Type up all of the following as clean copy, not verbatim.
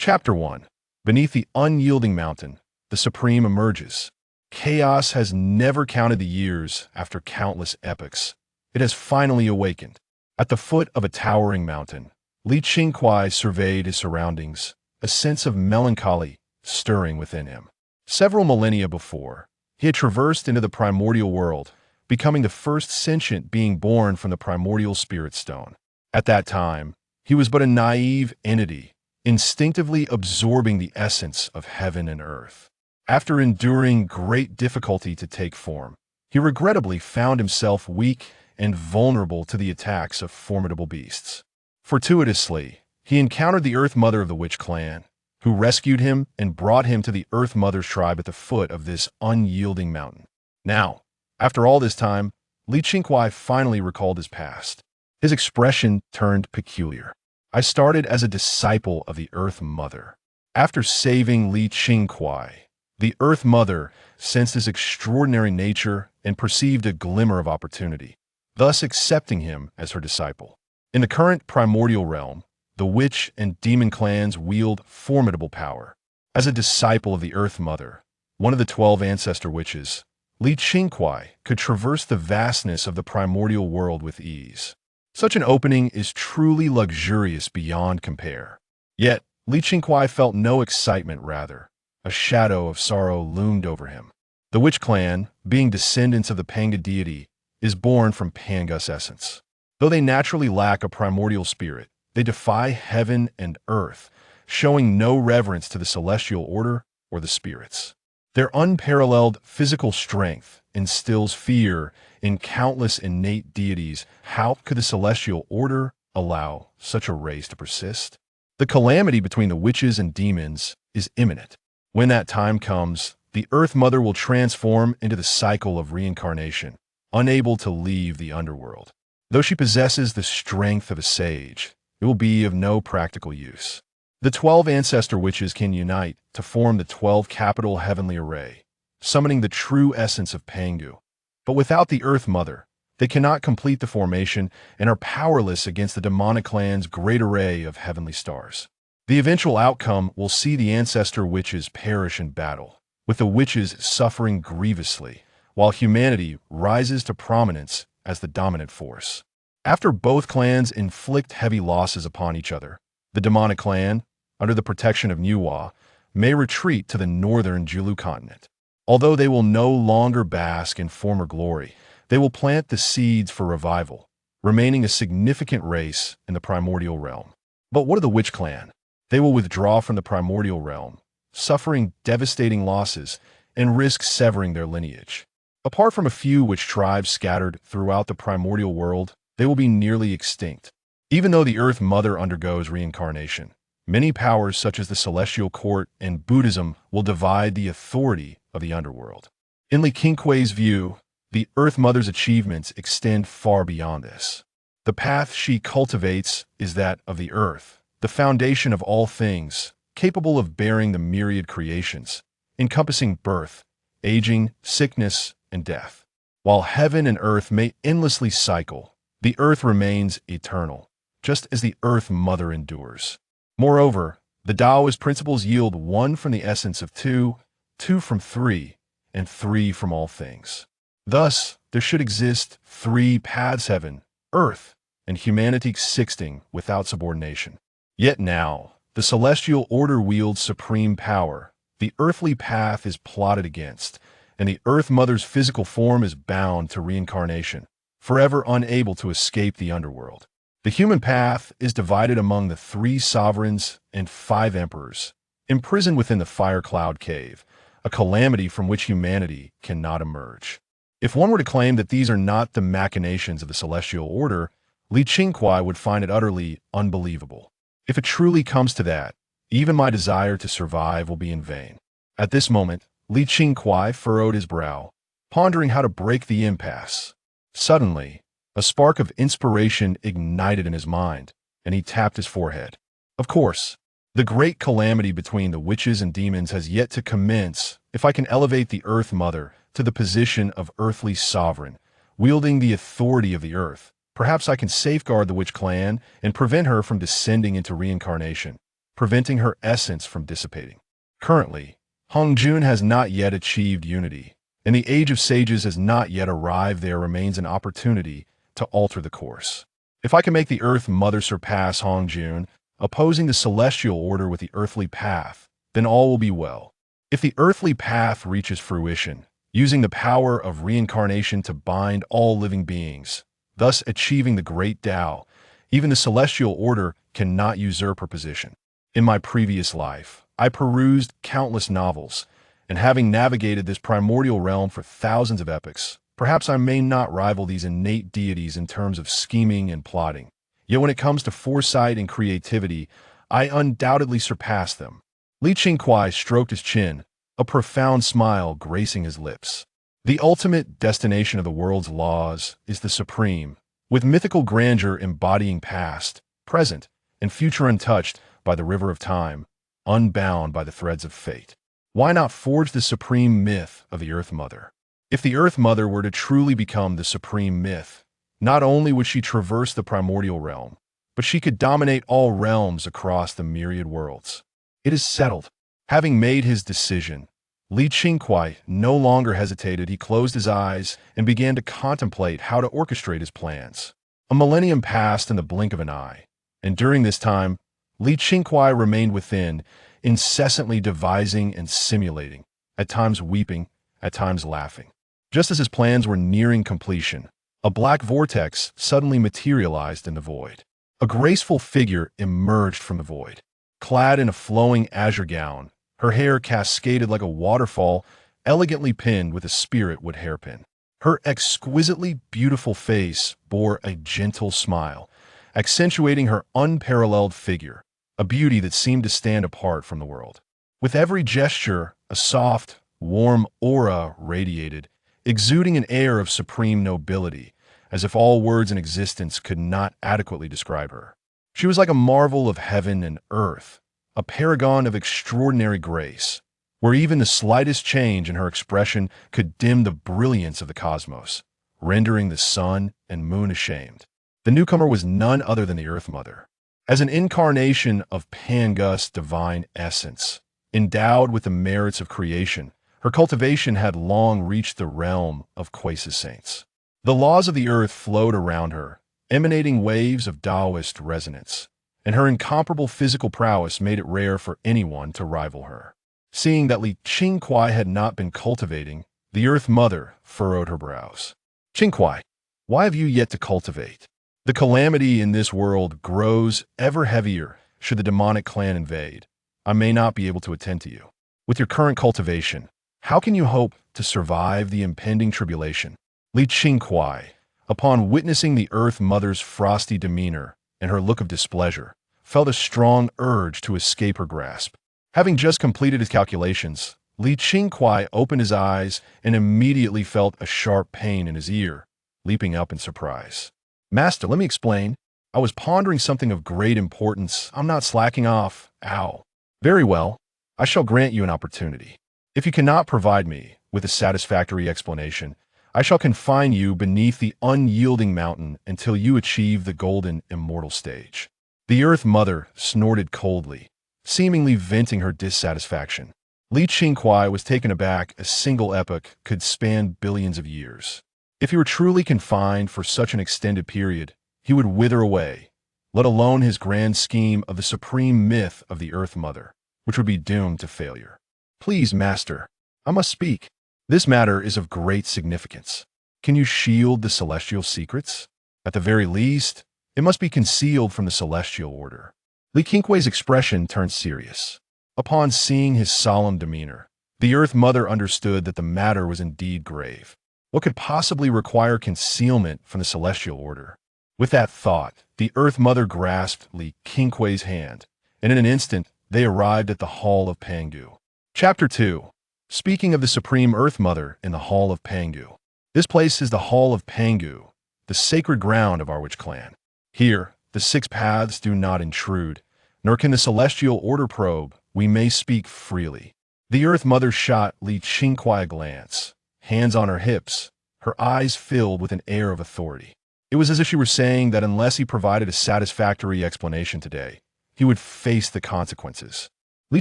Chapter 1. Beneath the unyielding mountain, the Supreme emerges. Chaos has never counted the years after countless epochs. It has finally awakened. At the foot of a towering mountain, Qingkuai surveyed his surroundings, a sense of melancholy stirring within him. Several millennia before, he had traversed into the primordial world, becoming the first sentient being born from the primordial spirit stone. At that time, he was but a naive entity, instinctively absorbing the essence of heaven and earth. After enduring great difficulty to take form, he regrettably found himself weak and vulnerable to the attacks of formidable beasts. Fortuitously, he encountered the Earth Mother of the Witch clan, who rescued him and brought him to the Earth Mother's tribe at the foot of this unyielding mountain. Now, after all this time, Qingkuai finally recalled his past. His expression turned peculiar. I started as a disciple of the Earth Mother. After saving Qingkuai, the Earth Mother sensed his extraordinary nature and perceived a glimmer of opportunity, thus accepting him as her disciple. In the current primordial realm, the witch and demon clans wield formidable power. As a disciple of the Earth Mother, one of the 12 ancestor witches, Qingkuai could traverse the vastness of the primordial world with ease. Such an opening is truly luxurious beyond compare. Yet, Qingkuai felt no excitement, rather. A shadow of sorrow loomed over him. The witch clan, being descendants of the Pangu deity, is born from Pangu's essence. Though they naturally lack a primordial spirit, they defy heaven and earth, showing no reverence to the celestial order or the spirits. Their unparalleled physical strength instills fear in countless innate deities. How could the celestial order allow such a race to persist? The calamity between the witches and demons is imminent. When that time comes, the Earth Mother will transform into the cycle of reincarnation, unable to leave the underworld. Though she possesses the strength of a sage, it will be of no practical use. The 12 ancestor witches can unite to form the 12 capital heavenly array, summoning the true essence of Pangu. But without the Earth Mother, they cannot complete the formation and are powerless against the demonic clan's great array of heavenly stars. The eventual outcome will see the ancestor witches perish in battle, with the witches suffering grievously, while humanity rises to prominence as the dominant force. After both clans inflict heavy losses upon each other, the demonic clan, under the protection of Nuwa, may retreat to the northern Zulu continent. Although they will no longer bask in former glory, they will plant the seeds for revival, remaining a significant race in the primordial realm. But what of the witch clan? They will withdraw from the primordial realm, suffering devastating losses and risk severing their lineage. Apart from a few witch tribes scattered throughout the primordial world, they will be nearly extinct. Even though the Earth Mother undergoes reincarnation, many powers such as the Celestial Court and Buddhism will divide the authority of the underworld. In Qingkuai's view, the Earth Mother's achievements extend far beyond this. The path she cultivates is that of the earth, the foundation of all things, capable of bearing the myriad creations, encompassing birth, aging, sickness, and death. While heaven and earth may endlessly cycle, the earth remains eternal, just as the Earth Mother endures. Moreover, the Taoist principles yield one from the essence of two, two from three, and three from all things. Thus, there should exist three paths: heaven, earth, and humanity existing without subordination. Yet now, the celestial order wields supreme power. The earthly path is plotted against, and the Earth Mother's physical form is bound to reincarnation, forever unable to escape the underworld. The human path is divided among the 3 sovereigns and 5 emperors, imprisoned within the fire cloud cave, a calamity from which humanity cannot emerge. If one were to claim that these are not the machinations of the celestial order, Qingkuai would find it utterly unbelievable. If it truly comes to that, even my desire to survive will be in vain. At this moment, Qingkuai furrowed his brow, pondering how to break the impasse. Suddenly, a spark of inspiration ignited in his mind, and he tapped his forehead. Of course, the great calamity between the witches and demons has yet to commence. If I can elevate the Earth Mother to the position of earthly sovereign, wielding the authority of the earth, perhaps I can safeguard the witch clan and prevent her from descending into reincarnation. preventing her essence from dissipating. Currently, Hongjun has not yet achieved unity, and the Age of Sages has not yet arrived. There remains an opportunity to alter the course. If I can make the Earth Mother surpass Hongjun, opposing the celestial order with the earthly path, then all will be well. If the earthly path reaches fruition, using the power of reincarnation to bind all living beings, thus achieving the great Tao, even the celestial order cannot usurp her position. In my previous life, I perused countless novels, and having navigated this primordial realm for thousands of epochs, perhaps I may not rival these innate deities in terms of scheming and plotting. Yet when it comes to foresight and creativity, I undoubtedly surpass them. Qingkuai stroked his chin, a profound smile gracing his lips. The ultimate destination of the world's laws is the supreme, with mythical grandeur embodying past, present, and future untouched by the river of time, unbound by the threads of fate. Why not forge the supreme myth of the Earth Mother? If the Earth Mother were to truly become the supreme myth, not only would she traverse the primordial realm, but she could dominate all realms across the myriad worlds. It is settled. Having made his decision, Qingkuai no longer hesitated. He closed his eyes and began to contemplate how to orchestrate his plans. A millennium passed in the blink of an eye, and during this time, Qingkuai remained within, incessantly devising and simulating, at times weeping, at times laughing. Just as his plans were nearing completion, a black vortex suddenly materialized in the void. A graceful figure emerged from the void. Clad in a flowing azure gown, her hair cascaded like a waterfall, elegantly pinned with a spirit-wood hairpin. Her exquisitely beautiful face bore a gentle smile, accentuating her unparalleled figure, a beauty that seemed to stand apart from the world. With every gesture, a soft, warm aura radiated, exuding an air of supreme nobility, as if all words in existence could not adequately describe her. She was like a marvel of heaven and earth, a paragon of extraordinary grace, where even the slightest change in her expression could dim the brilliance of the cosmos, rendering the sun and moon ashamed. The newcomer was none other than the Earth Mother. As an incarnation of Pangu's divine essence, endowed with the merits of creation, her cultivation had long reached the realm of Quasis saints. The laws of the earth flowed around her, emanating waves of Taoist resonance, and her incomparable physical prowess made it rare for anyone to rival her. Seeing that Qingkuai had not been cultivating, the Earth Mother furrowed her brows. Qingkuai, why have you yet to cultivate? The calamity in this world grows ever heavier should the demonic clan invade. I may not be able to attend to you. With your current cultivation, how can you hope to survive the impending tribulation? Qingkuai, upon witnessing the Earth Mother's frosty demeanor and her look of displeasure, felt a strong urge to escape her grasp. Having just completed his calculations, Qingkuai opened his eyes and immediately felt a sharp pain in his ear, leaping up in surprise. Master, let me explain. I was pondering something of great importance. I'm not slacking off. Ow. Very well. I shall grant you an opportunity. If you cannot provide me with a satisfactory explanation, I shall confine you beneath the unyielding mountain until you achieve the golden immortal stage. The Earth Mother snorted coldly, seemingly venting her dissatisfaction. Qingkuai was taken aback. A single epoch could span billions of years. If he were truly confined for such an extended period, he would wither away, let alone his grand scheme of the supreme myth of the Earth Mother, which would be doomed to failure. Please, Master, I must speak. This matter is of great significance. Can you shield the celestial secrets? At the very least, it must be concealed from the celestial order. Qingkuai's expression turned serious. Upon seeing his solemn demeanor, the Earth Mother understood that the matter was indeed grave. What could possibly require concealment from the celestial order? With that thought, the Earth Mother grasped Qingkuai's hand, and in an instant, they arrived at the Hall of Pangu. Chapter 2. Speaking of the Supreme Earth Mother in the Hall of Pangu. This place is the Hall of Pangu, the sacred ground of our witch clan. Here, the six paths do not intrude, nor can the celestial order probe. We may speak freely. The Earth Mother shot Qingkuai a glance, hands on her hips, her eyes filled with an air of authority. It was as if she were saying that unless he provided a satisfactory explanation today, he would face the consequences. Li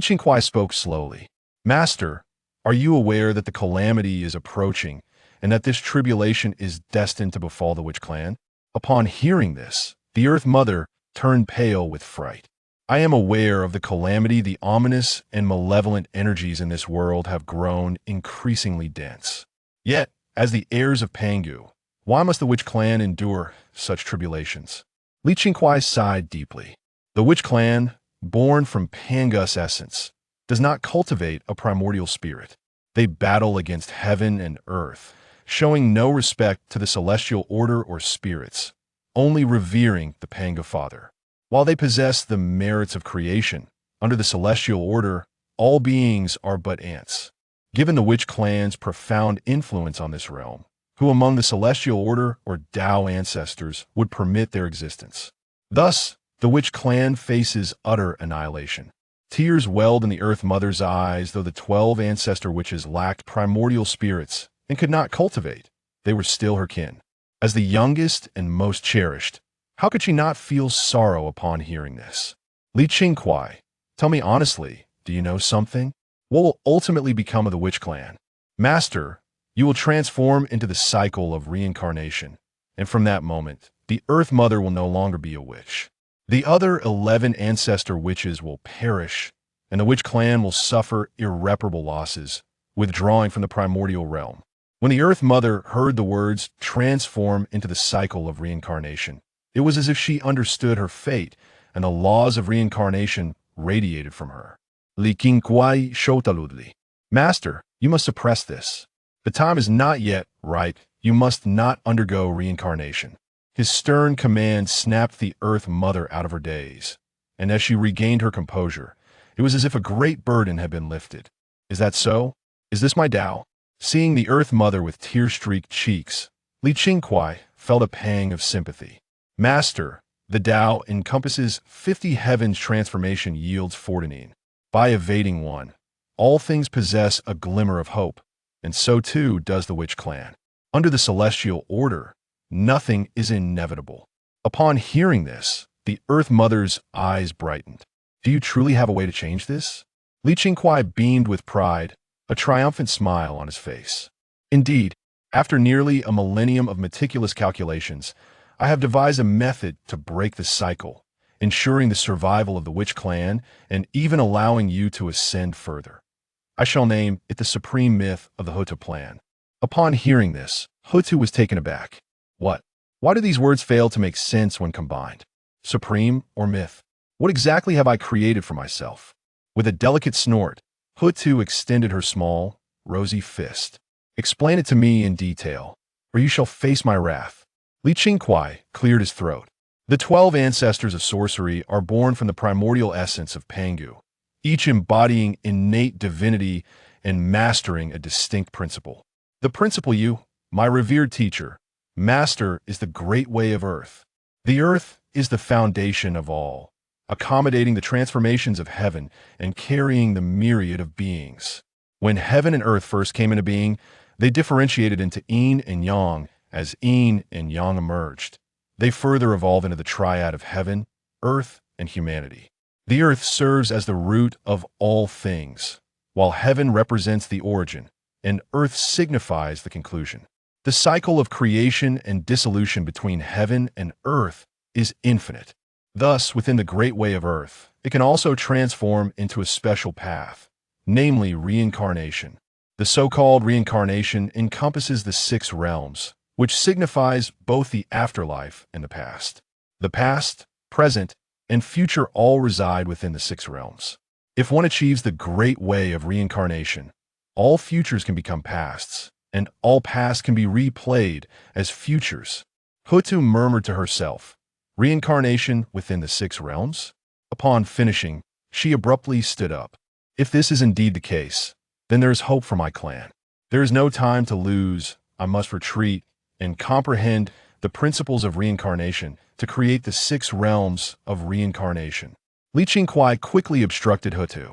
Qingkuai spoke slowly. Master, are you aware that the calamity is approaching and that this tribulation is destined to befall the witch clan? Upon hearing this, the Earth Mother turned pale with fright. I am aware of the calamity. The ominous and malevolent energies in this world have grown increasingly dense. Yet, as the heirs of Pangu, why must the witch clan endure such tribulations? Li Qingkuai sighed deeply. The witch clan, born from Pangu's essence, does not cultivate a primordial spirit. They battle against heaven and earth, showing no respect to the celestial order or spirits, only revering the Pangu Father. While they possess the merits of creation, under the celestial order, all beings are but ants. Given the witch clan's profound influence on this realm, who among the celestial order or Tao ancestors would permit their existence? Thus, the witch clan faces utter annihilation. Tears welled in the Earth Mother's eyes, though the 12 ancestor witches lacked primordial spirits and could not cultivate. They were still her kin. As the youngest and most cherished, how could she not feel sorrow upon hearing this? Li Qingkuai, tell me honestly, do you know something? What will ultimately become of the witch clan? Master, you will transform into the cycle of reincarnation, and from that moment, the Earth Mother will no longer be a witch. The other 11 ancestor witches will perish, and the witch clan will suffer irreparable losses, withdrawing from the primordial realm. When the Earth Mother heard the words transform into the cycle of reincarnation, it was as if she understood her fate, and the laws of reincarnation radiated from her. Li Qingkuai shoutaludli. Master, you must suppress this. The time is not yet right. You must not undergo reincarnation. His stern command snapped the Earth Mother out of her daze, and as she regained her composure, it was as if a great burden had been lifted. Is that so? Is this my Tao? Seeing the Earth Mother with tear-streaked cheeks, Li Qingkuai felt a pang of sympathy. Master, the Tao encompasses 50 heavens. Transformation yields fortitude. By evading one, all things possess a glimmer of hope, and so too does the witch clan. Under the celestial order, nothing is inevitable. Upon hearing this, the Earth Mother's eyes brightened. Do you truly have a way to change this? Li Qingkuai beamed with pride, a triumphant smile on his face. Indeed, after nearly a millennium of meticulous calculations, I have devised a method to break the cycle, ensuring the survival of the witch clan and even allowing you to ascend further. I shall name it the supreme myth of the Houtu plan. Upon hearing this, Hou Tu was taken aback. What? Why do these words fail to make sense when combined? Supreme or myth? What exactly have I created for myself? With a delicate snort, Hou Tu extended her small, rosy fist. Explain it to me in detail, or you shall face my wrath. Li Qingkuai cleared his throat. The 12 ancestors of sorcery are born from the primordial essence of Pangu, each embodying innate divinity and mastering a distinct principle. The principle you, my revered teacher, master is the great way of earth. The earth is the foundation of all, accommodating the transformations of heaven and carrying the myriad of beings. When heaven and earth first came into being, they differentiated into yin and yang. As yin and yang emerged, they further evolve into the triad of heaven, earth, and humanity. The earth serves as the root of all things, while heaven represents the origin, and earth signifies the conclusion. The cycle of creation and dissolution between heaven and earth is infinite. Thus, within the great way of earth, it can also transform into a special path, namely reincarnation. The so-called reincarnation encompasses the 6 realms, which signifies both the afterlife and the past. The past, present, and future all reside within the 6 realms. If one achieves the great way of reincarnation, all futures can become pasts, and all pasts can be replayed as futures. Hou Tu murmured to herself, reincarnation within the 6 realms? Upon finishing, she abruptly stood up. If this is indeed the case, then there is hope for my clan. There is no time to lose. I must retreat and comprehend the principles of reincarnation to create the 6 realms of reincarnation. Li Qingkuai quickly obstructed Hou Tu.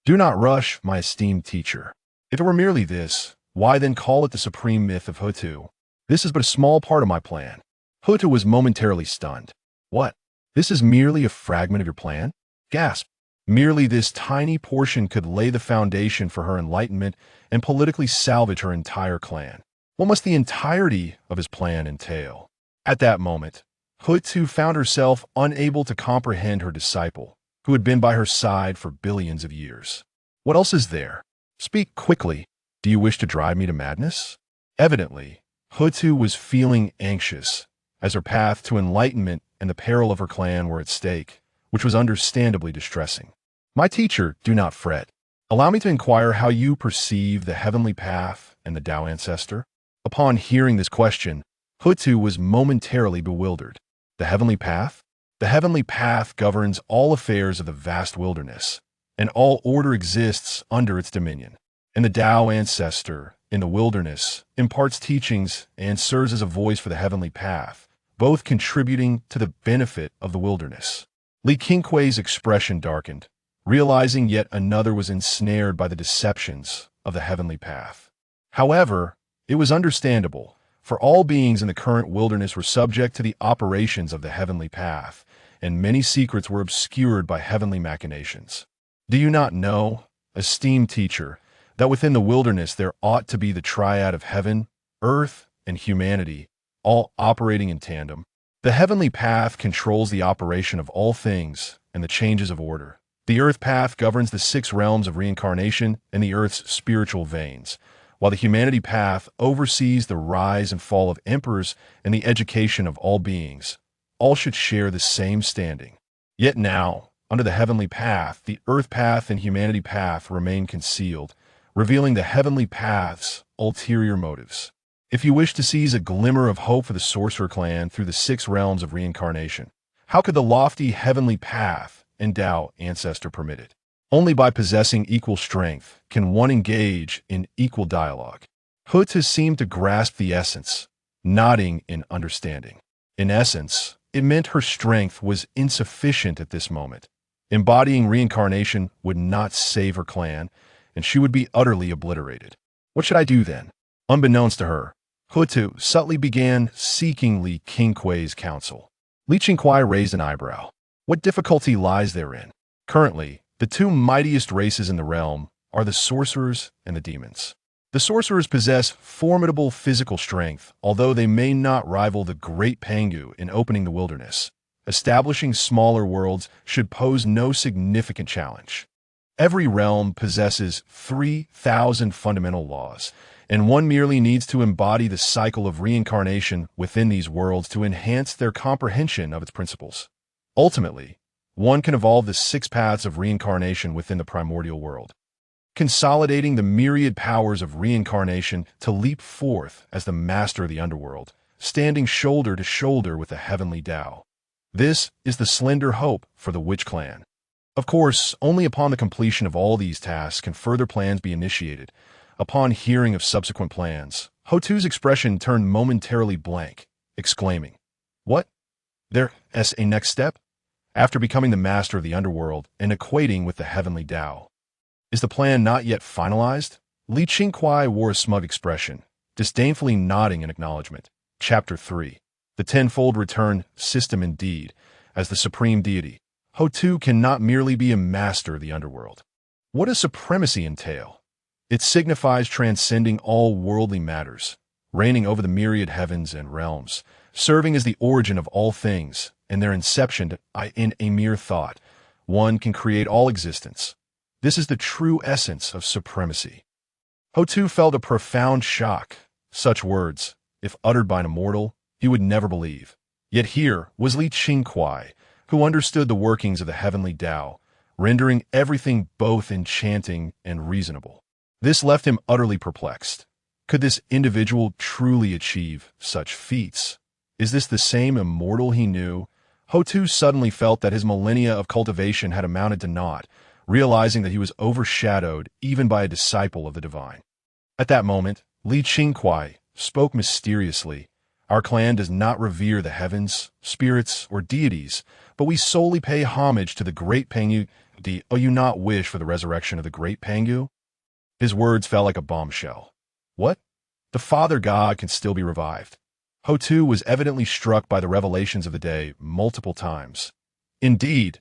Do not rush, my esteemed teacher. If it were merely this, why then call it the supreme myth of Hou Tu? This is but a small part of my plan. Hou Tu was momentarily stunned. What? This is merely a fragment of your plan? Gasp. Merely this tiny portion could lay the foundation for her enlightenment and politically salvage her entire clan. What must the entirety of his plan entail? At that moment, Hou Tu found herself unable to comprehend her disciple, who had been by her side for billions of years. What else is there? Speak quickly. Do you wish to drive me to madness? Evidently, Hou Tu was feeling anxious, as her path to enlightenment and the peril of her clan were at stake, which was understandably distressing. My teacher, do not fret. Allow me to inquire how you perceive the heavenly path and the Tao ancestor. Upon hearing this question, Hou Tu was momentarily bewildered. The heavenly path? The heavenly path governs all affairs of the vast wilderness, and all order exists under its dominion. And the Tao ancestor, in the wilderness, imparts teachings and serves as a voice for the heavenly path, both contributing to the benefit of the wilderness. Qingkuai's expression darkened, realizing yet another was ensnared by the deceptions of the heavenly path. However, it was understandable, for all beings in the current wilderness were subject to the operations of the heavenly path, and many secrets were obscured by heavenly machinations. Do you not know, esteemed teacher, that within the wilderness there ought to be the triad of heaven, earth, and humanity, all operating in tandem? The heavenly path controls the operation of all things and the changes of order. The earth path governs the 6 realms of reincarnation and the earth's spiritual veins, while the humanity path oversees the rise and fall of emperors and the education of all beings. All should share the same standing. Yet now, under the heavenly path, the earth path and humanity path remain concealed, revealing the heavenly path's ulterior motives. If you wish to seize a glimmer of hope for the sorcerer clan through the 6 realms of reincarnation, how could the lofty heavenly path and Tao ancestor permit it? Only by possessing equal strength can one engage in equal dialogue. Hou Tu seemed to grasp the essence, nodding in understanding. In essence, it meant her strength was insufficient at this moment. Embodying reincarnation would not save her clan, and she would be utterly obliterated. What should I do then? Unbeknownst to her, Hou Tu subtly began seeking Qingkuai's counsel. Qingkuai raised an eyebrow. What difficulty lies therein? Currently, the 2 mightiest races in the realm are the sorcerers and the demons. The sorcerers possess formidable physical strength, although they may not rival the great Pangu in opening the wilderness. Establishing smaller worlds should pose no significant challenge. Every realm possesses 3,000 fundamental laws, and one merely needs to embody the cycle of reincarnation within these worlds to enhance their comprehension of its principles. Ultimately, one can evolve the 6 paths of reincarnation within the primordial world, consolidating the myriad powers of reincarnation to leap forth as the master of the underworld, standing shoulder to shoulder with the heavenly Tao. This is the slender hope for the witch clan. Of course, only upon the completion of all these tasks can further plans be initiated. Upon hearing of subsequent plans, Hou Tu's expression turned momentarily blank, exclaiming, "What? There is a next step?" After becoming the master of the underworld and equating with the heavenly Tao, is the plan not yet finalized? Qingkuai wore a smug expression, disdainfully nodding in acknowledgement. Chapter 3. The Tenfold Return System. Indeed, as the supreme deity, Hou Tu cannot merely be a master of the underworld. What does supremacy entail? It signifies transcending all worldly matters, reigning over the myriad heavens and realms, serving as the origin of all things, and their inception in a mere thought. One can create all existence. This is the true essence of supremacy. Hou Tu felt a profound shock. Such words, if uttered by an immortal, he would never believe. Yet here was Qingkuai, who understood the workings of the heavenly Tao, rendering everything both enchanting and reasonable. This left him utterly perplexed. Could this individual truly achieve such feats? Is this the same immortal he knew? Hou Tu suddenly felt that his millennia of cultivation had amounted to naught, realizing that he was overshadowed even by a disciple of the divine. At that moment, Qingkuai spoke mysteriously. Our clan does not revere the heavens, spirits, or deities, but we solely pay homage to the great Pangu. Do you not wish for the resurrection of the great Pangu? His words fell like a bombshell. What? The Father God can still be revived. Hou Tu was evidently struck by the revelations of the day multiple times. Indeed,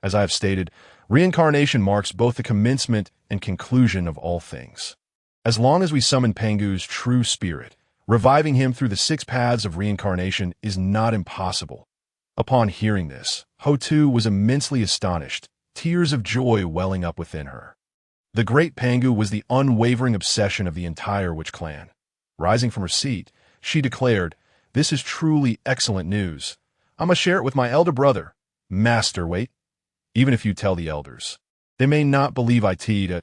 As I have stated, reincarnation marks both the commencement and conclusion of all things. As long as we summon Pangu's true spirit, reviving him through the 6 paths of reincarnation is not impossible. Upon hearing this, Hou Tu was immensely astonished, tears of joy welling up within her. The great Pangu was the unwavering obsession of the entire witch clan. Rising from her seat, she declared, "This is truly excellent news. I must share it with my elder brother. Master, wait. Even if you tell the elders, they may not believe it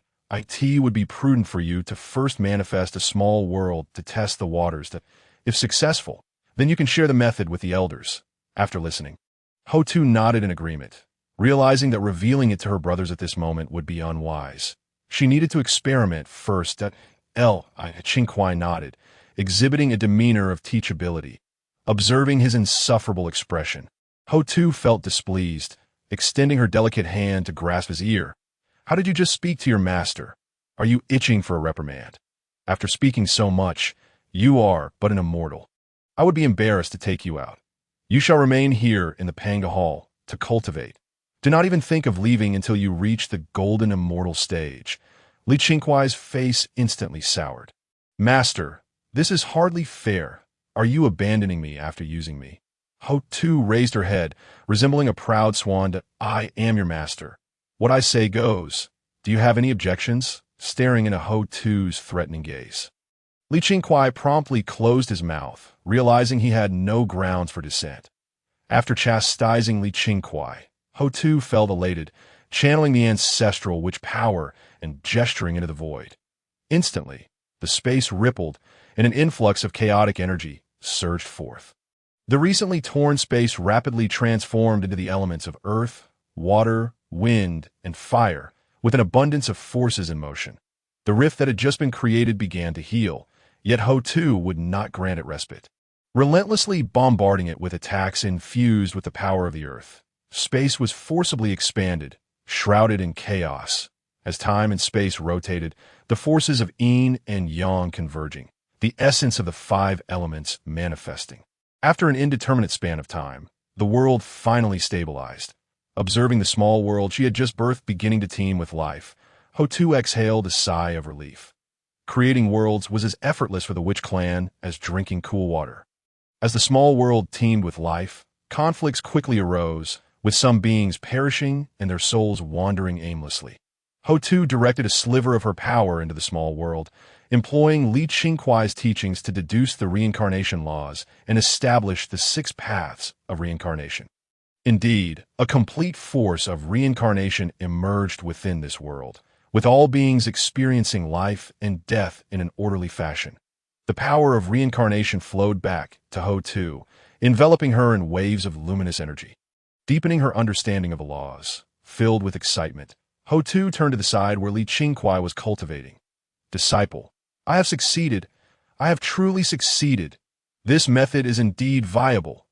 would be prudent for you to first manifest a small world to test the waters that, if successful, then you can share the method with the elders." After listening, Hou Tu nodded in agreement, realizing that revealing it to her brothers at this moment would be unwise. She needed to experiment first. Qingkuai nodded, exhibiting a demeanor of teachability. Observing his insufferable expression, Hou Tu felt displeased, extending her delicate hand to grasp his ear. "How did you just speak to your master? Are you itching for a reprimand? After speaking so much, you are but an immortal. I would be embarrassed to take you out. You shall remain here in the Pangu Hall to cultivate. Do not even think of leaving until you reach the golden immortal stage." Qingkuai's face instantly soured. "Master, this is hardly fair. Are you abandoning me after using me?" Hou Tu raised her head, resembling a proud swan. "I am your master. What I say goes. Do you have any objections?" Staring into Hou Tu's threatening gaze, Qingkuai promptly closed his mouth, realizing he had no grounds for dissent. After chastising Qingkuai, Hou Tu felt elated, channeling the ancestral witch power and gesturing into the void. Instantly, the space rippled, and an influx of chaotic energy surged forth. The recently torn space rapidly transformed into the elements of earth, water, wind, and fire, with an abundance of forces in motion. The rift that had just been created began to heal, yet Hou Tu would not grant it respite. Relentlessly bombarding it with attacks infused with the power of the earth, space was forcibly expanded, shrouded in chaos. As time and space rotated, the forces of yin and yang converging, the essence of the 5 elements manifesting. After an indeterminate span of time, the world finally stabilized. Observing the small world she had just birthed beginning to teem with life, Hou Tu exhaled a sigh of relief. Creating worlds was as effortless for the witch clan as drinking cool water. As the small world teemed with life, conflicts quickly arose, with some beings perishing and their souls wandering aimlessly. Hou Tu directed a sliver of her power into the small world, employing Qingkuai's teachings to deduce the reincarnation laws and establish the 6 paths of reincarnation. Indeed, a complete force of reincarnation emerged within this world, with all beings experiencing life and death in an orderly fashion. The power of reincarnation flowed back to Hou Tu, enveloping her in waves of luminous energy. Deepening her understanding of the laws, filled with excitement, Hou Tu turned to the side where Qingkuai was cultivating. "Disciple, I have succeeded. I have truly succeeded. This method is indeed viable."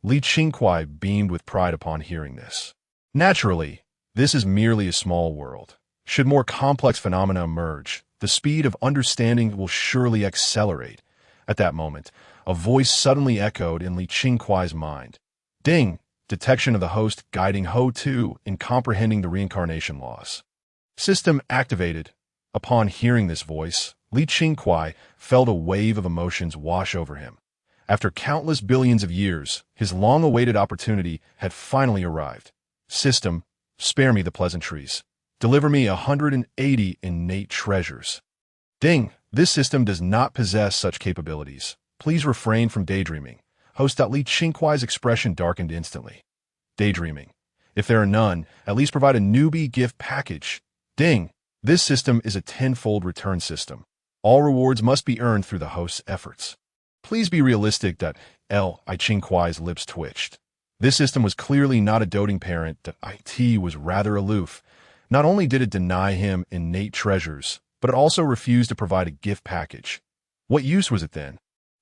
Qingkuai beamed with pride upon hearing this. Naturally, this is merely a small world. Should more complex phenomena emerge, the speed of understanding will surely accelerate. At that moment, a voice suddenly echoed in Qingkuai's mind. Ding! Detection of the host guiding Hou Tu in comprehending the reincarnation laws. System activated. Upon hearing this voice, Qingkuai felt a wave of emotions wash over him. After countless billions of years, his long-awaited opportunity had finally arrived. System, spare me the pleasantries. Deliver me 180 innate treasures. Ding! This system does not possess such capabilities. Please refrain from daydreaming. Host Qingkuai's expression darkened instantly. Daydreaming. If there are none, at least provide a newbie gift package. Ding! This system is a 10-fold return system. All rewards must be earned through the host's efforts. Please be realistic. Qingkuai's lips twitched. This system was clearly not a doting parent. It was rather aloof. Not only did it deny him innate treasures, but it also refused to provide a gift package. What use was it then?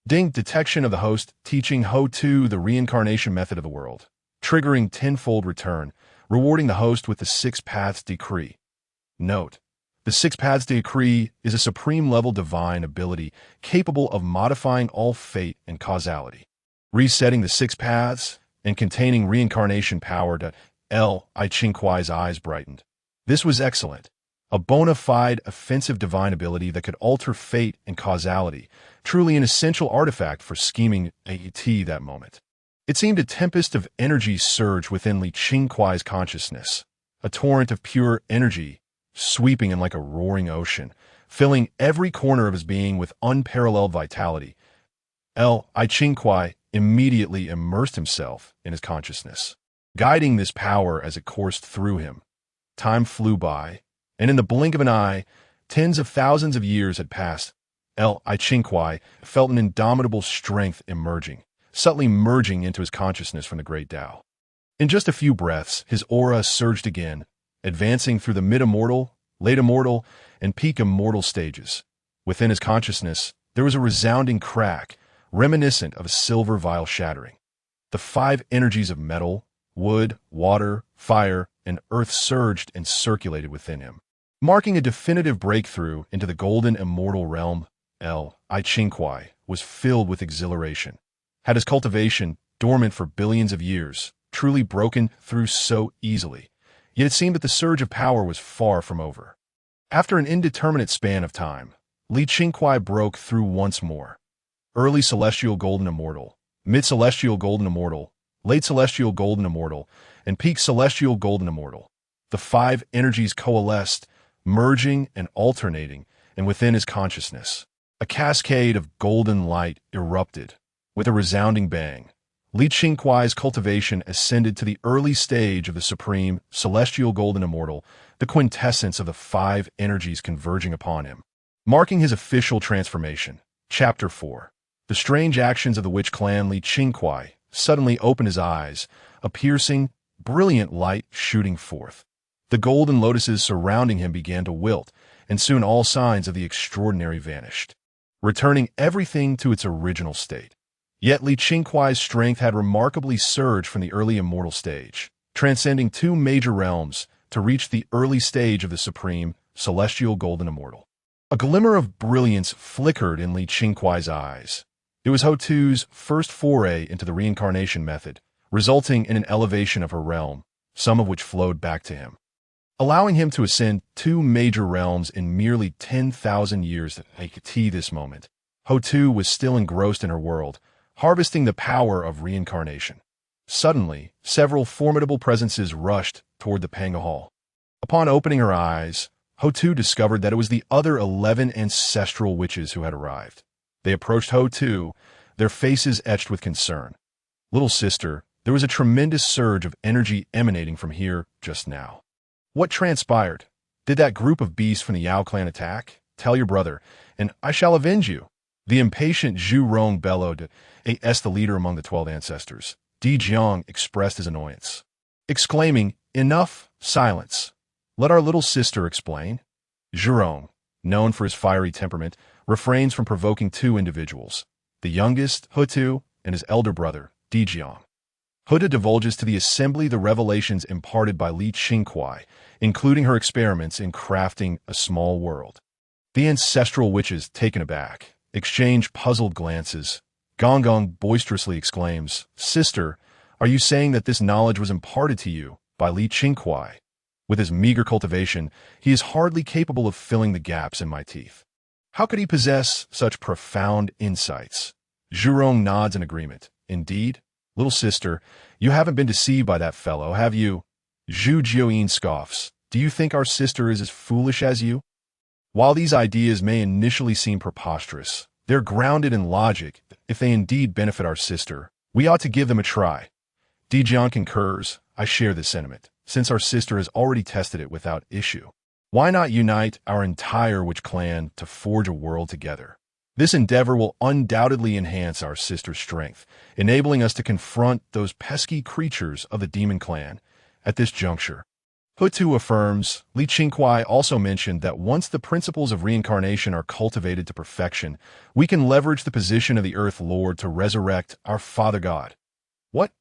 Ding! Detection of the host teaching Hou Tu the reincarnation method of the world, triggering 10-fold return, rewarding the host with the 6 paths decree. Note: the 6 paths decree is a supreme-level divine ability capable of modifying all fate and causality. Resetting the 6 paths and containing reincarnation power Qingkuai's eyes brightened. This was excellent. A bona fide offensive divine ability that could alter fate and causality, truly an essential artifact for scheming AET that moment. It seemed a tempest of energy surged within Qingkuai's consciousness, a torrent of pure energy, sweeping in like a roaring ocean, filling every corner of his being with unparalleled vitality. Qingkuai immediately immersed himself in his consciousness, guiding this power as it coursed through him. Time flew by, and in the blink of an eye, tens of thousands of years had passed. Qingkuai felt an indomitable strength emerging, subtly merging into his consciousness from the great Tao. In just a few breaths, his aura surged again, advancing through the mid-immortal, late-immortal, and peak immortal stages. Within his consciousness, there was a resounding crack, reminiscent of a silver vial shattering. The 5 energies of metal, wood, water, fire, and earth surged and circulated within him, marking a definitive breakthrough into the golden immortal realm. Qingkuai was filled with exhilaration. Had his cultivation, dormant for billions of years, truly broken through so easily? Yet it seemed that the surge of power was far from over. After an indeterminate span of time, Qingkuai broke through once more. Early celestial golden immortal, mid-celestial golden immortal, late celestial golden immortal, and peak celestial golden immortal. The 5 energies coalesced, merging and alternating, and within his consciousness, a cascade of golden light erupted. With a resounding bang, Qingkuai's cultivation ascended to the early stage of the supreme celestial golden immortal, the quintessence of the 5 energies converging upon him, marking his official transformation. Chapter 4. The strange actions of the witch clan. Qingkuai suddenly opened his eyes, a piercing, brilliant light shooting forth. The golden lotuses surrounding him began to wilt, and soon all signs of the extraordinary vanished, returning everything to its original state. Yet Qingkuai's strength had remarkably surged from the early immortal stage, transcending 2 major realms to reach the early stage of the supreme celestial golden immortal. A glimmer of brilliance flickered in Qingkuai's eyes. It was Hou Tu's first foray into the reincarnation method, resulting in an elevation of her realm, some of which flowed back to him, allowing him to ascend 2 major realms in merely 10,000 years. At this moment, Hou Tu was still engrossed in her world, harvesting the power of reincarnation. Suddenly, several formidable presences rushed toward the Pangu hall. Upon opening her eyes, Hou Tu discovered that it was the other 11 ancestral witches who had arrived. They approached Hou Tu, their faces etched with concern. "Little sister, there was a tremendous surge of energy emanating from here just now. What transpired? Did that group of beasts from the Yao clan attack? Tell your brother, and I shall avenge you." The impatient Zhu Rong bellowed. As the leader among the 12 ancestors, Zixiao expressed his annoyance, exclaiming, "Enough, silence. Let our little sister explain." Zhu Rong, known for his fiery temperament, refrains from provoking 2 individuals, the youngest, Hou Tu, and his elder brother, Zixiao. Hou Tu divulges to the assembly the revelations imparted by Qingkuai, including her experiments in crafting a small world. The ancestral witches, taken aback, exchange puzzled glances. Gong Gong boisterously exclaims, "Sister, are you saying that this knowledge was imparted to you by Qingkuai? With his meager cultivation, he is hardly capable of filling the gaps in my teeth. How could he possess such profound insights?" Zhu Rong nods in agreement. "Indeed, little sister, you haven't been deceived by that fellow, have you?" Zhu Jiuyin scoffs. "Do you think our sister is as foolish as you?" While these ideas may initially seem preposterous, they're grounded in logic. If they indeed benefit our sister, we ought to give them a try. Zixiao concurs. "I share this sentiment, since our sister has already tested it without issue. Why not unite our entire witch clan to forge a world together? This endeavor will undoubtedly enhance our sister's strength, enabling us to confront those pesky creatures of the demon clan." At this juncture, Hou Tu affirms. Qingkuai also mentioned that once the principles of reincarnation are cultivated to perfection, we can leverage the position of the Earth Lord to resurrect our Father God. What?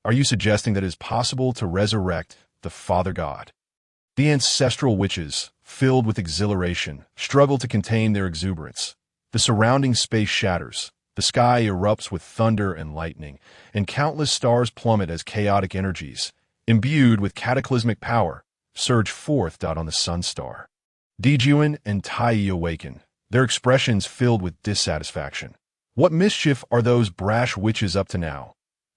Are you suggesting that it is possible to resurrect the Father God? The ancestral witches, filled with exhilaration, struggle to contain their exuberance. The surrounding space shatters, the sky erupts with thunder and lightning, and countless stars plummet as chaotic energies, imbued with cataclysmic power, surge forth on the sun star. Zhu Jiuyin and Tai awaken, their expressions filled with dissatisfaction. What mischief are those brash witches up to now?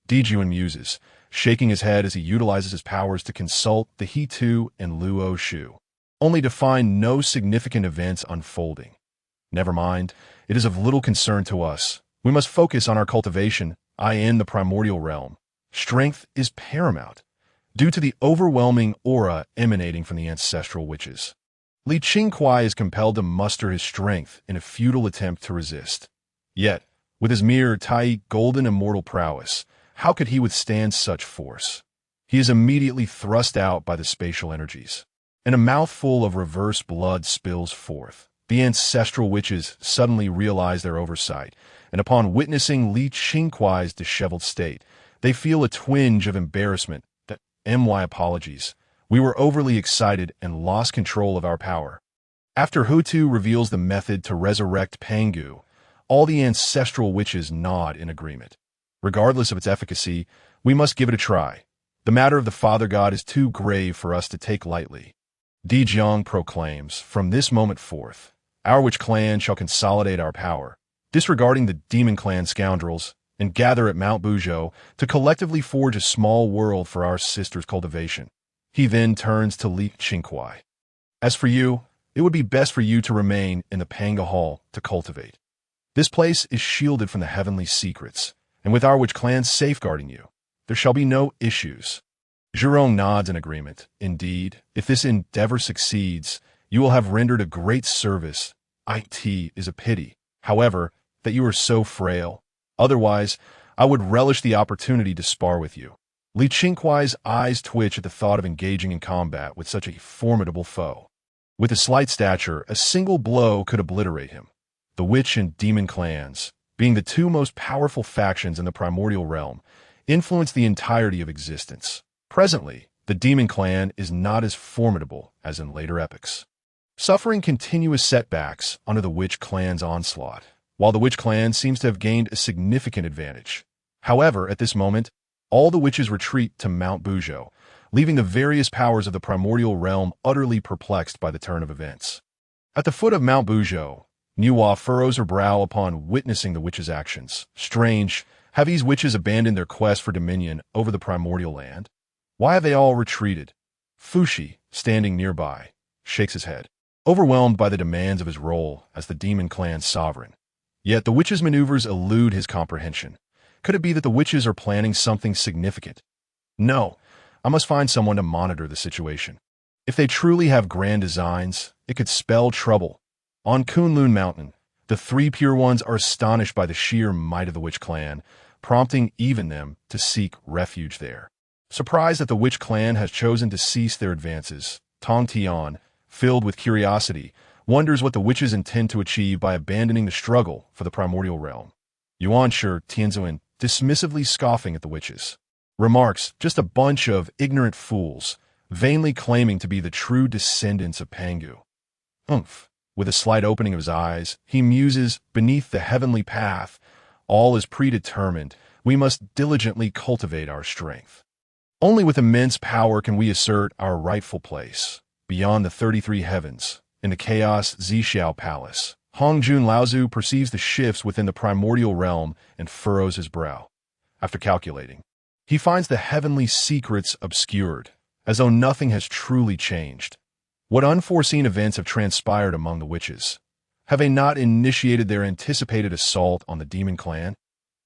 Zhu Jiuyin muses, shaking his head as he utilizes his powers to consult the Hou Tu and Wong Shu, only to find no significant events unfolding. Never mind, it is of little concern to us. We must focus on our cultivation, in the primordial realm. Strength is paramount, due to the overwhelming aura emanating from the ancestral witches. Qingkuai is compelled to muster his strength in a futile attempt to resist. Yet, with his mere golden immortal prowess, how could he withstand such force? He is immediately thrust out by the spatial energies, and a mouthful of reverse blood spills forth. The ancestral witches suddenly realize their oversight, and upon witnessing Qingkuai's disheveled state, they feel a twinge of embarrassment that, apologies, we were overly excited and lost control of our power. After Hou Tu reveals the method to resurrect Pangu, all the ancestral witches nod in agreement. Regardless of its efficacy, we must give it a try. The matter of the Father God is too grave for us to take lightly. Zhu Jiuyin proclaims, from this moment forth, our witch clan shall consolidate our power, disregarding the demon clan scoundrels, and gather at Mount Buzhou to collectively forge a small world for our sister's cultivation. He then turns to Qingkuai. As for you, it would be best for you to remain in the Pangu Hall to cultivate. This place is shielded from the heavenly secrets, and with our witch clan safeguarding you, there shall be no issues. Zhurong nods in agreement. Indeed, if this endeavor succeeds, you will have rendered a great service. It is a pity, however, that you are so frail. Otherwise, I would relish the opportunity to spar with you. Qingkuai's eyes twitch at the thought of engaging in combat with such a formidable foe. With his slight stature, a single blow could obliterate him. The witch and demon clans, being the two most powerful factions in the primordial realm, influence the entirety of existence. Presently, the demon clan is not as formidable as in later epochs, suffering continuous setbacks under the witch clan's onslaught, while the witch clan seems to have gained a significant advantage. However, at this moment, all the witches retreat to Mount Buzhou, leaving the various powers of the primordial realm utterly perplexed by the turn of events. At the foot of Mount Buzhou, Nuwa furrows her brow upon witnessing the witches' actions. Strange, have these witches abandoned their quest for dominion over the primordial land? Why have they all retreated? Fushi, standing nearby, shakes his head, overwhelmed by the demands of his role as the demon clan's sovereign. Yet the witches' maneuvers elude his comprehension. Could it be that the witches are planning something significant? No, I must find someone to monitor the situation. If they truly have grand designs, it could spell trouble. On Kunlun Mountain, the three Pure Ones are astonished by the sheer might of the witch clan, prompting even them to seek refuge there. Surprised that the witch clan has chosen to cease their advances, Tong Tian, filled with curiosity, wonders what the witches intend to achieve by abandoning the struggle for the primordial realm. Yuan Shi Tianzuan, dismissively scoffing at the witches, remarks, just a bunch of ignorant fools, vainly claiming to be the true descendants of Pangu. Umph. With a slight opening of his eyes, he muses, beneath the heavenly path, all is predetermined, we must diligently cultivate our strength. Only with immense power can we assert our rightful place, beyond the 33 heavens, in the chaos Zixiao palace. Hongjun Laozi perceives the shifts within the primordial realm and furrows his brow. After calculating, he finds the heavenly secrets obscured, as though nothing has truly changed. What unforeseen events have transpired among the witches? Have they not initiated their anticipated assault on the demon clan?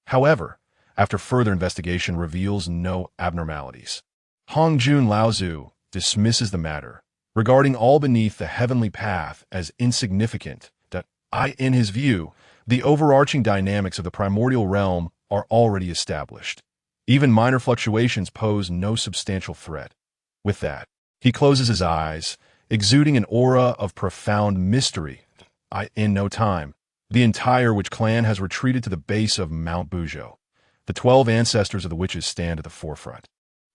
However, after further investigation reveals no abnormalities. Hongjun Laozi dismisses the matter, regarding all beneath the heavenly path as insignificant, that, in his view, the overarching dynamics of the primordial realm are already established. Even minor fluctuations pose no substantial threat. With that, he closes his eyes, exuding an aura of profound mystery. In no time, the entire witch clan has retreated to the base of Mount Buzhou. The 12 ancestors of the witches stand at the forefront,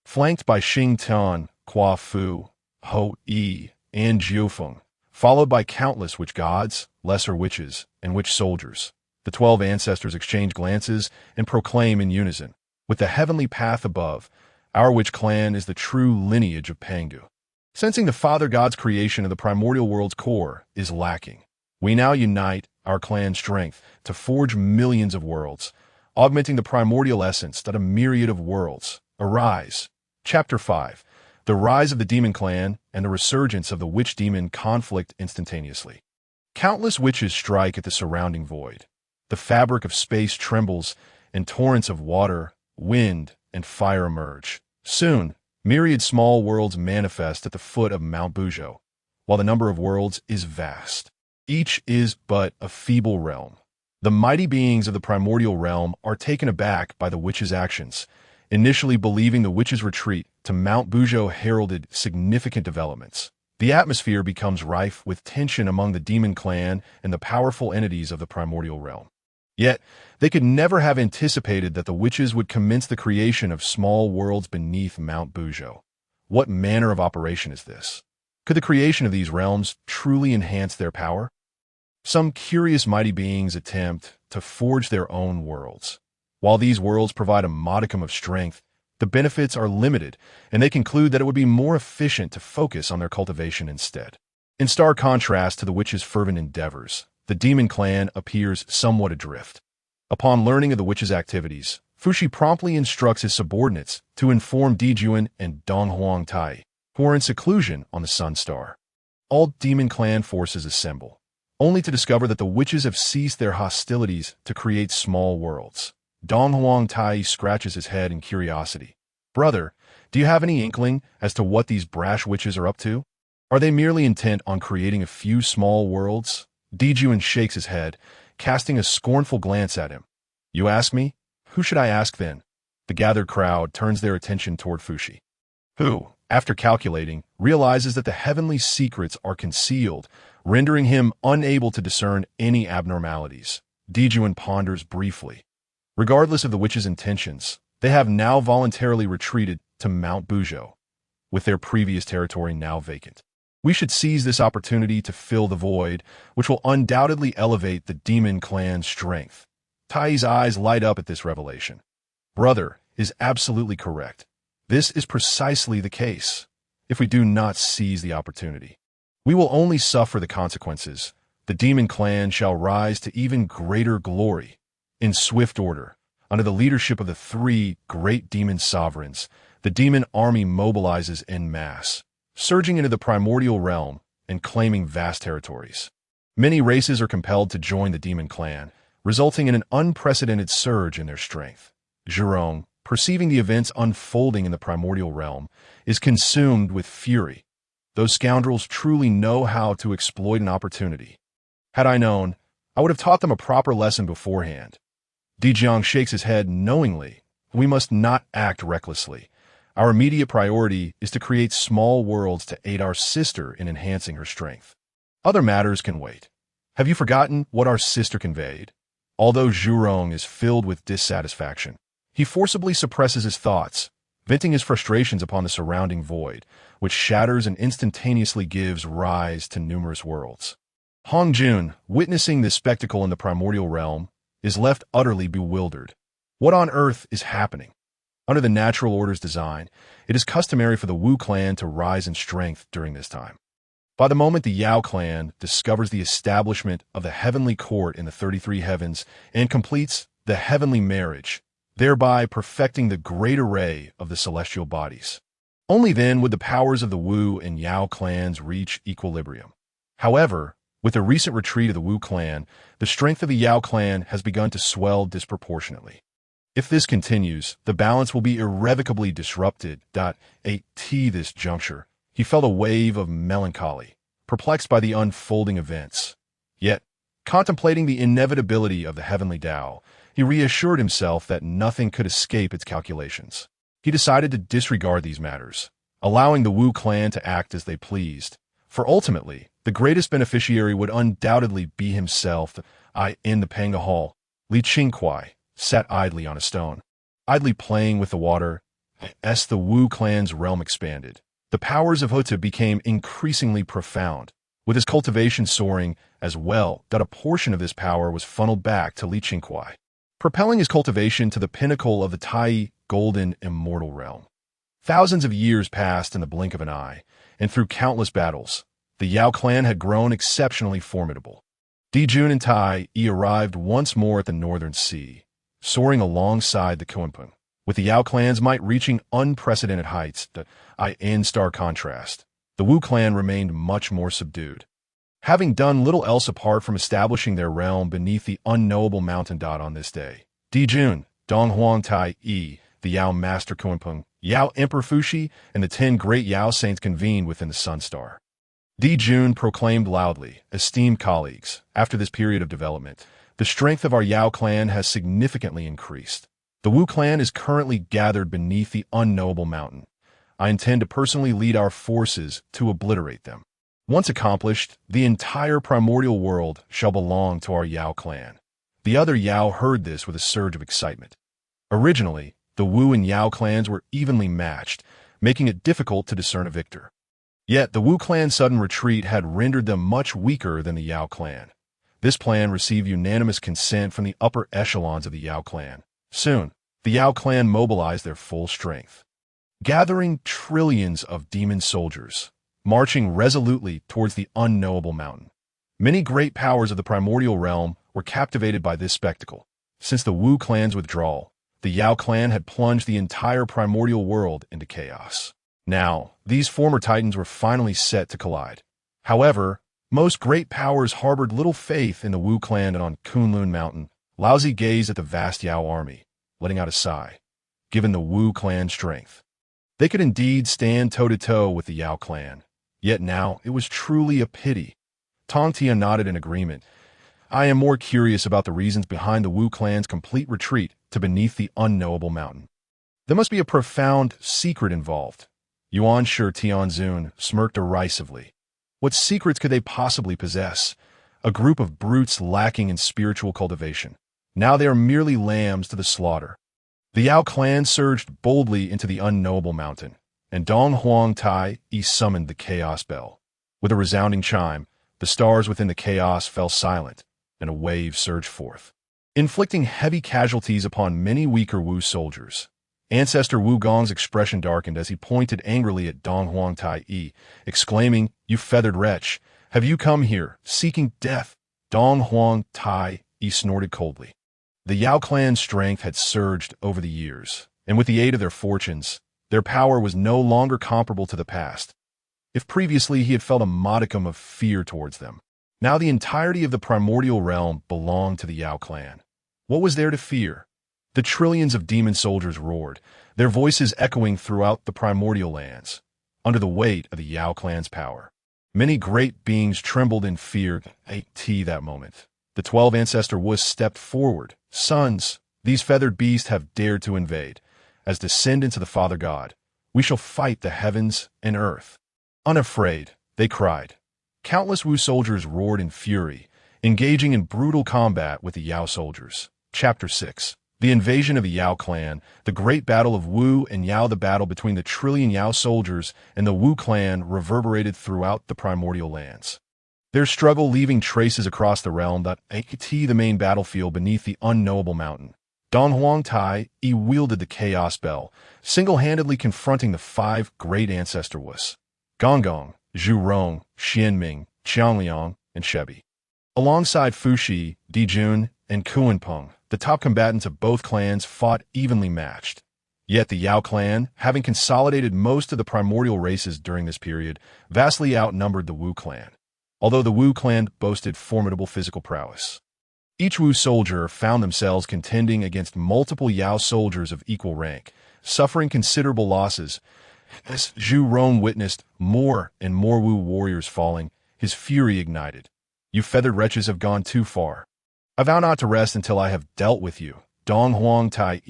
flanked by Xing Tian, Qua Fu, Hou Tu, and Jiufeng, followed by countless witch gods, lesser witches, and witch soldiers. The 12 ancestors exchange glances and proclaim in unison, with the heavenly path above, Our witch clan is the true lineage of Pangu. Sensing the Father God's creation of the primordial world's core is lacking, we now unite our clan's strength to forge millions of worlds, augmenting the primordial essence that a myriad of worlds arise. Chapter 5. The rise of the demon clan and the resurgence of the witch-demon conflict instantaneously. Countless witches strike at the surrounding void. The fabric of space trembles, and torrents of water, wind, and fire emerge. Soon, myriad small worlds manifest at the foot of Mount Buzhou, while the number of worlds is vast. Each is but a feeble realm. The mighty beings of the primordial realm are taken aback by the witches' actions, initially believing the witches' retreat to Mount Buzhou heralded significant developments. The atmosphere becomes rife with tension among the demon clan and the powerful entities of the primordial realm. Yet, they could never have anticipated that the witches would commence the creation of small worlds beneath Mount Buzhou. What manner of operation is this? Could the creation of these realms truly enhance their power? Some curious mighty beings attempt to forge their own worlds. While these worlds provide a modicum of strength, the benefits are limited, and they conclude that it would be more efficient to focus on their cultivation instead. In stark contrast to the witches' fervent endeavors, the demon clan appears somewhat adrift. Upon learning of the witches' activities, Fushi promptly instructs his subordinates to inform Zhu Jiuyin and Dong Huang Tai, who are in seclusion on the Sun Star. All demon clan forces assemble, only to discover that the witches have ceased their hostilities to create small worlds. Dong Huang Tai scratches his head in curiosity. Brother, do you have any inkling as to what these brash witches are up to? Are they merely intent on creating a few small worlds? Zhu Jiuyin shakes his head, casting a scornful glance at him. You ask me? Who should I ask then? The gathered crowd turns their attention toward Fushi, who, after calculating, realizes that the heavenly secrets are concealed, rendering him unable to discern any abnormalities. Zhu Jiuyin ponders briefly. Regardless of the witches' intentions, they have now voluntarily retreated to Mount Buzhou, with their previous territory now vacant. We should seize this opportunity to fill the void, which will undoubtedly elevate the demon clan's strength. Tai's eyes light up at this revelation. Brother is absolutely correct. This is precisely the case. If we do not seize the opportunity, we will only suffer the consequences. The demon clan shall rise to even greater glory. In swift order, under the leadership of the three great demon sovereigns, the demon army mobilizes en masse, surging into the primordial realm and claiming vast territories. Many races are compelled to join the demon clan, resulting in an unprecedented surge in their strength. Zhurong, perceiving the events unfolding in the primordial realm, is consumed with fury. Those scoundrels truly know how to exploit an opportunity. Had I known, I would have taught them a proper lesson beforehand. Dijiang shakes his head knowingly. We must not act recklessly. Our immediate priority is to create small worlds to aid our sister in enhancing her strength. Other matters can wait. Have you forgotten what our sister conveyed? Although Zhurong is filled with dissatisfaction, he forcibly suppresses his thoughts, venting his frustrations upon the surrounding void, which shatters and instantaneously gives rise to numerous worlds. Hongjun, witnessing this spectacle in the primordial realm, is left utterly bewildered. What on earth is happening? Under the natural order's design, it is customary for the Wu clan to rise in strength during this time. By the moment the Yao clan discovers the establishment of the heavenly court in the 33 heavens and completes the heavenly marriage, thereby perfecting the great array of the celestial bodies, only then would the powers of the Wu and Yao clans reach equilibrium. However, with the recent retreat of the Wu clan, the strength of the Yao clan has begun to swell disproportionately. If this continues, the balance will be irrevocably disrupted. At this juncture, he felt a wave of melancholy, perplexed by the unfolding events. Yet, contemplating the inevitability of the heavenly Tao, he reassured himself that nothing could escape its calculations. He decided to disregard these matters, allowing the Wu clan to act as they pleased, for ultimately, the greatest beneficiary would undoubtedly be himself. In the Pangu hall, Qingkuai sat idly on a stone, idly playing with the water. As the Wu clan's realm expanded, the powers of Hou Tu became increasingly profound, with his cultivation soaring as well that a portion of this power was funneled back to Qingkuai, propelling his cultivation to the pinnacle of the Tai golden immortal realm. Thousands of years passed in the blink of an eye, and through countless battles, the Yao clan had grown exceptionally formidable. Zhun and Tai arrived once more at the Northern Sea, soaring alongside the Qingkuai, with the Yao clan's might reaching unprecedented heights. In stark contrast, the Wu clan remained much more subdued, having done little else apart from establishing their realm beneath the unknowable mountain on this day. Jun, Donghuang Tai, the Yao master Qingkuai, Yao Emperor Fuxi, and the 10 great Yao saints convened within the Sun Star. Jun proclaimed loudly, esteemed colleagues, after this period of development, the strength of our Yao clan has significantly increased. The Wu clan is currently gathered beneath the unknowable mountain. I intend to personally lead our forces to obliterate them. Once accomplished, the entire primordial world shall belong to our Yao clan. The other Yao heard this with a surge of excitement. Originally, the Wu and Yao clans were evenly matched, making it difficult to discern a victor. Yet the Wu clan's sudden retreat had rendered them much weaker than the Yao clan. This plan received unanimous consent from the upper echelons of the Yao clan. Soon, the Yao clan mobilized their full strength, gathering trillions of demon soldiers, marching resolutely towards the unknowable mountain. Many great powers of the primordial realm were captivated by this spectacle. Since the Wu clan's withdrawal, the Yao clan had plunged the entire primordial world into chaos. Now, these former titans were finally set to collide. However, most great powers harbored little faith in the Wu clan, and on Kunlun Mountain, Laozi gazed at the vast Yao army, letting out a sigh. Given the Wu clan's strength, they could indeed stand toe-to-toe with the Yao clan. Yet now it was truly a pity. Tongtia nodded in agreement. I am more curious about the reasons behind the Wu clan's complete retreat to beneath the unknowable mountain. There must be a profound secret involved. Yuan Shi Zhun smirked derisively. What secrets could they possibly possess? A group of brutes lacking in spiritual cultivation. Now they are merely lambs to the slaughter. The Yao clan surged boldly into the unknowable mountain, and Donghuang Tai summoned the chaos bell. With a resounding chime, the stars within the chaos fell silent, and a wave surged forth, inflicting heavy casualties upon many weaker Wu soldiers. Ancestor Wu Gong's expression darkened as he pointed angrily at Donghuang Tai, exclaiming, "You feathered wretch, have you come here, seeking death?" Donghuang Tai snorted coldly. The Yao clan's strength had surged over the years, and with the aid of their fortunes, their power was no longer comparable to the past. If previously he had felt a modicum of fear towards them, now the entirety of the primordial realm belonged to the Yao clan. What was there to fear? The trillions of demon soldiers roared, their voices echoing throughout the primordial lands, under the weight of the Yao clan's power. Many great beings trembled in fear at that moment. The 12 ancestor Wus stepped forward. Sons, these feathered beasts have dared to invade. As descendants of the Father God, we shall fight the heavens and earth. Unafraid, they cried. Countless Wu soldiers roared in fury, engaging in brutal combat with the Yao soldiers. Chapter 6. The invasion of the Yao clan, the great battle of Wu and Yao. The battle between the trillion Yao soldiers and the Wu clan reverberated throughout the primordial lands, their struggle leaving traces across the realm. The main battlefield beneath the unknowable mountain. Donghuang Tai wielded the chaos bell, single-handedly confronting the 5 great ancestor Wus: Gonggong, Zhu Rong, Xianming, Qiangliang, and Shebi. Alongside Fuxi, Jun, and Qingkuai, the top combatants of both clans fought evenly matched. Yet the Yao clan, having consolidated most of the primordial races during this period, vastly outnumbered the Wu clan, although the Wu clan boasted formidable physical prowess. Each Wu soldier found themselves contending against multiple Yao soldiers of equal rank, suffering considerable losses. As Zhu Rong witnessed more and more Wu warriors falling, his fury ignited. "You feathered wretches have gone too far. I vow not to rest until I have dealt with you." Donghuang Tai,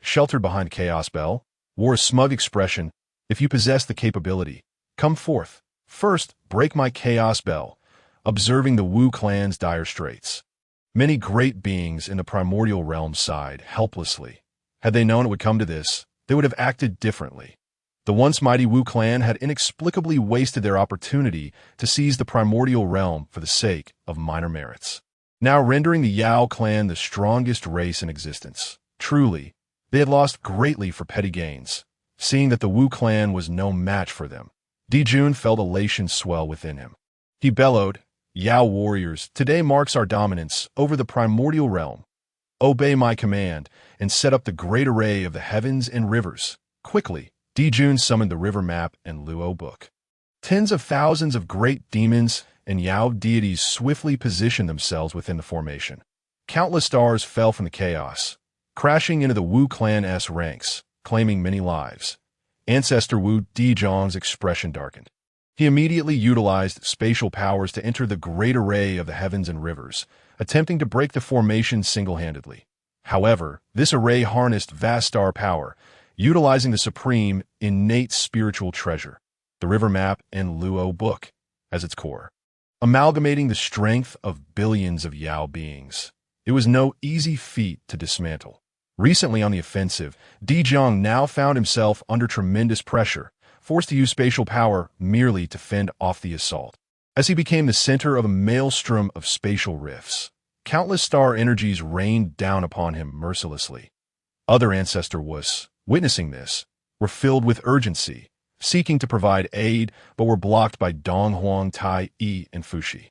sheltered behind Chaos Bell, wore a smug expression. "If you possess the capability, come forth. First, break my Chaos Bell," observing the Wu clan's dire straits. Many great beings in the primordial realm sighed helplessly. Had they known it would come to this, they would have acted differently. The once mighty Wu clan had inexplicably wasted their opportunity to seize the primordial realm for the sake of minor merits, now rendering the Yao clan the strongest race in existence. Truly, they had lost greatly for petty gains. Seeing that the Wu clan was no match for them, Jun felt elation swell within him. He bellowed, "Yao warriors, today marks our dominance over the primordial realm. Obey my command and set up the great array of the heavens and rivers." Quickly, Jun summoned the river map and Luo book. Tens of thousands of great demons and Yao deities swiftly positioned themselves within the formation. Countless stars fell from the chaos, crashing into the Wu clan's ranks, claiming many lives. Ancestor Wu Dezhong's expression darkened. He immediately utilized spatial powers to enter the great array of the heavens and rivers, attempting to break the formation single-handedly. However, this array harnessed vast star power, utilizing the supreme, innate spiritual treasure, the river map and Luo book, as its core, amalgamating the strength of billions of Yao beings. It was no easy feat to dismantle. Recently on the offensive, Dezhong now found himself under tremendous pressure, forced to use spatial power merely to fend off the assault. As he became the center of a maelstrom of spatial rifts, countless star energies rained down upon him mercilessly. Other ancestor Wus, witnessing this, were filled with urgency, seeking to provide aid, but were blocked by Donghuang, Tai Yi, and Fushi.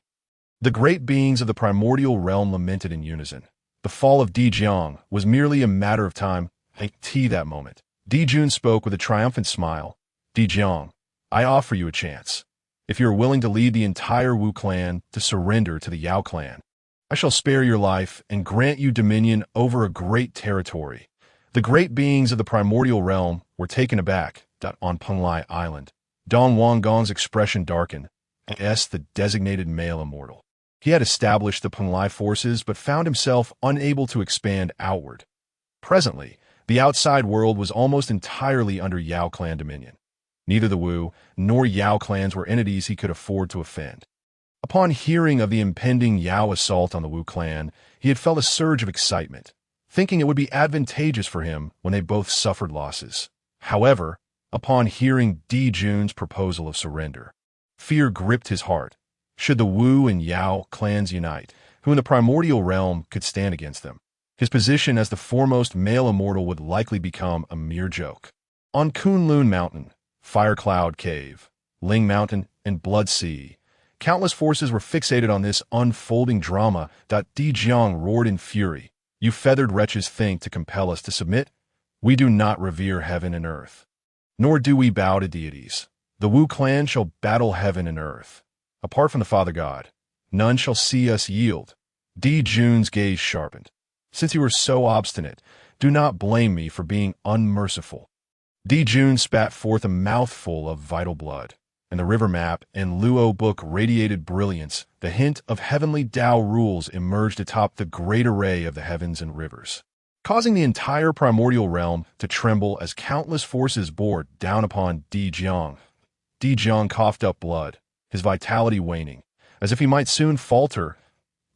The great beings of the primordial realm lamented in unison. The fall of Dezhong was merely a matter of time. That moment, Jun spoke with a triumphant smile. "Dezhong, I offer you a chance. If you are willing to lead the entire Wu clan to surrender to the Yao clan, I shall spare your life and grant you dominion over a great territory." The great beings of the primordial realm were taken aback. On Pai Island, Dong Wanggong's expression darkened. The designated male immortal. He had established the Pai forces but found himself unable to expand outward. Presently, the outside world was almost entirely under Yao clan dominion. Neither the Wu nor Yao clans were entities he could afford to offend. Upon hearing of the impending Yao assault on the Wu clan, he had felt a surge of excitement, thinking it would be advantageous for him when they both suffered losses. However, upon hearing Jun's proposal of surrender, fear gripped his heart. Should the Wu and Yao clans unite, who in the primordial realm could stand against them? His position as the foremost male immortal would likely become a mere joke. On Kunlun Mountain, Fire Cloud Cave, Ling Mountain, and Blood Sea, countless forces were fixated on this unfolding drama. Dezhong roared in fury. "You feathered wretches think to compel us to submit? We do not revere heaven and earth, nor do we bow to deities. The Wu clan shall battle heaven and earth. Apart from the Father God, none shall see us yield." Jun's gaze sharpened. "Since you are so obstinate, do not blame me for being unmerciful." Jun spat forth a mouthful of vital blood, and the river map and Luo book radiated brilliance. The hint of heavenly Tao rules emerged atop the great array of the heavens and rivers, causing the entire primordial realm to tremble as countless forces bore down upon Dezhong. Dezhong coughed up blood, his vitality waning, as if he might soon falter.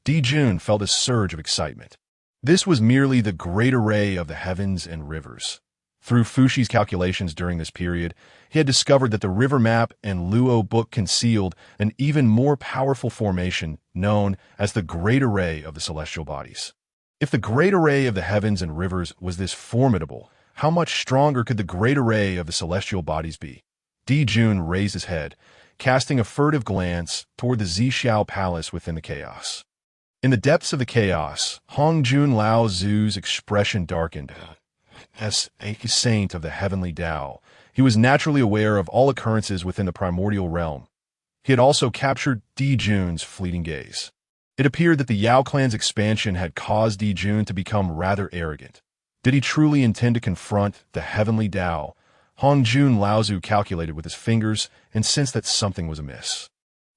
Jun felt a surge of excitement. This was merely the great array of the heavens and rivers. Through Fushi's calculations during this period, he had discovered that the river map and Luo book concealed an even more powerful formation known as the Great Array of the Celestial Bodies. If the Great Array of the heavens and rivers was this formidable, how much stronger could the Great Array of the Celestial Bodies be? Jun raised his head, casting a furtive glance toward the Zixiao palace within the chaos. In the depths of the chaos, Hongjun Laozi's expression darkened. As a saint of the heavenly Tao, he was naturally aware of all occurrences within the primordial realm. He had also captured Jun's fleeting gaze. It appeared that the Yao clan's expansion had caused Jun to become rather arrogant. Did he truly intend to confront the heavenly Tao? Hongjun Laozi calculated with his fingers and sensed that something was amiss.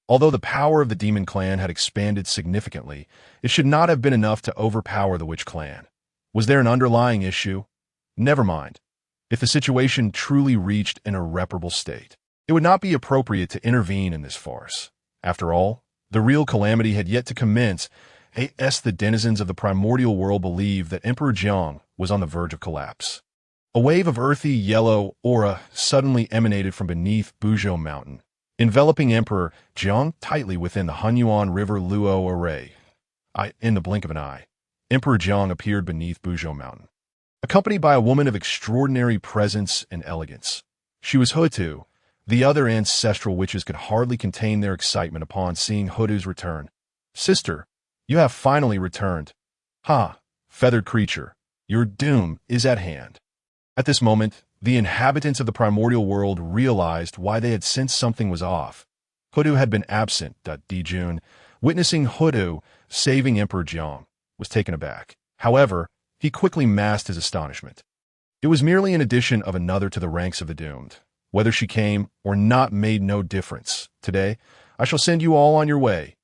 Although the power of the demon clan had expanded significantly, it should not have been enough to overpower the witch clan. Was there an underlying issue? Never mind. If the situation truly reached an irreparable state, it would not be appropriate to intervene in this farce. After all, the real calamity had yet to commence. The denizens of the primordial world believed that Emperor Jiang was on the verge of collapse. A wave of earthy yellow aura suddenly emanated from beneath Buzhou Mountain, enveloping Emperor Jiang tightly within the Hunyuan River Luo array. In the blink of an eye, Emperor Jiang appeared beneath Buzhou Mountain. accompanied by a woman of extraordinary presence and elegance. She was Hou Tu. The other ancestral witches could hardly contain their excitement upon seeing Hou Tu's return. "Sister, you have finally returned. Ha, feathered creature, your doom is at hand." At this moment, the inhabitants of the primordial world realized why they had sensed something was off. Hou Tu had been absent. Jun, witnessing Hou Tu saving Emperor Jiang, was taken aback. However, he quickly masked his astonishment. It was merely an addition of another to the ranks of the doomed. Whether she came or not made no difference. "Today, I shall send you all on your way."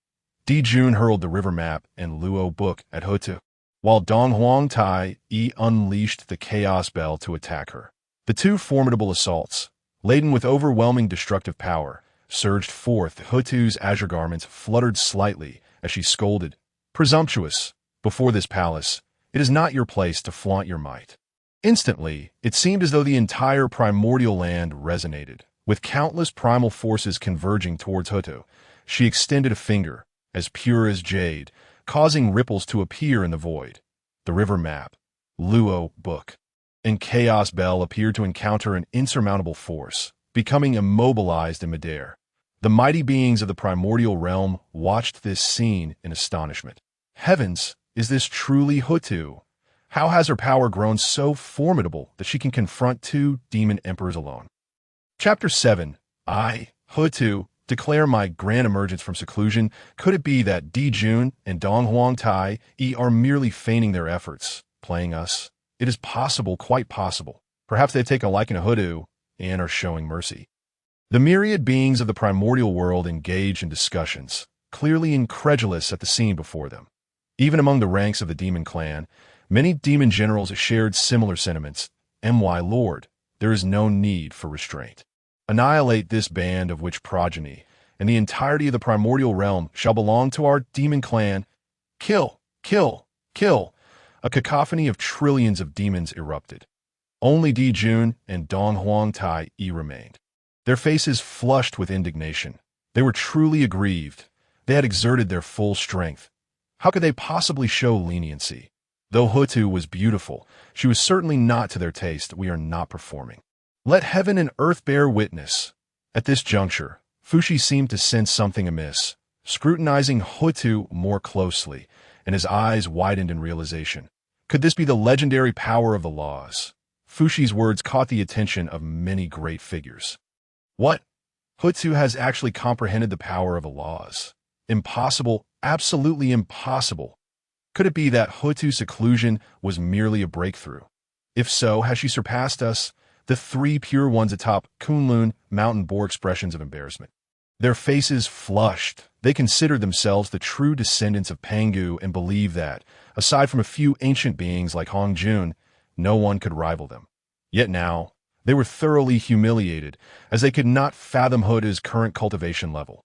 Jun hurled the river map and Luo book at Hou Tu, while Dong Huang Tai unleashed the chaos bell to attack her. The two formidable assaults, laden with overwhelming destructive power, surged forth. Hou Tu's azure garments fluttered slightly as she scolded, "Presumptuous! Before this palace, it is not your place to flaunt your might." Instantly, it seemed as though the entire primordial land resonated, with countless primal forces converging towards Hou Tu. She extended a finger, as pure as jade, causing ripples to appear in the void. The river map, Luo book, and Chaos Bell appeared to encounter an insurmountable force, becoming immobilized in midair. The mighty beings of the primordial realm watched this scene in astonishment. Heavens, is this truly Hou Tu? How has her power grown so formidable that she can confront two demon emperors alone? Chapter 7. I, Hou Tu, declare my grand emergence from seclusion. Could it be that Jun and Dong Huang Tai are merely feigning their efforts, playing us? It is possible, quite possible. Perhaps they take a liking to Hou Tu and are showing mercy. The myriad beings of the primordial world engaged in discussions, clearly incredulous at the scene before them. Even among the ranks of the demon clan, many demon generals shared similar sentiments. My lord, there is no need for restraint. Annihilate this band of witch progeny, and the entirety of the primordial realm shall belong to our demon clan. Kill, kill, kill. A cacophony of trillions of demons erupted. Only Jun and Dong Huang Tai remained. Their faces flushed with indignation. They were truly aggrieved. They had exerted their full strength. How could they possibly show leniency? Though Hou Tu was beautiful, she was certainly not to their taste. We are not performing. Let heaven and earth bear witness. At this juncture, Fushi seemed to sense something amiss, scrutinizing Hou Tu more closely, and his eyes widened in realization. Could this be the legendary power of the laws? Fushi's words caught the attention of many great figures. What? Hou Tu has actually comprehended the power of the laws. Impossible, absolutely impossible. Could it be that Hou Tu's seclusion was merely a breakthrough? If so, has she surpassed us? The three pure ones atop Kunlun Mountain bore expressions of embarrassment. Their faces flushed. They considered themselves the true descendants of Pangu and believed that, aside from a few ancient beings like Hongjun, no one could rival them. Yet now, they were thoroughly humiliated, as they could not fathom Hou Tu's current cultivation level.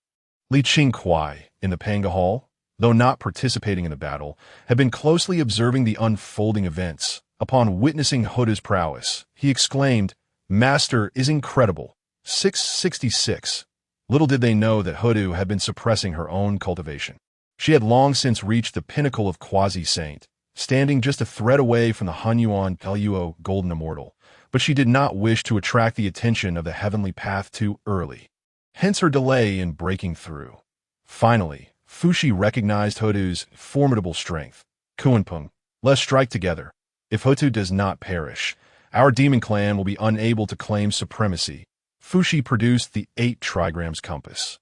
Qingkuai, in the Pangu Hall, though not participating in the battle, had been closely observing the unfolding events. Upon witnessing Hou Tu's prowess, he exclaimed, "Master is incredible." 666. Little did they know that Hou Tu had been suppressing her own cultivation. She had long since reached the pinnacle of quasi-saint, standing just a thread away from the Hunyuan Luo golden immortal, but she did not wish to attract the attention of the heavenly path too early. Hence her delay in breaking through. Finally, Fushi recognized Hou Tu's formidable strength. Kunpeng, let's strike together. If Hou Tu does not perish, our demon clan will be unable to claim supremacy. Fushi produced the 8 trigrams compass.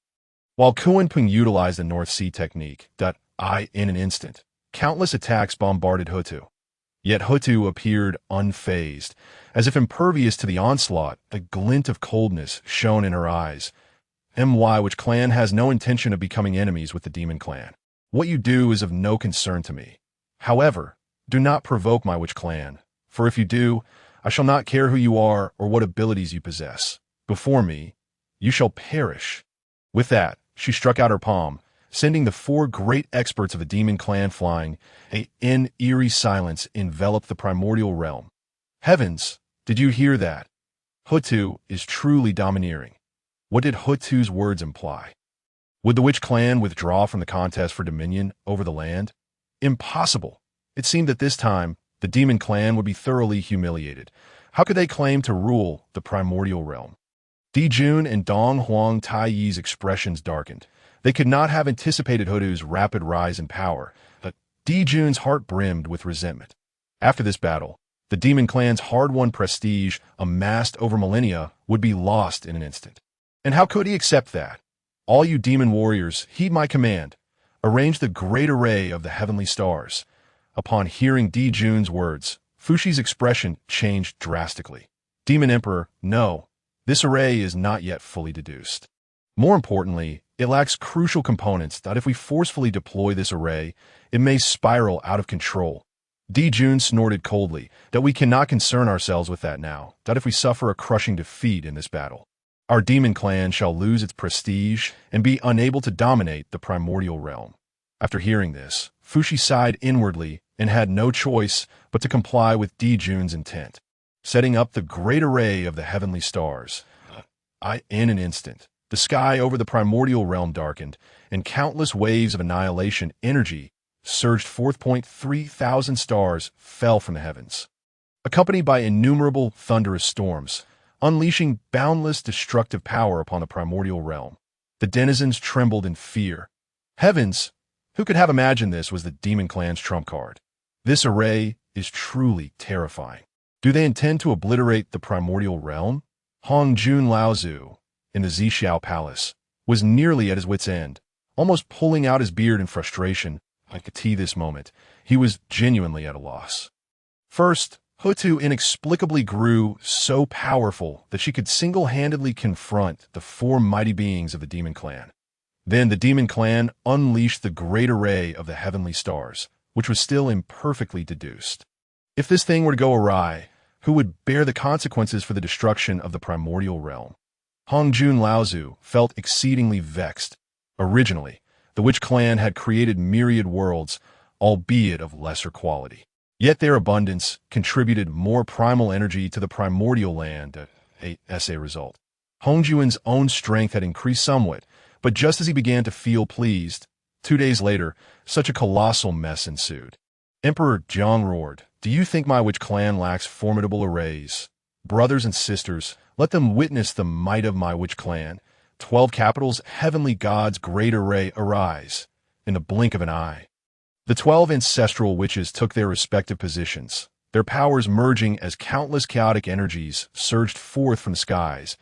While Kunpeng utilized the North Sea technique, in an instant, countless attacks bombarded Hou Tu. Yet Hou Tu appeared unfazed, as if impervious to the onslaught. A glint of coldness shone in her eyes. Which clan has no intention of becoming enemies with the demon clan? What you do is of no concern to me. However, do not provoke my witch clan, for if you do, I shall not care who you are or what abilities you possess. Before me, you shall perish. With that, she struck out her palm, sending the 4 great experts of the demon clan flying. An eerie silence enveloped the primordial realm. Heavens, did you hear that? Hou Tu is truly domineering. What did Hou Tu's words imply? Would the witch clan withdraw from the contest for dominion over the land? Impossible. It seemed that this time, The demon clan would be thoroughly humiliated. How could they claim to rule the primordial realm? Jun and Dong Huang Taiyi's expressions darkened. They could not have anticipated Hou Tu's rapid rise in power, but Jun's heart brimmed with resentment. After this battle, the demon clan's hard-won prestige, amassed over millennia, would be lost in an instant. And how could he accept that? All you demon warriors, heed my command. Arrange the great array of the heavenly stars. Upon hearing Jun's words, Fushi's expression changed drastically. Demon Emperor, no, this array is not yet fully deduced. More importantly, it lacks crucial components that if we forcefully deploy this array, it may spiral out of control. Jun snorted coldly, that we cannot concern ourselves with that now, that if we suffer a crushing defeat in this battle, our demon clan shall lose its prestige and be unable to dominate the primordial realm. After hearing this, Fushi sighed inwardly and had no choice but to comply with Jun's intent. Setting up the great array of the heavenly stars, in an instant, the sky over the primordial realm darkened, and countless waves of annihilation energy surged forth. 3,000 stars fell from the heavens, accompanied by innumerable thunderous storms, unleashing boundless destructive power upon the primordial realm. The denizens trembled in fear. Heavens! Who could have imagined this was the demon clan's trump card? This array is truly terrifying. Do they intend to obliterate the primordial realm? Hongjun Laozi, in the Zixiao palace, was nearly at his wit's end, almost pulling out his beard in frustration. I could see this moment. He was genuinely at a loss. First, Hou Tu inexplicably grew so powerful that she could single-handedly confront the four mighty beings of the demon clan. Then the demon clan unleashed the great array of the heavenly stars, which was still imperfectly deduced. If this thing were to go awry, who would bear the consequences for the destruction of the primordial realm? Hongjun Laozi felt exceedingly vexed. Originally, the witch clan had created myriad worlds, albeit of lesser quality. Yet their abundance contributed more primal energy to the primordial land as a result. Hongjun's own strength had increased somewhat, but just as he began to feel pleased, 2 days later, such a colossal mess ensued. Emperor Jiang roared, "Do you think my witch clan lacks formidable arrays? Brothers and sisters, let them witness the might of my witch clan. 12 capitals, heavenly gods' great array arise, in the blink of an eye." The 12 ancestral witches took their respective positions, their powers merging as countless chaotic energies surged forth from the skies.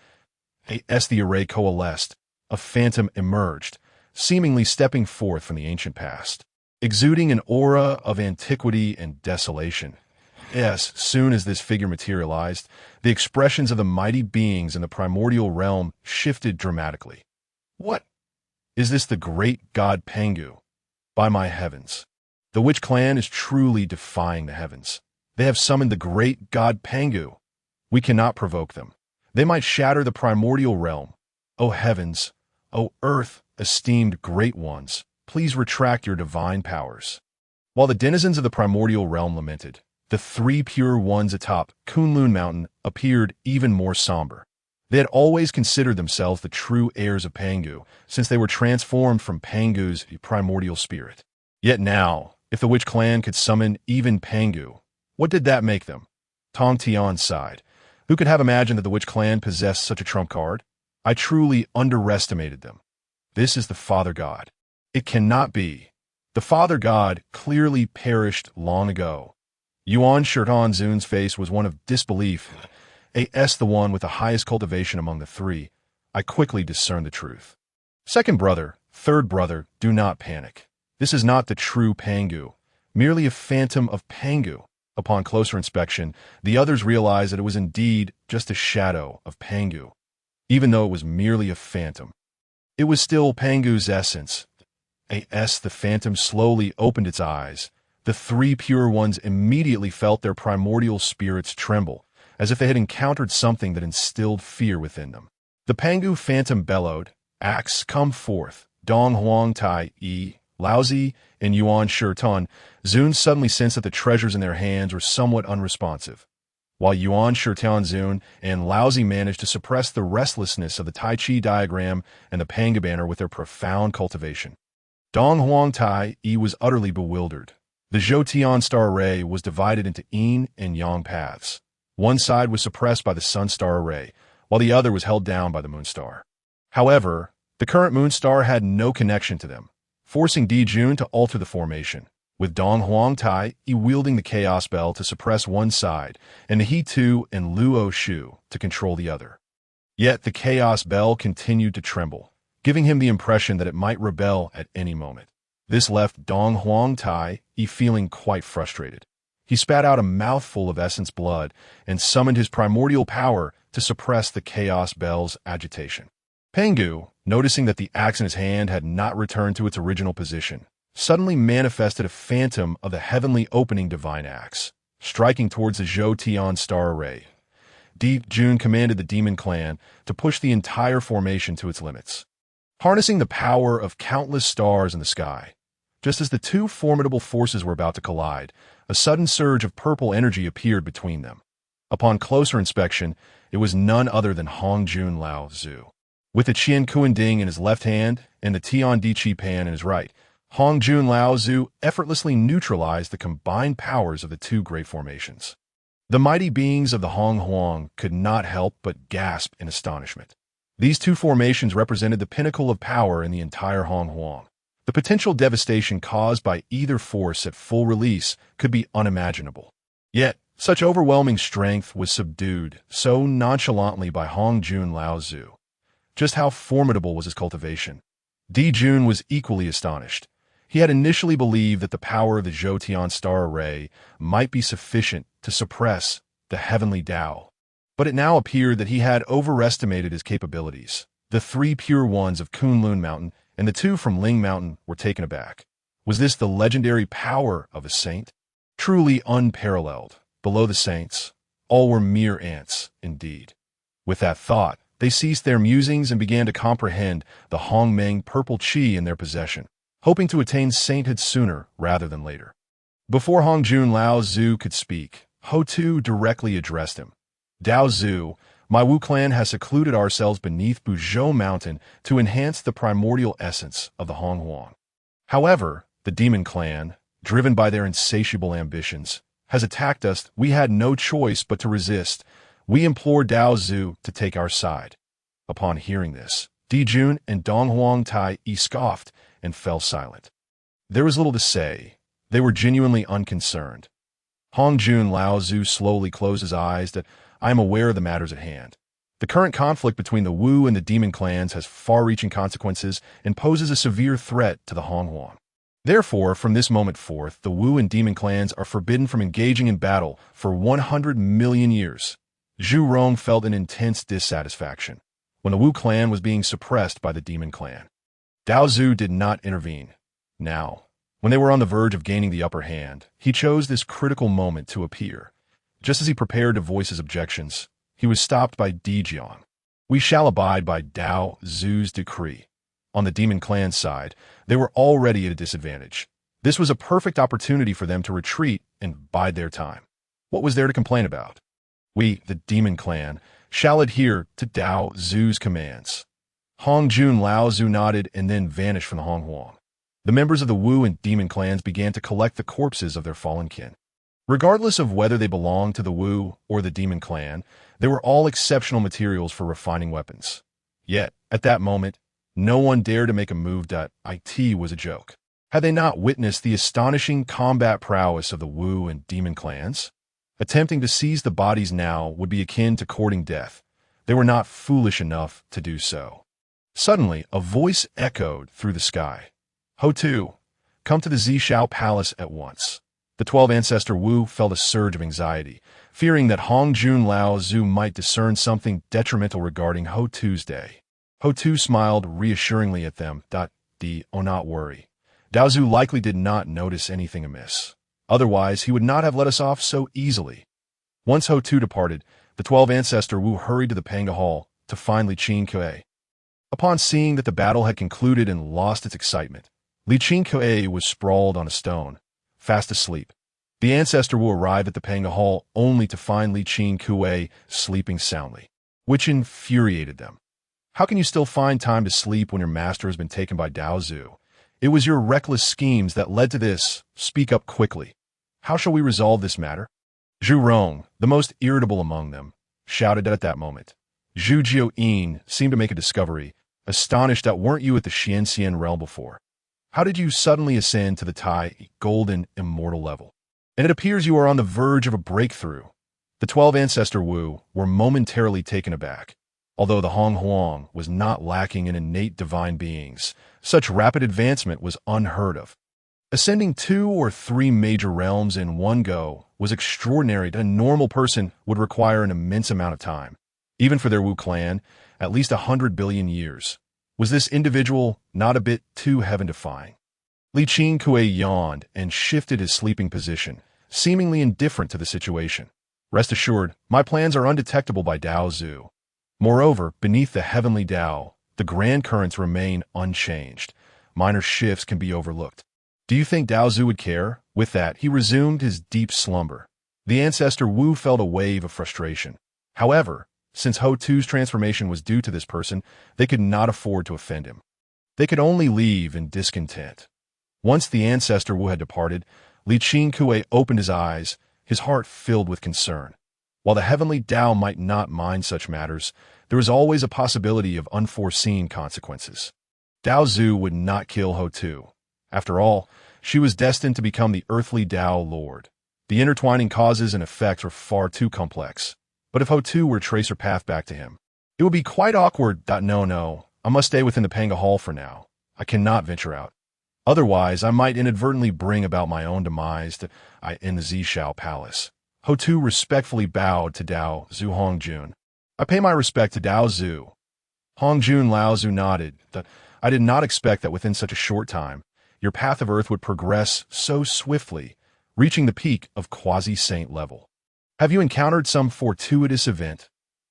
As the array coalesced, a phantom emerged, seemingly stepping forth from the ancient past, exuding an aura of antiquity and desolation. Yes, soon as this figure materialized, the expressions of the mighty beings in the primordial realm shifted dramatically. What? Is this the great god Pangu? By my heavens! The witch clan is truly defying the heavens. They have summoned the great god Pangu. We cannot provoke them. They might shatter the primordial realm. O heavens! O earth, esteemed great ones, please retract your divine powers. While the denizens of the primordial realm lamented, the 3 pure ones atop Kunlun Mountain appeared even more somber. They had always considered themselves the true heirs of Pangu, since they were transformed from Pangu's primordial spirit. Yet now, if the witch clan could summon even Pangu, what did that make them? Tong Tian sighed. Who could have imagined that the witch clan possessed such a trump card? I truly underestimated them. This is the Father God. It cannot be. The Father God clearly perished long ago. Yuan Zhun's face was one of disbelief. The one with the highest cultivation among the 3. I quickly discerned the truth. Second brother, third brother, do not panic. This is not the true Pangu, merely a phantom of Pangu. Upon closer inspection, the others realized that it was indeed just a shadow of Pangu. Even though it was merely a phantom, it was still Pangu's essence. The phantom slowly opened its eyes. The 3 pure ones immediately felt their primordial spirits tremble, as if they had encountered something that instilled fear within them. The Pangu phantom bellowed, "Axe, come forth." Dong Huang Tai Yi, Laozi, and Yuan Shi. Zhun suddenly sensed that the treasures in their hands were somewhat unresponsive. While Yuan Shi, Zhun, and Laozi managed to suppress the restlessness of the Tai Chi diagram and the Pangu banner with their profound cultivation. Dong Huang Tai Yi was utterly bewildered. The Zhou star array was divided into yin and yang paths. One side was suppressed by the sun star array, while the other was held down by the moon star. However, the current moon star had no connection to them, forcing Jun to alter the formation, with Dong Huangtai wielding the chaos bell to suppress one side, and the Hou Tu and Luo Shu to control the other. Yet the chaos bell continued to tremble, giving him the impression that it might rebel at any moment. This left Dong Huangtai feeling quite frustrated. He spat out a mouthful of essence blood and summoned his primordial power to suppress the chaos bell's agitation. Pangu, noticing that the axe in his hand had not returned to its original position, suddenly manifested a phantom of the heavenly opening divine axe, striking towards the Zhou star array. Zhun commanded the demon clan to push the entire formation to its limits, harnessing the power of countless stars in the sky. Just as the two formidable forces were about to collide, a sudden surge of purple energy appeared between them. Upon closer inspection, it was none other than Hongjun Laozi. With the Qingkuai in his left hand and the Tian Di Chi Pan in his right, Hongjun Laozi effortlessly neutralized the combined powers of the two great formations. The mighty beings of the Hong Huang could not help but gasp in astonishment. These two formations represented the pinnacle of power in the entire Hong Huang. The potential devastation caused by either force at full release could be unimaginable. Yet, such overwhelming strength was subdued so nonchalantly by Hongjun Laozi. Just how formidable was his cultivation? Jun was equally astonished. He had initially believed that the power of the Zhou star array might be sufficient to suppress the heavenly Tao, but it now appeared that he had overestimated his capabilities. The three pure ones of Kunlun Mountain and the two from Ling Mountain were taken aback. Was this the legendary power of a saint? Truly unparalleled. Below the saints, all were mere ants, indeed. With that thought, they ceased their musings and began to comprehend the Hongmeng purple qi in their possession, hoping to attain sainthood sooner rather than later. Before Hongjun Laozi could speak, Hou Tu directly addressed him. Dao Zhu, my Wu clan has secluded ourselves beneath Buzhou Mountain to enhance the primordial essence of the Hong Huang. However, the demon clan, driven by their insatiable ambitions, has attacked us. We had no choice but to resist. We implore Dao Zhu to take our side. Upon hearing this, Jun and Dong Huangtai scoffed and fell silent. There was little to say. They were genuinely unconcerned. Hongjun Laozi slowly closed his eyes that I am aware of the matters at hand. The current conflict between the Wu and the demon clans has far-reaching consequences and poses a severe threat to the Hong Huang. Therefore, from this moment forth, the Wu and demon clans are forbidden from engaging in battle for 100 million years. Zhu Rong felt an intense dissatisfaction when the Wu clan was being suppressed by the demon clan. Dao Zhu did not intervene. Now, when they were on the verge of gaining the upper hand, he chose this critical moment to appear. Just as he prepared to voice his objections, he was stopped by Jiang. We shall abide by Dao Zhu's decree. On the demon clan side, they were already at a disadvantage. This was a perfect opportunity for them to retreat and bide their time. What was there to complain about? We, the demon clan, shall adhere to Dao Zhu's commands. Hongjun Laozi nodded and then vanished from the Hong Huang. The members of the Wu and demon clans began to collect the corpses of their fallen kin. Regardless of whether they belonged to the Wu or the demon clan, they were all exceptional materials for refining weapons. Yet, at that moment, no one dared to make a move that it was a joke. Had they not witnessed the astonishing combat prowess of the Wu and demon clans? Attempting to seize the bodies now would be akin to courting death. They were not foolish enough to do so. Suddenly, a voice echoed through the sky. Hou Tu, come to the Zixiao palace at once. The 12 ancestor Wu felt a surge of anxiety, fearing that Hongjun Laozi might discern something detrimental regarding Hou Tu's day. Hou Tu smiled reassuringly at them. Oh, not worry. Dao Zhu likely did not notice anything amiss. Otherwise, he would not have let us off so easily. Once Hou Tu departed, the 12 ancestor Wu hurried to the Pangu Hall to find Qingkuai. Upon seeing that the battle had concluded and lost its excitement, Qingkuai was sprawled on a stone, fast asleep. The ancestor Wu arrived at the Pangu Hall only to find Qingkuai sleeping soundly, which infuriated them. How can you still find time to sleep when your master has been taken by Dao Zhu? It was your reckless schemes that led to this. Speak up quickly. How shall we resolve this matter? Zhu Rong, the most irritable among them, shouted at that moment. Zhu Jiuyin seemed to make a discovery, astonished that weren't you at the Xianxian realm before. How did you suddenly ascend to the Tai golden immortal level? And it appears you are on the verge of a breakthrough. The 12 Ancestor Wu were momentarily taken aback. Although the Hong Huang was not lacking in innate divine beings, such rapid advancement was unheard of. Ascending 2 or 3 major realms in one go was extraordinary that a normal person would require an immense amount of time. Even for their Wu clan, at least 100 billion years. Was this individual not a bit too heaven-defying? Li Qingkuai yawned and shifted his sleeping position, seemingly indifferent to the situation. Rest assured, my plans are undetectable by Dao Zhu. Moreover, beneath the heavenly Dao, the grand currents remain unchanged. Minor shifts can be overlooked. Do you think Dao Zhu would care? With that, he resumed his deep slumber. The Ancestor Wu felt a wave of frustration. However, since Hou Tu's transformation was due to this person, they could not afford to offend him. They could only leave in discontent. Once the Ancestor Wu had departed, Li Qingkuai opened his eyes, his heart filled with concern. While the heavenly Dao might not mind such matters, there was always a possibility of unforeseen consequences. Dao Zhu would not kill Hou Tu. After all, she was destined to become the earthly Dao Lord. The intertwining causes and effects were far too complex. But if Hou Tu were to trace her path back to him, it would be quite awkward. No, I must stay within the Pangu Hall for now. I cannot venture out. Otherwise, I might inadvertently bring about my own demise in the Zixiao palace. Hou Tu respectfully bowed to Dao Zhu Hongjun. I pay my respect to Dao Zhu. Hongjun Laozi nodded. I did not expect that within such a short time, your path of earth would progress so swiftly, reaching the peak of quasi-saint level. Have you encountered some fortuitous event?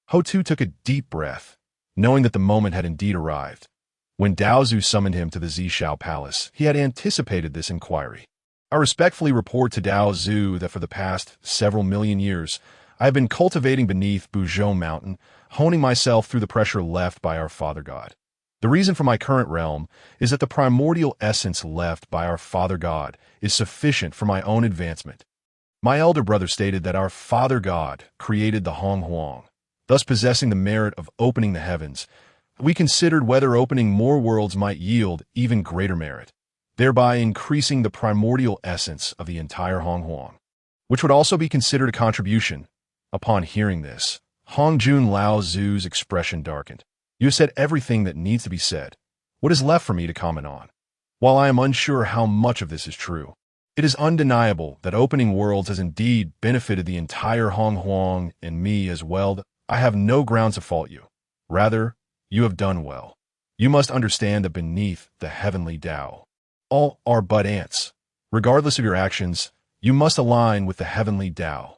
Hou Tu took a deep breath, knowing that the moment had indeed arrived. When Dao Zhu summoned him to the Zixiao palace, he had anticipated this inquiry. I respectfully report to Dao Zhu that for the past several million years, I have been cultivating beneath Buzhou mountain, honing myself through the pressure left by our Father God. The reason for my current realm is that the primordial essence left by our Father God is sufficient for my own advancement. My elder brother stated that our Father God created the Hong Huang, thus possessing the merit of opening the heavens. We considered whether opening more worlds might yield even greater merit, thereby increasing the primordial essence of the entire Hong Huang, which would also be considered a contribution. Upon hearing this, Hongjun Laozi's expression darkened. You have said everything that needs to be said. What is left for me to comment on? While I am unsure how much of this is true, it is undeniable that opening worlds has indeed benefited the entire Hong Huang and me as well. I have no grounds to fault you. Rather, you have done well. You must understand that beneath the heavenly Dao, all are but ants. Regardless of your actions, you must align with the heavenly Dao.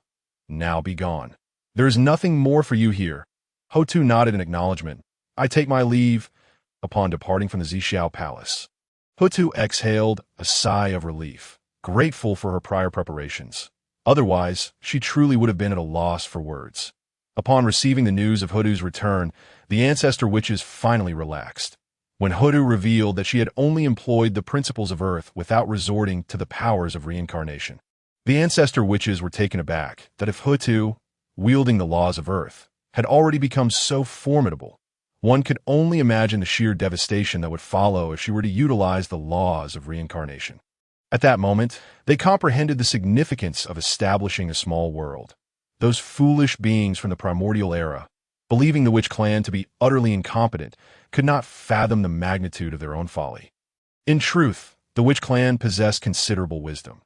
Now be gone. There is nothing more for you here. Hou Tu nodded in acknowledgement. I take my leave. Upon departing from the Zixiao palace, Hou Tu exhaled a sigh of relief, grateful for her prior preparations. Otherwise, she truly would have been at a loss for words. Upon receiving the news of Hou Tu's return, the ancestor witches finally relaxed. When Hou Tu revealed that she had only employed the principles of earth without resorting to the powers of reincarnation, the ancestor witches were taken aback that if Hou Tu, wielding the laws of earth, had already become so formidable, one could only imagine the sheer devastation that would follow if she were to utilize the laws of reincarnation. At that moment, they comprehended the significance of establishing a small world. Those foolish beings from the primordial era, believing the witch clan to be utterly incompetent, could not fathom the magnitude of their own folly. In truth, the witch clan possessed considerable wisdom.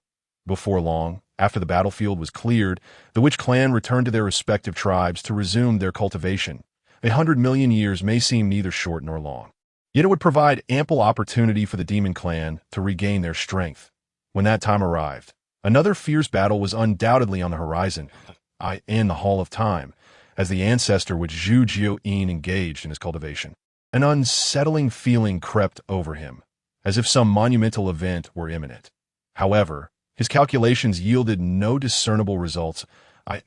Before long, after the battlefield was cleared, the witch clan returned to their respective tribes to resume their cultivation. 100 million years may seem neither short nor long. Yet it would provide ample opportunity for the demon clan to regain their strength. When that time arrived, another fierce battle was undoubtedly on the horizon, in the Hall of Time, as the ancestor which Zhu Jiuyin engaged in his cultivation. An unsettling feeling crept over him, as if some monumental event were imminent. However, his calculations yielded no discernible results.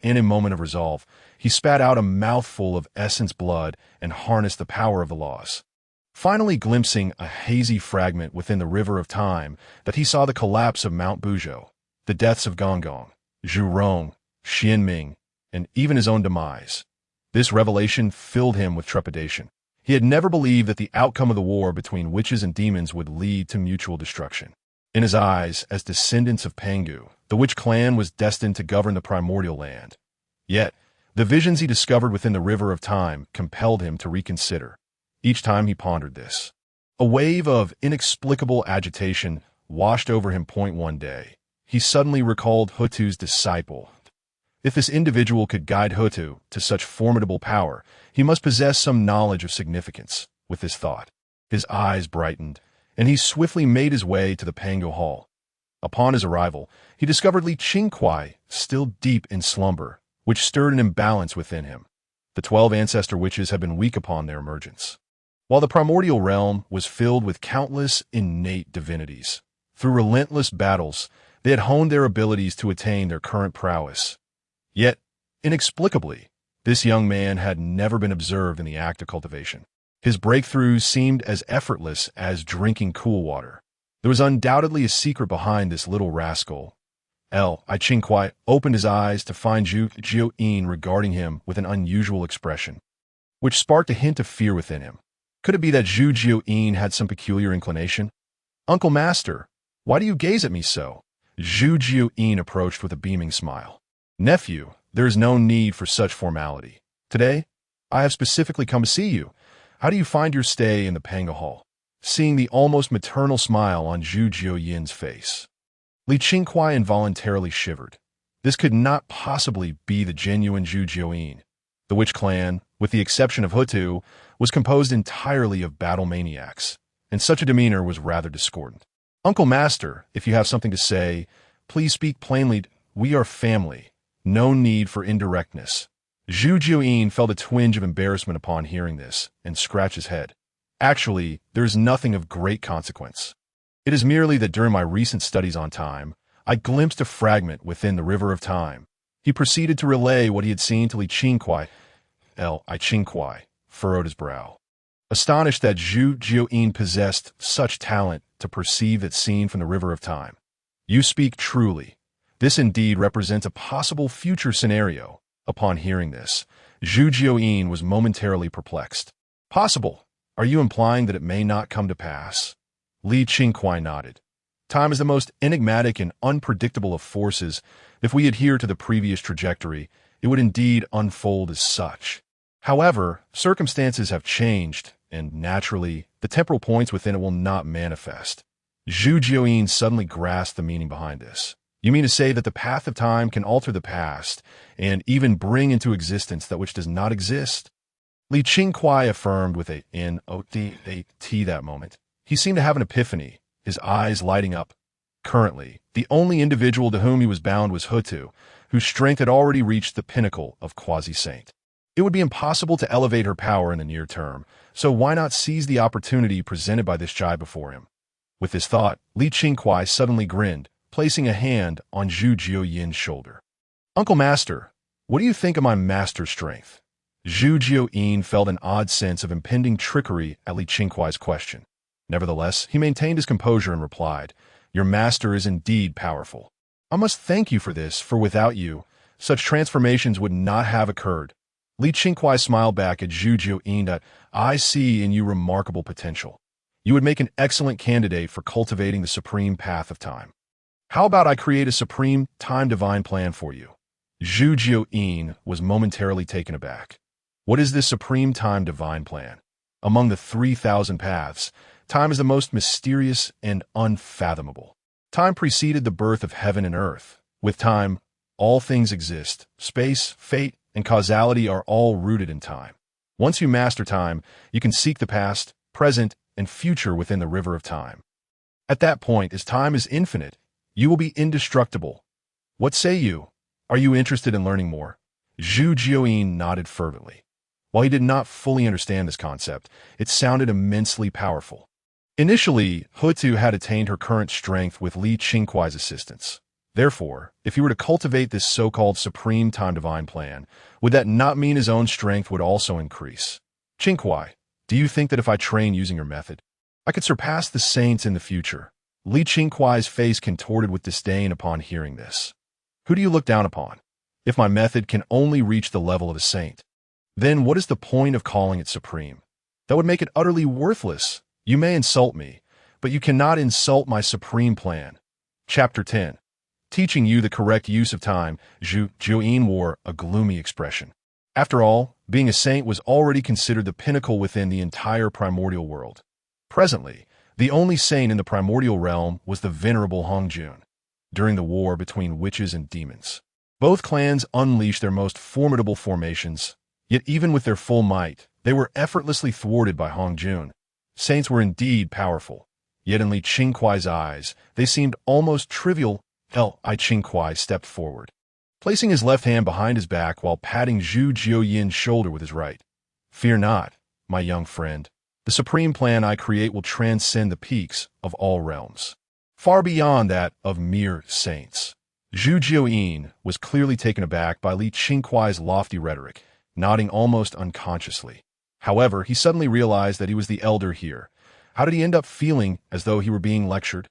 In a moment of resolve, he spat out a mouthful of essence blood and harnessed the power of the laws. finally glimpsing a hazy fragment within the river of time that he saw the collapse of Mount Buzhou, the deaths of Gonggong, Zhu, Xianming, and even his own demise. This revelation filled him with trepidation. He had never believed that the outcome of the war between witches and demons would lead to mutual destruction. In his eyes, as descendants of Pangu, the witch clan was destined to govern the primordial land. Yet, the visions he discovered within the river of time compelled him to reconsider. Each time he pondered this, a wave of inexplicable agitation washed over him. One day, he suddenly recalled Hou Tu's disciple. If this individual could guide Hou Tu to such formidable power, he must possess some knowledge of significance. With this thought, his eyes brightened, and he swiftly made his way to the Pangu hall. Upon his arrival, he discovered Qingkuai still deep in slumber, which stirred an imbalance within him. The 12 ancestor witches had been weak upon their emergence, while the primordial realm was filled with countless innate divinities. Through relentless battles, they had honed their abilities to attain their current prowess. Yet, inexplicably, this young man had never been observed in the act of cultivation. His breakthroughs seemed as effortless as drinking cool water. There was undoubtedly a secret behind this little rascal. Qingkuai opened his eyes to find Zhu Jiuyin regarding him with an unusual expression, which sparked a hint of fear within him. Could it be that Zhu Jiuyin had some peculiar inclination? "Uncle Master, why do you gaze at me so?" Zhu Jiuyin approached with a beaming smile. "Nephew, there is no need for such formality. Today, I have specifically come to see you. How do you find your stay in the Pangu hall?" Seeing the almost maternal smile on Zhu Jiuyin's face, Qingkuai involuntarily shivered. This could not possibly be the genuine Zhu Jiuyin. The witch clan, with the exception of Hou Tu, was composed entirely of battle maniacs, and such a demeanor was rather discordant. "Uncle Master, if you have something to say, please speak plainly. We are family. No need for indirectness." Zhu Jiuyin felt a twinge of embarrassment upon hearing this, and scratched his head. "Actually, there is nothing of great consequence. It is merely that during my recent studies on time, I glimpsed a fragment within the river of time." He proceeded to relay what he had seen to Qingkuai. Qingkuai furrowed his brow, astonished that Zhu Jiuyin possessed such talent to perceive that scene from the river of time. "You speak truly. This indeed represents a possible future scenario." Upon hearing this, Zhu Jiuyin was momentarily perplexed. "Possible? Are you implying that it may not come to pass?" Qingkuai nodded. "Time is the most enigmatic and unpredictable of forces. If we adhere to the previous trajectory, it would indeed unfold as such. However, circumstances have changed, and naturally, the temporal points within it will not manifest." Zhu Jiuyin suddenly grasped the meaning behind this. "You mean to say that the path of time can alter the past, and even bring into existence that which does not exist?" Qingkuai affirmed with a N-O-T-A-T that moment. He seemed to have an epiphany, his eyes lighting up. Currently, the only individual to whom he was bound was Hou Tu, whose strength had already reached the pinnacle of quasi-saint. It would be impossible to elevate her power in the near term, so why not seize the opportunity presented by this jibe before him? With this thought, Qingkuai suddenly grinned, placing a hand on Zhu Jiuyin's shoulder. "Uncle Master, what do you think of my master's strength?" Zhu Jiuyin felt an odd sense of impending trickery at Qingkuai's question. Nevertheless, he maintained his composure and replied, "Your master is indeed powerful. I must thank you for this, for without you, such transformations would not have occurred." Qingkuai smiled back at Zhu Jiuyin that, "I see in you remarkable potential. You would make an excellent candidate for cultivating the supreme path of time. How about I create a supreme time divine plan for you?" Zhu Jiuyin was momentarily taken aback. What is this supreme time divine plan? Among the 3,000 paths, time is the most mysterious and unfathomable. Time preceded the birth of heaven and earth. With time, all things exist. Space, fate, and causality are all rooted in time. Once you master time, you can seek the past, present, and future within the river of time. At that point, as time is infinite, you will be indestructible. What say you? Are you interested in learning more? Zhu Jiuyin nodded fervently. While he did not fully understand this concept, it sounded immensely powerful. Initially, Hou Tu had attained her current strength with Qingkuai's assistance. Therefore, if he were to cultivate this so-called supreme time divine plan, would that not mean his own strength would also increase? "Qingkuai, Do you think that if I train using your method, I could surpass the saints in the future? Li Qingkuai's face contorted with disdain upon hearing this. Who do you look down upon? If my method can only reach the level of a saint, then what is the point of calling it supreme? That would make it utterly worthless. You may insult me, but you cannot insult my supreme plan. Chapter 10. Teaching you the correct use of time. Zhu Jiuyin wore a gloomy expression. After all, being a saint was already considered the pinnacle within the entire primordial world. Presently, the only saint in the primordial realm was the venerable Hongjun. During the war between witches and demons, both clans unleashed their most formidable formations, yet even with their full might, they were effortlessly thwarted by Hongjun. Saints were indeed powerful, yet in Li Qingkuai's eyes, they seemed almost trivial. Qingkuai stepped forward, placing his left hand behind his back while patting Zhu Jiuyin's shoulder with his right. Fear not, my young friend. The supreme plan I create will transcend the peaks of all realms, far beyond that of mere saints. Zhu Jiuyin was clearly taken aback by Li Qingkuai's lofty rhetoric, nodding almost unconsciously. However, he suddenly realized that he was the elder here. How did he end up feeling as though he were being lectured?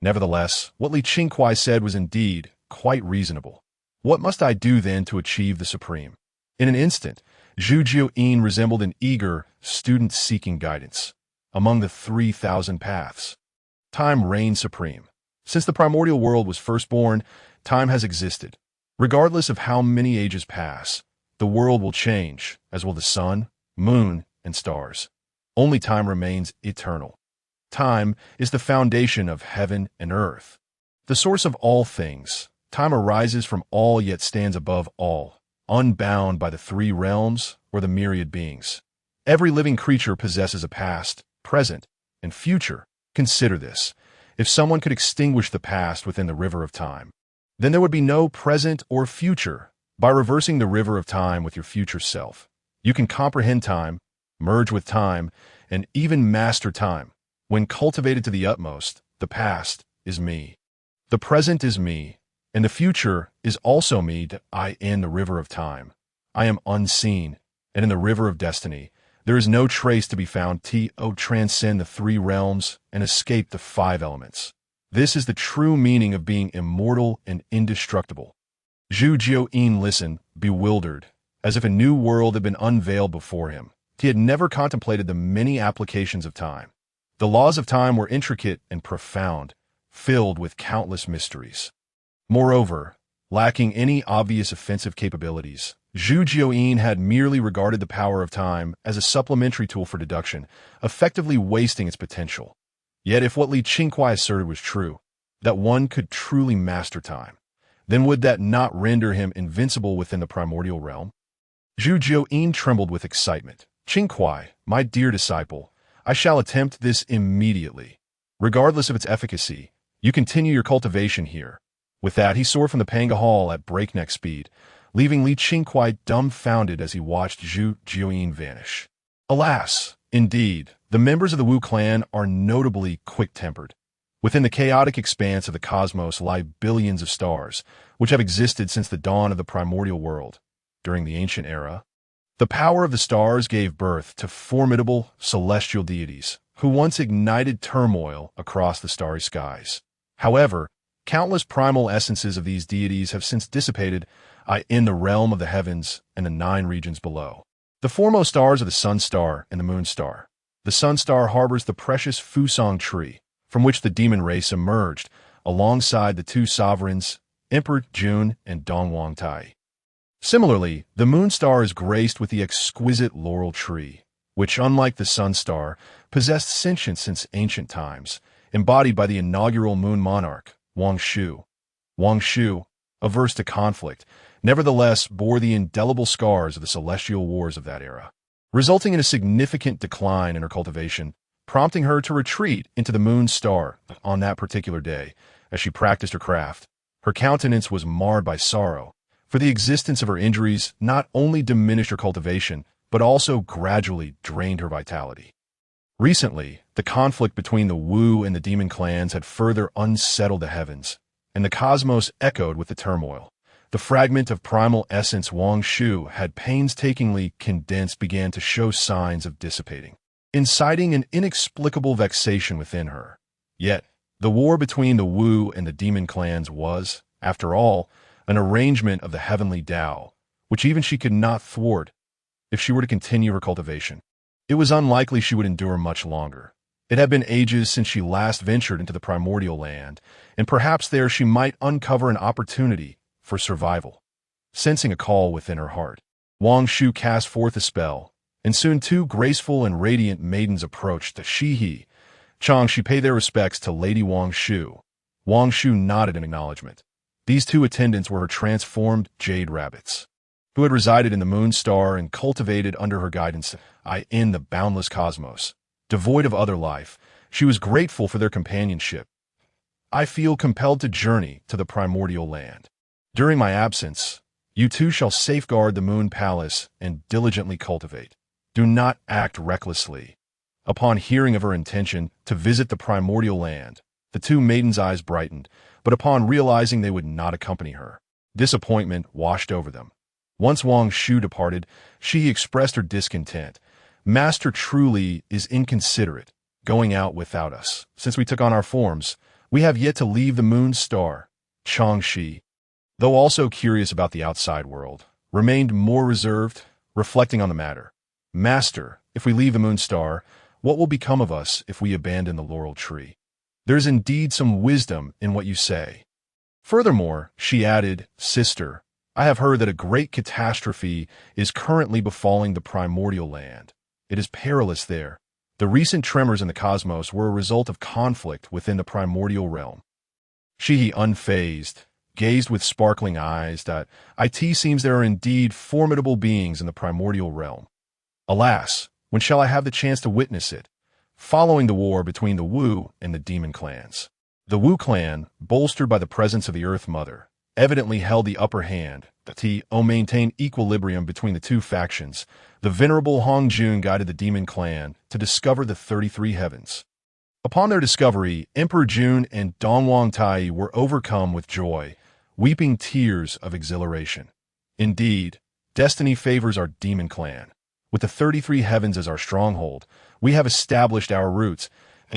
Nevertheless, what Li Qingkuai said was indeed quite reasonable. What must I do then to achieve the supreme? In an instant, Zhu Jiuyin resembled an eager student seeking guidance. Among the 3,000 paths, time reigned supreme. Since the primordial world was first born, time has existed. Regardless of how many ages pass, the world will change, as will the sun, moon, and stars. Only time remains eternal. Time is the foundation of heaven and earth, the source of all things. Time arises from all yet stands above all, unbound by the three realms or the myriad beings. Every living creature possesses a past, present, and future. Consider this. If someone could extinguish the past within the river of time, then there would be no present or future. By reversing the river of time with your future self, you can comprehend time, merge with time, and even master time. When cultivated to the utmost, the past is me, the present is me, and the future is also me. I in the river of time, I am unseen, and in the river of destiny, there is no trace to be found. Transcend the three realms and escape the five elements. This is the true meaning of being immortal and indestructible. Zhu Jiuyin listened, bewildered, as if a new world had been unveiled before him. He had never contemplated the many applications of time. The laws of time were intricate and profound, filled with countless mysteries. Moreover, lacking any obvious offensive capabilities, Zhu Jiuyin had merely regarded the power of time as a supplementary tool for deduction, effectively wasting its potential. Yet if what Li Qingkuai asserted was true, that one could truly master time, then would that not render him invincible within the primordial realm? Zhu Jiuyin trembled with excitement. Qingkuai, my dear disciple, I shall attempt this immediately. Regardless of its efficacy, you continue your cultivation here. With that, he soared from the Pangu hall at breakneck speed, leaving Li Qingkuai dumbfounded as he watched Zhu Jiuyin vanish. Alas, indeed, the members of the Wu clan are notably quick-tempered. Within the chaotic expanse of the cosmos lie billions of stars, which have existed since the dawn of the primordial world. During the ancient era, the power of the stars gave birth to formidable celestial deities who once ignited turmoil across the starry skies. However, countless primal essences of these deities have since dissipated in the realm of the heavens and the 9 regions below. The foremost stars are the Sun Star and the Moon Star. The Sun Star harbors the precious Fusong tree, from which the demon race emerged, alongside the 2 sovereigns, Emperor Zhun and Dongwang Tai. Similarly, the Moon Star is graced with the exquisite laurel tree, which, unlike the Sun Star, possessed sentience since ancient times, embodied by the inaugural moon monarch, Wong Shu. Wong Shu, averse to conflict, nevertheless bore the indelible scars of the celestial wars of that era, resulting in a significant decline in her cultivation, prompting her to retreat into the Moon Star on that particular day. As she practiced her craft, her countenance was marred by sorrow, for the existence of her injuries not only diminished her cultivation, but also gradually drained her vitality. Recently, the conflict between the Wu and the demon clans had further unsettled the heavens, and the cosmos echoed with the turmoil. The fragment of primal essence Wong Shu had painstakingly condensed began to show signs of dissipating, inciting an inexplicable vexation within her. Yet, the war between the Wu and the demon clans was, after all, an arrangement of the heavenly Tao, which even she could not thwart if she were to continue her cultivation. It was unlikely she would endure much longer. It had been ages since she last ventured into the Primordial land, and perhaps there she might uncover an opportunity for survival. Sensing a call within her heart, Wong Shu cast forth a spell, and soon two graceful and radiant maidens approached the Shihi. She paid their respects to Lady Wong Shu. Wong Shu nodded in acknowledgement. These two attendants were her transformed jade rabbits, who had resided in the Moon Star and cultivated under her guidance in the boundless cosmos. Devoid of other life, she was grateful for their companionship. I feel compelled to journey to the Primordial land. During my absence, you two shall safeguard the Moon Palace and diligently cultivate. Do not act recklessly. Upon hearing of her intention to visit the Primordial land, the two maidens' eyes brightened, but upon realizing they would not accompany her, disappointment washed over them. Once Wong Shu departed, she expressed her discontent. Master truly is inconsiderate, going out without us. Since we took on our forms, we have yet to leave the Moon Star. Shi, though also curious about the outside world, remained more reserved, reflecting on the matter. Master, if we leave the Moon Star, what will become of us if we abandon the laurel tree? There is indeed some wisdom in what you say. Furthermore, she added, Sister, I have heard that a great catastrophe is currently befalling the Primordial land. It is perilous there. The recent tremors in the cosmos were a result of conflict within the primordial realm. She, unfazed, gazed with sparkling eyes. It seems there are indeed formidable beings in the primordial realm. Alas, when shall I have the chance to witness it? Following the war between the Wu and the demon clans. The Wu clan, bolstered by the presence of the Earth Mother, evidently held the upper hand. To maintain equilibrium between the two factions, the venerable Hongjun guided the demon clan to discover the 33 heavens. Upon their discovery, Emperor Zhun and Dongwang Tai were overcome with joy, weeping tears of exhilaration. Indeed, destiny favors our demon clan. With the 33 heavens as our stronghold, we have established our roots.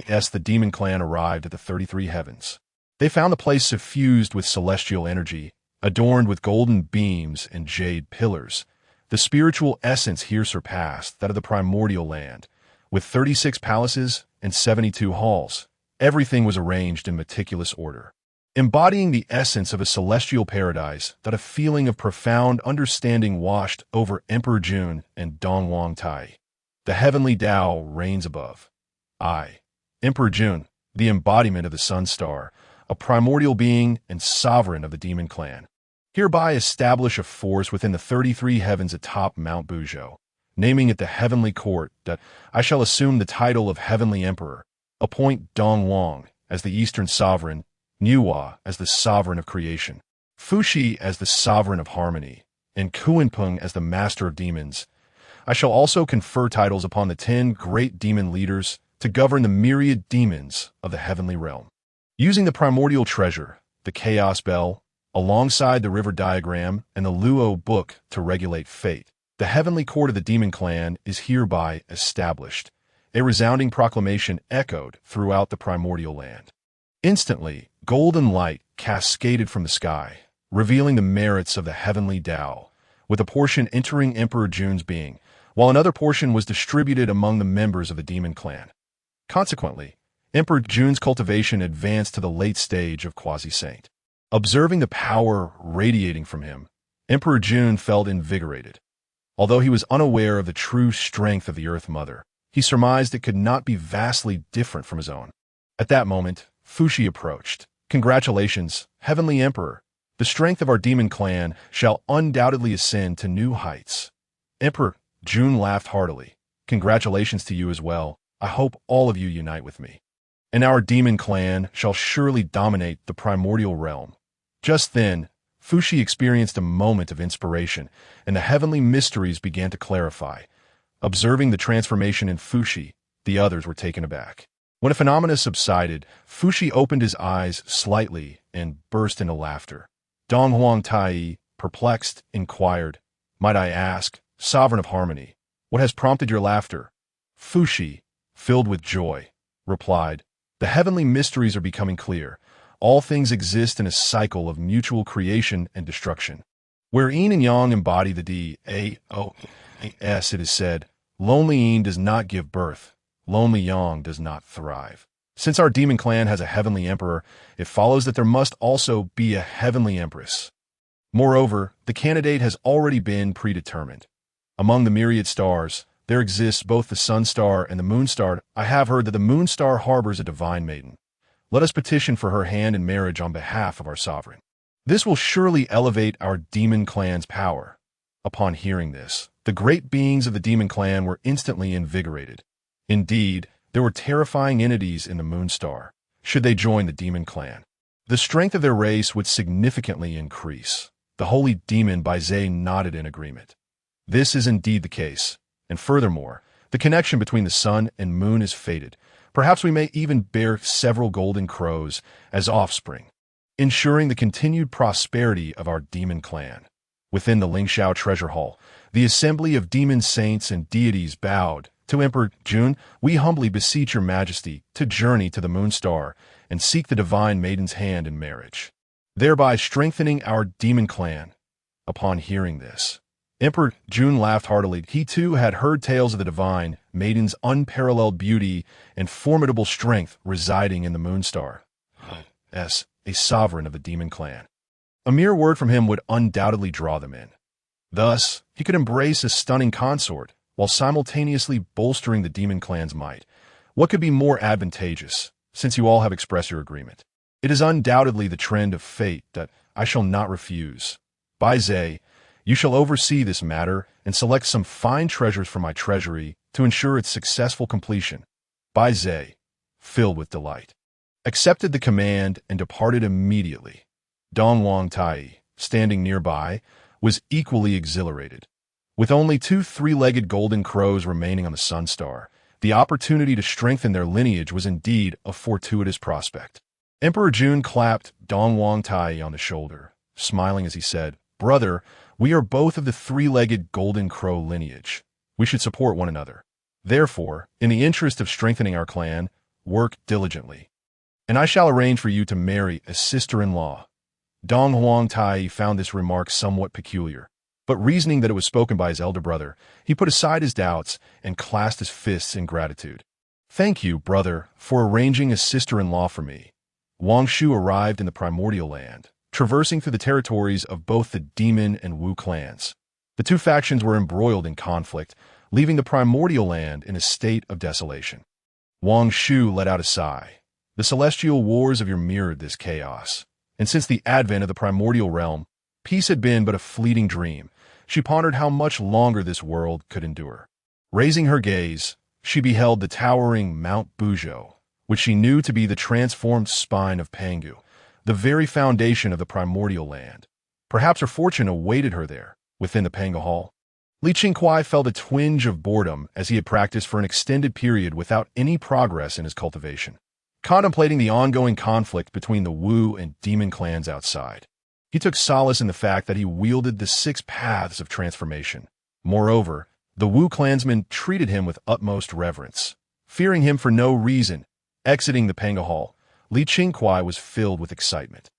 As the demon clan arrived at the 33 heavens, they found the place suffused with celestial energy, adorned with golden beams and jade pillars. The spiritual essence here surpassed that of the primordial land. With 36 palaces and 72 halls, everything was arranged in meticulous order, embodying the essence of a celestial paradise. That a feeling of profound understanding washed over Emperor Zhun and Dongwang Tai. The heavenly Tao reigns above. I, Emperor Zhun, the embodiment of the Sun Star, a primordial being and sovereign of the demon clan, hereby establish a force within the 33 heavens atop Mount Buzhou, naming it the Heavenly Court. That I shall assume the title of Heavenly Emperor, appoint Dongwang as the Eastern Sovereign, Nuwa as the Sovereign of Creation, Fuxi as the Sovereign of Harmony, and Qingkuai as the Master of Demons. I shall also confer titles upon the 10 great demon leaders to govern the myriad demons of the heavenly realm. Using the primordial treasure, the Chaos Bell, alongside the river diagram and the Luo book to regulate fate, the heavenly court of the demon clan is hereby established. A resounding proclamation echoed throughout the primordial land. Instantly, golden light cascaded from the sky, revealing the merits of the heavenly Tao, with a portion entering Emperor Zhun's being, while another portion was distributed among the members of the demon clan. Consequently, Emperor Zhun's cultivation advanced to the late stage of quasi-saint. Observing the power radiating from him, Emperor Zhun felt invigorated. Although he was unaware of the true strength of the Earth Mother, he surmised it could not be vastly different from his own. At that moment, Fuxi approached. Congratulations, Heavenly Emperor. The strength of our demon clan shall undoubtedly ascend to new heights. Emperor Zhun laughed heartily. Congratulations to you as well. I hope all of you unite with me, and our demon clan shall surely dominate the primordial realm. Just then, Fuxi experienced a moment of inspiration, and the heavenly mysteries began to clarify. Observing the transformation in Fuxi, the others were taken aback. When a phenomena subsided, Fuxi opened his eyes slightly and burst into laughter. Donghuang Tai, perplexed, inquired, "Might I ask, sovereign of harmony, what has prompted your laughter?" Fushi, filled with joy, replied, "The heavenly mysteries are becoming clear. All things exist in a cycle of mutual creation and destruction. Where yin and yang embody the D-A-O-S, it is said, lonely yin does not give birth, lonely yang does not thrive. Since our demon clan has a heavenly emperor, it follows that there must also be a heavenly empress. Moreover, the candidate has already been predetermined. Among the myriad stars, there exists both the sun star and the moon star. I have heard that the moon star harbors a divine maiden. Let us petition for her hand in marriage on behalf of our sovereign. This will surely elevate our demon clan's power." Upon hearing this, the great beings of the demon clan were instantly invigorated. Indeed, there were terrifying entities in the moon star. Should they join the demon clan, the strength of their race would significantly increase. The holy demon Buzhou nodded in agreement. This is indeed the case, and furthermore, the connection between the sun and moon is fated. Perhaps we may even bear several golden crows as offspring, ensuring the continued prosperity of our demon clan. Within the Lingxiao treasure hall, the assembly of demon saints and deities bowed to Emperor Zhun. "We humbly beseech your majesty to journey to the moon star and seek the divine maiden's hand in marriage, thereby strengthening our demon clan." Upon hearing this, Emperor Zhun laughed heartily. He too had heard tales of the divine maiden's unparalleled beauty and formidable strength residing in the moon star. As a sovereign of the demon clan, a mere word from him would undoubtedly draw them in. Thus, he could embrace a stunning consort while simultaneously bolstering the demon clan's might. What could be more advantageous, since you all have expressed your agreement? It is undoubtedly the trend of fate that I shall not refuse. Buzhou, you shall oversee this matter and select some fine treasures from my treasury to ensure its successful completion. Buzhou, filled with delight, accepted the command and departed immediately. Dong Wang Tai, standing nearby, was equally exhilarated. With only 2 three-legged golden crows remaining on the sun star, the opportunity to strengthen their lineage was indeed a fortuitous prospect. Emperor Zhun clapped Dong Wang Tai on the shoulder, smiling as he said, "Brother, we are both of the 3-legged golden crow lineage. We should support one another. Therefore, in the interest of strengthening our clan, work diligently. And I shall arrange for you to marry a sister-in-law." Dong Wang Tai found this remark somewhat peculiar, but reasoning that it was spoken by his elder brother, he put aside his doubts and clasped his fists in gratitude. "Thank you, brother, for arranging a sister-in-law for me." Wong Shu arrived in the Primordial land, traversing through the territories of both the Demon and Wu clans. The two factions were embroiled in conflict, leaving the Primordial land in a state of desolation. Wong Shu let out a sigh. The celestial wars of yore mirrored this chaos, and since the advent of the Primordial realm, peace had been but a fleeting dream. She pondered how much longer this world could endure. Raising her gaze, she beheld the towering Mount Buzhou, which she knew to be the transformed spine of Pangu, the very foundation of the Primordial land. Perhaps her fortune awaited her there, within the Pangu Hall. Qingkuai felt a twinge of boredom as he had practiced for an extended period without any progress in his cultivation, contemplating the ongoing conflict between the Wu and Demon clans outside. He took solace in the fact that he wielded the 6 paths of transformation. Moreover, the Wu clansmen treated him with utmost reverence, fearing him for no reason. Exiting the Pangu Hall, Qingkuai was filled with excitement.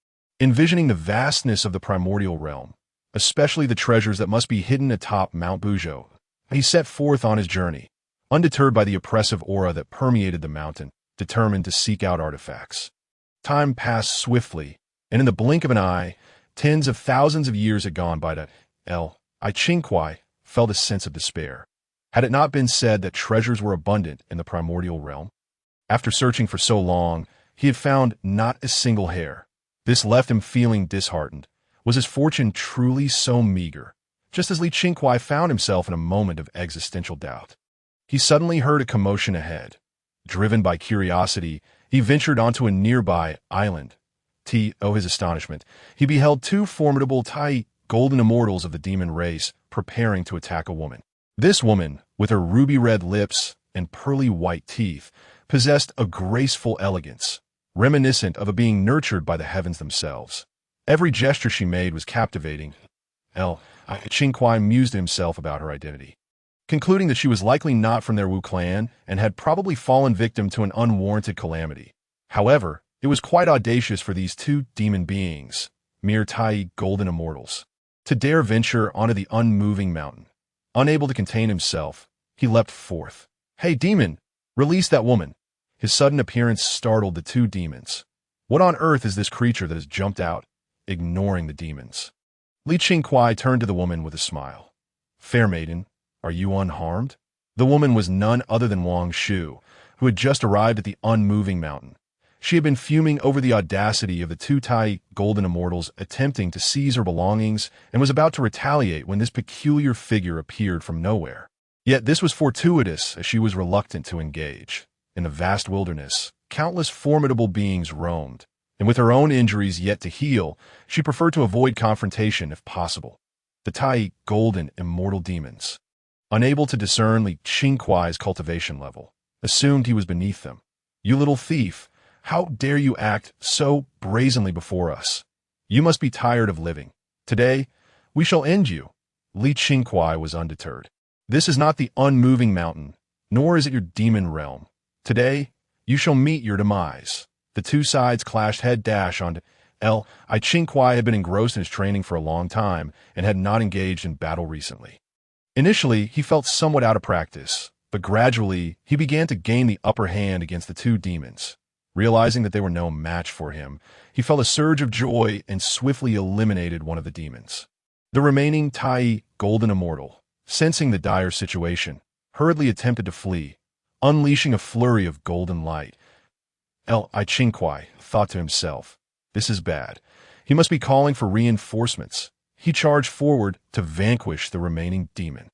Envisioning the vastness of the Primordial realm, especially the treasures that must be hidden atop Mount Buzhou, he set forth on his journey, undeterred by the oppressive aura that permeated the mountain, determined to seek out artifacts. Time passed swiftly, and in the blink of an eye, tens of thousands of years had gone by. Qingkuai felt a sense of despair. Had it not been said that treasures were abundant in the Primordial realm? After searching for so long, he had found not a single hair. This left him feeling disheartened. Was his fortune truly so meager? Just as Qingkuai found himself in a moment of existential doubt, he suddenly heard a commotion ahead. Driven by curiosity, he ventured onto a nearby island. To his astonishment, he beheld 2 formidable golden immortals of the demon race preparing to attack a woman. This woman, with her ruby-red lips and pearly white teeth, possessed a graceful elegance, reminiscent of a being nurtured by the heavens themselves. Every gesture she made was captivating, Qingkuai mused to himself about her identity, concluding that she was likely not from their Wu clan and had probably fallen victim to an unwarranted calamity. However, it was quite audacious for these two demon beings, mere Tai golden immortals, to dare venture onto the unmoving mountain. Unable to contain himself, he leapt forth. "Hey, demon! Release that woman!" His sudden appearance startled the two demons. What on earth is this creature that has jumped out, ignoring the demons? Qingkuai turned to the woman with a smile. "Fair maiden, are you unharmed?" The woman was none other than Wong Shu, who had just arrived at the unmoving mountain. She had been fuming over the audacity of the two Tai golden immortals attempting to seize her belongings and was about to retaliate when this peculiar figure appeared from nowhere. Yet this was fortuitous, as she was reluctant to engage. In the vast wilderness, countless formidable beings roamed, and with her own injuries yet to heal, she preferred to avoid confrontation if possible. The Tai golden immortal demons, unable to discern Qingkuai's cultivation level, assumed he was beneath them. "You little thief! How dare you act so brazenly before us? You must be tired of living. Today, we shall end you." Qingkuai was undeterred. "This is not the unmoving mountain, nor is it your demon realm. Today, you shall meet your demise." The two sides clashed head-dash onto Qingkuai had been engrossed in his training for a long time and had not engaged in battle recently. Initially, he felt somewhat out of practice, but gradually, he began to gain the upper hand against the two demons. Realizing that they were no match for him, he felt a surge of joy and swiftly eliminated one of the demons. The remaining Tai golden immortal, sensing the dire situation, hurriedly attempted to flee, unleashing a flurry of golden light. Qingkuai thought to himself, "This is bad. He must be calling for reinforcements." He charged forward to vanquish the remaining demon.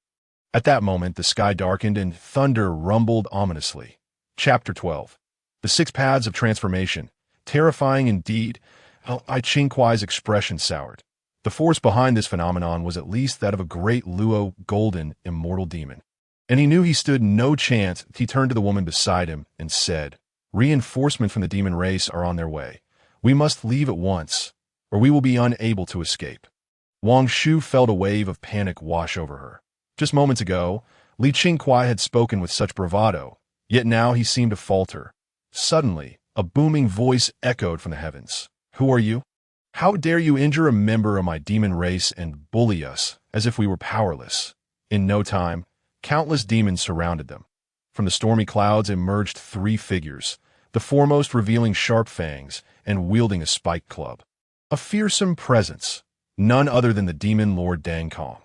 At that moment, the sky darkened and thunder rumbled ominously. Chapter 12. The Six Paths of Transformation. Terrifying indeed. Qingkuai's expression soured. The force behind this phenomenon was at least that of a great Luo golden immortal demon. And he knew he stood no chance. He turned to the woman beside him and said, "Reinforcements from the demon race are on their way. We must leave at once, or we will be unable to escape." Wong Shu felt a wave of panic wash over her. Just moments ago, Qingkuai had spoken with such bravado, yet now he seemed to falter. Suddenly, a booming voice echoed from the heavens. "Who are you? How dare you injure a member of my demon race and bully us as if we were powerless?" In no time, countless demons surrounded them. From the stormy clouds emerged three figures, the foremost revealing sharp fangs and wielding a spiked club. A fearsome presence, none other than the demon lord Dang Kong.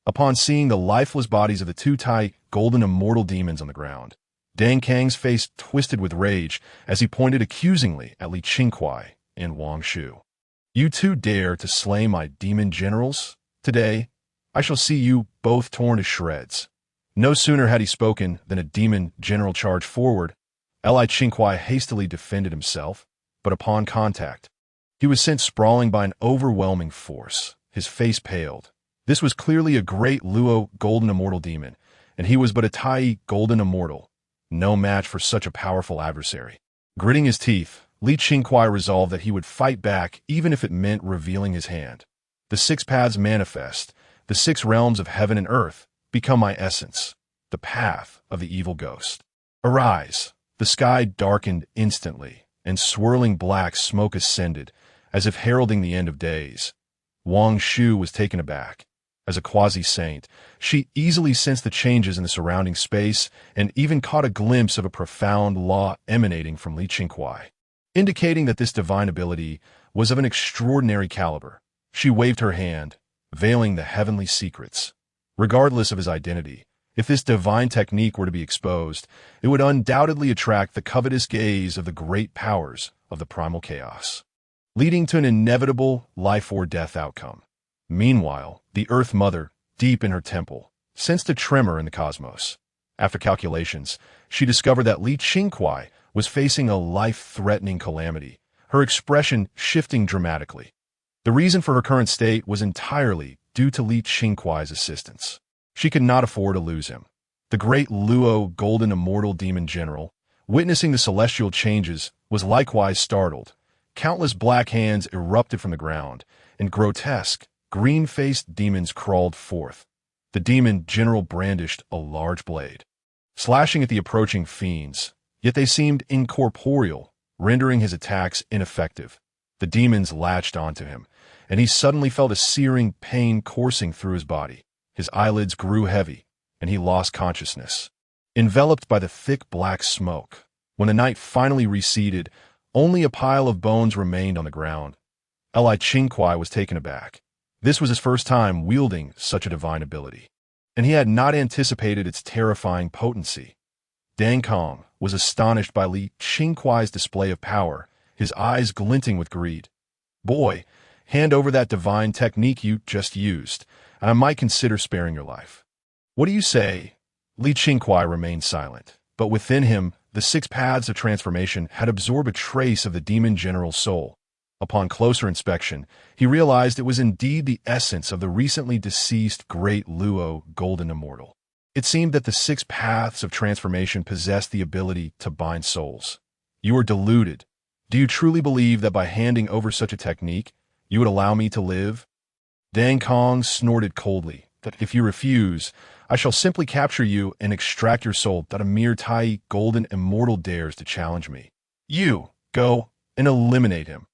Upon seeing the lifeless bodies of the two Tai golden immortal demons on the ground, Dang Kang's face twisted with rage as he pointed accusingly at Qingkuai and Wong Shu. "You two dare to slay my demon generals? Today, I shall see you both torn to shreds." No sooner had he spoken than a demon general charged forward. Qingkuai hastily defended himself, but upon contact, he was sent sprawling by an overwhelming force. His face paled. This was clearly a great Luo golden immortal demon, and he was but a Tai golden immortal. No match for such a powerful adversary. Gritting his teeth, Qingkuai resolved that he would fight back even if it meant revealing his hand. "The six paths manifest, the six realms of heaven and earth become my essence, the path of the evil ghost. Arise!" The sky darkened instantly, and swirling black smoke ascended, as if heralding the end of days. Wong Shu was taken aback. As a quasi-saint, she easily sensed the changes in the surrounding space and even caught a glimpse of a profound law emanating from Qingkuai, indicating that this divine ability was of an extraordinary caliber. She waved her hand, veiling the heavenly secrets. Regardless of his identity, if this divine technique were to be exposed, it would undoubtedly attract the covetous gaze of the great powers of the primal chaos, leading to an inevitable life-or-death outcome. Meanwhile, the Earth Mother, deep in her temple, sensed a tremor in the cosmos. After calculations, she discovered that Qingkuai was facing a life-threatening calamity, her expression shifting dramatically. The reason for her current state was entirely due to Qingkuai's assistance. She could not afford to lose him. The great Luo golden immortal demon general, witnessing the celestial changes, was likewise startled. Countless black hands erupted from the ground, and grotesque, green-faced demons crawled forth. The demon general brandished a large blade, slashing at the approaching fiends, yet they seemed incorporeal, rendering his attacks ineffective. The demons latched onto him, and he suddenly felt a searing pain coursing through his body. His eyelids grew heavy, and he lost consciousness. Enveloped by the thick black smoke, when the night finally receded, only a pile of bones remained on the ground. Qingkuai was taken aback. This was his first time wielding such a divine ability, and he had not anticipated its terrifying potency. Dang Kong was astonished by Qingkuai's display of power, his eyes glinting with greed. "Boy, hand over that divine technique you just used, and I might consider sparing your life." "What do you say?" Qingkuai remained silent, but within him, the 6 paths of transformation had absorbed a trace of the demon general's soul. Upon closer inspection, he realized it was indeed the essence of the recently deceased great Luo golden immortal. It seemed that the 6 paths of transformation possessed the ability to bind souls. "You are deluded. Do you truly believe that by handing over such a technique, you would allow me to live?" Dang Kong snorted coldly, "That if you refuse, I shall simply capture you and extract your soul that a mere Tai golden immortal dares to challenge me. You, go and eliminate him."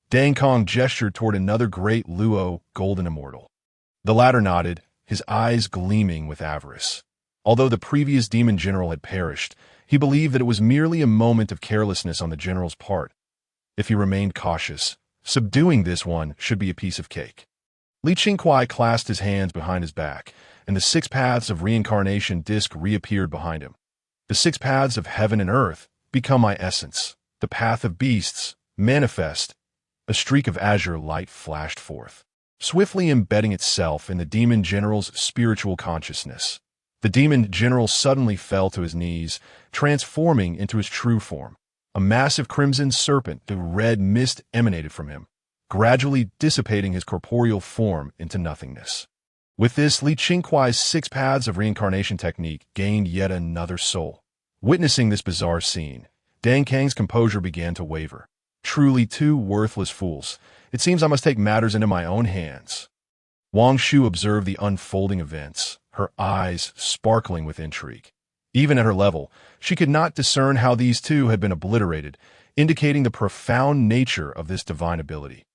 Dang Kong gestured toward another great Luo golden immortal. The latter nodded, his eyes gleaming with avarice. Although the previous demon general had perished, he believed that it was merely a moment of carelessness on the general's part. If he remained cautious, subduing this one should be a piece of cake. Qingkuai clasped his hands behind his back, and the 6 paths of reincarnation disc reappeared behind him. "The 6 paths of heaven and earth become my essence. The path of beasts manifest." A streak of azure light flashed forth, swiftly embedding itself in the demon general's spiritual consciousness. The demon general suddenly fell to his knees, transforming into his true form. A massive crimson serpent, the red mist emanated from him, gradually dissipating his corporeal form into nothingness. With this, Qingkuai's 6 paths of reincarnation technique gained yet another soul. Witnessing this bizarre scene, Dang Kang's composure began to waver. "Truly 2 worthless fools. It seems I must take matters into my own hands." Wong Shu observed the unfolding events, her eyes sparkling with intrigue. Even at her level, she could not discern how these 2 had been obliterated, indicating the profound nature of this divine ability.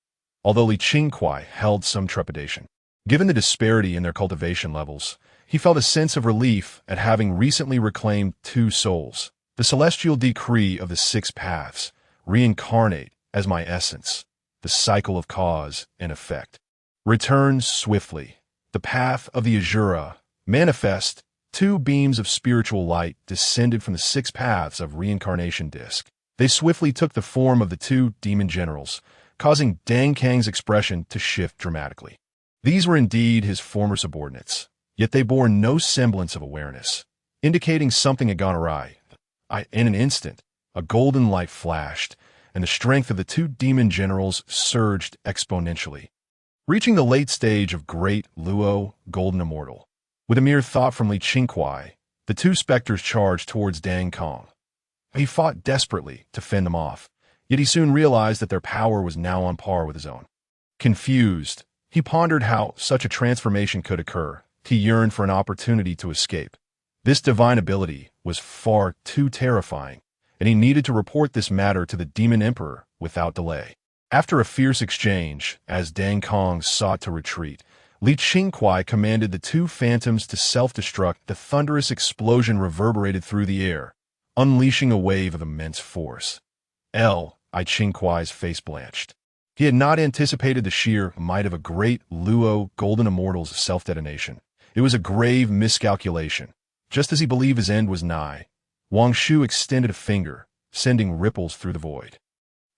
Although Qingkuai held some trepidation, given the disparity in their cultivation levels, he felt a sense of relief at having recently reclaimed 2 souls. The celestial decree of the 6 paths: reincarnate as my essence. The cycle of cause and effect returns swiftly. The path of the Azura manifest. 2 beams of spiritual light descended from the 6 paths of reincarnation disc. They swiftly took the form of the 2 demon generals, causing Dang Kang's expression to shift dramatically. These were indeed his former subordinates, yet they bore no semblance of awareness, indicating something had gone awry. In an instant, a golden light flashed, and the strength of the 2 demon generals surged exponentially, reaching the late stage of great Luo golden immortal. With a mere thought from Qingkuai, the 2 specters charged towards Dang Kong. He fought desperately to fend them off, yet he soon realized that their power was now on par with his own. Confused, he pondered how such a transformation could occur. He yearned for an opportunity to escape. This divine ability was far too terrifying, and he needed to report this matter to the Demon Emperor without delay. After a fierce exchange, as Dang Kong sought to retreat, Qingkuai commanded the 2 phantoms to self-destruct. The thunderous explosion reverberated through the air, unleashing a wave of immense force. Qingkuai's face blanched. He had not anticipated the sheer might of a great Luo golden immortal's self-detonation. It was a grave miscalculation. Just as he believed his end was nigh, Wong Shu extended a finger, sending ripples through the void.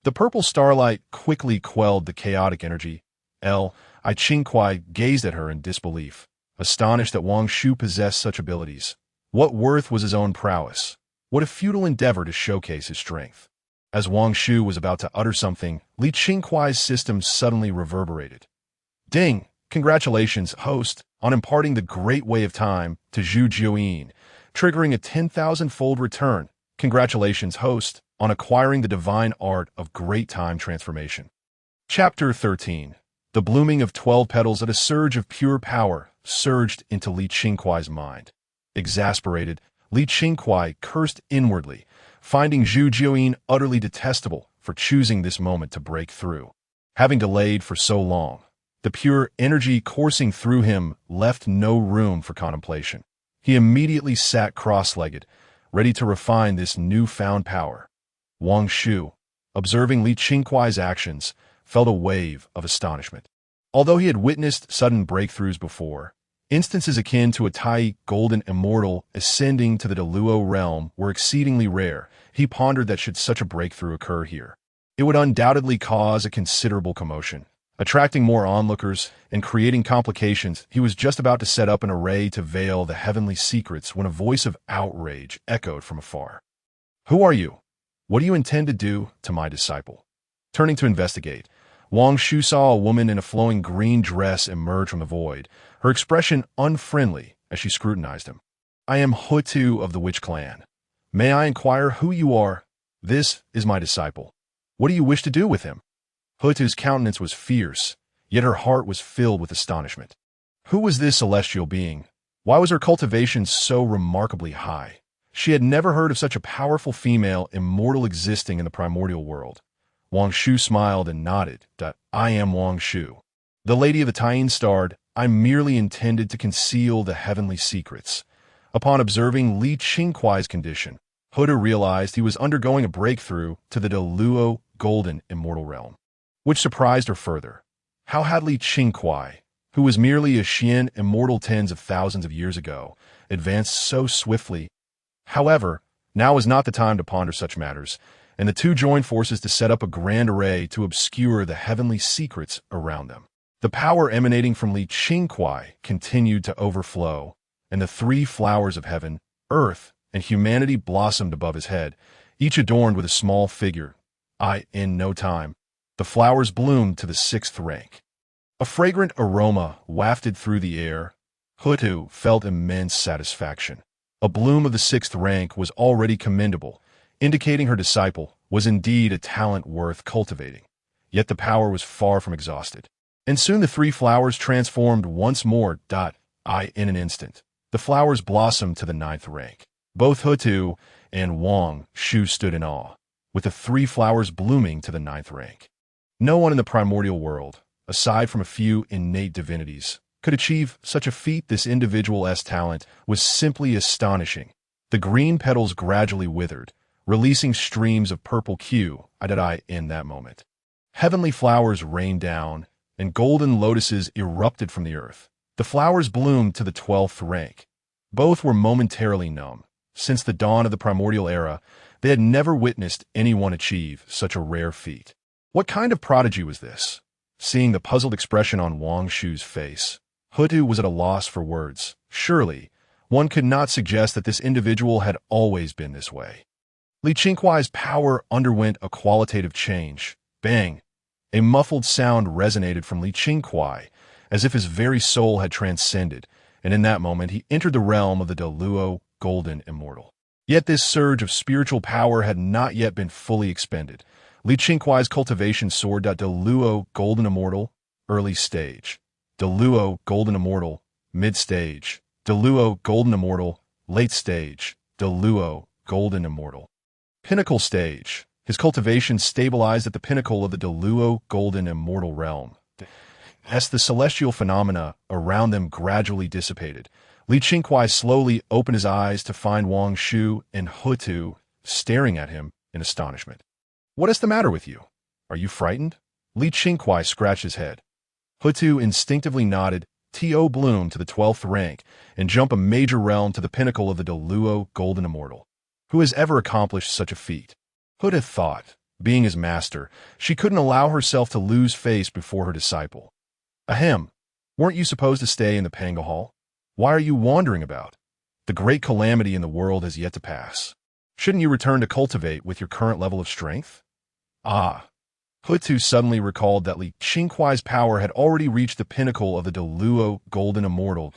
The purple starlight quickly quelled the chaotic energy. Qingkuai gazed at her in disbelief, astonished that Wong Shu possessed such abilities. What worth was his own prowess? What a futile endeavor to showcase his strength. As Wong Shu was about to utter something, Qingkuai's system suddenly reverberated. "Ding! Congratulations, host, on imparting the great way of time to Zhu Jiuyin, triggering a 10,000-fold return. Congratulations, host, on acquiring the divine art of great time transformation." Chapter 13. The blooming of 12 petals at a surge of pure power surged into Li Qingkuai's mind. Exasperated, Li Qingkuai cursed inwardly, finding Zhu Jiuyin utterly detestable for choosing this moment to break through. Having delayed for so long, the pure energy coursing through him left no room for contemplation. He immediately sat cross-legged, ready to refine this newfound power. Wong Shu, observing Li Qingkuai's actions, felt a wave of astonishment. Although he had witnessed sudden breakthroughs before, instances akin to a Tai golden immortal ascending to the Deluo realm were exceedingly rare. He pondered that should such a breakthrough occur here, it would undoubtedly cause a considerable commotion, attracting more onlookers and creating complications. He was just about to set up an array to veil the heavenly secrets when a voice of outrage echoed from afar. "Who are you? What do you intend to do to my disciple?" Turning to investigate, Wong Shu saw a woman in a flowing green dress emerge from the void, her expression unfriendly as she scrutinized him. "I am Hou Tu of the Witch Clan. May I inquire who you are?" "This is my disciple. What do you wish to do with him?" Hou Tu's countenance was fierce, yet her heart was filled with astonishment. Who was this celestial being? Why was her cultivation so remarkably high? She had never heard of such a powerful female immortal existing in the primordial world. Wong Shu smiled and nodded. "I am Wong Shu." The Lady of the Tying starred, "I merely intended to conceal the heavenly secrets." Upon observing Li Qingkuai's condition, Hou Tu realized he was undergoing a breakthrough to the Deluo golden immortal realm, which surprised her further. How had Li Qingkuai, who was merely a Xian immortal tens of thousands of years ago, advanced so swiftly? However, now was not the time to ponder such matters, and the two joined forces to set up a grand array to obscure the heavenly secrets around them. The power emanating from Li Qingkuai continued to overflow, and the three flowers of heaven, earth, and humanity blossomed above his head, each adorned with a small figure. In no time, the flowers bloomed to the 6th rank. A fragrant aroma wafted through the air. Hou Tu felt immense satisfaction. A bloom of the 6th rank was already commendable, indicating her disciple was indeed a talent worth cultivating. Yet the power was far from exhausted. And soon the three flowers transformed once more. In an instant, the flowers blossomed to the 9th rank. Both Hou Tu and Wong Shu stood in awe, with the three flowers blooming to the 9th rank. No one in the primordial world, aside from a few innate divinities, could achieve such a feat. This individual's talent was simply astonishing. The green petals gradually withered, releasing streams of purple Q in that moment. Heavenly flowers rained down, and golden lotuses erupted from the earth. The flowers bloomed to the 12th rank. Both were momentarily numb. Since the dawn of the primordial era, they had never witnessed anyone achieve such a rare feat. What kind of prodigy was this? Seeing the puzzled expression on Wong Shu's face, Hou Tu was at a loss for words. Surely, one could not suggest that this individual had always been this way. Li Qingkuai's power underwent a qualitative change. Bang! A muffled sound resonated from Li Qingkuai, as if his very soul had transcended, and in that moment he entered the realm of the Deluo golden immortal. Yet this surge of spiritual power had not yet been fully expended. Li Qingkuai's cultivation soared. Deluo golden immortal, early stage. Deluo golden immortal, mid stage. Deluo golden immortal, late stage. Deluo golden immortal. Pinnacle stage. His cultivation stabilized at the pinnacle of the Deluo golden immortal realm. As the celestial phenomena around them gradually dissipated, Li Qingkuai slowly opened his eyes to find Wong Shu and Hou Tu staring at him in astonishment. "What is the matter with you? Are you frightened?" Li Qingkuai scratched his head. Hou Tu instinctively nodded. "To bloom to the 12th rank and jump a major realm to the pinnacle of the Deluo golden immortal. Who has ever accomplished such a feat?" Hou Tu thought, being his master, she couldn't allow herself to lose face before her disciple. "Ahem, weren't you supposed to stay in the Pangu hall? Why are you wandering about? The great calamity in the world has yet to pass. Shouldn't you return to cultivate with your current level of strength?" Hou Tu suddenly recalled that Li Qingkuai's power had already reached the pinnacle of the Deluo golden immortal.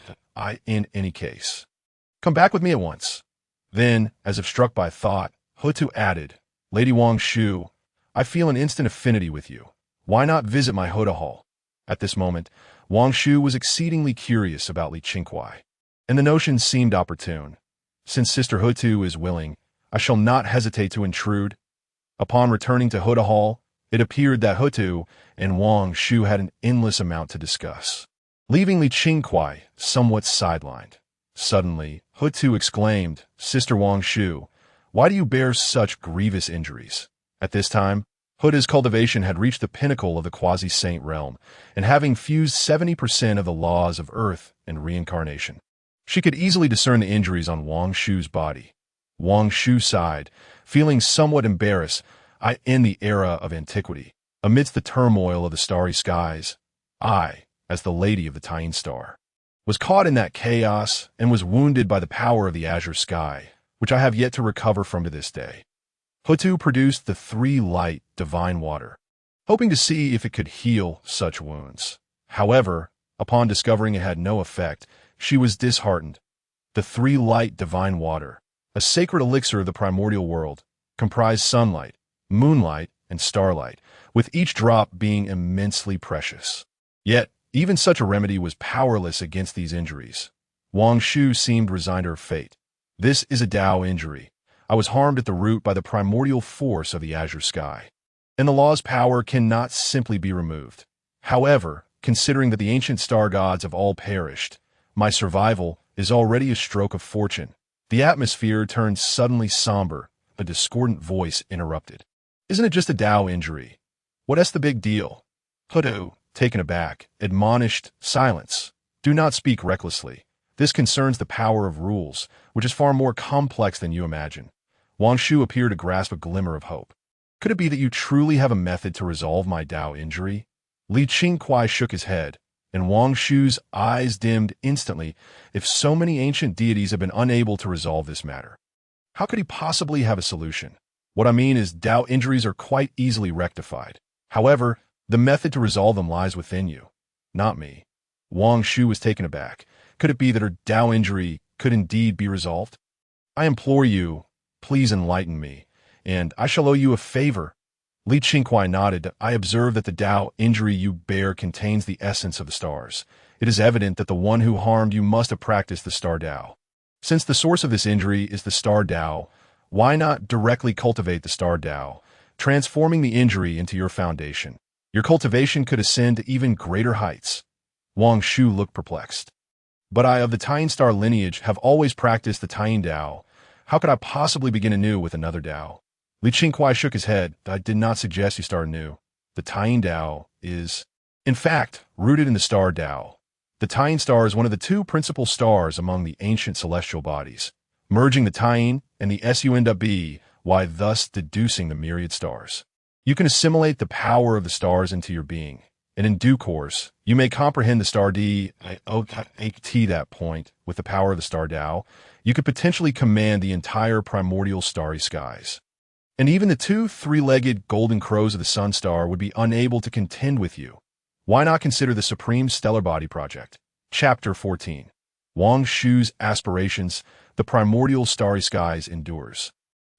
In any case, come back with me at once. Then, as if struck by thought, Hou Tu added, "Lady Wong Shu, I feel an instant affinity with you. Why not visit my Houtu hall?" At this moment, Wong Shu was exceedingly curious about Qingkuai, and the notion seemed opportune. Since Sister Hou Tu is willing, I shall not hesitate to intrude. Upon returning to Houtu Hall, it appeared that Hou Tu and Wong Shu had an endless amount to discuss, leaving Qingkuai somewhat sidelined. Suddenly, Hou Tu exclaimed, "Sister Wong Shu, why do you bear such grievous injuries?" At this time, Houtu's cultivation had reached the pinnacle of the quasi-saint realm, and having fused 70% of the laws of earth and reincarnation, she could easily discern the injuries on Wong Shu's body. Wong Shu sighed, feeling somewhat embarrassed. In the era of antiquity, amidst the turmoil of the starry skies, I, as the lady of the Tying Star, was caught in that chaos and was wounded by the power of the azure sky, which I have yet to recover from to this day. Hou Tu produced the 3 light divine water, hoping to see if it could heal such wounds. However, upon discovering it had no effect, she was disheartened. The 3 light divine water, a sacred elixir of the primordial world, comprised sunlight, moonlight, and starlight, with each drop being immensely precious. Yet, even such a remedy was powerless against these injuries. Wong Shu seemed resigned to her fate. This is a Tao injury. I was harmed at the root by the primordial force of the azure sky, and the law's power cannot simply be removed. However, considering that the ancient star gods have all perished, my survival is already a stroke of fortune. The atmosphere turned suddenly somber. A discordant voice interrupted. "Isn't it just a Tao injury? What's the big deal?" Hou Tu, taken aback, admonished, "Silence. Do not speak recklessly. This concerns the power of rules, which is far more complex than you imagine." Wong Shu appeared to grasp a glimmer of hope. "Could it be that you truly have a method to resolve my Tao injury?" Qingkuai shook his head, and Wong Shu's eyes dimmed instantly. If so many ancient deities have been unable to resolve this matter, how could he possibly have a solution? What I mean is, Tao injuries are quite easily rectified. However, the method to resolve them lies within you, not me. Wong Shu was taken aback. Could it be that her Tao injury could indeed be resolved? "I implore you, please enlighten me, and I shall owe you a favor." Qingkuai nodded. "I observe that the Tao injury you bear contains the essence of the stars. It is evident that the one who harmed you must have practiced the star Tao. Since the source of this injury is the star Tao, why not directly cultivate the star Tao, transforming the injury into your foundation? Your cultivation could ascend to even greater heights." Wong Shu looked perplexed. "But I, of the Tying Star lineage, have always practiced the Tying Tao. How could I possibly begin anew with another Tao?" Qingkuai shook his head. "I did not suggest you start anew. The Tying Tao is, in fact, rooted in the star Tao. The Tying Star is one of the 2 principal stars among the ancient celestial bodies. Merging the Tying and the Sunwb, why thus deducing the myriad stars, you can assimilate the power of the stars into your being, and in due course, you may comprehend the star D. At that point, with the power of the star Tao, you could potentially command the entire primordial starry skies. And even the 2 3-legged golden crows of the sun star would be unable to contend with you. Why not consider the Supreme Stellar Body Project?" Chapter 14. Wong Shu's aspirations, the primordial starry skies endures.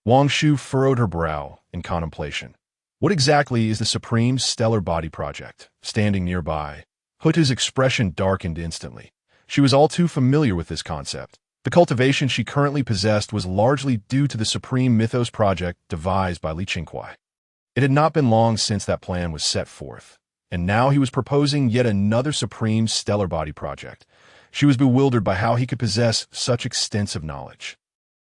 Wong Shu furrowed her brow in contemplation. What exactly is the Supreme Stellar Body Project? Standing nearby, Hou Tu's expression darkened instantly. She was all too familiar with this concept. The cultivation she currently possessed was largely due to the Supreme Mythos Project devised by Qingkuai. It had not been long since that plan was set forth, and now he was proposing yet another Supreme Stellar Body Project. She was bewildered by how he could possess such extensive knowledge.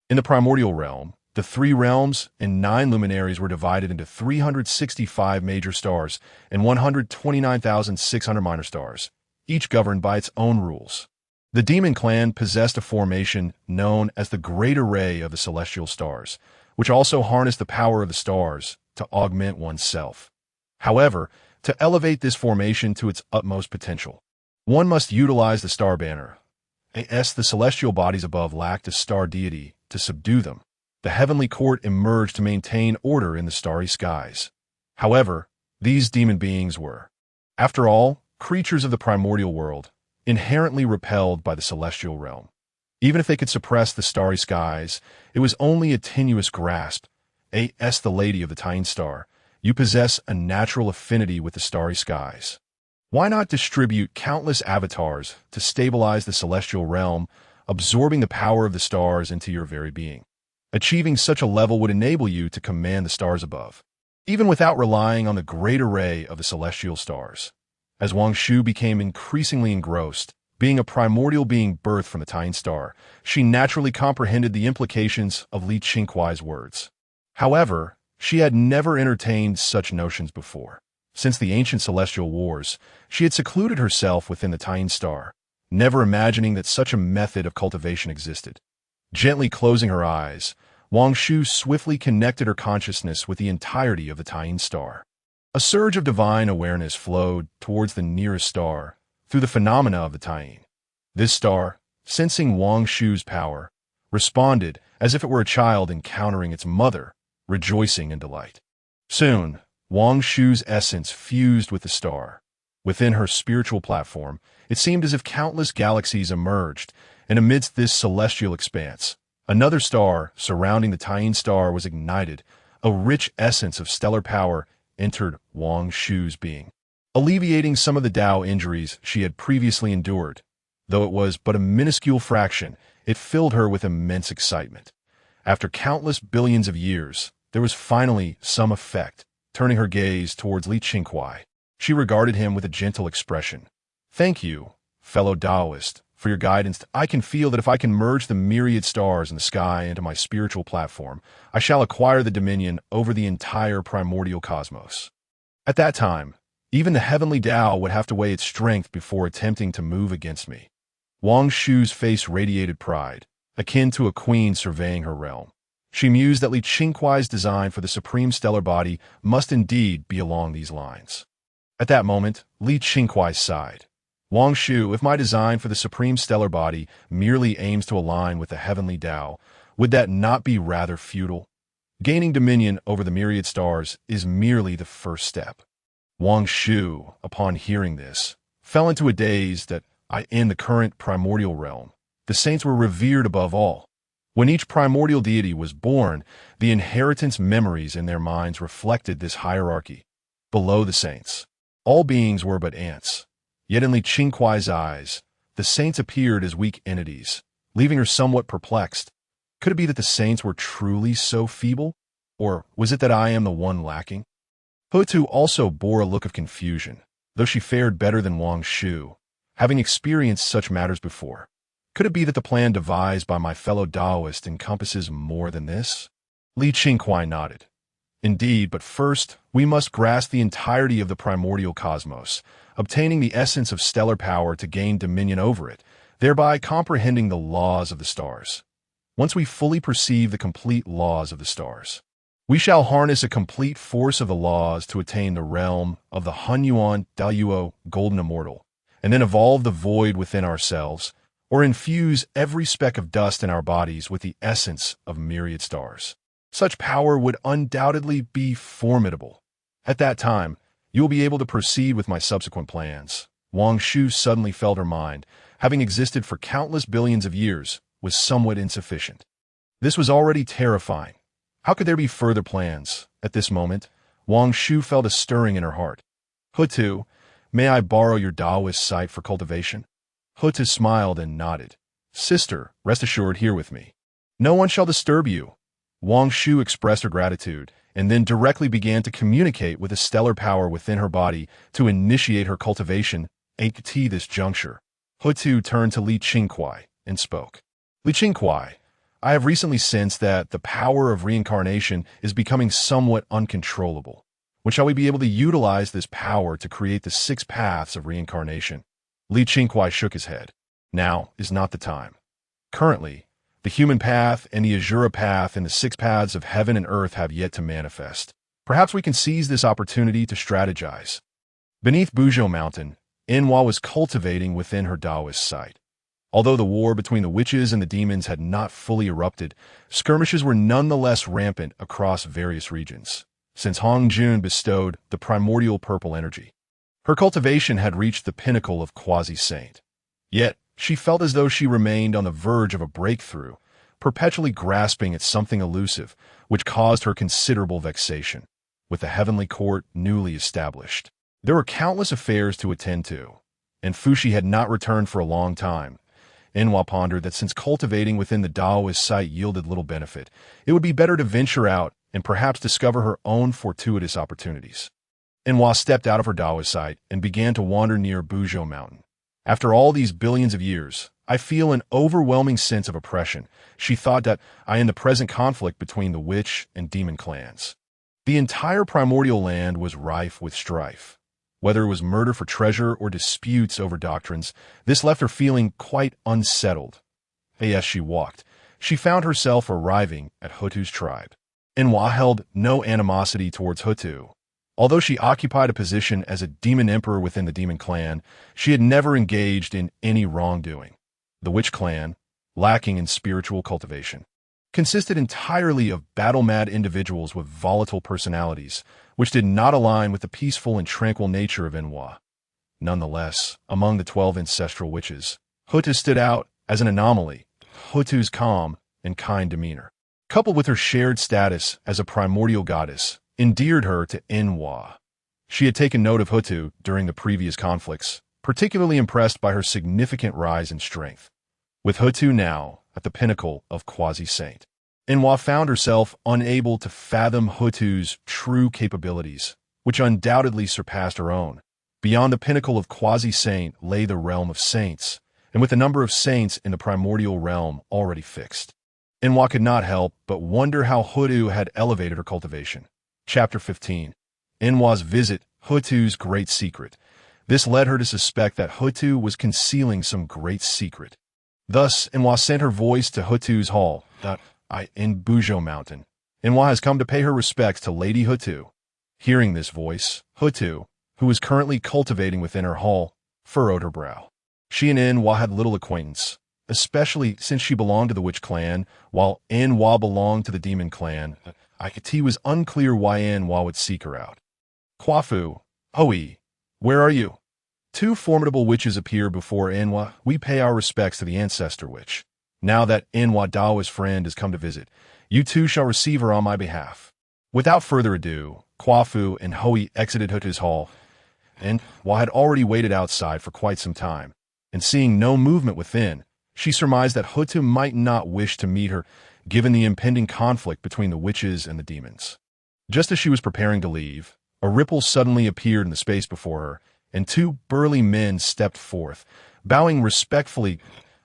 In the primordial realm, the 3 realms and 9 luminaries were divided into 365 major stars and 129,600 minor stars, each governed by its own rules. The demon clan possessed a formation known as the Great Array of the Celestial Stars, which also harnessed the power of the stars to augment oneself. However, to elevate this formation to its utmost potential, one must utilize the star banner. As the celestial bodies above lacked a star deity to subdue them, the heavenly court emerged to maintain order in the starry skies. However, these demon beings were, after all, creatures of the primordial world, inherently repelled by the celestial realm. Even if they could suppress the starry skies, it was only a tenuous grasp. As the lady of the Tying Star, you possess a natural affinity with the starry skies. Why not distribute countless avatars to stabilize the celestial realm, absorbing the power of the stars into your very being? Achieving such a level would enable you to command the stars above, even without relying on the great array of the celestial stars. As Wong Shu became increasingly engrossed, being a primordial being birthed from the Tying star, she naturally comprehended the implications of Li Qingkuai's words. However, she had never entertained such notions before. Since the ancient celestial wars, she had secluded herself within the Tying star, never imagining that such a method of cultivation existed. Gently closing her eyes, Wong Shu swiftly connected her consciousness with the entirety of the Tying star. A surge of divine awareness flowed towards the nearest star through the phenomena of the Tying. This star, sensing Wong Shu's power, responded as if it were a child encountering its mother, rejoicing in delight. Soon, Wong Shu's essence fused with the star. Within her spiritual platform, it seemed as if countless galaxies emerged, and amidst this celestial expanse, another star surrounding the Tying star was ignited. A rich essence of stellar power entered Wong Shu's being, alleviating some of the Tao injuries she had previously endured. Though it was but a minuscule fraction, it filled her with immense excitement. After countless billions of years, there was finally some effect. Turning her gaze towards Li Qingkuai, she regarded him with a gentle expression. "Thank you, fellow Taoist, for your guidance. I can feel that if I can merge the myriad stars in the sky into my spiritual platform, I shall acquire the dominion over the entire primordial cosmos. At that time, even the heavenly Tao would have to weigh its strength before attempting to move against me." Wang Shu's face radiated pride, akin to a queen surveying her realm. She mused that Li Qingkuai's design for the supreme stellar body must indeed be along these lines. At that moment, Li Qingkuai sighed. "Wang Shu, if my design for the supreme stellar body merely aims to align with the heavenly Tao, would that not be rather futile? Gaining dominion over the myriad stars is merely the first step." Wang Shu, upon hearing this, fell into a daze that in the current primordial realm, the saints were revered above all. When each primordial deity was born, the inheritance memories in their minds reflected this hierarchy. Below the saints, all beings were but ants. Yet in Li Qingkuai's eyes, the saints appeared as weak entities, leaving her somewhat perplexed. Could it be that the saints were truly so feeble? Or was it that I am the one lacking? Hou Tu also bore a look of confusion, though she fared better than Wang Shu, having experienced such matters before. Could it be that the plan devised by my fellow Taoist encompasses more than this? Li Qingkuai nodded. Indeed, but first, we must grasp the entirety of the primordial cosmos, obtaining the essence of stellar power to gain dominion over it, thereby comprehending the laws of the stars. Once we fully perceive the complete laws of the stars, we shall harness a complete force of the laws to attain the realm of the Hunyuan Daluo Golden Immortal, and then evolve the void within ourselves, or infuse every speck of dust in our bodies with the essence of myriad stars. Such power would undoubtedly be formidable. At that time, you will be able to proceed with my subsequent plans. Wang Shu suddenly felt her mind, having existed for countless billions of years, was somewhat insufficient. This was already terrifying. How could there be further plans? At this moment, Wang Shu felt a stirring in her heart. "Hou Tu, may I borrow your Taoist sight for cultivation?" Hou Tu smiled and nodded. "Sister, rest assured here with me. No one shall disturb you." Wang Shu expressed her gratitude, and then directly began to communicate with the stellar power within her body to initiate her cultivation. At this juncture, Hou Tu turned to Li Qingkuai and spoke. "Li Qingkuai, I have recently sensed that the power of reincarnation is becoming somewhat uncontrollable. When shall we be able to utilize this power to create the 6 paths of reincarnation?" Li Qingkuai shook his head. "Now is not the time. Currently, the human path and the Azura path and the 6 paths of heaven and earth have yet to manifest. Perhaps we can seize this opportunity to strategize." Beneath Buzhou Mountain, Nuwa was cultivating within her Taoist sight. Although the war between the witches and the demons had not fully erupted, skirmishes were nonetheless rampant across various regions, since Hongjun bestowed the primordial purple energy. Her cultivation had reached the pinnacle of quasi-saint. Yet, she felt as though she remained on the verge of a breakthrough, perpetually grasping at something elusive, which caused her considerable vexation. With the heavenly court newly established, There were countless affairs to attend to, and Fushi had not returned for a long time. Nuwa pondered that since cultivating within the Taoist site yielded little benefit, it would be better to venture out and perhaps discover her own fortuitous opportunities. Nuwa stepped out of her Taoist site and began to wander near Buzhou mountain. After all these billions of years, I feel an overwhelming sense of oppression. She thought that I in the present conflict between the witch and demon clans. The entire primordial land was rife with strife. Whether it was murder for treasure or disputes over doctrines, this left her feeling quite unsettled. As she walked, she found herself arriving at Houtu's tribe. Nuwa held no animosity towards Houtu. Although she occupied a position as a demon emperor within the demon clan, she had never engaged in any wrongdoing. The witch clan, lacking in spiritual cultivation, consisted entirely of battle-mad individuals with volatile personalities, which did not align with the peaceful and tranquil nature of Nuwa. Nonetheless, among the 12 ancestral witches, Houtu stood out as an anomaly. Houtu's calm and kind demeanor, coupled with her shared status as a primordial goddess, endeared her to Nuwa. She had taken note of Houtu during the previous conflicts, particularly impressed by her significant rise in strength. With Houtu now at the pinnacle of quasi-saint, Nuwa found herself unable to fathom Houtu's true capabilities, which undoubtedly surpassed her own. Beyond the pinnacle of quasi-saint lay the realm of saints, and with the number of saints in the primordial realm already fixed, Nuwa could not help but wonder how Houtu had elevated her cultivation. Chapter 15. Nuwa's visit, Houtu's great secret. This led her to suspect that Houtu was concealing some great secret. Thus, Nuwa sent her voice to Houtu's hall, in Buzhou mountain. Nuwa has come to pay her respects to Lady Houtu. Hearing this voice, Houtu, who was currently cultivating within her hall, furrowed her brow. She and Nuwa had little acquaintance, especially since she belonged to the witch clan, while Nuwa belonged to the demon clan. It was unclear why Nuwa would seek her out. Kwafu, Hoi, where are you? Two formidable witches appear before Nuwa. We pay our respects to the ancestor witch. Now that Nuwa Dao's friend has come to visit, you two shall receive her on my behalf. Without further ado, Kwafu and Hoi exited Houtu's hall, and Nuwa had already waited outside for quite some time, and seeing no movement within, she surmised that Houtu might not wish to meet her, given the impending conflict between the witches and the demons. Just as she was preparing to leave, a ripple suddenly appeared in the space before her, and two burly men stepped forth, bowing respectfully.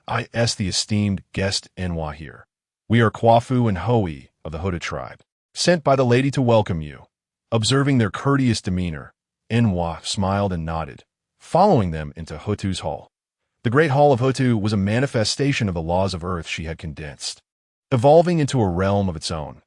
The esteemed guest Nuwa here. We are Kwafu and Hoi of the Houtu tribe, sent by the lady to welcome you. Observing their courteous demeanor, Nuwa smiled and nodded, following them into Houtu's hall. The great hall of Houtu was a manifestation of the laws of earth she had condensed, evolving into a realm of its own.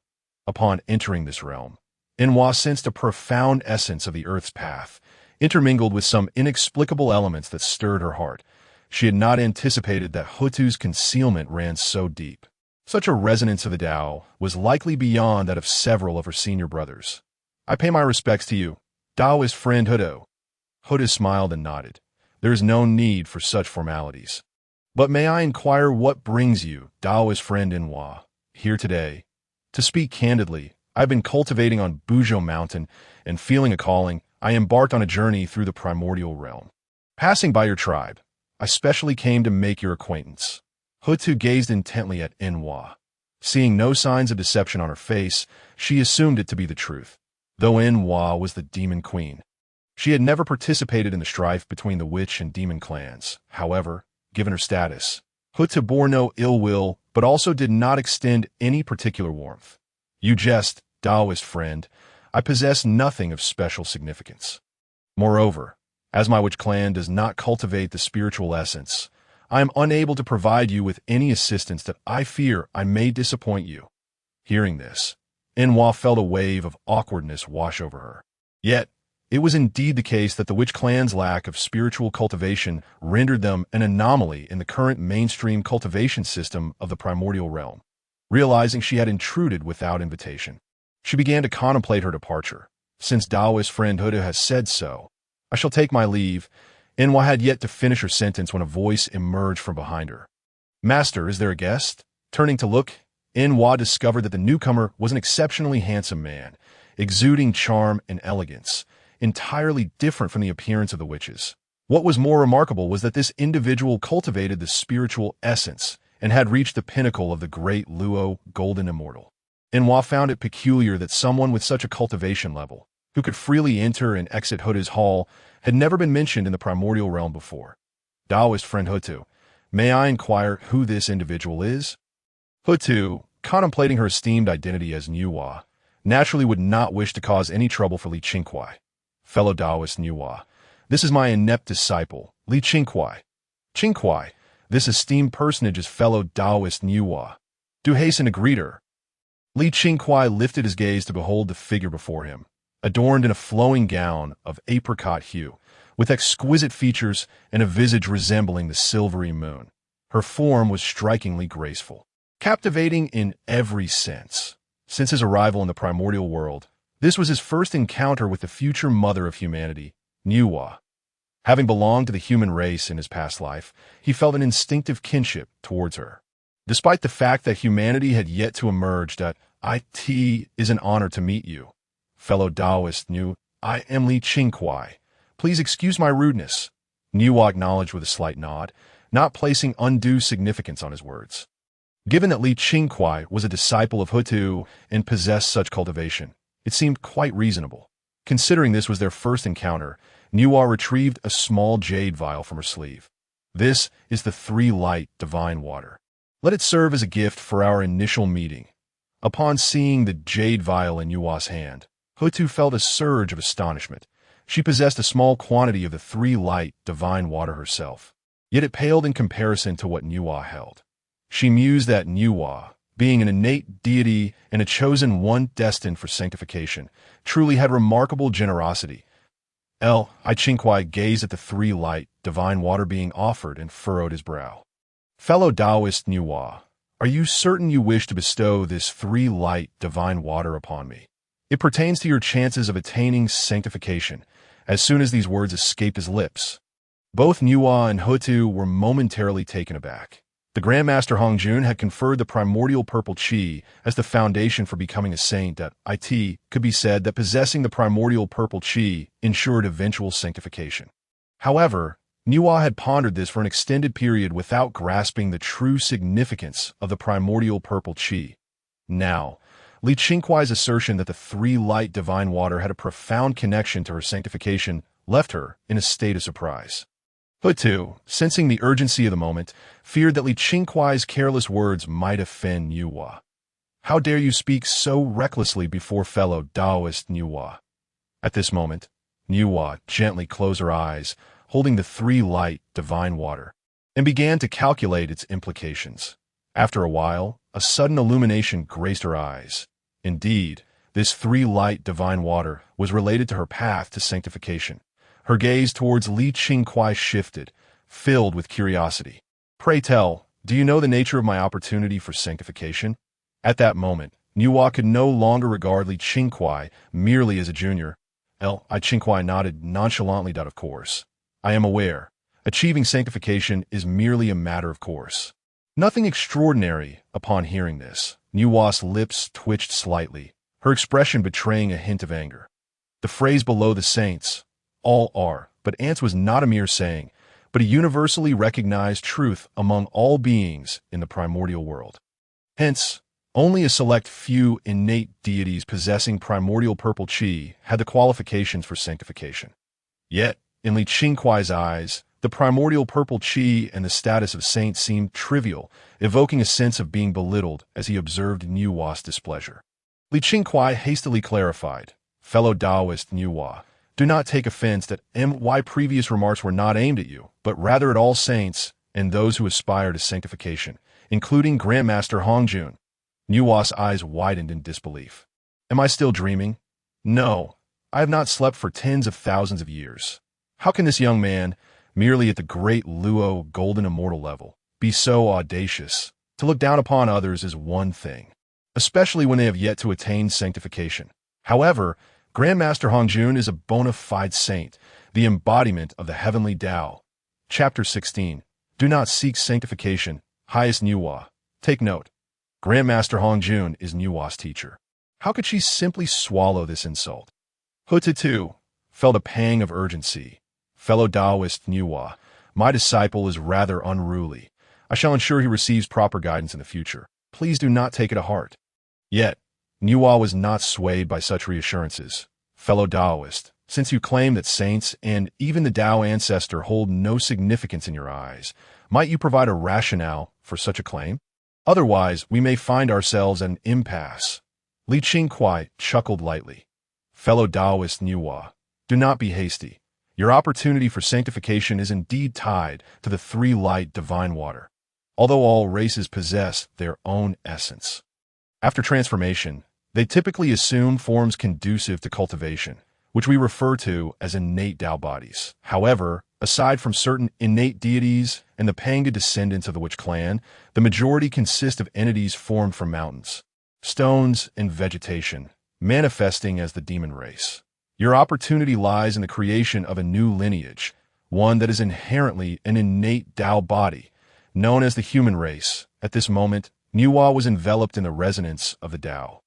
Upon entering this realm, Nuwa sensed a profound essence of the earth's path, intermingled with some inexplicable elements that stirred her heart. She had not anticipated that Houtu's concealment ran so deep. Such a resonance of the Tao was likely beyond that of several of her senior brothers. I pay my respects to you, Taoist friend Houtu. Houtu smiled and nodded. There is no need for such formalities. But may I inquire what brings you, Taoist friend Nuwa, here today? To speak candidly, I've been cultivating on Buzhou mountain, and feeling a calling, I embarked on a journey through the primordial realm. Passing by your tribe, I specially came to make your acquaintance. Houtu gazed intently at Nuwa. Seeing no signs of deception on her face, she assumed it to be the truth, though Nuwa was the demon queen. She had never participated in the strife between the witch and demon clans. However, given her status, Houtu bore no ill will, but also did not extend any particular warmth. You jest, Taoist friend. I possess nothing of special significance. Moreover, as my witch clan does not cultivate the spiritual essence, I am unable to provide you with any assistance that I fear I may disappoint you. Hearing this, Nuwa felt a wave of awkwardness wash over her. Yet, it was indeed the case that the witch clan's lack of spiritual cultivation rendered them an anomaly in the current mainstream cultivation system of the primordial realm. Realizing she had intruded without invitation, she began to contemplate her departure. Since Taoist friend Houtu has said so, I shall take my leave. Nuwa had yet to finish her sentence when a voice emerged from behind her. Master, is there a guest? Turning to look, Nuwa discovered that the newcomer was an exceptionally handsome man, exuding charm and elegance. entirely different from the appearance of the witches. What was more remarkable was that this individual cultivated the spiritual essence and had reached the pinnacle of the great Luo golden immortal. Nuwa found it peculiar that someone with such a cultivation level, who could freely enter and exit Hutu's hall, had never been mentioned in the primordial realm before. Taoist friend Hou Tu, may I inquire who this individual is? Hou Tu, contemplating her esteemed identity as Nuwa, naturally would not wish to cause any trouble for Qingkuai. Fellow Taoist Nuwa, this is my inept disciple, Qingkuai. Qingkuai, this esteemed personage is fellow Taoist Nuwa. Do hasten to greet her. Qingkuai lifted his gaze to behold the figure before him, adorned in a flowing gown of apricot hue, with exquisite features and a visage resembling the silvery moon. Her form was strikingly graceful, captivating in every sense. Since his arrival in the primordial world, this was his first encounter with the future mother of humanity, Nuwa. Having belonged to the human race in his past life, he felt an instinctive kinship towards her. Despite the fact that humanity had yet to emerge, that it is an honor to meet you. Fellow Taoist Nu, I am Qingkuai. Please excuse my rudeness. Nuwa acknowledged with a slight nod, not placing undue significance on his words. Given that Qingkuai was a disciple of Hou Tu and possessed such cultivation, it seemed quite reasonable. Considering this was their first encounter, Nuwa retrieved a small jade vial from her sleeve. This is the 3-light divine water. Let it serve as a gift for our initial meeting. Upon seeing the jade vial in Nuwa's hand, Hou Tu felt a surge of astonishment. She possessed a small quantity of the 3-light divine water herself, yet it paled in comparison to what Nuwa held. She mused that Nuwa, being an innate deity and a chosen one destined for sanctification, truly had remarkable generosity. Qingkuai gazed at the 3-light divine water being offered and furrowed his brow. Fellow Taoist Nuwa, are you certain you wish to bestow this 3-light divine water upon me? It pertains to your chances of attaining sanctification. As soon as these words escaped his lips, both Nuwa and Hou Tu were momentarily taken aback. The Grandmaster Hongjun had conferred the primordial purple qi as the foundation for becoming a saint. That it could be said that possessing the primordial purple qi ensured eventual sanctification. However, Nuwa had pondered this for an extended period without grasping the true significance of the primordial purple qi. Now, Qingkuai's assertion that the 3-light divine water had a profound connection to her sanctification left her in a state of surprise. Hou Tu, sensing the urgency of the moment, feared that Qingkuai's careless words might offend Nuwa. How dare you speak so recklessly before fellow Taoist Nuwa? At this moment, Nuwa gently closed her eyes, holding the 3-light divine water, and began to calculate its implications. After a while, a sudden illumination graced her eyes. Indeed, this 3-light divine water was related to her path to sanctification. Her gaze towards Qingkuai shifted, filled with curiosity. Pray tell, do you know the nature of my opportunity for sanctification? At that moment, Nuwa could no longer regard Qingkuai merely as a junior. Qingkuai nodded nonchalantly. Of course. I am aware. Achieving sanctification is merely a matter of course. Nothing extraordinary. Upon hearing this, Nuwa's lips twitched slightly, her expression betraying a hint of anger. The phrase below the saints, all are, but ants was not a mere saying, but a universally recognized truth among all beings in the primordial world. Hence, only a select few innate deities possessing primordial purple qi had the qualifications for sanctification. Yet, in Qingkuai's eyes, the primordial purple qi and the status of saint seemed trivial, evoking a sense of being belittled as he observed Nuwa's displeasure. Qingkuai hastily clarified, fellow Taoist Nuwa, do not take offense that my previous remarks were not aimed at you, but rather at all saints and those who aspire to sanctification, including Grandmaster Hongjun. Nuwa's eyes widened in disbelief. Am I still dreaming? No, I have not slept for tens of thousands of years. How can this young man, merely at the great Luo golden immortal level, be so audacious? To look down upon others is one thing, especially when they have yet to attain sanctification. However, Grandmaster Hongjun is a bona fide saint, the embodiment of the heavenly Tao. Chapter 16. Do not seek sanctification, highest Nuwa. Take note. Grandmaster Hongjun is Nuwa's teacher. How could she simply swallow this insult? Hou Tu, felt a pang of urgency. Fellow Taoist Nuwa, my disciple is rather unruly. I shall ensure he receives proper guidance in the future. Please do not take it to heart. Yet, Nuwa was not swayed by such reassurances. Fellow Taoist, since you claim that saints and even the Tao ancestor hold no significance in your eyes, might you provide a rationale for such a claim? Otherwise, we may find ourselves at an impasse. Li Qingkuai chuckled lightly. Fellow Taoist Nuwa, do not be hasty. Your opportunity for sanctification is indeed tied to the three light divine water, although all races possess their own essence. After transformation, they typically assume forms conducive to cultivation, which we refer to as innate Tao bodies. However, aside from certain innate deities and the Pangu descendants of the Witch clan, the majority consist of entities formed from mountains, stones, and vegetation, manifesting as the demon race. Your opportunity lies in the creation of a new lineage, one that is inherently an innate Tao body, known as the human race. At this moment, Nuwa was enveloped in the resonance of the Tao,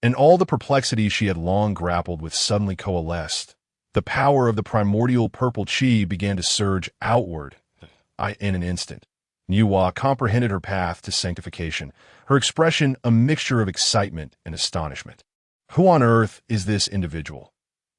and all the perplexities she had long grappled with suddenly coalesced. The power of the primordial purple chi began to surge outward in an instant. Nuwa comprehended her path to sanctification, her expression a mixture of excitement and astonishment. Who on earth is this individual?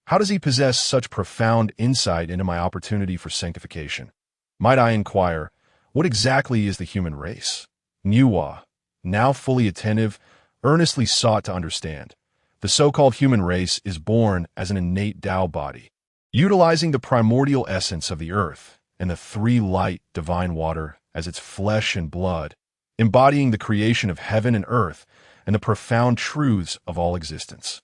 How does he possess such profound insight into my opportunity for sanctification? Might I inquire, what exactly is the human race? Nuwa, now fully attentive, earnestly sought to understand. The so-called human race is born as an innate Tao body, utilizing the primordial essence of the earth and the three light divine water as its flesh and blood, embodying the creation of heaven and earth and the profound truths of all existence,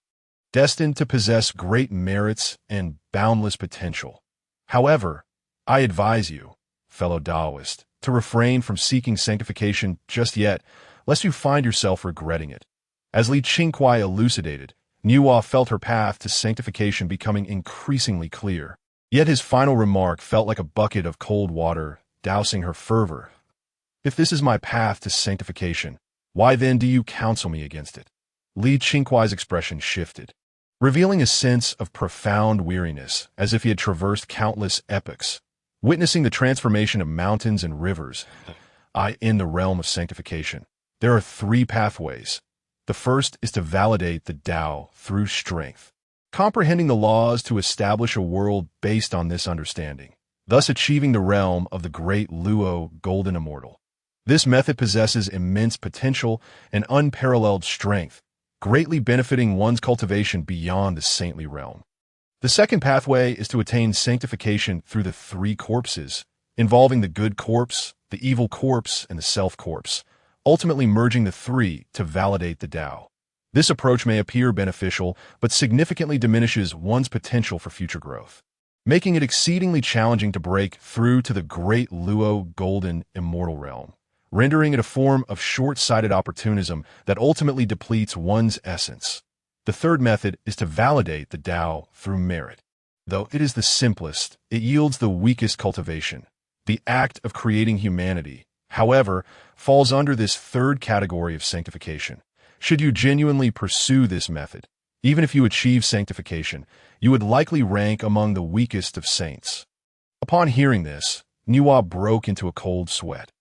destined to possess great merits and boundless potential. However, I advise you, fellow Taoist, to refrain from seeking sanctification just yet, lest you find yourself regretting it. As Li Qingkuai elucidated, Nuwa felt her path to sanctification becoming increasingly clear. Yet his final remark felt like a bucket of cold water, dousing her fervor. If this is my path to sanctification, why then do you counsel me against it? Li Qingkuai's expression shifted, revealing a sense of profound weariness, as if he had traversed countless epochs, witnessing the transformation of mountains and rivers. In the realm of sanctification, there are three pathways. The first is to validate the Tao through strength, comprehending the laws to establish a world based on this understanding, thus achieving the realm of the great Luo golden immortal. This method possesses immense potential and unparalleled strength, greatly benefiting one's cultivation beyond the saintly realm. The second pathway is to attain sanctification through the three corpses, involving the good corpse, the evil corpse, and the self corpse, ultimately merging the three to validate the Tao. This approach may appear beneficial, but significantly diminishes one's potential for future growth, making it exceedingly challenging to break through to the great Luo golden immortal realm, rendering it a form of short-sighted opportunism that ultimately depletes one's essence. The third method is to validate the Tao through merit. Though it is the simplest, it yields the weakest cultivation. The act of creating humanity, however, falls under this third category of sanctification. Should you genuinely pursue this method, even if you achieve sanctification, you would likely rank among the weakest of saints. Upon hearing this, Nuwa broke into a cold sweat.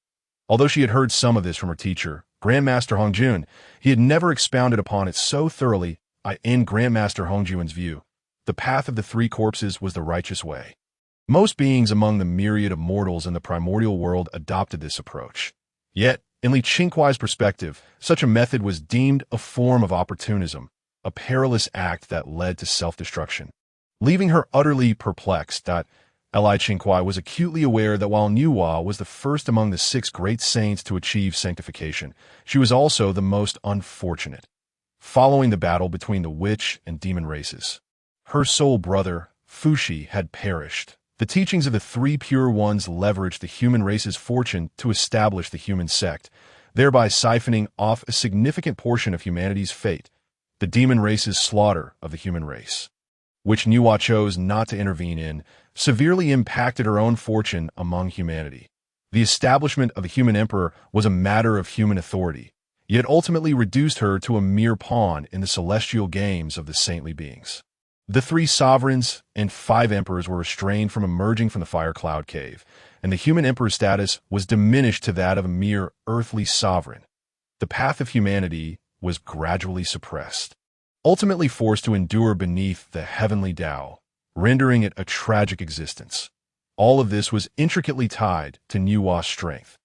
Although she had heard some of this from her teacher, Grandmaster Hongjun, he had never expounded upon it so thoroughly. In Grandmaster Hongjun's view, the path of the three corpses was the righteous way. Most beings among the myriad of mortals in the primordial world adopted this approach. Yet, in Li Qingkuai's perspective, such a method was deemed a form of opportunism, a perilous act that led to self-destruction. Leaving her utterly perplexed, Li Qingkuai was acutely aware that while Nuwa was the first among the 6 great saints to achieve sanctification, she was also the most unfortunate. Following the battle between the witch and demon races, her soul brother, Fushi, had perished. The teachings of the 3 pure ones leveraged the human race's fortune to establish the human sect, thereby siphoning off a significant portion of humanity's fate, the demon race's slaughter of the human race, which Nuwa chose not to intervene in, severely impacted her own fortune among humanity. The establishment of the human emperor was a matter of human authority, yet ultimately reduced her to a mere pawn in the celestial games of the saintly beings. The 3 sovereigns and 5 emperors were restrained from emerging from the fire cloud cave, and the human emperor's status was diminished to that of a mere earthly sovereign. The path of humanity was gradually suppressed, ultimately forced to endure beneath the heavenly Tao, rendering it a tragic existence. All of this was intricately tied to Nuwa's strength.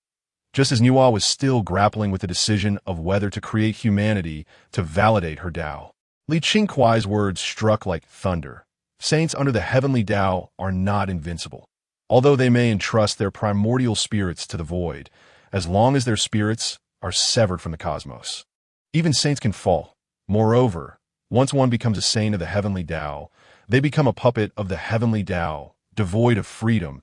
Just as Nuwa was still grappling with the decision of whether to create humanity to validate her Tao, Qingkuai's words struck like thunder. Saints under the heavenly Tao are not invincible. Although they may entrust their primordial spirits to the void, as long as their spirits are severed from the cosmos. Even saints can fall. Moreover, once one becomes a saint of the heavenly Tao, they become a puppet of the heavenly Tao, devoid of freedom.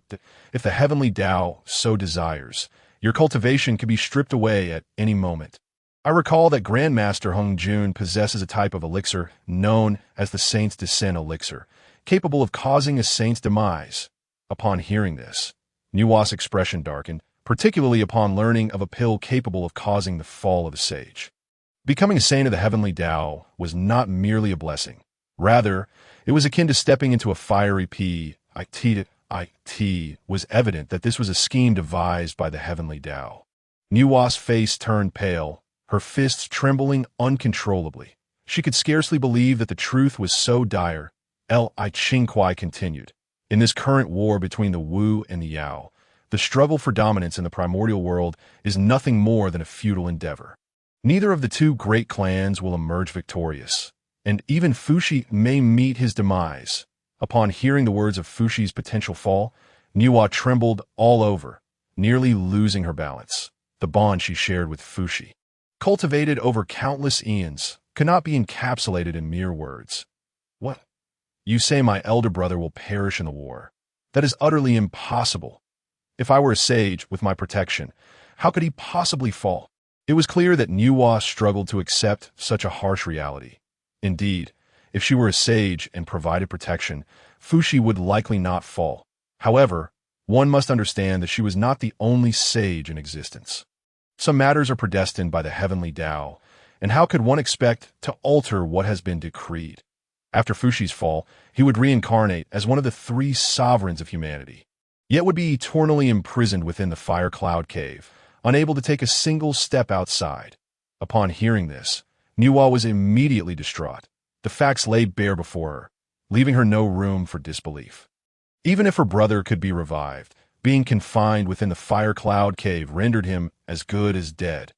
If the heavenly Tao so desires, your cultivation can be stripped away at any moment. I recall that Grandmaster Hongjun possesses a type of elixir known as the Saint's Descent elixir, capable of causing a saint's demise. Upon hearing this, Nuwa's expression darkened, particularly upon learning of a pill capable of causing the fall of a sage. Becoming a saint of the heavenly Tao was not merely a blessing. Rather, it was akin to stepping into a fiery pit. It was evident that this was a scheme devised by the heavenly Tao. Nuwa's face turned pale, her fists trembling uncontrollably. She could scarcely believe that the truth was so dire. Qingkuai continued. In this current war between the Wu and the Yao, the struggle for dominance in the primordial world is nothing more than a futile endeavor. Neither of the 2 great clans will emerge victorious, and even Fushi may meet his demise. Upon hearing the words of Fushi's potential fall, Nuwa trembled all over, nearly losing her balance. The bond she shared with Fushi, cultivated over countless eons, could not be encapsulated in mere words. What? You say my elder brother will perish in the war? That is utterly impossible. If I were a sage with my protection, how could he possibly fall? It was clear that Nuwa struggled to accept such a harsh reality. Indeed, if she were a sage and provided protection, Fushi would likely not fall. However, one must understand that she was not the only sage in existence. Some matters are predestined by the heavenly Tao, and how could one expect to alter what has been decreed? After Fushi's fall, he would reincarnate as one of the 3 sovereigns of humanity, yet would be eternally imprisoned within the fire cloud cave, unable to take a single step outside. Upon hearing this, Nuwa was immediately distraught. The facts lay bare before her, leaving her no room for disbelief. Even if her brother could be revived, being confined within the fire cloud cave rendered him as good as dead.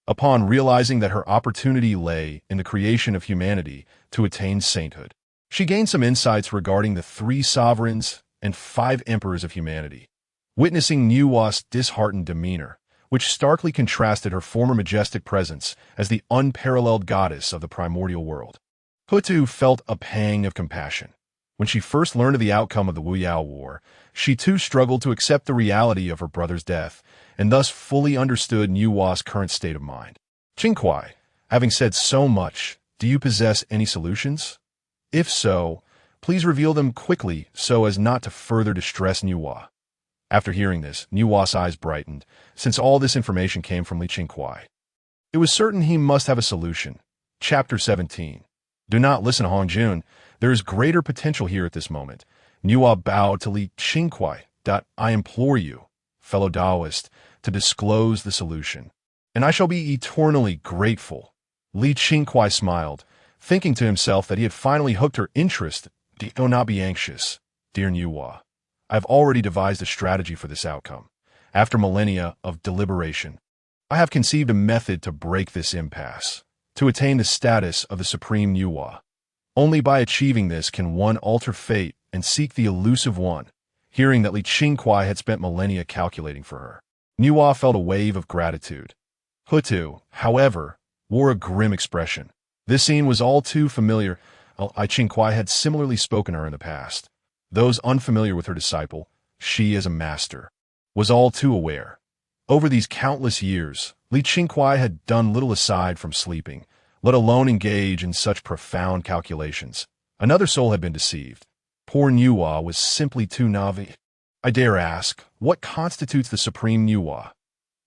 Upon realizing that her opportunity lay in the creation of humanity to attain sainthood, she gained some insights regarding the 3 sovereigns and 5 emperors of humanity. Witnessing Nuwa's disheartened demeanor, which starkly contrasted her former majestic presence as the unparalleled goddess of the primordial world, Hou Tu felt a pang of compassion. When she first learned of the outcome of the Wu-Yao War, she too struggled to accept the reality of her brother's death, and thus fully understood Nuwa's current state of mind. Qingkuai, having said so much, do you possess any solutions? If so, please reveal them quickly so as not to further distress Nuwa. After hearing this, Nuwa's eyes brightened, since all this information came from Qingkuai. It was certain he must have a solution. Chapter 17. Do not listen, Hongjun. There is greater potential here at this moment. Nuwa bowed to Qingkuai. I implore you, fellow Taoist, to disclose the solution, and I shall be eternally grateful. Qingkuai smiled, thinking to himself that he had finally hooked her interest. Do not be anxious, dear Nuwa. I have already devised a strategy for this outcome. After millennia of deliberation, I have conceived a method to break this impasse, to attain the status of the Supreme Nuwa. Only by achieving this can one alter fate and seek the elusive one. Hearing that Qingkuai had spent millennia calculating for her, Nuwa felt a wave of gratitude. Hou Tu, however, wore a grim expression. This scene was all too familiar. Qingkuai had similarly spoken to her in the past. Those unfamiliar with her disciple, she as a master, was all too aware. Over these countless years, Qingkuai had done little aside from sleeping, let alone engage in such profound calculations. Another soul had been deceived. Poor Nuwa was simply too naive. I dare ask, what constitutes the Supreme Nuwa?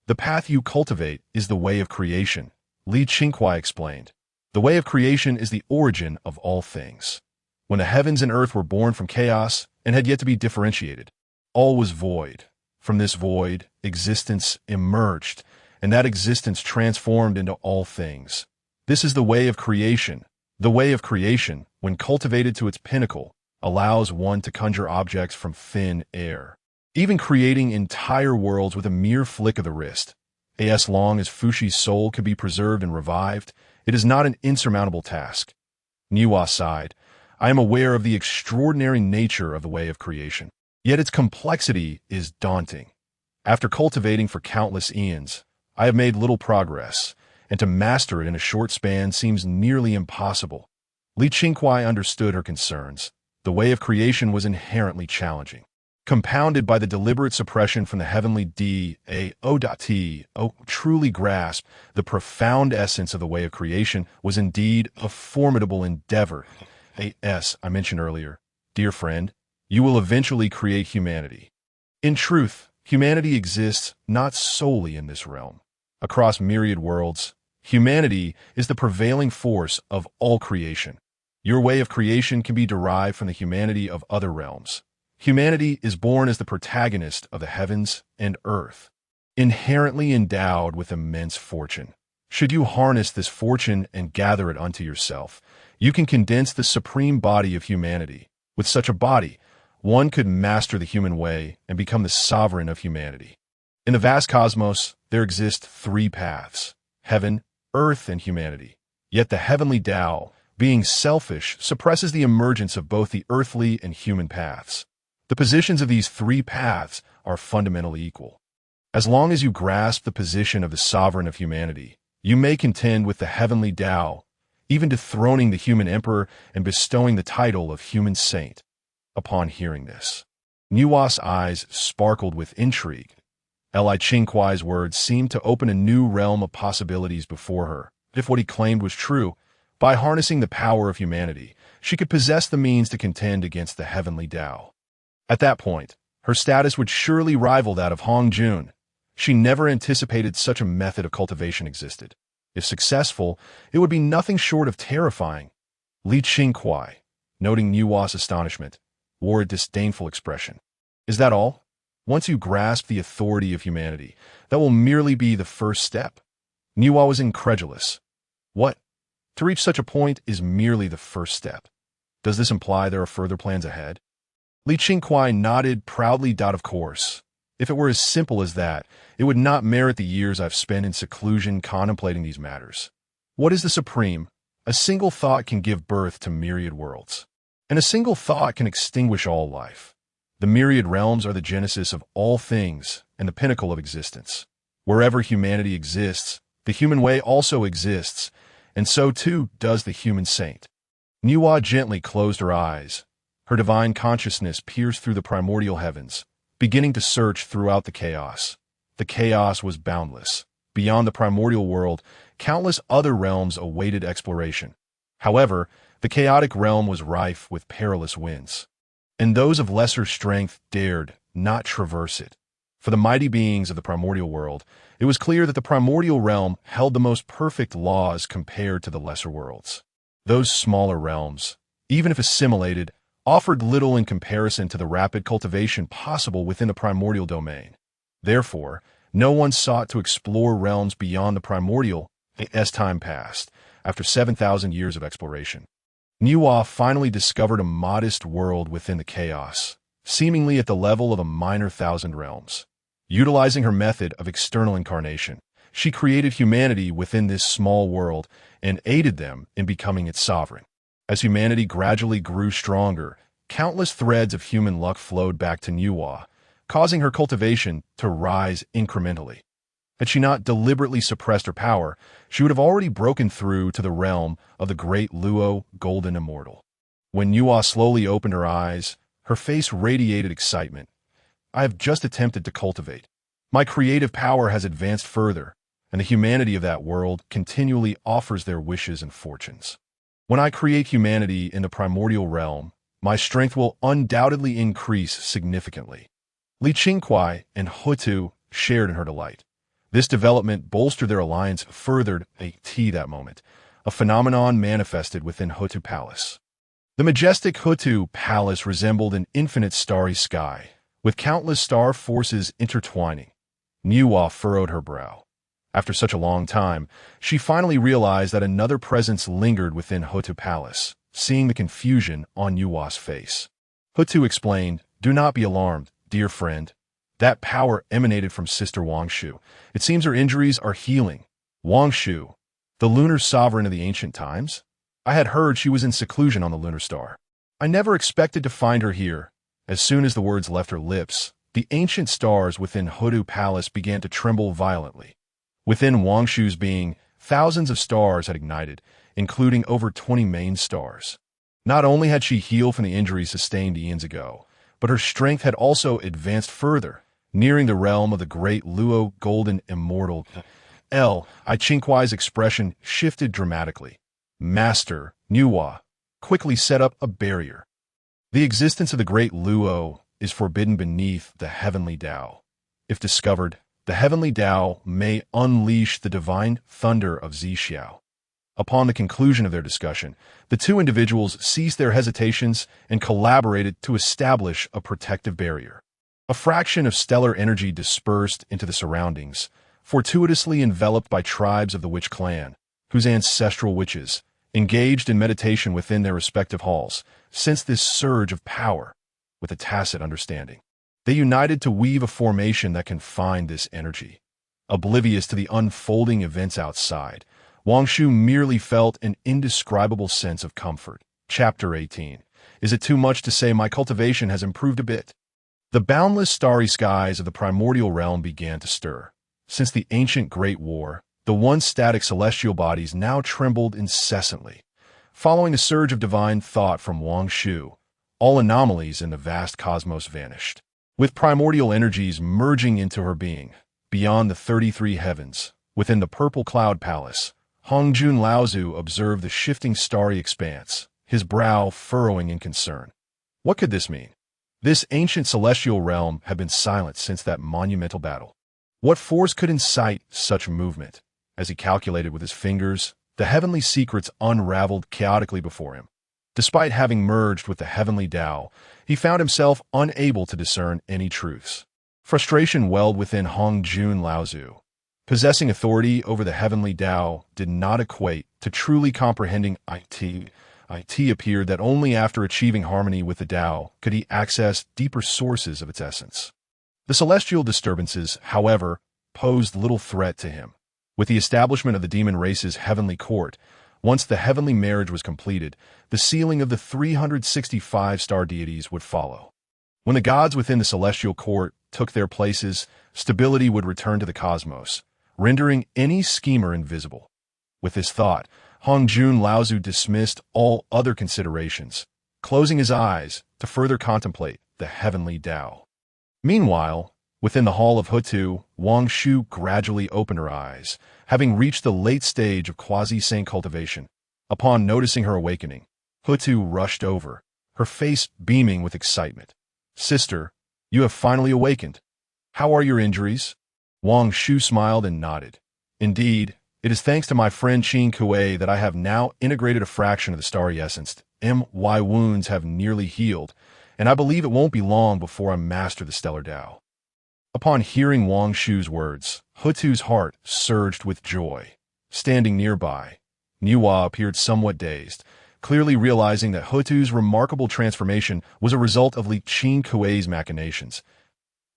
The path you cultivate is the way of creation, Qingkuai explained. The way of creation is the origin of all things. when the heavens and earth were born from chaos and had yet to be differentiated. All was void. From this void, existence emerged, and that existence transformed into all things. This is the way of creation. The way of creation, when cultivated to its pinnacle, allows one to conjure objects from thin air, even creating entire worlds with a mere flick of the wrist. As long as Fushi's soul could be preserved and revived, it is not an insurmountable task. Nuwa sighed. I am aware of the extraordinary nature of the way of creation, yet its complexity is daunting. After cultivating for countless eons, I have made little progress, and to master it in a short span seems nearly impossible. Qingkuai understood her concerns. The way of creation was inherently challenging, compounded by the deliberate suppression from the heavenly Dao. Truly grasp the profound essence of the way of creation was indeed a formidable endeavor. As I mentioned earlier, dear friend, you will eventually create humanity. In truth, humanity exists not solely in this realm. Across myriad worlds, humanity is the prevailing force of all creation. Your way of creation can be derived from the humanity of other realms. Humanity is born as the protagonist of the heavens and earth, inherently endowed with immense fortune. Should you harness this fortune and gather it unto yourself, you can condense the supreme body of humanity. With such a body, one could master the human way and become the sovereign of humanity. In the vast cosmos, there exist three paths: heaven, earth, and humanity. Yet the heavenly Tao, being selfish, suppresses the emergence of both the earthly and human paths. The positions of these three paths are fundamentally equal. As long as you grasp the position of the sovereign of humanity, you may contend with the heavenly Tao, even dethroning the human emperor and bestowing the title of human saint. Upon hearing this, Nuwa's eyes sparkled with intrigue. Qingkuai's words seemed to open a new realm of possibilities before her. If what he claimed was true, by harnessing the power of humanity, she could possess the means to contend against the heavenly Tao. At that point, her status would surely rival that of Hongjun. She never anticipated such a method of cultivation existed. If successful, it would be nothing short of terrifying. Qingkuai, noting Nuwa's astonishment, wore a disdainful expression. Is that all? Once you grasp the authority of humanity, that will merely be the first step. Nuwa was incredulous. What? To reach such a point is merely the first step. Does this imply there are further plans ahead? Qingkuai nodded proudly. Of course. If it were as simple as that, it would not merit the years I've spent in seclusion contemplating these matters. What is the supreme? A single thought can give birth to myriad worlds, and a single thought can extinguish all life. The myriad realms are the genesis of all things and the pinnacle of existence. Wherever humanity exists, the human way also exists, and so too does the human saint. Nuwa gently closed her eyes. Her divine consciousness pierced through the primordial heavens, beginning to search throughout the chaos. The chaos was boundless. Beyond the primordial world, countless other realms awaited exploration. However, the chaotic realm was rife with perilous winds, and those of lesser strength dared not traverse it. For the mighty beings of the primordial world, it was clear that the primordial realm held the most perfect laws compared to the lesser worlds. Those smaller realms, even if assimilated, offered little in comparison to the rapid cultivation possible within the primordial domain. Therefore, no one sought to explore realms beyond the primordial as time passed. After 7,000 years of exploration, Nuwa finally discovered a modest world within the chaos, seemingly at the level of a minor thousand realms. Utilizing her method of external incarnation, she created humanity within this small world and aided them in becoming its sovereign. As humanity gradually grew stronger, countless threads of human luck flowed back to Nuwa, causing her cultivation to rise incrementally. Had she not deliberately suppressed her power, she would have already broken through to the realm of the great Luo, golden immortal. When Nuwa slowly opened her eyes, her face radiated excitement. I have just attempted to cultivate. My creative power has advanced further, and the humanity of that world continually offers their wishes and fortunes. When I create humanity in the primordial realm, my strength will undoubtedly increase significantly. Qingkuai and Hou Tu shared in her delight. This development bolstered their alliance furthered that moment, a phenomenon manifested within Houtu Palace. The majestic Houtu palace resembled an infinite starry sky, with countless star forces intertwining. Nuwa furrowed her brow. After such a long time, she finally realized that another presence lingered within Houtu Palace, seeing the confusion on Nuwa's face. Houtu explained, "Do not be alarmed, dear friend. That power emanated from Sister Wong Shu. It seems her injuries are healing." Wong Shu, the lunar sovereign of the ancient times? I had heard she was in seclusion on the lunar star. I never expected to find her here. As soon as the words left her lips, the ancient stars within Houtu Palace began to tremble violently. Within Wong Shu's being, thousands of stars had ignited, including over 20 main stars. Not only had she healed from the injuries sustained eons ago, but her strength had also advanced further, nearing the realm of the great Luo golden immortal. Qingkuai's expression shifted dramatically. Master, Nuwa, quickly set up a barrier. The existence of the great Luo is forbidden beneath the heavenly Tao. If discovered, the heavenly Tao may unleash the divine thunder of Zixiao. Upon the conclusion of their discussion, the two individuals ceased their hesitations and collaborated to establish a protective barrier. A fraction of stellar energy dispersed into the surroundings, fortuitously enveloped by tribes of the witch clan, whose ancestral witches, engaged in meditation within their respective halls, sensed this surge of power with a tacit understanding. They united to weave a formation that confined this energy. Oblivious to the unfolding events outside, Wong Shu merely felt an indescribable sense of comfort. Chapter 18. Is it too much to say my cultivation has improved a bit? The boundless starry skies of the primordial realm began to stir. Since the ancient Great War, the once static celestial bodies now trembled incessantly. Following a surge of divine thought from Wong Shu, all anomalies in the vast cosmos vanished. With primordial energies merging into her being, beyond the 33 heavens, within the purple cloud palace, Hongjun Laozi observed the shifting starry expanse, his brow furrowing in concern. What could this mean? This ancient celestial realm had been silent since that monumental battle. What force could incite such movement? As he calculated with his fingers, the heavenly secrets unraveled chaotically before him. Despite having merged with the heavenly Tao, he found himself unable to discern any truths. Frustration welled within Hongjun Laozi. Possessing authority over the heavenly Tao did not equate to truly comprehending it. It appeared that only after achieving harmony with the Tao could he access deeper sources of its essence. The celestial disturbances, however, posed little threat to him. With the establishment of the demon race's heavenly court, once the heavenly marriage was completed, the sealing of the 365 star deities would follow. When the gods within the celestial court took their places, stability would return to the cosmos, rendering any schemer invisible. With this thought, Hongjun Laozi dismissed all other considerations, closing his eyes to further contemplate the heavenly Tao. Meanwhile, within the hall of Houtu, Wong Shu gradually opened her eyes, having reached the late stage of quasi-saint cultivation. Upon noticing her awakening, Houtu rushed over, her face beaming with excitement. "Sister, you have finally awakened. How are your injuries?" Wong Shu smiled and nodded. "Indeed, it is thanks to my friend Qingkuai that I have now integrated a fraction of the starry essence. My wounds have nearly healed, and I believe it won't be long before I master the stellar Tao." Upon hearing Wong Shu's words, Houtu's heart surged with joy. Standing nearby, Nuwa appeared somewhat dazed, clearly realizing that Houtu's remarkable transformation was a result of Qingkuai's machinations.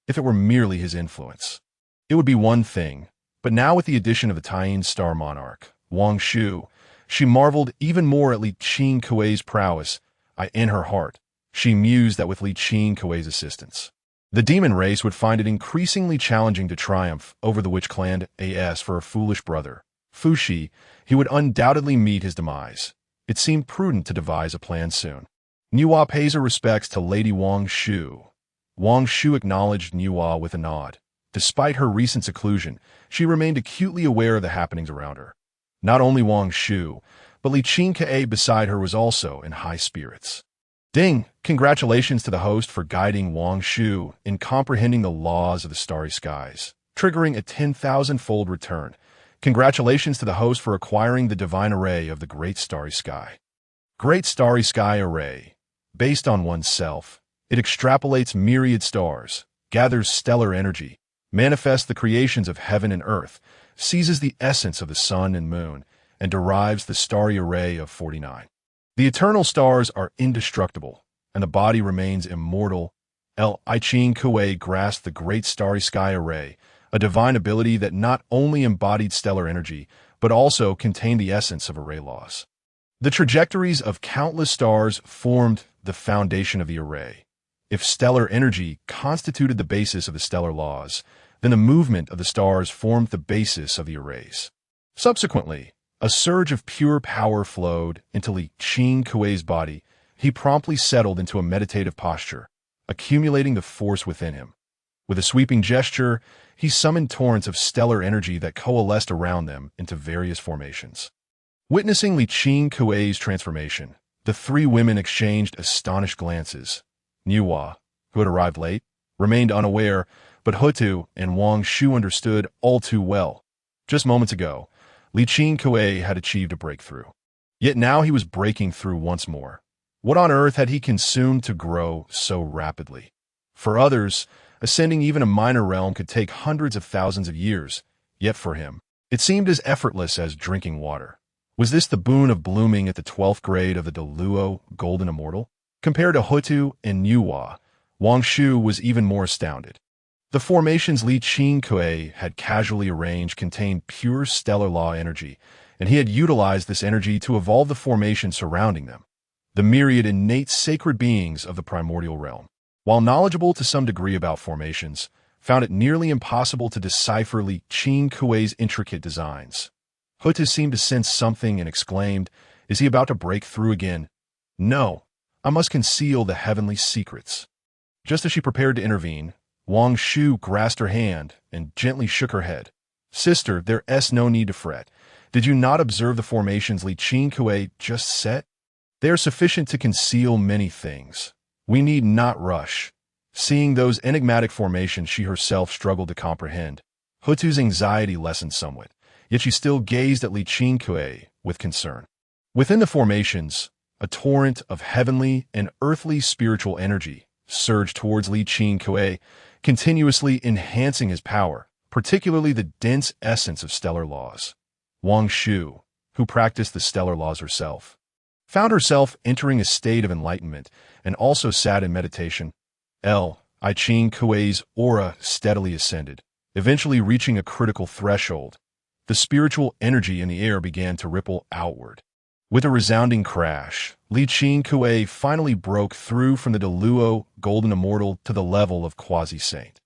If it were merely his influence, it would be one thing, but now with the addition of the Taiyin star monarch, Wong Shu, she marveled even more at Qingkuai's prowess. In her heart, she mused that with Qingkuai's assistance, the demon race would find it increasingly challenging to triumph over the witch clan. As for her foolish brother, Fushi, he would undoubtedly meet his demise. It seemed prudent to devise a plan soon. Nuwa pays her respects to Lady Wong Shu. Wong Shu acknowledged Nuwa with a nod. Despite her recent seclusion, she remained acutely aware of the happenings around her. Not only Wong Shu, but Qingkuai beside her was also in high spirits. Ding! Congratulations to the host for guiding Wong Shu in comprehending the laws of the starry skies, triggering a 10,000-fold return. Congratulations to the host for acquiring the divine array of the great starry sky. Great Starry Sky Array. Based on oneself, it extrapolates myriad stars, gathers stellar energy, manifests the creations of heaven and earth, seizes the essence of the sun and moon, and derives the starry array of 49. The eternal stars are indestructible, and the body remains immortal. Qingkuai grasped the Great Starry Sky Array, a divine ability that not only embodied stellar energy, but also contained the essence of array laws. The trajectories of countless stars formed the foundation of the array. If stellar energy constituted the basis of the stellar laws, then the movement of the stars formed the basis of the arrays. Subsequently, a surge of pure power flowed into Qingkuai's body. He promptly settled into a meditative posture, accumulating the force within him. With a sweeping gesture, he summoned torrents of stellar energy that coalesced around them into various formations. Witnessing Qingkuai's transformation, the three women exchanged astonished glances. Nuwa, who had arrived late, remained unaware, but Hou Tu and Wong Shu understood all too well. Just moments ago, Qingkuai had achieved a breakthrough. Yet now he was breaking through once more. What on earth had he consumed to grow so rapidly? For others, ascending even a minor realm could take hundreds of thousands of years, yet for him, it seemed as effortless as drinking water. Was this the boon of blooming at the 12th grade of the Deluo Golden Immortal? Compared to Hou Tu and Nuwa, Wong Shu was even more astounded. The formations Qingkuai had casually arranged contained pure stellar law energy, and he had utilized this energy to evolve the formation surrounding them, the myriad innate sacred beings of the primordial realm. While knowledgeable to some degree about formations, found it nearly impossible to decipher Qingkuai's intricate designs. Hou Tu seemed to sense something and exclaimed, "Is he about to break through again? No, I must conceal the heavenly secrets." Just as she prepared to intervene, Wong Shu grasped her hand and gently shook her head. "Sister, there's no need to fret. Did you not observe the formations Qingkuai just set? They are sufficient to conceal many things. We need not rush." Seeing those enigmatic formations she herself struggled to comprehend, Hou Tu's anxiety lessened somewhat, yet she still gazed at Qingkuai with concern. Within the formations, a torrent of heavenly and earthly spiritual energy surged towards Qingkuai, continuously enhancing his power, particularly the dense essence of stellar laws. Wong Shu, who practiced the stellar laws herself, found herself entering a state of enlightenment and also sat in meditation. Qingkuai's aura steadily ascended, eventually reaching a critical threshold. The spiritual energy in the air began to ripple outward. With a resounding crash, Qingkuai finally broke through from the Deluo Golden Immortal to the level of quasi-saint.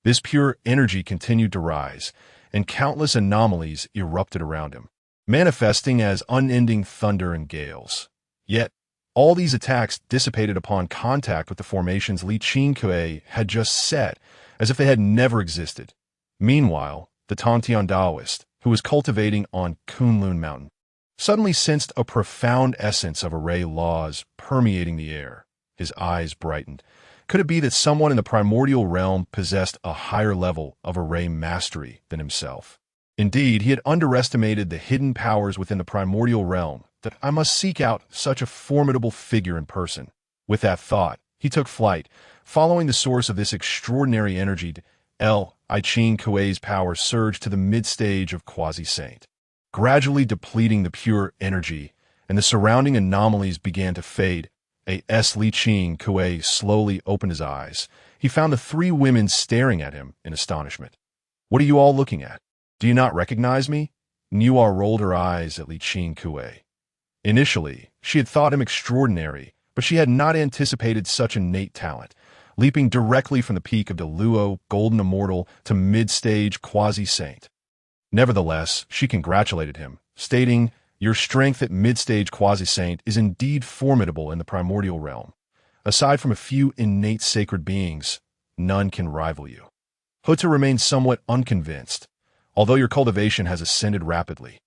This pure energy continued to rise, and countless anomalies erupted around him, manifesting as unending thunder and gales. Yet, all these attacks dissipated upon contact with the formations Qingkuai had just set, as if they had never existed. Meanwhile, the Tongtian Taoist, who was cultivating on Kunlun Mountain, suddenly sensed a profound essence of array laws permeating the air. His eyes brightened. Could it be that someone in the primordial realm possessed a higher level of array mastery than himself? Indeed, he had underestimated the hidden powers within the primordial realm, that I must seek out such a formidable figure in person. With that thought, he took flight, following the source of this extraordinary energy. Qingkuai's power surged to the mid-stage of quasi-saint, gradually depleting the pure energy, and the surrounding anomalies began to fade. Qingkuai slowly opened his eyes. He found the three women staring at him in astonishment. "What are you all looking at? Do you not recognize me?" Nuwa rolled her eyes at Qingkuai. Initially, she had thought him extraordinary, but she had not anticipated such innate talent, leaping directly from the peak of Deluo Golden Immortal to mid-stage quasi-saint. Nevertheless, she congratulated him, stating, "Your strength at mid-stage quasi-saint is indeed formidable in the primordial realm. Aside from a few innate sacred beings, none can rival you." Hou Tu remained somewhat unconvinced. "Although your cultivation has ascended rapidly,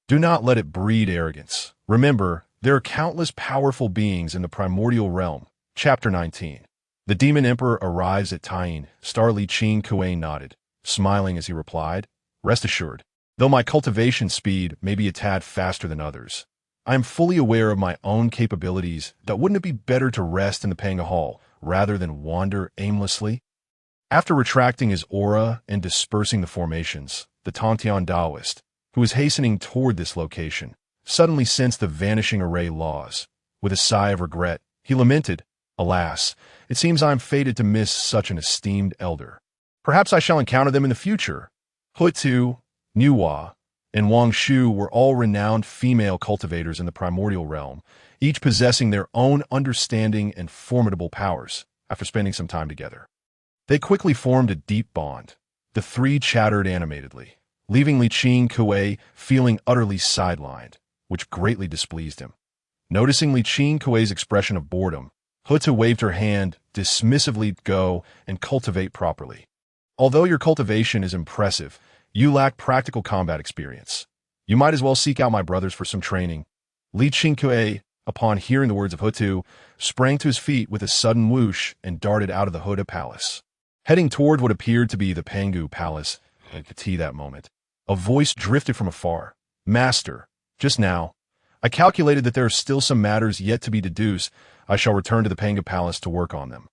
do not let it breed arrogance. Remember, there are countless powerful beings in the primordial realm." Chapter 19. The Demon Emperor arrives at Tain. Star Qingkuai nodded, smiling as he replied, "Rest assured, though my cultivation speed may be a tad faster than others, I am fully aware of my own capabilities. That wouldn't it be better to rest in the Pangu Hall rather than wander aimlessly? After retracting his aura and dispersing the formations, the Tontian Taoist, who was hastening toward this location, suddenly sensed the vanishing array laws. With a sigh of regret, he lamented, "Alas, it seems I am fated to miss such an esteemed elder. Perhaps I shall encounter them in the future." Hou Tu, Nuwa, and Wong Shu were all renowned female cultivators in the primordial realm, each possessing their own understanding and formidable powers. After spending some time together, they quickly formed a deep bond. The three chattered animatedly, leaving Qingkuai feeling utterly sidelined, which greatly displeased him. Noticing Qingkuai's expression of boredom, Hou Tu waved her hand dismissively. "Go and cultivate properly. Although your cultivation is impressive, you lack practical combat experience. You might as well seek out my brothers for some training." Qingkuai, upon hearing the words of Hou Tu, sprang to his feet with a sudden whoosh and darted out of the Houtu palace. Heading toward what appeared to be the Pangu palace, at that moment, a voice drifted from afar. "Master, just now, I calculated that there are still some matters yet to be deduced. I shall return to the Pangu palace to work on them.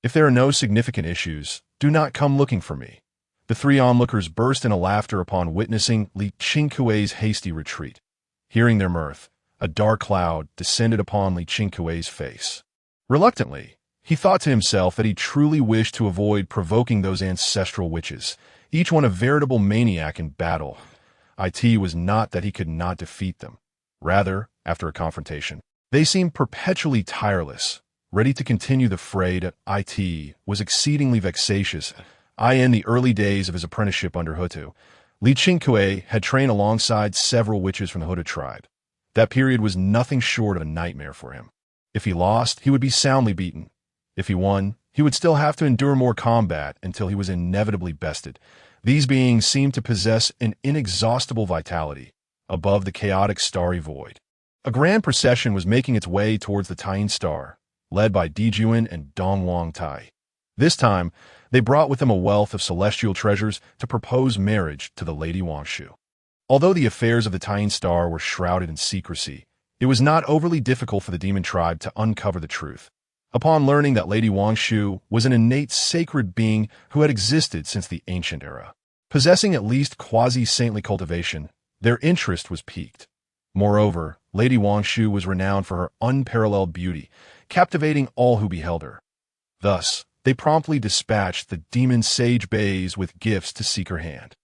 If there are no significant issues, do not come looking for me." The three onlookers burst into laughter upon witnessing Qingkuai's hasty retreat. Hearing their mirth, a dark cloud descended upon Qingkuai's face. Reluctantly, he thought to himself that he truly wished to avoid provoking those ancestral witches, each one a veritable maniac in battle. It was not that he could not defeat them. Rather, after a confrontation, they seemed perpetually tireless, ready to continue the fray. It was exceedingly vexatious. In the early days of his apprenticeship under Houtu, Qingkuai had trained alongside several witches from the Houtu tribe. That period was nothing short of a nightmare for him. If he lost, he would be soundly beaten. If he won, he would still have to endure more combat until he was inevitably bested. These beings seemed to possess an inexhaustible vitality, above the chaotic starry void. A grand procession was making its way towards the Tying Star, led by Zhu Jiuyin and Dongwang Tai. This time, they brought with them a wealth of celestial treasures to propose marriage to the Lady Wong Shu. Although the affairs of the Tying Star were shrouded in secrecy, it was not overly difficult for the demon tribe to uncover the truth. Upon learning that Lady Wong Shu was an innate sacred being who had existed since the ancient era, possessing at least quasi-saintly cultivation, their interest was piqued. Moreover, Lady Wong Shu was renowned for her unparalleled beauty, captivating all who beheld her. Thus, they promptly dispatched the demon sage Bays with gifts to seek her hand.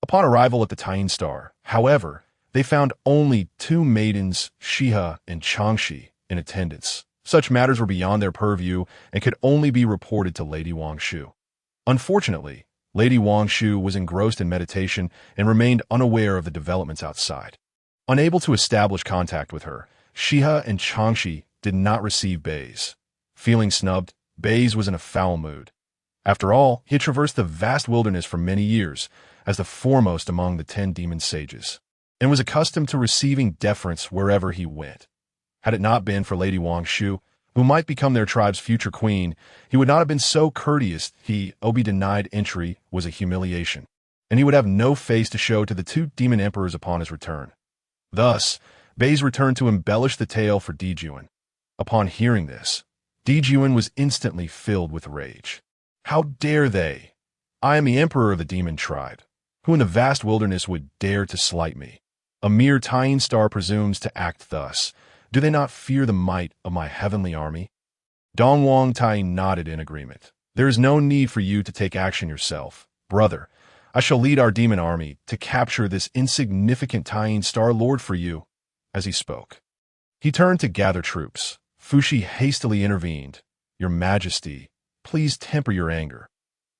Upon arrival at the Tying Star, however, they found only two maidens, Shiha and Changshi, in attendance. Such matters were beyond their purview and could only be reported to Lady Wong Shu. Unfortunately, Lady Wong Shu was engrossed in meditation and remained unaware of the developments outside. Unable to establish contact with her, Shiha and Changshi did not receive Bays. Feeling snubbed, Bays was in a foul mood. After all, he had traversed the vast wilderness for many years, as the foremost among the 10 demon sages, and was accustomed to receiving deference wherever he went. Had it not been for Lady Wong Shu, who might become their tribe's future queen, he would not have been so courteous. Be denied entry was a humiliation, and he would have no face to show to the 2 demon emperors upon his return. Thus, Bays returned to embellish the tale for Zhu Jiuyin. Upon hearing this, Zhu Jiuyin was instantly filled with rage. How dare they? I am the emperor of the demon tribe. Who in the vast wilderness would dare to slight me? A mere Tying Star presumes to act thus. Do they not fear the might of my heavenly army? Dongwang Tai nodded in agreement. There is no need for you to take action yourself. Brother, I shall lead our demon army to capture this insignificant Tying Star Lord for you. As he spoke, he turned to gather troops. Fushi hastily intervened. Your Majesty, please temper your anger.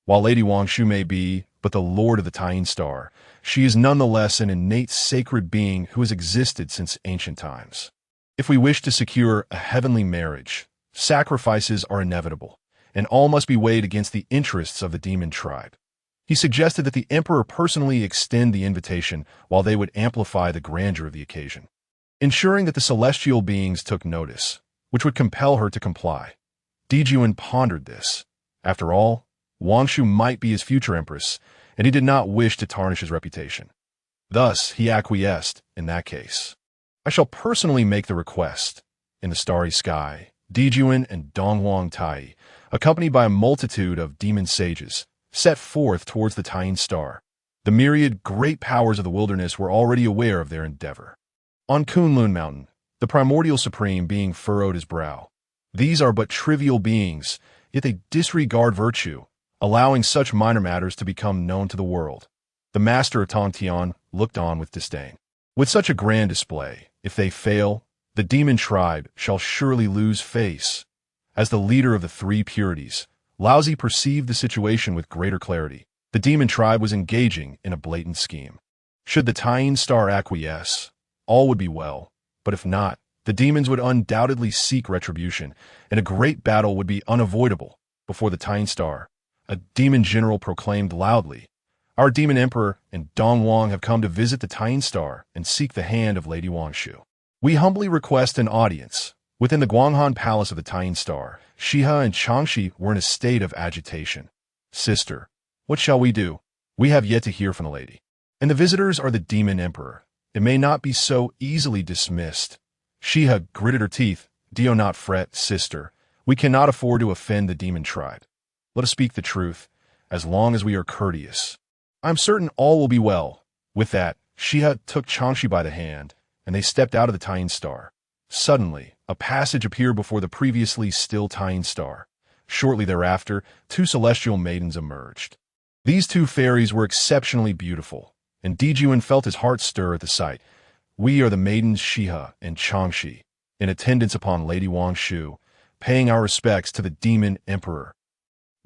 While Lady Wong Shu may be but the Lord of the Tying Star, she is nonetheless an innate sacred being who has existed since ancient times. If we wish to secure a heavenly marriage, sacrifices are inevitable, and all must be weighed against the interests of the demon tribe. He suggested that the emperor personally extend the invitation while they would amplify the grandeur of the occasion, ensuring that the celestial beings took notice, which would compel her to comply. Zhu Jiuyin pondered this. After all, Wong Shu might be his future empress, and he did not wish to tarnish his reputation. Thus, he acquiesced in that case. I shall personally make the request. In the starry sky, Zhu Jiuyin and Donghuang Tai, accompanied by a multitude of demon sages, set forth towards the Tying Star. The myriad great powers of the wilderness were already aware of their endeavor. On Kunlun Mountain, the Primordial Supreme being furrowed his brow. These are but trivial beings, yet they disregard virtue, allowing such minor matters to become known to the world. The master of Tongtian looked on with disdain. With such a grand display, if they fail, the demon tribe shall surely lose face. As the leader of the three purities, Laozi perceived the situation with greater clarity. The demon tribe was engaging in a blatant scheme. Should the Tying Star acquiesce, all would be well, but if not, the demons would undoubtedly seek retribution, and a great battle would be unavoidable. Before the Tying Star, a demon general proclaimed loudly, "Our demon emperor and Donghuang have come to visit the Tying Star and seek the hand of Lady Wong Shu. We humbly request an audience." Within the Guanghan Palace of the Tying Star, Shiha and Changshi were in a state of agitation. "Sister, what shall we do? We have yet to hear from the lady. And the visitors are the demon emperor. It may not be so easily dismissed." Shiha gritted her teeth. "Do not fret, sister. We cannot afford to offend the demon tribe. Let us speak the truth, as long as we are courteous. I am certain all will be well." With that, Shiha took Changshi by the hand, and they stepped out of the Tying Star. Suddenly, a passage appeared before the previously still Tying Star. Shortly thereafter, two celestial maidens emerged. These two fairies were exceptionally beautiful, and Zhu Jiuyin felt his heart stir at the sight. "We are the maidens Shiha and Changshi, in attendance upon Lady Wong Shu, paying our respects to the demon emperor."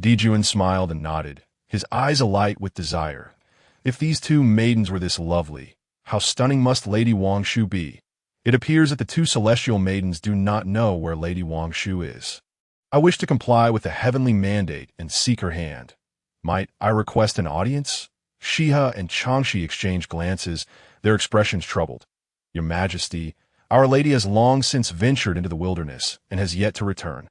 Zhu Jiuyin smiled and nodded, his eyes alight with desire. If these two maidens were this lovely, how stunning must Lady Wong Shu be? It appears that the two celestial maidens do not know where Lady Wong Shu is. "I wish to comply with the heavenly mandate and seek her hand. Might I request an audience?" Shiha and Changshi exchanged glances, their expressions troubled. "Your Majesty, our lady has long since ventured into the wilderness and has yet to return."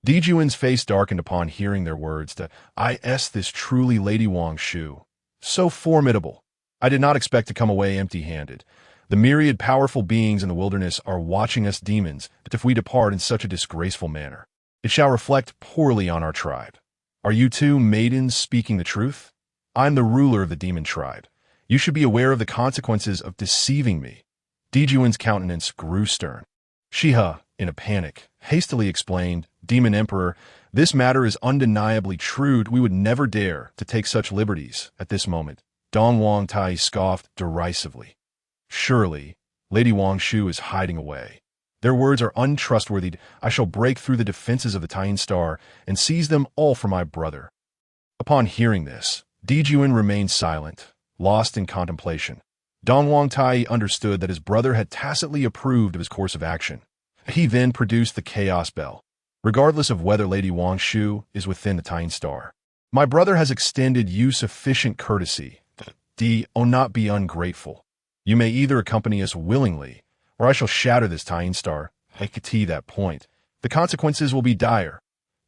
Zhu Jiyuin's face darkened upon hearing their words. This truly Lady Wong Shu. So formidable. I did not expect to come away empty-handed. The myriad powerful beings in the wilderness are watching us demons, but if we depart in such a disgraceful manner, it shall reflect poorly on our tribe. Are you two maidens speaking the truth? I am the ruler of the demon tribe. You should be aware of the consequences of deceiving me. Zhu Jiyuin's countenance grew stern. Shiha, in a panic, hastily explained, "Demon Emperor, this matter is undeniably true. We would never dare to take such liberties at this moment." Donghuang Tai scoffed derisively. "Surely, Lady Wong Shu is hiding away. Their words are untrustworthy. I shall break through the defenses of the Tying Star and seize them all for my brother." Upon hearing this, Zhu Jiuyin remained silent, lost in contemplation. Donghuang Tai understood that his brother had tacitly approved of his course of action. He then produced the Chaos Bell. "Regardless of whether Lady Wong Shu is within the Tying Star, my brother has extended you sufficient courtesy. Do not be ungrateful. You may either accompany us willingly, or I shall shatter this Tying Star. To that point, the consequences will be dire."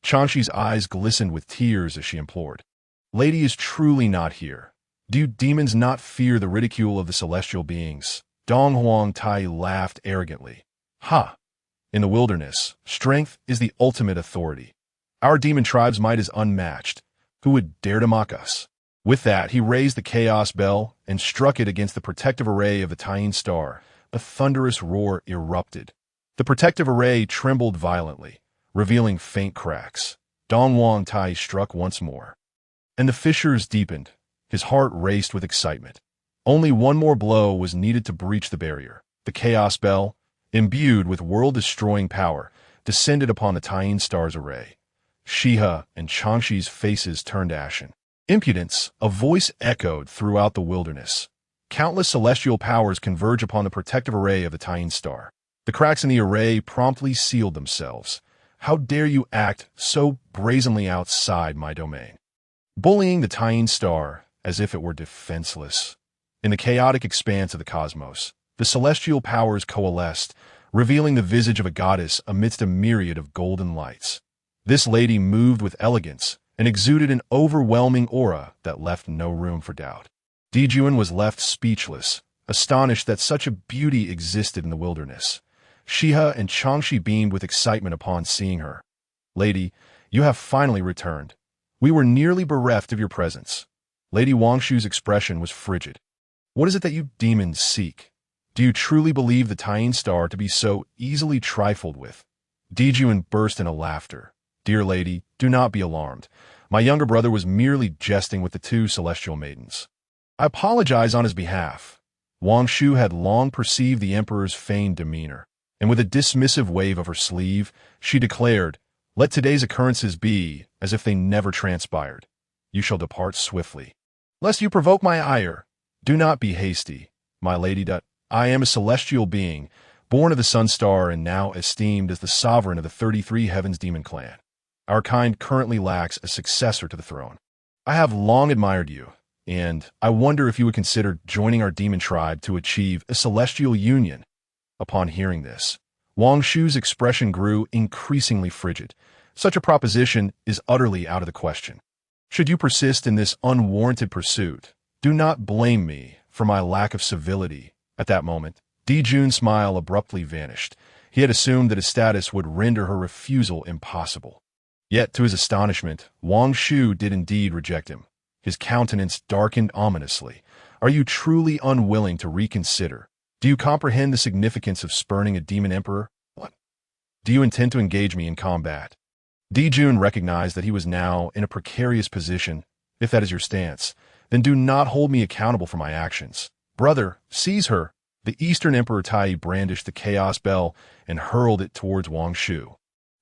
Changshi's eyes glistened with tears as she implored. "Lady is truly not here. Do demons not fear the ridicule of the celestial beings?" Donghuang Tai laughed arrogantly. "Ha! In the wilderness, strength is the ultimate authority. Our demon tribe's might is unmatched. Who would dare to mock us?" With that, he raised the Chaos Bell and struck it against the protective array of the Tying Star. A thunderous roar erupted. The protective array trembled violently, revealing faint cracks. Donghuang Tai struck once more, and the fissures deepened. His heart raced with excitement. Only one more blow was needed to breach the barrier. The Chaos Bell, imbued with world-destroying power, descended upon the Tying Star's array. Shiha and Changshi's faces turned ashen. "Impudence!" a voice echoed throughout the wilderness. Countless celestial powers converge upon the protective array of the Tying Star. The cracks in the array promptly sealed themselves. "How dare you act so brazenly outside my domain?" Bullying the Tying Star as if it were defenseless. In the chaotic expanse of the cosmos, the celestial powers coalesced, revealing the visage of a goddess amidst a myriad of golden lights. This lady moved with elegance and exuded an overwhelming aura that left no room for doubt. Zhu Jiuyin was left speechless, astonished that such a beauty existed in the wilderness. Shiha and Changshi beamed with excitement upon seeing her. "Lady, you have finally returned. We were nearly bereft of your presence." Lady Wong Shu's expression was frigid. "What is it that you demons seek? Do you truly believe the Tying star to be so easily trifled with?" Zhu Jiuyin burst into laughter. "Dear lady, do not be alarmed. My younger brother was merely jesting with the two celestial maidens. I apologize on his behalf." Wong Shu had long perceived the emperor's feigned demeanor, and with a dismissive wave of her sleeve, she declared, "Let today's occurrences be as if they never transpired. You shall depart swiftly. Lest you provoke my ire, do not be hasty, my lady. I am a celestial being, born of the sun star and now esteemed as the sovereign of the 33 Heavens Demon clan. Our kind currently lacks a successor to the throne. I have long admired you, and I wonder if you would consider joining our demon tribe to achieve a celestial union." Upon hearing this, Wong Shu's expression grew increasingly frigid. Such a proposition is utterly out of the question. Should you persist in this unwarranted pursuit, do not blame me for my lack of civility. At that moment, Zhu Jiyin's smile abruptly vanished. He had assumed that his status would render her refusal impossible. Yet, to his astonishment, Wong Shu did indeed reject him. His countenance darkened ominously. "Are you truly unwilling to reconsider? Do you comprehend the significance of spurning a demon emperor? What? Do you intend to engage me in combat?" Zhu Jiuyin recognized that he was now in a precarious position. "If that is your stance, then do not hold me accountable for my actions. Brother, seize her." The Eastern Emperor Tai brandished the chaos bell and hurled it towards Wong Shu.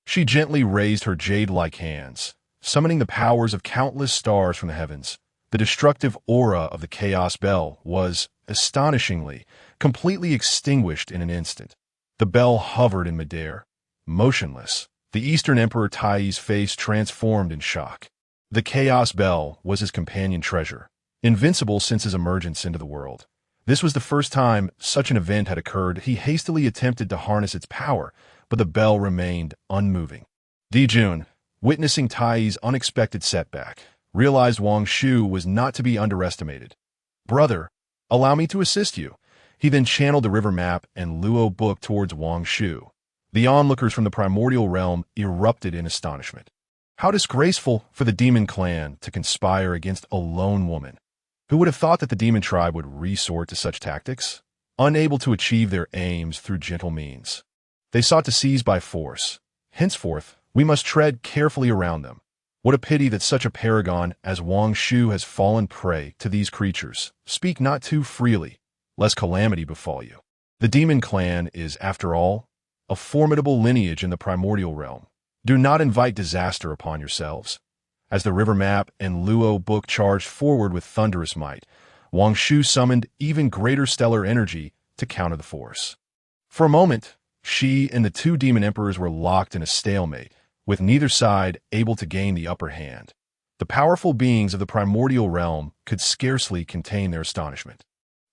She gently raised her jade-like hands, summoning the powers of countless stars from the heavens. The destructive aura of the chaos bell was, astonishingly, completely extinguished in an instant. The bell hovered in midair, motionless. The Eastern Emperor Tai's face transformed in shock. The chaos bell was his companion treasure, invincible since his emergence into the world. This was the first time such an event had occurred. He hastily attempted to harness its power, but the bell remained unmoving. Zhu Jiuyin, witnessing Tai's unexpected setback, realized Wong Shu was not to be underestimated. "Brother, allow me to assist you." He then channeled the river map and Luo book towards Wong Shu. The onlookers from the primordial realm erupted in astonishment. How disgraceful for the demon clan to conspire against a lone woman. Who would have thought that the demon tribe would resort to such tactics? Unable to achieve their aims through gentle means, they sought to seize by force. Henceforth, we must tread carefully around them. What a pity that such a paragon as Wong Shu has fallen prey to these creatures. Speak not too freely, lest calamity befall you. The demon clan is, after all, a formidable lineage in the primordial realm. Do not invite disaster upon yourselves. As the river map and Luo book charged forward with thunderous might, Wong Shu summoned even greater stellar energy to counter the force. For a moment, she and the two demon emperors were locked in a stalemate, with neither side able to gain the upper hand. The powerful beings of the primordial realm could scarcely contain their astonishment.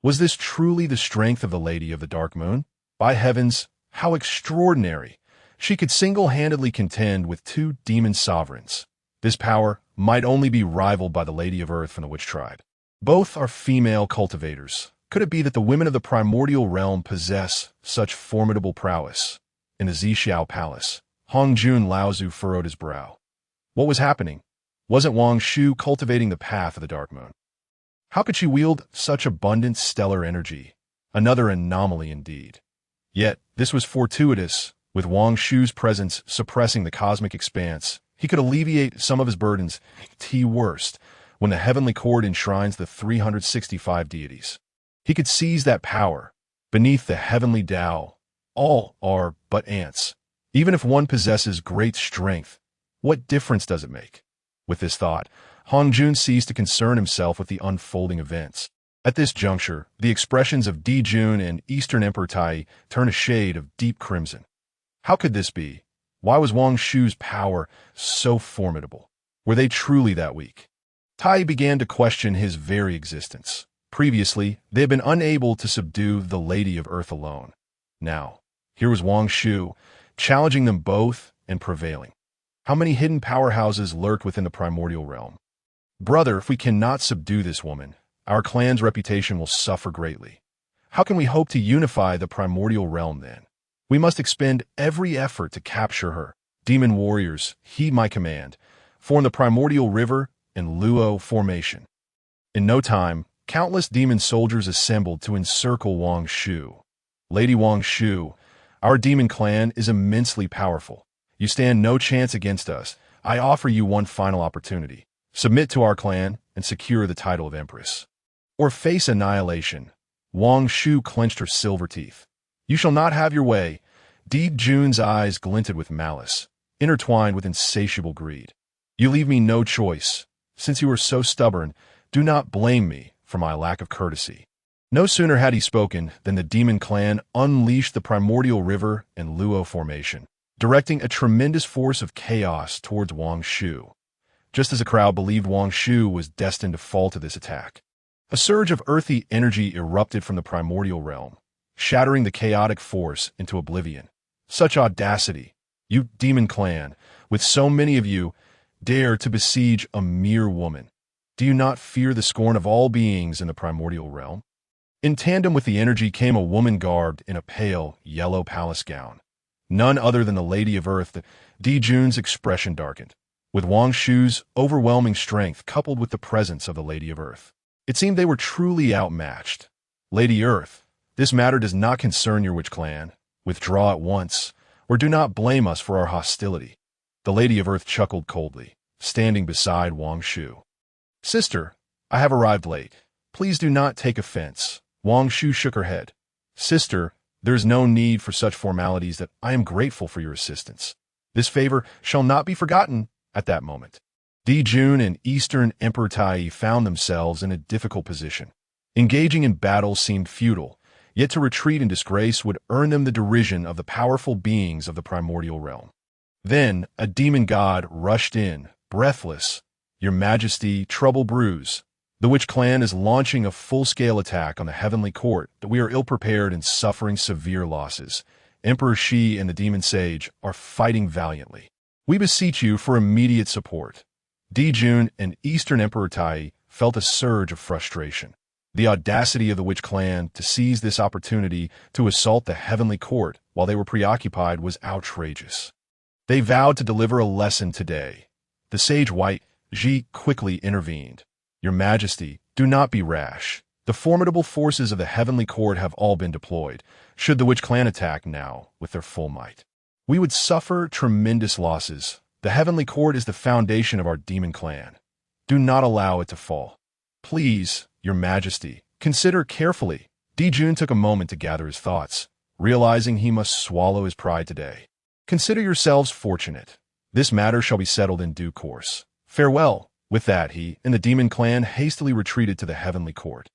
Was this truly the strength of the Lady of the Dark Moon? By heavens, how extraordinary! She could single-handedly contend with two demon sovereigns. This power might only be rivaled by the Lady of Earth from the Witch tribe. Both are female cultivators. Could it be that the women of the primordial realm possess such formidable prowess? In the Zixiao palace, Hongjun Laozi furrowed his brow. What was happening? Wasn't Wong Shu cultivating the path of the Dark Moon? How could she wield such abundant stellar energy? Another anomaly indeed. Yet, this was fortuitous, with Wong Shu's presence suppressing the cosmic expanse. He could alleviate some of his burdens. Worst, when the heavenly cord enshrines the 365 deities. He could seize that power. Beneath the heavenly Tao, all are but ants. Even if one possesses great strength, what difference does it make? With this thought, Hongjun ceased to concern himself with the unfolding events. At this juncture, the expressions of Zhu Jiuyin and Eastern Emperor Tai turned a shade of deep crimson. How could this be? Why was Wong Shu's power so formidable? Were they truly that weak? Tai began to question his very existence. Previously, they had been unable to subdue the Lady of Earth alone. Now, here was Wong Shu, challenging them both and prevailing. How many hidden powerhouses lurked within the primordial realm? "Brother, if we cannot subdue this woman, our clan's reputation will suffer greatly. How can we hope to unify the primordial realm then? We must expend every effort to capture her. Demon warriors, heed my command. Form the primordial river in Luo formation. In no time, countless demon soldiers assembled to encircle Wong Shu. Lady Wong Shu, our demon clan is immensely powerful. You stand no chance against us. I offer you one final opportunity. Submit to our clan and secure the title of Empress. Or face annihilation. Wong Shu clenched her silver teeth. You shall not have your way. Jun's eyes glinted with malice, intertwined with insatiable greed. You leave me no choice. Since you are so stubborn, do not blame me for my lack of courtesy. No sooner had he spoken than the demon clan unleashed the primordial river in Luo formation, directing a tremendous force of chaos towards Wong Shu. Just as the crowd believed Wong Shu was destined to fall to this attack, a surge of earthy energy erupted from the primordial realm, shattering the chaotic force into oblivion. Such audacity! You demon clan, with so many of you, dare to besiege a mere woman. Do you not fear the scorn of all beings in the primordial realm? In tandem with the energy came a woman garbed in a pale, yellow palace gown. None other than the Lady of Earth. Jun's expression darkened. With Wong Shu's overwhelming strength coupled with the presence of the Lady of Earth, it seemed they were truly outmatched. Lady Earth, this matter does not concern your witch clan. Withdraw at once, or do not blame us for our hostility. The Lady of Earth chuckled coldly, standing beside Wong Shu. Sister, I have arrived late. Please do not take offense. Wong Shu shook her head. Sister, there is no need for such formalities. That I am grateful for your assistance. This favor shall not be forgotten. At that moment, Jun and Eastern Emperor Tai found themselves in a difficult position. Engaging in battle seemed futile, yet to retreat in disgrace would earn them the derision of the powerful beings of the primordial realm. Then a demon god rushed in, breathless. Your Majesty, trouble brews. The witch clan is launching a full-scale attack on the heavenly court, that we are ill-prepared and suffering severe losses. Emperor Shi and the demon sage are fighting valiantly. We beseech you for immediate support. Jun and Eastern Emperor Tai felt a surge of frustration. The audacity of the witch clan to seize this opportunity to assault the heavenly court while they were preoccupied was outrageous. They vowed to deliver a lesson today. The sage White Ji quickly intervened. Your Majesty, do not be rash. The formidable forces of the heavenly court have all been deployed. Should the witch clan attack now with their full might, we would suffer tremendous losses. The heavenly court is the foundation of our demon clan. Do not allow it to fall. Please, Your Majesty, consider carefully. Jun took a moment to gather his thoughts, realizing he must swallow his pride today. Consider yourselves fortunate. This matter shall be settled in due course. Farewell. With that, he and the demon clan hastily retreated to the heavenly court.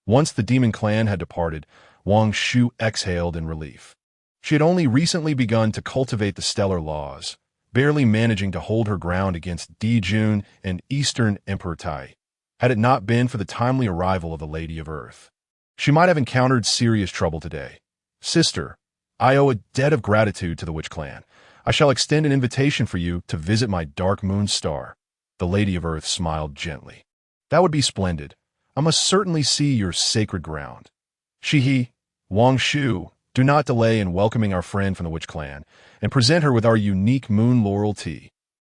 Once the demon clan had departed, Wong Shu exhaled in relief. She had only recently begun to cultivate the stellar laws, barely managing to hold her ground against Jun and Eastern Emperor Tai. Had it not been for the timely arrival of the Lady of Earth, she might have encountered serious trouble today. Sister, I owe a debt of gratitude to the witch clan. I shall extend an invitation for you to visit my dark moon star. The Lady of Earth smiled gently. That would be splendid. I must certainly see your sacred ground. He, Wong Shu, do not delay in welcoming our friend from the witch clan and present her with our unique moon laurel tea.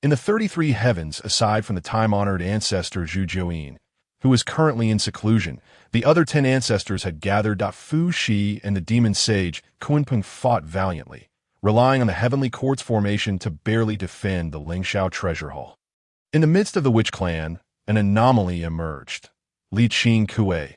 In the 33 heavens, aside from the time-honored ancestor Zhu Jiuyin, who is currently in seclusion, the other 10 ancestors had gathered. Fu Shi and the demon sage Qingkuai fought valiantly, relying on the heavenly court's formation to barely defend the Lingxiao treasure hall. In the midst of the witch clan, an anomaly emerged. Qingkuai.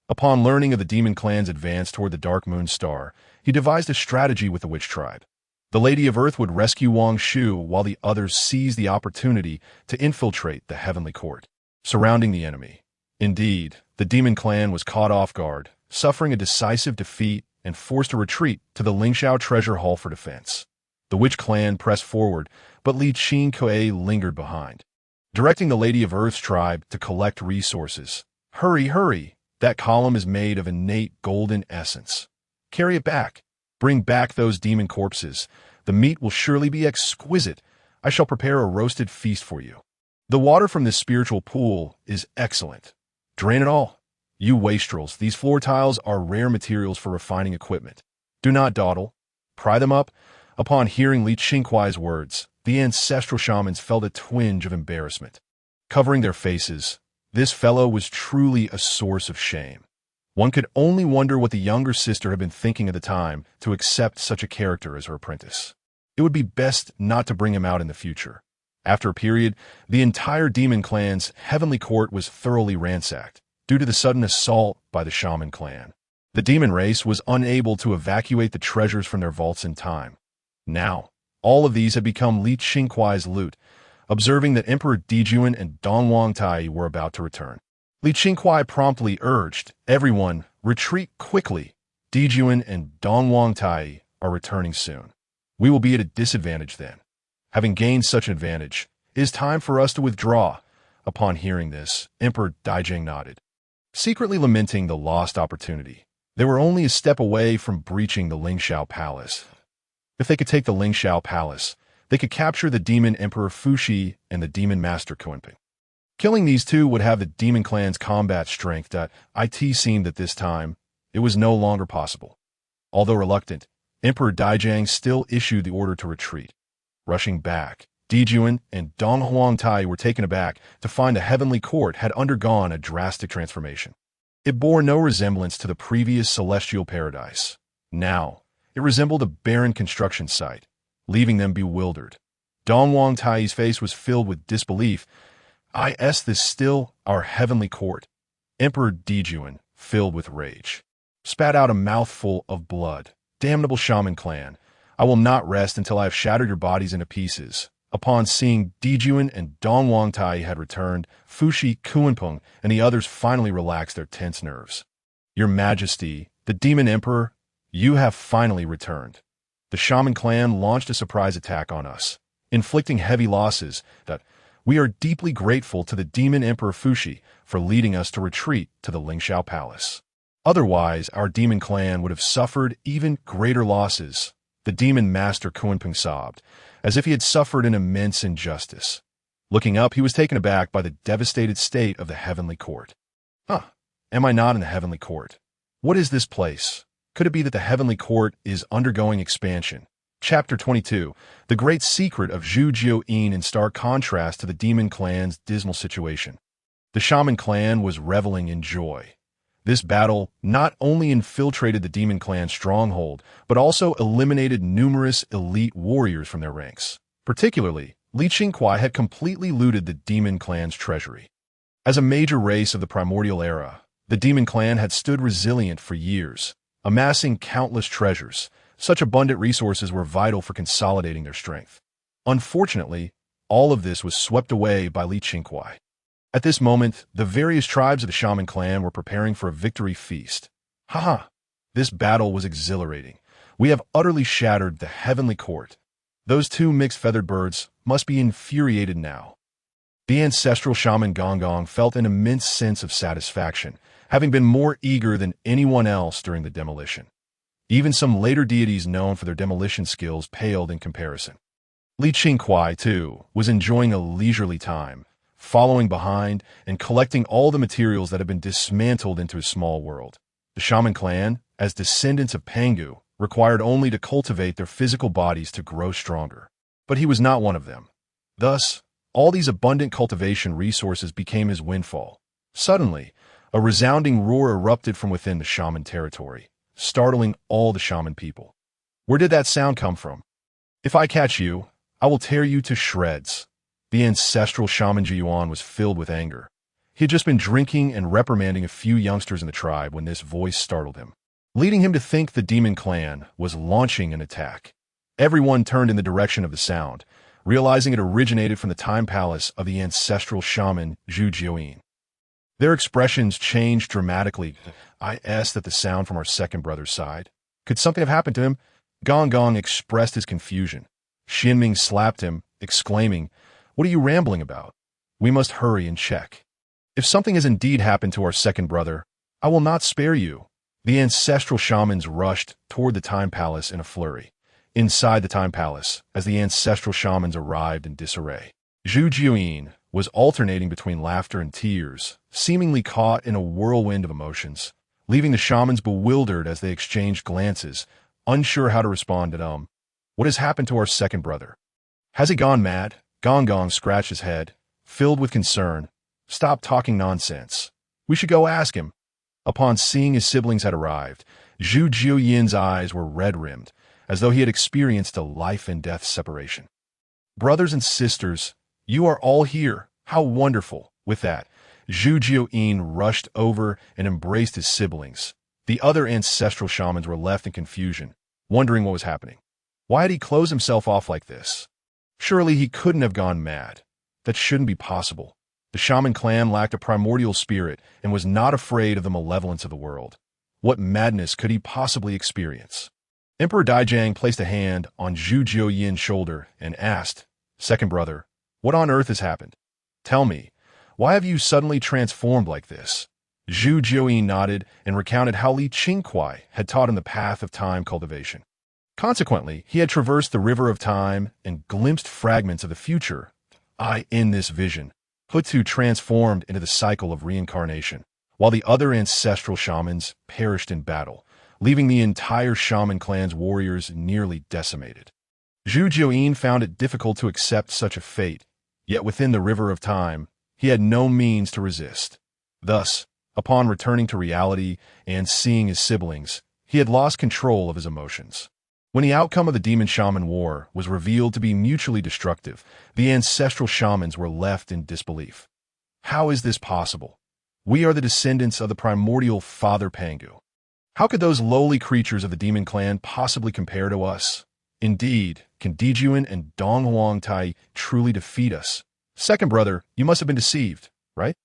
Upon learning of the demon clan's advance toward the dark moon star, he devised a strategy with the witch tribe. The Lady of Earth would rescue Wong Shu while the others seized the opportunity to infiltrate the heavenly court, surrounding the enemy. Indeed, the demon clan was caught off guard, suffering a decisive defeat and forced to retreat to the Lingxiao treasure hall for defense. The witch clan pressed forward, but Qingkuai lingered behind, directing the Lady of Earth's tribe to collect resources. Hurry, hurry! That column is made of innate golden essence. Carry it back. Bring back those demon corpses. The meat will surely be exquisite. I shall prepare a roasted feast for you. The water from this spiritual pool is excellent. Drain it all. You wastrels, these floor tiles are rare materials for refining equipment. Do not dawdle. Pry them up. Upon hearing Li Qingkuai's words, the ancestral shamans felt a twinge of embarrassment. Covering their faces, this fellow was truly a source of shame. One could only wonder what the younger sister had been thinking at the time to accept such a character as her apprentice. It would be best not to bring him out in the future. After a period, the entire demon clan's heavenly court was thoroughly ransacked due to the sudden assault by the shaman clan. The demon race was unable to evacuate the treasures from their vaults in time. Now, all of these had become Li Qingkuai's loot. Observing that Emperor Zhu Jiuyin and Dong Wangtai were about to return, Li Qingkuai promptly urged everyone, retreat quickly. Zhu Jiuyin and Dong Wangtai are returning soon. We will be at a disadvantage then. Having gained such an advantage, it is time for us to withdraw. Upon hearing this, Emperor Daijing nodded, secretly lamenting the lost opportunity. They were only a step away from breaching the Lingxiao Palace. If they could take the Lingxiao Palace, they could capture the demon Emperor Fuxi and the demon master Qingkuai. Killing these two would have the demon clan's combat strength that it seemed at this time it was no longer possible. Although reluctant, Emperor Daijing still issued the order to retreat. Rushing back, Zhu Jiuyin and Dong Wangtai were taken aback to find the heavenly court had undergone a drastic transformation. It bore no resemblance to the previous celestial paradise. Now, it resembled a barren construction site, leaving them bewildered. Dong Wangtai's face was filled with disbelief. Is this still our heavenly court? Emperor Zhu Jiuyin, filled with rage, spat out a mouthful of blood. Damnable shaman clan, I will not rest until I have shattered your bodies into pieces. Upon seeing Zhu Jiuyin and Dong Wangtai had returned, Fuxi, Qingkuai, and the others finally relaxed their tense nerves. Your Majesty, the Demon Emperor, you have finally returned. The shaman clan launched a surprise attack on us, inflicting heavy losses. That we are deeply grateful to the Demon Emperor Fuxi for leading us to retreat to the Lingxiao Palace. Otherwise, our demon clan would have suffered even greater losses. The demon master Qingkuai sobbed, as if he had suffered an immense injustice. Looking up, he was taken aback by the devastated state of the heavenly court. Am I not in the heavenly court? What is this place? Could it be that the heavenly court is undergoing expansion? Chapter 22, the great secret of Zhu Jiuyin in stark contrast to the demon clan's dismal situation. The shaman clan was reveling in joy. This battle not only infiltrated the demon clan's stronghold, but also eliminated numerous elite warriors from their ranks. Particularly, Li Qingkuai had completely looted the demon clan's treasury. As a major race of the Primordial era, the demon clan had stood resilient for years, amassing countless treasures. Such abundant resources were vital for consolidating their strength. Unfortunately, all of this was swept away by Li Qingkuai. At this moment, the various tribes of the shaman clan were preparing for a victory feast. This battle was exhilarating. We have utterly shattered the heavenly court. Those two mixed feathered birds must be infuriated now. The ancestral shaman Gong felt an immense sense of satisfaction, having been more eager than anyone else during the demolition. Even some later deities known for their demolition skills paled in comparison. Li Qingkuai, too, was enjoying a leisurely time, following behind and collecting all the materials that had been dismantled into his small world. The shaman clan, as descendants of Pangu, required only to cultivate their physical bodies to grow stronger. But he was not one of them. Thus, all these abundant cultivation resources became his windfall. Suddenly, a resounding roar erupted from within the shaman territory, startling all the shaman people. Where did that sound come from? If I catch you, I will tear you to shreds. The ancestral shaman Yuan was filled with anger. He had just been drinking and reprimanding a few youngsters in the tribe when this voice startled him, leading him to think the demon clan was launching an attack. Everyone turned in the direction of the sound, realizing it originated from the time palace of the ancestral shaman Zhu Jiuyin. Their expressions changed dramatically. I asked at the sound from our second brother's side. Could something have happened to him? Gong expressed his confusion. Xinming slapped him, exclaiming, "What are you rambling about? We must hurry and check. If something has indeed happened to our second brother, I will not spare you." The ancestral shamans rushed toward the time palace in a flurry. Inside the time palace, as the ancestral shamans arrived in disarray, Zhu Jiuyin, was alternating between laughter and tears, seemingly caught in a whirlwind of emotions, leaving the shamans bewildered as they exchanged glances, unsure how to respond to what has happened to our second brother? Has he gone mad? Gong Gong scratched his head, filled with concern. Stop talking nonsense. We should go ask him. Upon seeing his siblings had arrived, Zhu Jiuyin's eyes were red-rimmed, as though he had experienced a life-and-death separation. Brothers and sisters, you are all here. How wonderful. With that, Zhu Jiuyin rushed over and embraced his siblings. The other ancestral shamans were left in confusion, wondering what was happening. Why had he closed himself off like this? Surely he couldn't have gone mad. That shouldn't be possible. The shaman clan lacked a primordial spirit and was not afraid of the malevolence of the world. What madness could he possibly experience? Emperor Daijang placed a hand on Zhu Jiuyin's shoulder and asked, "Second brother, what on earth has happened? Tell me, why have you suddenly transformed like this?" Zhu Jiuyin nodded and recounted how Qingkuai had taught him the path of time cultivation. Consequently, he had traversed the river of time and glimpsed fragments of the future. In this vision, Hou Tu transformed into the cycle of reincarnation, while the other ancestral shamans perished in battle, leaving the entire shaman clan's warriors nearly decimated. Zhu Jiuyin found it difficult to accept such a fate, yet within the river of time, he had no means to resist. Thus, upon returning to reality and seeing his siblings, he had lost control of his emotions. When the outcome of the demon-shaman war was revealed to be mutually destructive, the ancestral shamans were left in disbelief. How is this possible? We are the descendants of the primordial father Pangu. How could those lowly creatures of the demon clan possibly compare to us? Indeed, can Dijuan and Dong Huang Tai truly defeat us? Second brother, you must have been deceived, right?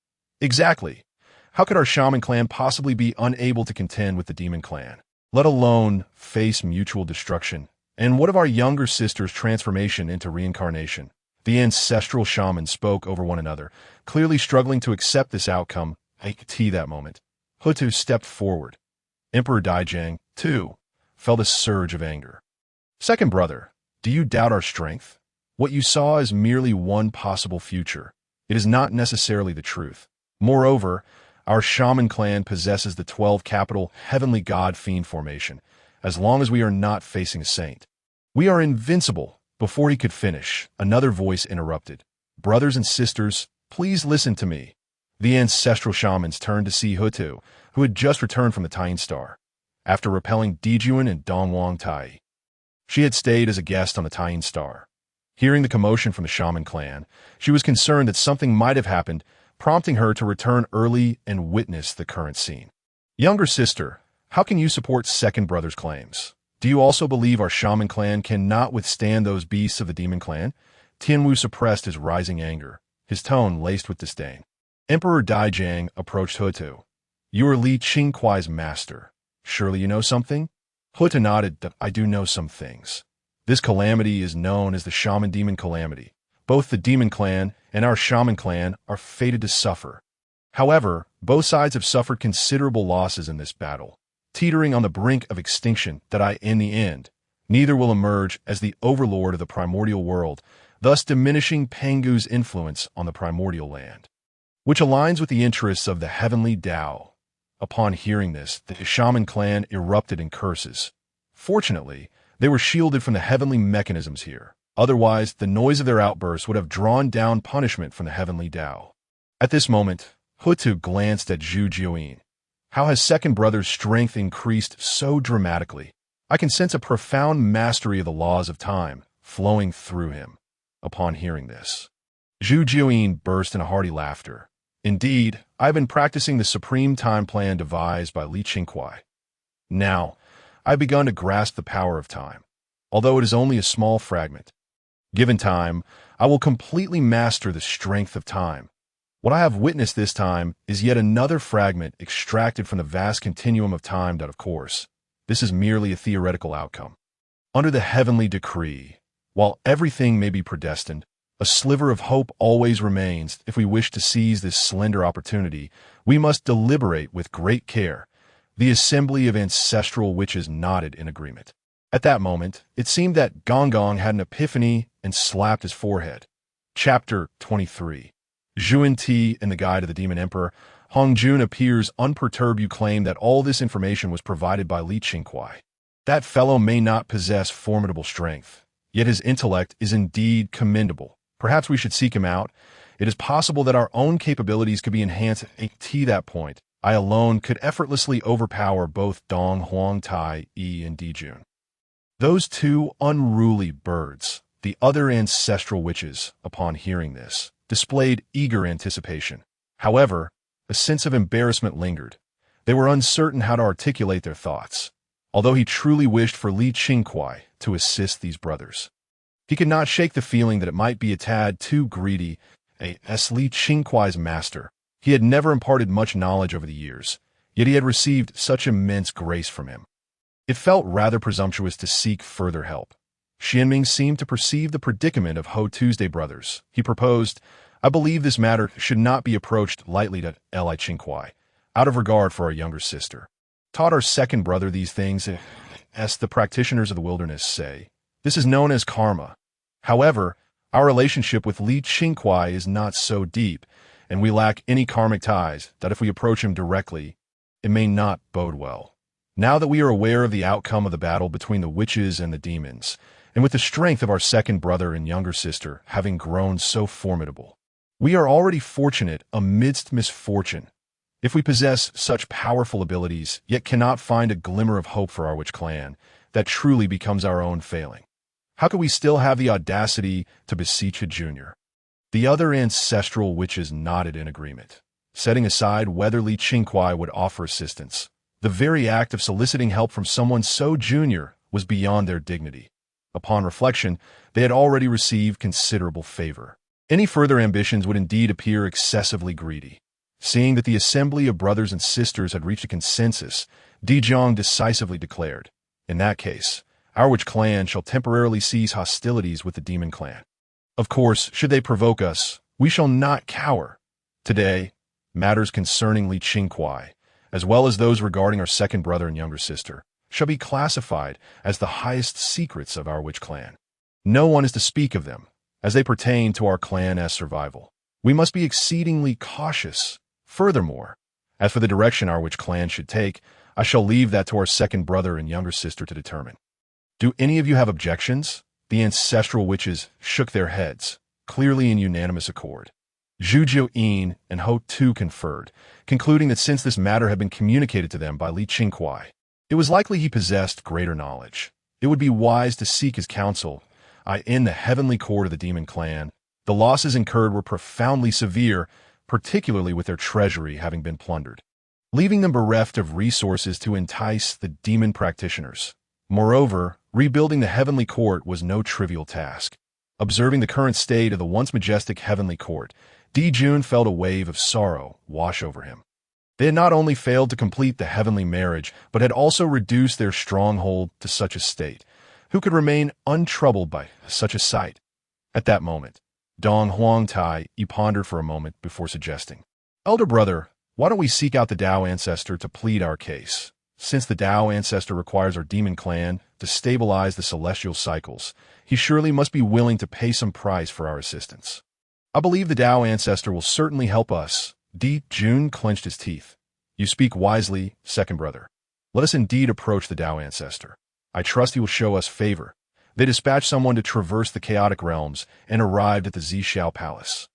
Exactly. How could our shaman clan possibly be unable to contend with the demon clan, let alone face mutual destruction? And what of our younger sister's transformation into reincarnation? The ancestral shamans spoke over one another, clearly struggling to accept this outcome. At that moment, Hou Tu stepped forward. Emperor Daijang, too, felt a surge of anger. Second brother, do you doubt our strength? What you saw is merely one possible future. It is not necessarily the truth. Moreover, our shaman clan possesses the 12 capital heavenly god fiend formation, as long as we are not facing a saint. We are invincible. Before he could finish, another voice interrupted. Brothers and sisters, please listen to me. The ancestral shamans turned to see Hou Tu, who had just returned from the Tying Star, after repelling Dijuan and Dongwang Tai. She had stayed as a guest on the Tying Star. Hearing the commotion from the shaman clan, she was concerned that something might have happened, prompting her to return early and witness the current scene. Younger sister, how can you support second brother's claims? Do you also believe our shaman clan cannot withstand those beasts of the demon clan? Tianwu suppressed his rising anger, his tone laced with disdain. Emperor Daijang approached Hou Tu. You are Qingkuai's master. Surely you know something? Hou Tu nodded. I do know some things. This calamity is known as the Shaman Demon Calamity. Both the demon clan and our shaman clan are fated to suffer. However, both sides have suffered considerable losses in this battle, teetering on the brink of extinction that in the end, neither will emerge as the overlord of the primordial world, thus diminishing Pangu's influence on the primordial land, which aligns with the interests of the heavenly Tao. Upon hearing this, the shaman clan erupted in curses. Fortunately, they were shielded from the heavenly mechanisms here. Otherwise, the noise of their outbursts would have drawn down punishment from the heavenly Tao. At this moment, Hou Tu glanced at Zhu Jiuyin. How has second brother's strength increased so dramatically? I can sense a profound mastery of the laws of time flowing through him. Upon hearing this, Zhu Jiuyin burst into hearty laughter. Indeed, I've been practicing the supreme time plan devised by Qingkuai. Now, I've begun to grasp the power of time, although it is only a small fragment. Given time, I will completely master the strength of time. What I have witnessed this time is yet another fragment extracted from the vast continuum of time that, of course, this is merely a theoretical outcome. Under the heavenly decree, while everything may be predestined, a sliver of hope always remains. If we wish to seize this slender opportunity, we must deliberate with great care. The assembly of ancestral witches nodded in agreement. At that moment, it seemed that Gong Gong had an epiphany and slapped his forehead. Chapter 23. Zhuin in the Guide of the Demon Emperor, Hongjun appears unperturbed. You claim that all this information was provided by Qingkuai. That fellow may not possess formidable strength, yet his intellect is indeed commendable. Perhaps we should seek him out. It is possible that our own capabilities could be enhanced at that point. I alone could effortlessly overpower both Dong Huang Tai Yi and Dijun. Those two unruly birds, the other ancestral witches, upon hearing this, displayed eager anticipation. However, a sense of embarrassment lingered. They were uncertain how to articulate their thoughts, although he truly wished for Qingkuai to assist these brothers. He could not shake the feeling that it might be a tad too greedy. As Qingkuai's master, he had never imparted much knowledge over the years, yet he had received such immense grace from him. It felt rather presumptuous to seek further help. Xianming seemed to perceive the predicament of Hou Tu's brothers. He proposed, "I believe this matter should not be approached lightly to Qingkuai, out of regard for our younger sister. Taught our second brother these things, as the practitioners of the wilderness say. This is known as karma. However, our relationship with Qingkuai is not so deep, and we lack any karmic ties that if we approach him directly, it may not bode well. Now that we are aware of the outcome of the battle between the witches and the demons, and with the strength of our second brother and younger sister having grown so formidable, we are already fortunate amidst misfortune. If we possess such powerful abilities, yet cannot find a glimmer of hope for our witch clan, that truly becomes our own failing. How could we still have the audacity to beseech a junior?" The other ancestral witches nodded in agreement, setting aside whether Qingkuai would offer assistance. The very act of soliciting help from someone so junior was beyond their dignity. Upon reflection, they had already received considerable favor. Any further ambitions would indeed appear excessively greedy. Seeing that the assembly of brothers and sisters had reached a consensus, Dijong decisively declared, "In that case, our witch clan shall temporarily cease hostilities with the demon clan. Of course, should they provoke us, we shall not cower. Today, matters concerning Qingkuai, as well as those regarding our second brother and younger sister, shall be classified as the highest secrets of our witch clan. No one is to speak of them, as they pertain to our clan's survival. We must be exceedingly cautious. Furthermore, as for the direction our witch clan should take, I shall leave that to our second brother and younger sister to determine. Do any of you have objections?" The ancestral witches shook their heads, clearly in unanimous accord. Zhu Jiuyin and Hou Tu conferred, concluding that since this matter had been communicated to them by Qingkuai, it was likely he possessed greater knowledge. It would be wise to seek his counsel. In the heavenly court of the demon clan, the losses incurred were profoundly severe, particularly with their treasury having been plundered, leaving them bereft of resources to entice the demon practitioners. Moreover, rebuilding the heavenly court was no trivial task. Observing the current state of the once majestic heavenly court, Dijun felt a wave of sorrow wash over him. They had not only failed to complete the heavenly marriage, but had also reduced their stronghold to such a state. Who could remain untroubled by such a sight? At that moment, Dong Huang Tai Yi pondered for a moment before suggesting, "Elder brother, why don't we seek out the Tao ancestor to plead our case? Since the Tao ancestor requires our demon clan to stabilize the celestial cycles, he surely must be willing to pay some price for our assistance. I believe the Tao ancestor will certainly help us." Jun clenched his teeth. "You speak wisely, second brother. Let us indeed approach the Tao ancestor. I trust he will show us favor." They dispatched someone to traverse the chaotic realms and arrived at the Zixiao palace.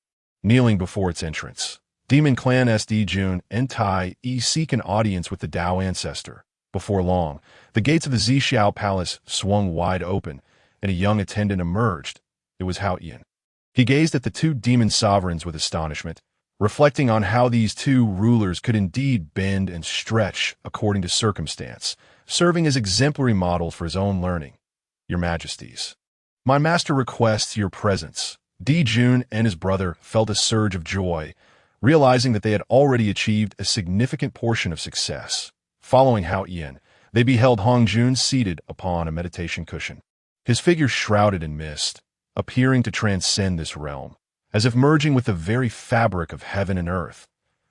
Kneeling before its entrance, Demon Clan SD Jun and Tai Yi seek an audience with the Tao ancestor. Before long, the gates of the Zixiao palace swung wide open, and a young attendant emerged. It was Hou Tu. He gazed at the two demon sovereigns with astonishment, reflecting on how these two rulers could indeed bend and stretch according to circumstance, serving as exemplary models for his own learning. "Your Majesties, my master requests your presence." Jun and his brother felt a surge of joy, realizing that they had already achieved a significant portion of success. Following Hou Tu, they beheld Hongjun seated upon a meditation cushion, his figure shrouded in mist, appearing to transcend this realm, as if merging with the very fabric of heaven and earth.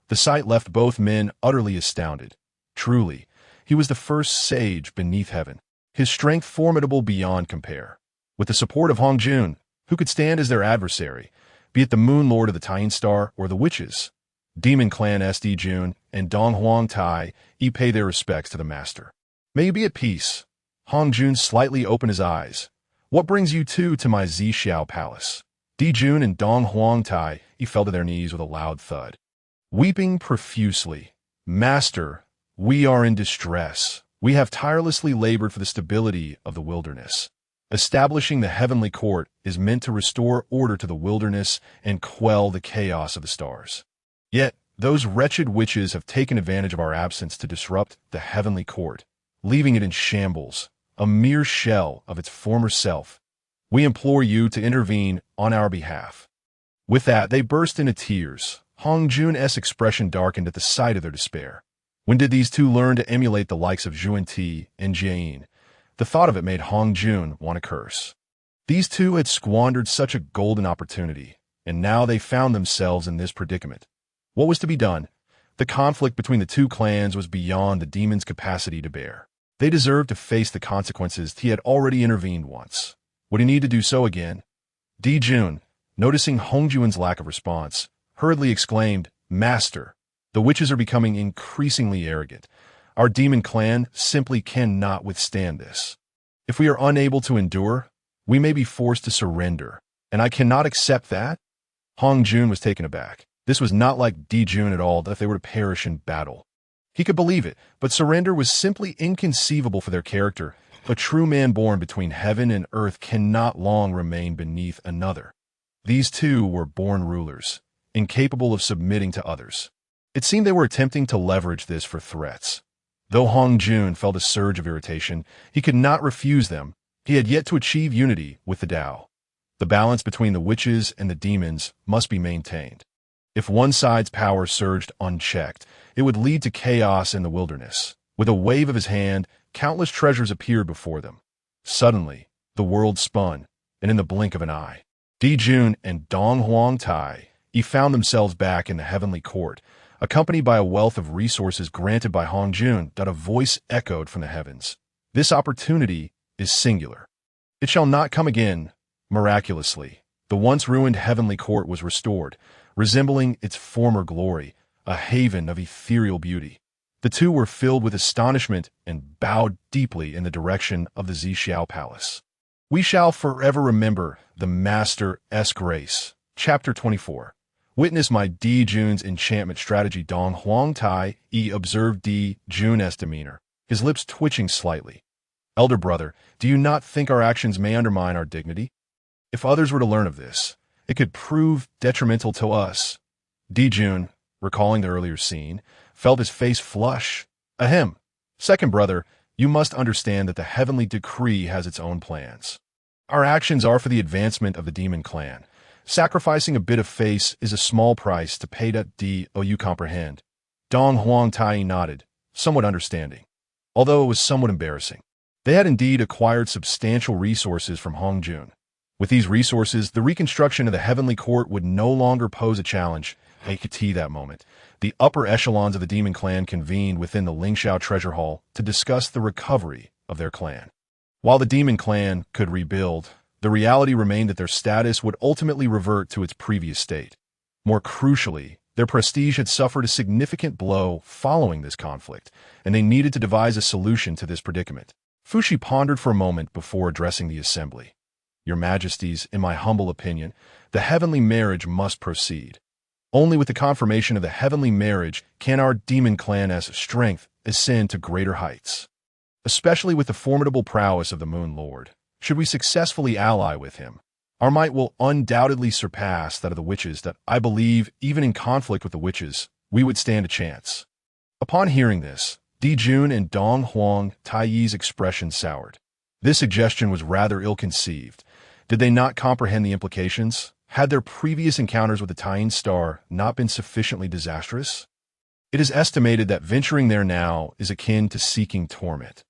The sight left both men utterly astounded. Truly, he was the first sage beneath heaven, his strength formidable beyond compare. With the support of Hongjun, who could stand as their adversary, be it the Moon Lord of the Tying Star or the witches. Demon Clan SD Jun and Dong Huang Tai pay their respects to the master. May you be at peace. Hongjun slightly opened his eyes. What brings you two to my Zixiao palace? Jun and Dong Huang Tai fell to their knees with a loud thud, weeping profusely. Master, we are in distress. We have tirelessly labored for the stability of the wilderness. Establishing the heavenly court is meant to restore order to the wilderness and quell the chaos of the stars. Yet, those wretched witches have taken advantage of our absence to disrupt the heavenly court, leaving it in shambles, a mere shell of its former self. We implore you to intervene on our behalf. With that, they burst into tears. Hongjun's expression darkened at the sight of their despair. When did these two learn to emulate the likes of Zhu and Jiuyin? The thought of it made Hongjun want to curse. These two had squandered such a golden opportunity, and now they found themselves in this predicament. What was to be done? The conflict between the two clans was beyond the demon's capacity to bear. They deserved to face the consequences. He had already intervened once. Would he need to do so again? Jun, noticing Hongjun's lack of response, hurriedly exclaimed, Master, the witches are becoming increasingly arrogant. Our demon clan simply cannot withstand this. If we are unable to endure, we may be forced to surrender, and I cannot accept that. Hongjun was taken aback. This was not like Jun at all, that if they were to perish in battle. He could believe it, but surrender was simply inconceivable for their character. A true man born between heaven and earth cannot long remain beneath another. These two were born rulers, incapable of submitting to others. It seemed they were attempting to leverage this for threats. Though Hongjun felt a surge of irritation, he could not refuse them. He had yet to achieve unity with the Tao. The balance between the witches and the demons must be maintained. If one side's power surged unchecked, it would lead to chaos in the wilderness. With a wave of his hand, countless treasures appeared before them. Suddenly, the world spun, and in the blink of an eye, Jun and Dong Huang Tai found themselves back in the heavenly court, accompanied by a wealth of resources granted by Hongjun. A voice echoed from the heavens. This opportunity is singular. It shall not come again. Miraculously, the once ruined heavenly court was restored, resembling its former glory, a haven of ethereal beauty. The two were filled with astonishment and bowed deeply in the direction of the Zixiao palace. We shall forever remember the Master's grace. Chapter 24. Witness my Jun's enchantment strategy. Dong Huang Tai observed Jun's demeanor, his lips twitching slightly. Elder brother, do you not think our actions may undermine our dignity? If others were to learn of this, it could prove detrimental to us. Jun, recalling the earlier scene, felt his face flush. Ahem. Second brother, you must understand that the heavenly decree has its own plans. Our actions are for the advancement of the demon clan. Sacrificing a bit of face is a small price to pay. You comprehend? Dong Huang Tai nodded, somewhat understanding, although it was somewhat embarrassing. They had indeed acquired substantial resources from Hongjun. With these resources, the reconstruction of the heavenly court would no longer pose a challenge. That moment, the upper echelons of the demon clan convened within the Lingxiao treasure hall to discuss the recovery of their clan. While the demon clan could rebuild, the reality remained that their status would ultimately revert to its previous state. More crucially, their prestige had suffered a significant blow following this conflict, and they needed to devise a solution to this predicament. Fushi pondered for a moment before addressing the assembly. Your Majesties, in my humble opinion, the heavenly marriage must proceed. Only with the confirmation of the heavenly marriage can our demon clan's strength ascend to greater heights. Especially with the formidable prowess of the Moon Lord. Should we successfully ally with him, our might will undoubtedly surpass that of the witches. That I believe, even in conflict with the witches, we would stand a chance. Upon hearing this, Jun and Dong Huang Tai's expression soured. This suggestion was rather ill-conceived. Did they not comprehend the implications? Had their previous encounters with the Tying Star not been sufficiently disastrous? It is estimated that venturing there now is akin to seeking torment.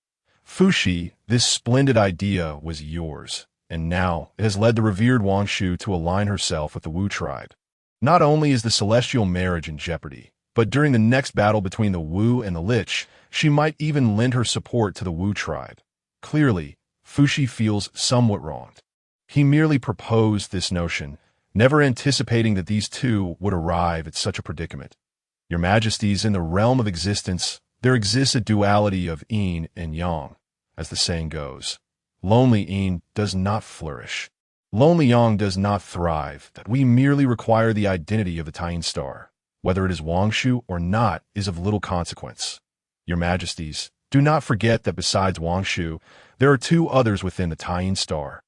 Fushi, this splendid idea was yours, and now it has led the revered Wong Shu to align herself with the Wu tribe. Not only is the celestial marriage in jeopardy, but during the next battle between the Wu and the Lich, she might even lend her support to the Wu tribe. Clearly, Fushi feels somewhat wronged. He merely proposed this notion, never anticipating that these two would arrive at such a predicament. Your Majesties, in the realm of existence, there exists a duality of yin and yang, as the saying goes. Lonely yin does not flourish. Lonely yang does not thrive, that we merely require the identity of the tying star. Whether it is Wong Shu or not is of little consequence. Your Majesties, do not forget that besides Wong Shu, there are two others within the tying star.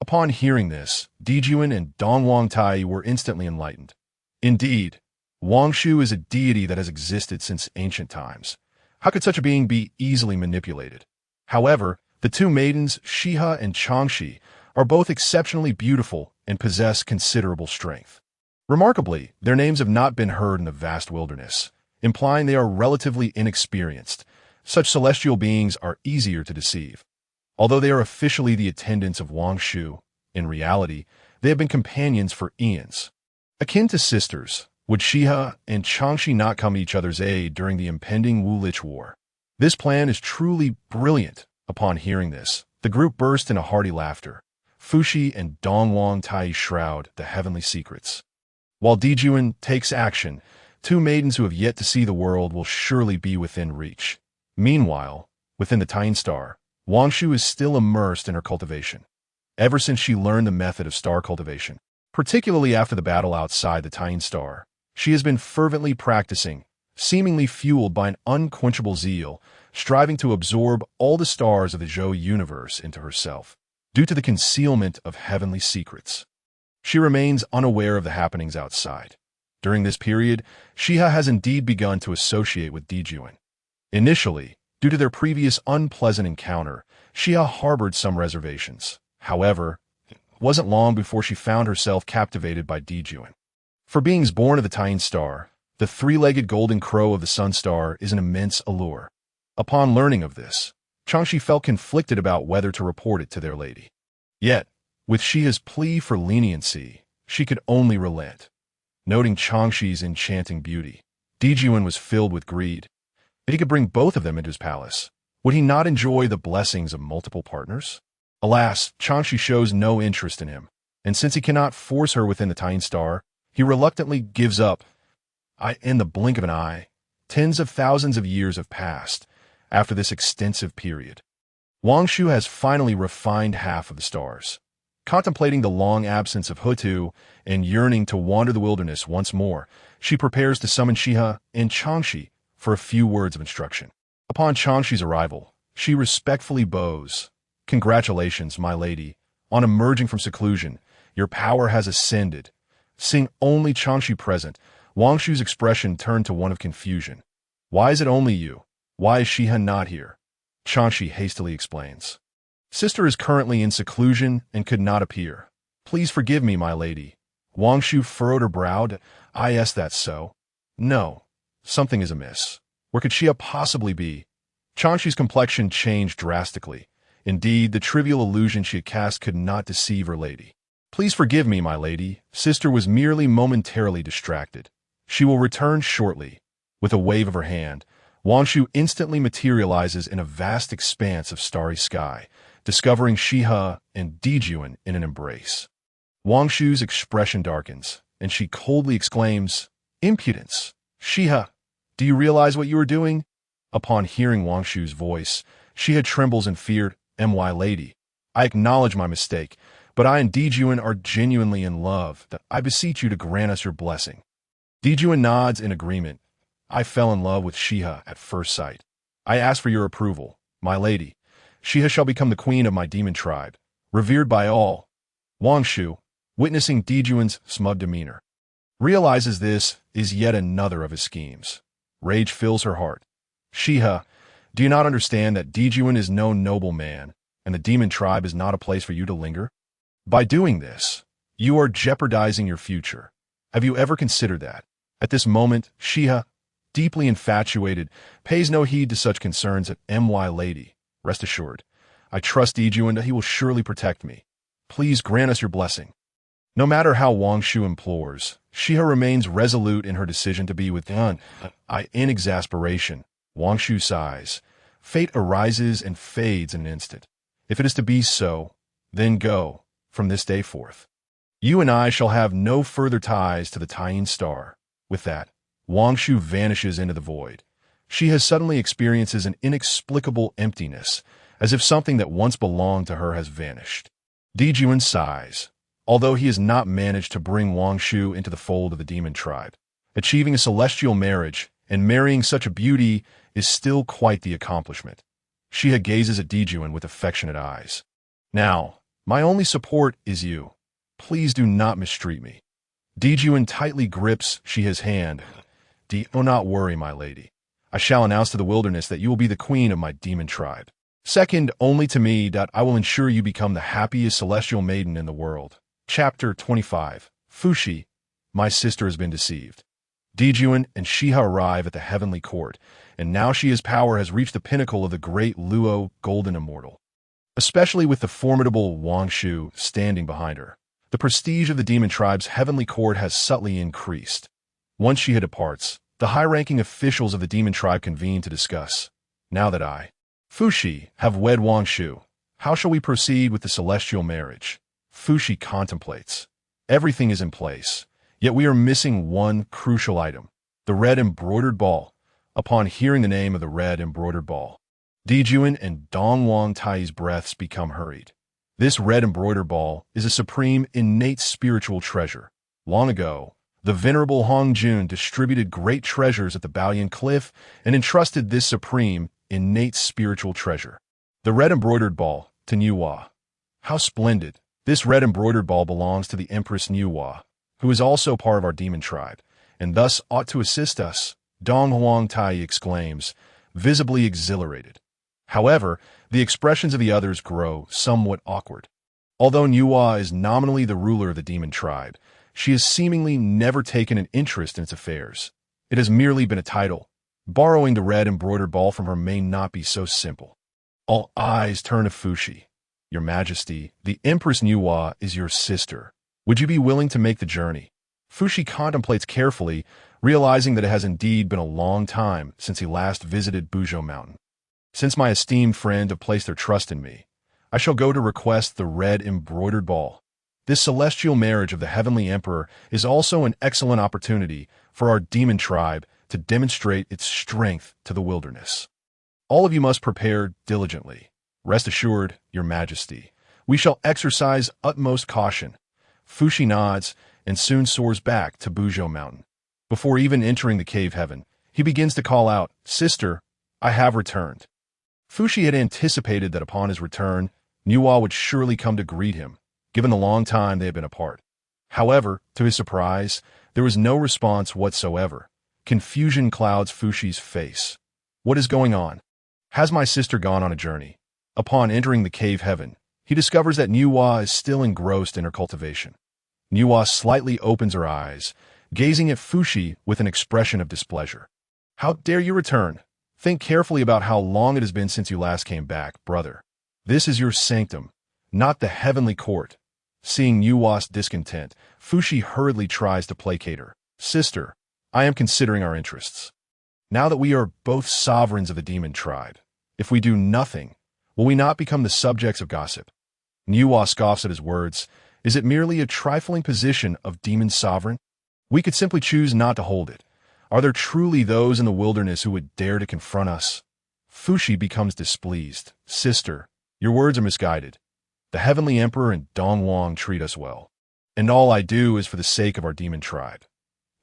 Upon hearing this, Zhu Jiuyin and Dong Wang Tai were instantly enlightened. Indeed, Wong Shu is a deity that has existed since ancient times. How could such a being be easily manipulated? However, the two maidens, Shiha and Changshi, are both exceptionally beautiful and possess considerable strength. Remarkably, their names have not been heard in the vast wilderness, implying they are relatively inexperienced. Such celestial beings are easier to deceive. Although they are officially the attendants of Wong Shu, in reality, they have been companions for eons. Akin to sisters, would Shiha and Changshi not come to each other's aid during the impending Wulich War? This plan is truly brilliant. Upon hearing this, the group burst into hearty laughter. Fushi and Dong Wang Tai shroud the heavenly secrets. While Zhu Jiuyin takes action, two maidens who have yet to see the world will surely be within reach. Meanwhile, within the tying star, Wong Shu is still immersed in her cultivation. Ever since she learned the method of star cultivation, particularly after the battle outside the tying star, she has been fervently practicing, seemingly fueled by an unquenchable zeal, striving to absorb all the stars of the Zhou universe into herself. Due to the concealment of heavenly secrets, she remains unaware of the happenings outside. During this period, Shiha has indeed begun to associate with Zhu Jiuyin. Initially, due to their previous unpleasant encounter, Shiha harbored some reservations. However, it wasn't long before she found herself captivated by Zhu Jiuyin. For beings born of the tying star, the three-legged golden crow of the sun star is an immense allure. Upon learning of this, Changshi felt conflicted about whether to report it to their lady. Yet, with Shiha's plea for leniency, she could only relent. Noting Changshi's enchanting beauty, Zhu Jiuyin was filled with greed. If he could bring both of them into his palace, would he not enjoy the blessings of multiple partners? Alas, Changshi shows no interest in him, and since he cannot force her within the tying star, he reluctantly gives up. In the blink of an eye, tens of thousands of years have passed. After this extensive period, Wong Shu has finally refined half of the stars. Contemplating the long absence of Hou Tu and yearning to wander the wilderness once more, she prepares to summon Shiha and Changshi for a few words of instruction. Upon Changshi's arrival, she respectfully bows. "Congratulations, my lady. On emerging from seclusion, your power has ascended." Seeing only Changshi present, Wong Shu's expression turned to one of confusion. "Why is it only you? Why is Shiha not here?" Changshi hastily explains. "Sister is currently in seclusion and could not appear. Please forgive me, my lady." Wong Shu furrowed her brow. "Is that so?" "No. Something is amiss. Where could Shiha possibly be?" Changshi's complexion changed drastically. Indeed, the trivial illusion she had cast could not deceive her lady. "Please forgive me, my lady. Sister was merely momentarily distracted. She will return shortly." With a wave of her hand, Wong Shu instantly materializes in a vast expanse of starry sky, discovering Shiha and Zhu Jiuyin in an embrace. Wong Shu's expression darkens, and she coldly exclaims, "Impudence! Shiha, do you realize what you are doing?" Upon hearing Wong Shu's voice, Shiha trembles in fear. "My lady, I acknowledge my mistake, but I and Zhu Jiuyin are genuinely in love. I beseech you to grant us your blessing." Zhu Jiuyin nods in agreement. "I fell in love with Shiha at first sight. I ask for your approval, my lady. Shiha shall become the queen of my demon tribe, revered by all." Wong Shu, witnessing Zhu Jiyuin's smug demeanor, realizes this is yet another of his schemes. Rage fills her heart. "Shiha, do you not understand that Zhu Jiuyin is no noble man, and the demon tribe is not a place for you to linger? By doing this, you are jeopardizing your future. Have you ever considered that?" At this moment, Shiha, deeply infatuated, pays no heed to such concerns at "My lady, rest assured, I trust Zhu Jiuyin that he will surely protect me. Please grant us your blessing." No matter how Wong Shu implores, Shiha remains resolute in her decision to be with Zhun. In exasperation, Wong Shu sighs. Fate arises and fades in an instant. If it is to be so, then go, from this day forth. You and I shall have no further ties to the Tying star. With that, Wong Shu vanishes into the void. She has suddenly experiences an inexplicable emptiness, as if something that once belonged to her has vanished. Zhu Jiuyin sighs, although he has not managed to bring Wong Shu into the fold of the demon tribe. Achieving a celestial marriage and marrying such a beauty is still quite the accomplishment. She gazes at Zhu Jiuyin with affectionate eyes. Now, my only support is you. Please do not mistreat me. Zhu Jiuyin tightly grips Shiha's hand. Do not worry, my lady. I shall announce to the wilderness that you will be the queen of my demon tribe. Second only to me that I will ensure you become the happiest celestial maiden in the world. Chapter 25. Fushi, my sister has been deceived. Zhu Jiuyin and Shiha arrive at the heavenly court, and now Shiha's power has reached the pinnacle of the great Luo golden immortal. Especially with the formidable Wong Shu standing behind her, the prestige of the demon tribe's heavenly court has subtly increased. Once Shiha departs, the high-ranking officials of the demon tribe convene to discuss. Now that I, Fushi, have wed Wong Shu, how shall we proceed with the celestial marriage? Fushi contemplates. Everything is in place, yet we are missing one crucial item, the red embroidered ball. Upon hearing the name of the red embroidered ball, Zhu Jiuyin and Dong Wang Tai's breaths become hurried. This red embroidered ball is a supreme innate spiritual treasure. Long ago, the venerable Hongjun distributed great treasures at the Baoyan Cliff and entrusted this supreme innate spiritual treasure, the red embroidered ball, to Nuwa. How splendid! This red embroidered ball belongs to the Empress Nuwa, who is also part of our demon tribe, and thus ought to assist us, Dong Huang Tai exclaims, visibly exhilarated. However, the expressions of the others grow somewhat awkward. Although Nuwa is nominally the ruler of the demon tribe, she has seemingly never taken an interest in its affairs. It has merely been a title. Borrowing the red embroidered ball from her may not be so simple. All eyes turn to Fushi. Your Majesty, the Empress Nuwa is your sister. Would you be willing to make the journey? Fushi contemplates carefully, realizing that it has indeed been a long time since he last visited Buzhou Mountain. Since my esteemed friend have placed their trust in me, I shall go to request the red embroidered ball. This celestial marriage of the heavenly emperor is also an excellent opportunity for our demon tribe to demonstrate its strength to the wilderness. All of you must prepare diligently. Rest assured, Your Majesty, we shall exercise utmost caution. Fushi nods and soon soars back to Buzhou Mountain. Before even entering the cave heaven, he begins to call out, Sister, I have returned. Fushi had anticipated that upon his return, Nuwa would surely come to greet him, given the long time they had been apart. However, to his surprise, there was no response whatsoever. Confusion clouds Fushi's face. What is going on? Has my sister gone on a journey? Upon entering the cave heaven, he discovers that Nuwa is still engrossed in her cultivation. Nuwa slightly opens her eyes, gazing at Fushi with an expression of displeasure. How dare you return? Think carefully about how long it has been since you last came back, brother. This is your sanctum, not the heavenly court. Seeing Nuwa's discontent, Fushi hurriedly tries to placate her. Sister, I am considering our interests. Now that we are both sovereigns of the demon tribe, if we do nothing, will we not become the subjects of gossip? Nuwa scoffs at his words. Is it merely a trifling position of demon sovereign? We could simply choose not to hold it. Are there truly those in the wilderness who would dare to confront us? Fushi becomes displeased. Sister, your words are misguided. The heavenly emperor and Dong Wang treat us well. And all I do is for the sake of our demon tribe.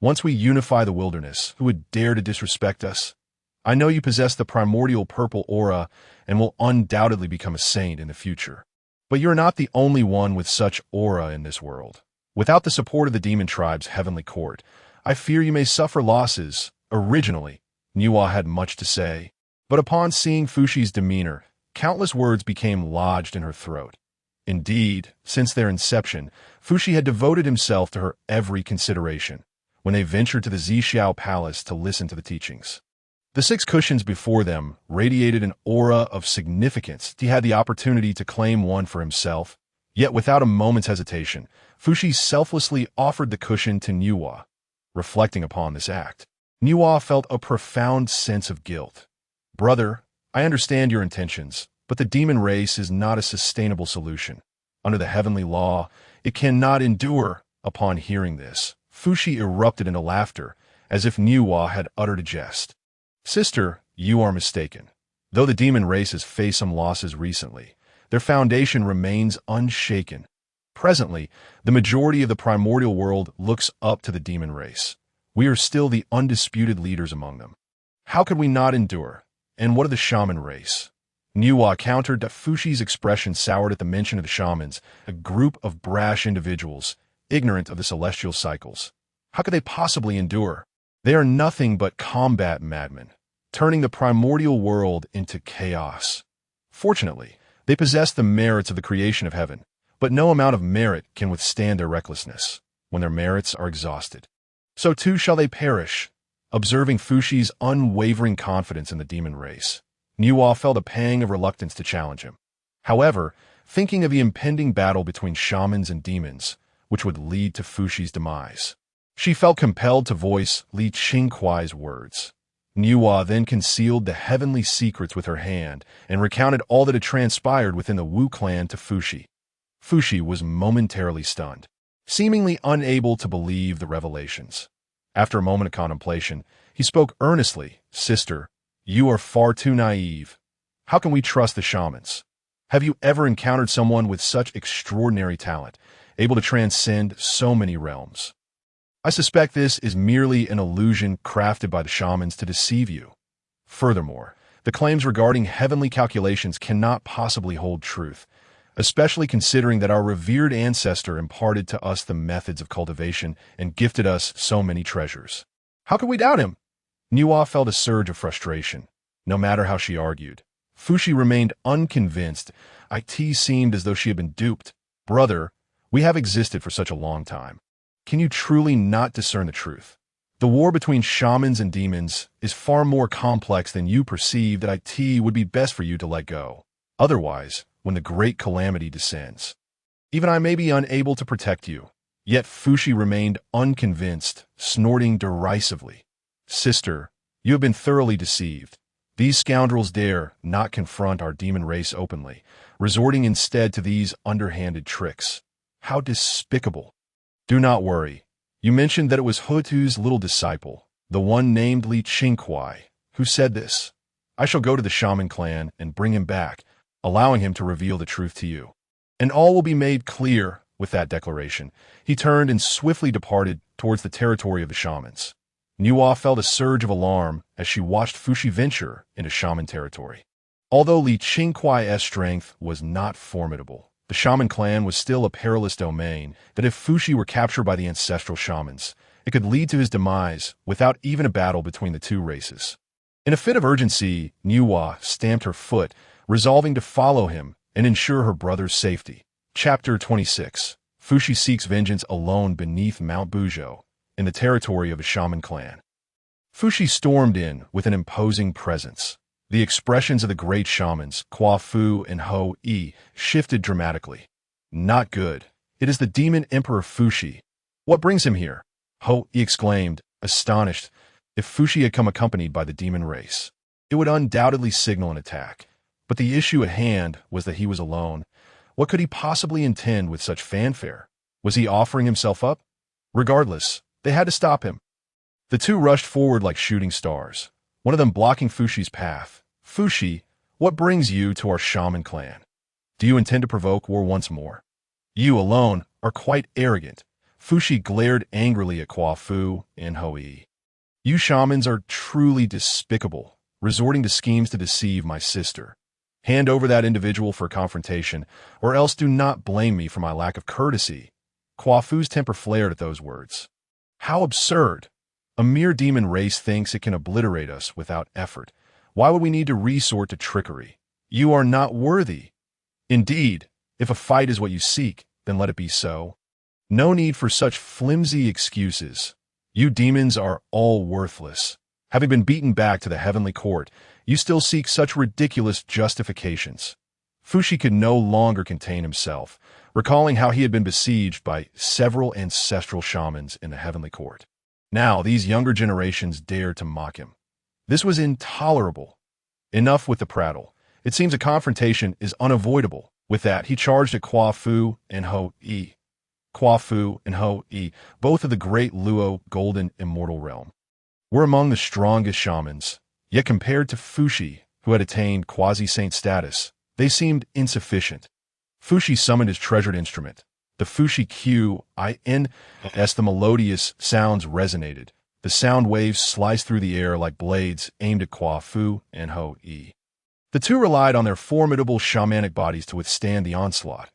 Once we unify the wilderness, who would dare to disrespect us? I know you possess the primordial purple aura and will undoubtedly become a saint in the future. But you're not the only one with such aura in this world. Without the support of the demon tribe's heavenly court, I fear you may suffer losses. Originally, Nuwa had much to say, but upon seeing Fushi's demeanor, countless words became lodged in her throat. Indeed, since their inception, Fushi had devoted himself to her every consideration when they ventured to the Zixiao palace to listen to the teachings. The 6 cushions before them radiated an aura of significance. He had the opportunity to claim one for himself, yet without a moment's hesitation, Fushi selflessly offered the cushion to Nuwa. Reflecting upon this act, Nuwa felt a profound sense of guilt. Brother, I understand your intentions, but the demon race is not a sustainable solution. Under the heavenly law, It cannot endure. Upon hearing this, Fushi erupted into laughter, as if Nuwa had uttered a jest. Sister, you are mistaken. Though the demon race has faced some losses recently, their foundation remains unshaken. Presently, the majority of the primordial world looks up to the demon race. We are still the undisputed leaders among them. How could we not endure? And what of the shaman race? Nuwa countered that Fushi's expression soured at the mention of the shamans, a group of brash individuals, ignorant of the celestial cycles. How could they possibly endure? They are nothing but combat madmen, turning the primordial world into chaos. Fortunately, they possess the merits of the creation of heaven, but no amount of merit can withstand their recklessness when their merits are exhausted. So too shall they perish. Observing Fushi's unwavering confidence in the demon race, Nuwa felt a pang of reluctance to challenge him. However, thinking of the impending battle between shamans and demons, which would lead to Fushi's demise, she felt compelled to voice Li Qingkuai's words. Nuwa then concealed the heavenly secrets with her hand and recounted all that had transpired within the Wu clan to Fushi. Fushi was momentarily stunned, seemingly unable to believe the revelations. After a moment of contemplation, he spoke earnestly. Sister, you are far too naive. How can we trust the shamans? Have you ever encountered someone with such extraordinary talent, able to transcend so many realms? I suspect this is merely an illusion crafted by the shamans to deceive you. Furthermore, the claims regarding heavenly calculations cannot possibly hold truth, especially considering that our revered ancestor imparted to us the methods of cultivation and gifted us so many treasures. How could we doubt him? Nuwa felt a surge of frustration. No matter how she argued, Fushi remained unconvinced. It seemed as though she had been duped. Brother, we have existed for such a long time. Can you truly not discern the truth? The war between shamans and demons is far more complex than you perceive. That it would be best for you to let go. Otherwise, when the great calamity descends, even I may be unable to protect you. Yet Fushi remained unconvinced, snorting derisively. Sister, you have been thoroughly deceived. These scoundrels dare not confront our demon race openly, resorting instead to these underhanded tricks. How despicable. Do not worry. You mentioned that it was Houtu's little disciple, the one named Li Qingkuai, who said this. I shall go to the shaman clan and bring him back, allowing him to reveal the truth to you. And all will be made clear. With that declaration, he turned and swiftly departed towards the territory of the shamans. Nuwa felt a surge of alarm as she watched Fushi venture into shaman territory. Although Li Qingkuai's strength was not formidable, the shaman clan was still a perilous domain that if Fushi were captured by the ancestral shamans, it could lead to his demise without even a battle between the two races. In a fit of urgency, Nuwa stamped her foot, resolving to follow him and ensure her brother's safety. Chapter 26. Fushi seeks vengeance alone beneath Mount Buzhou, in the territory of a shaman clan. Fushi stormed in with an imposing presence. The expressions of the great shamans, Qua Fu and Hou Tu, shifted dramatically. Not good. It is the demon emperor Fushi. What brings him here? Hou Tu exclaimed, astonished. If Fushi had come accompanied by the demon race, it would undoubtedly signal an attack. But the issue at hand was that he was alone. What could he possibly intend with such fanfare? Was he offering himself up? Regardless, they had to stop him. The two rushed forward like shooting stars, one of them blocking Fushi's path. Fushi, what brings you to our shaman clan? Do you intend to provoke war once more? You alone are quite arrogant. Fushi glared angrily at Qua Fu and Hou Tu. You shamans are truly despicable, resorting to schemes to deceive my sister. Hand over that individual for confrontation, or else do not blame me for my lack of courtesy. Qua Fu's temper flared at those words. How absurd! A mere demon race thinks it can obliterate us without effort. Why would we need to resort to trickery? You are not worthy. Indeed, if a fight is what you seek, then let it be so. No need for such flimsy excuses. You demons are all worthless. Having been beaten back to the heavenly court, you still seek such ridiculous justifications. Fushi could no longer contain himself, recalling how he had been besieged by several ancestral shamans in the heavenly court. Now these younger generations dared to mock him. This was intolerable. Enough with the prattle. It seems a confrontation is unavoidable. With that, he charged at Qua Fu and Hou Tu. Fu and Hou Tu, both of the great Luo golden immortal realm, were among the strongest shamans, yet compared to Fuxi, who had attained quasi-saint status, they seemed insufficient. Fuxi summoned his treasured instrument. The Fuxi Qin, as the melodious sounds resonated, the sound waves sliced through the air like blades aimed at Fu and Hou Tu. The two relied on their formidable shamanic bodies to withstand the onslaught.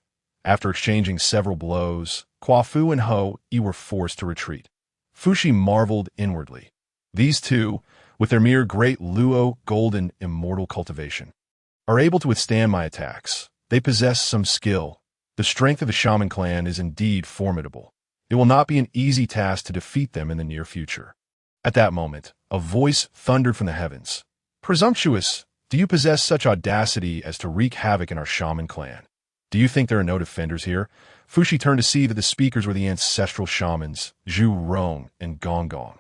After exchanging several blows, Fu and Hou Tu were forced to retreat. Fuxi marveled inwardly. These two, with their mere great Luo golden immortal cultivation, are able to withstand my attacks. They possess some skill. The strength of the shaman clan is indeed formidable. It will not be an easy task to defeat them in the near future. At that moment, a voice thundered from the heavens. Presumptuous, do you possess such audacity as to wreak havoc in our shaman clan? Do you think there are no defenders here? Fuxi turned to see that the speakers were the ancestral shamans, Zhu Rong and Gong Gong.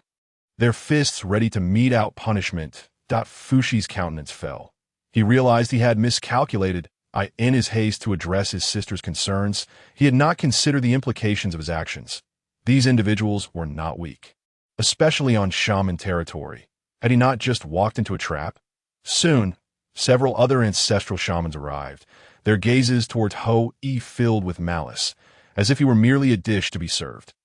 Their fists ready to mete out punishment. Fuxi's countenance fell. He realized he had miscalculated. In his haste to address his sister's concerns, he had not considered the implications of his actions. These individuals were not weak, especially on shaman territory. Had he not just walked into a trap? Soon, several other ancestral shamans arrived, their gazes towards Hou Tu filled with malice, as if he were merely a dish to be served.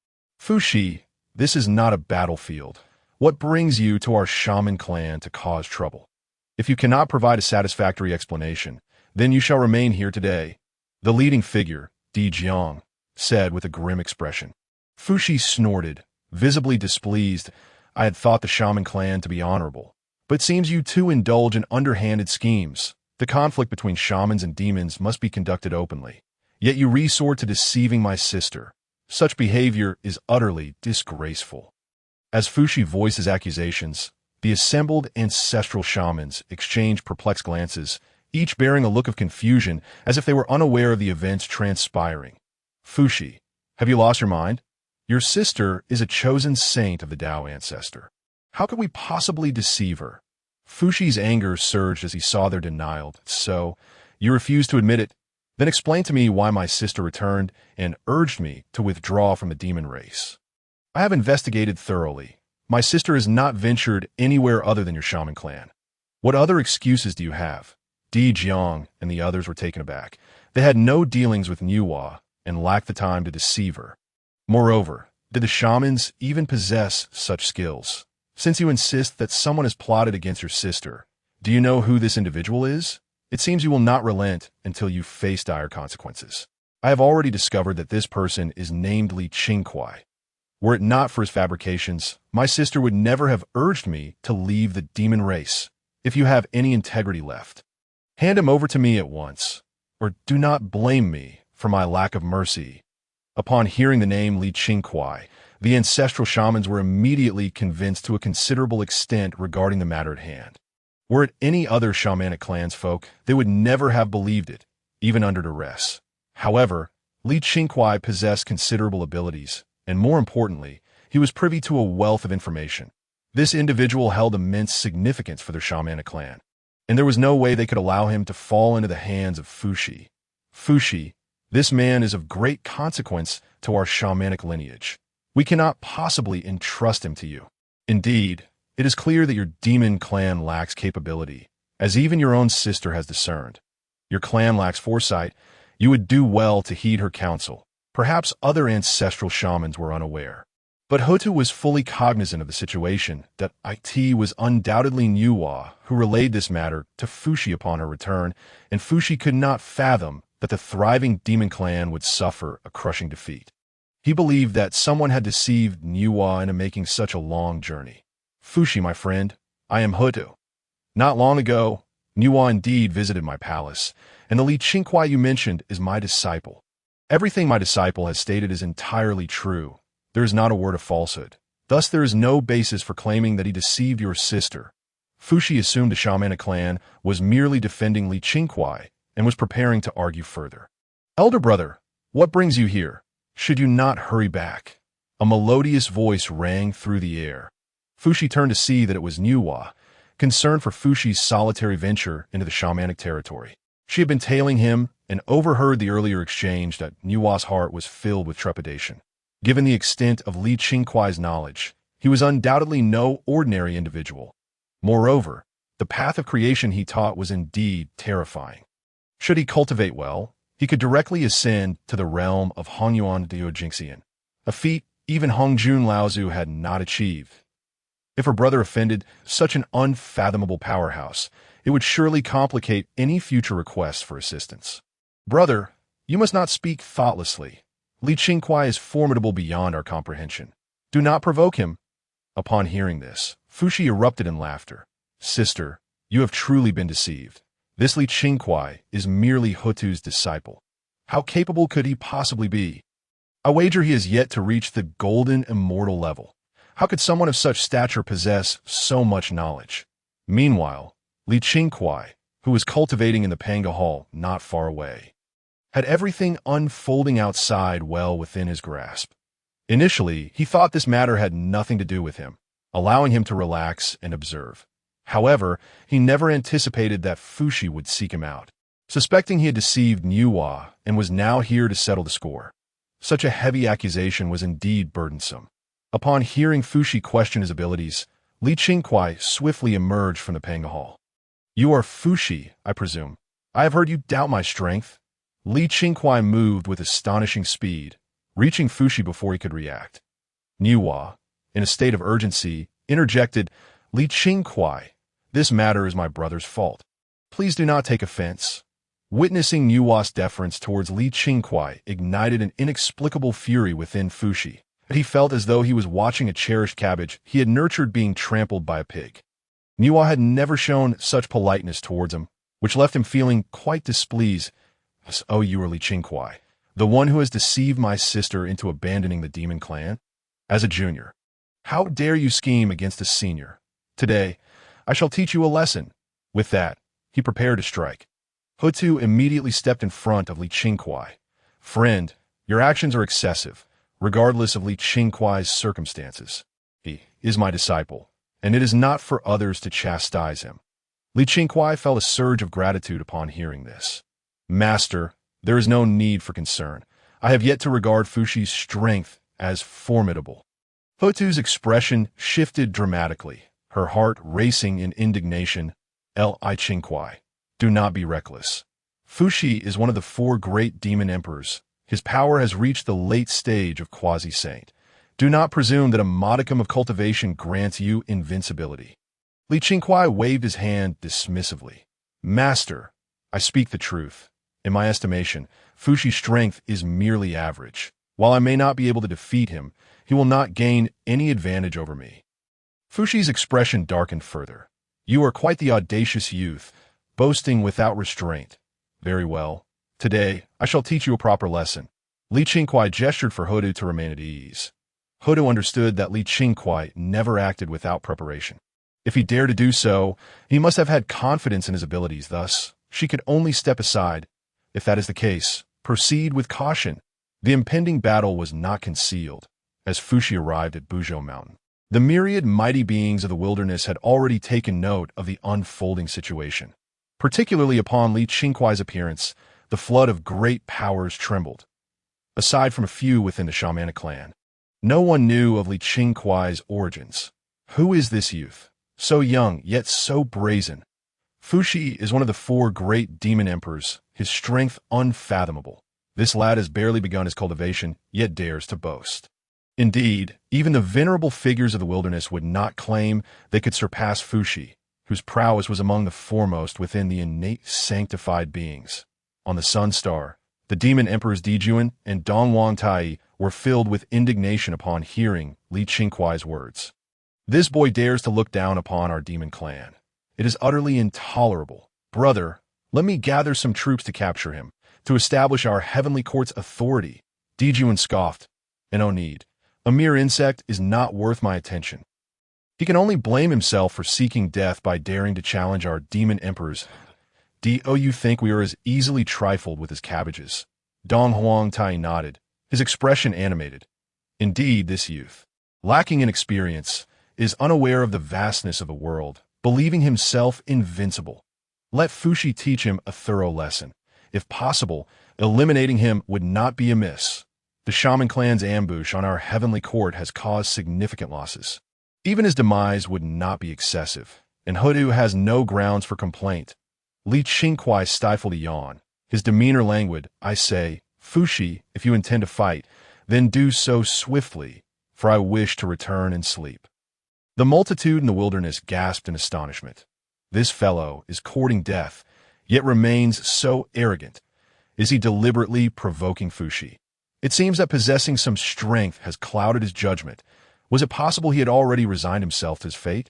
Fuxi, this is not a battlefield. What brings you to our shaman clan to cause trouble? If you cannot provide a satisfactory explanation, then you shall remain here today, the leading figure, Di Jiang, said with a grim expression. Fuxi snorted, visibly displeased. I had thought the shaman clan to be honorable, but it seems you two indulge in underhanded schemes. The conflict between shamans and demons must be conducted openly, yet you resort to deceiving my sister. Such behavior is utterly disgraceful. As Fuxi voiced his accusations, the assembled ancestral shamans exchanged perplexed glances, each bearing a look of confusion as if they were unaware of the events transpiring. Fuxi, have you lost your mind? Your sister is a chosen saint of the Tao ancestor. How could we possibly deceive her? Fuxi's anger surged as he saw their denial. So, you refuse to admit it? Then explain to me why my sister returned and urged me to withdraw from the demon race. I have investigated thoroughly. My sister has not ventured anywhere other than your shaman clan. What other excuses do you have? Di Jiang and the others were taken aback. They had no dealings with Nuwa and lacked the time to deceive her. Moreover, did the shamans even possess such skills? Since you insist that someone has plotted against your sister, do you know who this individual is? It seems you will not relent until you face dire consequences. I have already discovered that this person is named Qingkuai. Were it not for his fabrications, my sister would never have urged me to leave the demon race. If you have any integrity left, hand him over to me at once, or do not blame me for my lack of mercy. Upon hearing the name Qingkuai, the ancestral shamans were immediately convinced to a considerable extent regarding the matter at hand. Were it any other shamanic clansfolk, they would never have believed it, even under duress. However, Qingkuai possessed considerable abilities, and more importantly, he was privy to a wealth of information. This individual held immense significance for their shamanic clan, and there was no way they could allow him to fall into the hands of Fuxi. Fuxi, this man is of great consequence to our shamanic lineage. We cannot possibly entrust him to you. Indeed, it is clear that your demon clan lacks capability, as even your own sister has discerned. Your clan lacks foresight. You would do well to heed her counsel. Perhaps other ancestral shamans were unaware. But Hou Tu was fully cognizant of the situation, that it was undoubtedly Nuwa who relayed this matter to Fuxi upon her return, and Fuxi could not fathom that the thriving demon clan would suffer a crushing defeat. He believed that someone had deceived Nuwa into making such a long journey. Fuxi, my friend, I am Hou Tu. Not long ago, Nuwa indeed visited my palace, and the Qingkuai you mentioned is my disciple. Everything my disciple has stated is entirely true. There is not a word of falsehood. Thus there is no basis for claiming that he deceived your sister. Fuxi assumed the shamanic clan was merely defending Qingkuai and was preparing to argue further. Elder brother, what brings you here? Should you not hurry back? A melodious voice rang through the air. Fuxi turned to see that it was Nuwa, concerned for Fuxi's solitary venture into the shamanic territory. She had been tailing him and overheard the earlier exchange that Nuwa's heart was filled with trepidation. Given the extent of Li Qingkuai's knowledge, he was undoubtedly no ordinary individual. Moreover, the path of creation he taught was indeed terrifying. Should he cultivate well, he could directly ascend to the realm of Hongyuan Jixian, a feat even Hongjun Laozi had not achieved. If her brother offended such an unfathomable powerhouse, it would surely complicate any future requests for assistance. Brother, you must not speak thoughtlessly. Li Qingkuai is formidable beyond our comprehension. Do not provoke him. Upon hearing this, Fushi erupted in laughter. Sister, you have truly been deceived. This Li Qingkuai is merely Hou Tu's disciple. How capable could he possibly be? I wager he has yet to reach the golden immortal level. How could someone of such stature possess so much knowledge? Meanwhile, Li Qingkuai, who was cultivating in the Pangu hall not far away, had everything unfolding outside well within his grasp. Initially, he thought this matter had nothing to do with him, allowing him to relax and observe. However, he never anticipated that Fushi would seek him out, suspecting he had deceived Nuwa and was now here to settle the score. Such a heavy accusation was indeed burdensome. Upon hearing Fushi question his abilities, Li Qingkuai swiftly emerged from the Pangu hall. You are Fushi, I presume. I have heard you doubt my strength. Li Qingkuai moved with astonishing speed, reaching Fushi before he could react. Nuwa, in a state of urgency, interjected, Li Qingkuai, this matter is my brother's fault. Please do not take offense. Witnessing Nuwa's deference towards Li Qingkuai ignited an inexplicable fury within Fushi. He felt as though he was watching a cherished cabbage he had nurtured being trampled by a pig. Nuwa had never shown such politeness towards him, which left him feeling quite displeased. Oh, you are Li Qingkuai, the one who has deceived my sister into abandoning the demon clan? As a junior, how dare you scheme against a senior? Today, I shall teach you a lesson. With that, he prepared to strike. Hou Tu immediately stepped in front of Li Qingkuai. Friend, your actions are excessive, regardless of Li Qingkuai's circumstances. He is my disciple, and it is not for others to chastise him. Li Qingkuai felt a surge of gratitude upon hearing this. Master, there is no need for concern. I have yet to regard Fushi's strength as formidable. Hou Tu's expression shifted dramatically, her heart racing in indignation. Li Qingkuai, do not be reckless. Fushi is one of the 4 great demon emperors. His power has reached the late stage of quasi-saint. Do not presume that a modicum of cultivation grants you invincibility. Li Qingkuai waved his hand dismissively. Master, I speak the truth. In my estimation, Fushi's strength is merely average. While I may not be able to defeat him, he will not gain any advantage over me. Fushi's expression darkened further. You are quite the audacious youth, boasting without restraint. Very well. Today, I shall teach you a proper lesson. Li Qingkuai gestured for Hou Tu to remain at ease. Hou Tu understood that Li Qingkuai never acted without preparation. If he dared to do so, he must have had confidence in his abilities, thus, she could only step aside. If that is the case, proceed with caution. The impending battle was not concealed. As Fushi arrived at Buzhou Mountain, the myriad mighty beings of the wilderness had already taken note of the unfolding situation. Particularly upon Li Qingkuai's appearance, the flood of great powers trembled. Aside from a few within the shamanic clan, no one knew of Li Qingkuai's origins. Who is this youth? So young, yet so brazen. Fushi is one of the 4 great demon emperors, his strength unfathomable. This lad has barely begun his cultivation, yet dares to boast. Indeed, even the venerable figures of the wilderness would not claim they could surpass Fushi, whose prowess was among the foremost within the innate sanctified beings. On the Sun Star, the demon emperors Zhu Jiuyin and Dongwang Tai were filled with indignation upon hearing Li Qingkuai's words. This boy dares to look down upon our demon clan. It is utterly intolerable. Brother, let me gather some troops to capture him, to establish our heavenly court's authority. Zhu Jiuyin scoffed. And no need. A mere insect is not worth my attention. He can only blame himself for seeking death by daring to challenge our demon emperors. Do you think we are as easily trifled with his cabbages? Dong Huang Tai nodded, his expression animated. Indeed, this youth, lacking in experience, is unaware of the vastness of the world, believing himself invincible. Let Fushi teach him a thorough lesson. If possible, eliminating him would not be amiss. The shaman clan's ambush on our heavenly court has caused significant losses. Even his demise would not be excessive, and Hou Tu has no grounds for complaint. Qingkuai stifled a yawn, his demeanor languid. I say, Fushi, if you intend to fight, then do so swiftly, for I wish to return and sleep. The multitude in the wilderness gasped in astonishment. This fellow is courting death, yet remains so arrogant. Is he deliberately provoking Fushi? It seems that possessing some strength has clouded his judgment. Was it possible he had already resigned himself to his fate?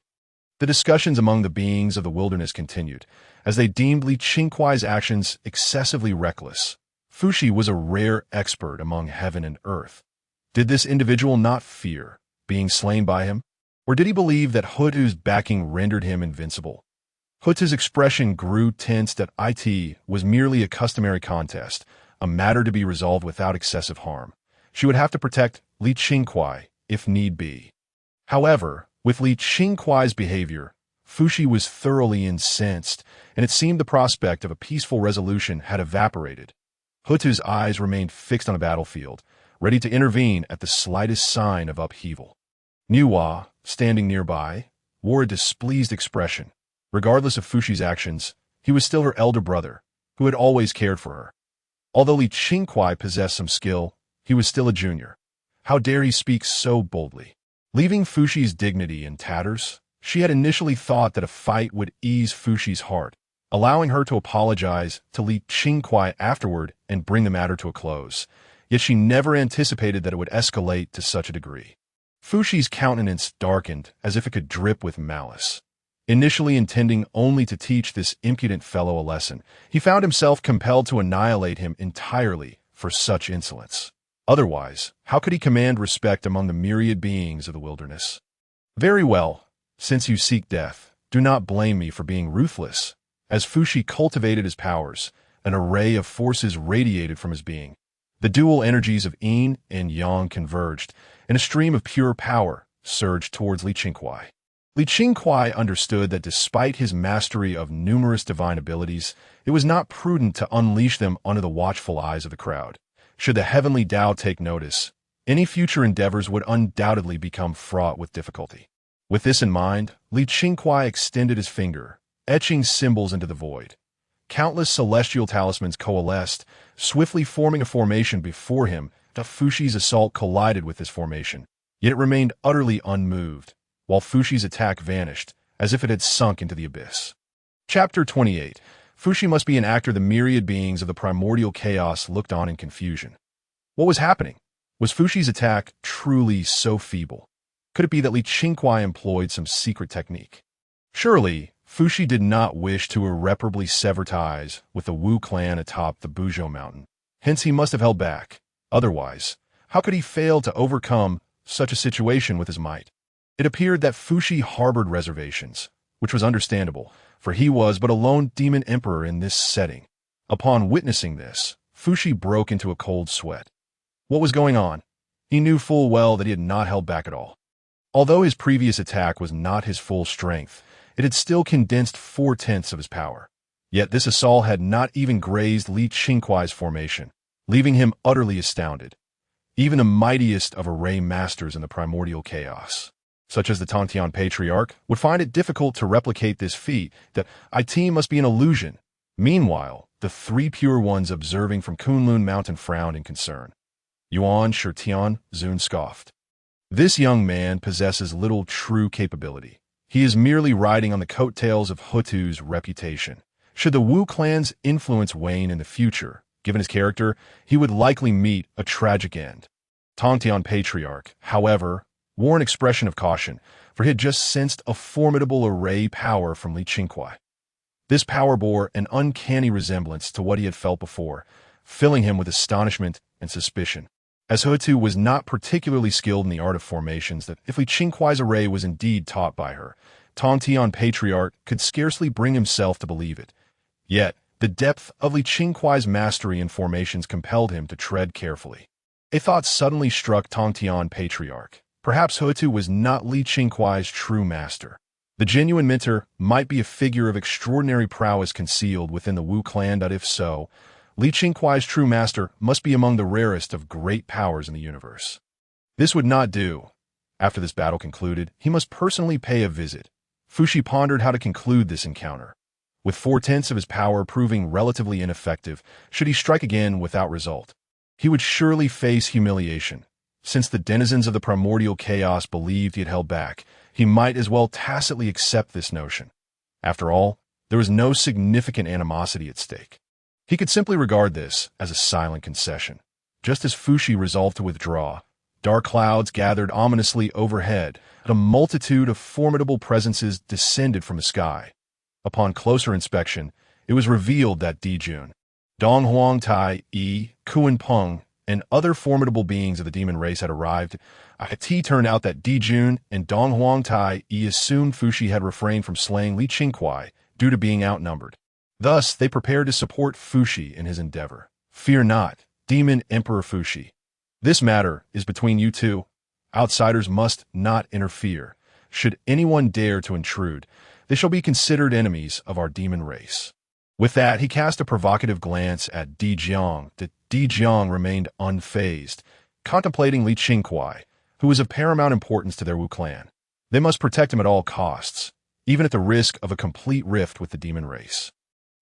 The discussions among the beings of the wilderness continued, as they deemed Qingkuai's actions excessively reckless. Fushi was a rare expert among heaven and earth. Did this individual not fear being slain by him? Or did he believe that Hou Tu's backing rendered him invincible? Hou Tu's expression grew tense that it was merely a customary contest, a matter to be resolved without excessive harm. She would have to protect Qingkuai, if need be. However, with Qingkuai's behavior, Fushi was thoroughly incensed, and it seemed the prospect of a peaceful resolution had evaporated. Hou Tu's eyes remained fixed on the battlefield, ready to intervene at the slightest sign of upheaval. Nuwa, standing nearby, wore a displeased expression. Regardless of Fushi's actions, he was still her elder brother, who had always cared for her. Although Qingkuai possessed some skill, he was still a junior. How dare he speak so boldly? Leaving Fushi's dignity in tatters, she had initially thought that a fight would ease Fushi's heart, allowing her to apologize to Qingkuai afterward and bring the matter to a close. Yet she never anticipated that it would escalate to such a degree. Fushi's countenance darkened as if it could drip with malice. Initially intending only to teach this impudent fellow a lesson, he found himself compelled to annihilate him entirely for such insolence. Otherwise, how could he command respect among the myriad beings of the wilderness? Very well, since you seek death, do not blame me for being ruthless. As Fushi cultivated his powers, an array of forces radiated from his being. The dual energies of yin and yang converged, and a stream of pure power surged towards Qingkuai. Qingkuai understood that despite his mastery of numerous divine abilities, it was not prudent to unleash them under the watchful eyes of the crowd. Should the heavenly Tao take notice, any future endeavors would undoubtedly become fraught with difficulty. With this in mind, Qingkuai extended his finger, etching symbols into the void. Countless celestial talismans coalesced, swiftly forming a formation before him. Fushi's assault collided with this formation, yet it remained utterly unmoved, while Fushi's attack vanished, as if it had sunk into the abyss. Chapter 28. Fushi must be an actor the myriad beings of the primordial chaos looked on in confusion. What was happening? Was Fushi's attack truly so feeble? Could it be that Qingkuai employed some secret technique? Surely, Fushi did not wish to irreparably sever ties with the Wu clan atop the Buzhou mountain. Hence he must have held back. Otherwise, how could he fail to overcome such a situation with his might? It appeared that Fushi harbored reservations, which was understandable, for he was but a lone demon emperor in this setting. Upon witnessing this, Fushi broke into a cold sweat. What was going on? He knew full well that he had not held back at all. Although his previous attack was not his full strength, it had still condensed 4/10 of his power. Yet this assault had not even grazed Qingkuai's formation, leaving him utterly astounded. Even the mightiest of array masters in the primordial chaos, such as the Tongtian Patriarch, would find it difficult to replicate this feat. That it must be an illusion. Meanwhile, the three pure ones observing from Kunlun Mountain frowned in concern. Yuan Shi, Zhun scoffed. This young man possesses little true capability. He is merely riding on the coattails of Hou Tu's reputation. Should the Wu clan's influence wane in the future, given his character, he would likely meet a tragic end. Tongtian Patriarch, however, wore an expression of caution, for he had just sensed a formidable array power from Qingkuai. This power bore an uncanny resemblance to what he had felt before, filling him with astonishment and suspicion. As Hou Tu was not particularly skilled in the art of formations, that if Qingkuai's array was indeed taught by her, Tongtian Patriarch could scarcely bring himself to believe it. Yet, the depth of Qingkuai's mastery in formations compelled him to tread carefully. A thought suddenly struck Tongtian Patriarch. Perhaps Hou Tu was not Qingkuai's true master. The genuine mentor might be a figure of extraordinary prowess concealed within the Wu clan. If so, Li Qingkuai's true master must be among the rarest of great powers in the universe. This would not do. After this battle concluded, he must personally pay a visit. Fuxi pondered how to conclude this encounter. With 4/10 of his power proving relatively ineffective, should he strike again without result, he would surely face humiliation. Since the denizens of the primordial chaos believed he had held back, he might as well tacitly accept this notion. After all, there was no significant animosity at stake. He could simply regard this as a silent concession. Just as Fuxi resolved to withdraw, dark clouds gathered ominously overhead, and a multitude of formidable presences descended from the sky. Upon closer inspection, it was revealed that Jun, Dong Huang Tai, Kuan Peng, and other formidable beings of the demon race had arrived. It turned out that Jun and Dong Huang Tai assumed Fuxi had refrained from slaying Li Qingkuai due to being outnumbered. Thus, they prepared to support Fuxi in his endeavor. Fear not, Demon Emperor Fuxi. This matter is between you two. Outsiders must not interfere. Should anyone dare to intrude, they shall be considered enemies of our demon race. With that, he cast a provocative glance at Jiang. Jiang remained unfazed, contemplating Li Qingkuai, who was of paramount importance to their Wu clan. They must protect him at all costs, even at the risk of a complete rift with the demon race.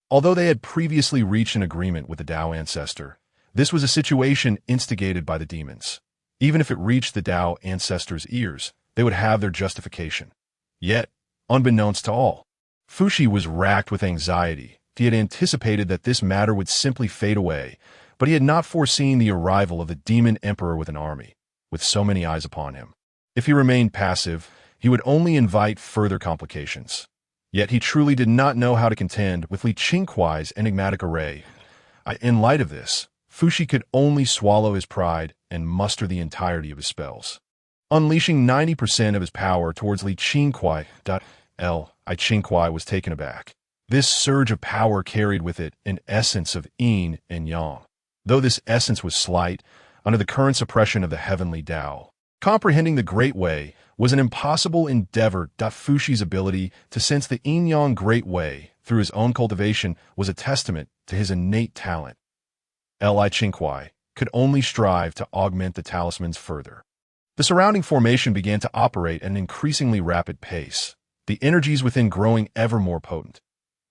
Although they had previously reached an agreement with the Dao ancestor, this was a situation instigated by the demons. Even if it reached the Dao ancestor's ears, they would have their justification. Yet, unbeknownst to all, Fuxi was racked with anxiety. He had anticipated that this matter would simply fade away, but he had not foreseen the arrival of the demon emperor with an army, with so many eyes upon him. If he remained passive, he would only invite further complications. Yet he truly did not know how to contend with Li Qingkuai's enigmatic array. In light of this, Fuxi could only swallow his pride and muster the entirety of his spells. Unleashing 90% of his power towards Li Qingkuai, Qingkuai was taken aback. This surge of power carried with it an essence of yin and yang. Though this essence was slight, under the current suppression of the heavenly Dao, comprehending the Great Way was an impossible endeavor. Fuxi's ability to sense the yin-yang Great Way through his own cultivation was a testament to his innate talent. Li Qingkuai could only strive to augment the talismans further. The surrounding formation began to operate at an increasingly rapid pace, the energies within growing ever more potent.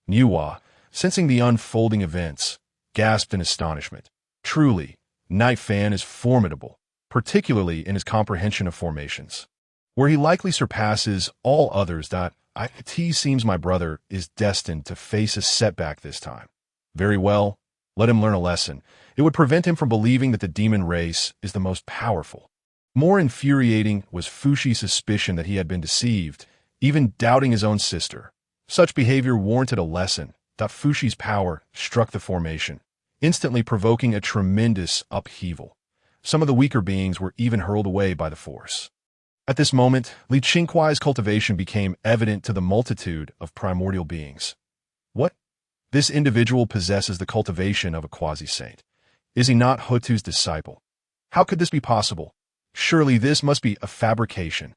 Nuwa, sensing the unfolding events, gasped in astonishment. Truly, Night Fan is formidable, particularly in his comprehension of formations. Where he likely surpasses all others. It seems my brother is destined to face a setback this time. Very well, let him learn a lesson. It would prevent him from believing that the demon race is the most powerful. More infuriating was Fuxi's suspicion that he had been deceived, even doubting his own sister. Such behavior warranted a lesson. Fuxi's power struck the formation, instantly provoking a tremendous upheaval. Some of the weaker beings were even hurled away by the force. At this moment, Li Qingkuai's cultivation became evident to the multitude of primordial beings. What? This individual possesses the cultivation of a quasi-saint. Is he not Houtu's disciple? How could this be possible? Surely this must be a fabrication.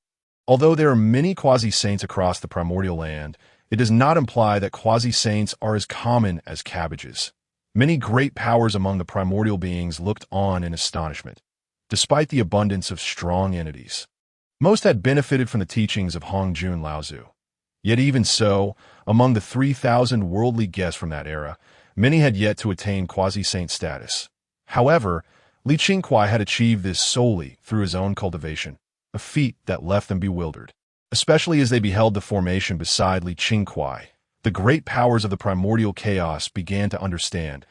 Although there are many quasi-saints across the primordial land, it does not imply that quasi-saints are as common as cabbages. Many great powers among the primordial beings looked on in astonishment, despite the abundance of strong entities. Most had benefited from the teachings of Hongjun Laozi. Yet even so, among the 3,000 worldly guests from that era, many had yet to attain quasi-saint status. However, Li Qingkuai had achieved this solely through his own cultivation, a feat that left them bewildered, especially as they beheld the formation beside Li Qingkuai. The great powers of the primordial chaos began to understand,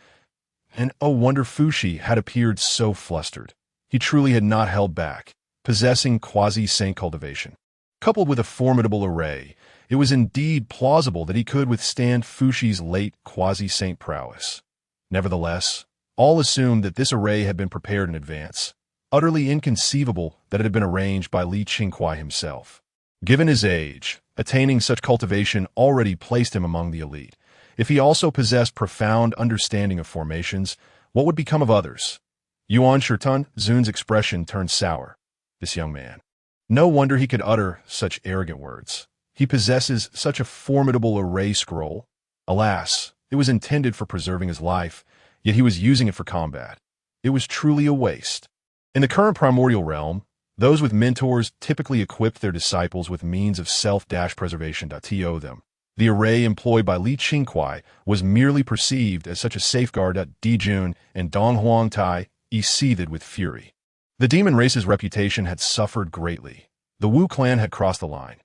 and oh wonder Fuxi had appeared so flustered. He truly had not held back, possessing quasi-saint cultivation. Coupled with a formidable array, it was indeed plausible that he could withstand Fuxi's late quasi-saint prowess. Nevertheless, all assumed that this array had been prepared in advance, utterly inconceivable that it had been arranged by Li Qingkuai himself. Given his age, attaining such cultivation already placed him among the elite. If he also possessed profound understanding of formations, what would become of others? Yuan Shi, Zhun's expression turned sour. This young man. No wonder he could utter such arrogant words. He possesses such a formidable array scroll. Alas, it was intended for preserving his life, yet he was using it for combat. It was truly a waste. In the current primordial realm, those with mentors typically equipped their disciples with means of self-preservation to them. The array employed by Li Qingkuai was merely perceived as such a safeguard that Jun and Dong Huangtai seethed with fury. The demon race's reputation had suffered greatly. The Wu clan had crossed the line.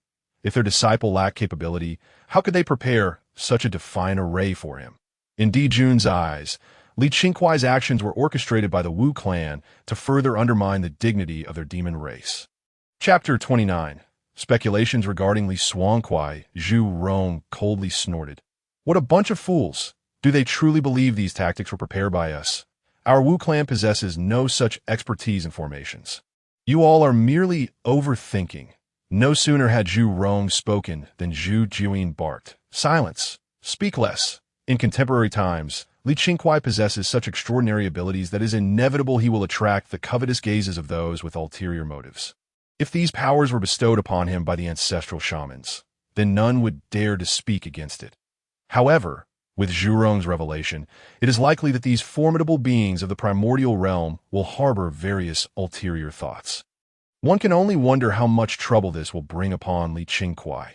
If their disciple lacked capability, how could they prepare such a defiant array for him? In Jun's eyes, Li Qingkuai's actions were orchestrated by the Wu clan to further undermine the dignity of their demon race. Chapter 29. Speculations regarding Li Xuankuai, Zhu Rong coldly snorted. What a bunch of fools! Do they truly believe these tactics were prepared by us? Our Wu clan possesses no such expertise in formations. You all are merely overthinking. No sooner had Zhu Rong spoken than Zhu Jiuyin barked. Silence! Speak less! In contemporary times, Li Qingkuai possesses such extraordinary abilities that it is inevitable he will attract the covetous gazes of those with ulterior motives. If these powers were bestowed upon him by the ancestral shamans, then none would dare to speak against it. However, with Zhu Rong's revelation, it is likely that these formidable beings of the primordial realm will harbor various ulterior thoughts. One can only wonder how much trouble this will bring upon Li Qingkuai.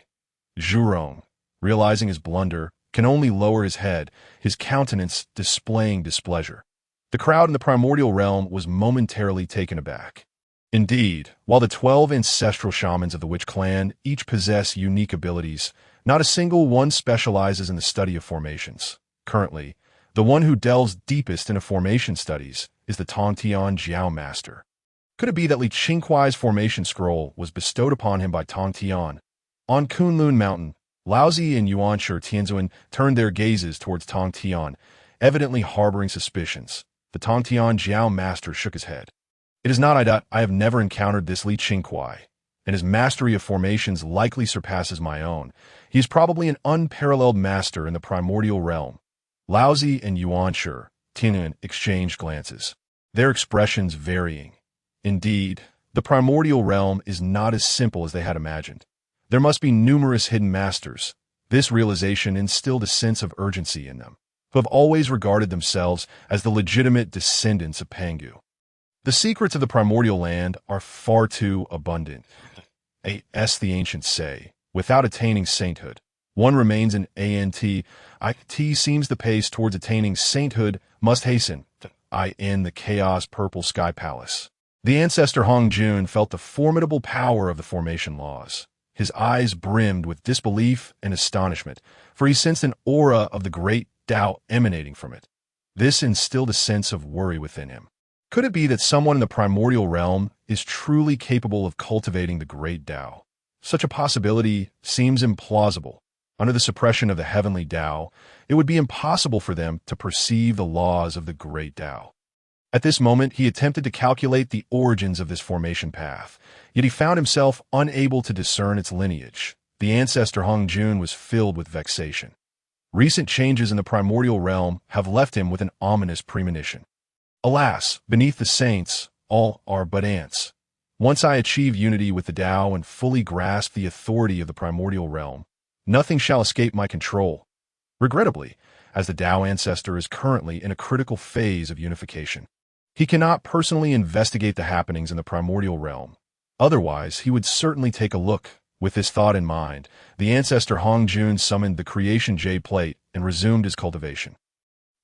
Zhu Rong, realizing his blunder, can only lower his head, his countenance displaying displeasure. The crowd in the primordial realm was momentarily taken aback. Indeed, while the 12 ancestral shamans of the Witch clan each possess unique abilities, not a single one specializes in the study of formations. Currently, the one who delves deepest into formation studies is the Tongtian Jiao master. Could it be that Li Qingkuai's formation scroll was bestowed upon him by Tongtian? On Kunlun Mountain, Laozi and Yuan Shi Tianzuan turned their gazes towards Tongtian, evidently harboring suspicions. The Tongtian Jiao master shook his head. It is not I have never encountered this Li Qingkuai, and his mastery of formations likely surpasses my own. He is probably an unparalleled master in the primordial realm. Laozi and Yuan Shi Tianzuan exchanged glances, their expressions varying. Indeed, the primordial realm is not as simple as they had imagined. There must be numerous hidden masters. This realization instilled a sense of urgency in them, who have always regarded themselves as the legitimate descendants of Pangu. The secrets of the primordial land are far too abundant. As the ancients say, without attaining sainthood, one remains an ant. Seems the pace towards attaining sainthood must hasten. In the chaos purple sky palace. The ancestor Hongjun felt the formidable power of the formation laws. His eyes brimmed with disbelief and astonishment, for he sensed an aura of the great Tao emanating from it. This instilled a sense of worry within him. Could it be that someone in the primordial realm is truly capable of cultivating the great Tao? Such a possibility seems implausible. Under the suppression of the heavenly Tao, it would be impossible for them to perceive the laws of the great Tao. At this moment, he attempted to calculate the origins of this formation path, yet he found himself unable to discern its lineage. The ancestor Hongjun was filled with vexation. Recent changes in the primordial realm have left him with an ominous premonition. Alas, beneath the saints, all are but ants. Once I achieve unity with the Tao and fully grasp the authority of the primordial realm, nothing shall escape my control. Regrettably, as the Tao ancestor is currently in a critical phase of unification, he cannot personally investigate the happenings in the primordial realm. Otherwise, he would certainly take a look. With this thought in mind, the ancestor Hongjun summoned the creation jade plate and resumed his cultivation.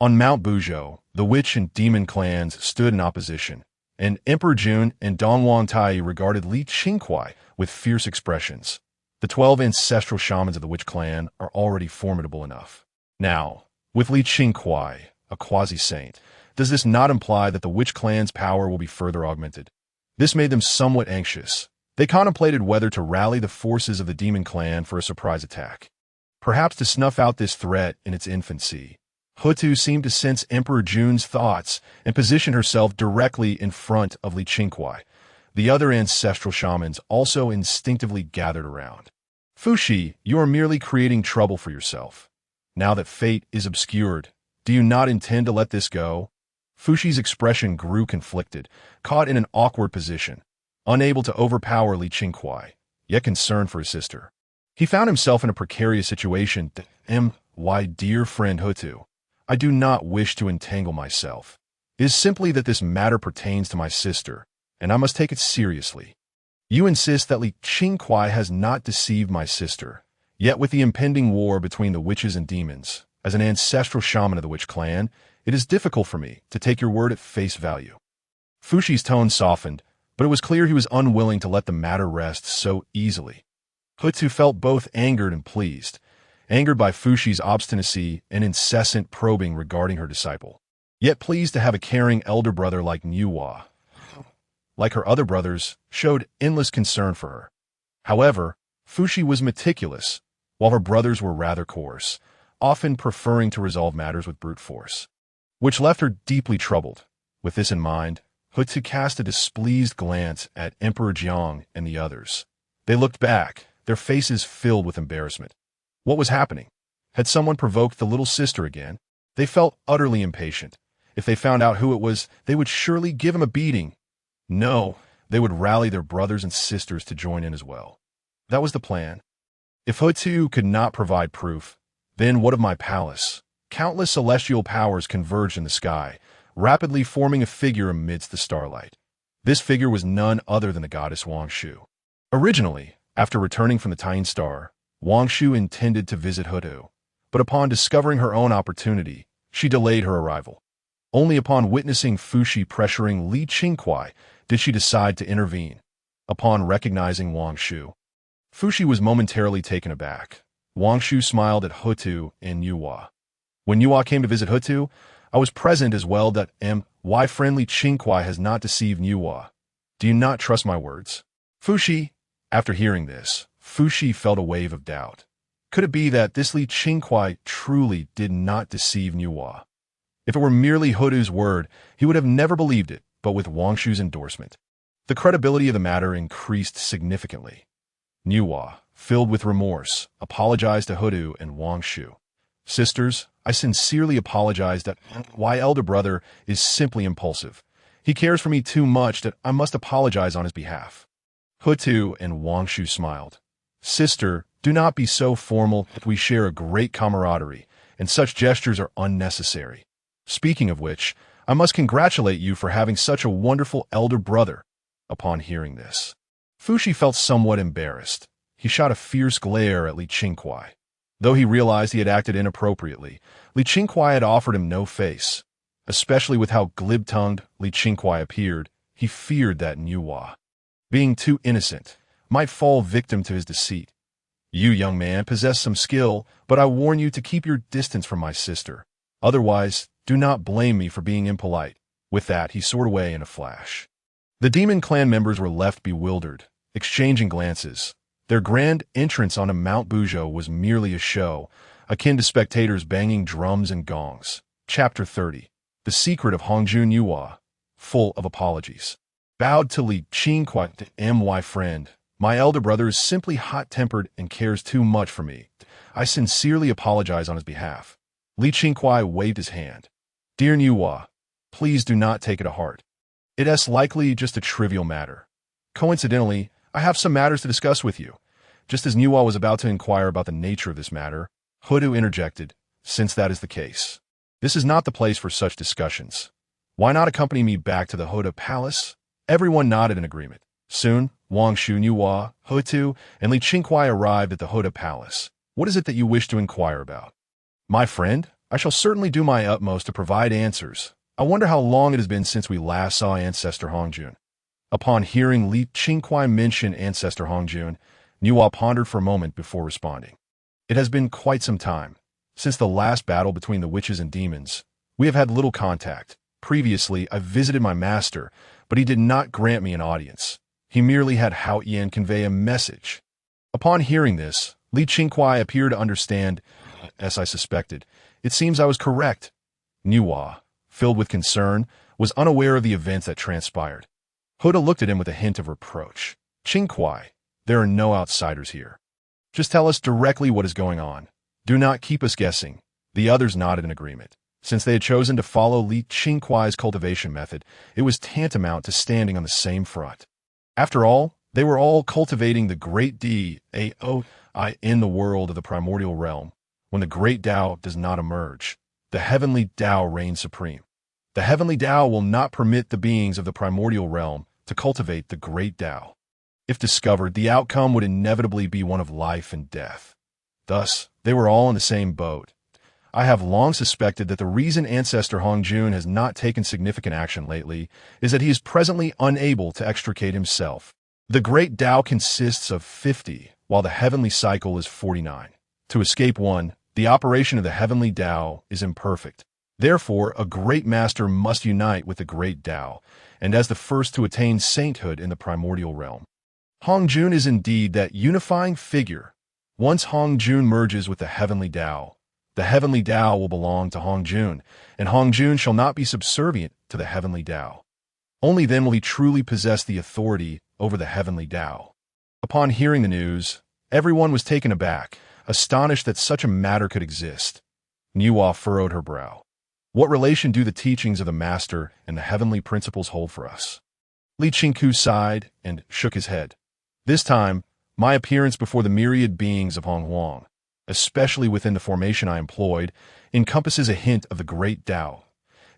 On Mount Buzhou, the witch and demon clans stood in opposition, and Emperor Zhun and Dong Huangtai regarded Li Qingkuai with fierce expressions. The 12 ancestral shamans of the witch clan are already formidable enough. Now, with Li Qingkuai, a quasi-saint, does this not imply that the witch clan's power will be further augmented? This made them somewhat anxious. They contemplated whether to rally the forces of the demon clan for a surprise attack. Perhaps to snuff out this threat in its infancy, Hou Tu seemed to sense Emperor Zhun's thoughts and position herself directly in front of Li Qingkuai. The other ancestral shamans also instinctively gathered around. Fushi, you are merely creating trouble for yourself. Now that fate is obscured, do you not intend to let this go? Fushi's expression grew conflicted, caught in an awkward position, unable to overpower Li Qingkuai, yet concerned for his sister. He found himself in a precarious situation. My dear friend Hou Tu, I do not wish to entangle myself. It is simply that this matter pertains to my sister, and I must take it seriously. You insist that Qingkuai has not deceived my sister, yet with the impending war between the witches and demons, as an ancestral shaman of the witch clan, it is difficult for me to take your word at face value. Fushi's tone softened, but it was clear he was unwilling to let the matter rest so easily. Hou Tu felt both angered and pleased, angered by Fushi's obstinacy and incessant probing regarding her disciple, yet pleased to have a caring elder brother like Nuwa, like her other brothers, showed endless concern for her. However, Fushi was meticulous, while her brothers were rather coarse, often preferring to resolve matters with brute force, which left her deeply troubled. With this in mind, Hou Tu cast a displeased glance at Emperor Jiang and the others. They looked back, their faces filled with embarrassment. What was happening? Had someone provoked the little sister again? They felt utterly impatient. If they found out who it was, they would surely give him a beating. No, they would rally their brothers and sisters to join in as well. That was the plan. If Hou Tu could not provide proof, then what of my palace? Countless celestial powers converged in the sky, rapidly forming a figure amidst the starlight. This figure was none other than the goddess Wong Shu. Originally, after returning from the Tying Star, Wong Shu intended to visit Hou Tu, but upon discovering her own opportunity, she delayed her arrival. Only upon witnessing Fushi pressuring Qingkuai did she decide to intervene. Upon recognizing Wong Shu, Fushi was momentarily taken aback. Wong Shu smiled at Hou Tu and Nuwa. When Nuwa came to visit Hou Tu, I was present as well. That why friendly Qingkuai has not deceived Nuwa. Do you not trust my words? Fushi. After hearing this, Fushi felt a wave of doubt. Could it be that this Qingkuai truly did not deceive Nuwa? If it were merely Hou Tu's word, he would have never believed it, but with Wong Shu's endorsement, the credibility of the matter increased significantly. Nuwa, filled with remorse, apologized to Hou Tu and Wong Shu. Sisters, I sincerely apologize that my elder brother is simply impulsive. He cares for me too much that I must apologize on his behalf. Hou Tu and Wong Shu smiled. Sister, do not be so formal. We share a great camaraderie, and such gestures are unnecessary. Speaking of which, I must congratulate you for having such a wonderful elder brother. Upon hearing this, Fushi felt somewhat embarrassed. He shot a fierce glare at Qingkuai. Though he realized he had acted inappropriately, Qingkuai had offered him no face. Especially with how glib-tongued Qingkuai appeared, he feared that Nuwa, being too innocent, might fall victim to his deceit. You, young man, possess some skill, but I warn you to keep your distance from my sister. Otherwise, do not blame me for being impolite. With that, he soared away in a flash. The demon clan members were left bewildered, exchanging glances. Their grand entrance onto Mount Buzhou was merely a show, akin to spectators banging drums and gongs. Chapter 30. The Secret of Hongjun. Nuwa, full of apologies, bowed to Qingkuai. My friend, my elder brother is simply hot-tempered and cares too much for me. I sincerely apologize on his behalf. Qingkuai waved his hand. Dear Nuwa, please do not take it to heart. It is likely just a trivial matter. Coincidentally, I have some matters to discuss with you. Just as Nuwa was about to inquire about the nature of this matter, Hou Tu interjected, since that is the case, this is not the place for such discussions. Why not accompany me back to the Hou Tu palace? Everyone nodded in agreement. Soon, Wong Shu, Nuwa, Hou Tu, and Qingkuai arrived at the Hou Tu palace. What is it that you wish to inquire about? My friend, I shall certainly do my utmost to provide answers. I wonder how long it has been since we last saw Ancestor Hongjun. Upon hearing Qingkuai mention Ancestor Hongjun, Nuwa pondered for a moment before responding. It has been quite some time. Since the last battle between the witches and demons, we have had little contact. Previously, I visited my master, but he did not grant me an audience. He merely had Hao Yan convey a message. Upon hearing this, Qingkuai appeared to understand, as I suspected. It seems I was correct. Nuwa, filled with concern, was unaware of the events that transpired. Hou Tu looked at him with a hint of reproach. Qingkuai, there are no outsiders here. Just tell us directly what is going on. Do not keep us guessing. The others nodded in agreement. Since they had chosen to follow Qingkuai's cultivation method, it was tantamount to standing on the same front. After all, they were all cultivating the great Dao in the world of the primordial realm. When the great Dao does not emerge, the heavenly Tao reigns supreme. The heavenly Tao will not permit the beings of the primordial realm to cultivate the great Tao. If discovered, the outcome would inevitably be one of life and death. Thus, they were all in the same boat. I have long suspected that the reason ancestor Hongjun has not taken significant action lately is that he is presently unable to extricate himself. The great Tao consists of 50, while the heavenly cycle is 49. To escape one, the operation of the heavenly Tao is imperfect. Therefore, a great master must unite with the great Tao, and as the first to attain sainthood in the primordial realm. Hongjun is indeed that unifying figure. Once Hongjun merges with the heavenly Tao, the heavenly Tao will belong to Hongjun, and Hongjun shall not be subservient to the heavenly Tao. Only then will he truly possess the authority over the heavenly Tao. Upon hearing the news, everyone was taken aback, astonished that such a matter could exist. Nuwa furrowed her brow. What relation do the teachings of the Master and the heavenly principles hold for us? Li Qingkuai sighed and shook his head. This time, my appearance before the myriad beings of Honghuang, especially within the formation I employed, encompasses a hint of the great Tao.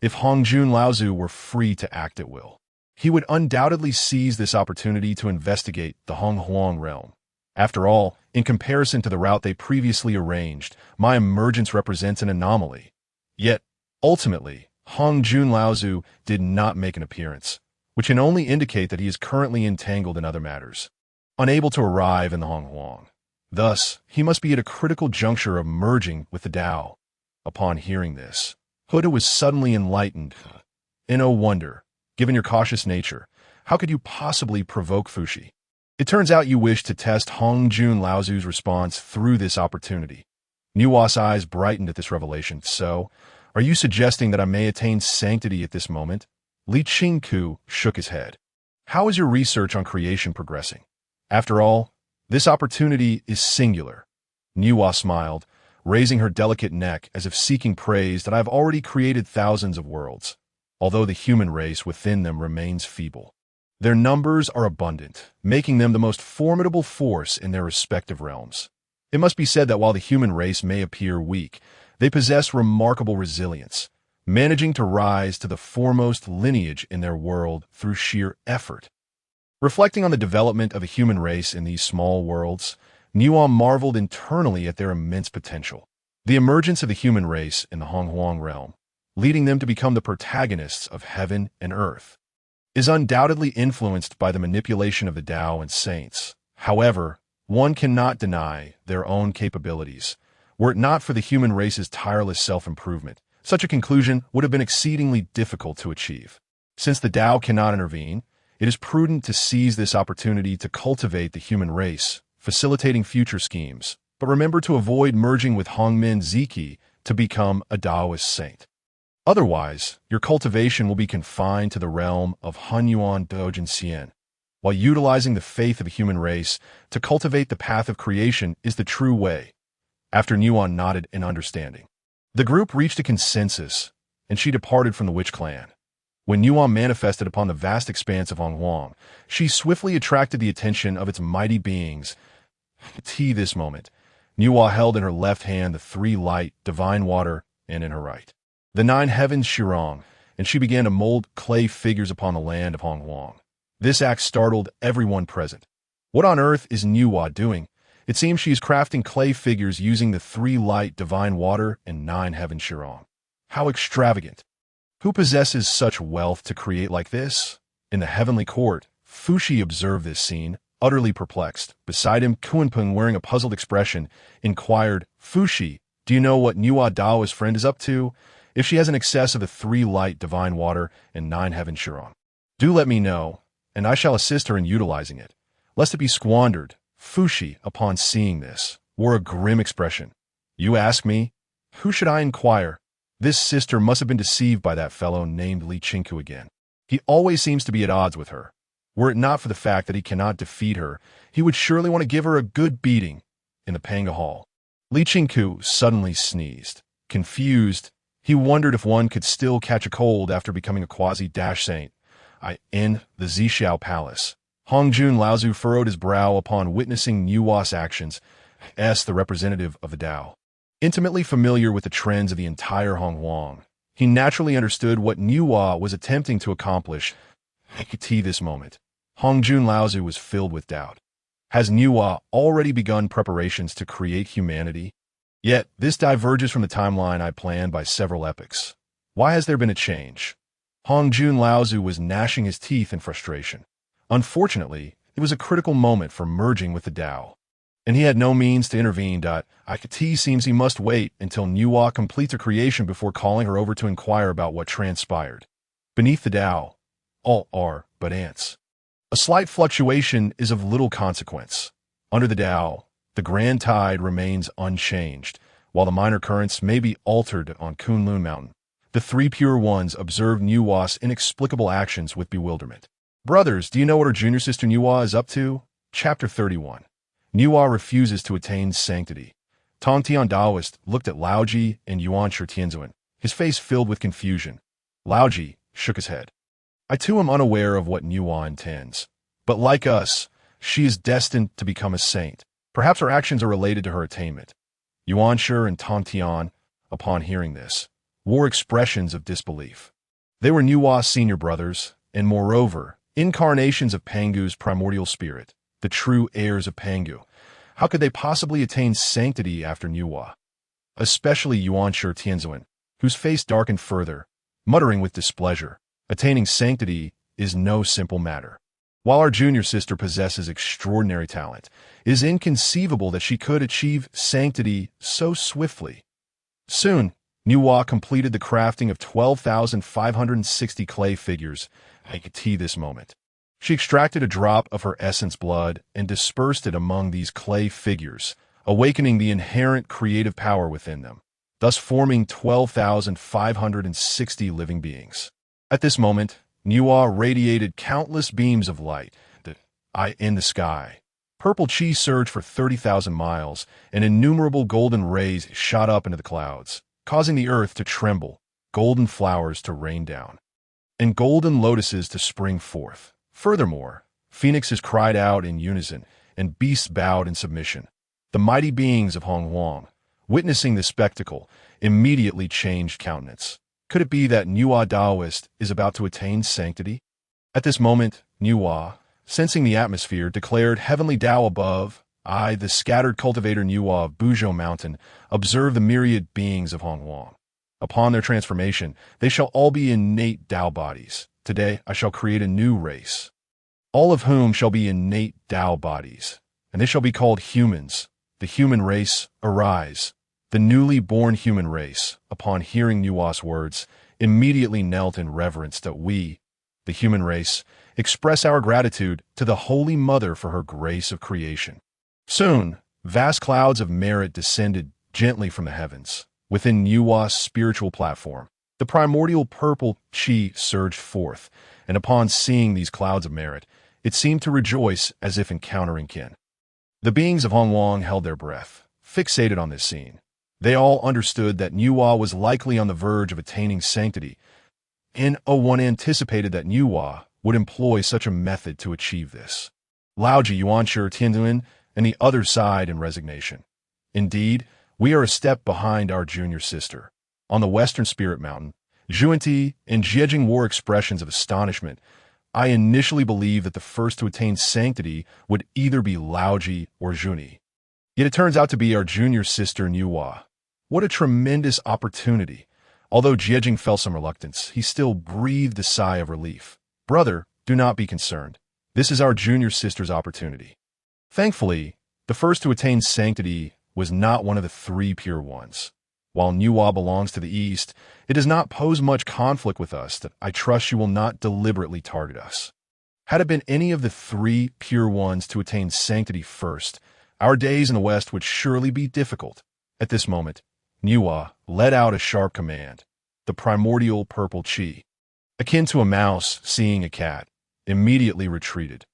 If Hongjun Laozi were free to act at will, he would undoubtedly seize this opportunity to investigate the Honghuang realm. After all, in comparison to the route they previously arranged, my emergence represents an anomaly. Yet, ultimately, Hongjun Laozi did not make an appearance, which can only indicate that he is currently entangled in other matters, unable to arrive in the Honghuang. Thus, he must be at a critical juncture of merging with the Tao. Upon hearing this, Hou Tu was suddenly enlightened. In no wonder, given your cautious nature, how could you possibly provoke Fushi? It turns out you wish to test Hongjun Laozi's response through this opportunity. Nuwa's eyes brightened at this revelation. So, are you suggesting that I may attain sanctity at this moment? Li Qingkuai shook his head. How is your research on creation progressing? After all, this opportunity is singular. Nuwa smiled, raising her delicate neck as if seeking praise that I have already created thousands of worlds, although the human race within them remains feeble. Their numbers are abundant, making them the most formidable force in their respective realms. It must be said that while the human race may appear weak, they possess remarkable resilience, managing to rise to the foremost lineage in their world through sheer effort. Reflecting on the development of the human race in these small worlds, Nuwa marveled internally at their immense potential. The emergence of the human race in the Honghuang realm, leading them to become the protagonists of heaven and earth, is undoubtedly influenced by the manipulation of the Tao and saints. However, one cannot deny their own capabilities. Were it not for the human race's tireless self-improvement, such a conclusion would have been exceedingly difficult to achieve. Since the Tao cannot intervene, it is prudent to seize this opportunity to cultivate the human race, facilitating future schemes, but remember to avoid merging with Hongmen Ziki to become a Taoist saint. Otherwise, your cultivation will be confined to the realm of Hunyuan Dojin Xian. While utilizing the faith of the human race to cultivate the path of creation is the true way. After Nuwa nodded in understanding, the group reached a consensus, and she departed from the witch clan. When Nuwa manifested upon the vast expanse of Honghuang, she swiftly attracted the attention of its mighty beings. This moment, Nuwa held in her left hand the 3 light, divine water, and in her right, the 9 heavens Shirong, and she began to mold clay figures upon the land of Honghuang. This act startled everyone present. What on earth is Nuwa doing? It seems she is crafting clay figures using the 3 light, divine water, and 9 heavens Shirong. How extravagant! Who possesses such wealth to create like this? In the heavenly court, Fushi observed this scene, utterly perplexed. Beside him, Kunpeng, wearing a puzzled expression, inquired, Fushi, do you know what Nuwa Dao's friend is up to? If she has an excess of the 3 light, divine water, and 9 heavens Shirong, do let me know, and I shall assist her in utilizing it, lest it be squandered. Fushi, upon seeing this, wore a grim expression. You ask me? Who should I inquire? This sister must have been deceived by that fellow named Li Qingkuai again. He always seems to be at odds with her. Were it not for the fact that he cannot defeat her, he would surely want to give her a good beating. In the Pangu hall, Li Qingkuai suddenly sneezed. Confused, he wondered if one could still catch a cold after becoming a quasi-saint. In the Zixiao palace, Hongjun Laozi furrowed his brow upon witnessing Nuwa's actions, as the representative of the Tao. Intimately familiar with the trends of the entire Hongwang, he naturally understood what Nuwa was attempting to accomplish. At this moment, Hongjun Laozi was filled with doubt. Has Nuwa already begun preparations to create humanity? Yet, this diverges from the timeline I planned by several epochs. Why has there been a change? Hongjun Laozi was gnashing his teeth in frustration. Unfortunately, it was a critical moment for merging with the Tao, and he had no means to intervene. It seems he must wait until Nuwa completes a creation before calling her over to inquire about what transpired. Beneath the Tao, all are but ants. A slight fluctuation is of little consequence. Under the Tao, the grand tide remains unchanged, while the minor currents may be altered on Kunlun Mountain. The three pure ones observe Nuwa's inexplicable actions with bewilderment. Brothers, do you know what her junior sister Nuwa is up to? Chapter 31. Nuwa refuses to attain sanctity. Tongtian Taoist looked at Laozi and Yuan Shi, his face filled with confusion. Laozi shook his head. I too am unaware of what Nuwa intends. But like us, she is destined to become a saint. Perhaps her actions are related to her attainment. Yuan Shi and Tongtian, upon hearing this, wore expressions of disbelief. They were Nuwa's senior brothers, and moreover, incarnations of Pangu's primordial spirit, the true heirs of Pangu. How could they possibly attain sanctity after Nuwa? Especially Yuan Shi, whose face darkened further, muttering with displeasure. Attaining sanctity is no simple matter. While our junior sister possesses extraordinary talent, it is inconceivable that she could achieve sanctity so swiftly. Soon, Nuwa completed the crafting of 12,560 clay figures. I could see this moment. She extracted a drop of her essence blood and dispersed it among these clay figures, awakening the inherent creative power within them, thus forming 12,560 living beings. At this moment, Nuwa radiated countless beams of light in the sky. Purple chi surged for 30,000 miles, and innumerable golden rays shot up into the clouds, causing the earth to tremble, golden flowers to rain down, and golden lotuses to spring forth. Furthermore, phoenixes cried out in unison, and beasts bowed in submission. The mighty beings of Hongwang, witnessing the spectacle, immediately changed countenance. Could it be that Nuwa Taoist is about to attain sanctity? At this moment, Nuwa, sensing the atmosphere, declared heavenly Tao above. I, the scattered cultivator Nuwa of Buzhou Mountain, observe the myriad beings of Hongwang. Upon their transformation, they shall all be innate Tao bodies. Today, I shall create a new race, all of whom shall be innate Tao bodies, and they shall be called humans. The human race, arise. The newly born human race, upon hearing Nuwa's words, immediately knelt in reverence that we, the human race, express our gratitude to the Holy Mother for her grace of creation. Soon, vast clouds of merit descended gently from the heavens. Within Nuwa's spiritual platform, the primordial purple chi surged forth, and upon seeing these clouds of merit, it seemed to rejoice as if encountering kin. The beings of Hongwang held their breath, fixated on this scene. They all understood that Nuwa was likely on the verge of attaining sanctity, and one anticipated that Nuwa would employ such a method to achieve this. Laozi, Yuan Shi, and the other sighed in resignation. Indeed, we are a step behind our junior sister. On the western spirit mountain, Zhuan and Jiejing wore expressions of astonishment. I initially believed that the first to attain sanctity would either be Laozi or Zhun. Yet it turns out to be our junior sister Nuwa. What a tremendous opportunity. Although Jiejing felt some reluctance, he still breathed a sigh of relief. Brother, do not be concerned. This is our junior sister's opportunity. Thankfully, the first to attain sanctity was not one of the three pure ones. While Nuwa belongs to the east, it does not pose much conflict with us that I trust you will not deliberately target us. Had it been any of the three pure ones to attain sanctity first, our days in the west would surely be difficult. At this moment, Nuwa let out a sharp command. The primordial purple chi, akin to a mouse seeing a cat, immediately retreated.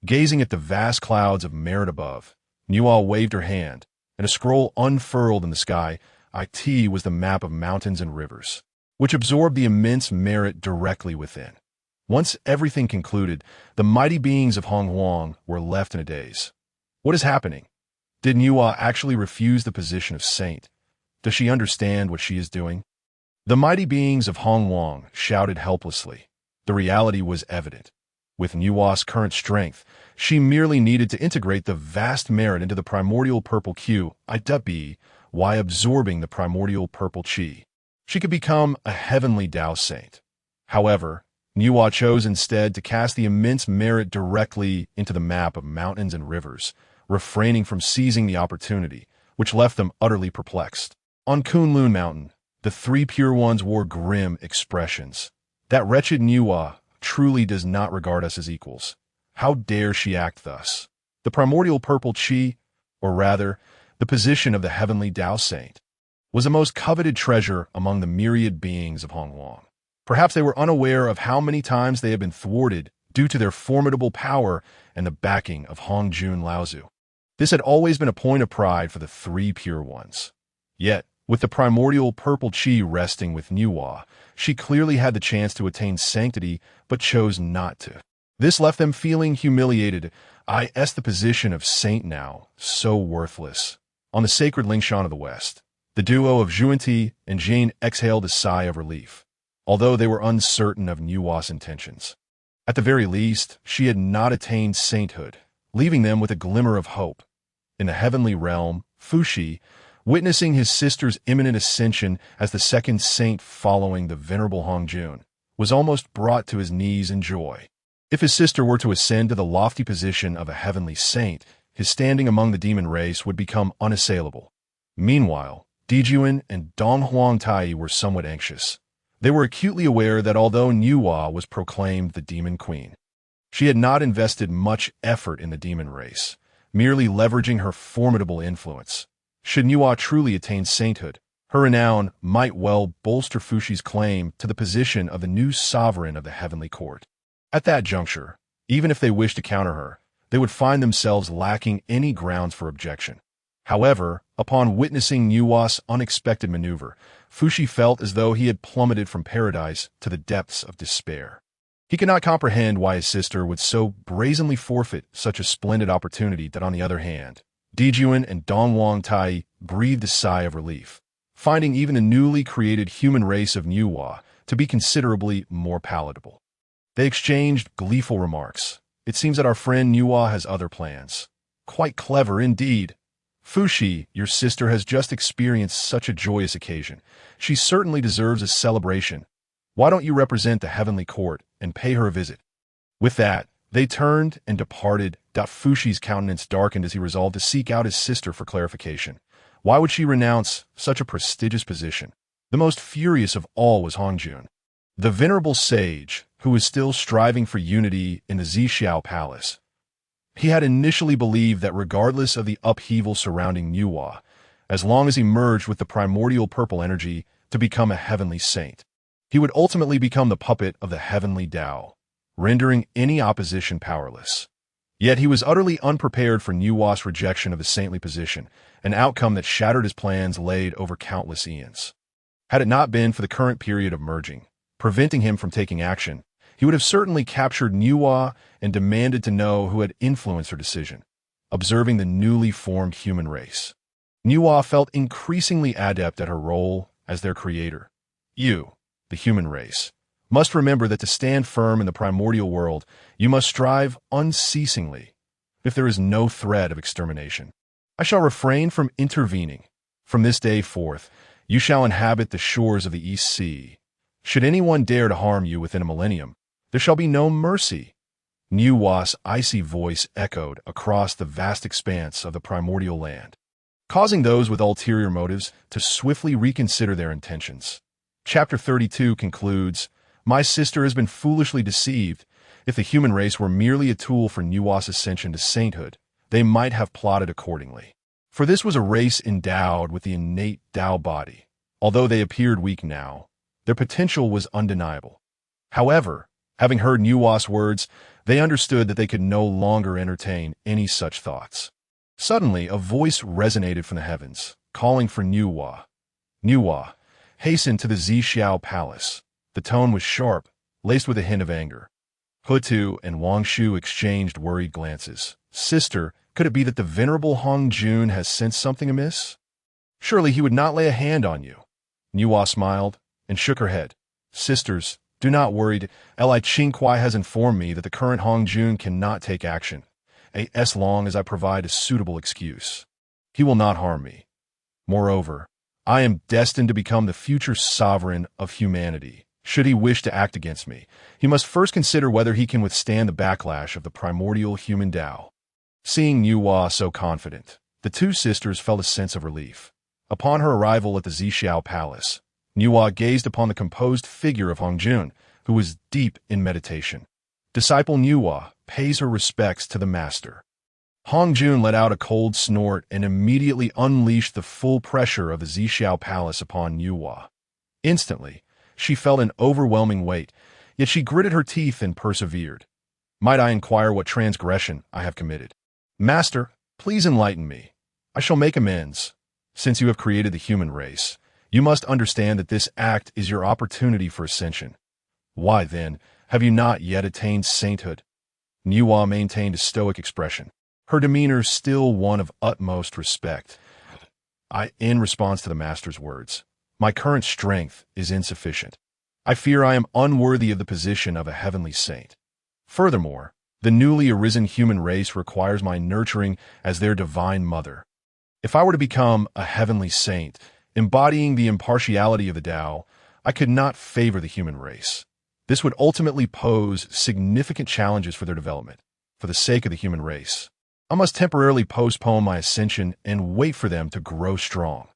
Gazing at the vast clouds of merit above, Nuwa waved her hand, and a scroll unfurled in the sky. It was the map of mountains and rivers, which absorbed the immense merit directly within. Once everything concluded, the mighty beings of Hongwang were left in a daze. What is happening? Did Nuwa actually refuse the position of saint? Does she understand what she is doing? The mighty beings of Hongwang shouted helplessly. The reality was evident. With Nuwa's current strength, she merely needed to integrate the vast merit into the primordial purple Qi while absorbing the primordial purple Qi. She could become a heavenly Tao saint. However, Nuwa chose instead to cast the immense merit directly into the map of mountains and rivers, refraining from seizing the opportunity, which left them utterly perplexed. On Kunlun Mountain, the three pure ones wore grim expressions. That wretched Nuwa truly does not regard us as equals. How dare she act thus? The primordial purple Qi, or rather, the position of the heavenly Tao saint, was a most coveted treasure among the myriad beings of Hongwang. Perhaps they were unaware of how many times they had been thwarted due to their formidable power and the backing of Hongjun Laozi. This had always been a point of pride for the three pure ones. Yet, with the primordial purple Qi resting with Nuwa, she clearly had the chance to attain sanctity, but chose not to. This left them feeling humiliated. The position of saint now, so worthless. On the sacred Lingshan of the West, the duo of Zhuan and Jane exhaled a sigh of relief, although they were uncertain of Nuwa's intentions. At the very least, she had not attained sainthood, leaving them with a glimmer of hope. In the heavenly realm, Fushi, witnessing his sister's imminent ascension as the second saint following the venerable Hongjun, was almost brought to his knees in joy. If his sister were to ascend to the lofty position of a heavenly saint, his standing among the demon race would become unassailable. Meanwhile, Zhu Jiuyin and Donghuang Tai were somewhat anxious. They were acutely aware that although Nuwa was proclaimed the demon queen, she had not invested much effort in the demon race, merely leveraging her formidable influence. Should Nuwa truly attain sainthood, her renown might well bolster Fushi's claim to the position of the new sovereign of the heavenly court. At that juncture, even if they wished to counter her, they would find themselves lacking any grounds for objection. However, upon witnessing Nuwa's unexpected maneuver, Fushi felt as though he had plummeted from paradise to the depths of despair. He could not comprehend why his sister would so brazenly forfeit such a splendid opportunity that, on the other hand, Zhu Jiuyin and Donghuang Tai breathed a sigh of relief, finding even the newly created human race of Nuwa to be considerably more palatable. They exchanged gleeful remarks. It seems that our friend Nuwa has other plans. Quite clever indeed. Fushi, your sister has just experienced such a joyous occasion. She certainly deserves a celebration. Why don't you represent the heavenly court and pay her a visit? With that, they turned and departed. Fushi's countenance darkened as he resolved to seek out his sister for clarification. Why would she renounce such a prestigious position? The most furious of all was Hongjun, the venerable sage, who was still striving for unity in the Zixiao palace. He had initially believed that regardless of the upheaval surrounding Nuwa, as long as he merged with the primordial purple energy to become a heavenly saint, he would ultimately become the puppet of the heavenly Tao, rendering any opposition powerless. Yet he was utterly unprepared for Nuwa's rejection of the saintly position, an outcome that shattered his plans laid over countless eons. Had it not been for the current period of merging, preventing him from taking action, he would have certainly captured Nuwa and demanded to know who had influenced her decision, observing the newly formed human race. Nuwa felt increasingly adept at her role as their creator. You, the human race, must remember that to stand firm in the primordial world, you must strive unceasingly. If there is no threat of extermination, I shall refrain from intervening. From this day forth, you shall inhabit the shores of the East Sea. Should anyone dare to harm you within a millennium, there shall be no mercy. Nuwa's icy voice echoed across the vast expanse of the primordial land, causing those with ulterior motives to swiftly reconsider their intentions. Chapter 32 concludes, My sister has been foolishly deceived. If the human race were merely a tool for Nuwa's ascension to sainthood, they might have plotted accordingly. For this was a race endowed with the innate Tao body. Although they appeared weak now, their potential was undeniable. However, having heard Nuwa's words, they understood that they could no longer entertain any such thoughts. Suddenly, a voice resonated from the heavens, calling for Nuwa. Nuwa, hasten to the Zixiao palace. The tone was sharp, laced with a hint of anger. Hou Tu and Wong Shu exchanged worried glances. Sister, could it be that the venerable Hongjun has sensed something amiss? Surely he would not lay a hand on you. Nuwa smiled and shook her head. Sisters, do not worry. Li Qingkuai has informed me that the current Hongjun cannot take action, as long as I provide a suitable excuse. He will not harm me. Moreover, I am destined to become the future sovereign of humanity. Should he wish to act against me, he must first consider whether he can withstand the backlash of the primordial human Tao. Seeing Nuwa so confident, the two sisters felt a sense of relief. Upon her arrival at the Zixiao palace, Nuwa gazed upon the composed figure of Hongjun, who was deep in meditation. Disciple Nuwa pays her respects to the master. Hongjun let out a cold snort and immediately unleashed the full pressure of the Zixiao palace upon Nuwa. Instantly, she felt an overwhelming weight, yet she gritted her teeth and persevered. Might I inquire what transgression I have committed? Master, please enlighten me. I shall make amends. Since you have created the human race, you must understand that this act is your opportunity for ascension. Why, then, have you not yet attained sainthood? Nuwa maintained a stoic expression, her demeanor still one of utmost respect. In response to the master's words, my current strength is insufficient. I fear I am unworthy of the position of a heavenly saint. Furthermore, the newly arisen human race requires my nurturing as their divine mother. If I were to become a heavenly saint, embodying the impartiality of the Tao, I could not favor the human race. This would ultimately pose significant challenges for their development. For the sake of the human race, I must temporarily postpone my ascension and wait for them to grow strong.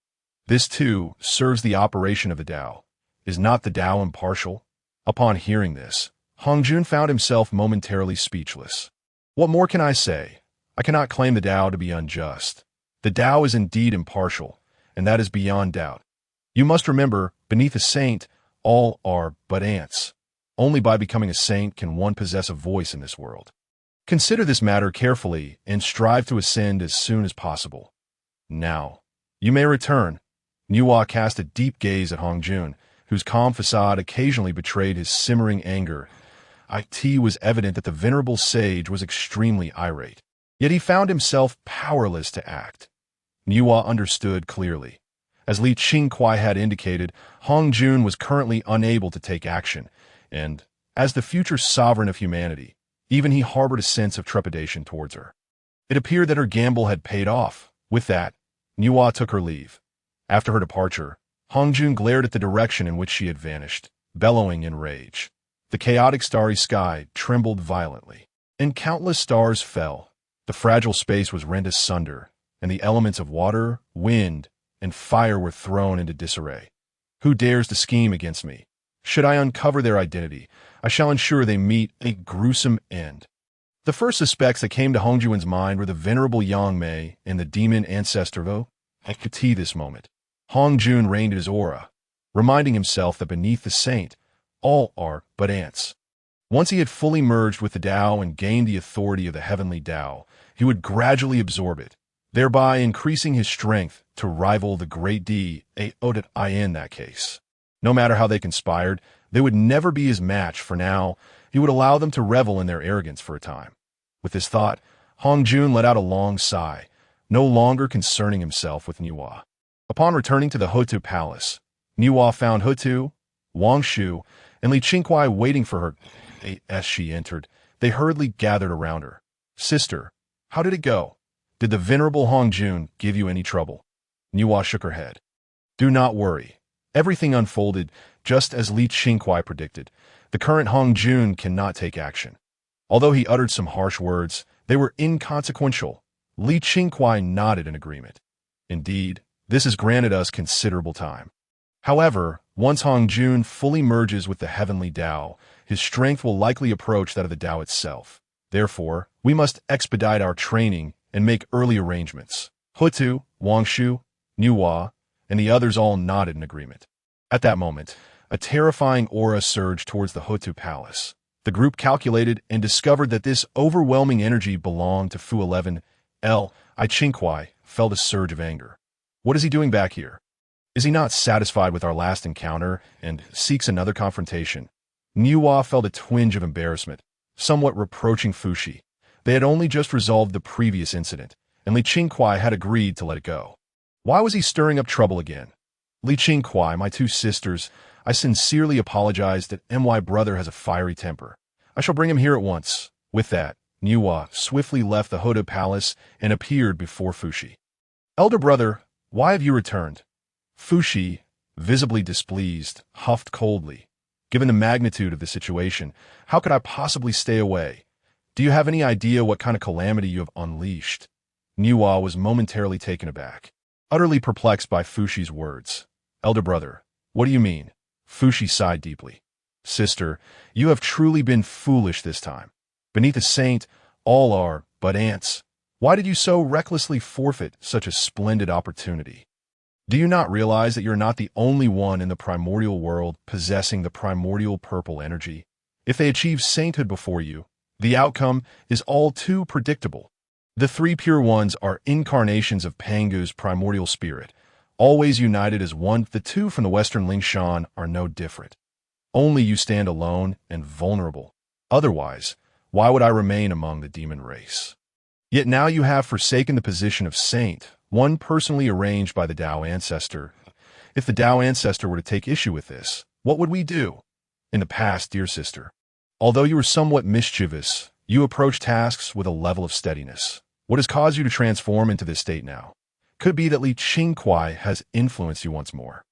This, too, serves the operation of the Tao. Is not the Tao impartial? Upon hearing this, Hongjun found himself momentarily speechless. What more can I say? I cannot claim the Tao to be unjust. The Tao is indeed impartial, and that is beyond doubt. You must remember, beneath a saint, all are but ants. Only by becoming a saint can one possess a voice in this world. Consider this matter carefully and strive to ascend as soon as possible. Now, you may return. Nuwa cast a deep gaze at Hongjun, whose calm facade occasionally betrayed his simmering anger. It was evident that the venerable sage was extremely irate, yet he found himself powerless to act. Nuwa understood clearly. As Li Qingkuai had indicated, Hongjun was currently unable to take action, and, as the future sovereign of humanity, even he harbored a sense of trepidation towards her. It appeared that her gamble had paid off. With that, Nuwa took her leave. After her departure, Hongjun glared at the direction in which she had vanished, bellowing in rage. The chaotic starry sky trembled violently, and countless stars fell. The fragile space was rent asunder, and the elements of water, wind, and fire were thrown into disarray. Who dares to scheme against me? Should I uncover their identity, I shall ensure they meet a gruesome end. The first suspects that came to Hongjun's mind were the venerable Yang Mei and the demon ancestor Vo. At this moment, Hongjun reined in his aura, reminding himself that beneath the saint, all are but ants. Once he had fully merged with the Tao and gained the authority of the heavenly Tao, he would gradually absorb it, thereby increasing his strength to rival the great Dao in that case. No matter how they conspired, they would never be his match. For now, he would allow them to revel in their arrogance for a time. With this thought, Hongjun let out a long sigh, no longer concerning himself with Nuwa. Upon returning to the Houtu palace, Nuwa found Hou Tu, Wong Shu, and Li Qingkuai waiting for her. As she entered, they hurriedly gathered around her. Sister, how did it go? Did the venerable Hongjun give you any trouble? Nuwa shook her head. Do not worry. Everything unfolded just as Li Qingkuai predicted. The current Hongjun cannot take action. Although he uttered some harsh words, they were inconsequential. Li Qingkuai nodded in agreement. Indeed, this has granted us considerable time. However, once Hongjun fully merges with the heavenly Tao, his strength will likely approach that of the Tao itself. Therefore, we must expedite our training and make early arrangements. Hou Tu, Wong Shu, Nuwa, and the others all nodded in agreement. At that moment, a terrifying aura surged towards the Houtu palace. The group calculated and discovered that this overwhelming energy belonged to Fu 11. Qingkuai felt a surge of anger. What is he doing back here? Is he not satisfied with our last encounter and seeks another confrontation? Nuwa felt a twinge of embarrassment, somewhat reproaching Fushi. They had only just resolved the previous incident, and Li Qingkuai had agreed to let it go. Why was he stirring up trouble again? Li Qingkuai, my two sisters, I sincerely apologize that my brother has a fiery temper. I shall bring him here at once. With that, Nuwa swiftly left the Houtu palace and appeared before Fushi. Elder brother, why have you returned? Fushi, visibly displeased, huffed coldly. Given the magnitude of the situation, how could I possibly stay away? Do you have any idea what kind of calamity you have unleashed? Nuwa was momentarily taken aback, utterly perplexed by Fushi's words. Elder brother, what do you mean? Fushi sighed deeply. Sister, you have truly been foolish this time. Beneath a saint, all are but ants. Why did you so recklessly forfeit such a splendid opportunity? Do you not realize that you're not the only one in the primordial world possessing the primordial purple energy? If they achieve sainthood before you, the outcome is all too predictable. The three pure ones are incarnations of Pangu's primordial spirit, always united as one. The two from the western Lingshan are no different. Only you stand alone and vulnerable. Otherwise, why would I remain among the demon race? Yet now you have forsaken the position of saint, one personally arranged by the Tao ancestor. If the Tao ancestor were to take issue with this, what would we do? In the past, dear sister, although you were somewhat mischievous, you approached tasks with a level of steadiness. What has caused you to transform into this state now? Could be that Li Qingkuai has influenced you once more.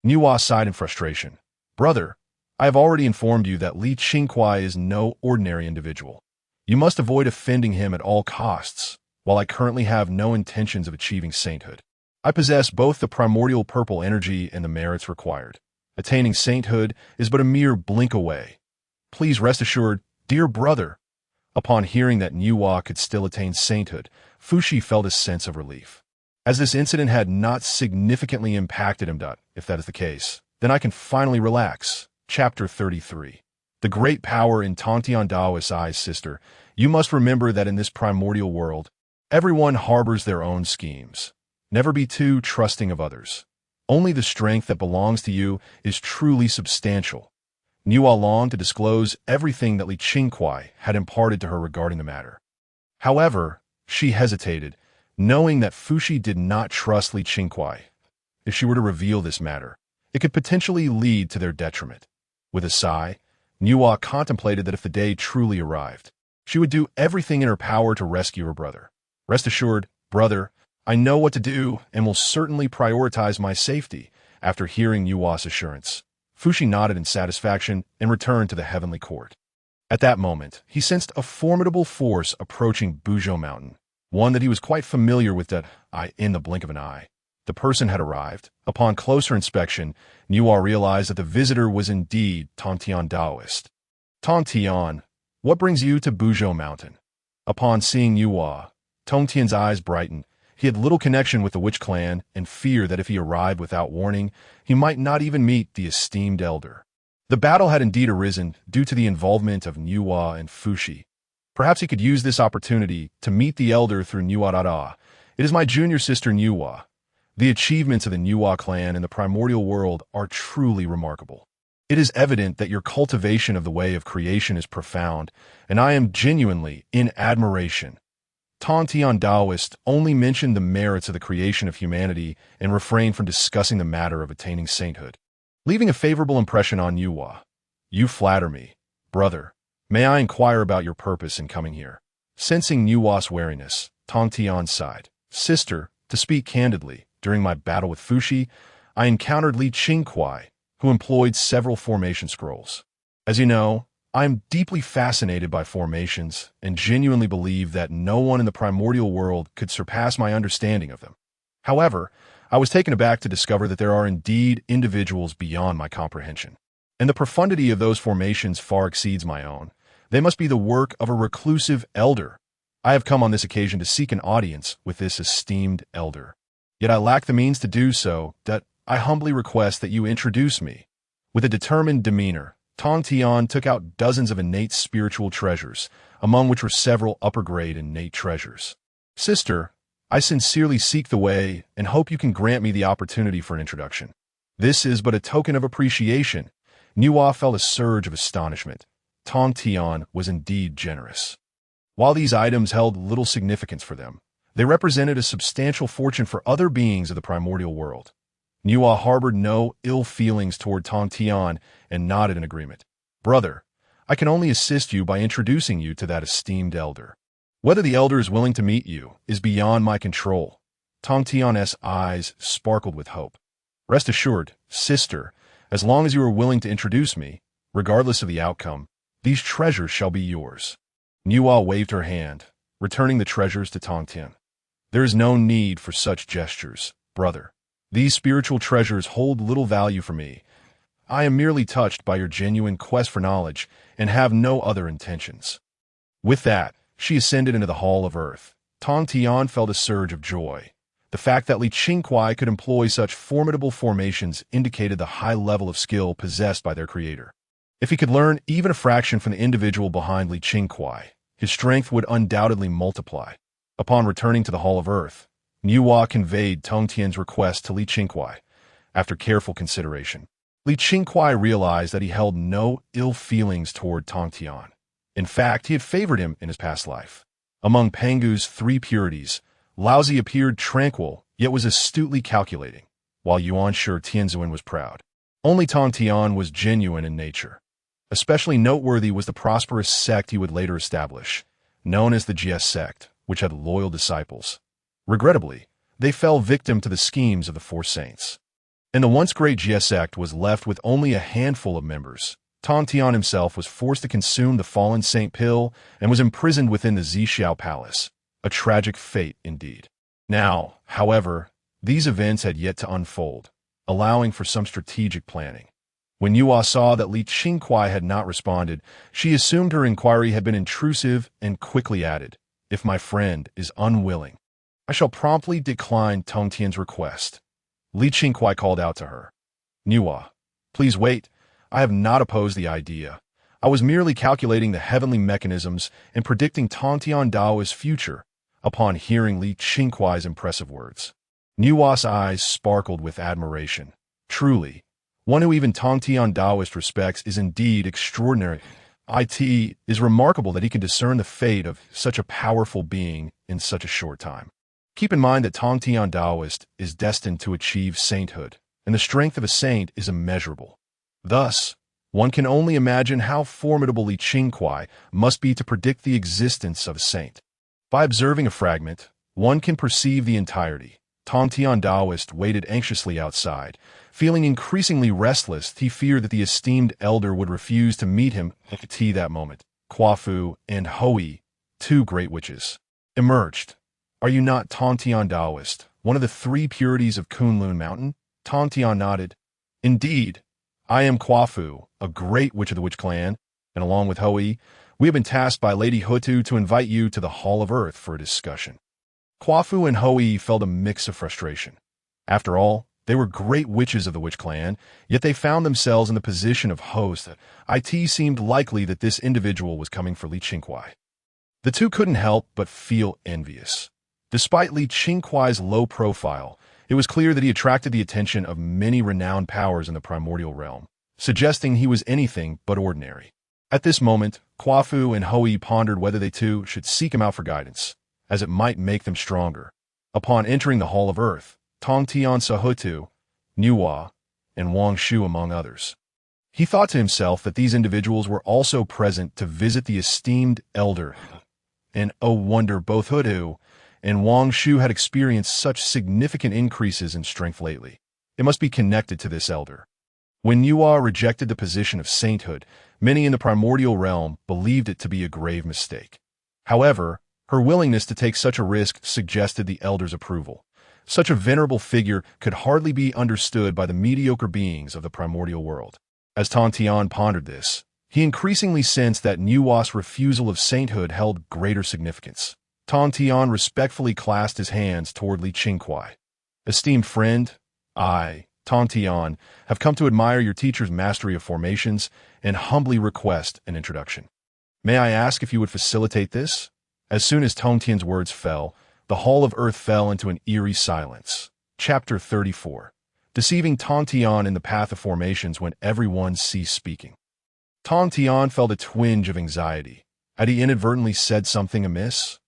Nuwa sighed in frustration. Brother, I have already informed you that Li Qingkuai is no ordinary individual. You must avoid offending him at all costs. While I currently have no intentions of achieving sainthood, I possess both the primordial purple energy and the merits required. Attaining sainthood is but a mere blink away. Please rest assured, dear brother. Upon hearing that Nuwa could still attain sainthood, Fushi felt a sense of relief. As this incident had not significantly impacted him, if that is the case, then I can finally relax. Chapter 33. The great power in Tontian Daoist's eyes, sister. You must remember that in this primordial world, everyone harbors their own schemes. Never be too trusting of others. Only the strength that belongs to you is truly substantial. Nuwa longed to disclose everything that Li Qingkuai had imparted to her regarding the matter. However, she hesitated, knowing that Fushi did not trust Li Qingkuai. If she were to reveal this matter, it could potentially lead to their detriment. With a sigh, Nuwa contemplated that if the day truly arrived, she would do everything in her power to rescue her brother. Rest assured, brother, I know what to do and will certainly prioritize my safety. After hearing Nuwa's assurance, Fushi nodded in satisfaction and returned to the heavenly court. At that moment, he sensed a formidable force approaching Buzhou Mountain, one that he was quite familiar with in the blink of an eye. The person had arrived. Upon closer inspection, Nuwa realized that the visitor was indeed Tontian Daoist. Tontian, what brings you to Buzhou Mountain? Upon seeing Nuwa, Tontian's eyes brightened. He had little connection with the witch clan and feared that if he arrived without warning, he might not even meet the esteemed elder. The battle had indeed arisen due to the involvement of Nuwa and Fushi. Perhaps he could use this opportunity to meet the elder through Nuwa. It is my junior sister Nuwa. The achievements of the Nuwa clan in the primordial world are truly remarkable. It is evident that your cultivation of the way of creation is profound, and I am genuinely in admiration. Tontian Daoist only mentioned the merits of the creation of humanity and refrained from discussing the matter of attaining sainthood, leaving a favorable impression on Nuwa. You flatter me, brother. May I inquire about your purpose in coming here? Sensing Nuwa's wariness, Tontian sighed. Sister, to speak candidly, during my battle with Fushi, I encountered Li Qingkuai, who employed several formation scrolls. As you know, I am deeply fascinated by formations and genuinely believe that no one in the primordial world could surpass my understanding of them. However, I was taken aback to discover that there are indeed individuals beyond my comprehension, and the profundity of those formations far exceeds my own. They must be the work of a reclusive elder. I have come on this occasion to seek an audience with this esteemed elder. Yet I lack the means to do so, that I humbly request that you introduce me. With a determined demeanor, Tontian took out dozens of innate spiritual treasures, among which were several upper-grade innate treasures. Sister, I sincerely seek the way and hope you can grant me the opportunity for an introduction. This is but a token of appreciation. Nuwa felt a surge of astonishment. Tontian was indeed generous. While these items held little significance for them, They represented a substantial fortune for other beings of the primordial world. Nuwa harbored no ill feelings toward Tong Tian and nodded in agreement. Brother, I can only assist you by introducing you to that esteemed elder. Whether the elder is willing to meet you is beyond my control. Tong Tian's eyes sparkled with hope. Rest assured, sister, as long as you are willing to introduce me, regardless of the outcome, these treasures shall be yours. Nuwa waved her hand, returning the treasures to Tong Tian. There is no need for such gestures, brother. These spiritual treasures hold little value for me. I am merely touched by your genuine quest for knowledge and have no other intentions. With that, she ascended into the Hall of Earth. Tong Tian felt a surge of joy. The fact that Qingkuai could employ such formidable formations indicated the high level of skill possessed by their creator. If he could learn even a fraction from the individual behind Qingkuai, his strength would undoubtedly multiply. Upon returning to the Hall of Earth, Nuwa conveyed Tong Tian's request to Qingkuai. After careful consideration, Qingkuai realized that he held no ill feelings toward Tong Tian. In fact, he had favored him in his past life. Among Pangu's 3 purities, Laozi appeared tranquil, yet was astutely calculating, while Yuan Shi Tianzuan was proud. Only Tong Tian was genuine in nature. Especially noteworthy was the prosperous sect he would later establish, known as the Jie sect, which had loyal disciples. Regrettably, they fell victim to the schemes of the 4 saints. And the once great Jie sect was left with only a handful of members. Tong Tian himself was forced to consume the fallen saint pill and was imprisoned within the Zixiao palace. A tragic fate indeed. Now, however, these events had yet to unfold, allowing for some strategic planning. When Nuwa saw that Qingkuai had not responded, she assumed her inquiry had been intrusive and quickly added, "If my friend is unwilling, I shall promptly decline Tong Tian's request." Qingkuai called out to her, "Nuwa, please wait. I have not opposed the idea. I was merely calculating the heavenly mechanisms and predicting Tong Tian Dao's future." Upon hearing Qingkuai's impressive words, Nuwa's eyes sparkled with admiration. Truly, one who even Tong Tian Daoist respects is indeed extraordinary. It is remarkable that he can discern the fate of such a powerful being in such a short time. Keep in mind that Tong Tian Daoist is destined to achieve sainthood, and the strength of a saint is immeasurable. Thus, one can only imagine how formidable Qingkuai must be to predict the existence of a saint. By observing a fragment, one can perceive the entirety. Tong Tian Daoist waited anxiously outside. Feeling increasingly restless, he feared that the esteemed elder would refuse to meet him at tea that moment. Fu and Hou, 2 great witches, emerged. "Are you not Tong Tian Daoist, one of the 3 purities of Kunlun Mountain?" Tong Tian nodded. "Indeed, I am Fu, a great witch of the Witch Clan, and along with Hou, we have been tasked by Lady Hou Tu to invite you to the Hall of Earth for a discussion." Fu and Hou felt a mix of frustration. After all, they were great witches of the Witch Clan, yet they found themselves in the position of host. It seemed likely that this individual was coming for Qingkuai. The 2 couldn't help but feel envious. Despite Qingkuai's low profile, it was clear that he attracted the attention of many renowned powers in the primordial realm, suggesting he was anything but ordinary. At this moment, Fu and Hou pondered whether they too should seek him out for guidance, as it might make them stronger. Upon entering the Hall of Earth, Tong Tian saw Hou Tu, Nuwa, and Wong Shu among others. He thought to himself that these individuals were also present to visit the esteemed elder. And oh wonder, both Hou Tu and Wong Shu had experienced such significant increases in strength lately. It must be connected to this elder. When Nuwa rejected the position of sainthood, many in the primordial realm believed it to be a grave mistake. However, her willingness to take such a risk suggested the elder's approval. Such a venerable figure could hardly be understood by the mediocre beings of the primordial world. As Tong Tian pondered this, he increasingly sensed that Nuwa's refusal of sainthood held greater significance. Tong Tian respectfully clasped his hands toward Qingkuai. "Esteemed friend, I, Tong Tian, have come to admire your teacher's mastery of formations and humbly request an introduction. May I ask if you would facilitate this?" As soon as Tong Tian's words fell, the Hall of Earth fell into an eerie silence. Chapter 34. Deceiving Tong Tian in the path of formations when everyone ceased speaking. Tong Tian felt a twinge of anxiety. Had he inadvertently said something amiss?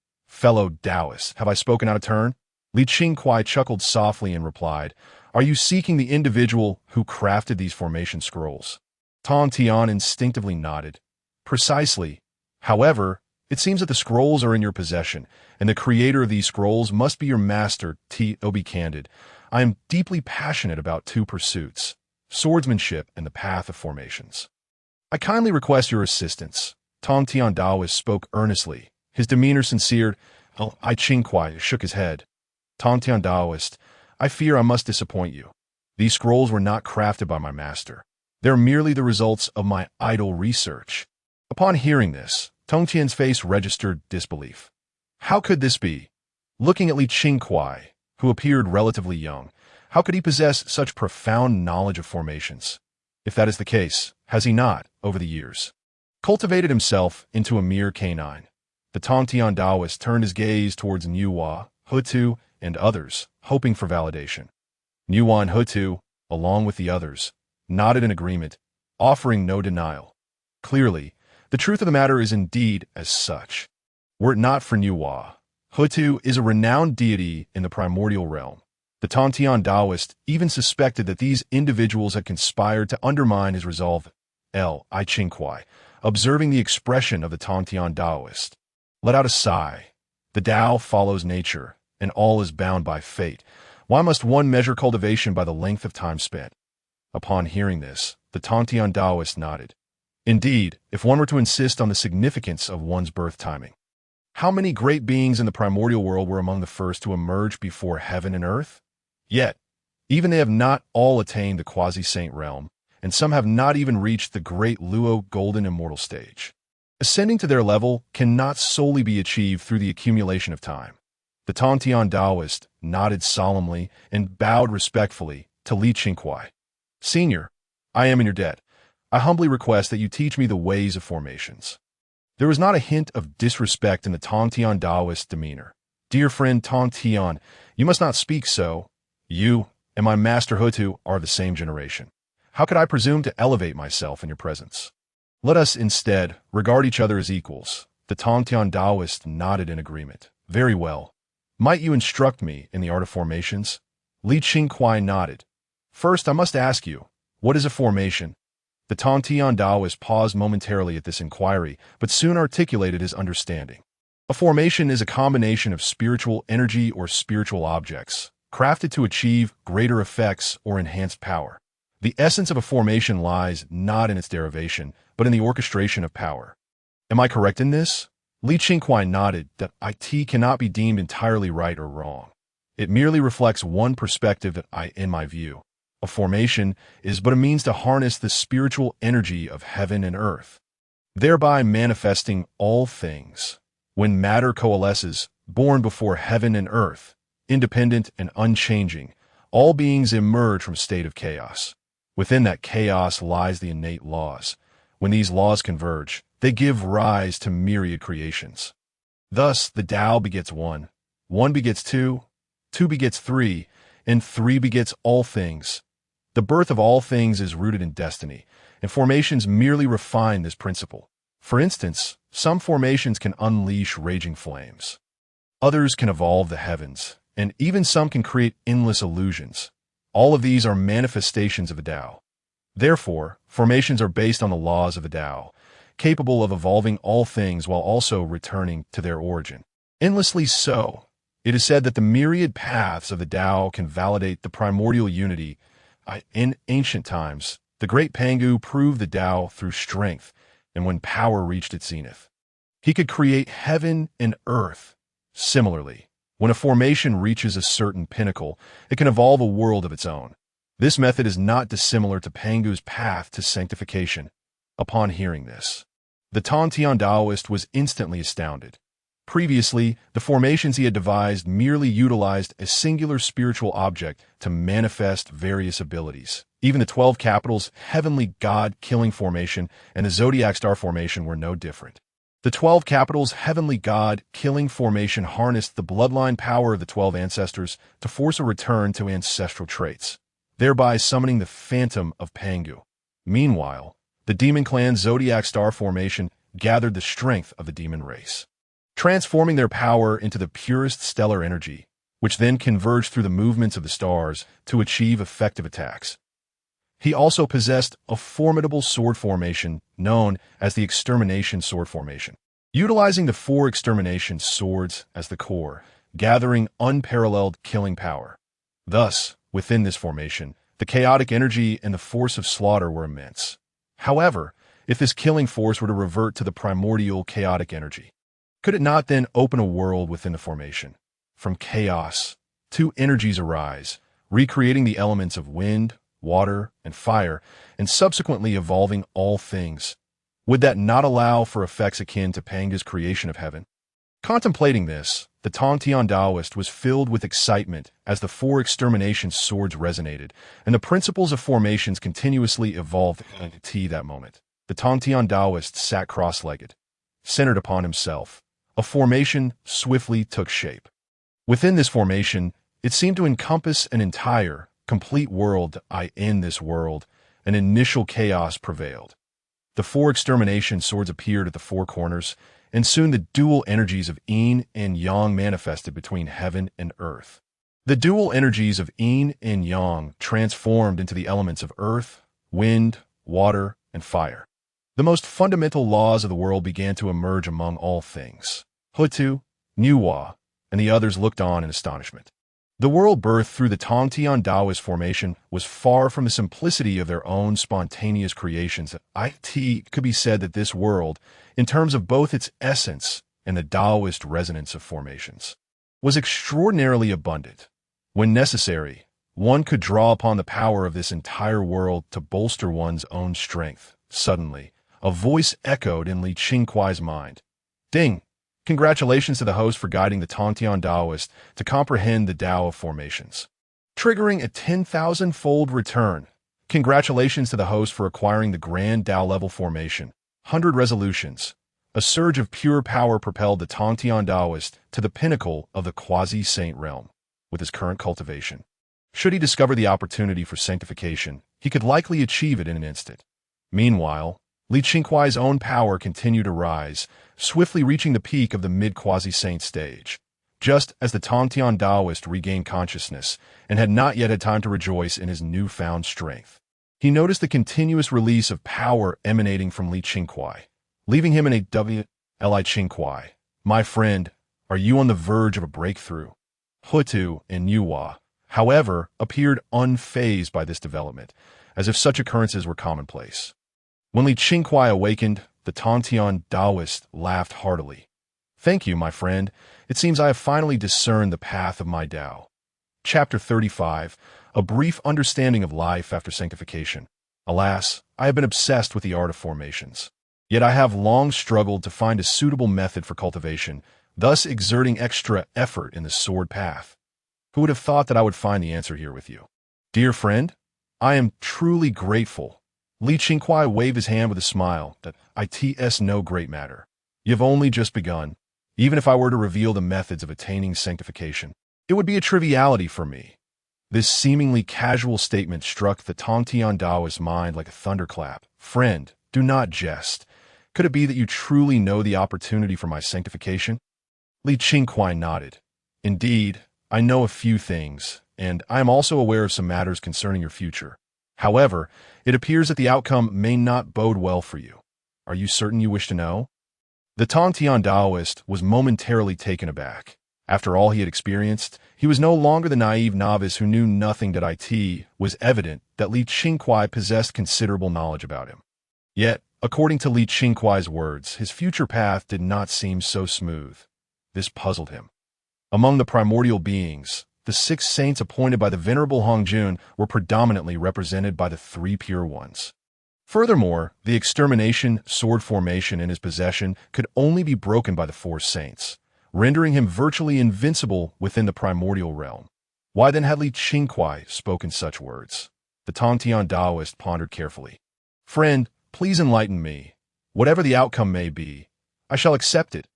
fellow Taoist, have I spoken out of turn? Li Qingkuai chuckled softly and replied, are you seeking the individual who crafted these formation scrolls? Tong Tian instinctively nodded. Precisely. However, it seems that the scrolls are in your possession, and the creator of these scrolls must be your master. To be candid, I am deeply passionate about two pursuits, swordsmanship and the path of formations. I kindly request your assistance. Tong Tian Daoist spoke earnestly, his demeanor sincere. I Qingkuai shook his head. Tong Tian Daoist, I fear I must disappoint you. These scrolls were not crafted by my master. They're merely the results of my idle research. Upon hearing this, Tong Tian's face registered disbelief. How could this be? Looking at Li Qingkuai, who appeared relatively young, how could he possess such profound knowledge of formations? If that is the case, has he not, over the years, cultivated himself into a mere canine? The Tong Tian Daoist turned his gaze towards Nuwa, Hou Tu, and others, hoping for validation. Nuwa and Hou Tu, along with the others, nodded in agreement, offering no denial. Clearly, the truth of the matter is indeed as such. Were it not for Nuwa, Hou Tu is a renowned deity in the primordial realm. The Tong Tian Daoist even suspected that these individuals had conspired to undermine his resolve. I Qingkuai, observing the expression of the Tong Tian Daoist, let out a sigh. The Tao follows nature, and all is bound by fate. Why must one measure cultivation by the length of time spent? Upon hearing this, the Tong Tian Daoist nodded. Indeed, if one were to insist on the significance of one's birth timing, how many great beings in the primordial world were among the first to emerge before heaven and earth? Yet, even they have not all attained the quasi-saint realm, and some have not even reached the great Luo golden immortal stage. Ascending to their level cannot solely be achieved through the accumulation of time. The Tong Tian Daoist nodded solemnly and bowed respectfully to Li Qingkuai. Senior, I am in your debt. I humbly request that you teach me the ways of formations. There was not a hint of disrespect in the Tong Tian Daoist's demeanor. Dear friend Tong Tian, you must not speak so. You and my master Hou Tu are of the same generation. How could I presume to elevate myself in your presence? Let us, instead, regard each other as equals. The Tong Tian Daoist nodded in agreement. Very well. Might you instruct me in the art of formations? Li Qingkuai nodded. First, I must ask you, what is a formation? The Tong Tian Daoist paused momentarily at this inquiry, but soon articulated his understanding. A formation is a combination of spiritual energy or spiritual objects, crafted to achieve greater effects or enhanced power. The essence of a formation lies not in its derivation, but in the orchestration of power. Am I correct in this? Li Qingkuai nodded that IT cannot be deemed entirely right or wrong. It merely reflects one perspective that in my view, a formation is but a means to harness the spiritual energy of heaven and earth, thereby manifesting all things. When matter coalesces, born before heaven and earth, independent and unchanging, all beings emerge from a state of chaos. Within that chaos lies the innate laws. When these laws converge, they give rise to myriad creations. Thus, the Tao begets one, one begets two begets three, and three begets all things. The birth of all things is rooted in destiny, and formations merely refine this principle. For instance, some formations can unleash raging flames. Others can evolve the heavens, and even some can create endless illusions. All of these are manifestations of the Tao. Therefore, formations are based on the laws of the Tao, capable of evolving all things while also returning to their origin. Endlessly so. It is said that the myriad paths of the Tao can validate the primordial unity. In ancient times, the great Pangu proved the Tao through strength, and when power reached its zenith, he could create heaven and earth. Similarly, when a formation reaches a certain pinnacle, it can evolve a world of its own. This method is not dissimilar to Pangu's path to sanctification. Upon hearing this, the Tong Tian Daoist was instantly astounded. Previously, the formations he had devised merely utilized a singular spiritual object to manifest various abilities. Even the 12 Capitals' heavenly god-killing formation and the Zodiac Star formation were no different. The 12 Capitals' heavenly god-killing formation harnessed the bloodline power of the 12 ancestors to force a return to ancestral traits, thereby summoning the phantom of Pangu. Meanwhile, the Demon Clan's Zodiac Star formation gathered the strength of the demon race, transforming their power into the purest stellar energy, which then converged through the movements of the stars to achieve effective attacks. He also possessed a formidable sword formation known as the Extermination Sword Formation, utilizing the 4 Extermination swords as the core, gathering unparalleled killing power. Thus, within this formation, the chaotic energy and the force of slaughter were immense. However, if this killing force were to revert to the primordial chaotic energy, could it not then open a world within the formation? From chaos, 2 energies arise, recreating the elements of wind, water, and fire, and subsequently evolving all things. Would that not allow for effects akin to Pangu's creation of heaven? Contemplating this, the Tongtian Taoist was filled with excitement as the 4 Extermination swords resonated, and the principles of formations continuously evolved at that moment. The Tongtian Taoist sat cross-legged, centered upon himself. A formation swiftly took shape. Within this formation, it seemed to encompass an entire, complete world. In this world, an initial chaos prevailed. The 4 Extermination swords appeared at the 4 corners, and soon the dual energies of yin and yang manifested between heaven and earth. The dual energies of yin and yang transformed into the elements of earth, wind, water, and fire. The most fundamental laws of the world began to emerge among all things. Hou Tu, Nuwa, and the others looked on in astonishment. The world birthed through the Tongtian Taoist formation was far from the simplicity of their own spontaneous creations. It could be said that this world, in terms of both its essence and the Taoist resonance of formations, was extraordinarily abundant. When necessary, one could draw upon the power of this entire world to bolster one's own strength. Suddenly, a voice echoed in Qingkuai's mind. Ding! Congratulations to the host for guiding the Tongtian Taoist to comprehend the Tao of formations, triggering a 10,000-fold return. Congratulations to the host for acquiring the Grand Tao-level formation. 100 resolutions. A surge of pure power propelled the Tongtian Taoist to the pinnacle of the quasi-saint realm. With his current cultivation, should he discover the opportunity for sanctification, he could likely achieve it in an instant. Meanwhile, Qingkuai's own power continued to rise, swiftly reaching the peak of the mid-quasi-saint stage. Just as the Tongtian Taoist regained consciousness and had not yet had time to rejoice in his newfound strength, he noticed the continuous release of power emanating from Qingkuai, leaving him in a Qingkuai. My friend, are you on the verge of a breakthrough? Hou Tu and Nuwa, however, appeared unfazed by this development, as if such occurrences were commonplace. When Qingkuai awakened, the Tongtian Taoist laughed heartily. Thank you, my friend. It seems I have finally discerned the path of my Tao. Chapter 35, A Brief Understanding of Life After Sanctification. Alas, I have been obsessed with the art of formations. Yet I have long struggled to find a suitable method for cultivation, thus exerting extra effort in the sword path. Who would have thought that I would find the answer here with you? Dear friend, I am truly grateful. Qingkuai waved his hand with a smile. That it's no great matter. You've only just begun. Even if I were to reveal the methods of attaining sanctification, it would be a triviality for me. This seemingly casual statement struck the Tongtian Taoist's mind like a thunderclap. Friend, do not jest. Could it be that you truly know the opportunity for my sanctification? Qingkuai nodded. Indeed, I know a few things, and I am also aware of some matters concerning your future. However, it appears that the outcome may not bode well for you. Are you certain you wish to know? The Tongtian Taoist was momentarily taken aback. After all he had experienced, he was no longer the naive novice who knew nothing. It was evident that Qingkuai possessed considerable knowledge about him. Yet, according to Qingkuai's words, his future path did not seem so smooth. This puzzled him. Among the primordial beings, the 6 saints appointed by the venerable Hongjun were predominantly represented by the 3 pure ones. Furthermore, the extermination sword formation in his possession could only be broken by the 4 saints, rendering him virtually invincible within the primordial realm. Why then had Qingkuai spoken such words? The Tongtian Taoist pondered carefully. Friend, please enlighten me. Whatever the outcome may be, I shall accept it.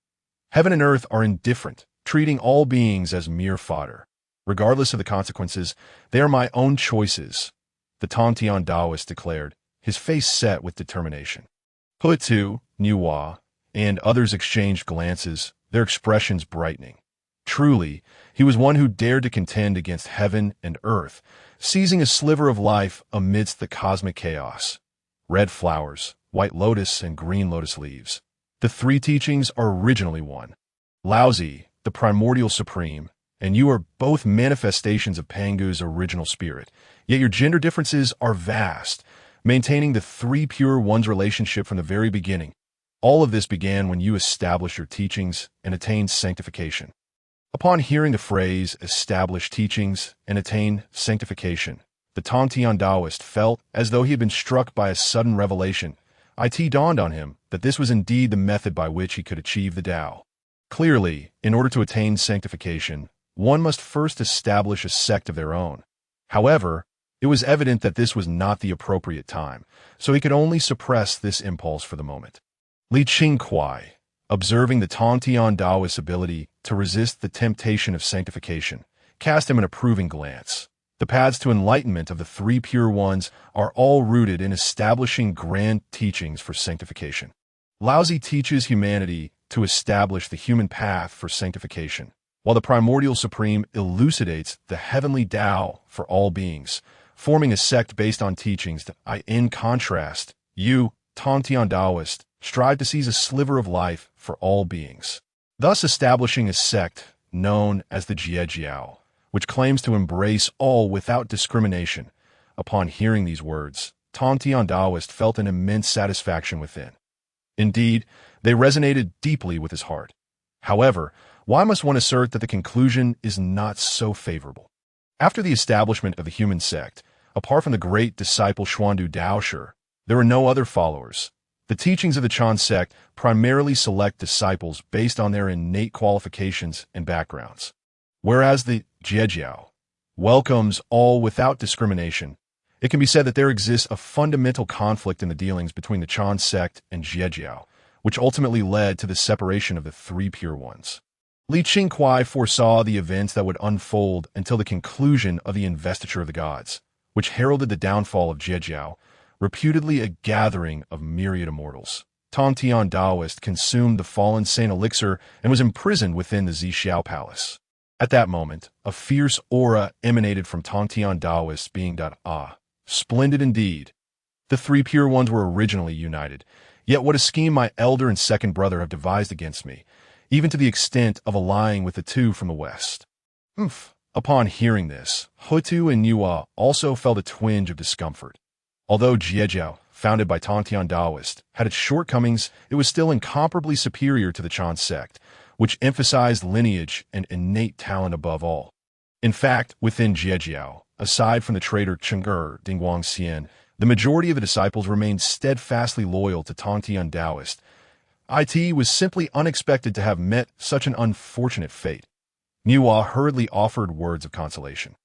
Heaven and earth are indifferent, treating all beings as mere fodder. Regardless of the consequences, they are my own choices, the Tongtian Taoist declared, his face set with determination. Hou Tu, Nuwa, and others exchanged glances, their expressions brightening. Truly, he was one who dared to contend against heaven and earth, seizing a sliver of life amidst the cosmic chaos. Red flowers, white lotus, and green lotus leaves. The three teachings are originally one. Laozi, the primordial supreme, and you are both manifestations of Pangu's original spirit, yet your gender differences are vast, maintaining the three pure ones relationship from the very beginning. All of this began when you established your teachings and attained sanctification. Upon hearing the phrase, establish teachings and attain sanctification, the Tontian Taoist felt as though he had been struck by a sudden revelation. It dawned on him that this was indeed the method by which he could achieve the Tao. Clearly, in order to attain sanctification, one must first establish a sect of their own. However, it was evident that this was not the appropriate time, so he could only suppress this impulse for the moment. Qingkuai, observing the Tontian Taoist's ability to resist the temptation of sanctification, cast him an approving glance. The paths to enlightenment of the three pure ones are all rooted in establishing grand teachings for sanctification. Laozi teaches humanity to establish the human path for sanctification, while the primordial supreme elucidates the heavenly Tao for all beings, forming a sect based on teachings that, in contrast, you, Tontian Taoist, strive to seize a sliver of life for all beings, thus establishing a sect known as the Zixiao, which claims to embrace all without discrimination. Upon hearing these words, Tontian Taoist felt an immense satisfaction within. Indeed, they resonated deeply with his heart. However, why must one assert that the conclusion is not so favorable? After the establishment of the human sect, apart from the great disciple Xuandu Daoshi, there were no other followers. The teachings of the Chan sect primarily select disciples based on their innate qualifications and backgrounds, whereas the Zixiao welcomes all without discrimination. It can be said that there exists a fundamental conflict in the dealings between the Chan sect and Zixiao, which ultimately led to the separation of the three pure ones. Qingkuai foresaw the events that would unfold until the conclusion of the investiture of the gods, which heralded the downfall of Zixiao, reputedly a gathering of myriad immortals. Tontian Taoist consumed the fallen saint elixir and was imprisoned within the Zixiao palace. At that moment, a fierce aura emanated from Tontian Taoist being splendid indeed. The three pure ones were originally united, yet what a scheme my elder and second brother have devised against me, even to the extent of allying with the two from the west. Upon hearing this, Hou Tu and Nuwa also felt a twinge of discomfort. Although Zixiao, founded by Tontian Taoist, had its shortcomings, it was still incomparably superior to the Chan sect, which emphasized lineage and innate talent above all. In fact, within Zixiao, aside from the traitor Qingkuai Dingguangxian, the majority of the disciples remained steadfastly loyal to Tontian Taoist. It was simply unexpected to have met such an unfortunate fate. Nuwa hurriedly offered words of consolation.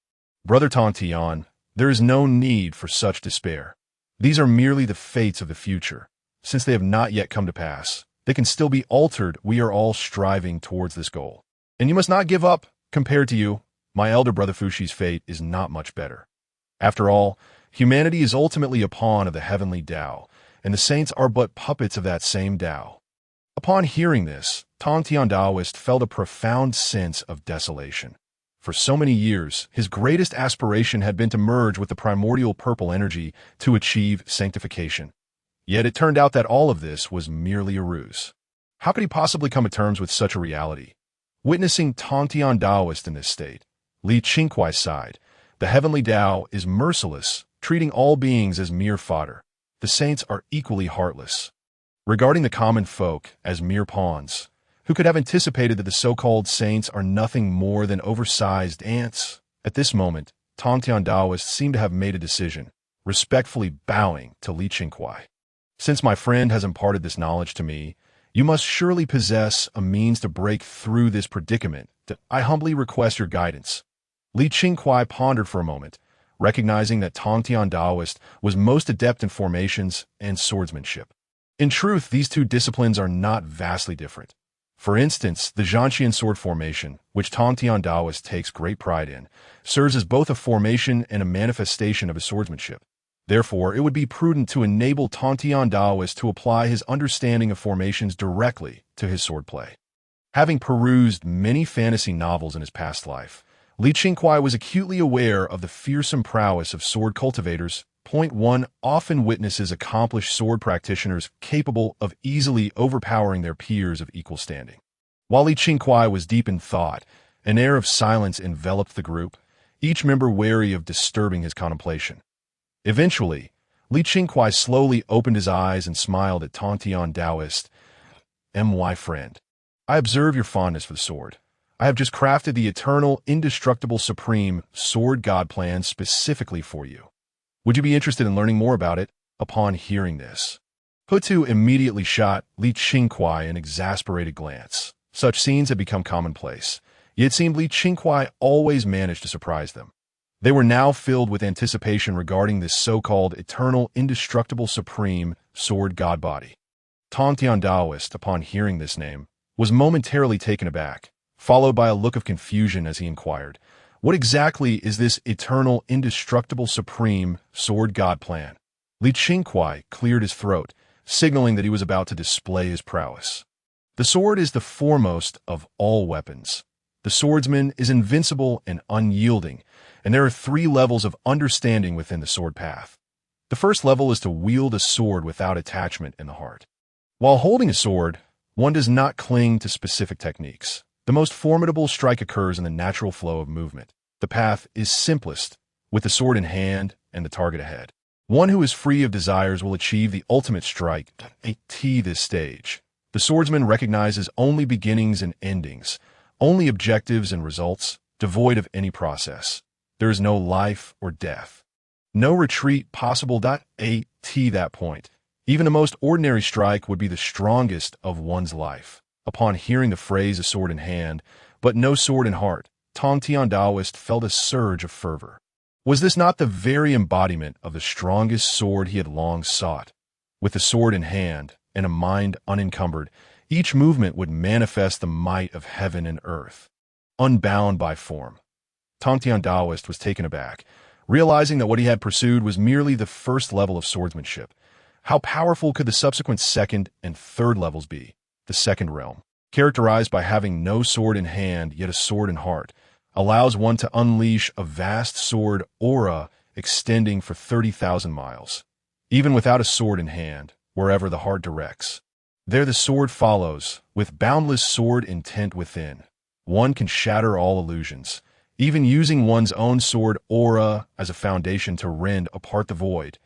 Brother Tontian, there is no need for such despair. These are merely the fates of the future. Since they have not yet come to pass, they can still be altered. We are all striving towards this goal. And you must not give up. Compared to you, my elder brother Fushi's fate is not much better. After all, humanity is ultimately a pawn of the heavenly Tao, and the saints are but puppets of that same Tao. Upon hearing this, Tontian Taoist felt a profound sense of desolation. For so many years, his greatest aspiration had been to merge with the primordial purple energy to achieve sanctification. Yet it turned out that all of this was merely a ruse. How could he possibly come to terms with such a reality? Witnessing Tontian Taoist in this state, Qingkuai sighed. The heavenly Tao is merciless, treating all beings as mere fodder. The saints are equally heartless, regarding the common folk as mere pawns. Who could have anticipated that the so-called saints are nothing more than oversized ants? At this moment, Tontian Taoist seemed to have made a decision, respectfully bowing to Qingkuai. Since my friend has imparted this knowledge to me, you must surely possess a means to break through this predicament. I humbly request your guidance. Qingkuai pondered for a moment, recognizing that Tontian Taoist was most adept in formations and swordsmanship. In truth, these two disciplines are not vastly different. For instance, the Zhanxian sword formation, which Tontian Taoist takes great pride in, serves as both a formation and a manifestation of his swordsmanship. Therefore, it would be prudent to enable Tontian Taoist to apply his understanding of formations directly to his swordplay. Having perused many fantasy novels in his past life, Li Qingkuai was acutely aware of the fearsome prowess of sword cultivators. Point 1 often witnesses accomplished sword practitioners capable of easily overpowering their peers of equal standing. While Li Qingkuai was deep in thought, an air of silence enveloped the group, each member wary of disturbing his contemplation. Eventually, Li Qingkuai slowly opened his eyes and smiled at Tontian Taoist. My friend, I observe your fondness for the sword. I have just crafted the eternal, indestructible, supreme sword god plan specifically for you. Would you be interested in learning more about it? Upon hearing this, Hou Tu immediately shot Li Qingkuai an exasperated glance. Such scenes had become commonplace, yet it seemed Li Qingkuai always managed to surprise them. They were now filled with anticipation regarding this so-called eternal, indestructible, supreme sword god body. Tontian Taoist, upon hearing this name, was momentarily taken aback, followed by a look of confusion as he inquired, "What exactly is this eternal, indestructible, supreme sword god plan?" Li Qingkuai cleared his throat, signaling that he was about to display his prowess. The sword is the foremost of all weapons. The swordsman is invincible and unyielding, and there are 3 levels of understanding within the sword path. The first level is to wield a sword without attachment in the heart. While holding a sword, one does not cling to specific techniques. The most formidable strike occurs in the natural flow of movement. The path is simplest, with the sword in hand and the target ahead. One who is free of desires will achieve the ultimate strike at this stage. The swordsman recognizes only beginnings and endings, only objectives and results, devoid of any process. There is no life or death. No retreat possible at that point. Even the most ordinary strike would be the strongest of one's life. Upon hearing the phrase "a sword in hand, but no sword in heart," Tontian Taoist felt a surge of fervor. Was this not the very embodiment of the strongest sword he had long sought? With the sword in hand and a mind unencumbered, each movement would manifest the might of heaven and earth, unbound by form. Tontian Taoist was taken aback, realizing that what he had pursued was merely the first level of swordsmanship. How powerful could the subsequent second and third levels be? The second realm, characterized by having no sword in hand yet a sword in heart, allows one to unleash a vast sword aura extending for 30,000 miles. Even without a sword in hand, wherever the heart directs, there the sword follows, with boundless sword intent within. One can shatter all illusions, even using one's own sword aura as a foundation to rend apart the void.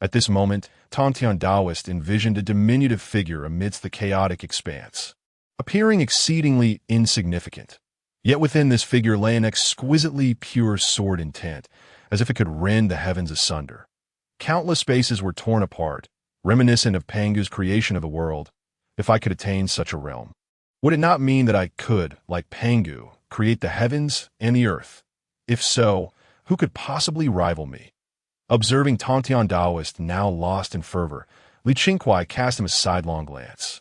At this moment, Tontian Taoist envisioned a diminutive figure amidst the chaotic expanse, appearing exceedingly insignificant. Yet within this figure lay an exquisitely pure sword intent, as if it could rend the heavens asunder. Countless spaces were torn apart, reminiscent of Pangu's creation of the world. If I could attain such a realm, would it not mean that I could, like Pangu, create the heavens and the earth? If so, who could possibly rival me? Observing Tontian Taoist now lost in fervor, Li Qingkuai cast him a sidelong glance.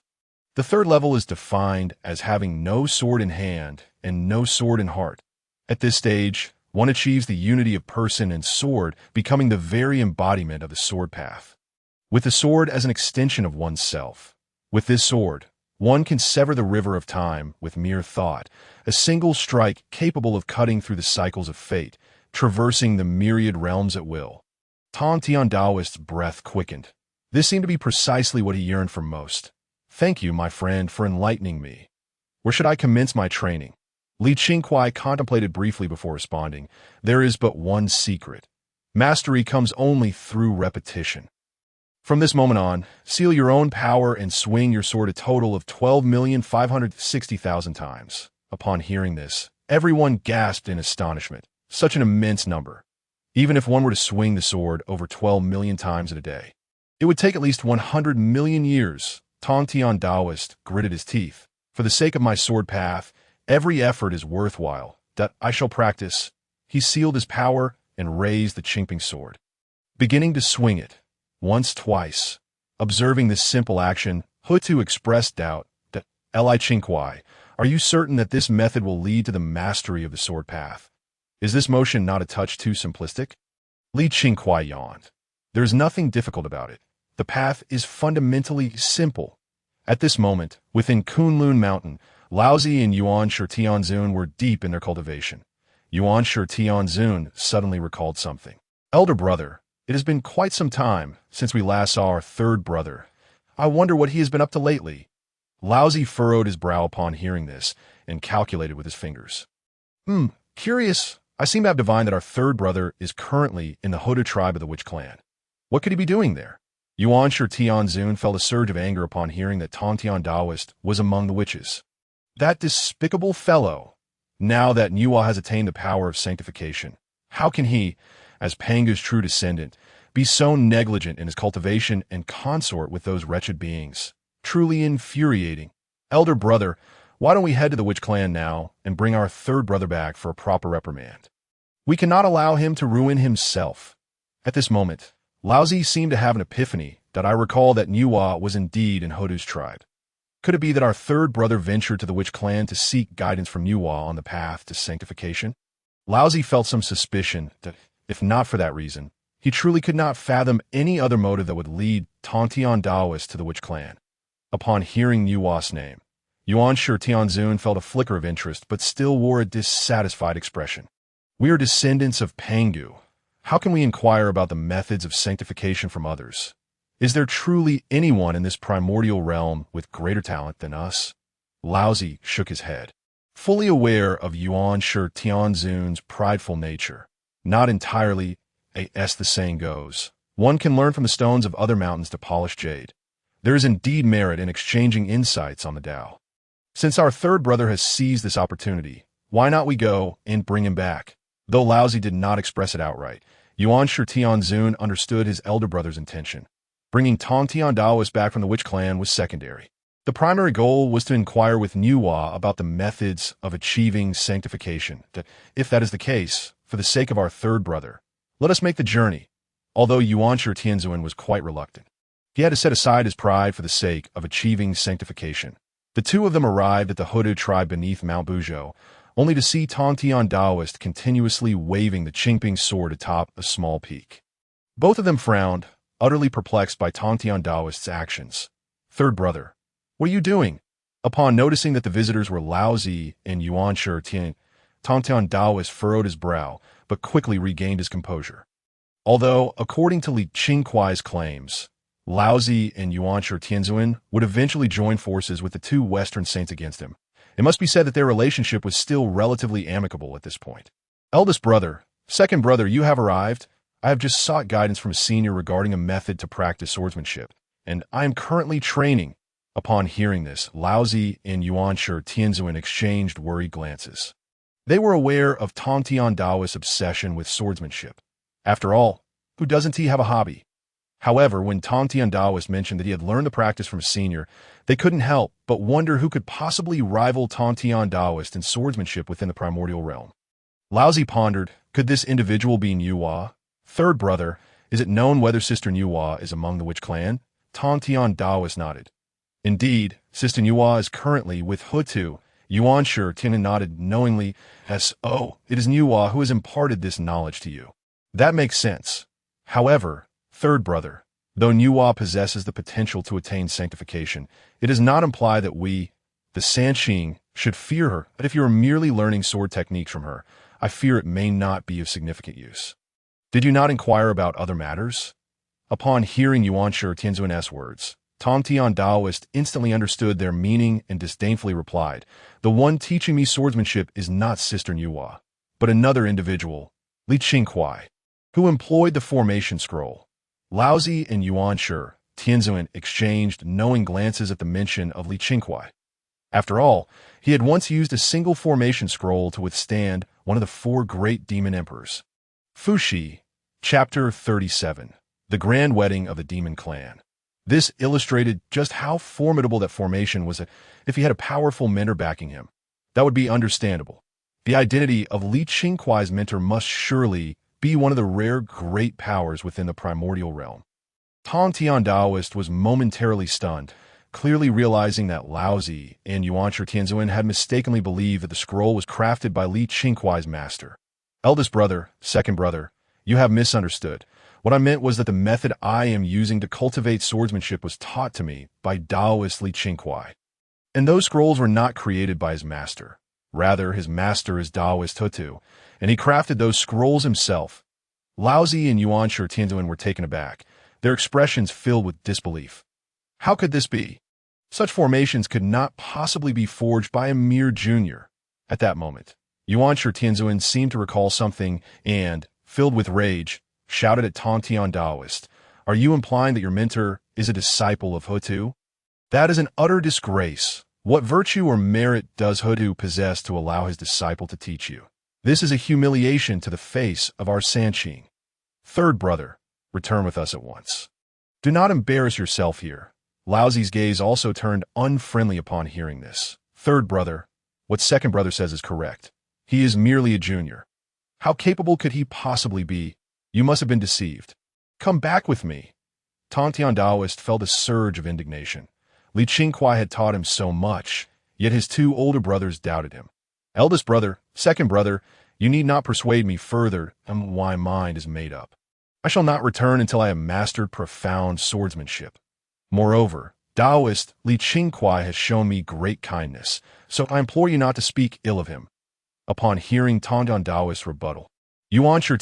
The third level is defined as having no sword in hand and no sword in heart. At this stage, one achieves the unity of person and sword, becoming the very embodiment of the sword path. With the sword as an extension of oneself. With this sword, one can sever the river of time with mere thought, a single strike capable of cutting through the cycles of fate, traversing the myriad realms at will. Tontian Taoist's breath quickened. This seemed to be precisely what he yearned for most. "Thank you, my friend, for enlightening me. Where should I commence my training?" Li Qingkuai contemplated briefly before responding. "There is but one secret. Mastery comes only through repetition. From this moment on, seal your own power and swing your sword a total of 12,560,000 times." Upon hearing this, everyone gasped in astonishment. Such an immense number. Even if one were to swing the sword over 12 million times in a day, it would take at least 100 million years. Tontian Taoist gritted his teeth. "For the sake of my sword path, every effort is worthwhile. That I shall practice." He sealed his power and raised the Qingping sword, beginning to swing it. Once, twice. Observing this simple action, Hou Tu expressed doubt. "Li Qingkuai, are you certain that this method will lead to the mastery of the sword path? Is this motion not a touch too simplistic?" Li Qingkuai yawned. "There is nothing difficult about it. The path is fundamentally simple." At this moment, within Kunlun Mountain, Laozi and Yuan Shi Zhun were deep in their cultivation. Yuan Shi Zhun suddenly recalled something. Elder brother, it has been quite some time since we last saw our third brother. I wonder what he has been up to lately. Laozi furrowed his brow upon hearing this and calculated with his fingers. Curious. I seem to have divined that our third brother is currently in the Houtu tribe of the Witch Clan. What could he be doing there? Yuan Shi Zhun felt a surge of anger upon hearing that Tontian Taoist was among the witches. That despicable fellow! Now that Nuwa has attained the power of sanctification, how can he, as Pangu's true descendant, be so negligent in his cultivation and consort with those wretched beings? Truly infuriating. Elder brother, why don't we head to the Witch Clan now and bring our third brother back for a proper reprimand? We cannot allow him to ruin himself. At this moment, Laozi seemed to have an epiphany that I recall that Nuwa was indeed in Houtu's tribe. Could it be that our third brother ventured to the Witch Clan to seek guidance from Nuwa on the path to sanctification? Laozi felt some suspicion that, if not for that reason, he truly could not fathom any other motive that would lead Tontian Taoist to the Witch Clan. Upon hearing Nuwa's name, Yuan Shi Zhun felt a flicker of interest but still wore a dissatisfied expression. We are descendants of Pangu. How can we inquire about the methods of sanctification from others? Is there truly anyone in this primordial realm with greater talent than us? Laozi shook his head, fully aware of Yuan Shi Zhun's prideful nature. Not entirely, as the saying goes. One can learn from the stones of other mountains to polish jade. There is indeed merit in exchanging insights on the Tao. Since our third brother has seized this opportunity, why not we go and bring him back? Though Laozi did not express it outright, Yuan Shi Zhun understood his elder brother's intention. Bringing Tontian Taoist back from the Witch Clan was secondary. The primary goal was to inquire with Nuwa about the methods of achieving sanctification. If that is the case, for the sake of our third brother, let us make the journey. Although Yuan Shi Zhun was quite reluctant, he had to set aside his pride for the sake of achieving sanctification. The two of them arrived at the Houtu tribe beneath Mount Buzhou, only to see Tontian Taoist continuously waving the Qingping sword atop a small peak. Both of them frowned, utterly perplexed by Tontian Taoist's actions. Third brother, what are you doing? Upon noticing that the visitors were Laozi and Yuan Shi, Tontian Taoist furrowed his brow, but quickly regained his composure. Although, according to Qingkuai's claims, Laozi and Yuan Shi would eventually join forces with the two Western saints against him, it must be said that their relationship was still relatively amicable at this point. Eldest brother, second brother, you have arrived. I have just sought guidance from a senior regarding a method to practice swordsmanship, and I am currently training. Upon hearing this, Laozi and Yuan Shi exchanged worried glances. They were aware of Tontian Taoist's obsession with swordsmanship. After all, who doesn't he have a hobby? However, when Tontian Taoist mentioned that he had learned the practice from a senior, they couldn't help but wonder who could possibly rival Tontian Taoist in swordsmanship within the primordial realm. Laozi pondered, could this individual be Nuwa? Third brother, is it known whether Sister Nuwa is among the Witch Clan? Tontian Taoist nodded. Indeed, Sister Nuwa is currently with Hou Tu. Yuan Shi nodded knowingly as, oh, it is Nuwa who has imparted this knowledge to you. That makes sense. However, third brother, though Nuwa possesses the potential to attain sanctification, it does not imply that we, the Sanqing, should fear her. But if you are merely learning sword techniques from her, I fear it may not be of significant use. Did you not inquire about other matters? Upon hearing Yuan Shi Tianzuan's words, Tontian Taoist instantly understood their meaning and disdainfully replied, the one teaching me swordsmanship is not Sister Nuwa, but another individual, Qingkuai, who employed the formation scroll. Laozi and Yuan Shi, Tianzuan exchanged knowing glances at the mention of Qingkuai. After all, he had once used a single formation scroll to withstand one of the four great demon emperors. Fuxi, Chapter 37, The Grand Wedding of the Demon Clan. This illustrated just how formidable that formation was. If he had a powerful mentor backing him, that would be understandable. The identity of Qingkuai's mentor must surely be one of the rare great powers within the primordial realm. Tontian Taoist was momentarily stunned, clearly realizing that Laozi and Yuan Shi Tianzuan had mistakenly believed that the scroll was crafted by Qingkuai's master. Eldest brother, second brother, you have misunderstood. What I meant was that the method I am using to cultivate swordsmanship was taught to me by Taoist Qingkuai. And those scrolls were not created by his master. Rather, his master is Taoist Hou Tu, and he crafted those scrolls himself. Laozi and Yuan Shi were taken aback, their expressions filled with disbelief. How could this be? Such formations could not possibly be forged by a mere junior. At that moment, Yuan Shi seemed to recall something and, filled with rage, shouted at Tontian Taoist, "Are you implying that your mentor is a disciple of Hou Tu? That is an utter disgrace. What virtue or merit does Hou Tu possess to allow his disciple to teach you? This is a humiliation to the face of our Sanqing. Third brother, return with us at once. Do not embarrass yourself here." Laozi's gaze also turned unfriendly upon hearing this. Third brother, what second brother says is correct. He is merely a junior. How capable could he possibly be? You must have been deceived. Come back with me. Tontian Taoist felt a surge of indignation. Qingkuai had taught him so much, yet his two older brothers doubted him. Eldest brother, second brother, you need not persuade me further on why mind is made up. I shall not return until I have mastered profound swordsmanship. Moreover, Taoist Qingkuai has shown me great kindness, so I implore you not to speak ill of him. Upon hearing Tontian Taoist's rebuttal, Yuan Shi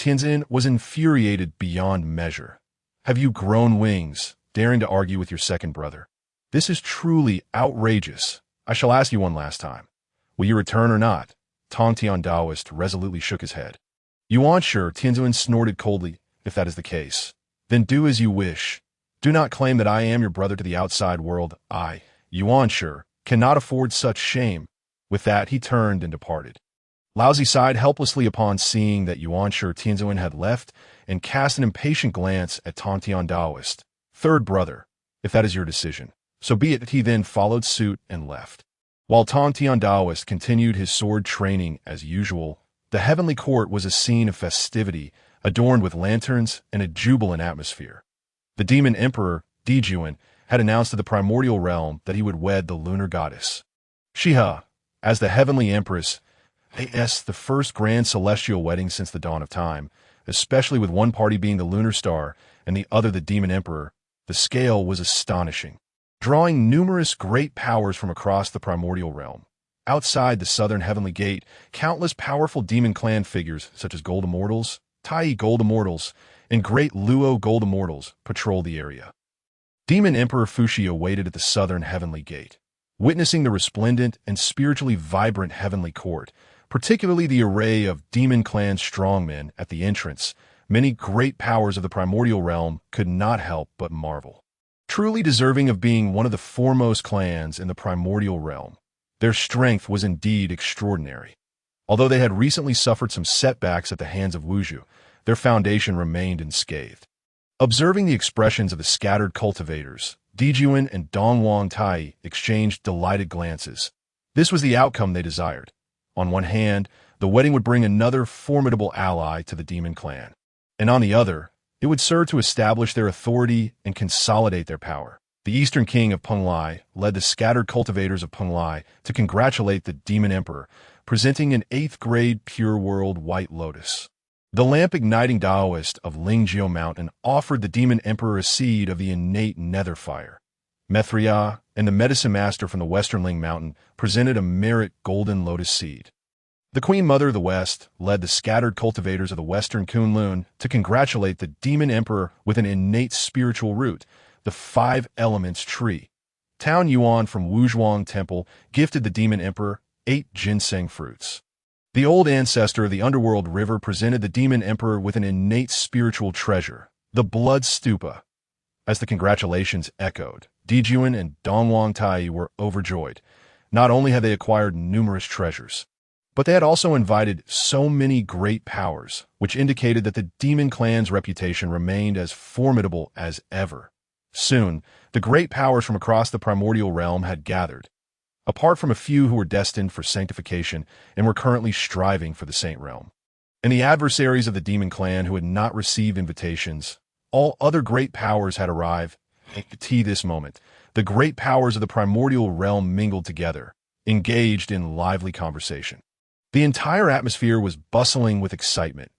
was infuriated beyond measure. Have you grown wings, daring to argue with your second brother? This is truly outrageous. I shall ask you one last time. Will you return or not? Tontian Taoist resolutely shook his head. Yuan Shi snorted coldly. If that is the case, then do as you wish. Do not claim that I am your brother to the outside world. I, Yuan Shi, cannot afford such shame. With that, he turned and departed. Laozi sighed helplessly upon seeing that Yuan Shi had left and cast an impatient glance at Tontian Taoist. Third brother, if that is your decision, so be it. He then followed suit and left. While Tontian Taoist continued his sword training as usual, the heavenly court was a scene of festivity, adorned with lanterns and a jubilant atmosphere. The demon emperor, Zhu Jiuyin, had announced to the primordial realm that he would wed the lunar goddess. Shiha, as the heavenly empress, the first grand celestial wedding since the dawn of time, especially with one party being the lunar star and the other the demon emperor. The scale was astonishing, drawing numerous great powers from across the primordial realm. Outside the southern heavenly gate, countless powerful demon clan figures such as Gold Immortals, Tai Gold Immortals, and Great Luo Gold Immortals patrolled the area. Demon Emperor Fuxi awaited at the southern heavenly gate, witnessing the resplendent and spiritually vibrant heavenly court, particularly the array of demon clan strongmen at the entrance. Many great powers of the primordial realm could not help but marvel. Truly deserving of being one of the foremost clans in the primordial realm, their strength was indeed extraordinary. Although they had recently suffered some setbacks at the hands of Buzhou, their foundation remained unscathed. Observing the expressions of the scattered cultivators, Zhu Jiuyin and Dongwang Tai exchanged delighted glances. This was the outcome they desired. On one hand, the wedding would bring another formidable ally to the demon clan, and on the other, it would serve to establish their authority and consolidate their power. The Eastern King of Penglai led the scattered cultivators of Penglai to congratulate the Demon Emperor, presenting an 8th-grade Pure World White Lotus. The lamp-igniting Taoist of Lingjiao Mountain offered the Demon Emperor a seed of the innate nether fire. Methria and the Medicine Master from the Western Ling Mountain presented a merit Golden Lotus seed. The Queen Mother of the West led the scattered cultivators of the Western Kunlun to congratulate the Demon Emperor with an innate spiritual root, the 5 Elements tree. Town Yuan from Wuzhuang Temple gifted the Demon Emperor 8 ginseng fruits. The old ancestor of the underworld river presented the Demon Emperor with an innate spiritual treasure, the Blood Stupa. As the congratulations echoed, Zhu Jiuyin and Dongwang Tai were overjoyed. Not only had they acquired numerous treasures, but they had also invited so many great powers, which indicated that the demon clan's reputation remained as formidable as ever. Soon, the great powers from across the primordial realm had gathered. Apart from a few who were destined for sanctification and were currently striving for the Saint Realm, and the adversaries of the demon clan who had not received invitations, all other great powers had arrived. At this moment, the great powers of the primordial realm mingled together, engaged in lively conversation. The entire atmosphere was bustling with excitement.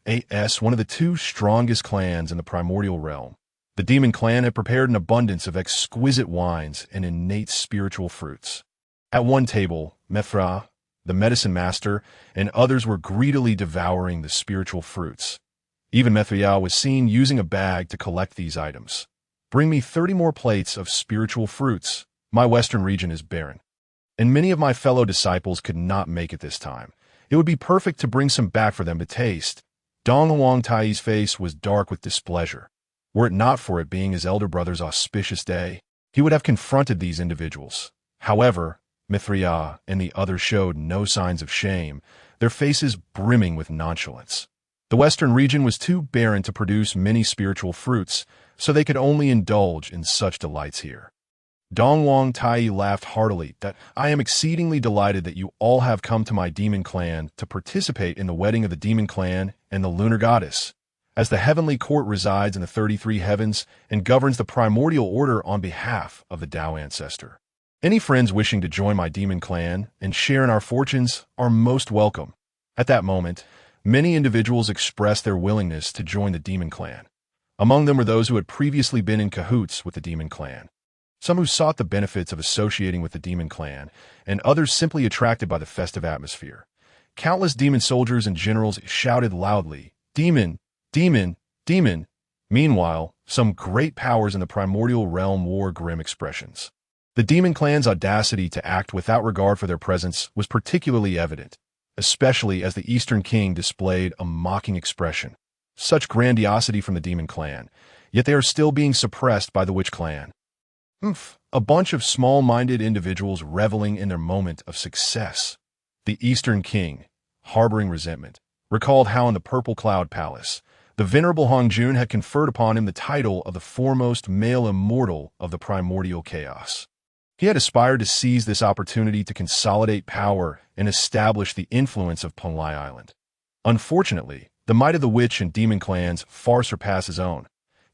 One of the 2 strongest clans in the primordial realm, the demon clan, had prepared an abundance of exquisite wines and innate spiritual fruits. At one table, Mithra, the medicine master, and others were greedily devouring the spiritual fruits. Even Mithra was seen using a bag to collect these items. Bring me 30 more plates of spiritual fruits. My western region is barren, and many of my fellow disciples could not make it this time. It would be perfect to bring some back for them to taste. Dong Huang Tai's face was dark with displeasure. Were it not for it being his elder brother's auspicious day, he would have confronted these individuals. However, Mithra and the others showed no signs of shame, their faces brimming with nonchalance. The western region was too barren to produce many spiritual fruits, so they could only indulge in such delights here. Dong Huang Tai laughed heartily that I am exceedingly delighted that you all have come to my demon clan to participate in the wedding of the demon clan and the lunar goddess. As the heavenly court resides in the 33 heavens and governs the primordial order on behalf of the Tao ancestor. Any friends wishing to join my demon clan and share in our fortunes are most welcome. At that moment, many individuals expressed their willingness to join the demon clan. Among them were those who had previously been in cahoots with the demon clan, some who sought the benefits of associating with the demon clan, and others simply attracted by the festive atmosphere. Countless demon soldiers and generals shouted loudly, "Demon! Demon! Demon!" Meanwhile, some great powers in the primordial realm wore grim expressions. The demon clan's audacity to act without regard for their presence was particularly evident, especially as the Eastern King displayed a mocking expression. Such grandiosity from the demon clan, yet they are still being suppressed by the witch clan. A bunch of small-minded individuals reveling in their moment of success. The Eastern King, harboring resentment, recalled how in the Purple Cloud Palace, the venerable Hongjun had conferred upon him the title of the foremost male immortal of the primordial chaos. He had aspired to seize this opportunity to consolidate power and establish the influence of Pai Island. Unfortunately, the might of the witch and demon clans far surpassed his own.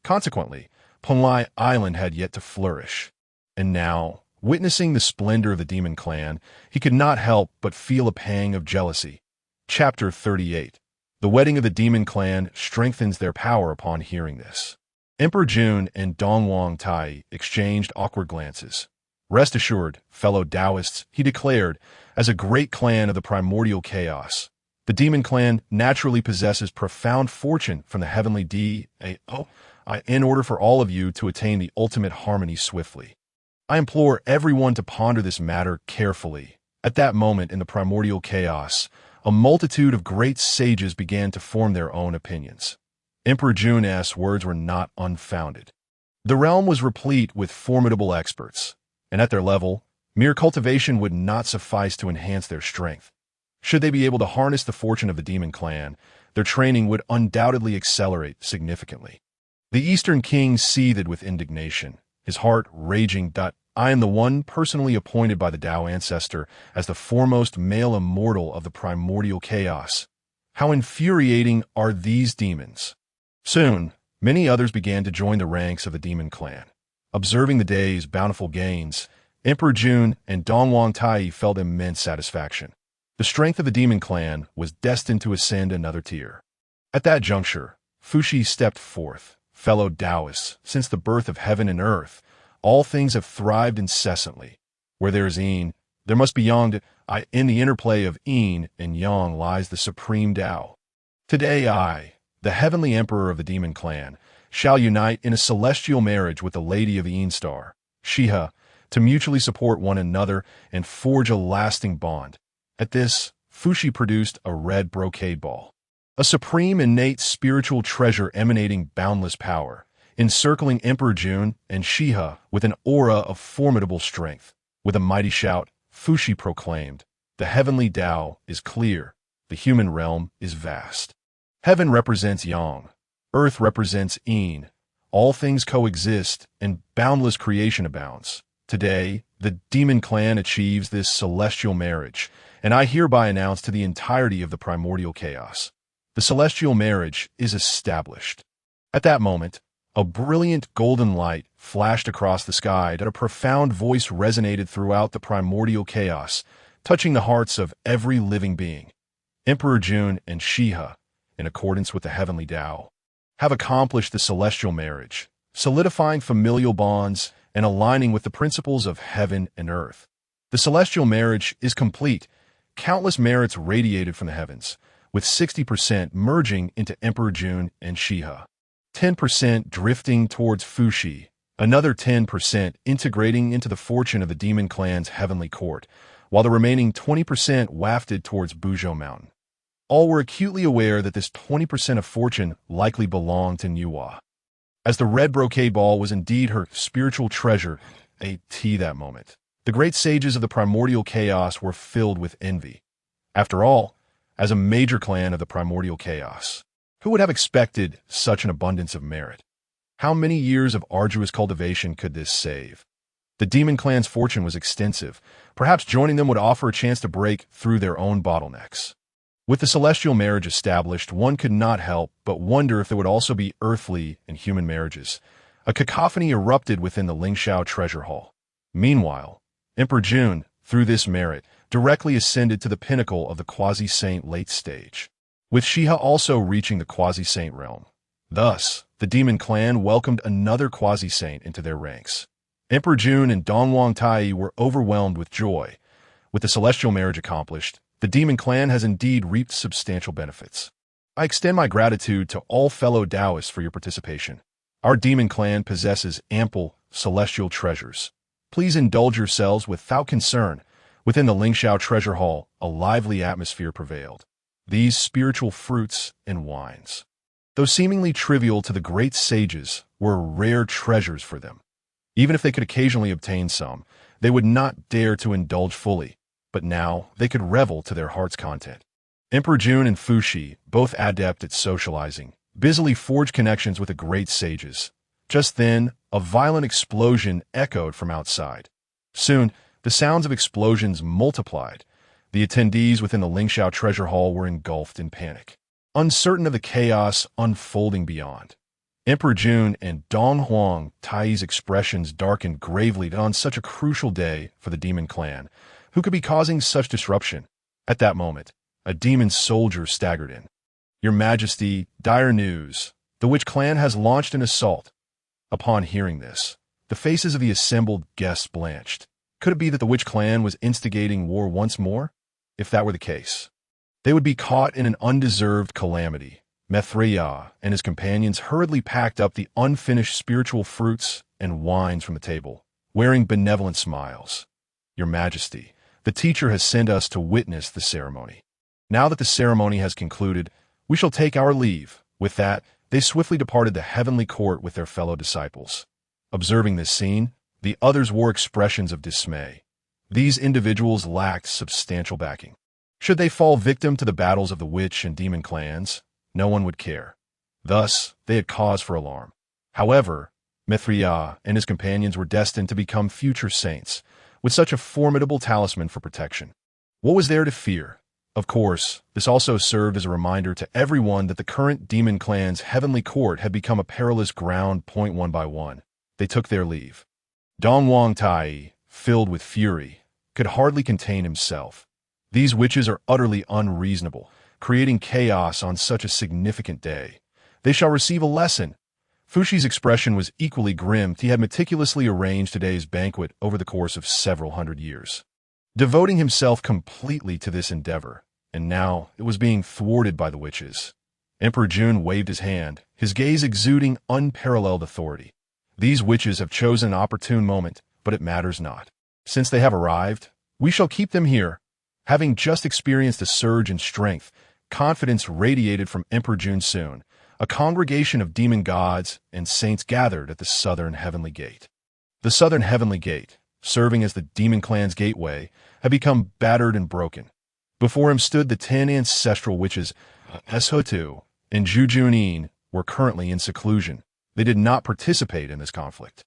Consequently, Pai Island had yet to flourish. And now, witnessing the splendor of the demon clan, he could not help but feel a pang of jealousy. Chapter 38. The wedding of the demon clan strengthens their power upon hearing this. Emperor Zhun and Dong Huang Tai exchanged awkward glances. Rest assured, fellow Taoists, he declared, as a great clan of the primordial chaos, the demon clan naturally possesses profound fortune from the heavenly in order for all of you to attain the ultimate harmony swiftly. I implore everyone to ponder this matter carefully. At that moment in the primordial chaos, a multitude of great sages began to form their own opinions. Emperor Zhun's words were not unfounded. The realm was replete with formidable experts, and at their level, mere cultivation would not suffice to enhance their strength. Should they be able to harness the fortune of the demon clan, their training would undoubtedly accelerate significantly. The Eastern King seethed with indignation, his heart raging. I am the one personally appointed by the Tao ancestor as the foremost male immortal of the primordial chaos. How infuriating are these demons! Soon, many others began to join the ranks of the demon clan. Observing the day's bountiful gains, Emperor Zhun and Dong Huang Tai felt immense satisfaction. The strength of the demon clan was destined to ascend another tier. At that juncture, Fuxi stepped forth. Fellow Taoists, since the birth of heaven and earth, all things have thrived incessantly. Where there is yin, there must be yang. In the interplay of yin and yang lies the supreme Tao. Today I, the heavenly emperor of the demon clan, shall unite in a celestial marriage with the lady of the yin star, Shiha, to mutually support one another and forge a lasting bond. At this, Fuxi produced a red brocade ball, a supreme innate spiritual treasure emanating boundless power, encircling Emperor Zhun and Shiha with an aura of formidable strength. With a mighty shout, Fuxi proclaimed, "The heavenly Tao is clear, the human realm is vast. Heaven represents yang, earth represents yin, all things coexist, and boundless creation abounds. Today, the demon clan achieves this celestial marriage, and I hereby announce to the entirety of the primordial chaos, the celestial marriage is established." At that moment, a brilliant golden light flashed across the sky, and a profound voice resonated throughout the primordial chaos, touching the hearts of every living being. Emperor Zhun and Shiha, in accordance with the heavenly Tao, have accomplished the celestial marriage, solidifying familial bonds and aligning with the principles of heaven and earth. The celestial marriage is complete. Countless merits radiated from the heavens, with 60% merging into Emperor Zhun and Shiha, 10% drifting towards Fuxi, another 10% integrating into the fortune of the demon clan's heavenly court, while the remaining 20% wafted towards Buzhou Mountain. All were acutely aware that this 20% of fortune likely belonged to Nuwa, as the red brocade ball was indeed her spiritual treasure, that moment. The great sages of the primordial chaos were filled with envy. After all, as a major clan of the primordial chaos, who would have expected such an abundance of merit? How many years of arduous cultivation could this save? The demon clan's fortune was extensive. Perhaps joining them would offer a chance to break through their own bottlenecks. With the celestial marriage established, one could not help but wonder if there would also be earthly and human marriages. A cacophony erupted within the Lingxiao treasure hall. Meanwhile, Emperor Zhun, through this merit, directly ascended to the pinnacle of the quasi-saint late stage, with Shiha also reaching the quasi-saint realm. Thus, the demon clan welcomed another quasi-saint into their ranks. Emperor Zhun and Dongwang Tai were overwhelmed with joy. With the celestial marriage accomplished, the demon clan has indeed reaped substantial benefits. I extend my gratitude to all fellow Taoists for your participation. Our demon clan possesses ample celestial treasures. Please indulge yourselves without concern. Within the Lingxiao treasure hall, a lively atmosphere prevailed. These spiritual fruits and wines, though seemingly trivial to the great sages, were rare treasures for them. Even if they could occasionally obtain some, they would not dare to indulge fully, but now they could revel to their heart's content. Emperor Zhun and Fuxi, both adept at socializing, busily forged connections with the great sages. Just then, a violent explosion echoed from outside. Soon, the sounds of explosions multiplied. The attendees within the Lingxiao treasure hall were engulfed in panic, uncertain of the chaos unfolding beyond. Emperor Zhun and Donghuang Tai's expressions darkened gravely on such a crucial day for the demon clan, who could be causing such disruption. At that moment, a demon soldier staggered in. "Your Majesty, dire news. The witch clan has launched an assault." Upon hearing this, the faces of the assembled guests blanched. Could it be that the witch clan was instigating war once more? If that were the case, they would be caught in an undeserved calamity. Mithriya and his companions hurriedly packed up the unfinished spiritual fruits and wines from the table, wearing benevolent smiles. "Your Majesty, the teacher has sent us to witness the ceremony. Now that the ceremony has concluded, we shall take our leave." With that, they swiftly departed the heavenly court with their fellow disciples. Observing this scene, the others wore expressions of dismay. These individuals lacked substantial backing. Should they fall victim to the battles of the witch and demon clans, no one would care. Thus, they had cause for alarm. However, Mithriya and his companions were destined to become future saints, with such a formidable talisman for protection. What was there to fear? Of course, this also served as a reminder to everyone that the current demon clan's heavenly court had become a perilous ground. One by one, they took their leave. Dongwang Tai, filled with fury, could hardly contain himself. These witches are utterly unreasonable, creating chaos on such a significant day. They shall receive a lesson. Fuxi's expression was equally grim. He had meticulously arranged today's banquet over the course of several hundred years, devoting himself completely to this endeavor, and now it was being thwarted by the witches. Emperor Zhun waved his hand, his gaze exuding unparalleled authority. These witches have chosen an opportune moment, but it matters not. Since they have arrived, we shall keep them here. Having just experienced a surge in strength, confidence radiated from Emperor Zhun soon. A congregation of demon gods and saints gathered at the southern heavenly gate. The southern heavenly gate, serving as the demon clan's gateway, had become battered and broken. Before him stood the 10 ancestral witches. Hou Tu and Zhu Jiuyin were currently in seclusion. They did not participate in this conflict.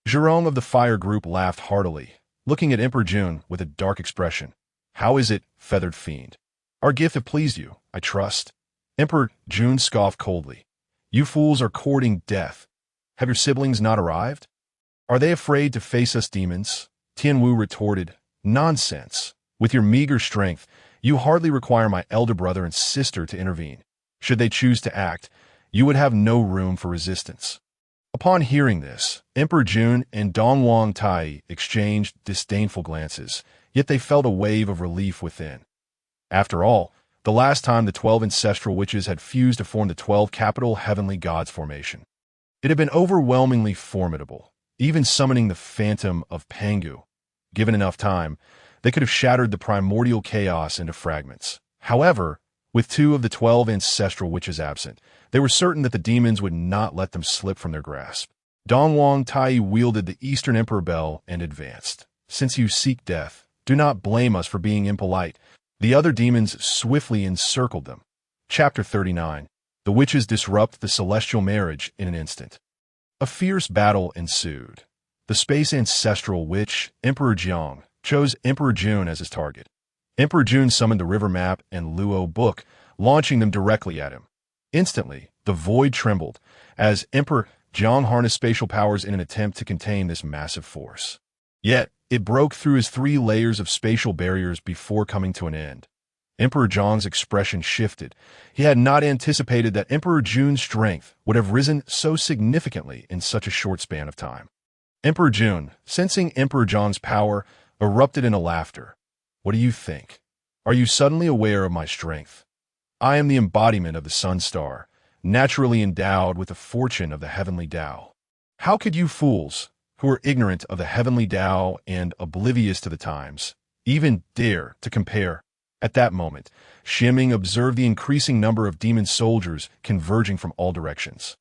Jerome of the fire group laughed heartily, looking at Emperor Zhun with a dark expression. "How is it, feathered fiend? Our gift have pleased you, I trust." Emperor Zhun scoffed coldly. "You fools are courting death. Have your siblings not arrived? Are they afraid to face us demons?" Tianwu retorted, "Nonsense. With your meager strength, you hardly require my elder brother and sister to intervene. Should they choose to act, you would have no room for resistance." Upon hearing this, Emperor Zhun and Dongwang Tai exchanged disdainful glances. yet they felt a wave of relief within. After all, the last time the 12 ancestral witches had fused to form the 12 capital heavenly gods formation, it had been overwhelmingly formidable, even summoning the phantom of Pangu. Given enough time, they could have shattered the primordial chaos into fragments. However, with 2 of the 12 ancestral witches absent, they were certain that the demons would not let them slip from their grasp. Dongwang Tai wielded the Eastern Emperor Bell and advanced. "Since you seek death, do not blame us for being impolite." The other demons swiftly encircled them. Chapter 39. The witches disrupt the celestial marriage in an instant. A fierce battle ensued. The space ancestral witch, Emperor Jiang, chose Emperor Zhun as his target. Emperor Zhun summoned the river map and Luo book, launching them directly at him. Instantly, the void trembled as Emperor Jiang harnessed spatial powers in an attempt to contain this massive force. Yet, it broke through his 3 layers of spatial barriers before coming to an end. Emperor Zhang's expression shifted. He had not anticipated that Emperor Zhun's strength would have risen so significantly in such a short span of time. Emperor Zhun, sensing Emperor Zhang's power, erupted into laughter. "What do you think? Are you suddenly aware of my strength? I am the embodiment of the sun star, naturally endowed with the fortune of the heavenly Tao. How could you fools, who are ignorant of the heavenly Tao and oblivious to the times, even dare to compare?" At that moment, Xiaming observed the increasing number of demon soldiers converging from all directions.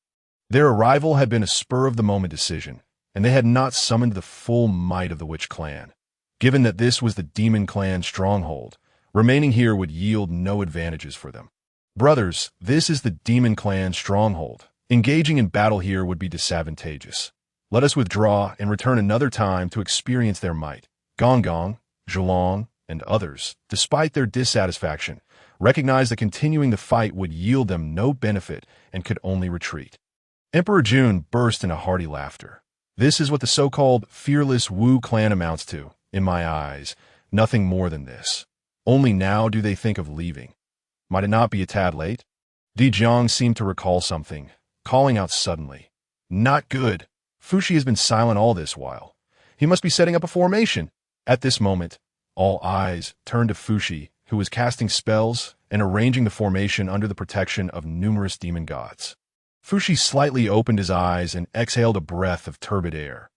Their arrival had been a spur-of-the-moment decision, and they had not summoned the full might of the Witch Clan. Given that this was the Demon Clan stronghold, remaining here would yield no advantages for them. "Brothers, this is the Demon Clan stronghold. Engaging in battle here would be disadvantageous. Let us withdraw and return another time to experience their might." Gong, Zhulong, and others, despite their dissatisfaction, recognized that continuing the fight would yield them no benefit and could only retreat. Emperor Zhun burst into hearty laughter. "This is what the so-called fearless Wu clan amounts to, in my eyes, nothing more than this. Only now do they think of leaving. Might it not be a tad late?" Di Jiang seemed to recall something, calling out suddenly, "Not good. Fushi has been silent all this while. He must be setting up a formation." At this moment, all eyes turned to Fushi, who was casting spells and arranging the formation under the protection of numerous demon gods. Fushi slightly opened his eyes and exhaled a breath of turbid air.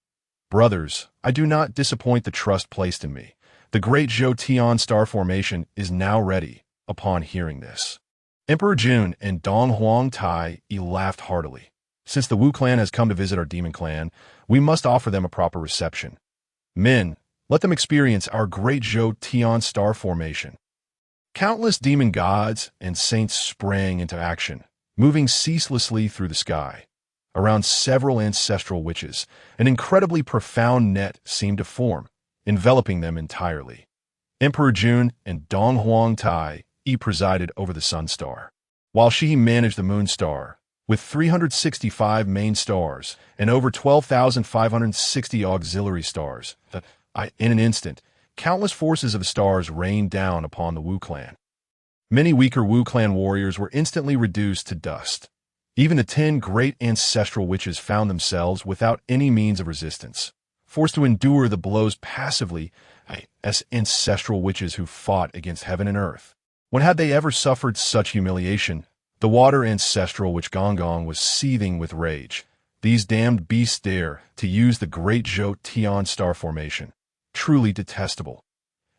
"Brothers, I do not disappoint the trust placed in me. The great Zhou Tian star formation is now ready." Upon hearing this, Emperor Zhun and Donghuang Tai laughed heartily. "Since the Wu clan has come to visit our demon clan, we must offer them a proper reception. Men, let them experience our great Zhou Tian star formation." Countless demon gods and saints sprang into action, moving ceaselessly through the sky. Around several ancestral witches, an incredibly profound net seemed to form, enveloping them entirely. Emperor Zhun and Donghuang Tai presided over the sun star, while she managed the moon star, with 365 main stars and over 12,560 auxiliary stars. In an instant, countless forces of the stars rained down upon the Wu clan. Many weaker Wu clan warriors were instantly reduced to dust. Even the 10 great ancestral witches found themselves without any means of resistance, forced to endure the blows passively as ancestral witches who fought against heaven and earth. When had they ever suffered such humiliation? The water ancestral witch Gong was seething with rage. These damned beasts dare to use the great Zhou Tian star formation. Truly detestable.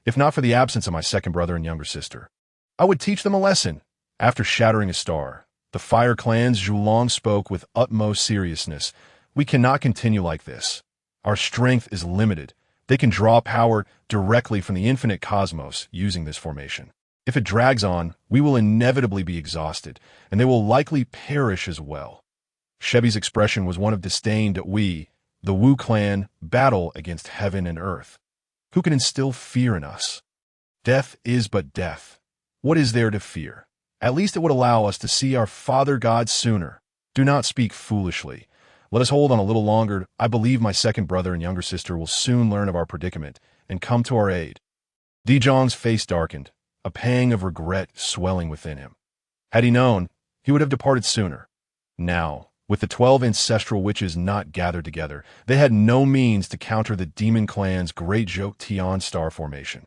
If not for the absence of my second brother and younger sister, I would teach them a lesson. After shattering a star, the Fire Clan's Zhulong spoke with utmost seriousness. "We cannot continue like this. Our strength is limited. They can draw power directly from the infinite cosmos using this formation. If it drags on, we will inevitably be exhausted, and they will likely perish as well." Shebi's expression was one of disdain that we, the Wu clan, battle against heaven and earth. Who can instill fear in us? Death is but death. What is there to fear? At least it would allow us to see our Father God sooner. Do not speak foolishly. Let us hold on a little longer. I believe my second brother and younger sister will soon learn of our predicament and come to our aid. Di Zhang's face darkened, a pang of regret swelling within him. Had he known, he would have departed sooner. Now, With the 12 ancestral witches not gathered together, they had no means to counter the demon clan's great Zhou Tian star formation.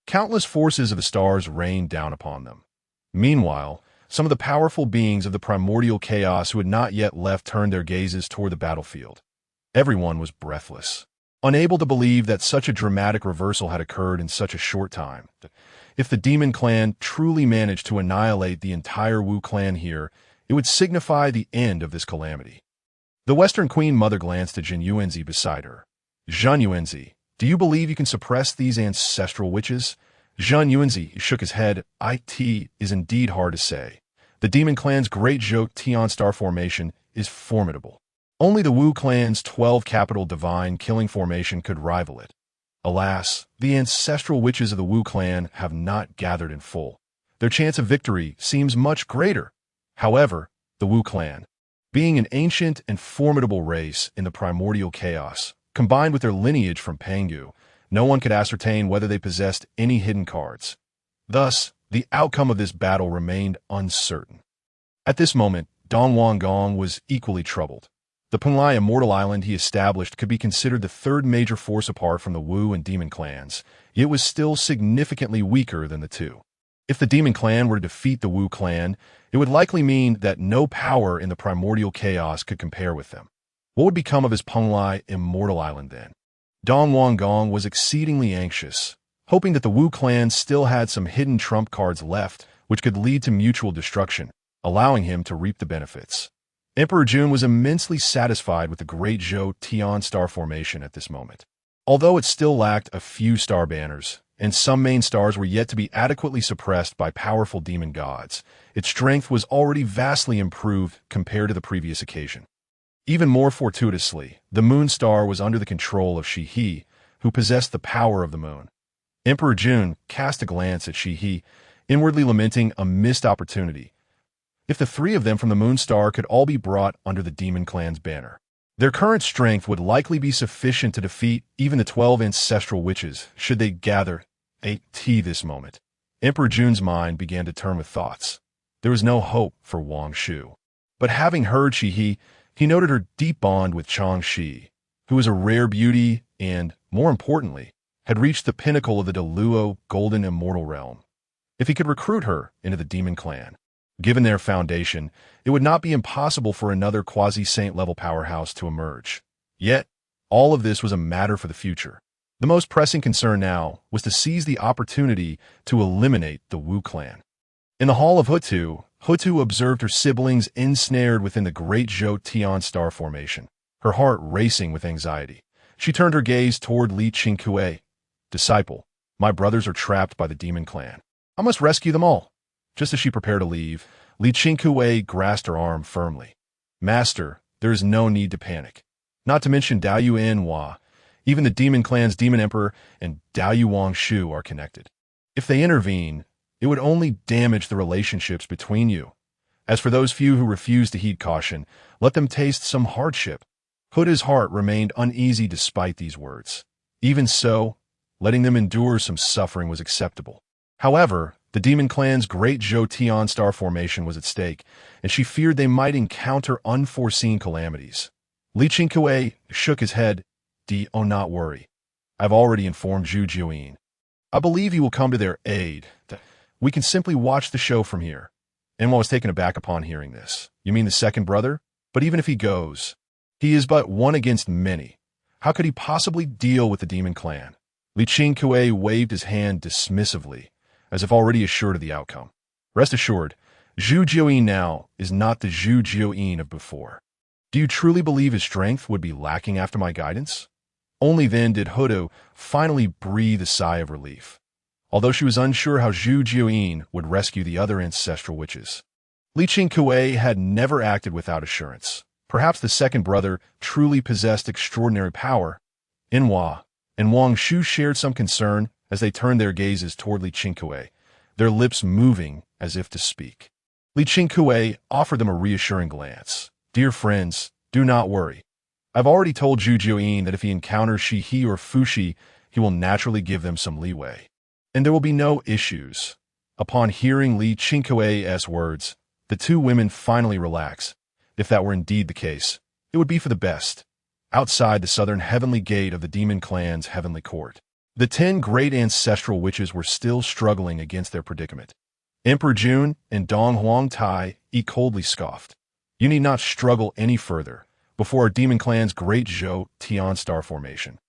Countless forces of the stars rained down upon them. Meanwhile, some of the powerful beings of the primordial chaos who had not yet left turned their gazes toward the battlefield. Everyone was breathless, unable to believe that such a dramatic reversal had occurred in such a short time. If the demon clan truly managed to annihilate the entire Wu clan here, it would signify the end of this calamity. The Western Queen Mother glanced at Zhun Yuanzi beside her. Zhun Yuanzi, do you believe you can suppress these ancestral witches? Zhun Yuanzi shook his head. It is indeed hard to say. The demon clan's great Zhou Tian star formation is formidable. Only the Wu clan's 12 capital divine killing formation could rival it. Alas, the ancestral witches of the Wu clan have not gathered in full. Their chance of victory seems much greater. However, the Wu clan, being an ancient and formidable race in the primordial chaos, combined with their lineage from Pangu, no one could ascertain whether they possessed any hidden cards. Thus, the outcome of this battle remained uncertain. At this moment, Dong Wanggong was equally troubled. The Qingkuai immortal island he established could be considered the third major force apart from the Wu and Demon clans, yet it was still significantly weaker than the two. If the Demon clan were to defeat the Wu clan, it would likely mean that no power in the primordial chaos could compare with them. What would become of his Qingkuai immortal island then? Dong Wanggong was exceedingly anxious, hoping that the Wu clan still had some hidden trump cards left which could lead to mutual destruction, allowing him to reap the benefits. Emperor Zhun was immensely satisfied with the great Zhou Tian star formation at this moment. Although it still lacked a few star banners, and some main stars were yet to be adequately suppressed by powerful demon gods, its strength was already vastly improved compared to the previous occasion. Even more fortuitously, the moon star was under the control of Shi He, who possessed the power of the moon. Emperor Zhun cast a glance at Shi He, inwardly lamenting a missed opportunity. If the three of them from the moon star could all be brought under the demon clan's banner, their current strength would likely be sufficient to defeat even the 12 ancestral witches should they gather at this moment. Emperor Zhun's mind began to turn with thoughts. There was no hope for Wong Shu. But having heard Shi he noted her deep bond with Chang Shi, who was a rare beauty and, more importantly, had reached the pinnacle of the Deluo golden immortal realm. If he could recruit her into the demon clan, given their foundation, it would not be impossible for another quasi-saint level powerhouse to emerge. Yet, all of this was a matter for the future. The most pressing concern now was to seize the opportunity to eliminate the Wu clan. In the hall of Hou Tu observed her siblings ensnared within the great Zhou Tian star formation, her heart racing with anxiety. She turned her gaze toward Li Qingkuai. Disciple, my brothers are trapped by the demon clan. I must rescue them all. Just as she prepared to leave, Li Qingkuai grasped her arm firmly. Master, there is no need to panic. Not to mention Dao and Nuwa. Even the demon clan's demon emperor and Dao Wong Shu are connected. If they intervene, it would only damage the relationships between you. As for those few who refuse to heed caution, let them taste some hardship. Houtu's heart remained uneasy despite these words. Even so, letting them endure some suffering was acceptable. However, the demon clan's great Zhou Tian star formation was at stake, and she feared they might encounter unforeseen calamities. Li Qingkuai shook his head. Do not worry. I've already informed Zhu Jiuyin. I believe he will come to their aid. We can simply watch the show from here. Enwa was taken aback upon hearing this. You mean the second brother? But even if he goes, he is but one against many. How could he possibly deal with the demon clan? Li Qingkuai waved his hand dismissively, as if already assured of the outcome. Rest assured, Zhu Jiuyin now is not the Zhu Jiuyin of before. Do you truly believe his strength would be lacking after my guidance? Only then did Houtu finally breathe a sigh of relief, although she was unsure how Zhu Jiuyin would rescue the other ancestral witches. Li Qingkuai had never acted without assurance. Perhaps the second brother truly possessed extraordinary power. Nuwa and Wong Shu shared some concern as they turned their gazes toward Li Qingkuai, their lips moving as if to speak. Li Qingkuai offered them a reassuring glance. Dear friends, do not worry. I've already told Zhu Jiuyin that if he encounters Shi He or Fushi, he will naturally give them some leeway. And there will be no issues. Upon hearing Li Qingkuai's words, the two women finally relaxed. If that were indeed the case, it would be for the best. Outside the southern heavenly gate of the demon clan's heavenly court, the 10 great ancestral witches were still struggling against their predicament. Emperor Zhun and Dong Huang Tai coldly scoffed. You need not struggle any further before our demon clan's great Zhou Tian star formation.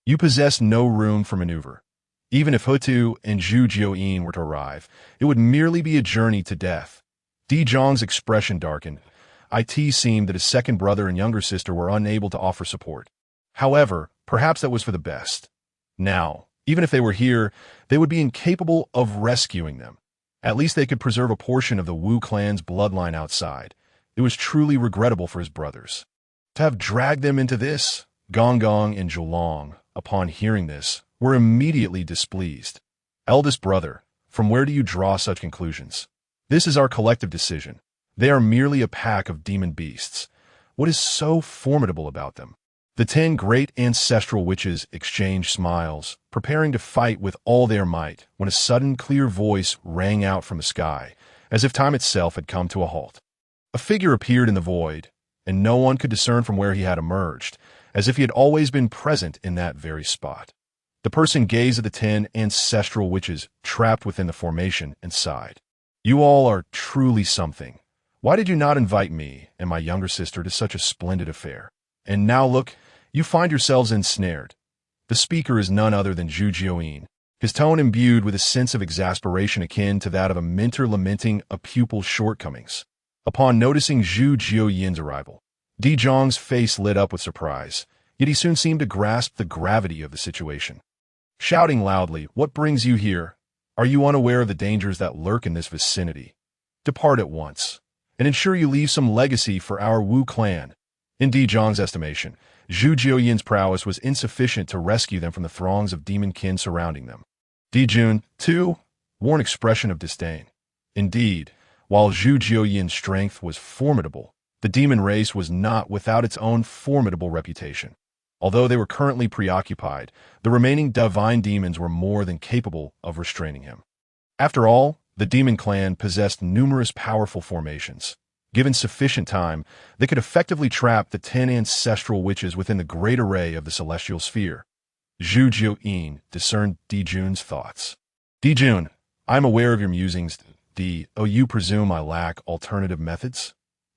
You possess no room for maneuver. Even if Hou Tu and Zhu Jiuyin were to arrive, it would merely be a journey to death. Di Zhang's expression darkened. It seemed that his second brother and younger sister were unable to offer support. However, perhaps that was for the best. Now, even if they were here, they would be incapable of rescuing them. At least they could preserve a portion of the Wu clan's bloodline outside. It was truly regrettable for his brothers to have dragged them into this. Gong Gong and Zhulong, upon hearing this, were immediately displeased. Eldest brother, from where do you draw such conclusions? This is our collective decision. They are merely a pack of demon beasts. What is so formidable about them? The 10 great ancestral witches exchanged smiles, preparing to fight with all their might, when a sudden clear voice rang out from the sky, as if time itself had come to a halt. A figure appeared in the void, and no one could discern from where he had emerged, as if he had always been present in that very spot. The person gazed at the 10 ancestral witches trapped within the formation and sighed. You all are truly something. Why did you not invite me and my younger sister to such a splendid affair? And now look, you find yourselves ensnared. The speaker is none other than Zhu Jiuyin, his tone imbued with a sense of exasperation akin to that of a mentor lamenting a pupil's shortcomings. Upon noticing Zhu Jiuyin's arrival, Di Zhang's face lit up with surprise, yet he soon seemed to grasp the gravity of the situation. Shouting loudly, "What brings you here? Are you unaware of the dangers that lurk in this vicinity? Depart at once, and ensure you leave some legacy for our Wu clan." In Di Zhang's estimation, Zhu Jiuyin's prowess was insufficient to rescue them from the throngs of demon kin surrounding them. Di Zhun, too, wore an expression of disdain. Indeed, while Zhu Jiuyin's strength was formidable, the demon race was not without its own formidable reputation. Although they were currently preoccupied, the remaining divine demons were more than capable of restraining him. After all, the demon clan possessed numerous powerful formations. Given sufficient time, they could effectively trap the 10 ancestral witches within the great array of the celestial sphere. Zhu Jiuyin discerned Di Zhun's thoughts. Di Zhun, I am aware of your musings. You presume I lack alternative methods?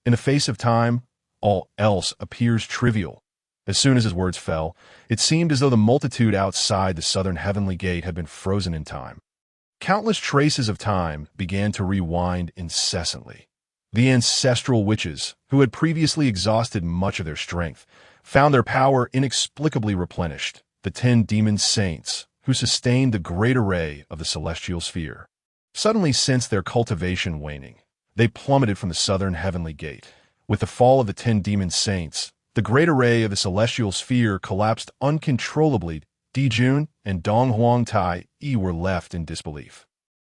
In the face of time, all else appears trivial. As soon as his words fell, it seemed as though the multitude outside the southern heavenly gate had been frozen in time. Countless traces of time began to rewind incessantly. The ancestral witches, who had previously exhausted much of their strength, found their power inexplicably replenished. The 10 demon saints, who sustained the great array of the celestial sphere, suddenly sensed their cultivation waning. They plummeted from the southern heavenly gate. With the fall of the 10 demon saints, the great array of the celestial sphere collapsed uncontrollably. Di Zhun and Dong Huang Tai were left in disbelief.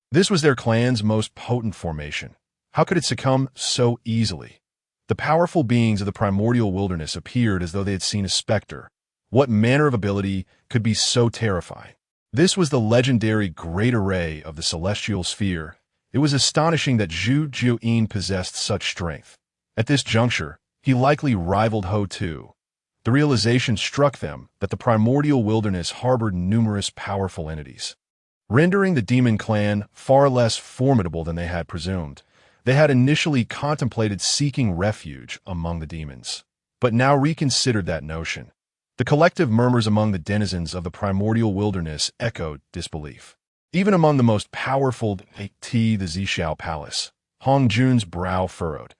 This was their clan's most potent formation. How could it succumb so easily? The powerful beings of the primordial wilderness appeared as though they had seen a specter. What manner of ability could be so terrifying? This was the legendary great array of the celestial sphere. It was astonishing that Zhu Jiuyin possessed such strength. At this juncture, he likely rivaled Hou Tu. The realization struck them that the primordial wilderness harbored numerous powerful entities, rendering the demon clan far less formidable than they had presumed. They had initially contemplated seeking refuge among the demons, but now reconsidered that notion. The collective murmurs among the denizens of the primordial wilderness echoed disbelief. Even among the most powerful, the Zixiao palace, Hongjun's brow furrowed.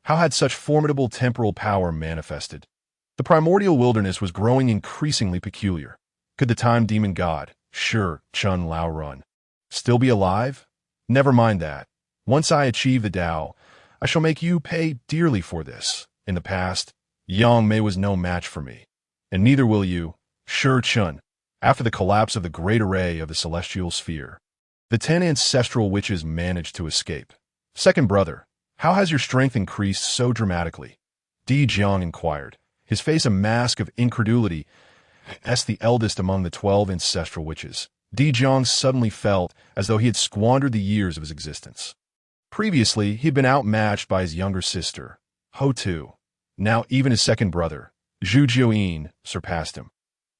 How had such formidable temporal power manifested? The primordial wilderness was growing increasingly peculiar. Could the time demon god, Chun Lao Run, still be alive? Never mind that. Once I achieve the Tao, I shall make you pay dearly for this. In the past, Yang Mei was no match for me, and neither will you, Chun. After the collapse of the great array of the celestial sphere, the 10 ancestral witches managed to escape. Second brother, how has your strength increased so dramatically? Di Jiang inquired, his face a mask of incredulity. As the eldest among the 12 ancestral witches, Di Jiang suddenly felt as though he had squandered the years of his existence. Previously, he had been outmatched by his younger sister, Hou Tu. Now even his second brother, Zhu Jiuyin, surpassed him.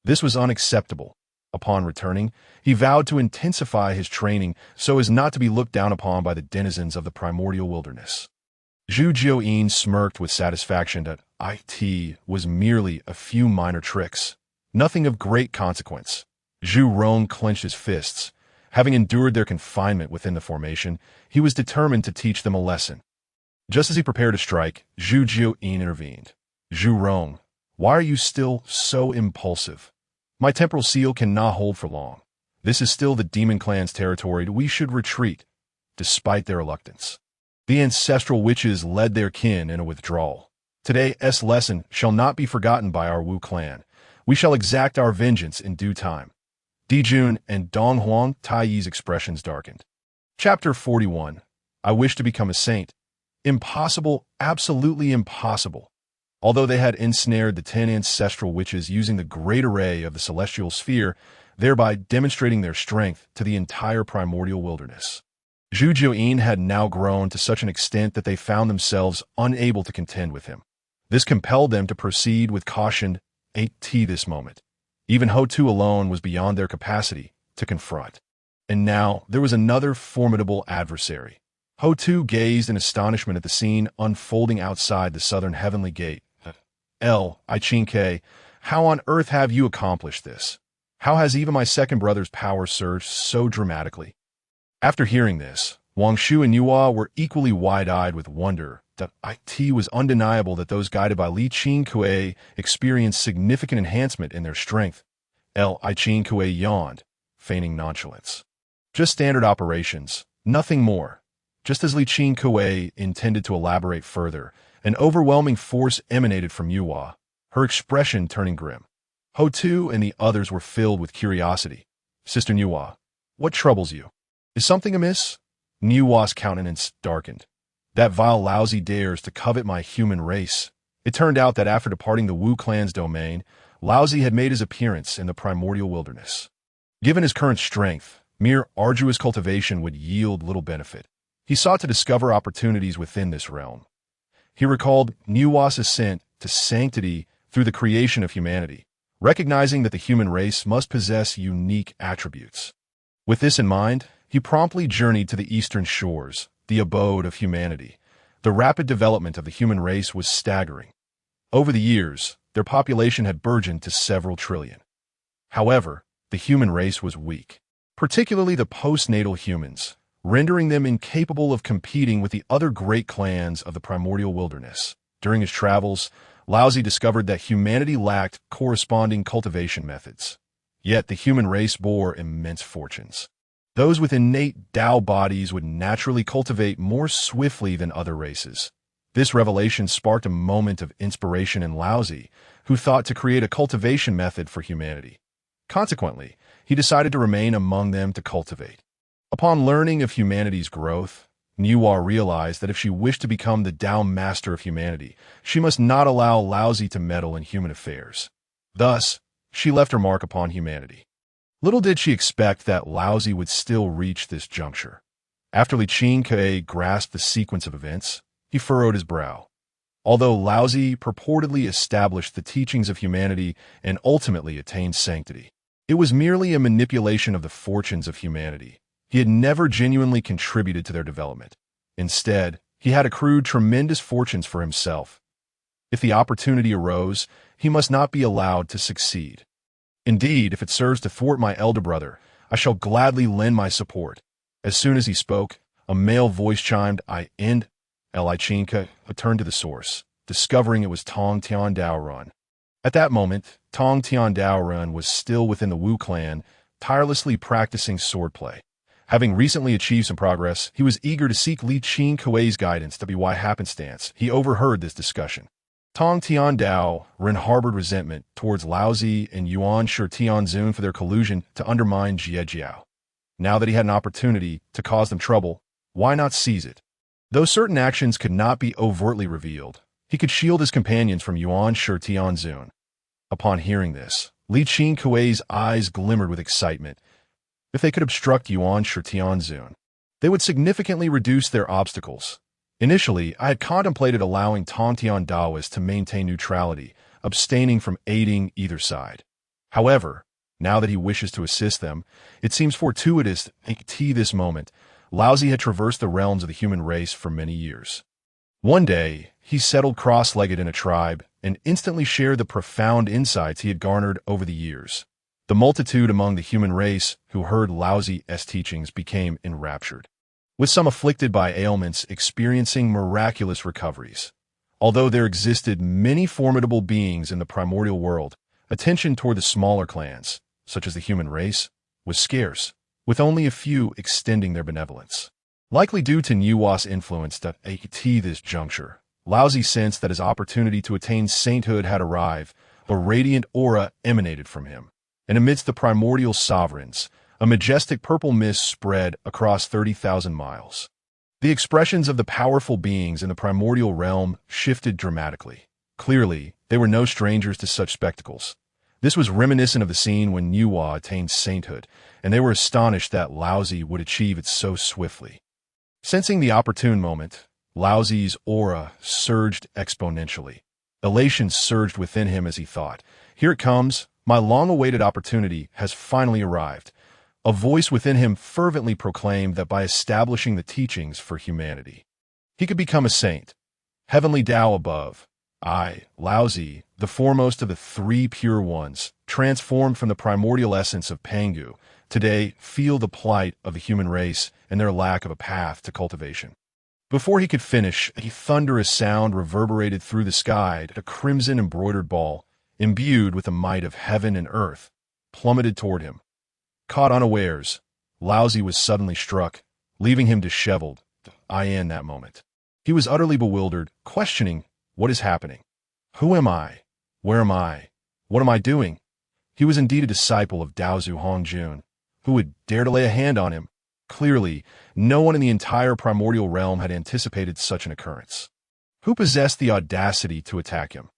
This was unacceptable. Upon returning, he vowed to intensify his training so as not to be looked down upon by the denizens of the primordial wilderness. Zhu Jiuyin smirked with satisfaction that it was merely a few minor tricks, nothing of great consequence. Zhu Rong clenched his fists. Having endured their confinement within the formation, he was determined to teach them a lesson. Just as he prepared to strike, Zhu Jiuyin intervened. Zhu Rong, why are you still so impulsive? My temporal seal cannot hold for long. This is still the demon clan's territory. We should retreat, despite their reluctance. The ancestral witches led their kin in a withdrawal. Today's lesson shall not be forgotten by our Wu clan. We shall exact our vengeance in due time. Jun and Dong Huang Taiyi's expressions darkened. Chapter 41. I wish to become a saint. Impossible, absolutely impossible. Although they had ensnared the 10 ancestral witches using the great array of the celestial sphere, thereby demonstrating their strength to the entire primordial wilderness. Zhu Jiuyin had now grown to such an extent that they found themselves unable to contend with him. This compelled them to proceed with caution this moment. Even Hou Tu alone was beyond their capacity to confront. And now there was another formidable adversary. Hou Tu gazed in astonishment at the scene unfolding outside the southern heavenly gate. Qingkuai, how on earth have you accomplished this? How has even my second brother's power surged so dramatically? After hearing this, Wong Shu and Nuwa were equally wide-eyed with wonder. It was undeniable that those guided by Qingkuai experienced significant enhancement in their strength. Qingkuai yawned, feigning nonchalance. Just standard operations, nothing more. Just as Qingkuai intended to elaborate further, an overwhelming force emanated from Nuwa, her expression turning grim. Hou Tu and the others were filled with curiosity. Sister Nuwa, what troubles you? Is something amiss? Nuwa's countenance darkened. That vile Laozi dares to covet my human race. It turned out that after departing the Wu clan's domain, Laozi had made his appearance in the primordial wilderness. Given his current strength, mere arduous cultivation would yield little benefit. He sought to discover opportunities within this realm. He recalled Nuwa's ascent to sanctity through the creation of humanity, recognizing that the human race must possess unique attributes. With this in mind, he promptly journeyed to the eastern shores, the abode of humanity. The rapid development of the human race was staggering. Over the years, their population had burgeoned to several trillion. However, the human race was weak, particularly the postnatal humans, rendering them incapable of competing with the other great clans of the primordial wilderness. During his travels, Laozi discovered that humanity lacked corresponding cultivation methods. Yet the human race bore immense fortunes. Those with innate Tao bodies would naturally cultivate more swiftly than other races. This revelation sparked a moment of inspiration in Laozi, who thought to create a cultivation method for humanity. Consequently, he decided to remain among them to cultivate. Upon learning of humanity's growth, Nuwa realized that if she wished to become the Tao master of humanity, she must not allow Laozi to meddle in human affairs. Thus, she left her mark upon humanity. Little did she expect that Laozi would still reach this juncture. After Qingkuai grasped the sequence of events, he furrowed his brow. Although Laozi purportedly established the teachings of humanity and ultimately attained sanctity, it was merely a manipulation of the fortunes of humanity. He had never genuinely contributed to their development. Instead, he had accrued tremendous fortunes for himself. If the opportunity arose, he must not be allowed to succeed. Indeed, if it serves to thwart my elder brother, I shall gladly lend my support. As soon as he spoke, a male voice chimed, I end. Qingkuai turned to the source, discovering it was Tong Tian Daorun. At that moment, Tong Tian Daorun was still within the Wu clan, tirelessly practicing swordplay. Having recently achieved some progress, he was eager to seek Qingkuai's guidance. By happenstance, he overheard this discussion. Tong Tian Daorun harbored resentment towards Laozi and Yuan Shi Zhun for their collusion to undermine Zixiao. Now that he had an opportunity to cause them trouble, why not seize it? Though certain actions could not be overtly revealed, he could shield his companions from Yuan Shi Zhun. Upon hearing this, Qingkuai's eyes glimmered with excitement. If they could obstruct Yuan Shi Zhun, they would significantly reduce their obstacles. Initially, I had contemplated allowing Tongtian Daoists to maintain neutrality, abstaining from aiding either side. However, now that he wishes to assist them, it seems fortuitous that this moment, Laozi had traversed the realms of the human race for many years. One day, he settled cross-legged in a tribe and instantly shared the profound insights he had garnered over the years. The multitude among the human race who heard Laozi's teachings became enraptured, with some afflicted by ailments experiencing miraculous recoveries. Although there existed many formidable beings in the primordial world, attention toward the smaller clans, such as the human race, was scarce, with only a few extending their benevolence. Likely due to Nuwa's influence at this juncture, Laozi sensed that his opportunity to attain sainthood had arrived. A radiant aura emanated from him, and amidst the primordial sovereigns, a majestic purple mist spread across 30,000 miles. The expressions of the powerful beings in the primordial realm shifted dramatically. Clearly, they were no strangers to such spectacles. This was reminiscent of the scene when Nuwa attained sainthood, and they were astonished that Laozi would achieve it so swiftly. Sensing the opportune moment, Laozi's aura surged exponentially. Elation surged within him as he thought, "Here it comes, my long-awaited opportunity has finally arrived." A voice within him fervently proclaimed that by establishing the teachings for humanity, he could become a saint. Heavenly Tao above, I, Laozi, the foremost of the three pure ones, transformed from the primordial essence of Pangu, today feel the plight of the human race and their lack of a path to cultivation. Before he could finish, a thunderous sound reverberated through the sky, a crimson embroidered ball, imbued with the might of heaven and earth, plummeted toward him. Caught unawares, Laozi was suddenly struck, leaving him disheveled. In that moment, he was utterly bewildered, questioning, what is happening? Who am I? Where am I? What am I doing? He was indeed a disciple of Daozu Hongjun. Who would dare to lay a hand on him? Clearly, no one in the entire primordial realm had anticipated such an occurrence. Who possessed the audacity to attack him?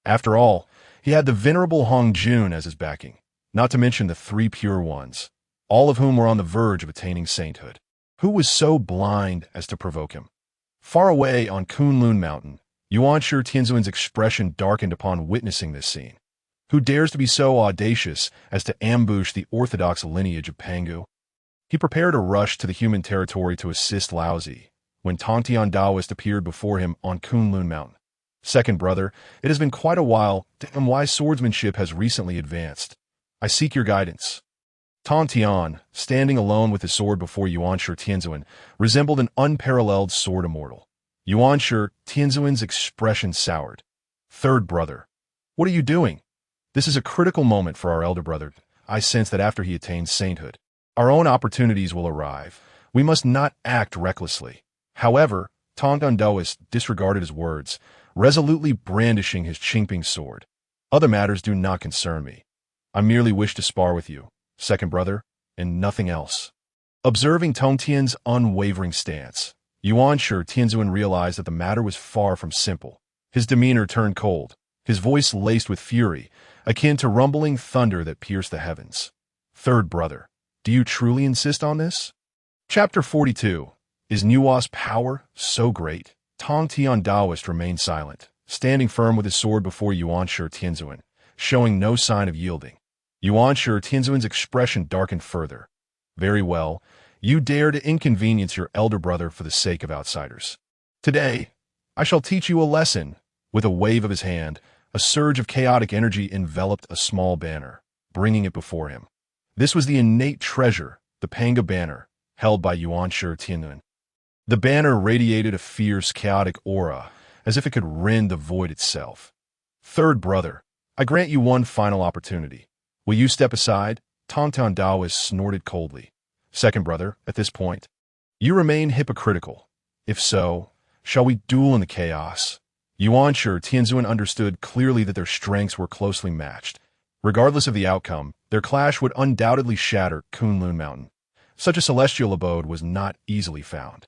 After all, he had the venerable Hongjun as his backing, not to mention the three pure ones, all of whom were on the verge of attaining sainthood. Who was so blind as to provoke him? Far away on Kunlun Mountain, Yuan Shi Tianzuan's expression darkened upon witnessing this scene. Who dares to be so audacious as to ambush the orthodox lineage of Pangu? He prepared a rush to the human territory to assist Laozi, when Tongtian Daoist appeared before him on Kunlun Mountain. Second brother, it has been quite a while, and why swordsmanship has recently advanced. I seek your guidance. Tongtian, standing alone with his sword before Yuan Shi Tianzuan, resembled an unparalleled sword immortal. Yuan Shi Tianzuan's expression soured. Third brother, what are you doing? This is a critical moment for our elder brother. I sense that after he attains sainthood, our own opportunities will arrive. We must not act recklessly. However, Tongtian Daoist disregarded his words, resolutely brandishing his Qingping sword. Other matters do not concern me. I merely wish to spar with you, second brother, and nothing else. Observing Tongtian's unwavering stance, Yuan Shi Tianzuan realized that the matter was far from simple. His demeanor turned cold, his voice laced with fury, akin to rumbling thunder that pierced the heavens. Third brother, do you truly insist on this? Chapter 42. Is Nuwa's power so great? Tongtian Daoist remained silent, standing firm with his sword before Yuan Shi Tianzuan, showing no sign of yielding. Yuan Shi Tianzuan's expression darkened further. Very well, you dare to inconvenience your elder brother for the sake of outsiders. Today, I shall teach you a lesson. With a wave of his hand, a surge of chaotic energy enveloped a small banner, bringing it before him. This was the innate treasure, the Pangu banner, held by Yuan Shi Tianzuan. The banner radiated a fierce, chaotic aura, as if it could rend the void itself. Third brother, I grant you one final opportunity. Will you step aside? Tongtian Daoist snorted coldly. Second brother, at this point, you remain hypocritical. If so, shall we duel in the chaos? Yuan Shi Tianzuan understood clearly that their strengths were closely matched. Regardless of the outcome, their clash would undoubtedly shatter Kunlun Mountain. Such a celestial abode was not easily found.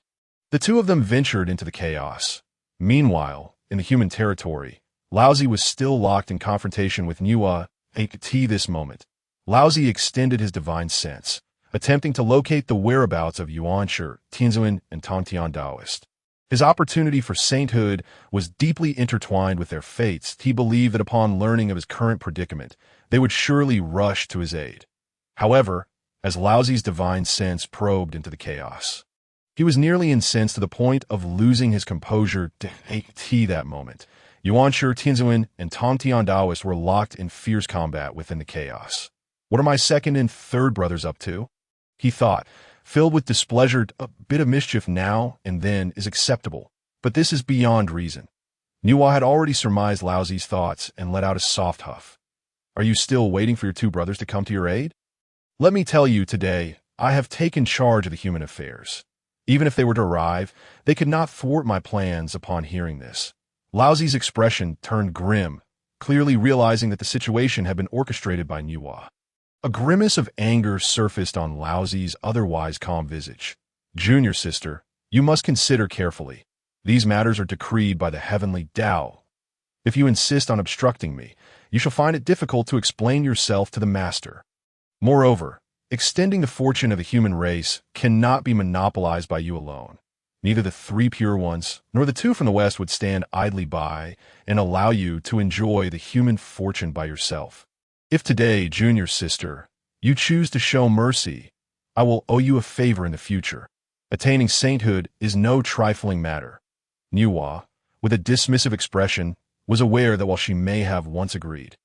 The two of them ventured into the chaos. Meanwhile, in the human territory, Laozi was still locked in confrontation with Nuwa. At this moment, Laozi extended his divine sense, attempting to locate the whereabouts of Yuan Shi Tianzuan and Tongtian Daoist. His opportunity for sainthood was deeply intertwined with their fates. He believed that upon learning of his current predicament, they would surely rush to his aid. However, as Laozi's divine sense probed into the chaos, he was nearly incensed to the point of losing his composure to that moment. Yuan Shi, Tianzuan, and Tong Tian Daoist were locked in fierce combat within the chaos. What are my second and third brothers up to? He thought, filled with displeasure. A bit of mischief now and then is acceptable, but this is beyond reason. Nuwa had already surmised Laozi's thoughts and let out a soft huff. Are you still waiting for your two brothers to come to your aid? Let me tell you today, I have taken charge of the human affairs. Even if they were to arrive, they could not thwart my plans upon hearing this. Laozi's expression turned grim, clearly realizing that the situation had been orchestrated by Nuwa. A grimace of anger surfaced on Laozi's otherwise calm visage. Junior sister, you must consider carefully. These matters are decreed by the heavenly Tao. If you insist on obstructing me, you shall find it difficult to explain yourself to the master. Moreover, extending the fortune of the human race cannot be monopolized by you alone. Neither the three pure ones nor the two from the west would stand idly by and allow you to enjoy the human fortune by yourself. If today, junior sister, you choose to show mercy, I will owe you a favor in the future. Attaining sainthood is no trifling matter. Nuwa, with a dismissive expression, was aware that while she may have once agreed,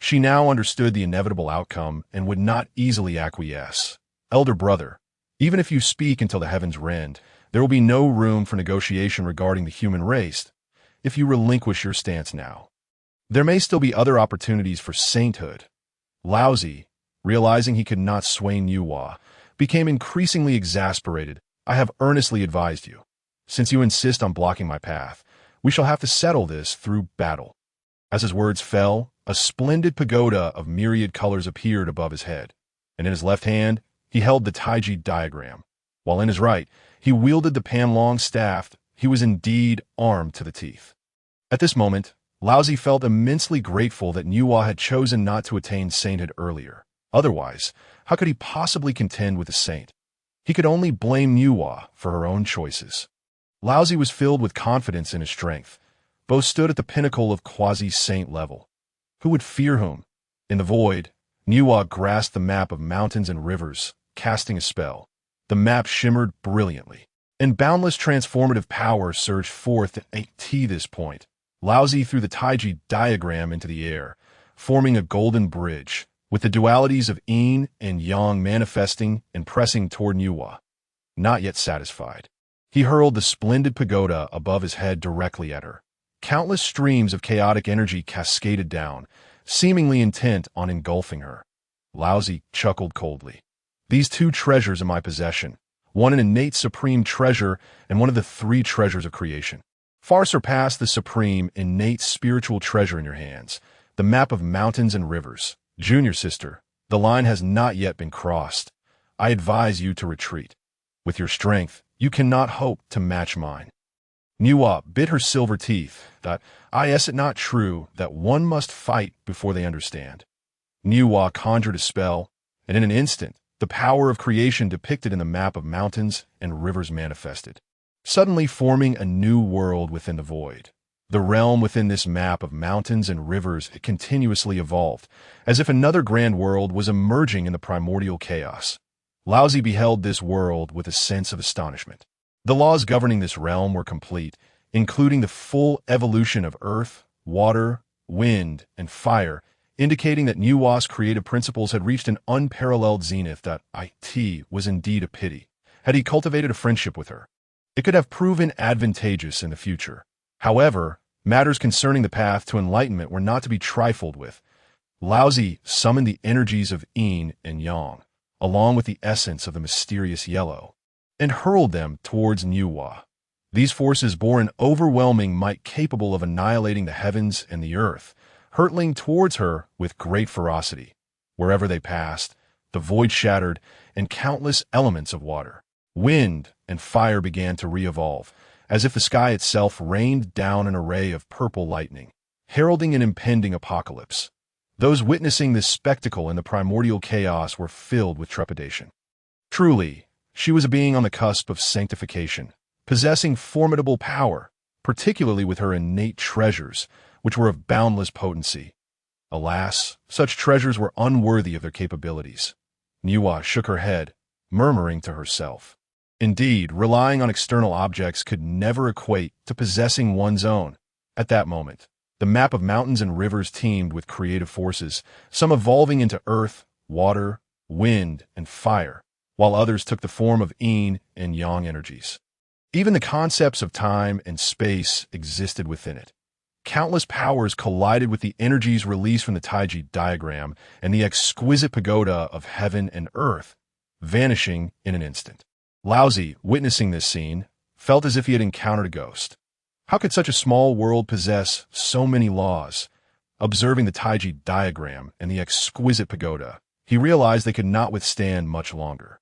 she now understood the inevitable outcome and would not easily acquiesce. Elder brother, even if you speak until the heavens rend, there will be no room for negotiation regarding the human race if you relinquish your stance now. There may still be other opportunities for sainthood. Laozi, realizing he could not sway Nuwa, became increasingly exasperated. I have earnestly advised you. Since you insist on blocking my path, we shall have to settle this through battle. As his words fell, a splendid pagoda of myriad colors appeared above his head, and in his left hand he held the Taiji diagram, while in his right he wielded the Panlong staff. He was indeed armed to the teeth. At this moment, Laozi felt immensely grateful that Nuwa had chosen not to attain sainthood earlier. Otherwise, how could he possibly contend with a saint? He could only blame Nuwa for her own choices. Laozi was filled with confidence in his strength. Both stood at the pinnacle of quasi-saint level. Who would fear whom? In the void, Nuwa grasped the map of mountains and rivers, casting a spell. The map shimmered brilliantly, and boundless transformative power surged forth at this point. Laozi threw the Taiji diagram into the air, forming a golden bridge, with the dualities of yin and yang manifesting and pressing toward Nuwa. Not yet satisfied, he hurled the splendid pagoda above his head directly at her. Countless streams of chaotic energy cascaded down, seemingly intent on engulfing her. Laozi chuckled coldly. These two treasures in my possession, one an innate supreme treasure and one of the three treasures of creation, far surpass the supreme innate spiritual treasure in your hands, the map of mountains and rivers. Junior sister, the line has not yet been crossed. I advise you to retreat. With your strength, you cannot hope to match mine. Nuwa bit her silver teeth. Is it not true that one must fight before they understand? Nuwa conjured a spell, and in an instant, the power of creation depicted in the map of mountains and rivers manifested, suddenly forming a new world within the void. The realm within this map of mountains and rivers continuously evolved, as if another grand world was emerging in the primordial chaos. Laozi beheld this world with a sense of astonishment. The laws governing this realm were complete, including the full evolution of earth, water, wind, and fire, indicating that Nuwa's creative principles had reached an unparalleled zenith. It was indeed a pity. Had he cultivated a friendship with her, it could have proven advantageous in the future. However, matters concerning the path to enlightenment were not to be trifled with. Laozi summoned the energies of yin and yang, along with the essence of the mysterious yellow, and hurled them towards Nuwa. These forces bore an overwhelming might capable of annihilating the heavens and the earth, hurtling towards her with great ferocity. Wherever they passed, the void shattered, and countless elements of water, wind, and fire began to re-evolve, as if the sky itself rained down an array of purple lightning, heralding an impending apocalypse. Those witnessing this spectacle in the primordial chaos were filled with trepidation. Truly, she was a being on the cusp of sanctification, possessing formidable power, particularly with her innate treasures, which were of boundless potency. Alas, such treasures were unworthy of their capabilities. Nuwa shook her head, murmuring to herself. Indeed, relying on external objects could never equate to possessing one's own. At that moment, the map of mountains and rivers teemed with creative forces, some evolving into earth, water, wind, and fire, while others took the form of yin and yang energies. Even the concepts of time and space existed within it. Countless powers collided with the energies released from the Taiji diagram and the exquisite pagoda of heaven and earth, vanishing in an instant. Laozi, witnessing this scene, felt as if he had encountered a ghost. How could such a small world possess so many laws? Observing the Taiji diagram and the exquisite pagoda, he realized they could not withstand much longer.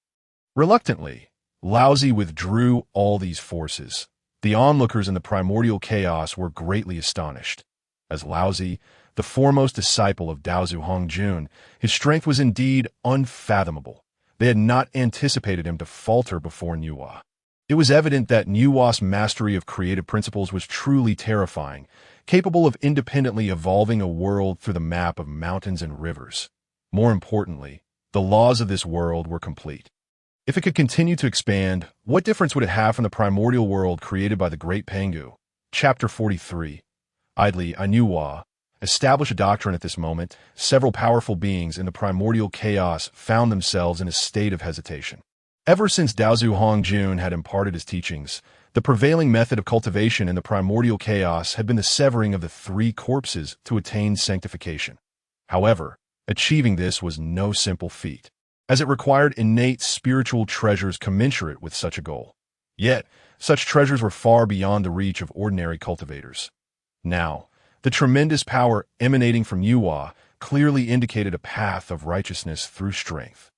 Reluctantly, Laozi withdrew all these forces. The onlookers in the primordial chaos were greatly astonished. As Laozi, the foremost disciple of Daozu Hongjun, his strength was indeed unfathomable. They had not anticipated him to falter before Nuwa. It was evident that Nuwa's mastery of creative principles was truly terrifying, capable of independently evolving a world through the map of mountains and rivers. More importantly, the laws of this world were complete. If it could continue to expand, what difference would it have from the primordial world created by the great Pangu? Chapter 43. Idly, Nuwa established a doctrine at this moment. Several powerful beings in the primordial chaos found themselves in a state of hesitation. Ever since Daozu Hongjun had imparted his teachings, the prevailing method of cultivation in the primordial chaos had been the severing of the three corpses to attain sanctification. However, achieving this was no simple feat, as it required innate spiritual treasures commensurate with such a goal. Yet, such treasures were far beyond the reach of ordinary cultivators. Now, the tremendous power emanating from Nuwa clearly indicated a path of righteousness through strength.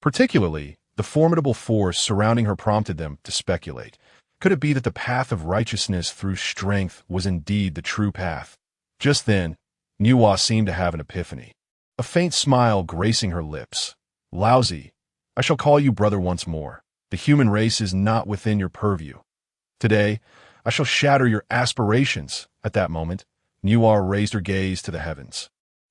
Particularly, the formidable force surrounding her prompted them to speculate. Could it be that the path of righteousness through strength was indeed the true path? Just then, Nuwa seemed to have an epiphany. A faint smile gracing her lips. Laozi, I shall call you brother once more. The human race is not within your purview. Today, I shall shatter your aspirations. At that moment, Nuwa raised her gaze to the heavens.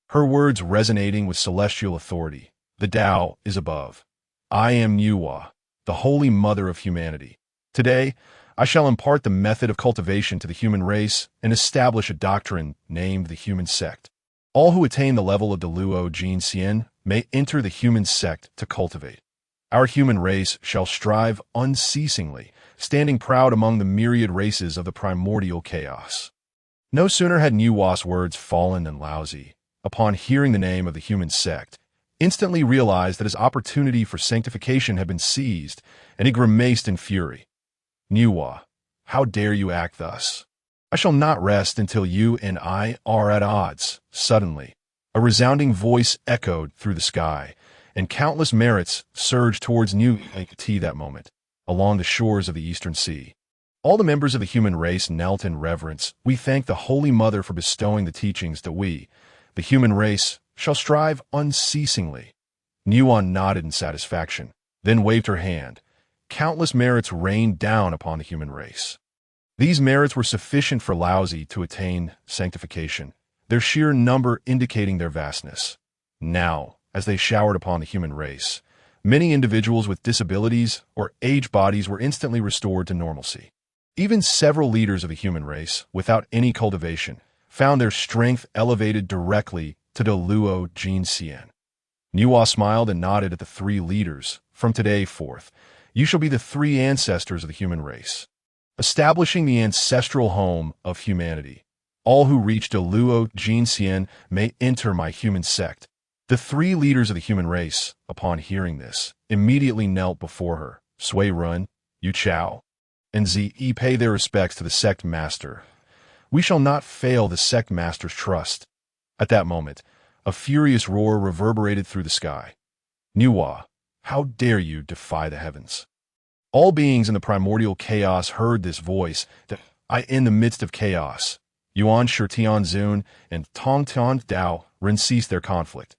Her words resonating with celestial authority. The Tao is above. I am Nuwa, the holy mother of humanity. Today, I shall impart the method of cultivation to the human race and establish a doctrine named the human sect. All who attain the level of the Luo Jinxian may enter the human sect to cultivate. Our human race shall strive unceasingly, standing proud among the myriad races of the primordial chaos. No sooner had Nuwa's words fallen than Laozi, upon hearing the name of the human sect, instantly realized that his opportunity for sanctification had been seized, and he grimaced in fury. Nuwa, how dare you act thus? I shall not rest until you and I are at odds. Suddenly, a resounding voice echoed through the sky, and countless merits surged towards Nuwa that moment, along the shores of the eastern sea. All the members of the human race knelt in reverence. We thank the Holy Mother for bestowing the teachings that we, the human race, shall strive unceasingly. Nuwa nodded in satisfaction, then waved her hand. Countless merits rained down upon the human race. These merits were sufficient for Laozi to attain sanctification, their sheer number indicating their vastness. Now, as they showered upon the human race, many individuals with disabilities or aged bodies were instantly restored to normalcy. Even several leaders of the human race, without any cultivation, found their strength elevated directly to the Luo Jinxian. Nuwa smiled and nodded at the three leaders. From today forth, you shall be the three ancestors of the human race, establishing the ancestral home of humanity. All who reach the Luo Jinxian may enter my human sect. The three leaders of the human race, upon hearing this, immediately knelt before her. Sui Run, Yu Chao, and Zi pay their respects to the sect master. We shall not fail the sect master's trust. At that moment, a furious roar reverberated through the sky. Nuwa, how dare you defy the heavens? All beings in the primordial chaos heard this voice, that I in the midst of chaos. Yuan Shi Zhun and Tong Tian Dao Ren ceased their conflict.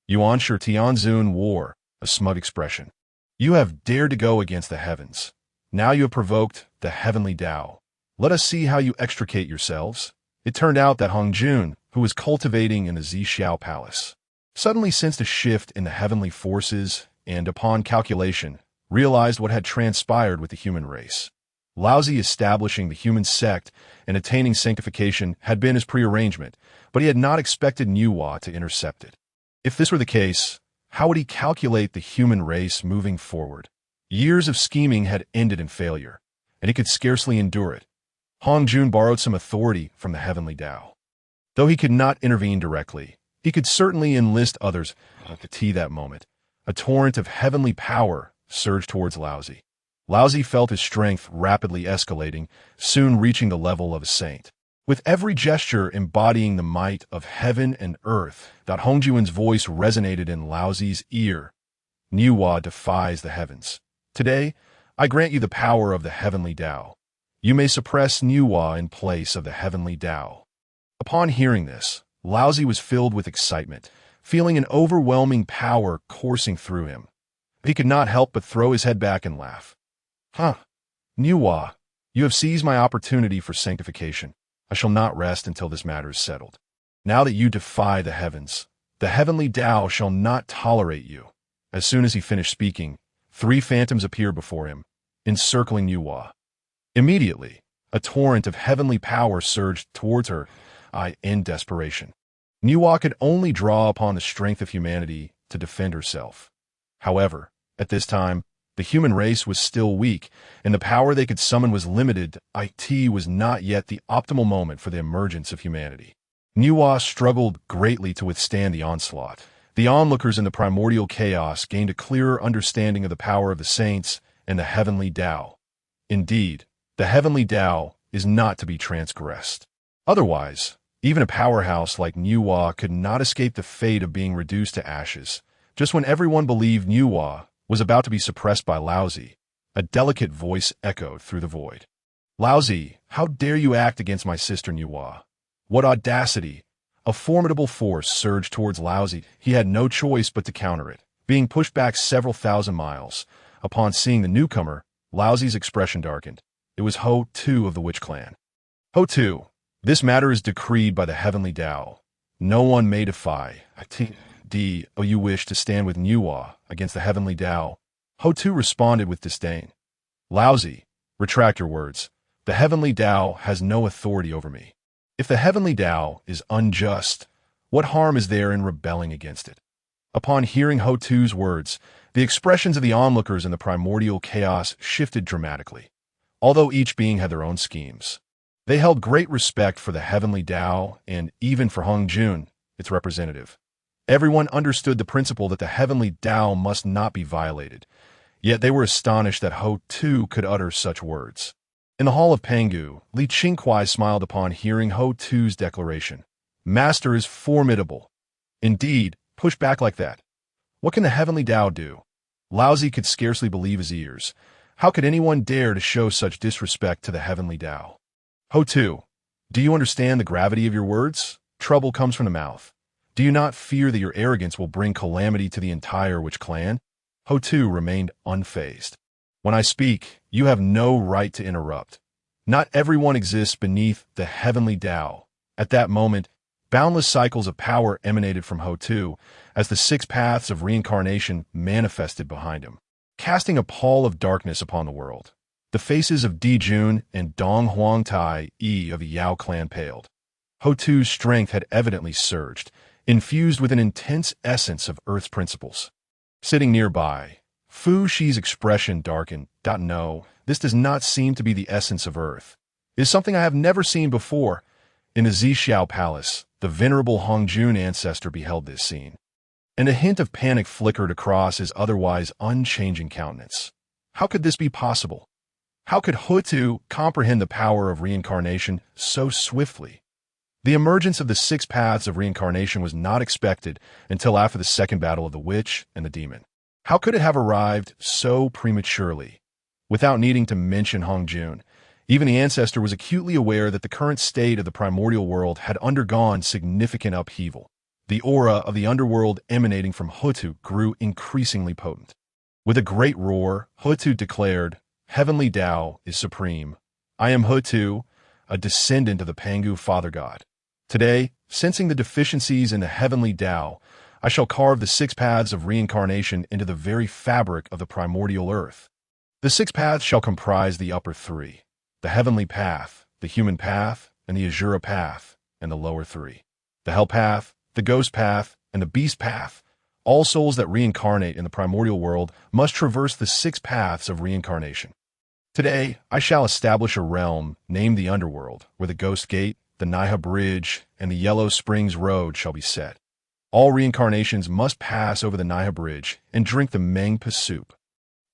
Yuan Shi Zhun wore a smug expression. You have dared to go against the heavens. Now you have provoked the heavenly Tao. Let us see how you extricate yourselves." It turned out that Hongjun, who was cultivating in the Zixiao palace, suddenly sensed a shift in the heavenly forces and, upon calculation, realized what had transpired with the human race. Laozi establishing the human sect and attaining sanctification had been his prearrangement, but he had not expected Nuwa to intercept it. If this were the case, how would he calculate the human race moving forward? Years of scheming had ended in failure, and he could scarcely endure it. Hongjun borrowed some authority from the heavenly Tao. Though he could not intervene directly, he could certainly enlist others. At that moment, a torrent of heavenly power surged towards Laozi. Laozi felt his strength rapidly escalating, soon reaching the level of a saint. With every gesture embodying the might of heaven and earth, that Hongjun's voice resonated in Laozi's ear. Nuwa defies the heavens. Today, I grant you the power of the heavenly Tao. You may suppress Nuwa in place of the heavenly Tao. Upon hearing this, Laozi was filled with excitement, feeling an overwhelming power coursing through him. He could not help but throw his head back and laugh. Nuwa, you have seized my opportunity for sanctification. I shall not rest until this matter is settled. Now that you defy the heavens, the heavenly Tao shall not tolerate you." As soon as he finished speaking, 3 phantoms appeared before him, encircling Nuwa. Immediately, a torrent of heavenly power surged towards her, in desperation. Nuwa could only draw upon the strength of humanity to defend herself. However, at this time, the human race was still weak, and the power they could summon was limited. It was not yet the optimal moment for the emergence of humanity. Nuwa struggled greatly to withstand the onslaught. The onlookers in the primordial chaos gained a clearer understanding of the power of the saints and the heavenly Tao. Indeed, the heavenly Tao is not to be transgressed. Otherwise, even a powerhouse like Nuwa could not escape the fate of being reduced to ashes. Just when everyone believed Nuwa was about to be suppressed by Laozi, a delicate voice echoed through the void. "Laozi, how dare you act against my sister Nuwa? What audacity!" A formidable force surged towards Laozi. He had no choice but to counter it, being pushed back several thousand miles. Upon seeing the newcomer, Laozi's expression darkened. It was Hou Tu of the Witch Clan. "Hou Tu, this matter is decreed by the heavenly Tao. No one may defy. You wish to stand with Nuwa against the heavenly Tao?" Hou Tu responded with disdain. "Laozi, retract your words. The heavenly Tao has no authority over me. If the heavenly Tao is unjust, what harm is there in rebelling against it?" Upon hearing Hou Tu's words, the expressions of the onlookers in the primordial chaos shifted dramatically. Although each being had their own schemes, they held great respect for the heavenly Tao and even for Hongjun, its representative. Everyone understood the principle that the heavenly Tao must not be violated, yet they were astonished that Hou Tu could utter such words. In the hall of Pangu, Qingkuai smiled upon hearing Hou Tu's declaration. "Master is formidable. Indeed, push back like that. What can the heavenly Tao do?" Laozi could scarcely believe his ears. How could anyone dare to show such disrespect to the heavenly Tao? "Hou Tu, do you understand the gravity of your words? Trouble comes from the mouth. Do you not fear that your arrogance will bring calamity to the entire Witch Clan?" Hou Tu remained unfazed. "When I speak, you have no right to interrupt. Not everyone exists beneath the heavenly Tao." At that moment, boundless cycles of power emanated from Hou Tu as the 6 paths of reincarnation manifested behind him, casting a pall of darkness upon the world. The faces of Jun and Dong Huang Tai of the Yao clan paled. Hou Tu's strength had evidently surged, infused with an intense essence of Earth's principles. Sitting nearby, Fu Shi's expression darkened. "No, this does not seem to be the essence of Earth. It is something I have never seen before." In the Zixiao palace, the venerable Hongjun ancestor beheld this scene, and a hint of panic flickered across his otherwise unchanging countenance. How could this be possible? How could Hou Tu comprehend the power of reincarnation so swiftly? The emergence of the 6 paths of reincarnation was not expected until after the second battle of the witch and the demon. How could it have arrived so prematurely? Without needing to mention Hongjun, even the ancestor was acutely aware that the current state of the primordial world had undergone significant upheaval. The aura of the underworld emanating from Hou Tu grew increasingly potent. With a great roar, Hou Tu declared, heavenly Tao is supreme. I am Hou Tu, a descendant of the Pangu father god. Today, sensing the deficiencies in the heavenly Tao, I shall carve the 6 paths of reincarnation into the very fabric of the primordial earth. The 6 paths shall comprise the upper 3, the heavenly path, the human path, and the Azura path, and the lower 3, the hell path, the ghost path, and the beast path. All souls that reincarnate in the primordial world must traverse the 6 paths of reincarnation. Today, I shall establish a realm named the underworld, where the Ghost Gate, the Niha Bridge, and the Yellow Springs Road shall be set. All reincarnations must pass over the Niha Bridge and drink the Mengpa soup.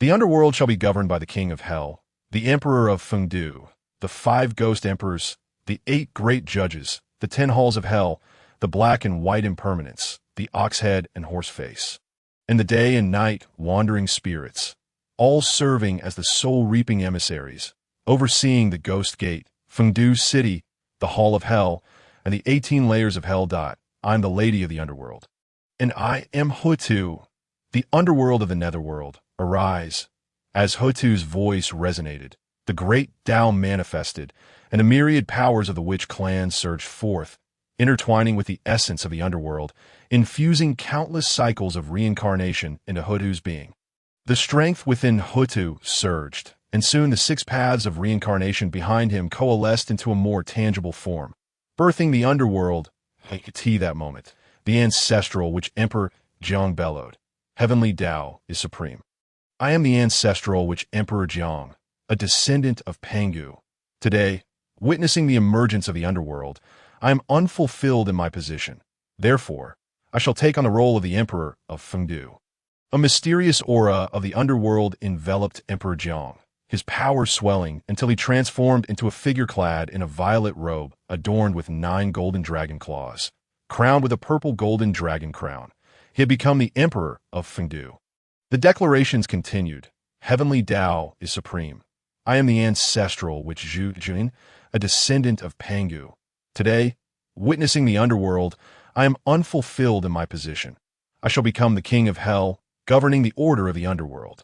The underworld shall be governed by the King of Hell, the Emperor of Fengdu, the 5 Ghost Emperors, the 8 Great Judges, the 10 Halls of Hell, the Black and White Impermanents, the Oxhead and Horseface, and the Day and Night Wandering Spirits, all serving as the soul-reaping emissaries, overseeing the Ghost Gate, Fengdu City, the Hall of Hell, and the 18 layers of Hell. I'm the Lady of the Underworld. And I am Hou Tu, the underworld of the netherworld. Arise. As Hou Tu's voice resonated, the great Tao manifested, and the myriad powers of the witch clan surged forth, intertwining with the essence of the underworld, infusing countless cycles of reincarnation into Hou Tu's being. The strength within Hou Tu surged, and soon the 6 paths of reincarnation behind him coalesced into a more tangible form, birthing the underworld. I could see that moment, the ancestral which Emperor Jiang bellowed. Heavenly Tao is supreme. I am the ancestral which Emperor Jiang, a descendant of Pangu. Today, witnessing the emergence of the underworld, I am unfulfilled in my position. Therefore, I shall take on the role of the Emperor of Fengdu. A mysterious aura of the underworld enveloped Emperor Jiang, his power swelling until he transformed into a figure clad in a violet robe adorned with 9 golden dragon claws, crowned with a purple golden dragon crown. He had become the Emperor of Fengdu. The declarations continued. Heavenly Tao is supreme. I am the ancestral which Zhu Jiuyin, a descendant of Pangu. Today, witnessing the underworld, I am unfulfilled in my position. I shall become the King of Hell, governing the order of the underworld.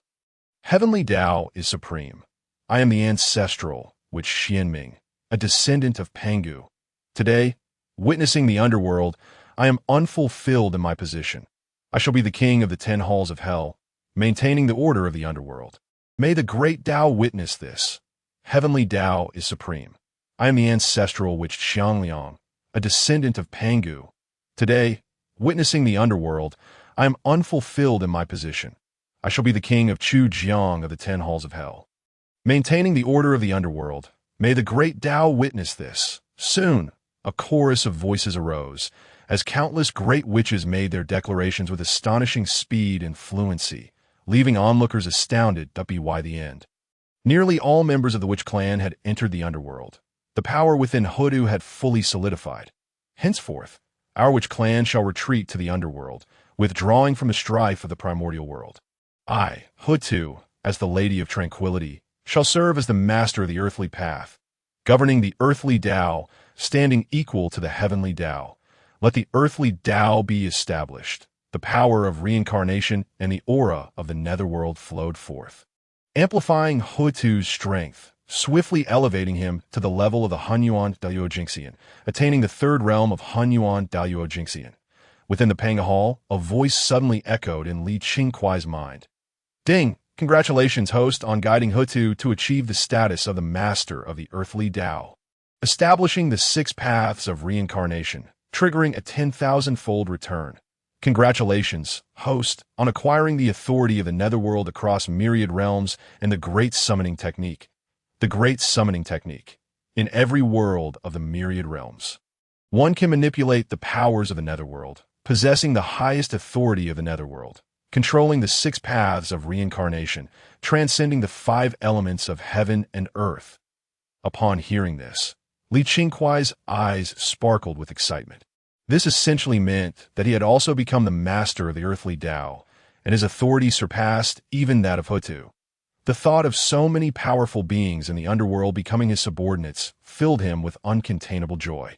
Heavenly Tao is supreme. I am the ancestral which Xianming, a descendant of Pangu. Today, witnessing the underworld, I am unfulfilled in my position. I shall be the king of the 10 halls of hell, maintaining the order of the underworld. May the great Tao witness this. Heavenly Tao is supreme. I am the ancestral which Xiangliang, a descendant of Pangu. Today, witnessing the underworld, I am unfulfilled in my position. I shall be the king of Chu Jiang of the 10 halls of hell, maintaining the order of the underworld. May the great Tao witness this. Soon, a chorus of voices arose, as countless great witches made their declarations with astonishing speed and fluency, leaving onlookers astounded. By the end, nearly all members of the witch clan had entered the underworld. The power within Hou Tu had fully solidified. Henceforth, our witch clan shall retreat to the underworld, withdrawing from the strife of the primordial world. I, Hou Tu, as the Lady of Tranquility, shall serve as the master of the earthly path, governing the earthly Tao, standing equal to the heavenly Tao. Let the earthly Tao be established. The power of reincarnation and the aura of the netherworld flowed forth, amplifying Hou Tu's strength, swiftly elevating him to the level of the Hunyuan Daluo Jingxian, attaining the 3rd realm of Hunyuan Daluo Jingxian. Within the Pangu Hall, a voice suddenly echoed in Li Qingkuai's mind. Ding! Congratulations, host, on guiding Hou Tu to achieve the status of the master of the earthly Tao, establishing the 6 paths of reincarnation, triggering a 10,000-fold return. Congratulations, host, on acquiring the authority of the netherworld across myriad realms and the Great Summoning Technique. The Great Summoning Technique. In every world of the myriad realms, one can manipulate the powers of the netherworld, possessing the highest authority of the netherworld, controlling the 6 paths of reincarnation, transcending the 5 elements of heaven and earth. Upon hearing this, Li Qingkuai's eyes sparkled with excitement. This essentially meant that he had also become the master of the earthly Tao, and his authority surpassed even that of Hou Tu. The thought of so many powerful beings in the underworld becoming his subordinates filled him with uncontainable joy.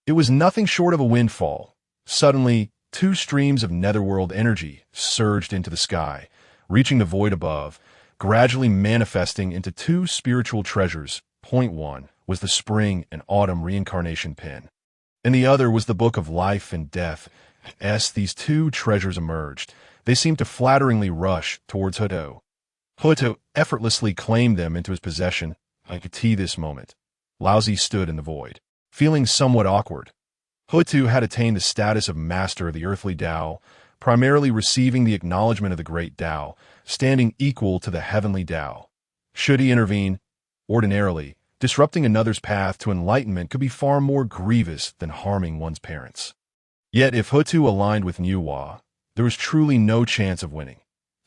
It was nothing short of a windfall. Suddenly, 2 streams of netherworld energy surged into the sky, reaching the void above, gradually manifesting into two spiritual treasures. Point one was the spring and autumn reincarnation pin, and the other was the book of life and death. As these two treasures emerged, they seemed to flatteringly rush towards Hou Tu. Hou Tu effortlessly claimed them into his possession. I could see this moment. Laozi stood in the void, feeling somewhat awkward. Hou Tu had attained the status of master of the earthly Tao, primarily receiving the acknowledgement of the great Tao, standing equal to the heavenly Tao. Should he intervene? Ordinarily, disrupting another's path to enlightenment could be far more grievous than harming one's parents. Yet if Hou Tu aligned with Nuwa, there was truly no chance of winning.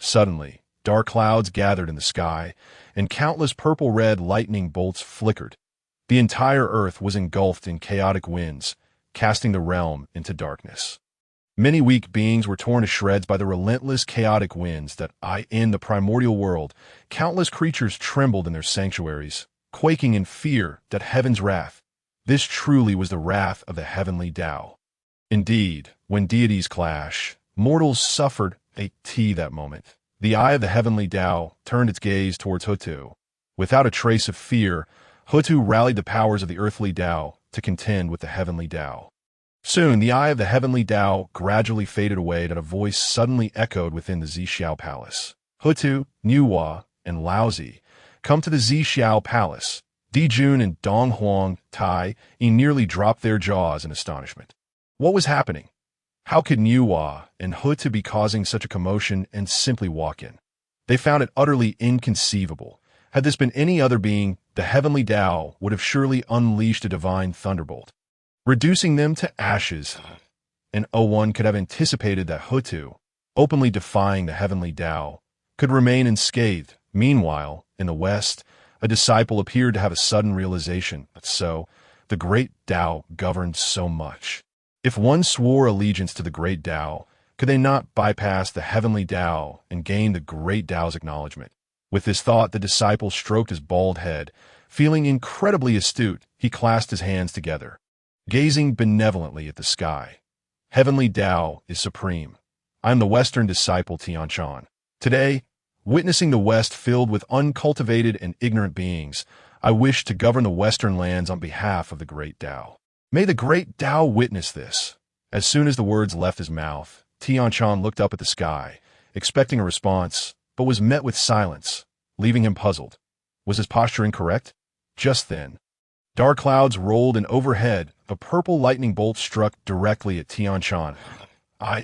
Suddenly, dark clouds gathered in the sky, and countless purple-red lightning bolts flickered. The entire earth was engulfed in chaotic winds, casting the realm into darkness. Many weak beings were torn to shreds by the relentless chaotic winds that in the primordial world. Countless creatures trembled in their sanctuaries, quaking in fear that heaven's wrath. This truly was the wrath of the heavenly Tao. Indeed, when deities clash, mortals suffered that moment. The eye of the heavenly Tao turned its gaze towards Hou Tu. Without a trace of fear, Hou Tu rallied the powers of the earthly Tao to contend with the heavenly Tao. Soon, the eye of the heavenly Tao gradually faded away, and a voice suddenly echoed within the Zixiao palace. Hou Tu, Nuwa, and Laozi, come to the Zixiao palace. Zhun and Dong Huang Tai nearly dropped their jaws in astonishment. What was happening? How could Nuwa and Hou Tu be causing such a commotion and simply walk in? They found it utterly inconceivable. Had this been any other being, the heavenly Tao would have surely unleashed a divine thunderbolt, reducing them to ashes. And one could have anticipated that Hou Tu, openly defying the heavenly Tao, could remain unscathed. Meanwhile, in the West, a disciple appeared to have a sudden realization that the great Tao governed so much. If one swore allegiance to the great Tao, could they not bypass the heavenly Tao and gain the great Tao's acknowledgement? With this thought, the disciple stroked his bald head. Feeling incredibly astute, he clasped his hands together, gazing benevolently at the sky. Heavenly Tao is supreme. I am the Western disciple Tianshan. Today, witnessing the West filled with uncultivated and ignorant beings, I wish to govern the Western lands on behalf of the great Tao. May the great Tao witness this. As soon as the words left his mouth, Tianshan looked up at the sky, expecting a response, but was met with silence, leaving him puzzled. Was his posture incorrect? Just then, dark clouds rolled, and overhead, a purple lightning bolt struck directly at Tianshan.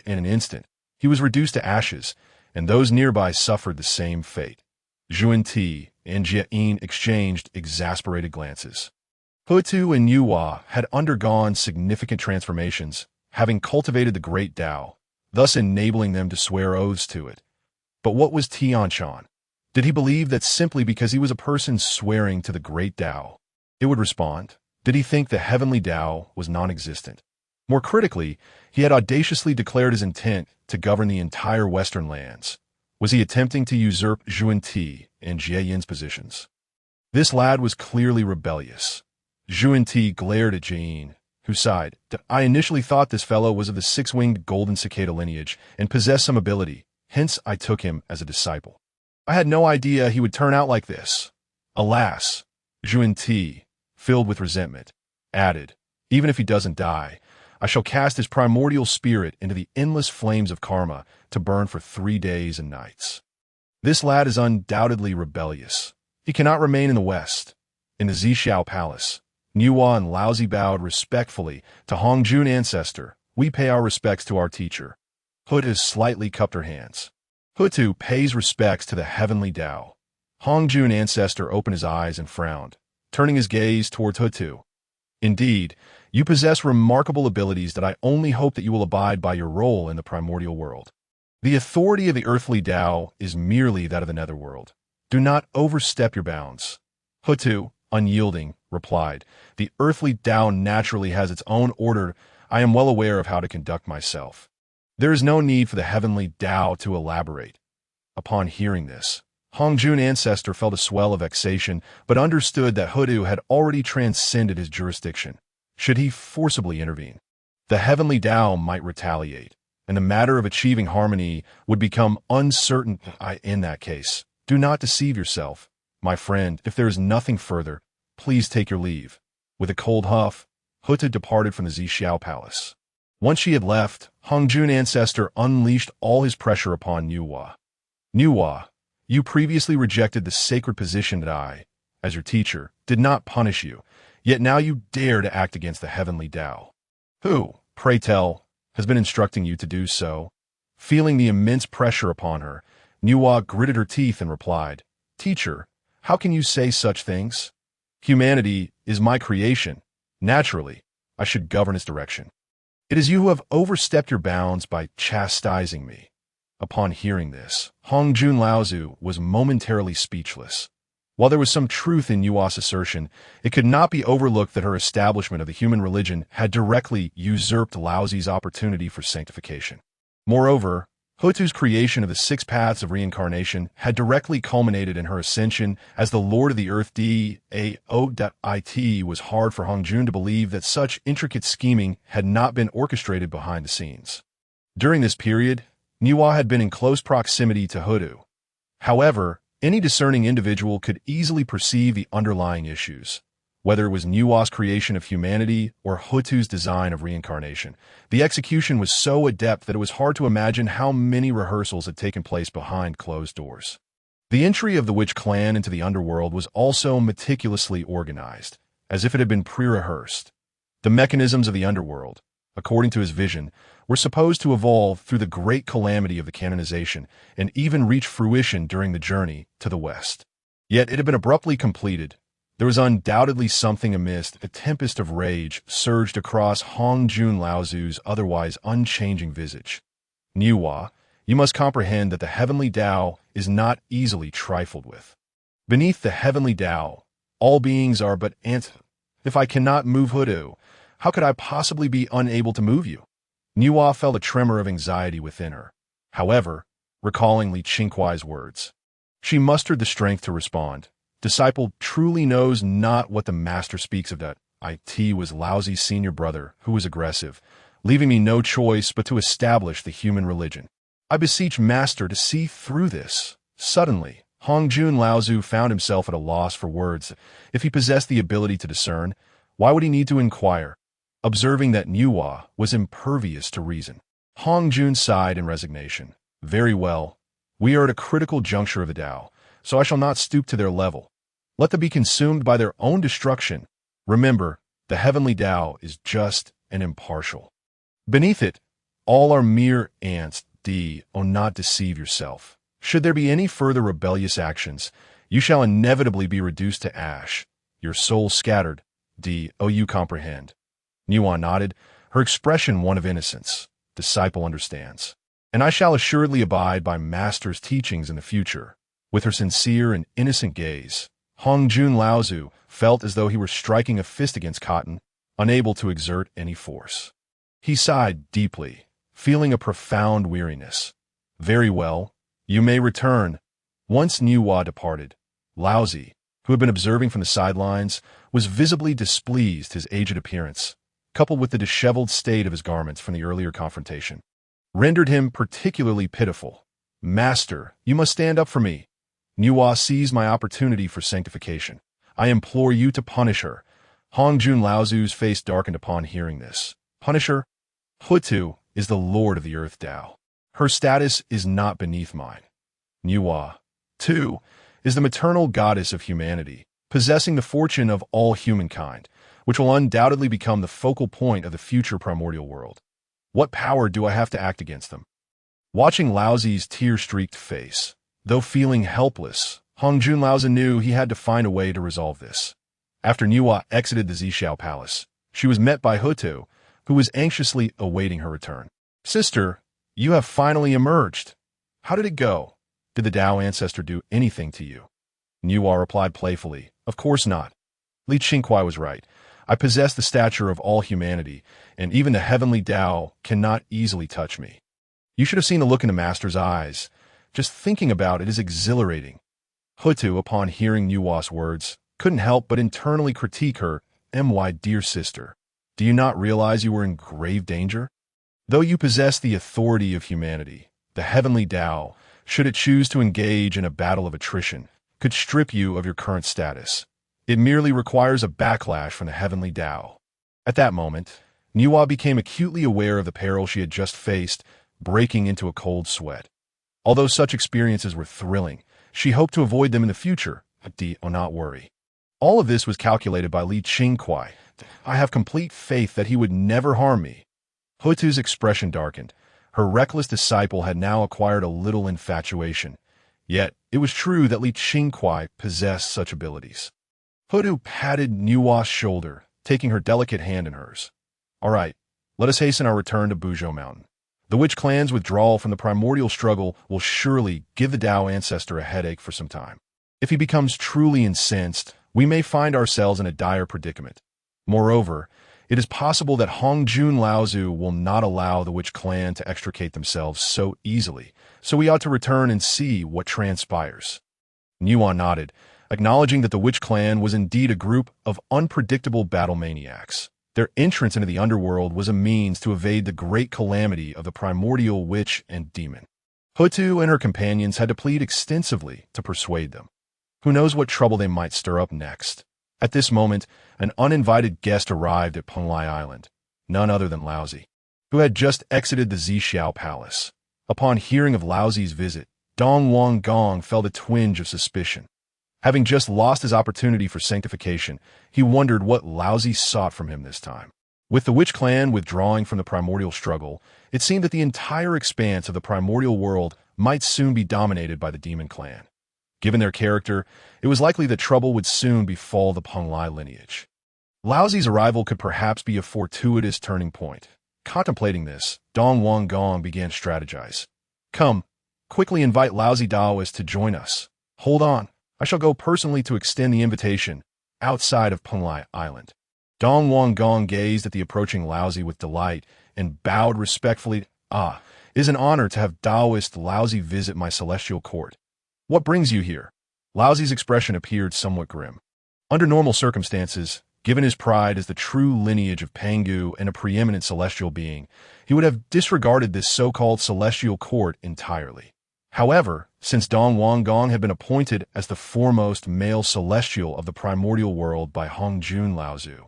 In an instant, he was reduced to ashes, and those nearby suffered the same fate. Zhun and Jiuyin exchanged exasperated glances. Hou Tu and Nuwa had undergone significant transformations, having cultivated the great Tao, thus enabling them to swear oaths to it. But what was Tianshan? Did he believe that simply because he was a person swearing to the great Tao, it would respond? Did he think the heavenly Tao was non-existent? More critically, he had audaciously declared his intent to govern the entire Western lands. Was he attempting to usurp Zhun and Jiuyin's positions? This lad was clearly rebellious. Zhun glared at Jiuyin, who sighed. I initially thought this fellow was of the six-winged golden cicada lineage and possessed some ability, hence I took him as a disciple. I had no idea he would turn out like this. Alas, Zhun, filled with resentment, added, even if he doesn't die, I shall cast his primordial spirit into the endless flames of karma to burn for 3 days and nights. This lad is undoubtedly rebellious. He cannot remain in the West. In the Zixiao palace, Nuwa and Laozi bowed respectfully to Hongjun ancestor. We pay our respects to our teacher. Hou Tu slightly cupped her hands. Hou Tu pays respects to the heavenly Tao. Hongjun ancestor opened his eyes and frowned, turning his gaze towards Hou Tu. Indeed, you possess remarkable abilities that I only hope that you will abide by your role in the primordial world. The authority of the earthly Tao is merely that of the netherworld. Do not overstep your bounds. Hou Tu, unyielding, replied, the earthly Tao naturally has its own order. I am well aware of how to conduct myself. There is no need for the heavenly Tao to elaborate. Upon hearing this, Hongjun ancestor felt a swell of vexation, but understood that Hou Tu had already transcended his jurisdiction. Should he forcibly intervene, the heavenly Tao might retaliate, and the matter of achieving harmony would become uncertain. In that case, Do not deceive yourself. My friend, if there is nothing further, please take your leave. With a cold huff, Hou Tu departed from the Zixiao palace. Once she had left, Hongjun ancestor unleashed all his pressure upon Nuwa. Nuwa, you previously rejected the sacred position that I, as your teacher, did not punish you, yet now you dare to act against the heavenly Tao. Who, pray tell, has been instructing you to do so? Feeling the immense pressure upon her, Nuwa gritted her teeth and replied, Teacher, how can you say such things? Humanity is my creation. Naturally, I should govern its direction. It is you who have overstepped your bounds by chastising me. Upon hearing this, Hongjun Laozi was momentarily speechless. While there was some truth in Nuwa's assertion, it could not be overlooked that her establishment of the human religion had directly usurped Laozi's opportunity for sanctification. Moreover, Hou Tu's creation of the 6 paths of reincarnation had directly culminated in her ascension as the Lord of the Earth. It was hard for Hongjun to believe that such intricate scheming had not been orchestrated behind the scenes. During this period, Nuwa had been in close proximity to Hou Tu. However, any discerning individual could easily perceive the underlying issues. Whether it was Nuwa's creation of humanity or Hou Tu's design of reincarnation, the execution was so adept that it was hard to imagine how many rehearsals had taken place behind closed doors. The entry of the witch clan into the underworld was also meticulously organized, as if it had been pre-rehearsed. The mechanisms of the underworld, according to his vision, were supposed to evolve through the great calamity of the canonization and even reach fruition during the journey to the west. Yet it had been abruptly completed. There was undoubtedly something amiss. A tempest of rage surged across Hongjun Laozi's otherwise unchanging visage. Nuwa, you must comprehend that the heavenly Tao is not easily trifled with. Beneath the heavenly Tao, all beings are but ants. If I cannot move Hou Tu, how could I possibly be unable to move you? Nuwa felt a tremor of anxiety within her. However, recalling Qingkuai's words, she mustered the strength to respond. Disciple truly knows not what the master speaks of. That it was Laozi's senior brother, who was aggressive, leaving me no choice but to establish the human religion. I beseech master to see through this. Suddenly, Hongjun Laozi found himself at a loss for words. If he possessed the ability to discern, why would he need to inquire? Observing that Nuwa was impervious to reason, Hongjun sighed in resignation. Very well. We are at a critical juncture of the Tao, so I shall not stoop to their level. Let them be consumed by their own destruction. Remember, the heavenly Tao is just and impartial. Beneath it, all are mere ants. Not deceive yourself. Should there be any further rebellious actions, you shall inevitably be reduced to ash, your soul scattered. You comprehend. Nuwa nodded, her expression one of innocence. Disciple understands. And I shall assuredly abide by master's teachings in the future. With her sincere and innocent gaze, Hongjun Laozi felt as though he were striking a fist against cotton, unable to exert any force. He sighed deeply, feeling a profound weariness. Very well, you may return. Once Nuwa departed, Laozi, who had been observing from the sidelines, was visibly displeased. His aged appearance, coupled with the disheveled state of his garments from the earlier confrontation, rendered him particularly pitiful. Master, you must stand up for me. Nuwa seized my opportunity for sanctification. I implore you to punish her. Hongjun Laozi's face darkened upon hearing this. Punish her? Hou Tu is the Lord of the Earth Tao. Her status is not beneath mine. Nuwa, too, is the maternal goddess of humanity, possessing the fortune of all humankind, which will undoubtedly become the focal point of the future primordial world. What power do I have to act against them? Watching Laozi's tear-streaked face, though feeling helpless, Hongjun Laozi knew he had to find a way to resolve this. After Nuwa exited the Zixiao palace, she was met by Hou Tu, who was anxiously awaiting her return. Sister, you have finally emerged. How did it go? Did the Tao ancestor do anything to you? Nuwa replied playfully, Of course not. Qingkuai was right. I possess the stature of all humanity, and even the heavenly Tao cannot easily touch me. You should have seen the look in the master's eyes. Just thinking about it is exhilarating. Hou Tu, upon hearing Nuwa's words, couldn't help but internally critique her. My dear sister, do you not realize you were in grave danger? Though you possess the authority of humanity, the heavenly Tao, should it choose to engage in a battle of attrition, could strip you of your current status. It merely requires a backlash from the heavenly Tao. At that moment, Nuwa became acutely aware of the peril she had just faced, breaking into a cold sweat. Although such experiences were thrilling, she hoped to avoid them in the future. Do not worry. All of this was calculated by Qingkuai. I have complete faith that he would never harm me. Hou Tu's expression darkened. Her reckless disciple had now acquired a little infatuation. Yet, it was true that Qingkuai possessed such abilities. Hou Tu patted Nuwa's shoulder, taking her delicate hand in hers. All right, let us hasten our return to Buzhou Mountain. The witch clan's withdrawal from the primordial struggle will surely give the Tao ancestor a headache for some time. If he becomes truly incensed, we may find ourselves in a dire predicament. Moreover, it is possible that Hongjun Laozi will not allow the witch clan to extricate themselves so easily, so we ought to return and see what transpires. Nuwa nodded, acknowledging that the witch clan was indeed a group of unpredictable battle maniacs. Their entrance into the underworld was a means to evade the great calamity of the primordial witch and demon. Hou Tu and her companions had to plead extensively to persuade them. Who knows what trouble they might stir up next? At this moment, an uninvited guest arrived at Pai Island, none other than Laozi, who had just exited the Zixiao palace. Upon hearing of Laozi's visit, Dong Wang Gong felt a twinge of suspicion. Having just lost his opportunity for sanctification, he wondered what Laozi sought from him this time. With the witch clan withdrawing from the primordial struggle, it seemed that the entire expanse of the primordial world might soon be dominated by the demon clan. Given their character, it was likely that trouble would soon befall the Pangu lineage. Laozi's arrival could perhaps be a fortuitous turning point. Contemplating this, Dong Wang Gong began to strategize. Come, quickly invite Laozi Daoist to join us. Hold on, I shall go personally to extend the invitation outside of Pai Island. Dong Wang Gong gazed at the approaching Laozi with delight and bowed respectfully. It is an honor to have Daoist Laozi visit my celestial court. What brings you here? Laozi's expression appeared somewhat grim. Under normal circumstances, given his pride as the true lineage of Pangu and a preeminent celestial being, he would have disregarded this so-called celestial court entirely. However, since Dong Wang Gong had been appointed as the foremost male celestial of the primordial world by Hongjun Laozi,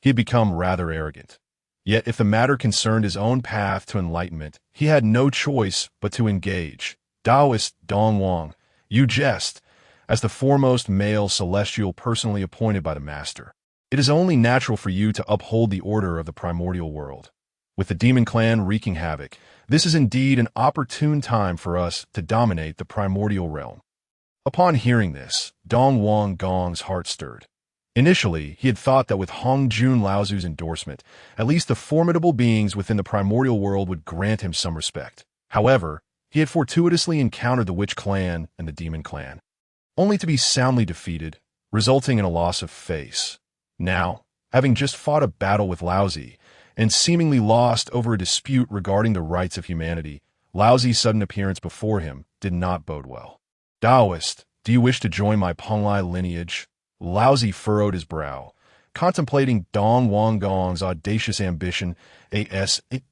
he had become rather arrogant. Yet if the matter concerned his own path to enlightenment, he had no choice but to engage. Daoist Dong Wang, you jest, as the foremost male celestial personally appointed by the Master. It is only natural for you to uphold the order of the primordial world. With the demon clan wreaking havoc, this is indeed an opportune time for us to dominate the primordial realm. Upon hearing this, Dong Wang Gong's heart stirred. Initially, he had thought that with Hongjun Laozi's endorsement, at least the formidable beings within the primordial world would grant him some respect. However, he had fortuitously encountered the witch clan and the demon clan, only to be soundly defeated, resulting in a loss of face. Now, having just fought a battle with Laozi, and seemingly lost over a dispute regarding the rights of humanity, Laozi's sudden appearance before him did not bode well. Daoist, do you wish to join my Pangu lineage? Laozi furrowed his brow, contemplating Dong Wang Gong's audacious ambition, a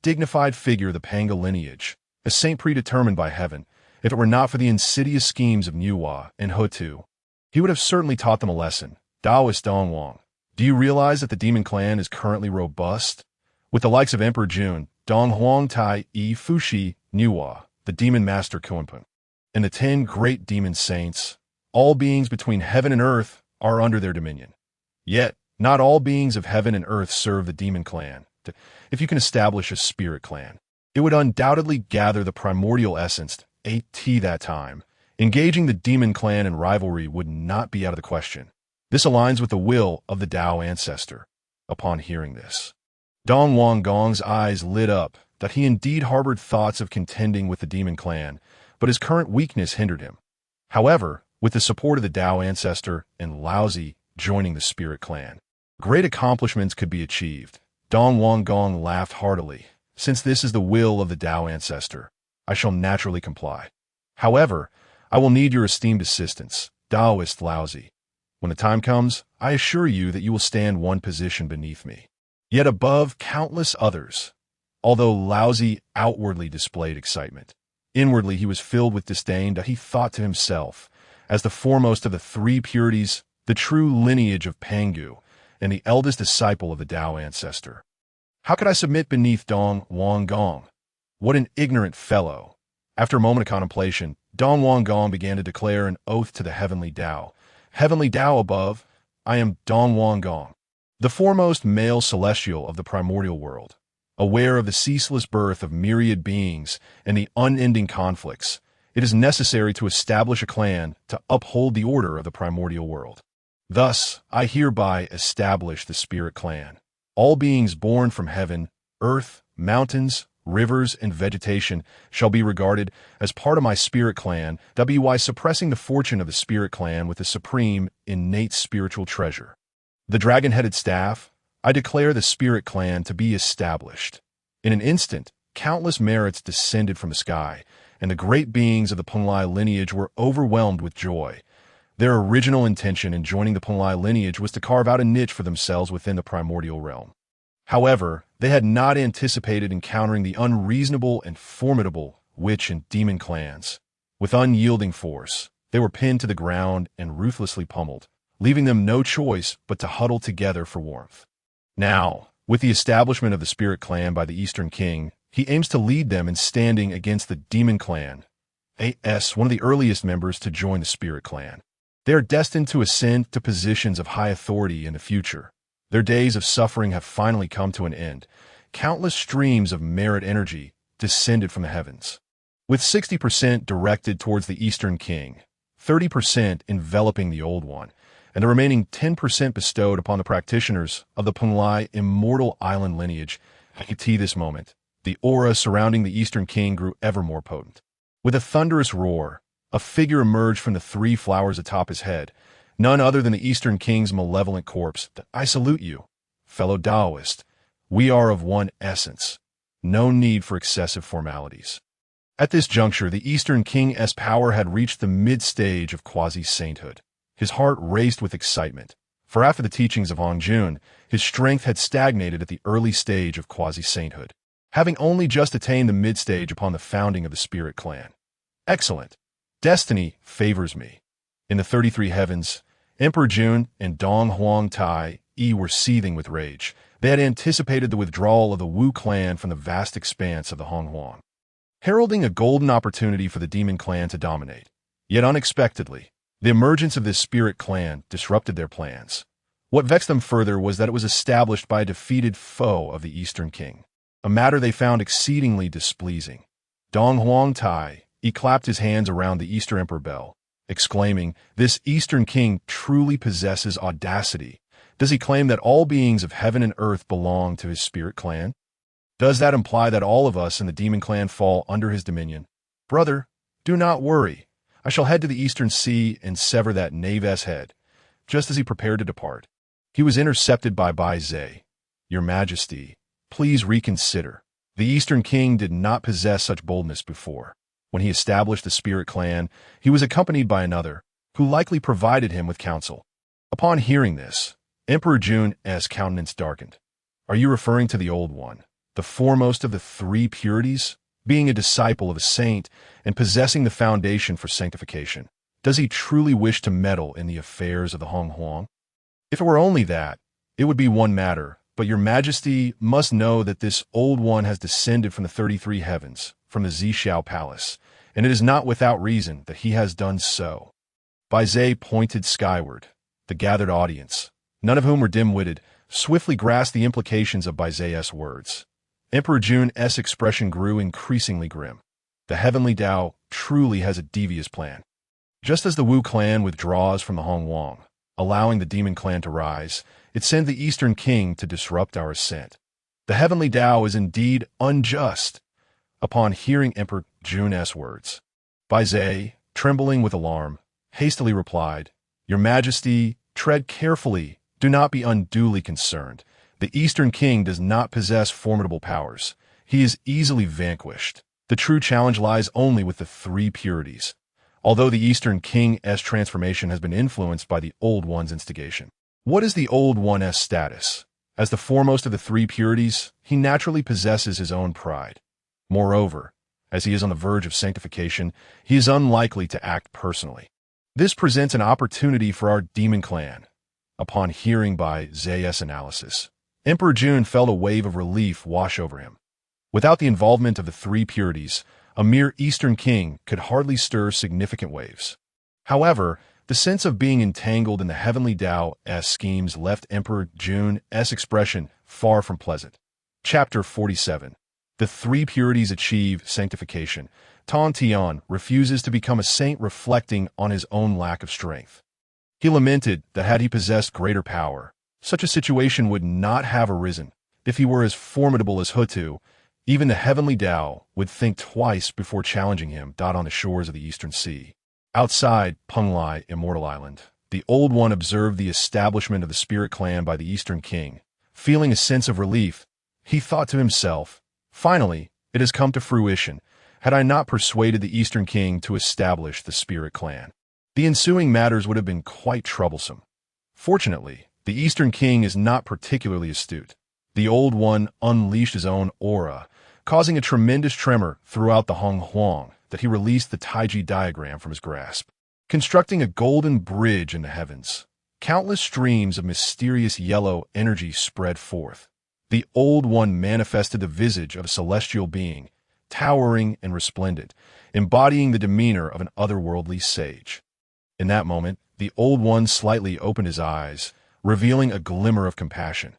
dignified figure of the Pangu lineage, a saint predetermined by heaven. If it were not for the insidious schemes of Nuwa and Hou Tu, he would have certainly taught them a lesson. Daoist Dong Wang, do you realize that the demon clan is currently robust? With the likes of Emperor Zhun, Dong Huang Tai Yi Fushi, Nuwa, the demon master Qingkuai, and the 10 great demon saints, all beings between heaven and earth, are under their dominion. Yet, not all beings of heaven and earth serve the demon clan. If you can establish a spirit clan, it would undoubtedly gather the primordial essence at that time. Engaging the demon clan in rivalry would not be out of the question. This aligns with the will of the Tao ancestor. Upon hearing this, Dong Wang Gong's eyes lit up that he indeed harbored thoughts of contending with the demon clan, but his current weakness hindered him. However, with the support of the Tao ancestor and Laozi joining the spirit clan, great accomplishments could be achieved. Dong Wang Gong laughed heartily. Since this is the will of the Tao ancestor, I shall naturally comply. However, I will need your esteemed assistance, Daoist Laozi. When the time comes, I assure you that you will stand one position beneath me, yet above countless others. Although Laozi outwardly displayed excitement, Inwardly, he was filled with disdain that he thought to himself, as the foremost of the three purities, the true lineage of Pangu, and the eldest disciple of the Tao ancestor. How could I submit beneath Dong Wang Gong? What an ignorant fellow! After a moment of contemplation, Dong Wang Gong began to declare an oath to the heavenly Tao. Heavenly Tao above, I am Dong Wang Gong, the foremost male celestial of the primordial world. Aware of the ceaseless birth of myriad beings and the unending conflicts, it is necessary to establish a clan to uphold the order of the primordial world. Thus, I hereby establish the spirit clan. All beings born from heaven, earth, mountains, rivers, and vegetation shall be regarded as part of my spirit clan, WY suppressing the fortune of the spirit clan with the supreme, innate spiritual treasure. The dragon-headed staff, I declare the spirit clan to be established. In an instant, countless merits descended from the sky, and the great beings of the Penglai lineage were overwhelmed with joy. Their original intention in joining the Penglai lineage was to carve out a niche for themselves within the primordial realm. However, they had not anticipated encountering the unreasonable and formidable witch and demon clans. With unyielding force, they were pinned to the ground and ruthlessly pummeled, leaving them no choice but to huddle together for warmth. Now, with the establishment of the Spirit Clan by the Eastern King, he aims to lead them in standing against the Demon Clan, one of the earliest members to join the Spirit Clan. They are destined to ascend to positions of high authority in the future. Their days of suffering have finally come to an end. Countless streams of merit energy descended from the heavens, with 60% directed towards the Eastern King, 30% enveloping the Old One, and the remaining 10% bestowed upon the practitioners of the Penglai immortal island lineage. At this moment, the aura surrounding the Eastern King grew ever more potent. With a thunderous roar, a figure emerged from the three flowers atop his head, none other than the Eastern King's malevolent corpse. I salute you, fellow Taoist. We are of one essence. No need for excessive formalities. At this juncture, the Eastern King's power had reached the mid-stage of quasi-sainthood. His heart raced with excitement, for after the teachings of Hongjun, his strength had stagnated at the early stage of quasi-sainthood, having only just attained the mid-stage upon the founding of the Spirit Clan. Excellent. Destiny favors me. In the 33 heavens, Emperor Zhun and Dong Huang Tai were seething with rage. They had anticipated the withdrawal of the Wu clan from the vast expanse of the Honghuang, heralding a golden opportunity for the Demon Clan to dominate. Yet unexpectedly, the emergence of this spirit clan disrupted their plans. What vexed them further was that it was established by a defeated foe of the Eastern King, a matter they found exceedingly displeasing. Dong Huang Tai clapped his hands around the Eastern Emperor bell, exclaiming, "This Eastern King truly possesses audacity. Does he claim that all beings of heaven and earth belong to his spirit clan? Does that imply that all of us in the Demon Clan fall under his dominion? Brother, do not worry. I shall head to the Eastern Sea and sever that knave's head." Just as he prepared to depart, he was intercepted by Bai Zhe. "Your Majesty, please reconsider. The Eastern King did not possess such boldness before. When he established the Spirit Clan, he was accompanied by another, who likely provided him with counsel." Upon hearing this, Emperor Zhun's countenance darkened. "Are you referring to the Old One, the foremost of the three purities? Being a disciple of a saint and possessing the foundation for sanctification, does he truly wish to meddle in the affairs of the Honghuang? If it were only that, it would be one matter, but your Majesty must know that this Old One has descended from the 33 heavens, from the Zixiao Palace, and it is not without reason that he has done so." Bai Zhe pointed skyward. The gathered audience, none of whom were dim-witted, swiftly grasped the implications of Bai Zhe's words. Emperor Zhun's expression grew increasingly grim. The heavenly Tao truly has a devious plan. Just as the Wu clan withdraws from the Honghuang, allowing the Demon Clan to rise, it sends the Eastern King to disrupt our ascent. The heavenly Tao is indeed unjust. Upon hearing Emperor Zhun's words, Bai Zhe, trembling with alarm, hastily replied, "Your Majesty, tread carefully. Do not be unduly concerned. The Eastern King does not possess formidable powers. He is easily vanquished. The true challenge lies only with the three purities. Although the Eastern King's transformation has been influenced by the Old One's instigation. What is the Old One's status? As the foremost of the three purities, he naturally possesses his own pride. Moreover, As he is on the verge of sanctification, he is unlikely to act personally. This presents an opportunity for our demon clan. Upon hearing by Zay's analysis, Emperor Zhun felt a wave of relief wash over him. Without the involvement of the three purities, a mere Eastern king could hardly stir significant waves. However, the sense of being entangled in the heavenly Tao-s schemes left Emperor Zhun's expression far from pleasant. Chapter 47. The three purities achieve sanctification. Tan Tian refuses to become a saint, reflecting on his own lack of strength. He lamented that had he possessed greater power, such a situation would not have arisen. If he were as formidable as Hou Tu, even the heavenly Tao would think twice before challenging him. On the shores of the Eastern Sea, outside Pangu Immortal Island, the Old One observed the establishment of the spirit clan by the Eastern King. Feeling a sense of relief, he thought to himself, "Finally, it has come to fruition. Had I not persuaded the Eastern King to establish the spirit clan, the ensuing matters would have been quite troublesome." Fortunately, the Eastern King is not particularly astute. The Old One unleashed his own aura, causing a tremendous tremor throughout the Hongjun that he released the Taiji diagram from his grasp, constructing a golden bridge in the heavens. Countless streams of mysterious yellow energy spread forth. The Old One manifested the visage of a celestial being, towering and resplendent, embodying the demeanor of an otherworldly sage. In that moment, the Old One slightly opened his eyes, revealing a glimmer of compassion.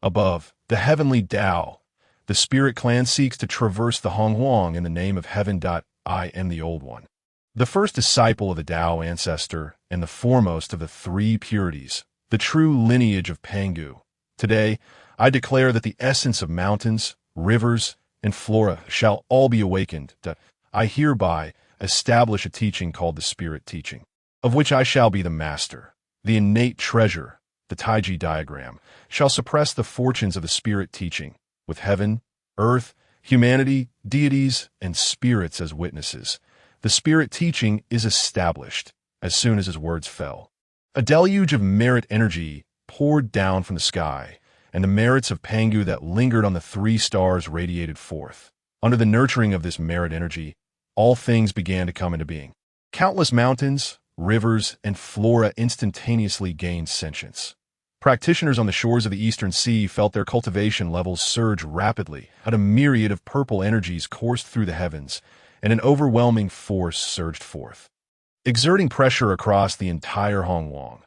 Above, the heavenly Tao, the spirit clan seeks to traverse the Hongjun in the name of heaven. I am the Old One, the first disciple of the Tao ancestor and the foremost of the three purities, the true lineage of Pangu. Today, I declare that the essence of mountains, rivers, and flora shall all be awakened. I hereby establish a teaching called the Spirit Teaching, of which I shall be the master. The innate treasure, the Taiji diagram, shall suppress the fortunes of the Spirit Teaching, with heaven, earth, humanity, deities, and spirits as witnesses. The Spirit Teaching is established as soon as his words fell. A deluge of merit energy poured down from the sky, and the merits of Pangu that lingered on the three stars radiated forth. Under the nurturing of this merit energy, all things began to come into being. Countless mountains, rivers, and flora instantaneously gained sentience. Practitioners on the shores of the Eastern Sea felt their cultivation levels surge rapidly, and a myriad of purple energies coursed through the heavens, and an overwhelming force surged forth, exerting pressure across the entire Hongjun.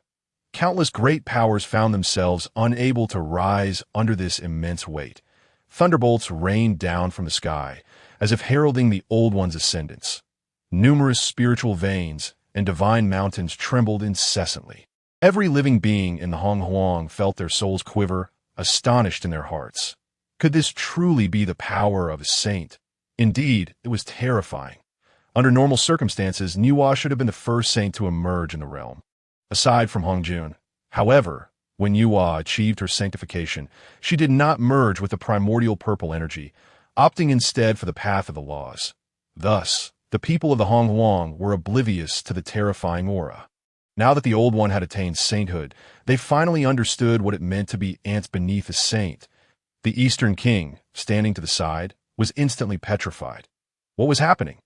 Countless great powers found themselves unable to rise under this immense weight. Thunderbolts rained down from the sky, as if heralding the Old One's ascendance. Numerous spiritual veins and divine mountains trembled incessantly. Every living being in the Hongjun felt their souls quiver, astonished in their hearts. Could this truly be the power of a saint? Indeed, it was terrifying. Under normal circumstances, Nuwa should have been the first saint to emerge in the realm, aside from Hongjun. However, when Nuwa achieved her sanctification, she did not merge with the primordial purple energy, opting instead for the path of the laws. Thus, the people of the Hongjun were oblivious to the terrifying aura. Now that the Old One had attained sainthood, they finally understood what it meant to be ants beneath a saint. The Eastern King, standing to the side, was instantly petrified. What was happening?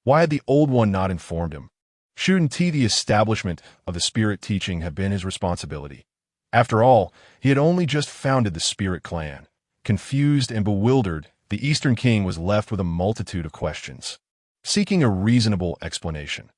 Why had the Old One not informed him? Shouldn't the establishment of the Spirit Teaching have been his responsibility? After all, he had only just founded the Spirit Clan. Confused and bewildered, the Eastern King was left with a multitude of questions, seeking a reasonable explanation.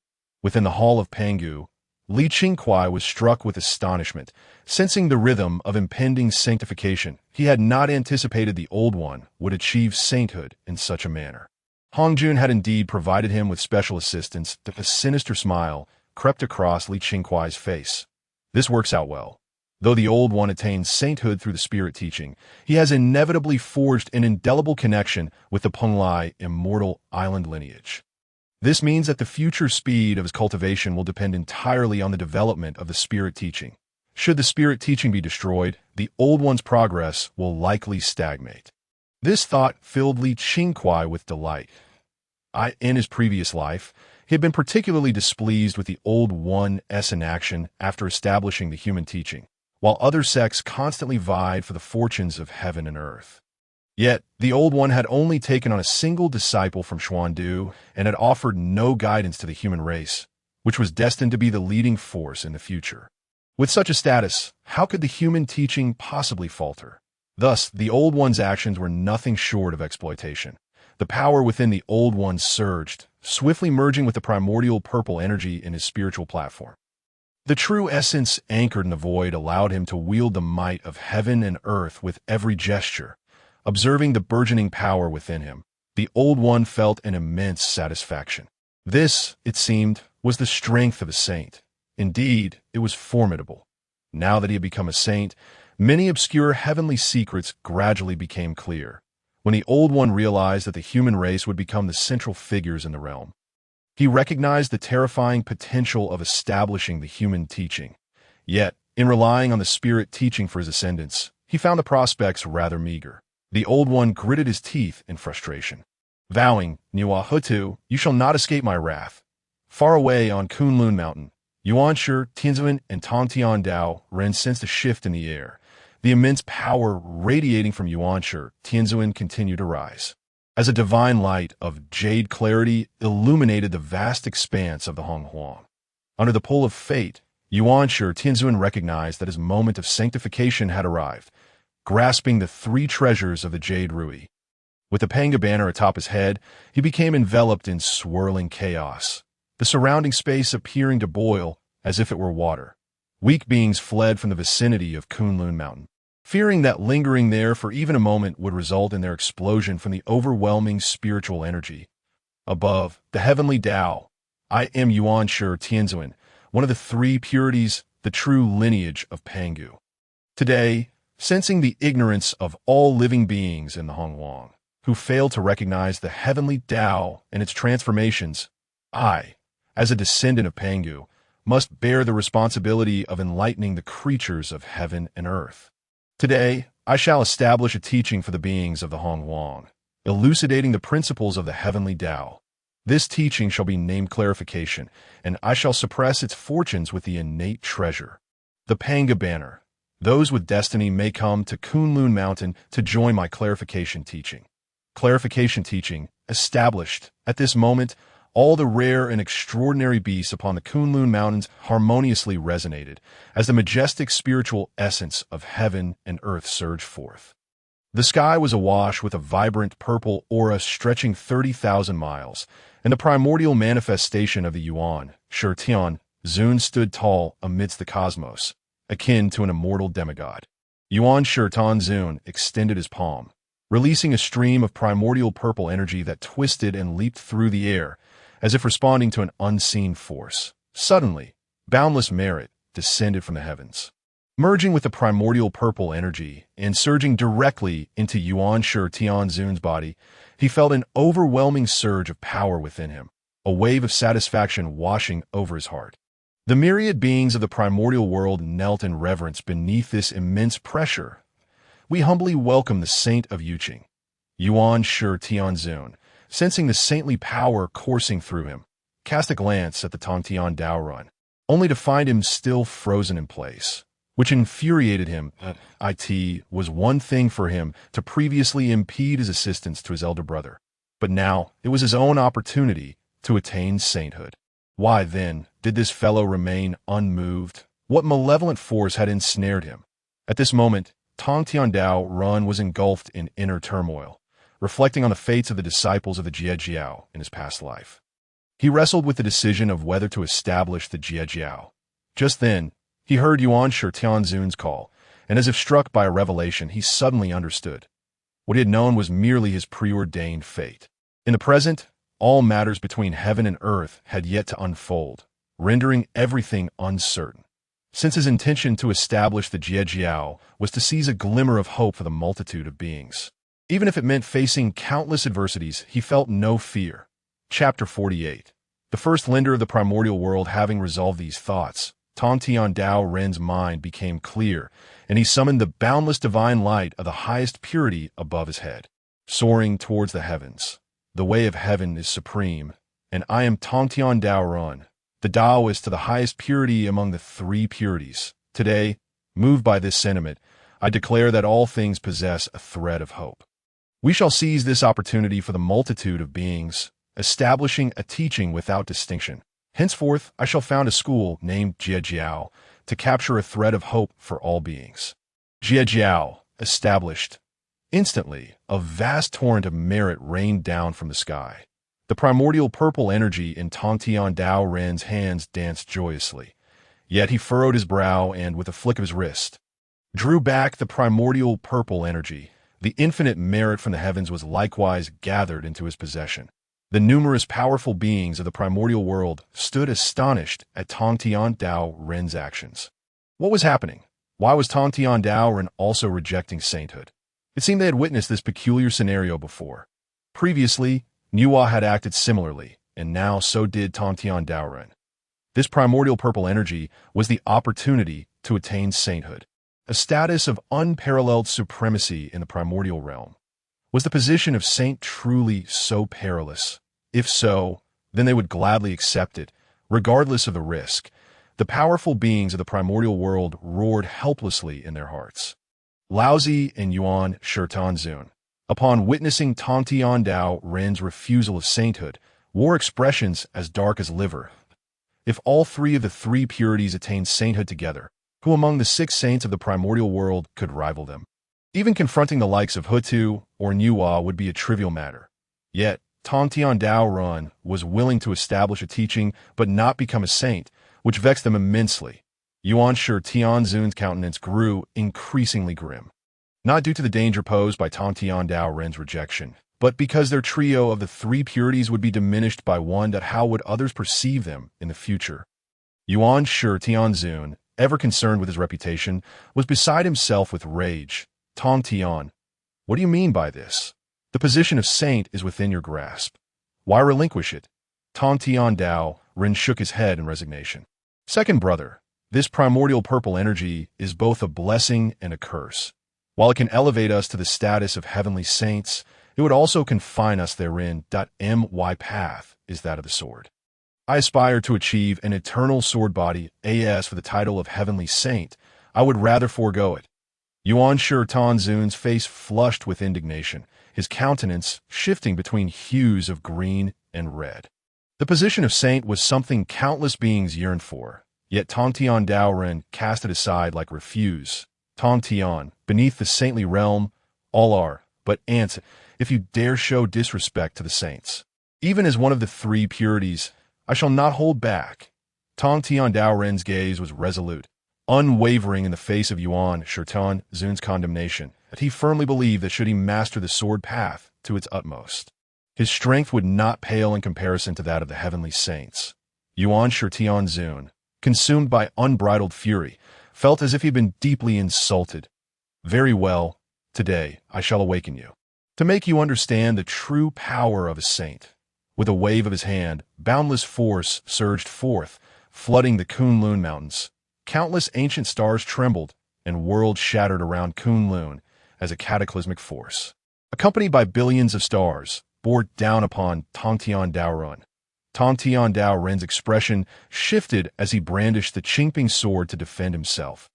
Within the hall of Pangu, Qingkuai was struck with astonishment, sensing the rhythm of impending sanctification. He had not anticipated the Old One would achieve sainthood in such a manner. Hongjun had indeed provided him with special assistance. A sinister smile crept across Qingkuai's face. This works out well. Though the Old One attained sainthood through the Spirit Teaching, he has inevitably forged an indelible connection with the Pangu Immortal Island lineage. This means that the future speed of his cultivation will depend entirely on the development of the Spirit Teaching. Should the Spirit Teaching be destroyed, the Old One's progress will likely stagnate. This thought filled Qingkuai with delight. In his previous life, he had been particularly displeased with the Old One's inaction after establishing the human teaching, while other sects constantly vied for the fortunes of heaven and earth. Yet, the Old One had only taken on a single disciple from Xuandu and had offered no guidance to the human race, which was destined to be the leading force in the future. With such a status, how could the human teaching possibly falter? Thus, the Old One's actions were nothing short of exploitation. The power within the Old One surged, swiftly merging with the primordial purple energy in his spiritual platform. The true essence anchored in the void allowed him to wield the might of heaven and earth with every gesture. Observing the burgeoning power within him, the Old One felt an immense satisfaction. This, it seemed, was the strength of a saint. Indeed, it was formidable. Now that he had become a saint, many obscure heavenly secrets gradually became clear. When the Old One realized that the human race would become the central figures in the realm, he recognized the terrifying potential of establishing the human teaching. Yet, in relying on the spirit teaching for his ascendance, he found the prospects rather meager. The Old One gritted his teeth in frustration, vowing, "Nuwa Hou Tu, you shall not escape my wrath." Far away on Kunlun Mountain, Yuan Shi, Tianzuan, and Tongtian Dao Ren sensed a shift in the air. The immense power radiating from Yuan Shi, Tianzuan continued to rise, as a divine light of jade clarity illuminated the vast expanse of the Honghuang. Under the pull of fate, Yuan Shi, Tianzuan recognized that his moment of sanctification had arrived, grasping the three treasures of the Jade Rui. With the Pangu banner atop his head, he became enveloped in swirling chaos, the surrounding space appearing to boil as if it were water. Weak beings fled from the vicinity of Kunlun Mountain, fearing that lingering there for even a moment would result in their explosion from the overwhelming spiritual energy. Above, the heavenly Tao, I am Yuan Shi Tianzuan, one of the three purities, the true lineage of Pangu. Today, sensing the ignorance of all living beings in the Honghuang, who fail to recognize the heavenly Tao and its transformations, I, as a descendant of Pangu, must bear the responsibility of enlightening the creatures of heaven and earth. Today, I shall establish a teaching for the beings of the Honghuang, elucidating the principles of the heavenly Tao. This teaching shall be named clarification, and I shall suppress its fortunes with the innate treasure, the Pangu banner. Those with destiny may come to Kunlun Mountain to join my clarification teaching. Clarification teaching, established. At this moment, all the rare and extraordinary beasts upon the Kunlun Mountains harmoniously resonated as the majestic spiritual essence of heaven and earth surged forth. The sky was awash with a vibrant purple aura stretching 30,000 miles, and the primordial manifestation of the Yuan, Shi Tian, Zhun stood tall amidst the cosmos, akin to an immortal demigod. Yuan Shi Tian Zhun extended his palm, releasing a stream of primordial purple energy that twisted and leaped through the air, as if responding to an unseen force. Suddenly, boundless merit descended from the heavens, merging with the primordial purple energy and surging directly into Yuan Shi Tian Zhun's body. He felt an overwhelming surge of power within him, a wave of satisfaction washing over his heart. The myriad beings of the primordial world knelt in reverence beneath this immense pressure. We humbly welcome the saint of Yuqing, Yuan Shi Tianzun, sensing the saintly power coursing through him, cast a glance at the Tongtian Dao run, only to find him still frozen in place, which infuriated him. It was one thing for him to previously impede his assistance to his elder brother, but now it was his own opportunity to attain sainthood. Why, then, did this fellow remain unmoved? What malevolent force had ensnared him? At this moment, Tongtian Dao Run was engulfed in inner turmoil, reflecting on the fates of the disciples of the Zixiao in his past life. He wrestled with the decision of whether to establish the Zixiao. Just then, he heard Yuan Shi Tianzun's call, and as if struck by a revelation, he suddenly understood. What he had known was merely his preordained fate. In the present, all matters between heaven and earth had yet to unfold, rendering everything uncertain. Since his intention to establish the Zixiao was to seize a glimmer of hope for the multitude of beings. Even if it meant facing countless adversities, he felt no fear. Chapter 48. The first lender of the primordial world having resolved these thoughts, Tongtian Dao Ren's mind became clear, and he summoned the boundless divine light of the highest purity above his head, soaring towards the heavens. The way of heaven is supreme, and I am Tongtian Dao Ren, the Taoist to the highest purity among the three purities. Today, moved by this sentiment, I declare that all things possess a thread of hope. We shall seize this opportunity for the multitude of beings, establishing a teaching without distinction. Henceforth, I shall found a school named Zixiao to capture a thread of hope for all beings. Zixiao, established. Instantly, a vast torrent of merit rained down from the sky. The primordial purple energy in Tongtian Dao Ren's hands danced joyously. Yet he furrowed his brow and, with a flick of his wrist, drew back the primordial purple energy. The infinite merit from the heavens was likewise gathered into his possession. The numerous powerful beings of the primordial world stood astonished at Tongtian Dao Ren's actions. What was happening? Why was Tongtian Dao Ren also rejecting sainthood? It seemed they had witnessed this peculiar scenario before. Previously, Nuwa had acted similarly, and now so did Tongtian Dao Ren. This primordial purple energy was the opportunity to attain sainthood, a status of unparalleled supremacy in the primordial realm. Was the position of saint truly so perilous? If so, then they would gladly accept it, regardless of the risk. The powerful beings of the primordial world roared helplessly in their hearts. Laozi and Yuan Shi Zhun, upon witnessing Tongtian Dao Ren's refusal of sainthood, wore expressions as dark as liver. If all three of the three purities attained sainthood together, who among the 6 saints of the primordial world could rival them? Even confronting the likes of Hou Tu or Nuwa would be a trivial matter. Yet, Tongtian Dao Ren was willing to establish a teaching but not become a saint, which vexed them immensely. Yuan Shi Zhun's countenance grew increasingly grim. Not due to the danger posed by Tongtian Dao Ren's rejection, but because their trio of the 3 purities would be diminished by one. How would others perceive them in the future? Yuan Shi Zhun, ever concerned with his reputation, was beside himself with rage. Tongtian, what do you mean by this? The position of saint is within your grasp. Why relinquish it? Tongtian Dao Ren shook his head in resignation. Second brother, this primordial purple energy is both a blessing and a curse. While it can elevate us to the status of heavenly saints, it would also confine us therein. My path is that of the sword. I aspire to achieve an eternal sword body, as for the title of heavenly saint, I would rather forego it. Yuan Shi Zhun's face flushed with indignation, his countenance shifting between hues of green and red. The position of saint was something countless beings yearned for, yet Tongtian Dao Ren cast it aside like refuse. Tongtian, beneath the saintly realm, all are but ants if you dare show disrespect to the saints. Even as one of the 3 purities, I shall not hold back. Tongtian Dao Ren's gaze was resolute, unwavering in the face of Yuan Shi Zhun's condemnation, that he firmly believed that should he master the sword path to its utmost, his strength would not pale in comparison to that of the heavenly saints. Yuan Shi Zhun, consumed by unbridled fury, felt as if he had been deeply insulted. Very well, today I shall awaken you, to make you understand the true power of a saint. With a wave of his hand, boundless force surged forth, flooding the Kunlun mountains. Countless ancient stars trembled, and worlds shattered around Kunlun as a cataclysmic force. Accompanied by billions of stars, bore down upon Tongtian Dao Ren. Tongtian Dao Ren's expression shifted as he brandished the Qingping sword to defend himself.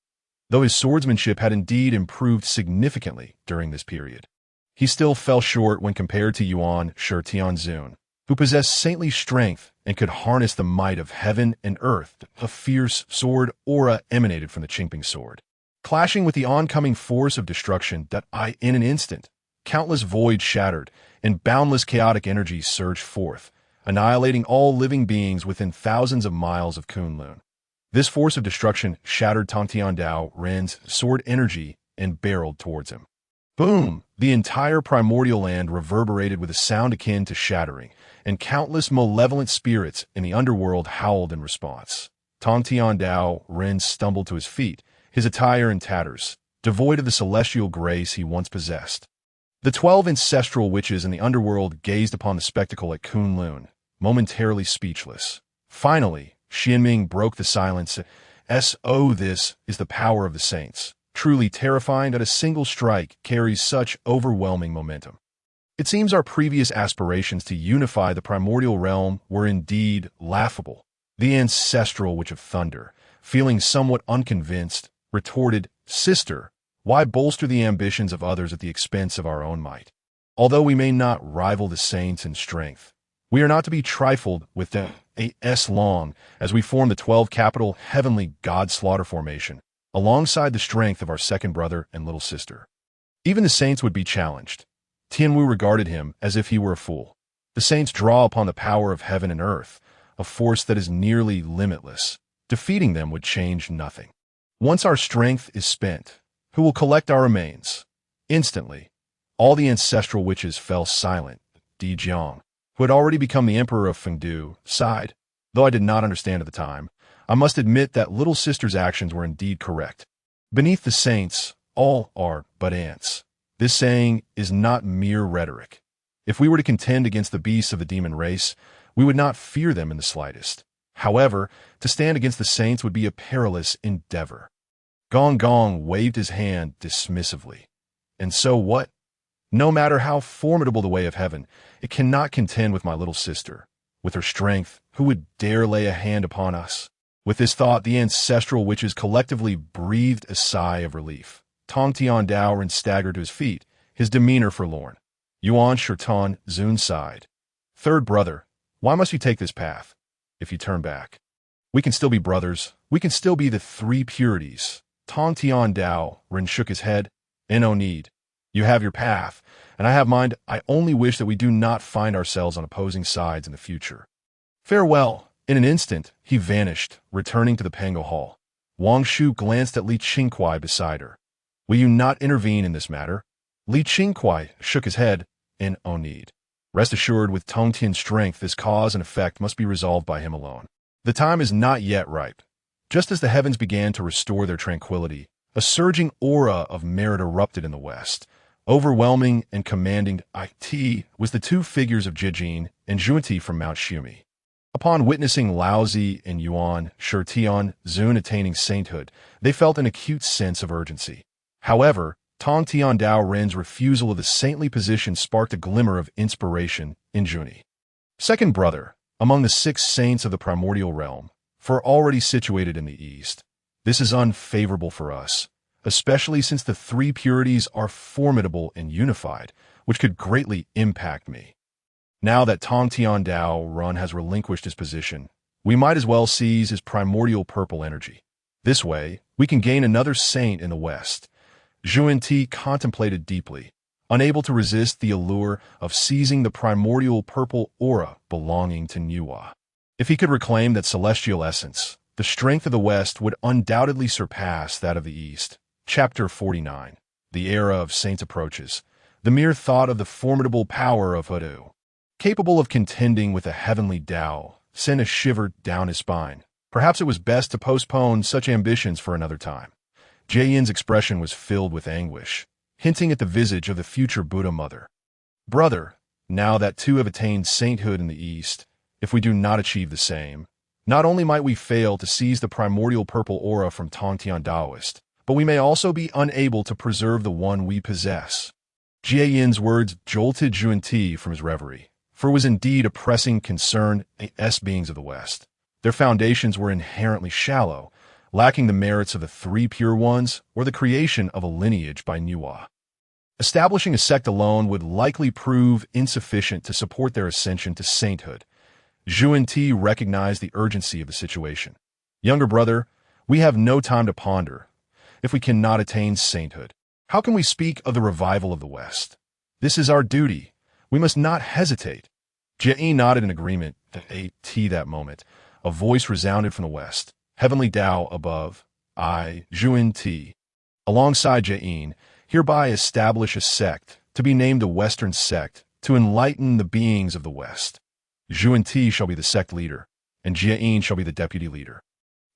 Though his swordsmanship had indeed improved significantly during this period, he still fell short when compared to Yuan Shi Zhun, who possessed saintly strength and could harness the might of heaven and earth. A fierce sword aura emanated from the Qingping sword, clashing with the oncoming force of destruction. In an instant, countless voids shattered, and boundless chaotic energy surged forth, annihilating all living beings within thousands of miles of Kunlun. This force of destruction shattered Tongtian Dao Ren's sword energy and barreled towards him. Boom! The entire primordial land reverberated with a sound akin to shattering, and countless malevolent spirits in the underworld howled in response. Tongtian Dao Ren stumbled to his feet, his attire in tatters, devoid of the celestial grace he once possessed. The 12 ancestral witches in the underworld gazed upon the spectacle at Kunlun, momentarily speechless. Finally, Xianming broke the silence. This is the power of the saints, truly terrifying that a single strike carries such overwhelming momentum. It seems our previous aspirations to unify the primordial realm were indeed laughable. The ancestral witch of thunder, feeling somewhat unconvinced, retorted, "Sister, why bolster the ambitions of others at the expense of our own might? Although we may not rival the saints in strength, we are not to be trifled with them as long as we form the 12 capital heavenly God slaughter formation, alongside the strength of our second brother and little sister. Even the saints would be challenged. Tianwu regarded him as if he were a fool. The saints draw upon the power of heaven and earth, a force that is nearly limitless. Defeating them would change nothing. Once our strength is spent, who will collect our remains? Instantly, all the ancestral witches fell silent. Di Jiang, who had already become the emperor of Fengdu, sighed. Though I did not understand at the time, I must admit that little sister's actions were indeed correct. Beneath the saints, all are but ants. This saying is not mere rhetoric. If we were to contend against the beasts of the demon race, we would not fear them in the slightest. However, to stand against the saints would be a perilous endeavor. Gong Gong waved his hand dismissively. And so what? No matter how formidable the way of heaven, it cannot contend with my little sister. With her strength, who would dare lay a hand upon us? With this thought, the ancestral witches collectively breathed a sigh of relief. Tong Tiandao staggered to his feet, his demeanor forlorn. Yuan Shi, Zhun sighed. Third brother, why must you take this path? If you turn back, we can still be brothers. We can still be the three purities. Tong Tiandao shook his head. No need. You have your path, and I have mine. I only wish that we do not find ourselves on opposing sides in the future. Farewell. In an instant, he vanished, returning to the Pangu hall. Wong Shu glanced at Li Qingkuai beside her. Will you not intervene in this matter? Li Qingkuai shook his head. No need. Rest assured, with Tong Tian's strength, this cause and effect must be resolved by him alone. The time is not yet ripe. Just as the heavens began to restore their tranquility, a surging aura of merit erupted in the west. Overwhelming and commanding, it was the two figures of Zhu Jiuyin and Zhuan from Mount Shumi. Upon witnessing Laozi and Yuan Shi Zhun attaining sainthood, they felt an acute sense of urgency. However, Tong Tiandao Ren's refusal of the saintly position sparked a glimmer of inspiration in Zhun. Second brother, among the 6 saints of the primordial realm, for already situated in the east. This is unfavorable for us, especially since the 3 purities are formidable and unified, which could greatly impact me. Now that Tong Tiandao Ren has relinquished his position, we might as well seize his primordial purple energy. This way, we can gain another saint in the west. Zhuan contemplated deeply, unable to resist the allure of seizing the primordial purple aura belonging to Nuwa. If he could reclaim that celestial essence, the strength of the west would undoubtedly surpass that of the east. Chapter 49. The era of saints approaches. The mere thought of the formidable power of Hou Tu, capable of contending with a heavenly Tao, sent a shiver down his spine. Perhaps it was best to postpone such ambitions for another time. Jiayin's expression was filled with anguish, hinting at the visage of the future Buddha mother. Brother, now that 2 have attained sainthood in the east, if we do not achieve the same, not only might we fail to seize the primordial purple aura from Tong Tiandaoist, but we may also be unable to preserve the one we possess. Jiayin's words jolted Zhuan from his reverie, for it was indeed a pressing concern as beings of the West. Their foundations were inherently shallow, lacking the merits of the 3 pure ones or the creation of a lineage by Nuwa. Establishing a sect alone would likely prove insufficient to support their ascension to sainthood. Zhuan recognized the urgency of the situation. Younger brother, we have no time to ponder. If we cannot attain sainthood, how can we speak of the revival of the West? This is our duty. We must not hesitate. Jiayin nodded in agreement. That moment, a voice resounded from the west. Heavenly Tao above, I, Zhuan, alongside Jiayin, hereby establish a sect, to be named the Western Sect, to enlighten the beings of the West. Zhuan shall be the sect leader, and Jiayin shall be the deputy leader.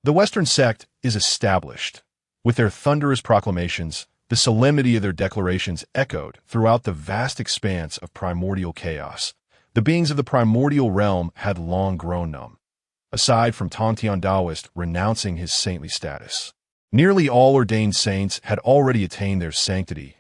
The Western Sect is established. With their thunderous proclamations, the solemnity of their declarations echoed throughout the vast expanse of primordial chaos. The beings of the primordial realm had long grown numb, aside from Tong Tiandaoist renouncing his saintly status. Nearly all ordained saints had already attained their sanctity.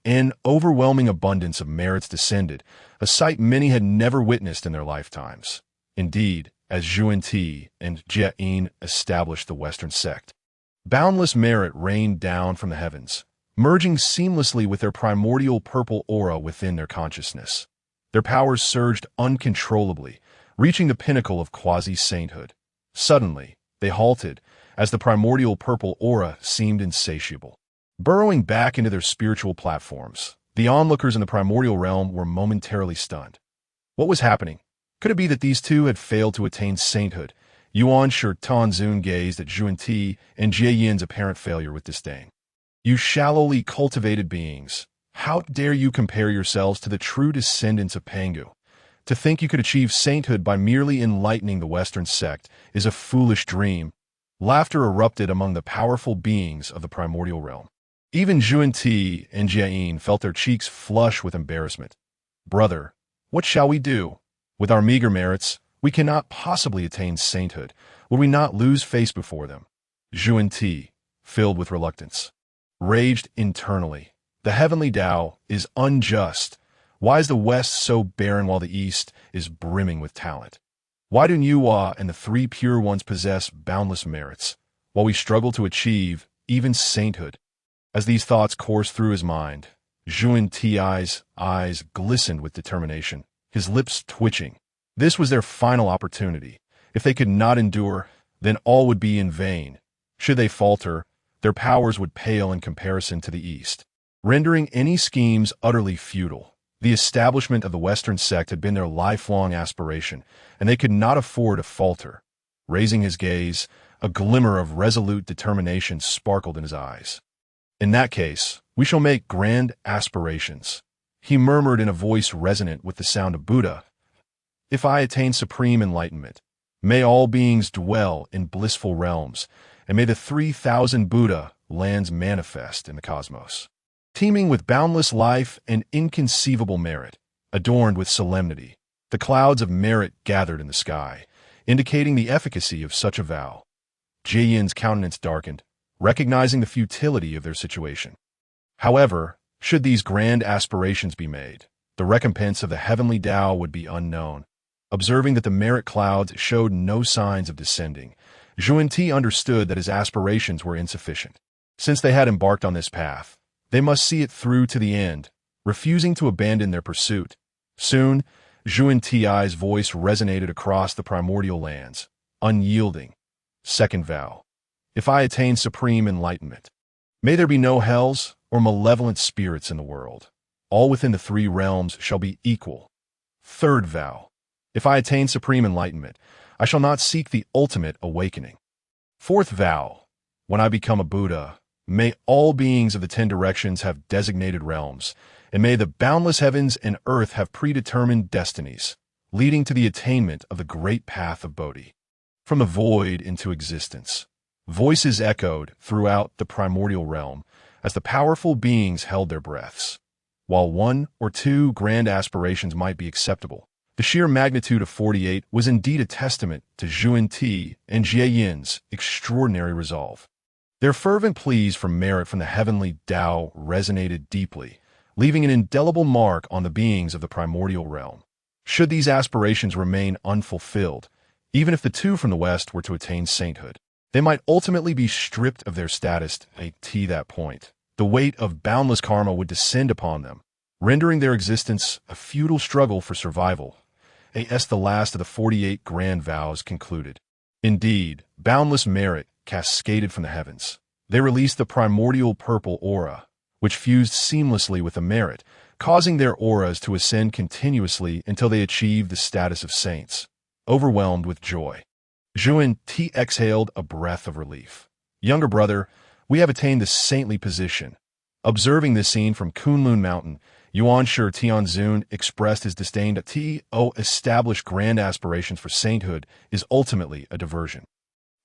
An overwhelming abundance of merits descended, a sight many had never witnessed in their lifetimes. Indeed, as Zhuan and Jiayin established the Western Sect, boundless merit rained down from the heavens. merging seamlessly with their primordial purple aura within their consciousness. Their powers surged uncontrollably, reaching the pinnacle of quasi-sainthood. Suddenly, they halted, as the primordial purple aura seemed insatiable. Burrowing back into their spiritual platforms, the onlookers in the primordial realm were momentarily stunned. What was happening? Could it be that these two had failed to attain sainthood? Yuan Shi Zhun gazed at Zhun and Jiuyin's apparent failure with disdain. You shallowly cultivated beings, how dare you compare yourselves to the true descendants of Pangu? To think you could achieve sainthood by merely enlightening the Western sect is a foolish dream. Laughter erupted among the powerful beings of the primordial realm. Even Zhun and Jiuyin felt their cheeks flush with embarrassment. Brother, what shall we do? With our meager merits, we cannot possibly attain sainthood. Would we not lose face before them? Zhun, filled with reluctance, raged internally. The heavenly Tao is unjust. Why is the West so barren while the East is brimming with talent? Why do Nuwa and the three pure ones possess boundless merits, while we struggle to achieve even sainthood? As these thoughts coursed through his mind, Zhu's eyes glistened with determination, his lips twitching. This was their final opportunity. If they could not endure, then all would be in vain. Should they falter, their powers would pale in comparison to the East, rendering any schemes utterly futile. The establishment of the Western sect had been their lifelong aspiration, and they could not afford to falter. Raising his gaze, a glimmer of resolute determination sparkled in his eyes. In that case, we shall make grand aspirations, he murmured in a voice resonant with the sound of Buddha. If I attain supreme enlightenment, may all beings dwell in blissful realms, and may the 3,000 Buddha lands manifest in the cosmos, teeming with boundless life and inconceivable merit, adorned with solemnity. The clouds of merit gathered in the sky, indicating the efficacy of such a vow. Jiuyin's countenance darkened, recognizing the futility of their situation. However, should these grand aspirations be made, the recompense of the heavenly Tao would be unknown. Observing that the merit clouds showed no signs of descending, Zhun understood that his aspirations were insufficient. Since they had embarked on this path, they must see it through to the end, refusing to abandon their pursuit. Soon, Zhun's voice resonated across the primordial lands, unyielding. Second vow. If I attain supreme enlightenment, may there be no hells or malevolent spirits in the world. All within the three realms shall be equal. Third vow. If I attain supreme enlightenment, I shall not seek the ultimate awakening. Fourth vow. When I become a Buddha, may all beings of the 10 directions have designated realms, and may the boundless heavens and earth have predetermined destinies, leading to the attainment of the great path of Bodhi. From the void into existence, voices echoed throughout the primordial realm as the powerful beings held their breaths. While 1 or 2 grand aspirations might be acceptable, the sheer magnitude of 48 was indeed a testament to Zhun and Jiuyin's extraordinary resolve. Their fervent pleas for merit from the heavenly Tao resonated deeply, leaving an indelible mark on the beings of the primordial realm. Should these aspirations remain unfulfilled, even if the two from the West were to attain sainthood, they might ultimately be stripped of their status. At that point, the weight of boundless karma would descend upon them, rendering their existence a futile struggle for survival. As the last of the 48 grand vows concluded. Indeed, boundless merit cascaded from the heavens. They released the primordial purple aura, which fused seamlessly with the merit, causing their auras to ascend continuously until they achieved the status of saints. Overwhelmed with joy, Zhun exhaled a breath of relief. Younger brother, we have attained the saintly position. Observing this scene from Kunlun Mountain, Yuan Shi Zhun expressed his disdain that established grand aspirations for sainthood is ultimately a diversion,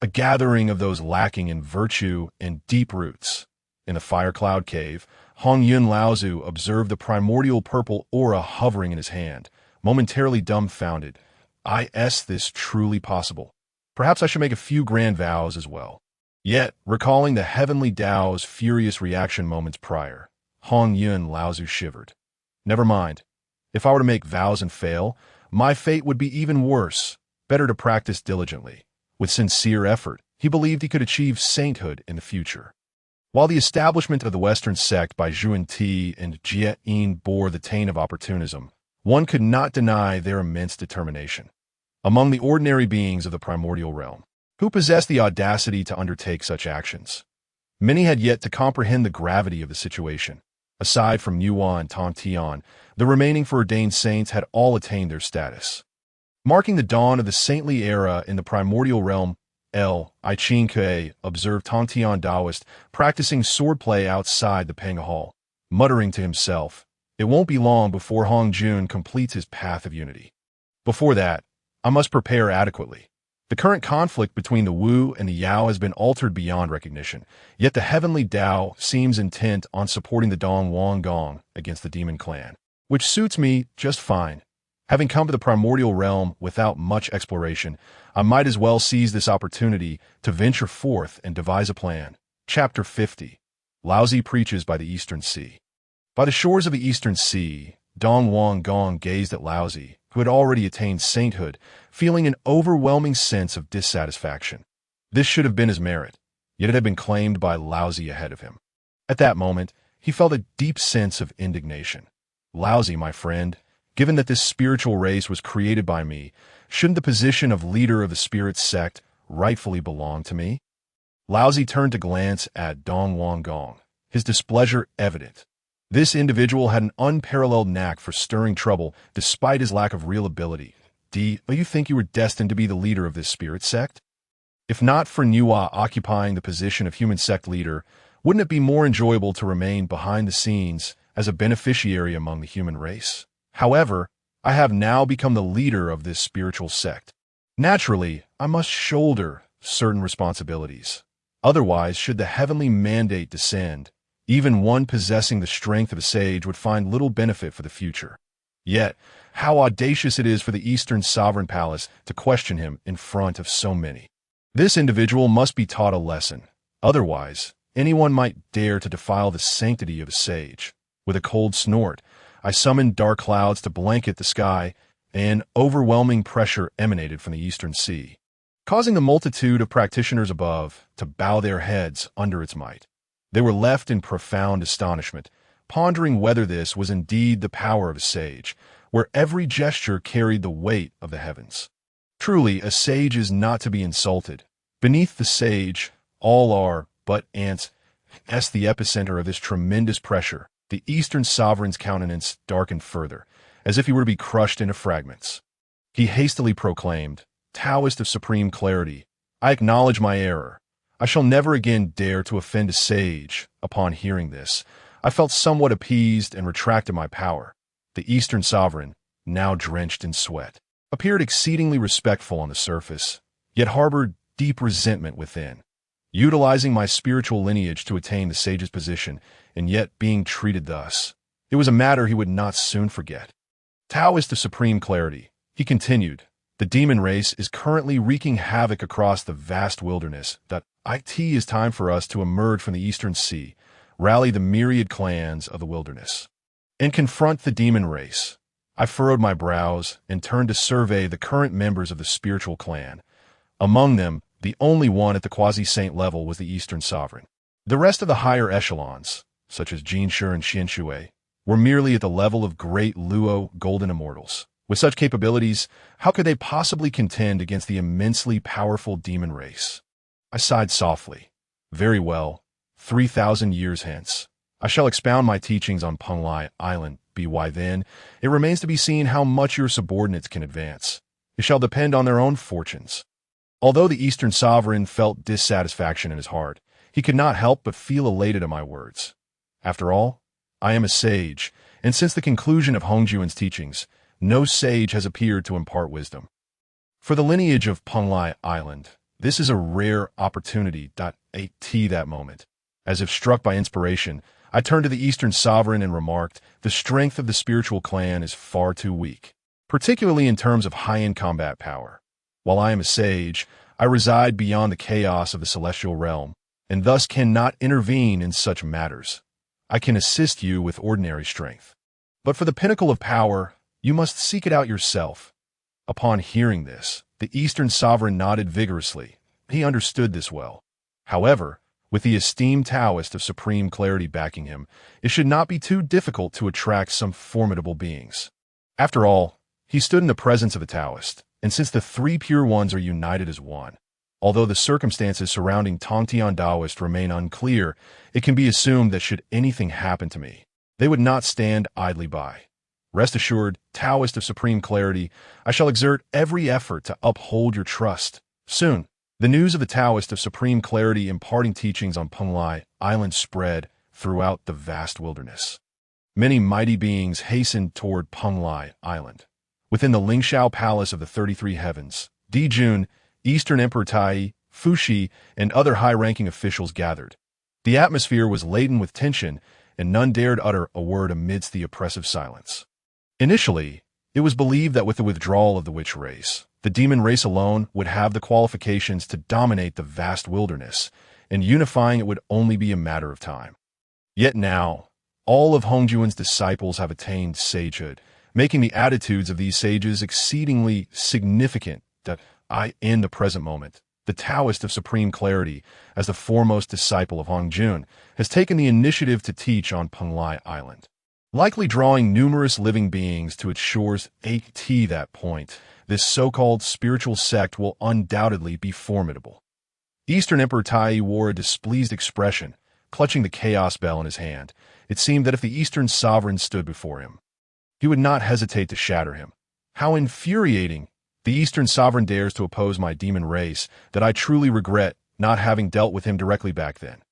a gathering of those lacking in virtue and deep roots. In the fire cloud cave, Hongjun Laozi observed the primordial purple aura hovering in his hand, momentarily dumbfounded. Is this truly possible? Perhaps I should make a few grand vows as well. Yet, recalling the heavenly Tao's furious reaction moments prior, Hongjun Laozi shivered. Never mind. If I were to make vows and fail, my fate would be even worse. Better to practice diligently. With sincere effort, he believed he could achieve sainthood in the future. While the establishment of the Western sect by Zhu and Jiuyin bore the taint of opportunism, one could not deny their immense determination. Among the ordinary beings of the primordial realm, who possessed the audacity to undertake such actions, many had yet to comprehend the gravity of the situation. Aside from Nuwa and Tontian, the remaining foreordained saints had all attained their status. Marking the dawn of the saintly era in the primordial realm, Qingkuai observed Tontian Taoist practicing swordplay outside the Pangu hall, muttering to himself, "It won't be long before Hongjun completes his path of unity. Before that, I must prepare adequately." The current conflict between the Wu and the Yao has been altered beyond recognition, yet the heavenly Tao seems intent on supporting the Dong Wang Gong against the demon clan, which suits me just fine. Having come to the primordial realm without much exploration, I might as well seize this opportunity to venture forth and devise a plan. Chapter 50. Laozi preaches by the Eastern Sea. By the shores of the Eastern Sea, Dong Wang Gong gazed at Laozi, who had already attained sainthood, feeling an overwhelming sense of dissatisfaction. This should have been his merit, yet it had been claimed by Laozi ahead of him. At that moment, he felt a deep sense of indignation. "Laozi, my friend, given that this spiritual race was created by me, shouldn't the position of leader of the spirit sect rightfully belong to me?" Laozi turned to glance at Dong Wang Gong, his displeasure evident. This individual had an unparalleled knack for stirring trouble despite his lack of real ability. "Do you think you were destined to be the leader of this spirit sect? If not for Nuwa occupying the position of human sect leader, wouldn't it be more enjoyable to remain behind the scenes as a beneficiary among the human race? However, I have now become the leader of this spiritual sect. Naturally, I must shoulder certain responsibilities. Otherwise, should the heavenly mandate descend, even one possessing the strength of a sage would find little benefit for the future. Yet, how audacious it is for the Eastern Sovereign Palace to question him in front of so many. This individual must be taught a lesson. Otherwise, anyone might dare to defile the sanctity of a sage. With a cold snort, I summoned dark clouds to blanket the sky, and overwhelming pressure emanated from the Eastern Sea, causing the multitude of practitioners above to bow their heads under its might. They were left in profound astonishment, pondering whether this was indeed the power of a sage, where every gesture carried the weight of the heavens. Truly, a sage is not to be insulted. Beneath the sage, all are but ants. As the epicenter of this tremendous pressure, the Eastern Sovereign's countenance darkened further, as if he were to be crushed into fragments. He hastily proclaimed, "Taoist of supreme clarity, I acknowledge my error. I shall never again dare to offend a sage." Upon hearing this, I felt somewhat appeased and retracted my power. The Eastern Sovereign, now drenched in sweat, appeared exceedingly respectful on the surface, yet harbored deep resentment within. Utilizing my spiritual lineage to attain the sage's position, and yet being treated thus, it was a matter he would not soon forget. "Taoist of supreme clarity," he continued, "the demon race is currently wreaking havoc across the vast wilderness. It is time for us to emerge from the Eastern Sea, rally the myriad clans of the wilderness, and confront the demon race." I furrowed my brows and turned to survey the current members of the spiritual clan. Among them, the only one at the quasi-saint level was the Eastern Sovereign. The rest of the higher echelons, such as Jin Shi and Qinshui, were merely at the level of great Luo golden immortals. With such capabilities, how could they possibly contend against the immensely powerful demon race? I sighed softly. "Very well. 3,000 years hence, I shall expound my teachings on Pai Island. By then, it remains to be seen how much your subordinates can advance. It shall depend on their own fortunes." Although the Eastern Sovereign felt dissatisfaction in his heart, he could not help but feel elated at my words. After all, I am a sage, and since the conclusion of Hongjun's teachings, no sage has appeared to impart wisdom. For the lineage of Pai Island, this is a rare opportunity. At that moment, as if struck by inspiration, I turned to the Eastern Sovereign and remarked, "The strength of the spiritual clan is far too weak, particularly in terms of high-end combat power. While I am a sage, I reside beyond the chaos of the celestial realm, and thus cannot intervene in such matters. I can assist you with ordinary strength. But for the pinnacle of power, you must seek it out yourself." Upon hearing this, the Eastern Sovereign nodded vigorously. He understood this well. However, With the esteemed Taoist of supreme clarity backing him, it should not be too difficult to attract some formidable beings. After all, he stood in the presence of a Taoist, and since the three pure ones are united as one, although the circumstances surrounding Tongtian Taoist remain unclear, it can be assumed that should anything happen to me, they would not stand idly by. Rest assured, Taoist of supreme clarity, I shall exert every effort to uphold your trust. Soon, the news of the Taoist of supreme clarity imparting teachings on Pai Island spread throughout the vast wilderness. Many mighty beings hastened toward Pai Island. Within the Lingxiao Palace of the 33 Heavens, Zhun, Eastern Emperor Tai, Fuxi, and other high-ranking officials gathered. The atmosphere was laden with tension, and none dared utter a word amidst the oppressive silence. Initially, it was believed that with the withdrawal of the witch race, the demon race alone would have the qualifications to dominate the vast wilderness, and unifying it would only be a matter of time. Yet now, all of Hongjun's disciples have attained sagehood, making the attitudes of these sages exceedingly significant that in the present moment, the Taoist of supreme clarity, as the foremost disciple of Hongjun, has taken the initiative to teach on Pai Island. Likely drawing numerous living beings to its shores at that point, this so-called spiritual sect will undoubtedly be formidable. Eastern Emperor Tai wore a displeased expression, clutching the chaos bell in his hand. It seemed that if the Eastern sovereign stood before him, he would not hesitate to shatter him. How infuriating! The Eastern sovereign dares to oppose my demon race, that I truly regret not having dealt with him directly back then.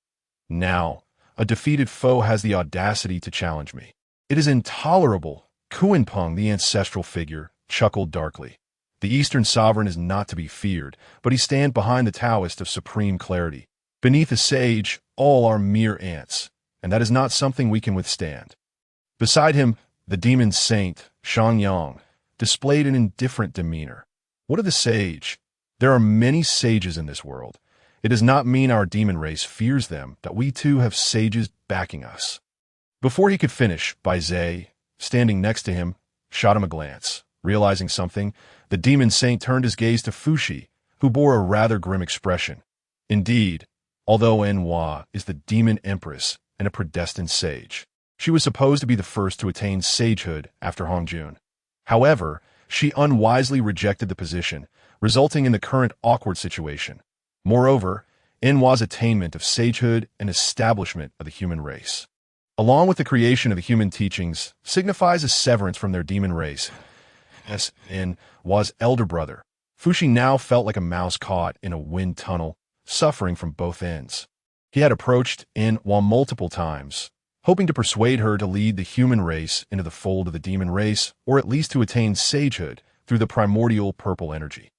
Now, a defeated foe has the audacity to challenge me. It is intolerable. Qingkuai, the ancestral figure, chuckled darkly. The Eastern sovereign is not to be feared, but he stands behind the Taoist of supreme clarity. Beneath a sage, all are mere ants, and that is not something we can withstand. Beside him, the demon saint, Shangyang, displayed an indifferent demeanor. What of the sage? There are many sages in this world. It does not mean our demon race fears them, that we too have sages backing us. Before he could finish, Buzhou, standing next to him, shot him a glance. Realizing something, the demon saint turned his gaze to Fuxi, who bore a rather grim expression. Indeed, although Nuwa is the demon empress and a predestined sage, she was supposed to be the first to attain sagehood after Hongjun. However, she unwisely rejected the position, resulting in the current awkward situation. Moreover, Nuwa's attainment of sagehood and establishment of the human race, along with the creation of the human teachings, signifies a severance from their demon race. As Nuwa's elder brother, Fuxi now felt like a mouse caught in a wind tunnel, suffering from both ends. He had approached Nuwa multiple times, hoping to persuade her to lead the human race into the fold of the demon race, or at least to attain sagehood through the primordial purple energy.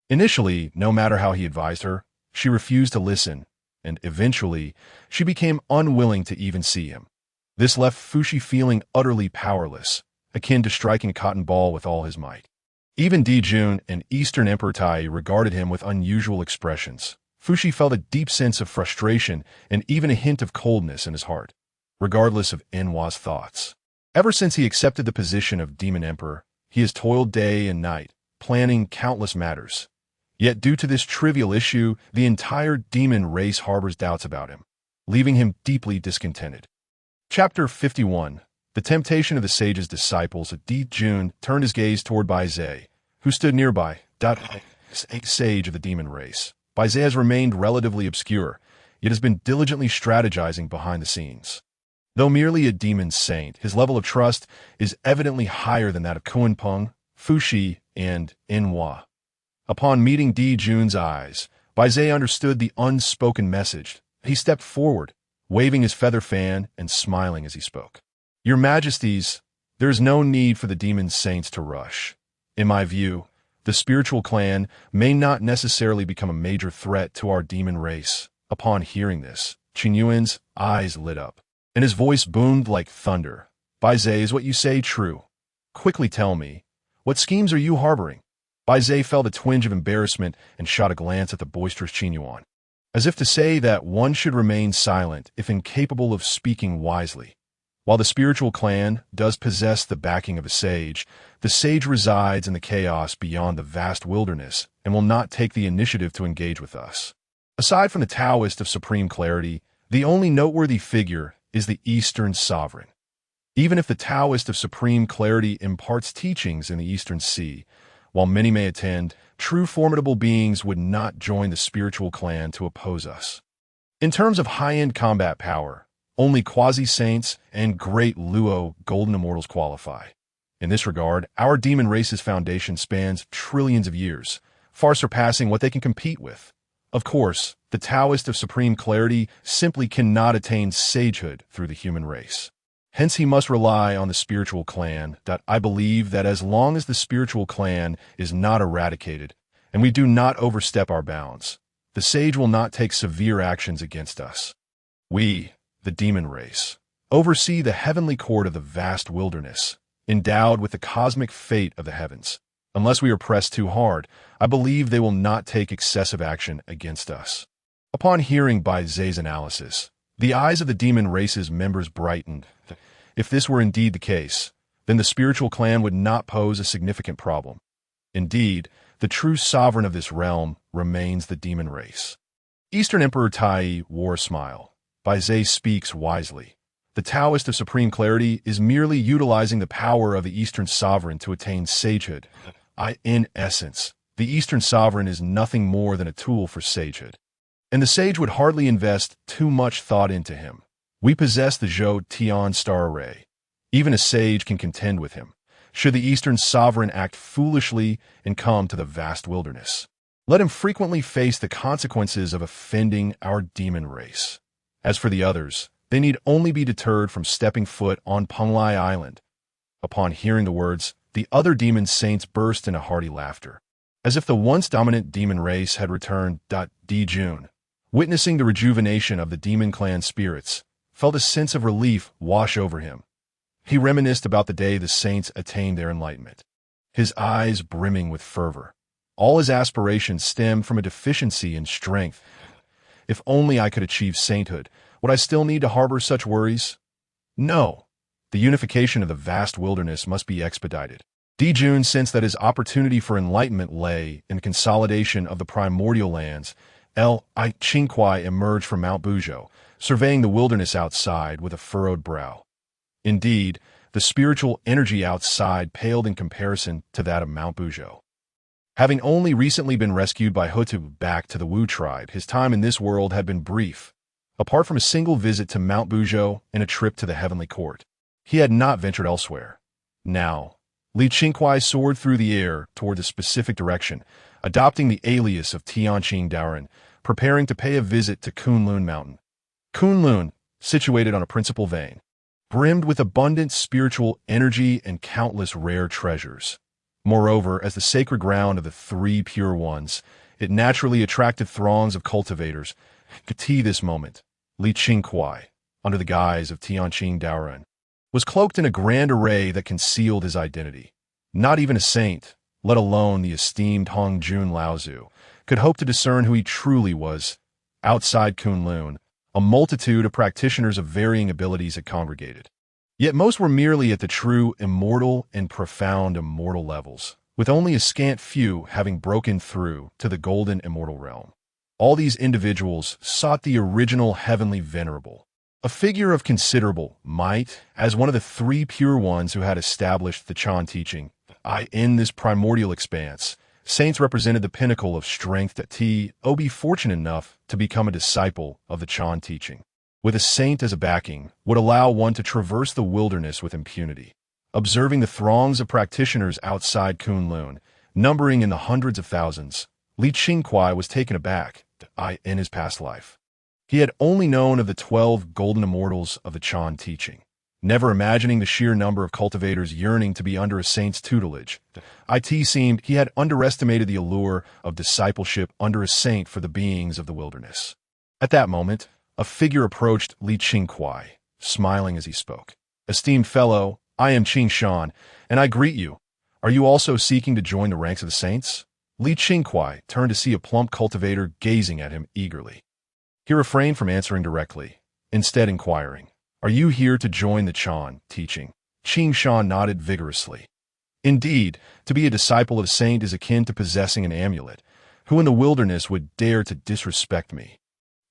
Initially, no matter how he advised her, she refused to listen, and eventually, she became unwilling to even see him. This left Fuxi feeling utterly powerless, akin to striking a cotton ball with all his might. Even Zhun and Eastern Emperor Tai regarded him with unusual expressions. Fuxi felt a deep sense of frustration and even a hint of coldness in his heart, regardless of Nuwa's thoughts. Ever since he accepted the position of Demon Emperor, he has toiled day and night, planning countless matters. Yet due to this trivial issue, the entire demon race harbors doubts about him, leaving him deeply discontented. Chapter 51. The temptation of the sage's disciples. Zhun turned his gaze toward Buzhou, who stood nearby, sage of the demon race. Buzhou has remained relatively obscure, yet has been diligently strategizing behind the scenes. Though merely a demon saint, his level of trust is evidently higher than that of Qingkuai, Fuxi, and Nuwa. Upon meeting Zhun's eyes, Buzhou understood the unspoken message. He stepped forward, waving his feather fan and smiling as he spoke. Your Majesties, there is no need for the demon saints to rush. In my view, the spiritual clan may not necessarily become a major threat to our demon race. Upon hearing this, Qingyuan's eyes lit up, and his voice boomed like thunder. Buzhou, is what you say true? Quickly tell me, what schemes are you harboring? Buzhou felt a twinge of embarrassment and shot a glance at the boisterous Qingyuan, as if to say that one should remain silent if incapable of speaking wisely. While the spiritual clan does possess the backing of a sage, the sage resides in the chaos beyond the vast wilderness and will not take the initiative to engage with us. Aside from the Taoist of supreme clarity, the only noteworthy figure is the Eastern sovereign. Even if the Taoist of supreme clarity imparts teachings in the Eastern Sea, while many may attend, true formidable beings would not join the spiritual clan to oppose us. In terms of high-end combat power, only quasi-saints and great Luo golden immortals qualify. In this regard, our demon race's foundation spans trillions of years, far surpassing what they can compete with. Of course, the Taoist of supreme clarity simply cannot attain sagehood through the human race. Hence he must rely on the spiritual clan. I believe that as long as the spiritual clan is not eradicated, and we do not overstep our bounds, the sage will not take severe actions against us. We, the demon race, oversee the heavenly court of the vast wilderness, endowed with the cosmic fate of the heavens. Unless we are pressed too hard, I believe they will not take excessive action against us. Upon hearing Bai Zhe's analysis, the eyes of the demon race's members brightened. If this were indeed the case, then the spiritual clan would not pose a significant problem. Indeed, the true sovereign of this realm remains the demon race. Eastern Emperor Tai wore a smile. Bai Zhe speaks wisely. The Taoist of supreme clarity is merely utilizing the power of the Eastern sovereign to attain sagehood. In essence, the Eastern sovereign is nothing more than a tool for sagehood. And the sage would hardly invest too much thought into him. We possess the Zhou Tian star array. Even a sage can contend with him, should the Eastern sovereign act foolishly and come to the vast wilderness. Let him frequently face the consequences of offending our demon race. As for the others, they need only be deterred from stepping foot on Pai Island. Upon hearing the words, the other demon saints burst into hearty laughter, as if the once dominant demon race had returned. Zhun, witnessing the rejuvenation of the demon clan spirits, felt a sense of relief wash over him. He reminisced about the day the saints attained their enlightenment, his eyes brimming with fervor. All his aspirations stemmed from a deficiency in strength. If only I could achieve sainthood, would I still need to harbor such worries? No. The unification of the vast wilderness must be expedited. Zhun sensed that his opportunity for enlightenment lay in the consolidation of the primordial lands. Qingkuai emerged from Mount Buzhou, surveying the wilderness outside with a furrowed brow. Indeed, the spiritual energy outside paled in comparison to that of Mount Buzhou. Having only recently been rescued by Hou Tu back to the Wu tribe, his time in this world had been brief. Apart from a single visit to Mount Buzhou and a trip to the heavenly court, he had not ventured elsewhere. Now, Qingkuai soared through the air toward a specific direction, adopting the alias of Tianqing Daoren, preparing to pay a visit to Kunlun Mountain. Kunlun, situated on a principal vein, brimmed with abundant spiritual energy and countless rare treasures. Moreover, as the sacred ground of the three pure ones, it naturally attracted throngs of cultivators. This moment, Qingkuai, under the guise of Tianqing Daoren, was cloaked in a grand array that concealed his identity. Not even a saint, let alone the esteemed Hongjun Laozi, could hope to discern who he truly was. Outside Kunlun, a multitude of practitioners of varying abilities had congregated. Yet most were merely at the true immortal and profound immortal levels, with only a scant few having broken through to the golden immortal realm. All these individuals sought the original heavenly venerable, a figure of considerable might, as one of the three pure ones who had established the Chan teaching. In this primordial expanse, saints represented the pinnacle of strength that be fortunate enough to become a disciple of the Chan teaching, with a saint as a backing, would allow one to traverse the wilderness with impunity. Observing the throngs of practitioners outside Kunlun, numbering in the hundreds of thousands, Qingkuai was taken aback. In his past life, he had only known of the 12 golden immortals of the Chan teaching, never imagining the sheer number of cultivators yearning to be under a saint's tutelage. It seemed he had underestimated the allure of discipleship under a saint for the beings of the wilderness. At that moment, a figure approached Qingkuai, smiling as he spoke. "Esteemed fellow, I am Qing Shan, and I greet you. Are you also seeking to join the ranks of the saints?" Qingkuai turned to see a plump cultivator gazing at him eagerly. He refrained from answering directly, instead inquiring, "Are you here to join the Chan teaching?" Qing Shan nodded vigorously. Indeed, to be a disciple of a saint is akin to possessing an amulet, Who in the wilderness would dare to disrespect me?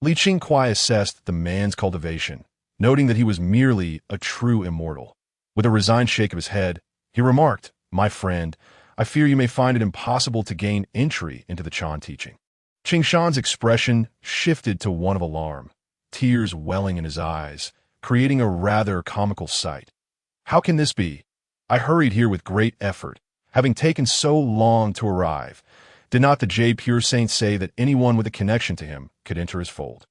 Qingkuai assessed the man's cultivation, noting that he was merely a true immortal. With a resigned shake of his head, he remarked, "My friend, I fear you may find it impossible to gain entry into the Chan teaching." Qingshan's expression shifted to one of alarm, tears welling in his eyes, creating a rather comical sight. "How can this be? I hurried here with great effort, having taken so long to arrive. Did not the Jade Pure Saint say that anyone with a connection to him could enter his fold?"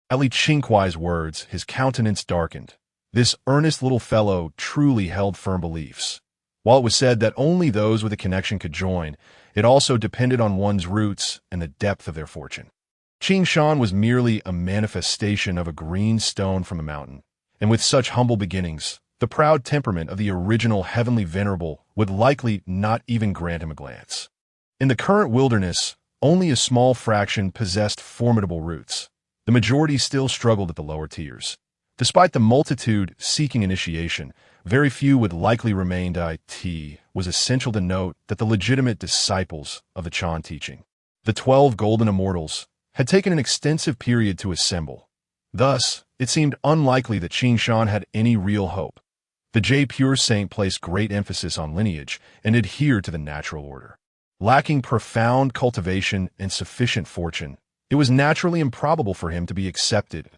At Li Qingkuai's words, his countenance darkened. This earnest little fellow truly held firm beliefs. While it was said that only those with a connection could join, it also depended on one's roots and the depth of their fortune. Qingshan was merely a manifestation of a green stone from a mountain, and with such humble beginnings, the proud temperament of the original heavenly venerable would likely not even grant him a glance. In the current wilderness, only a small fraction possessed formidable roots. The majority still struggled at the lower tiers. Despite the multitude seeking initiation, very few would likely remain. It was essential to note that the legitimate disciples of the Chan teaching, the 12 golden immortals, had taken an extensive period to assemble. Thus, it seemed unlikely that Qingshan had any real hope. The Jade Pure Saint placed great emphasis on lineage and adhered to the natural order. Lacking profound cultivation and sufficient fortune, it was naturally improbable for him to be accepted.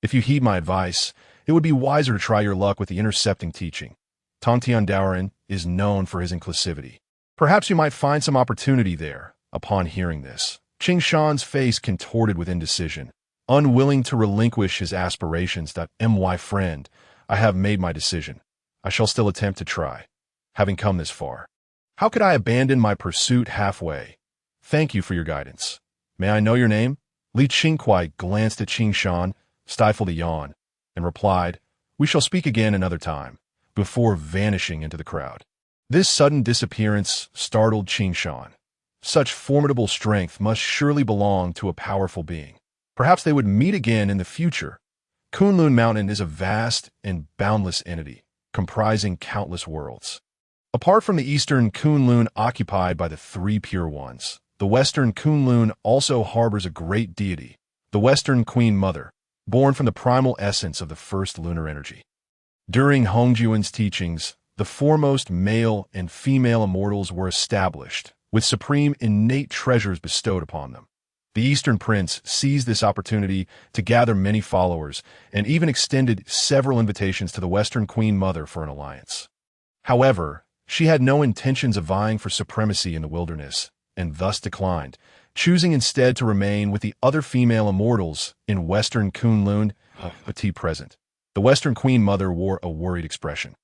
"If you heed my advice, it would be wiser to try your luck with the intercepting teaching. Tongtian Daoren is known for his inclusivity. Perhaps you might find some opportunity there." Upon hearing this, Qingshan's face contorted with indecision. Unwilling to relinquish his aspirations, "My friend, I have made my decision. I shall still attempt to try, having come this far. How could I abandon my pursuit halfway? Thank you for your guidance. May I know your name?" Li Qingkuai glanced at Qingshan, stifled a yawn, and replied, "We shall speak again another time," before vanishing into the crowd. This sudden disappearance startled Qingshan. Such formidable strength must surely belong to a powerful being. Perhaps they would meet again in the future. Kunlun Mountain is a vast and boundless entity, comprising countless worlds. Apart from the eastern Kunlun occupied by the 3 Pure Ones, the western Kunlun also harbors a great deity, the Western Queen Mother, born from the primal essence of the first lunar energy. During Hongjun's teachings, the foremost male and female immortals were established, with supreme innate treasures bestowed upon them. The Eastern Prince seized this opportunity to gather many followers and even extended several invitations to the Western Queen Mother for an alliance. However, she had no intentions of vying for supremacy in the wilderness, and thus declined, choosing instead to remain with the other female immortals in Western Kunlun present. The Western Queen Mother wore a worried expression.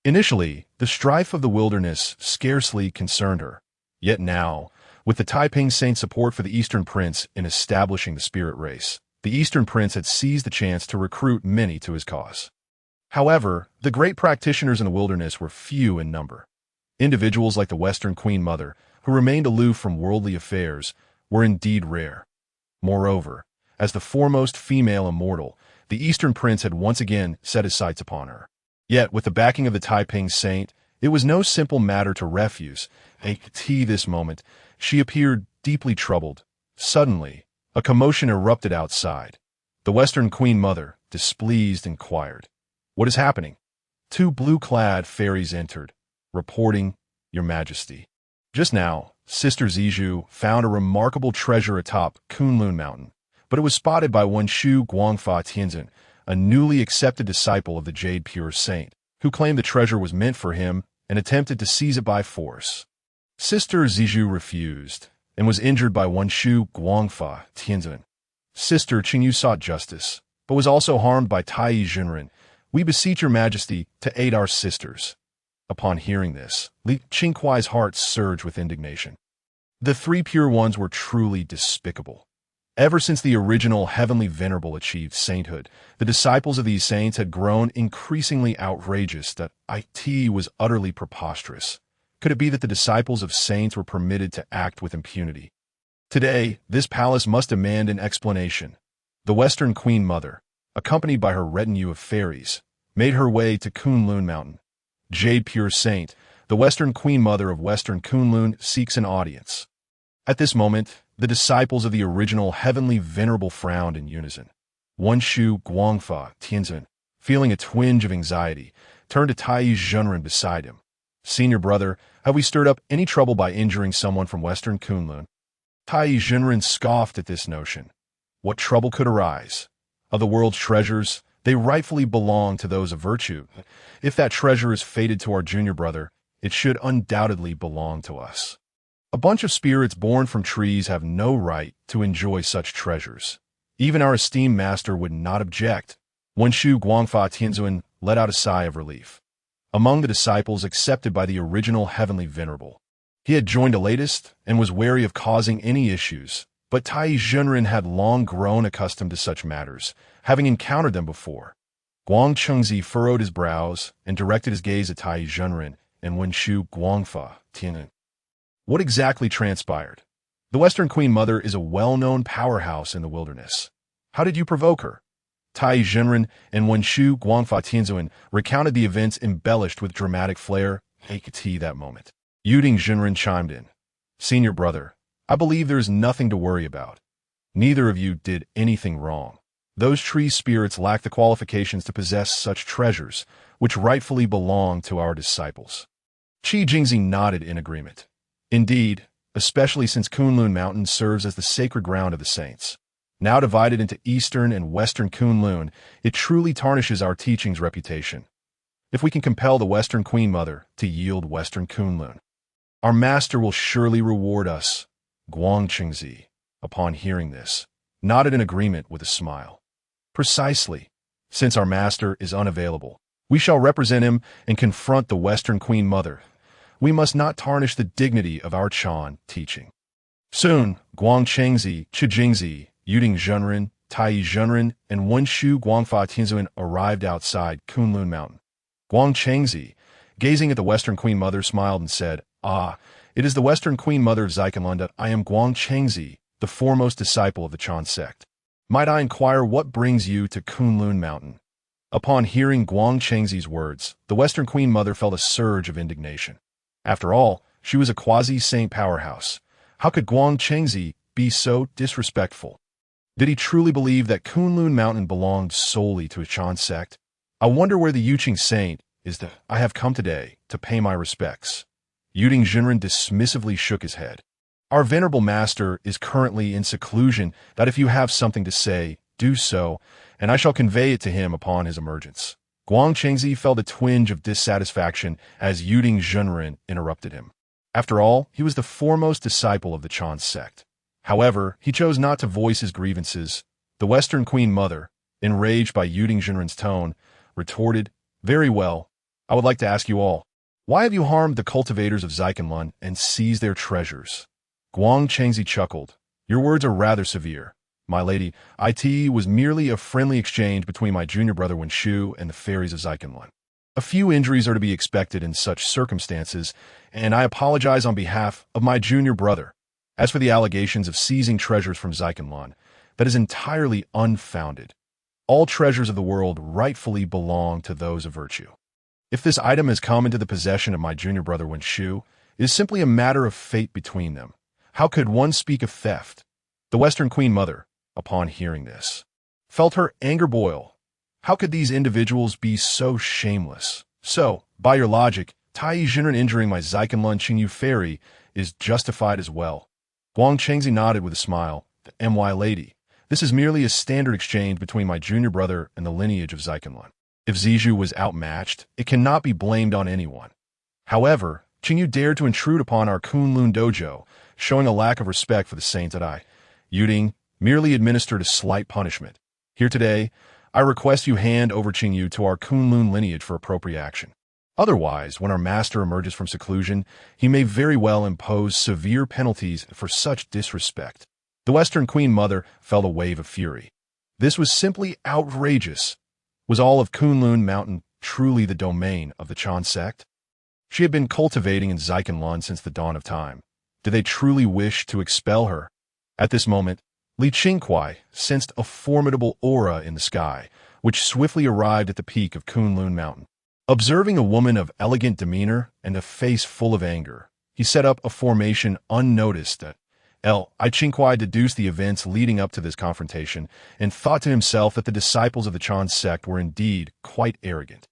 Initially, the strife of the wilderness scarcely concerned her. Yet now, with the Taiping Saint's support for the Eastern Prince in establishing the spirit race, the Eastern Prince had seized the chance to recruit many to his cause. However, the great practitioners in the wilderness were few in number. Individuals like the Western Queen Mother, who remained aloof from worldly affairs, were indeed rare. Moreover, as the foremost female immortal, the Eastern Prince had once again set his sights upon her. Yet, with the backing of the Taiping Saint, it was no simple matter to refuse. At this moment, she appeared deeply troubled. Suddenly, a commotion erupted outside. The Western Queen Mother, displeased, inquired, "What is happening?" 2 blue-clad fairies entered, reporting, "Your Majesty. Just now, Sister Zixiao found a remarkable treasure atop Kunlun Mountain, but it was spotted by Wong Shu Guangfa Tianzin, a newly accepted disciple of the Jade Pure Saint, who claimed the treasure was meant for him and attempted to seize it by force. Sister Zixiao refused and was injured by Wong Shu Guangfa Tianzin. Sister Qingyu sought justice, but was also harmed by Tai Zhenren. We beseech your Majesty to aid our sisters." Upon hearing this, Li Qingkuai's heart surged with indignation. The 3 Pure Ones were truly despicable. Ever since the original Heavenly Venerable achieved sainthood, the disciples of these saints had grown increasingly outrageous. That it was utterly preposterous. Could it be that the disciples of saints were permitted to act with impunity? Today, this palace must demand an explanation. The Western Queen Mother, accompanied by her retinue of fairies, made her way to Kunlun Mountain. Jade Pure Saint, the Western Queen Mother of Western Kunlun, seeks an audience. At this moment, The disciples of the original heavenly venerable frowned in unison. Wong Shu, Guangfa, Tianzhen, feeling a twinge of anxiety, turned to Tai Zhenren beside him. Senior brother, have we stirred up any trouble by injuring someone from Western Kunlun? Tai Zhenren scoffed at this notion. What trouble could arise? Of the world's treasures, they rightfully belong to those of virtue. If that treasure is fated to our junior brother, it should undoubtedly belong to us. A bunch of spirits born from trees have no right to enjoy such treasures. Even our esteemed master would not object. Wong Shu, Guangfa, Tianzhen let out a sigh of relief. Among the disciples accepted by the original heavenly venerable, he had joined the latest and was wary of causing any issues, but Tai Zhenren had long grown accustomed to such matters, having encountered them before. Guang Chengzi furrowed his brows and directed his gaze at Tai Zhenren and Wong Shu, Guangfa, Tianzhen. What exactly transpired? The Western Queen Mother is a well-known powerhouse in the wilderness. How did you provoke her? Tai Zhenren and Wong Shu, Guangfa, Tianzhen recounted the events embellished with dramatic flair. That moment. Yuding Zhenren chimed in. Senior brother, I believe there is nothing to worry about. Neither of you did anything wrong. Those tree spirits lack the qualifications to possess such treasures, which rightfully belong to our disciples. Qi Jingzi nodded in agreement. Indeed, especially since Kunlun Mountain serves as the sacred ground of the saints. Now divided into Eastern and Western Kunlun, it truly tarnishes our teaching's reputation. If we can compel the Western Queen Mother to yield Western Kunlun, our master will surely reward us. Guang Chengzi, upon hearing this, nodded in agreement with a smile. Precisely. Since our master is unavailable, we shall represent him and confront the Western Queen Mother. We must not tarnish the dignity of our Chan teaching. Soon, Guang Chengzi, Qi Jingzi, Yuding Zhenren, Tai Zhenren, and Wong Shu, Guangfa, Tianzhen arrived outside Kunlun Mountain. Guang Chengzi, gazing at the Western Queen Mother, smiled and said, Ah, it is the Western Queen Mother of Zixiao. I am Guang Chengzi, the foremost disciple of the Chan sect. Might I inquire what brings you to Kunlun Mountain? Upon hearing Guang Chengzi's words, the Western Queen Mother felt a surge of indignation. After all, she was a quasi-saint powerhouse. How could Guang Chengzi be so disrespectful? Did he truly believe that Kunlun Mountain belonged solely to a Chan sect? I wonder where the Yuqing saint is. I have come today to pay my respects. Yuding Zhenren dismissively shook his head. Our venerable master is currently in seclusion, that if you have something to say, do so, and I shall convey it to him upon his emergence. Guang Chengzi felt a twinge of dissatisfaction as Yuding Zhenren interrupted him. After all, he was the foremost disciple of the Chan sect. However, he chose not to voice his grievances. The Western Queen Mother, enraged by Yuding Zhenren's tone, retorted, Very well. I would like to ask you all, why have you harmed the cultivators of Zixiao and seized their treasures? Guang Chengzi chuckled. Your words are rather severe. My lady, it was merely a friendly exchange between my junior brother Wong Shu and the fairies of Zixiao. A few injuries are to be expected in such circumstances, and I apologize on behalf of my junior brother. As for the allegations of seizing treasures from Zixiao, that is entirely unfounded. All treasures of the world rightfully belong to those of virtue. If this item has come into the possession of my junior brother Wong Shu, it is simply a matter of fate between them. How could one speak of theft? The Western Queen Mother, upon hearing this, felt her anger boil. How could these individuals be so shameless? So, by your logic, Tai Zhenren injuring my Zixiao Qingyu fairy is justified as well. Guang Chengzi nodded with a smile. The My lady, this is merely a standard exchange between my junior brother and the lineage of Zixiao. If Zixiao was outmatched, it cannot be blamed on anyone. However, Qingyu dared to intrude upon our Kunlun dojo, showing a lack of respect for the sainthood. Yuding merely administered a slight punishment. Here today, I request you hand over Qingyu to our Kunlun lineage for appropriate action. Otherwise, when our master emerges from seclusion, he may very well impose severe penalties for such disrespect. The Western Queen Mother felt a wave of fury. This was simply outrageous. Was all of Kunlun Mountain truly the domain of the Chan sect? She had been cultivating in Zixiao since the dawn of time. Did they truly wish to expel her? At this moment, Qingkuai sensed a formidable aura in the sky, which swiftly arrived at the peak of Kunlun Mountain. Observing a woman of elegant demeanor and a face full of anger, he set up a formation unnoticed Qingkuai deduced the events leading up to this confrontation and thought to himself that the disciples of the Chan sect were indeed quite arrogant,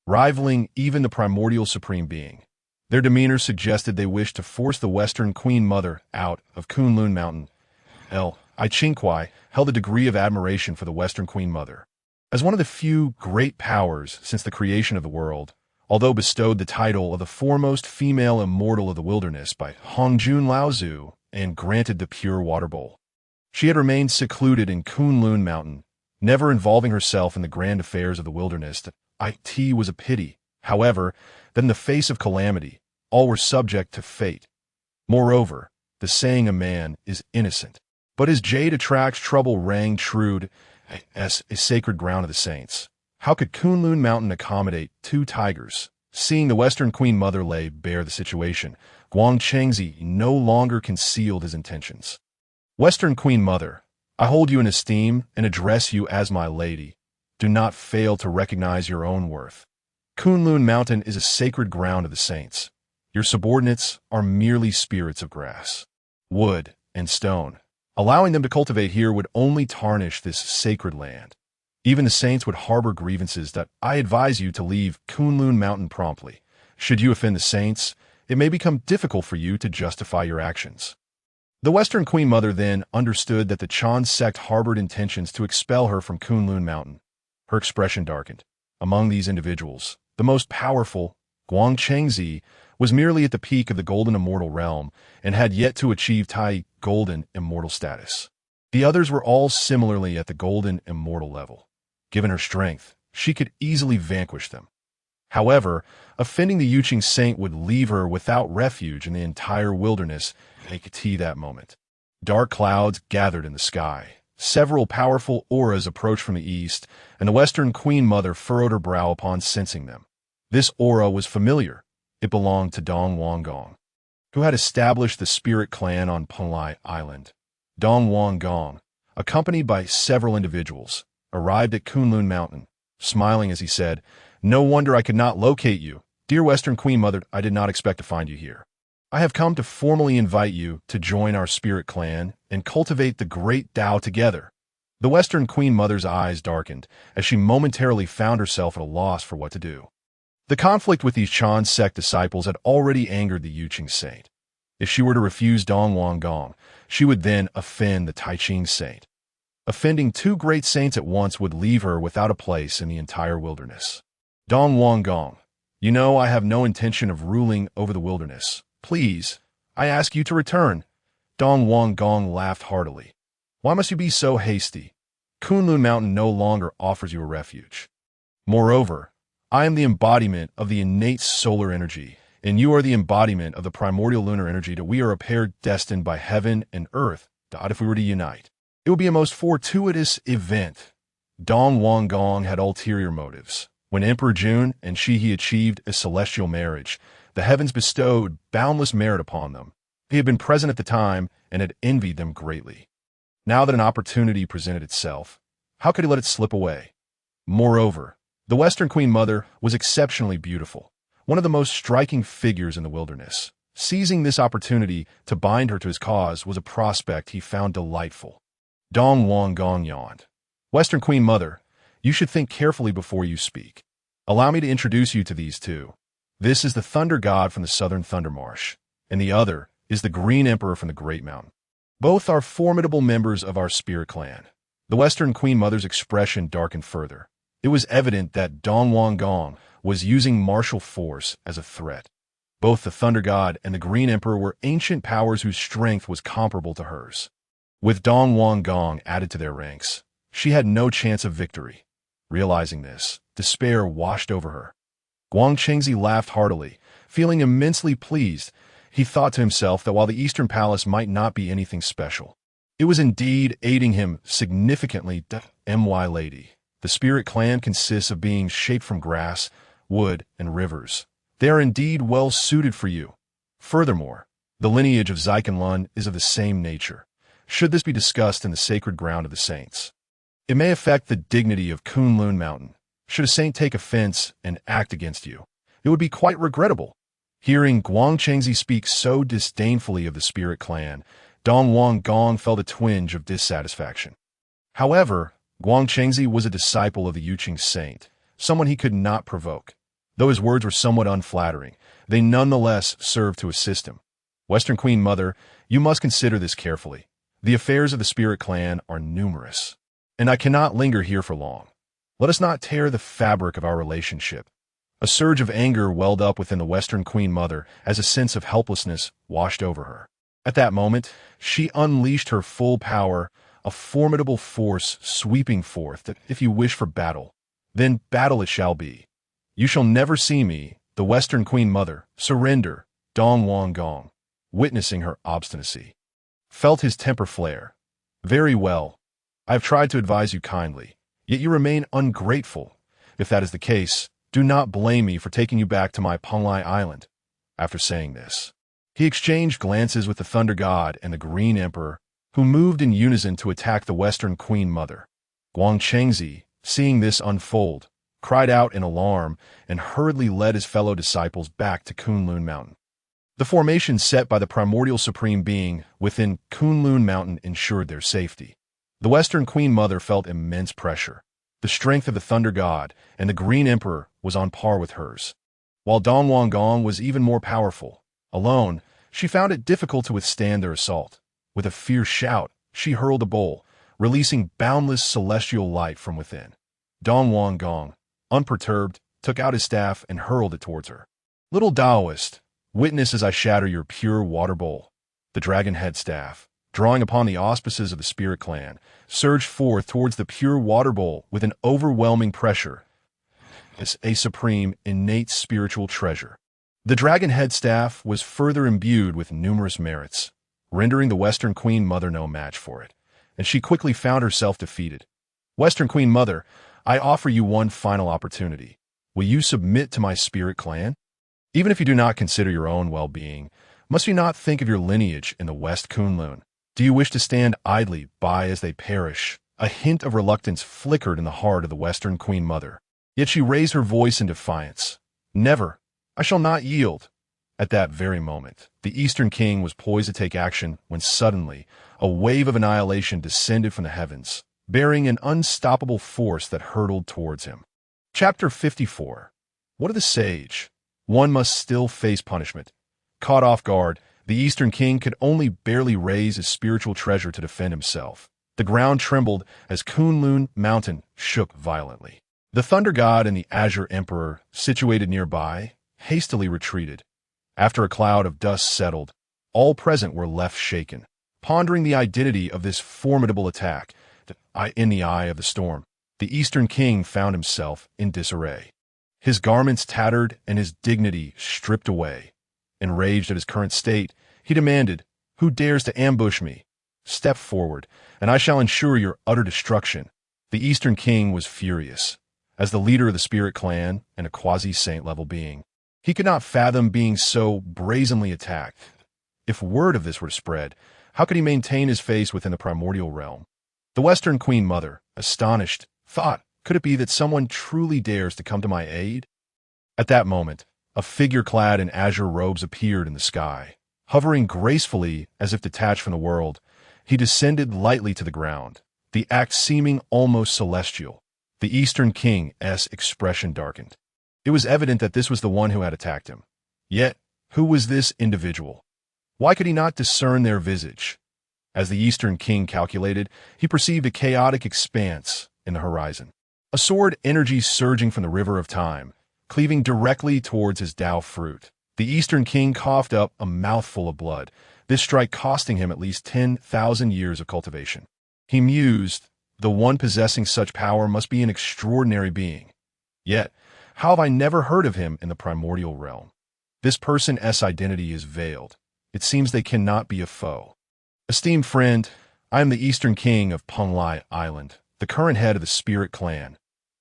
rivaling even the primordial supreme being. Their demeanor suggested they wished to force the Western Queen Mother out of Kunlun Mountain. Qingkuai held a degree of admiration for the Western Queen Mother. As one of the few great powers since the creation of the world, although bestowed the title of the foremost female immortal of the wilderness by Hongjun Laozi and granted the pure water bowl, she had remained secluded in Kunlun Mountain, never involving herself in the grand affairs of the wilderness. It was a pity, however, that in the face of calamity, all were subject to fate. Moreover, the saying a man is innocent, but his jade attracts trouble rang true as a sacred ground of the saints. How could Kunlun Mountain accommodate two tigers? Seeing the Western Queen Mother lay bare the situation, Guang Chengzi no longer concealed his intentions. Western Queen Mother, I hold you in esteem and address you as my lady. Do not fail to recognize your own worth. Kunlun Mountain is a sacred ground of the saints. Your subordinates are merely spirits of grass, wood, and stone. Allowing them to cultivate here would only tarnish this sacred land. Even the saints would harbor grievances that I advise you to leave Kunlun Mountain promptly. Should you offend the saints, it may become difficult for you to justify your actions. The Western Queen Mother then understood that the Chan sect harbored intentions to expel her from Kunlun Mountain. Her expression darkened. Among these individuals, the most powerful, Guang Chengzi, was merely at the peak of the golden immortal realm and had yet to achieve Tai golden immortal status. The others were all similarly at the golden immortal level. Given her strength, she could easily vanquish them. However, offending the Yuqing saint would leave her without refuge in the entire wilderness at that moment. Dark clouds gathered in the sky. Several powerful auras approached from the east, and the Western Queen Mother furrowed her brow upon sensing them. This aura was familiar. It belonged to Dong Wanggong, who had established the spirit clan on Pai Island. Dong Wanggong, accompanied by several individuals, arrived at Kunlun Mountain, smiling as he said, "No wonder I could not locate you. Dear Western Queen Mother, I did not expect to find you here. I have come to formally invite you to join our spirit clan and cultivate the great Tao together." The Western Queen Mother's eyes darkened as she momentarily found herself at a loss for what to do. The conflict with these Chan sect disciples had already angered the Yuqing saint. If she were to refuse Dong Wanggong, she would then offend the Taiqing saint. Offending two great saints at once would leave her without a place in the entire wilderness. Dong Wanggong, you know I have no intention of ruling over the wilderness. Please, I ask you to return. Dong Wanggong laughed heartily. Why must you be so hasty? Kunlun Mountain no longer offers you a refuge. Moreover, I am the embodiment of the innate solar energy, and you are the embodiment of the primordial lunar energy that we are a pair destined by heaven and earth. If we were to unite, it would be a most fortuitous event. Dong Wanggong had ulterior motives. When Emperor Zhun and he achieved a celestial marriage, the heavens bestowed boundless merit upon them. He had been present at the time and had envied them greatly. Now that an opportunity presented itself, how could he let it slip away? Moreover, the Western Queen Mother was exceptionally beautiful, one of the most striking figures in the wilderness. Seizing this opportunity to bind her to his cause was a prospect he found delightful. Dong Wanggong yawned. Western Queen Mother, you should think carefully before you speak. Allow me to introduce you to these two. This is the Thunder God from the Southern Thunder Marsh, and the other is the Green Emperor from the Great Mountain. Both are formidable members of our spirit clan. The Western Queen Mother's expression darkened further. It was evident that Dong Wanggong was using martial force as a threat. Both the Thunder God and the Green Emperor were ancient powers whose strength was comparable to hers. With Dong Wanggong added to their ranks, she had no chance of victory. Realizing this, despair washed over her. Guang Chengzi laughed heartily, feeling immensely pleased. He thought to himself that while the Eastern Palace might not be anything special, it was indeed aiding him significantly. My lady, the spirit clan consists of beings shaped from grass, wood, and rivers. They are indeed well suited for you. Furthermore, the lineage of Zixiao is of the same nature. Should this be discussed in the sacred ground of the saints, it may affect the dignity of Kunlun Mountain. Should a saint take offense and act against you, it would be quite regrettable. Hearing Guang Chengzi speak so disdainfully of the spirit clan, Dong Wang Gong felt a twinge of dissatisfaction. However, Guang Chengzi was a disciple of the Yuqing saint, someone he could not provoke. Though his words were somewhat unflattering, they nonetheless served to assist him. Western Queen Mother, you must consider this carefully. The affairs of the spirit clan are numerous, and I cannot linger here for long. Let us not tear the fabric of our relationship. A surge of anger welled up within the Western Queen Mother as a sense of helplessness washed over her. At that moment, she unleashed her full power, a formidable force sweeping forth that if you wish for battle, then battle it shall be. You shall never see me, the Western Queen Mother, surrender, Dong Wang Gong, witnessing her obstinacy. Felt his temper flare. Very well. I have tried to advise you kindly, yet you remain ungrateful. If that is the case, do not blame me for taking you back to my Pangu Island. After saying this, he exchanged glances with the Thunder God and the Green Emperor, who moved in unison to attack the Western Queen Mother. Guang Chengzi, seeing this unfold, cried out in alarm and hurriedly led his fellow disciples back to Kunlun Mountain. The formation set by the primordial supreme being within Kunlun Mountain ensured their safety. The Western Queen Mother felt immense pressure. The strength of the Thunder God and the Green Emperor was on par with hers. While Dong Wang Gong was even more powerful, alone, she found it difficult to withstand their assault. With a fierce shout, she hurled a bowl, releasing boundless celestial light from within. Dong Wang Gong, unperturbed, took out his staff and hurled it towards her. Little Taoist, witness as I shatter your pure water bowl. The dragon head staff, drawing upon the auspices of the spirit clan, surged forth towards the pure water bowl with an overwhelming pressure. It's a supreme, innate spiritual treasure. The dragon head staff was further imbued with numerous merits, rendering the Western Queen Mother no match for it, and she quickly found herself defeated. Western Queen Mother, I offer you one final opportunity. Will you submit to my spirit clan? Even if you do not consider your own well-being, must you not think of your lineage in the West Kunlun? Do you wish to stand idly by as they perish? A hint of reluctance flickered in the heart of the Western Queen Mother. Yet she raised her voice in defiance. Never. I shall not yield. At that very moment, the Eastern King was poised to take action when suddenly a wave of annihilation descended from the heavens, bearing an unstoppable force that hurtled towards him. Chapter 54. What of the sage? One must still face punishment. Caught off guard, the Eastern King could only barely raise his spiritual treasure to defend himself. The ground trembled as Kunlun Mountain shook violently. The Thunder God and the Azure Emperor, situated nearby, hastily retreated. After a cloud of dust settled, all present were left shaken, pondering the identity of this formidable attack. In the eye of the storm, the Eastern King found himself in disarray. His garments tattered and his dignity stripped away. Enraged at his current state, he demanded, "Who dares to ambush me? Step forward, and I shall ensure your utter destruction." The Eastern King was furious. As the leader of the spirit clan and a quasi-saint level being, he could not fathom being so brazenly attacked. If word of this were to spread, how could he maintain his face within the primordial realm? The Western Queen Mother, astonished, thought, could it be that someone truly dares to come to my aid? At that moment, a figure clad in azure robes appeared in the sky. Hovering gracefully as if detached from the world, he descended lightly to the ground, the act seeming almost celestial. The Eastern King's expression darkened. It was evident that this was the one who had attacked him. Yet, who was this individual? Why could he not discern their visage? As the Eastern King calculated, he perceived a chaotic expanse in the horizon. A sword energy surging from the river of time, cleaving directly towards his Tao fruit. The Eastern King coughed up a mouthful of blood, this strike costing him at least 10,000 years of cultivation. He mused, the one possessing such power must be an extraordinary being. Yet, how have I never heard of him in the primordial realm? This person's identity is veiled. It seems they cannot be a foe. Esteemed friend, I am the Eastern King of Pai Island, the current head of the spirit clan.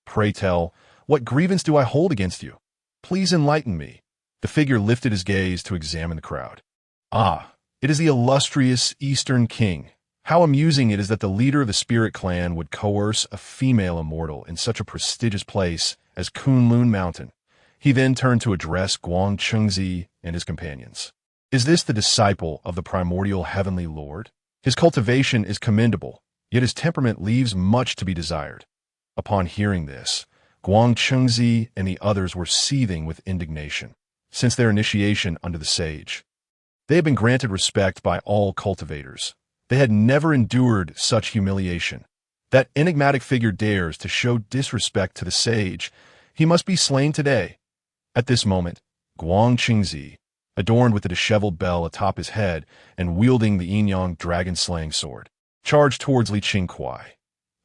Pray tell, what grievance do I hold against you? Please enlighten me. The figure lifted his gaze to examine the crowd. Ah, it is the illustrious Eastern King. How amusing it is that the leader of the spirit clan would coerce a female immortal in such a prestigious place as Kunlun Mountain. He then turned to address Guang Chengzi and his companions. Is this the disciple of the primordial heavenly lord? His cultivation is commendable, yet his temperament leaves much to be desired. Upon hearing this, Guang Chengzi and the others were seething with indignation, since their initiation under the sage. They had been granted respect by all cultivators. They had never endured such humiliation. That enigmatic figure dares to show disrespect to the sage. He must be slain today. At this moment, Guang Chengzi, adorned with the disheveled bell atop his head and wielding the yin-yang dragon-slaying sword, charged towards Li Qingkuai.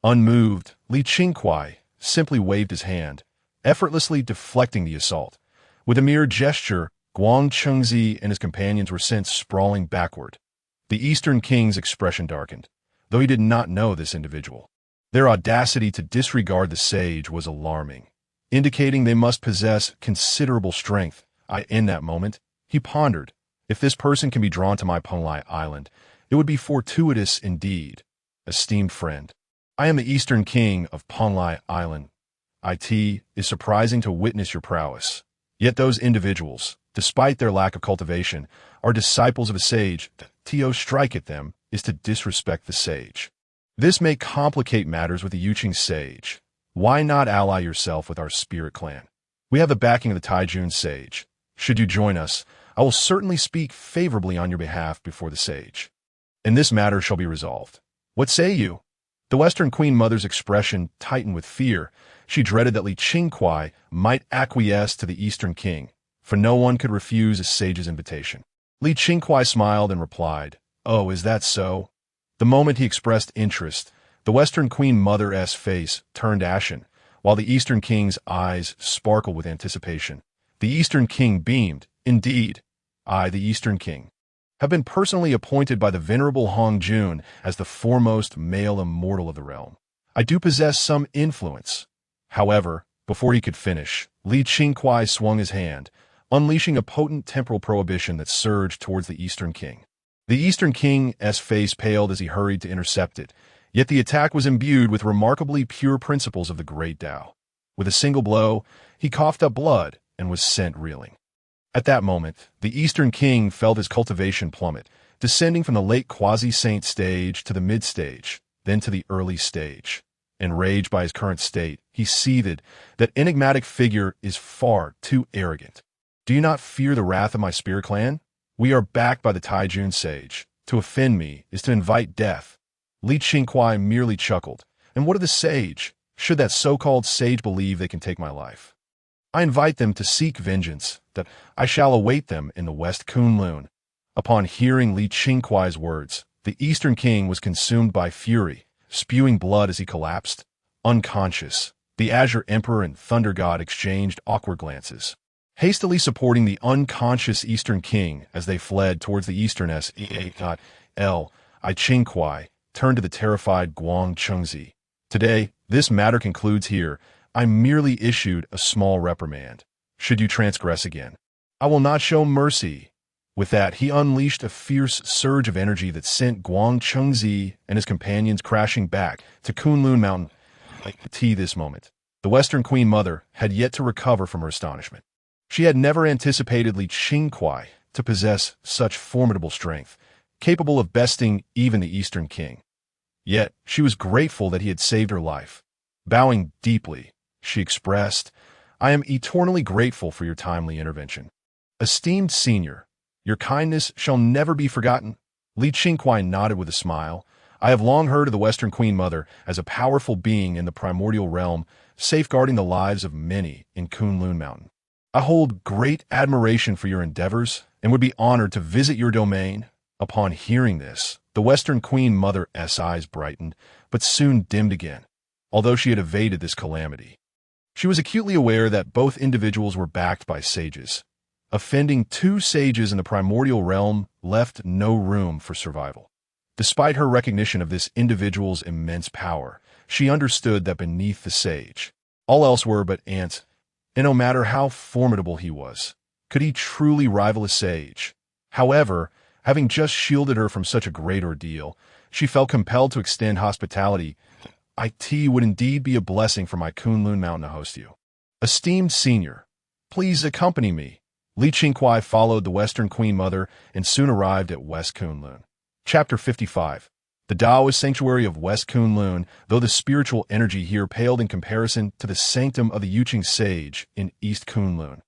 Unmoved, Li Qingkuai simply waved his hand, effortlessly deflecting the assault. With a mere gesture, Guang Chengzi and his companions were sent sprawling backward. The Eastern King's expression darkened, though he did not know this individual. Their audacity to disregard the sage was alarming, indicating they must possess considerable strength. In that moment, he pondered, if this person can be drawn to my Pai Island, it would be fortuitous indeed. Esteemed friend, I am the Eastern King of Pai Island. It is surprising to witness your prowess. Yet those individuals, despite their lack of cultivation, are disciples of a sage. To strike at them is to disrespect the sage. This may complicate matters with the Yuqing sage. Why not ally yourself with our spirit clan? We have the backing of the Taijun sage. Should you join us, I will certainly speak favorably on your behalf before the sage. And this matter shall be resolved. What say you? The Western Queen Mother's expression tightened with fear. She dreaded that Li Qingkuai might acquiesce to the Eastern King, for no one could refuse a sage's invitation. Li Qingkuai smiled and replied, "Oh, is that so?" The moment he expressed interest, the Western Queen Mother's face turned ashen, while the Eastern King's eyes sparkled with anticipation. The Eastern King beamed. Indeed, I, the Eastern King, have been personally appointed by the venerable Hongjun as the foremost male immortal of the realm. I do possess some influence. However, before he could finish, Li Qingkuai swung his hand, unleashing a potent temporal prohibition that surged towards the Eastern King. The Eastern King's face paled as he hurried to intercept it, yet the attack was imbued with remarkably pure principles of the great Tao. With a single blow, he coughed up blood and was sent reeling. At that moment, the Eastern King felt his cultivation plummet, descending from the late quasi-saint stage to the mid-stage, then to the early stage. Enraged by his current state, he seethed, "That enigmatic figure is far too arrogant. Do you not fear the wrath of my spirit clan? We are backed by the Taijun sage. To offend me is to invite death." Li Qingkuai merely chuckled. "And what of the sage? Should that so-called sage believe they can take my life? I invite them to seek vengeance, that I shall await them in the West Kunlun." Upon hearing Li Qingkuai's words, the Eastern King was consumed by fury, spewing blood as he collapsed. Unconscious, the Azure Emperor and Thunder God exchanged awkward glances, hastily supporting the unconscious Eastern King as they fled towards the Eastern L. I Qingkuai turned to the terrified Guang Chengzi. "Today, this matter concludes here. I merely issued a small reprimand. Should you transgress again, I will not show mercy." With that, he unleashed a fierce surge of energy that sent Guang Chengzi and his companions crashing back to Kunlun Mountain. At this moment, the Western Queen Mother had yet to recover from her astonishment. She had never anticipated Li Qingkuai to possess such formidable strength, capable of besting even the Eastern King. Yet, she was grateful that he had saved her life. Bowing deeply, she expressed, "I am eternally grateful for your timely intervention. Esteemed senior, your kindness shall never be forgotten." Li Qingkuai nodded with a smile. "I have long heard of the Western Queen Mother as a powerful being in the primordial realm, safeguarding the lives of many in Kunlun Mountain. I hold great admiration for your endeavors and would be honored to visit your domain." Upon hearing this, the Western Queen Mother's eyes brightened, but soon dimmed again, although she had evaded this calamity. She was acutely aware that both individuals were backed by sages. Offending two sages in the primordial realm left no room for survival. Despite her recognition of this individual's immense power, she understood that beneath the sage, all else were but ants, and no matter how formidable he was, could he truly rival a sage? However, having just shielded her from such a great ordeal, she felt compelled to extend hospitality. "It would indeed be a blessing for my Kunlun Mountain to host you. Esteemed senior, please accompany me." Li Qingkuai followed the Western Queen Mother and soon arrived at West Kunlun. Chapter 55. The Taoist Sanctuary of West Kunlun, though the spiritual energy here paled in comparison to the sanctum of the Yuqing Sage in East Kunlun.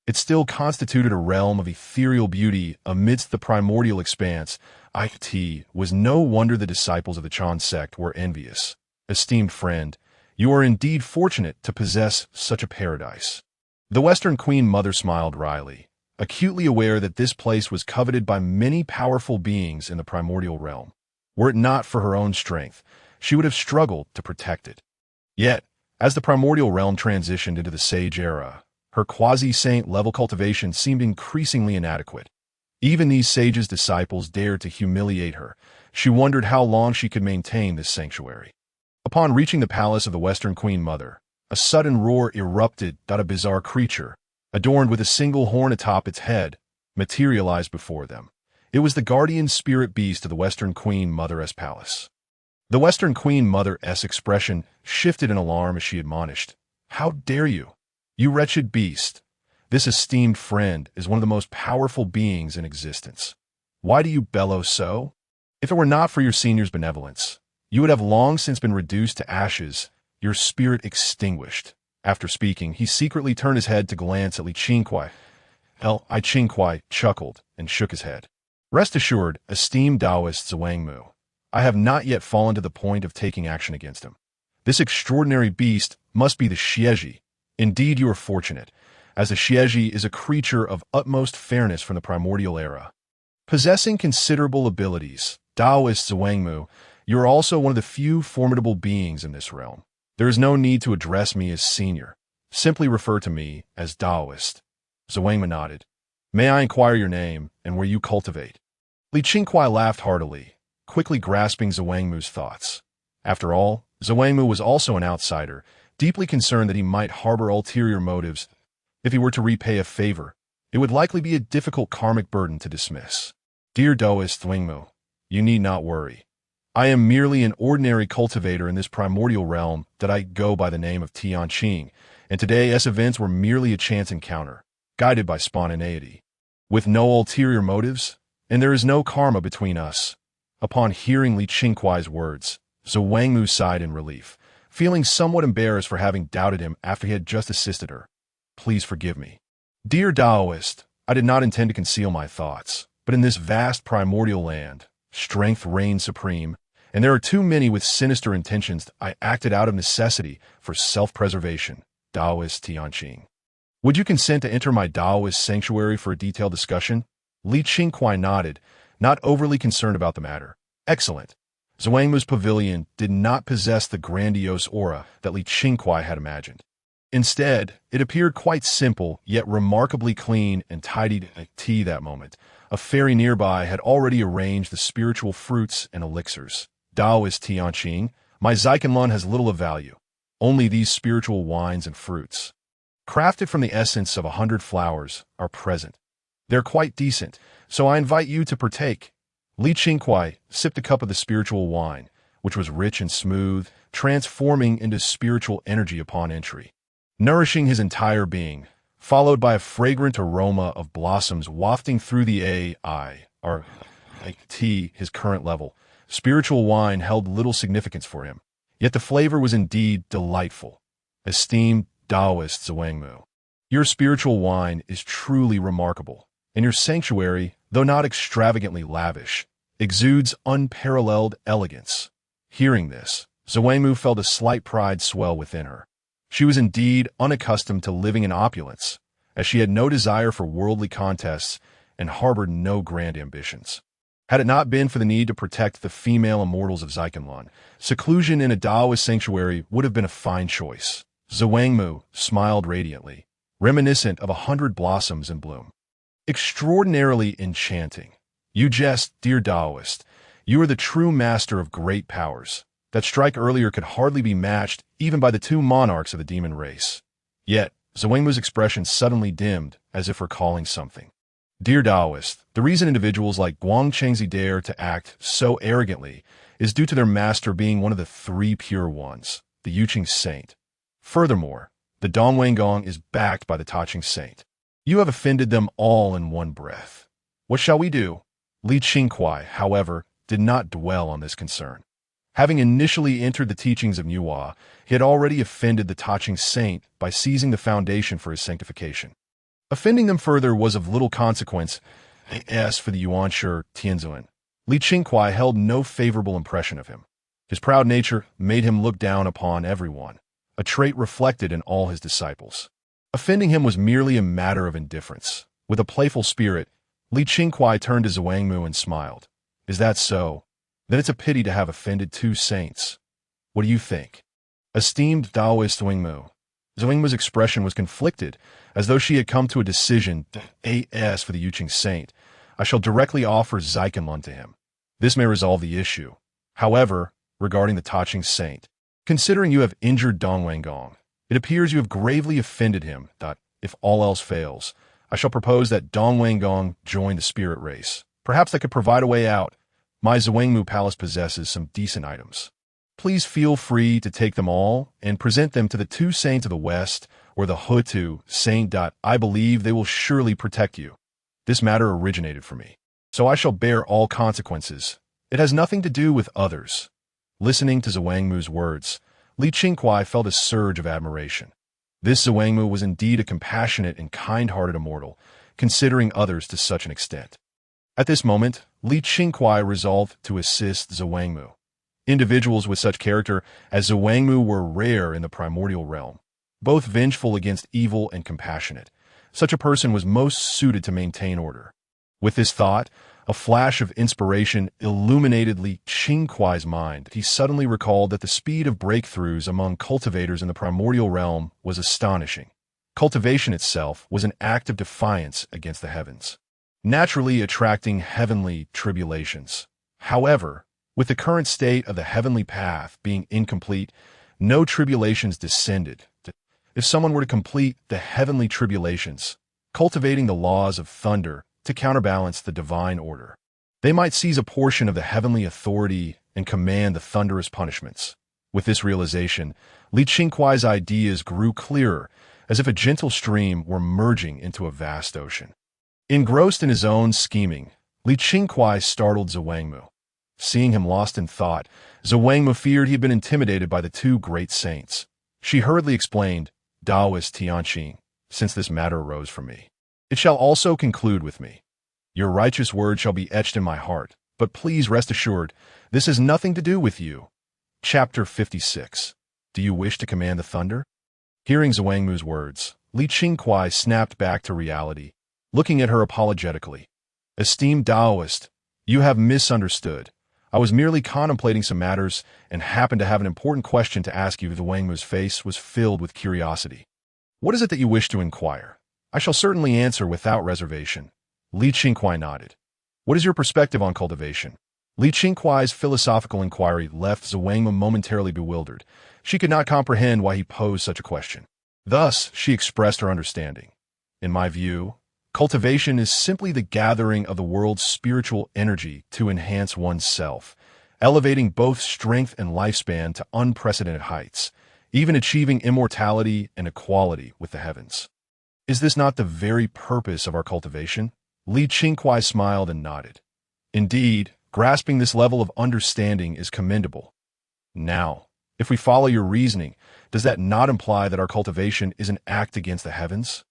It still constituted a realm of ethereal beauty amidst the primordial expanse. It was no wonder the disciples of the Chan sect were envious. Esteemed friend, you are indeed fortunate to possess such a paradise. The Western Queen Mother smiled wryly, acutely aware that this place was coveted by many powerful beings in the primordial realm. Were it not for her own strength, she would have struggled to protect it. Yet, as the primordial realm transitioned into the Sage era, her quasi-saint level cultivation seemed increasingly inadequate. Even these sages' disciples dared to humiliate her. She wondered how long she could maintain this sanctuary. Upon reaching the palace of the Western Queen Mother, a sudden roar erupted. A bizarre creature, adorned with a single horn atop its head, materialized before them. It was the guardian spirit beast of the Western Queen Mother's palace. The Western Queen Mother's expression shifted in alarm as she admonished, "How dare you? You wretched beast! This esteemed friend is one of the most powerful beings in existence. Why do you bellow so? If it were not for your senior's benevolence, you would have long since been reduced to ashes, your spirit extinguished." After speaking, he secretly turned his head to glance at Li Qingkuai. Qingkuai chuckled and shook his head. "Rest assured, esteemed Taoist Zhuangmu, I have not yet fallen to the point of taking action against him. This extraordinary beast must be the Xieji. Indeed, you are fortunate, as the Xieji is a creature of utmost fairness from the primordial era. Possessing considerable abilities, Taoist Zhuangmu, you are also one of the few formidable beings in this realm. There is no need to address me as senior. Simply refer to me as Taoist." Zhuangmu nodded. "May I inquire your name and where you cultivate?" Li Qingkuai laughed heartily, quickly grasping Zhuangmu's thoughts. After all, Zhuangmu was also an outsider, deeply concerned that he might harbor ulterior motives. If he were to repay a favor, it would likely be a difficult karmic burden to dismiss. "Dear Taoist Zhuangmu, you need not worry. I am merely an ordinary cultivator in this primordial realm that I go by the name of Tianqing, and today's events were merely a chance encounter, guided by spontaneity. With no ulterior motives, and there is no karma between us." Upon hearing Li Qingkuai's words, Zhuangmu sighed in relief, feeling somewhat embarrassed for having doubted him after he had just assisted her. "Please forgive me. Dear Taoist, I did not intend to conceal my thoughts, but in this vast primordial land, strength reigns supreme, and there are too many with sinister intentions. I acted out of necessity for self-preservation. Taoist Tianqing. Would you consent to enter my Taoist sanctuary for a detailed discussion?" Li Qingkuai nodded, not overly concerned about the matter. "Excellent." Zhuangmu's pavilion did not possess the grandiose aura that Li Qingkuai had imagined. Instead, it appeared quite simple, yet remarkably clean and tidied. At that moment, a fairy nearby had already arranged the spiritual fruits and elixirs. "Taoist Tianqing, my Zixiao has little of value. Only these spiritual wines and fruits, crafted from the essence of 100 flowers, are present. They're quite decent, so I invite you to partake." Li Qingkuai sipped a cup of the spiritual wine, which was rich and smooth, transforming into spiritual energy upon entry, nourishing his entire being, followed by a fragrant aroma of blossoms wafting through the his current level. Spiritual wine held little significance for him, yet the flavor was indeed delightful. "Esteemed Taoist Zhuangmu, your spiritual wine is truly remarkable, and your sanctuary, though not extravagantly lavish, exudes unparalleled elegance." Hearing this, Zhuangmu felt a slight pride swell within her. She was indeed unaccustomed to living in opulence, as she had no desire for worldly contests and harbored no grand ambitions. Had it not been for the need to protect the female immortals of Zixiao, seclusion in a Taoist sanctuary would have been a fine choice. Zhuangmu smiled radiantly, reminiscent of 100 blossoms in bloom. "Extraordinarily enchanting. You jest, dear Taoist. You are the true master of great powers. That strike earlier could hardly be matched even by the two monarchs of the demon race." Yet, Zhuangmu's expression suddenly dimmed, as if recalling something. "Dear Taoist, the reason individuals like Guang Chengzi dare to act so arrogantly is due to their master being one of the 3 pure ones, the Yuqing saint. Furthermore, the Dongwang Gong is backed by the Taqing saint. You have offended them all in one breath. What shall we do? Li Qingkuai, however, did not dwell on this concern. Having initially entered the teachings of Nuwa, he had already offended the Taching saint by seizing the foundation for his sanctification. Offending them further was of little consequence, as for the Yuan Shi Tianzuan. Li Qingkuai held no favorable impression of him. His proud nature made him look down upon everyone, a trait reflected in all his disciples. Offending him was merely a matter of indifference. With a playful spirit, Li Qingkuai turned to Zhuangmu and smiled. Is that so? Then it's a pity to have offended two saints. What do you think? Esteemed Taoist Zhuangmu. Zhuangmu's expression was conflicted, as though she had come to a decision. As for the Yuqing saint, I shall directly offer Zixiao to him. This may resolve the issue. However, regarding the Taching saint, considering you have injured Dong Wanggong, it appears you have gravely offended him. If all else fails, I shall propose that Dong Wanggong join the spirit race. Perhaps that could provide a way out. My Zhuangmu palace possesses some decent items. Please feel free to take them all and present them to the two saints of the West or the Hou Tu saint. I believe they will surely protect you. This matter originated for me, so I shall bear all consequences. It has nothing to do with others. Listening to Zhuangmu's words, Li Qingkuai felt a surge of admiration. This Zhuangmu was indeed a compassionate and kind-hearted immortal, considering others to such an extent. At this moment, Li Qingkuai resolved to assist Zhuangmu. Individuals with such character as Zhuangmu were rare in the primordial realm, both vengeful against evil and compassionate. Such a person was most suited to maintain order. With this thought, a flash of inspiration illuminated Li Qingkuai's mind. He suddenly recalled that the speed of breakthroughs among cultivators in the primordial realm was astonishing. Cultivation itself was an act of defiance against the heavens, naturally attracting heavenly tribulations. However, with the current state of the heavenly path being incomplete, no tribulations descended. If someone were to complete the heavenly tribulations, cultivating the laws of thunder to counterbalance the divine order, they might seize a portion of the heavenly authority and command the thunderous punishments. With this realization, Li Qingkuai's ideas grew clearer, as if a gentle stream were merging into a vast ocean. Engrossed in his own scheming, Li Qingkuai startled Zhuangmu. Seeing him lost in thought, Zhuangmu feared he had been intimidated by the two great saints. She hurriedly explained, Taoist Tianqing, since this matter arose from me, it shall also conclude with me. Your righteous word shall be etched in my heart, but please rest assured, this has nothing to do with you. Chapter 56. Do you wish to command the thunder? Hearing Zhuangmu's words, Li Qingkuai snapped back to reality, looking at her apologetically. Esteemed Taoist, you have misunderstood. I was merely contemplating some matters and happened to have an important question to ask you. Zhuangmu's face was filled with curiosity. What is it that you wish to inquire? I shall certainly answer without reservation. Li Qingkuai nodded. What is your perspective on cultivation? Li Qingkuai's philosophical inquiry left Zhuangmu momentarily bewildered. She could not comprehend why he posed such a question. Thus, she expressed her understanding. In my view, cultivation is simply the gathering of the world's spiritual energy to enhance one's self, elevating both strength and lifespan to unprecedented heights, even achieving immortality and equality with the heavens. Is this not the very purpose of our cultivation? Li Qingkuai smiled and nodded. Indeed, grasping this level of understanding is commendable. Now, if we follow your reasoning, does that not imply that our cultivation is an act against the heavens?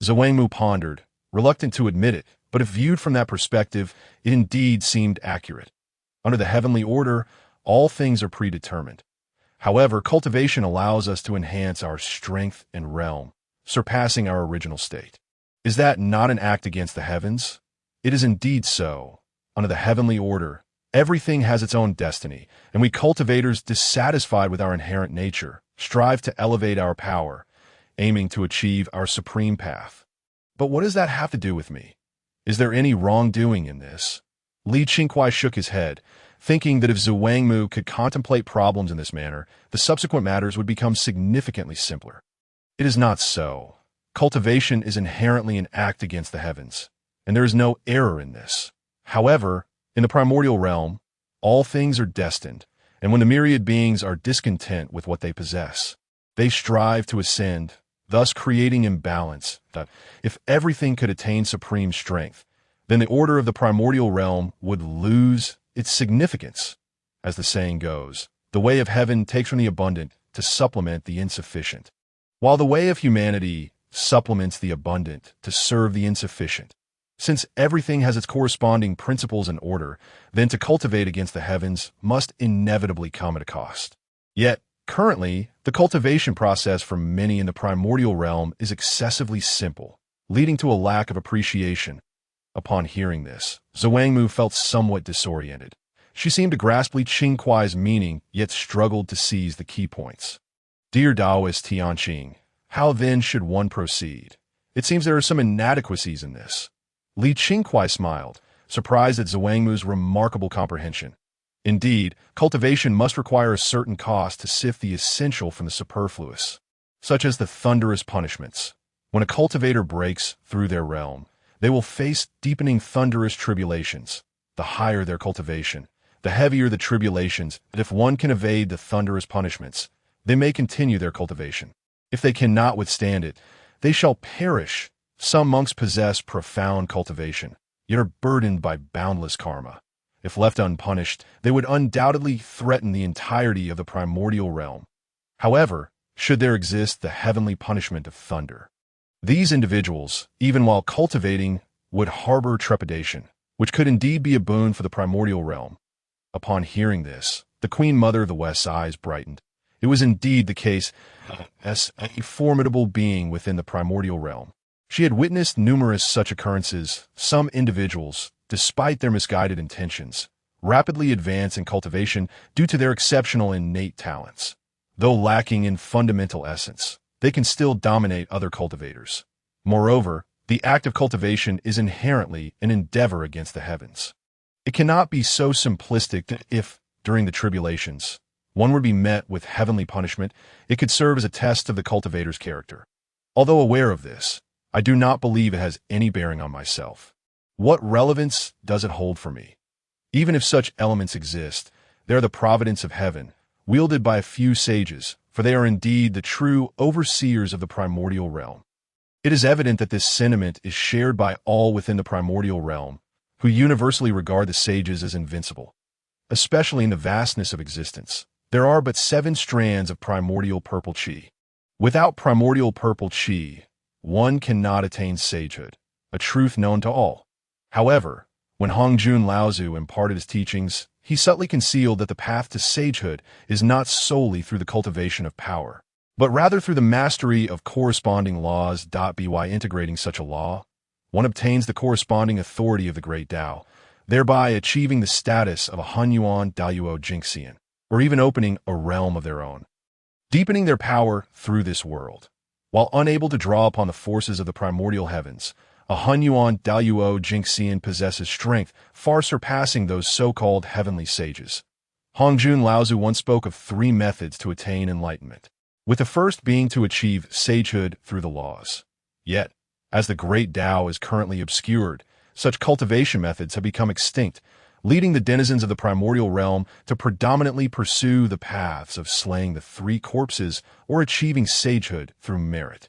Zhuangmu pondered, reluctant to admit it, but if viewed from that perspective, it indeed seemed accurate. Under the heavenly order, all things are predetermined. However, cultivation allows us to enhance our strength and realm, surpassing our original state. Is that not an act against the heavens? It is indeed so. Under the heavenly order, everything has its own destiny, and we cultivators, dissatisfied with our inherent nature, strive to elevate our power, aiming to achieve our supreme path. But what does that have to do with me? Is there any wrongdoing in this? Li Qingkuai shook his head, thinking that if Zhuangmu could contemplate problems in this manner, the subsequent matters would become significantly simpler. It is not so. Cultivation is inherently an act against the heavens, and there is no error in this. However, in the primordial realm, all things are destined, and when the myriad beings are discontent with what they possess, they strive to ascend, thus creating imbalance. That if everything could attain supreme strength, then the order of the primordial realm would lose its significance. As the saying goes, the way of heaven takes from the abundant to supplement the insufficient, while the way of humanity supplements the abundant to serve the insufficient. Since everything has its corresponding principles and order, then to cultivate against the heavens must inevitably come at a cost. Yet, currently, the cultivation process for many in the primordial realm is excessively simple, leading to a lack of appreciation. Upon hearing this, Zhuangmu felt somewhat disoriented. She seemed to grasp Li Qingkuai's meaning, yet struggled to seize the key points. Dear Taoist Tianqing, how then should one proceed? It seems there are some inadequacies in this. Li Qingkuai smiled, surprised at Zhuangmu's remarkable comprehension. Indeed, cultivation must require a certain cost to sift the essential from the superfluous, such as the thunderous punishments. When a cultivator breaks through their realm, they will face deepening thunderous tribulations. The higher their cultivation, the heavier the tribulations, and if one can evade the thunderous punishments, they may continue their cultivation. If they cannot withstand it, they shall perish. Some monks possess profound cultivation, yet are burdened by boundless karma. If left unpunished, they would undoubtedly threaten the entirety of the primordial realm. However, should there exist the heavenly punishment of thunder, these individuals, even while cultivating, would harbor trepidation, which could indeed be a boon for the primordial realm. Upon hearing this, the Queen Mother of the West's eyes brightened. It was indeed the case as a formidable being within the primordial realm. She had witnessed numerous such occurrences. Some individuals, despite their misguided intentions, rapidly advance in cultivation due to their exceptional innate talents. Though lacking in fundamental essence, they can still dominate other cultivators. Moreover, the act of cultivation is inherently an endeavor against the heavens. It cannot be so simplistic that if, during the tribulations, one would be met with heavenly punishment, it could serve as a test of the cultivator's character. Although aware of this, I do not believe it has any bearing on myself. What relevance does it hold for me? Even if such elements exist, they are the providence of heaven, wielded by a few sages, for they are indeed the true overseers of the primordial realm. It is evident that this sentiment is shared by all within the primordial realm, who universally regard the sages as invincible. Especially in the vastness of existence, there are but 7 strands of primordial purple qi. Without primordial purple qi, one cannot attain sagehood, a truth known to all. However, when Hongjun Laozi imparted his teachings, he subtly concealed that the path to sagehood is not solely through the cultivation of power, but rather through the mastery of corresponding laws. By integrating such a law, one obtains the corresponding authority of the great Tao, thereby achieving the status of a Hunyuan Daoyuo Jingxian, or even opening a realm of their own, deepening their power through this world. While unable to draw upon the forces of the primordial heavens, a Hunyuan Daoyuo Jingxian possesses strength far surpassing those so-called heavenly sages. Hongjun Laozi once spoke of 3 methods to attain enlightenment, with the first being to achieve sagehood through the laws. Yet, as the great Tao is currently obscured, such cultivation methods have become extinct, leading the denizens of the primordial realm to predominantly pursue the paths of slaying the 3 corpses or achieving sagehood through merit.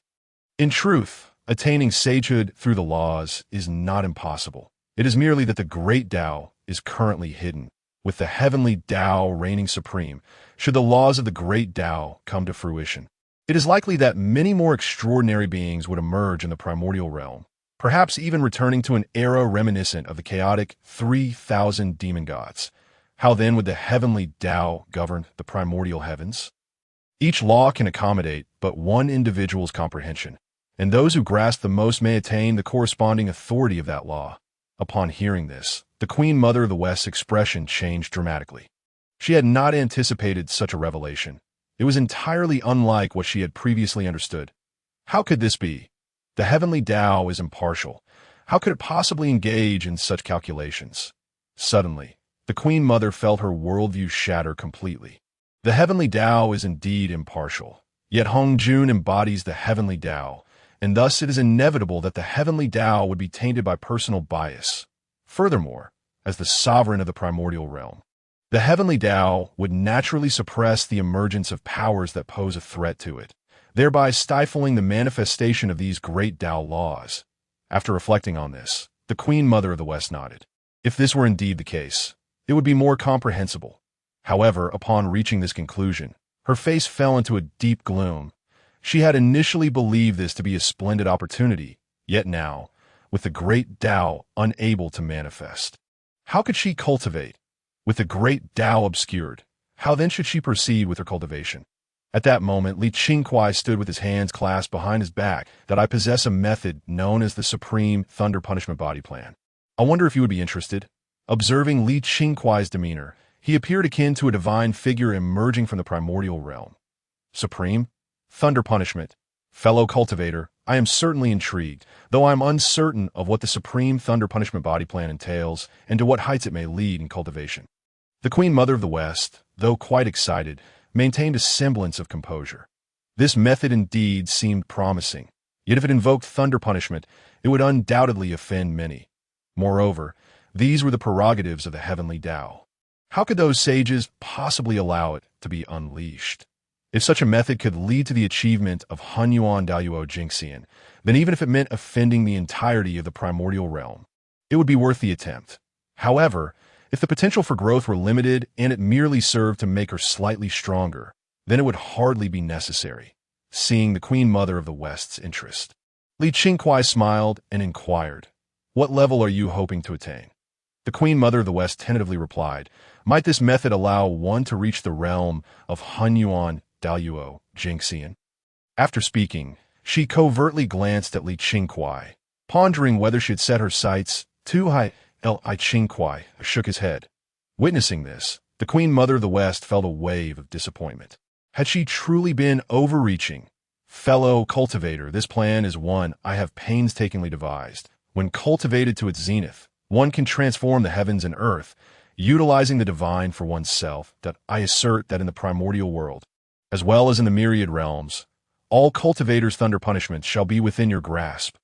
In truth, attaining sagehood through the laws is not impossible. It is merely that the great Tao is currently hidden, with the heavenly Tao reigning supreme. Should the laws of the great Tao come to fruition, it is likely that many more extraordinary beings would emerge in the primordial realm, perhaps even returning to an era reminiscent of the chaotic 3,000 demon gods. How then would the heavenly Tao govern the primordial heavens? Each law can accommodate but one individual's comprehension, and those who grasp the most may attain the corresponding authority of that law. Upon hearing this, the Queen Mother of the West's expression changed dramatically. She had not anticipated such a revelation. It was entirely unlike what she had previously understood. How could this be? The heavenly Tao is impartial. How could it possibly engage in such calculations? Suddenly, the Queen Mother felt her worldview shatter completely. The heavenly Tao is indeed impartial, yet Hongjun embodies the heavenly Tao, and thus it is inevitable that the heavenly Tao would be tainted by personal bias. Furthermore, as the sovereign of the primordial realm, the heavenly Tao would naturally suppress the emergence of powers that pose a threat to it. thereby stifling the manifestation of these great Tao laws. After reflecting on this, the Queen Mother of the West nodded. If this were indeed the case, it would be more comprehensible. However, upon reaching this conclusion, her face fell into a deep gloom. She had initially believed this to be a splendid opportunity, yet now, with the great Tao unable to manifest, how could she cultivate? With the great Tao obscured, how then should she proceed with her cultivation? At that moment, Qingkuai stood with his hands clasped behind his back. That I possess a method known as the Supreme Thunder Punishment Body Plan. I wonder if you would be interested. Observing Qingkuai's demeanor, he appeared akin to a divine figure emerging from the primordial realm. Supreme Thunder Punishment. Fellow cultivator, I am certainly intrigued, though I am uncertain of what the Supreme Thunder Punishment Body Plan entails and to what heights it may lead in cultivation. The Queen Mother of the West, though quite excited, maintained a semblance of composure. This method indeed seemed promising, yet if it invoked thunder punishment, it would undoubtedly offend many. Moreover, these were the prerogatives of the heavenly Tao. How could those sages possibly allow it to be unleashed? If such a method could lead to the achievement of Hunyuan Daoyuo Jingxian, then even if it meant offending the entirety of the primordial realm, it would be worth the attempt. However, if the potential for growth were limited and it merely served to make her slightly stronger, then it would hardly be necessary, seeing the Queen Mother of the West's interest. Qingkuai smiled and inquired, "What level are you hoping to attain?" The Queen Mother of the West tentatively replied, "Might this method allow one to reach the realm of Hunyuan Daoyuo Jingxian?" After speaking, she covertly glanced at Qingkuai, pondering whether she had set her sights too high. Qingkuai shook his head. Witnessing this, the Queen Mother of the West felt a wave of disappointment. Had she truly been overreaching? Fellow cultivator, this plan is one I have painstakingly devised. When cultivated to its zenith, one can transform the heavens and earth, utilizing the divine for oneself. That I assert that in the primordial world, as well as in the myriad realms, all cultivators' thunder punishments shall be within your grasp.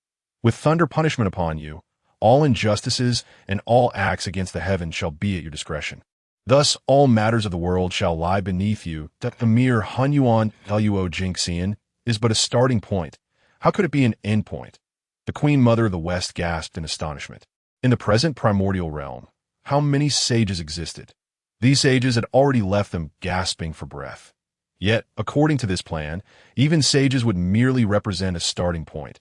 With thunder punishment upon you, all injustices and all acts against the heavens shall be at your discretion. Thus all matters of the world shall lie beneath you. That the mere Hunyuan Daoyuo Jingxian is but a starting point. How could it be an end point? The Queen Mother of the West gasped in astonishment. In the present primordial realm, how many sages existed? These sages had already left them gasping for breath. Yet, according to this plan, even sages would merely represent a starting point.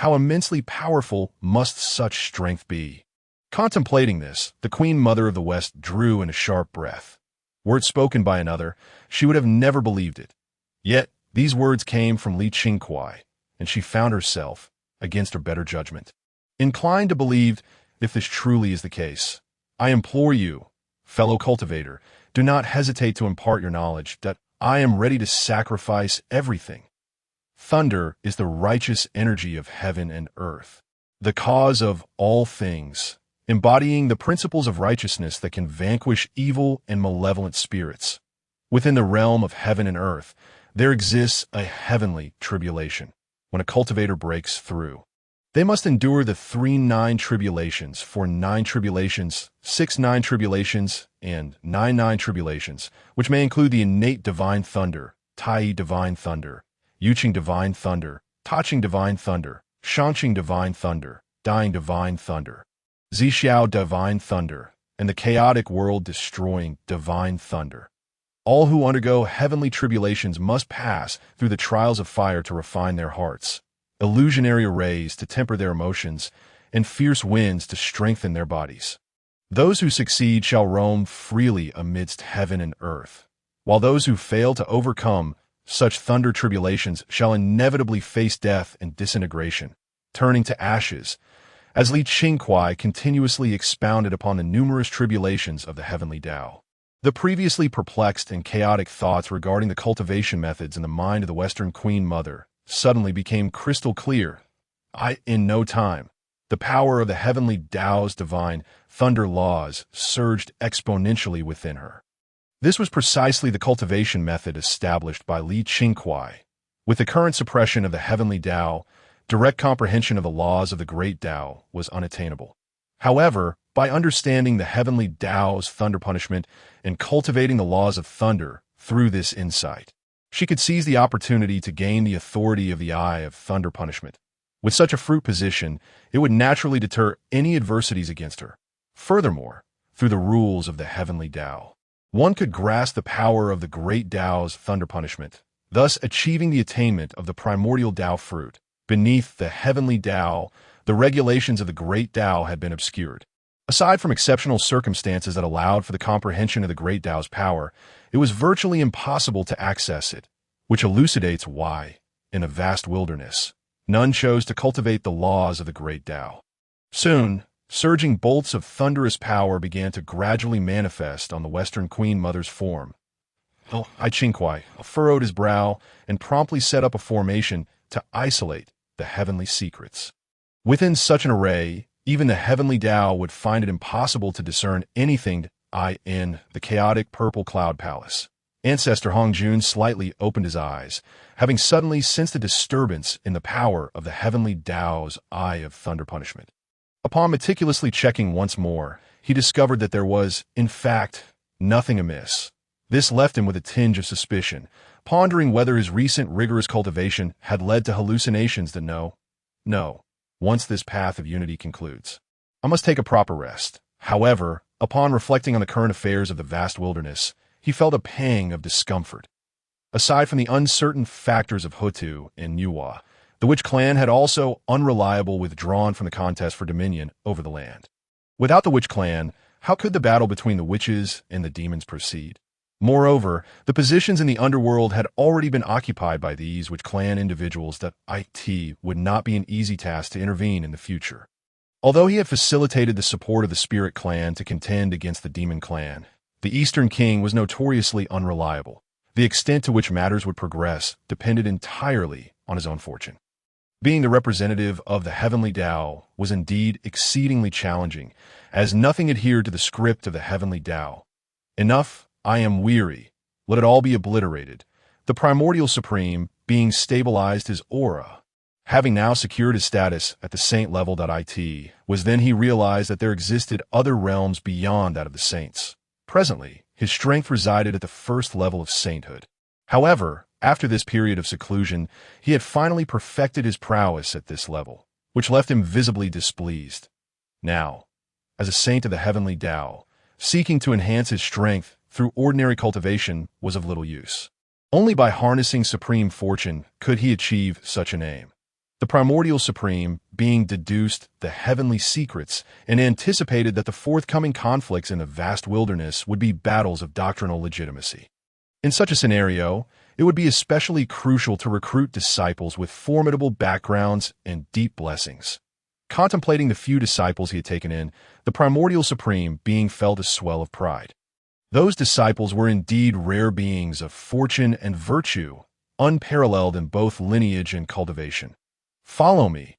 How immensely powerful must such strength be? Contemplating this, the Queen Mother of the West drew in a sharp breath. Were it spoken by another, she would have never believed it. Yet, these words came from Qingkuai, and she found herself, against her better judgment, inclined to believe. If this truly is the case, I implore you, fellow cultivator, do not hesitate to impart your knowledge. That I am ready to sacrifice everything. Thunder is the righteous energy of heaven and earth, the cause of all things, embodying the principles of righteousness that can vanquish evil and malevolent spirits. Within the realm of heaven and earth, there exists a heavenly tribulation. When a cultivator breaks through, they must endure the 3-9 tribulations, 4-9 tribulations, 6-9 tribulations, and 9-9 tribulations, which may include the innate divine thunder, Tai divine thunder, Yuqing divine thunder, Taching divine thunder, Shanqing divine thunder, Dying divine thunder, Zixiao divine thunder, and the chaotic world-destroying divine thunder. All who undergo heavenly tribulations must pass through the trials of fire to refine their hearts, illusionary rays to temper their emotions, and fierce winds to strengthen their bodies. Those who succeed shall roam freely amidst heaven and earth, while those who fail to overcome such thunder tribulations shall inevitably face death and disintegration, turning to ashes, as Qingkuai continuously expounded upon the numerous tribulations of the heavenly Tao. The previously perplexed and chaotic thoughts regarding the cultivation methods in the mind of the Western Queen Mother suddenly became crystal clear. In no time, the power of the heavenly Tao's divine thunder laws surged exponentially within her. This was precisely the cultivation method established by Qingkuai. With the current suppression of the heavenly Tao, direct comprehension of the laws of the great Tao was unattainable. However, by understanding the heavenly Tao's thunder punishment and cultivating the laws of thunder through this insight, She could seize the opportunity to gain the authority of the Eye of Thunder punishment. With such a fruit position, it would naturally deter any adversities against her. Furthermore, through the rules of the heavenly Tao, one could grasp the power of the great Tao's thunder punishment, thus achieving the attainment of the primordial Tao fruit. Beneath the heavenly Tao, the regulations of the great Tao had been obscured. Aside from exceptional circumstances that allowed for the comprehension of the great Tao's power, it was virtually impossible to access it, which elucidates why, in a vast wilderness, none chose to cultivate the laws of the great Tao. Soon, surging bolts of thunderous power began to gradually manifest on the Western Queen Mother's form. Qingkuai furrowed his brow and promptly set up a formation to isolate the heavenly secrets. Within such an array, even the heavenly Tao would find it impossible to discern anything in the chaotic purple cloud palace. Ancestor Hongjun slightly opened his eyes, having suddenly sensed a disturbance in the power of the heavenly Tao's Eye of Thunder punishment. Upon meticulously checking once more, he discovered that there was, in fact, nothing amiss. This left him with a tinge of suspicion, pondering whether his recent rigorous cultivation had led to hallucinations that no. Once this path of unity concludes, I must take a proper rest. However, upon reflecting on the current affairs of the vast wilderness, he felt a pang of discomfort. Aside from the uncertain factors of Hou Tu and Nuwa, the witch clan had also unreliably withdrawn from the contest for dominion over the land. Without the witch clan, how could the battle between the witches and the demons proceed? Moreover, the positions in the underworld had already been occupied by these witch clan individuals that it would not be an easy task to intervene in the future. Although he had facilitated the support of the spirit clan to contend against the demon clan, the Eastern King was notoriously unreliable. The extent to which matters would progress depended entirely on his own fortune. Being the representative of the heavenly Tao was indeed exceedingly challenging, as nothing adhered to the script of the heavenly Tao. Enough, I am weary, let it all be obliterated. The primordial supreme being stabilized his aura. Having now secured his status at the saint level. Was then he realized that there existed other realms beyond that of the saints. Presently, his strength resided at the first level of sainthood. However, after this period of seclusion, he had finally perfected his prowess at this level, which left him visibly displeased. Now, as a saint of the heavenly Tao, seeking to enhance his strength through ordinary cultivation was of little use. Only by harnessing supreme fortune could he achieve such an aim. The primordial supreme being deduced the heavenly secrets and anticipated that the forthcoming conflicts in the vast wilderness would be battles of doctrinal legitimacy. In such a scenario, it would be especially crucial to recruit disciples with formidable backgrounds and deep blessings. Contemplating the few disciples he had taken in, the primordial supreme being felt a swell of pride. Those disciples were indeed rare beings of fortune and virtue, unparalleled in both lineage and cultivation. Follow me.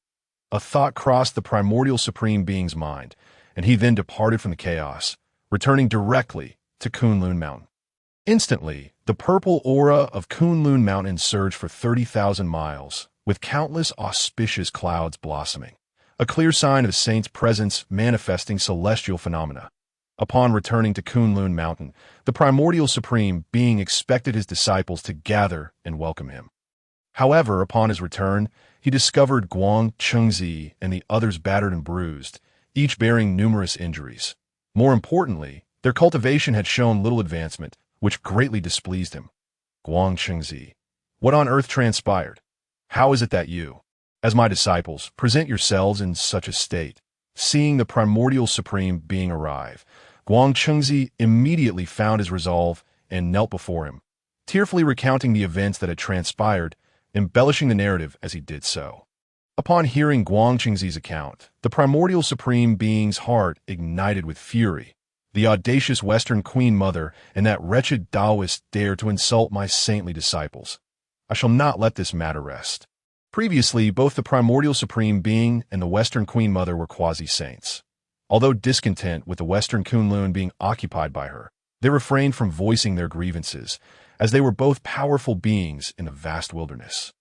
A thought crossed the primordial supreme being's mind, and he then departed from the chaos, returning directly to Kunlun Mountain. Instantly, the purple aura of Kunlun Mountain surged for 30,000 miles, with countless auspicious clouds blossoming, a clear sign of the saint's presence manifesting celestial phenomena. Upon returning to Kunlun Mountain, the primordial supreme being expected his disciples to gather and welcome him. However, upon his return, he discovered Guang Chengzi and the others battered and bruised, each bearing numerous injuries. More importantly, their cultivation had shown little advancement, which greatly displeased him. Guang Chengzi, what on earth transpired? How is it that you, as my disciples, present yourselves in such a state? Seeing the primordial supreme being arrive, Guang Chengzi immediately found his resolve and knelt before him, tearfully recounting the events that had transpired, embellishing the narrative as he did so. Upon hearing Guang Chengzi's account, the primordial supreme being's heart ignited with fury. The audacious Western Queen Mother and that wretched Taoist dare to insult my saintly disciples. I shall not let this matter rest. Previously, both the primordial supreme being and the Western Queen Mother were quasi-saints. Although discontent with the Western Kunlun being occupied by her, they refrained from voicing their grievances, as they were both powerful beings in the vast wilderness.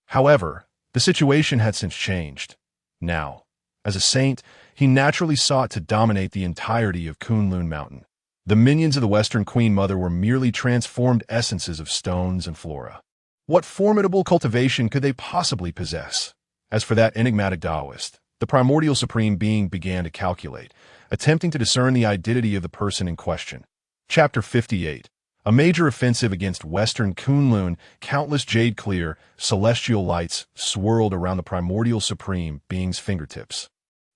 However, the situation had since changed. Now, as a saint, he naturally sought to dominate the entirety of Kunlun Mountain. The minions of the Western Queen Mother were merely transformed essences of stones and flora. What formidable cultivation could they possibly possess? As for that enigmatic Taoist, the primordial supreme being began to calculate, attempting to discern the identity of the person in question. Chapter 58. A major offensive against Western Kunlun. Countless jade-clear, celestial lights swirled around the primordial supreme being's fingertips.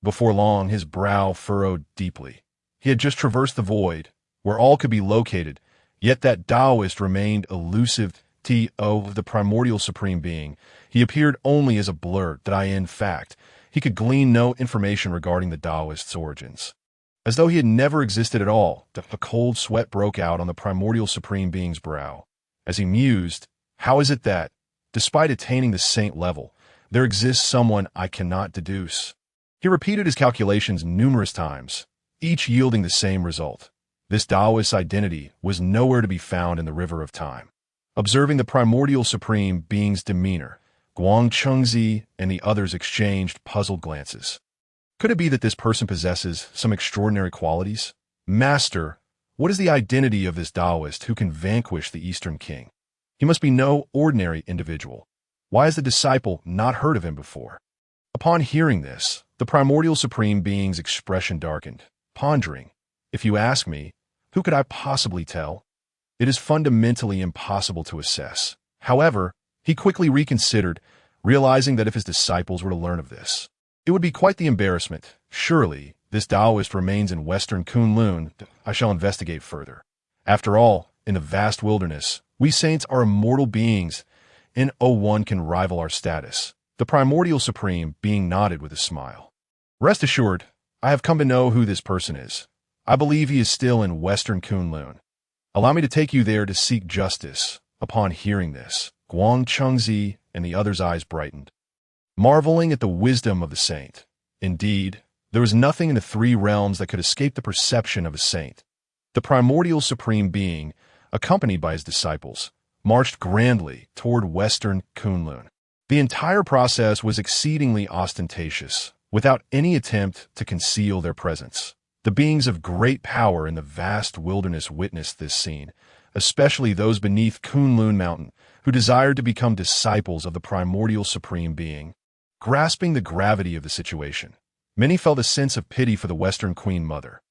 Before long, his brow furrowed deeply. He had just traversed the void, where all could be located, yet that Taoist remained elusive. The primordial supreme being. He appeared only as a blur that in fact, he could glean no information regarding the Taoist's origins. As though he had never existed at all, a cold sweat broke out on the primordial supreme being's brow. As he mused, how is it that, despite attaining the saint level, there exists someone I cannot deduce? He repeated his calculations numerous times, each yielding the same result. This Taoist's identity was nowhere to be found in the river of time. Observing the primordial supreme being's demeanor, Guang Chengzi and the others exchanged puzzled glances. Could it be that this person possesses some extraordinary qualities? Master, what is the identity of this Taoist who can vanquish the Eastern King? He must be no ordinary individual. Why has the disciple not heard of him before? Upon hearing this, the primordial supreme being's expression darkened, pondering, if you ask me, who could I possibly tell? It is fundamentally impossible to assess. However, he quickly reconsidered, realizing that if his disciples were to learn of this, it would be quite the embarrassment. Surely, this Taoist remains in Western Kunlun. I shall investigate further. After all, in the vast wilderness, we saints are immortal beings, and no one can rival our status. The primordial supreme being nodded with a smile. Rest assured, I have come to know who this person is. I believe he is still in Western Kunlun. Allow me to take you there to seek justice. Upon hearing this, Guang Chengzi and the other's eyes brightened, marveling at the wisdom of the saint. Indeed, there was nothing in the three realms that could escape the perception of a saint. The primordial supreme being, accompanied by his disciples, marched grandly toward Western Kunlun. The entire process was exceedingly ostentatious, without any attempt to conceal their presence. The beings of great power in the vast wilderness witnessed this scene, especially those beneath Kunlun Mountain, who desired to become disciples of the primordial supreme being. Grasping the gravity of the situation, many felt a sense of pity for the Western Queen Mother.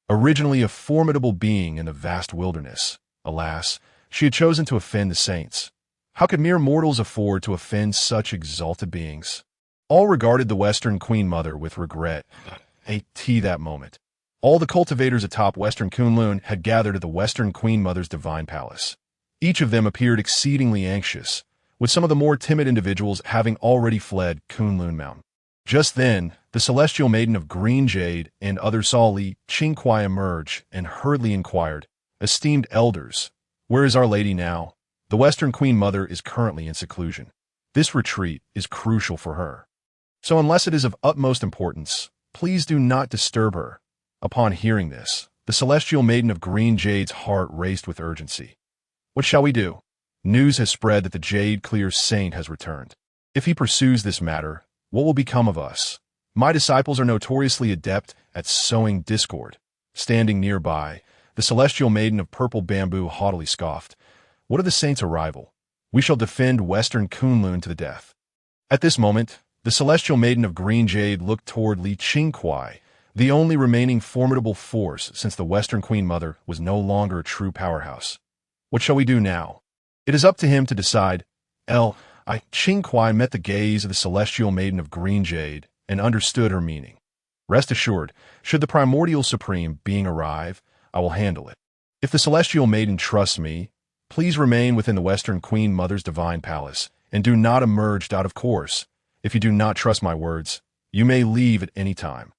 Originally a formidable being in the vast wilderness, alas, she had chosen to offend the saints. How could mere mortals afford to offend such exalted beings? All regarded the Western Queen Mother with regret. That moment. All the cultivators atop Western Kunlun had gathered at the Western Queen Mother's divine palace. Each of them appeared exceedingly anxious, with some of the more timid individuals having already fled Kunlun Mountain. Just then, the celestial maiden of green jade and others saw Li Qingkuai emerge and hurriedly inquired, "Esteemed elders, where is Our Lady now? The Western Queen Mother is currently in seclusion. This retreat is crucial for her. So unless it is of utmost importance, please do not disturb her." Upon hearing this, the celestial maiden of green jade's heart raced with urgency. What shall we do? News has spread that the jade-clear saint has returned. If he pursues this matter, what will become of us? My disciples are notoriously adept at sowing discord. Standing nearby, the celestial maiden of purple bamboo haughtily scoffed. What of the saint's arrival? We shall defend Western Kunlun to the death. At this moment, the celestial maiden of green jade looked toward Li Qingkuai, the only remaining formidable force since the Western Queen Mother was no longer a true powerhouse. What shall we do now? It is up to him to decide. Qingkuai met the gaze of the celestial maiden of green jade and understood her meaning. Rest assured, should the primordial supreme being arrive, I will handle it. If the celestial maiden trusts me, please remain within the Western Queen Mother's divine palace and do not emerge out of course. If you do not trust my words, you may leave at any time.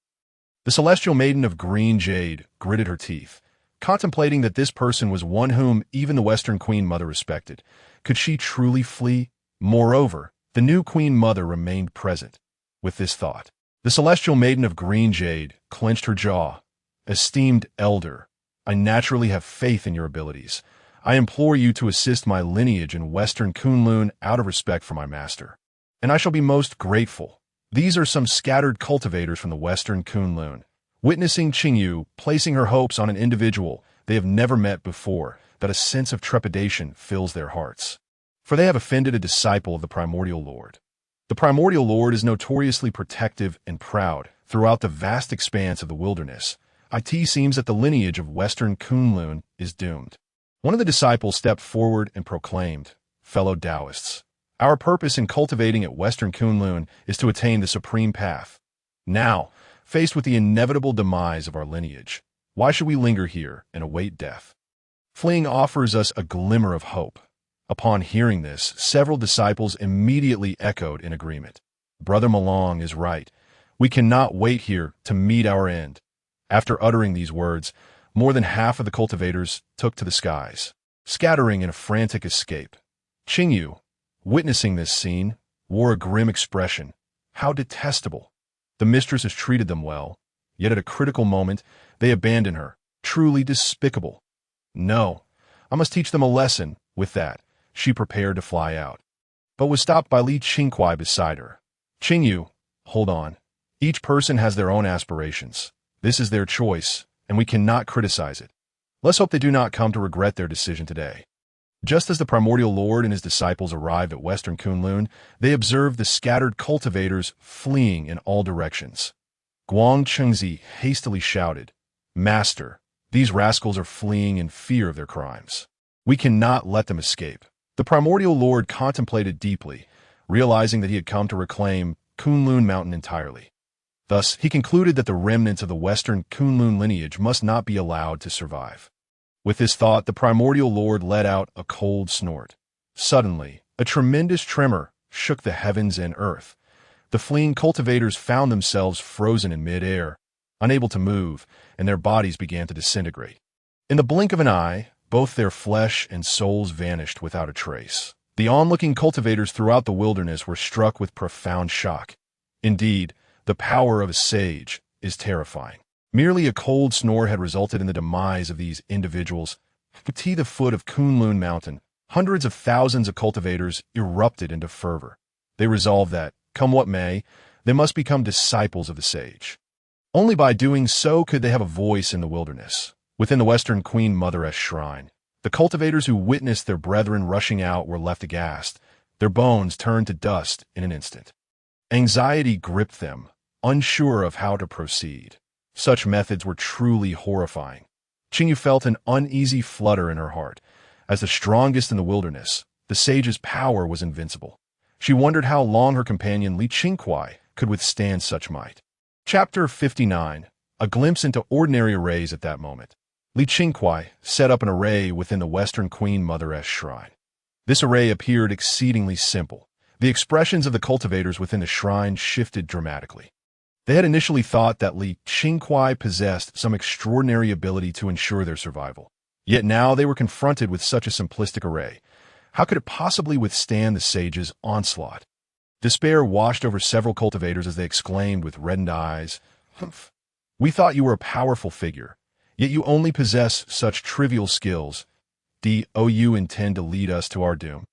The celestial maiden of green jade gritted her teeth, contemplating that this person was one whom even the Western Queen Mother respected. Could she truly flee? Moreover, the new Queen Mother remained present. With this thought, the celestial maiden of green jade clenched her jaw. Esteemed elder, I naturally have faith in your abilities. I implore you to assist my lineage in Western Kunlun out of respect for my master. And I shall be most grateful. These are some scattered cultivators from the Western Kunlun. Witnessing Qingyu placing her hopes on an individual, they have never met before, that a sense of trepidation fills their hearts. For they have offended a disciple of the Primordial Lord. The Primordial Lord is notoriously protective and proud throughout the vast expanse of the wilderness. It seems that the lineage of Western Kunlun is doomed. One of the disciples stepped forward and proclaimed, "Fellow Taoists, our purpose in cultivating at Western Kunlun is to attain the supreme path. Now, faced with the inevitable demise of our lineage, why should we linger here and await death? Fleeing offers us a glimmer of hope." Upon hearing this, several disciples immediately echoed in agreement. "Brother Malong is right. We cannot wait here to meet our end." After uttering these words, more than half of the cultivators took to the skies, scattering in a frantic escape. Qingyu, witnessing this scene, wore a grim expression. How detestable! The mistress has treated them well, yet at a critical moment, they abandon her. Truly despicable. No, I must teach them a lesson. With that, she prepared to fly out, but was stopped by Qingkuai beside her. "Qingyu, hold on. Each person has their own aspirations. This is their choice, and we cannot criticize it. Let's hope they do not come to regret their decision today." Just as the Primordial Lord and his disciples arrived at Western Kunlun, they observed the scattered cultivators fleeing in all directions. Guang Chengzi hastily shouted, "Master, these rascals are fleeing in fear of their crimes. We cannot let them escape." The Primordial Lord contemplated deeply, realizing that he had come to reclaim Kunlun Mountain entirely. Thus, he concluded that the remnants of the Western Kunlun lineage must not be allowed to survive. With this thought, the Primordial Lord let out a cold snort. Suddenly, a tremendous tremor shook the heavens and earth. The fleeing cultivators found themselves frozen in mid-air, unable to move, and their bodies began to disintegrate. In the blink of an eye, both their flesh and souls vanished without a trace. The onlooking cultivators throughout the wilderness were struck with profound shock. Indeed, the power of a sage is terrifying. Merely a cold snore had resulted in the demise of these individuals. At the foot of Kunlun Mountain, hundreds of thousands of cultivators erupted into fervor. They resolved that, come what may, they must become disciples of the sage. Only by doing so could they have a voice in the wilderness. Within the Western Queen Motheress shrine, the cultivators who witnessed their brethren rushing out were left aghast. Their bones turned to dust in an instant. Anxiety gripped them, unsure of how to proceed. Such methods were truly horrifying. Qingyu felt an uneasy flutter in her heart. As the strongest in the wilderness, the sage's power was invincible. She wondered how long her companion Qingkuai could withstand such might. Chapter 59. A glimpse into ordinary arrays at that moment. Qingkuai set up an array within the Western Queen Motheress shrine. This array appeared exceedingly simple. The expressions of the cultivators within the shrine shifted dramatically. They had initially thought that Qingkuai possessed some extraordinary ability to ensure their survival. Yet now they were confronted with such a simplistic array. How could it possibly withstand the sage's onslaught? Despair washed over several cultivators as they exclaimed with reddened eyes, "Humph! We thought you were a powerful figure, yet you only possess such trivial skills. Do you intend to lead us to our doom?"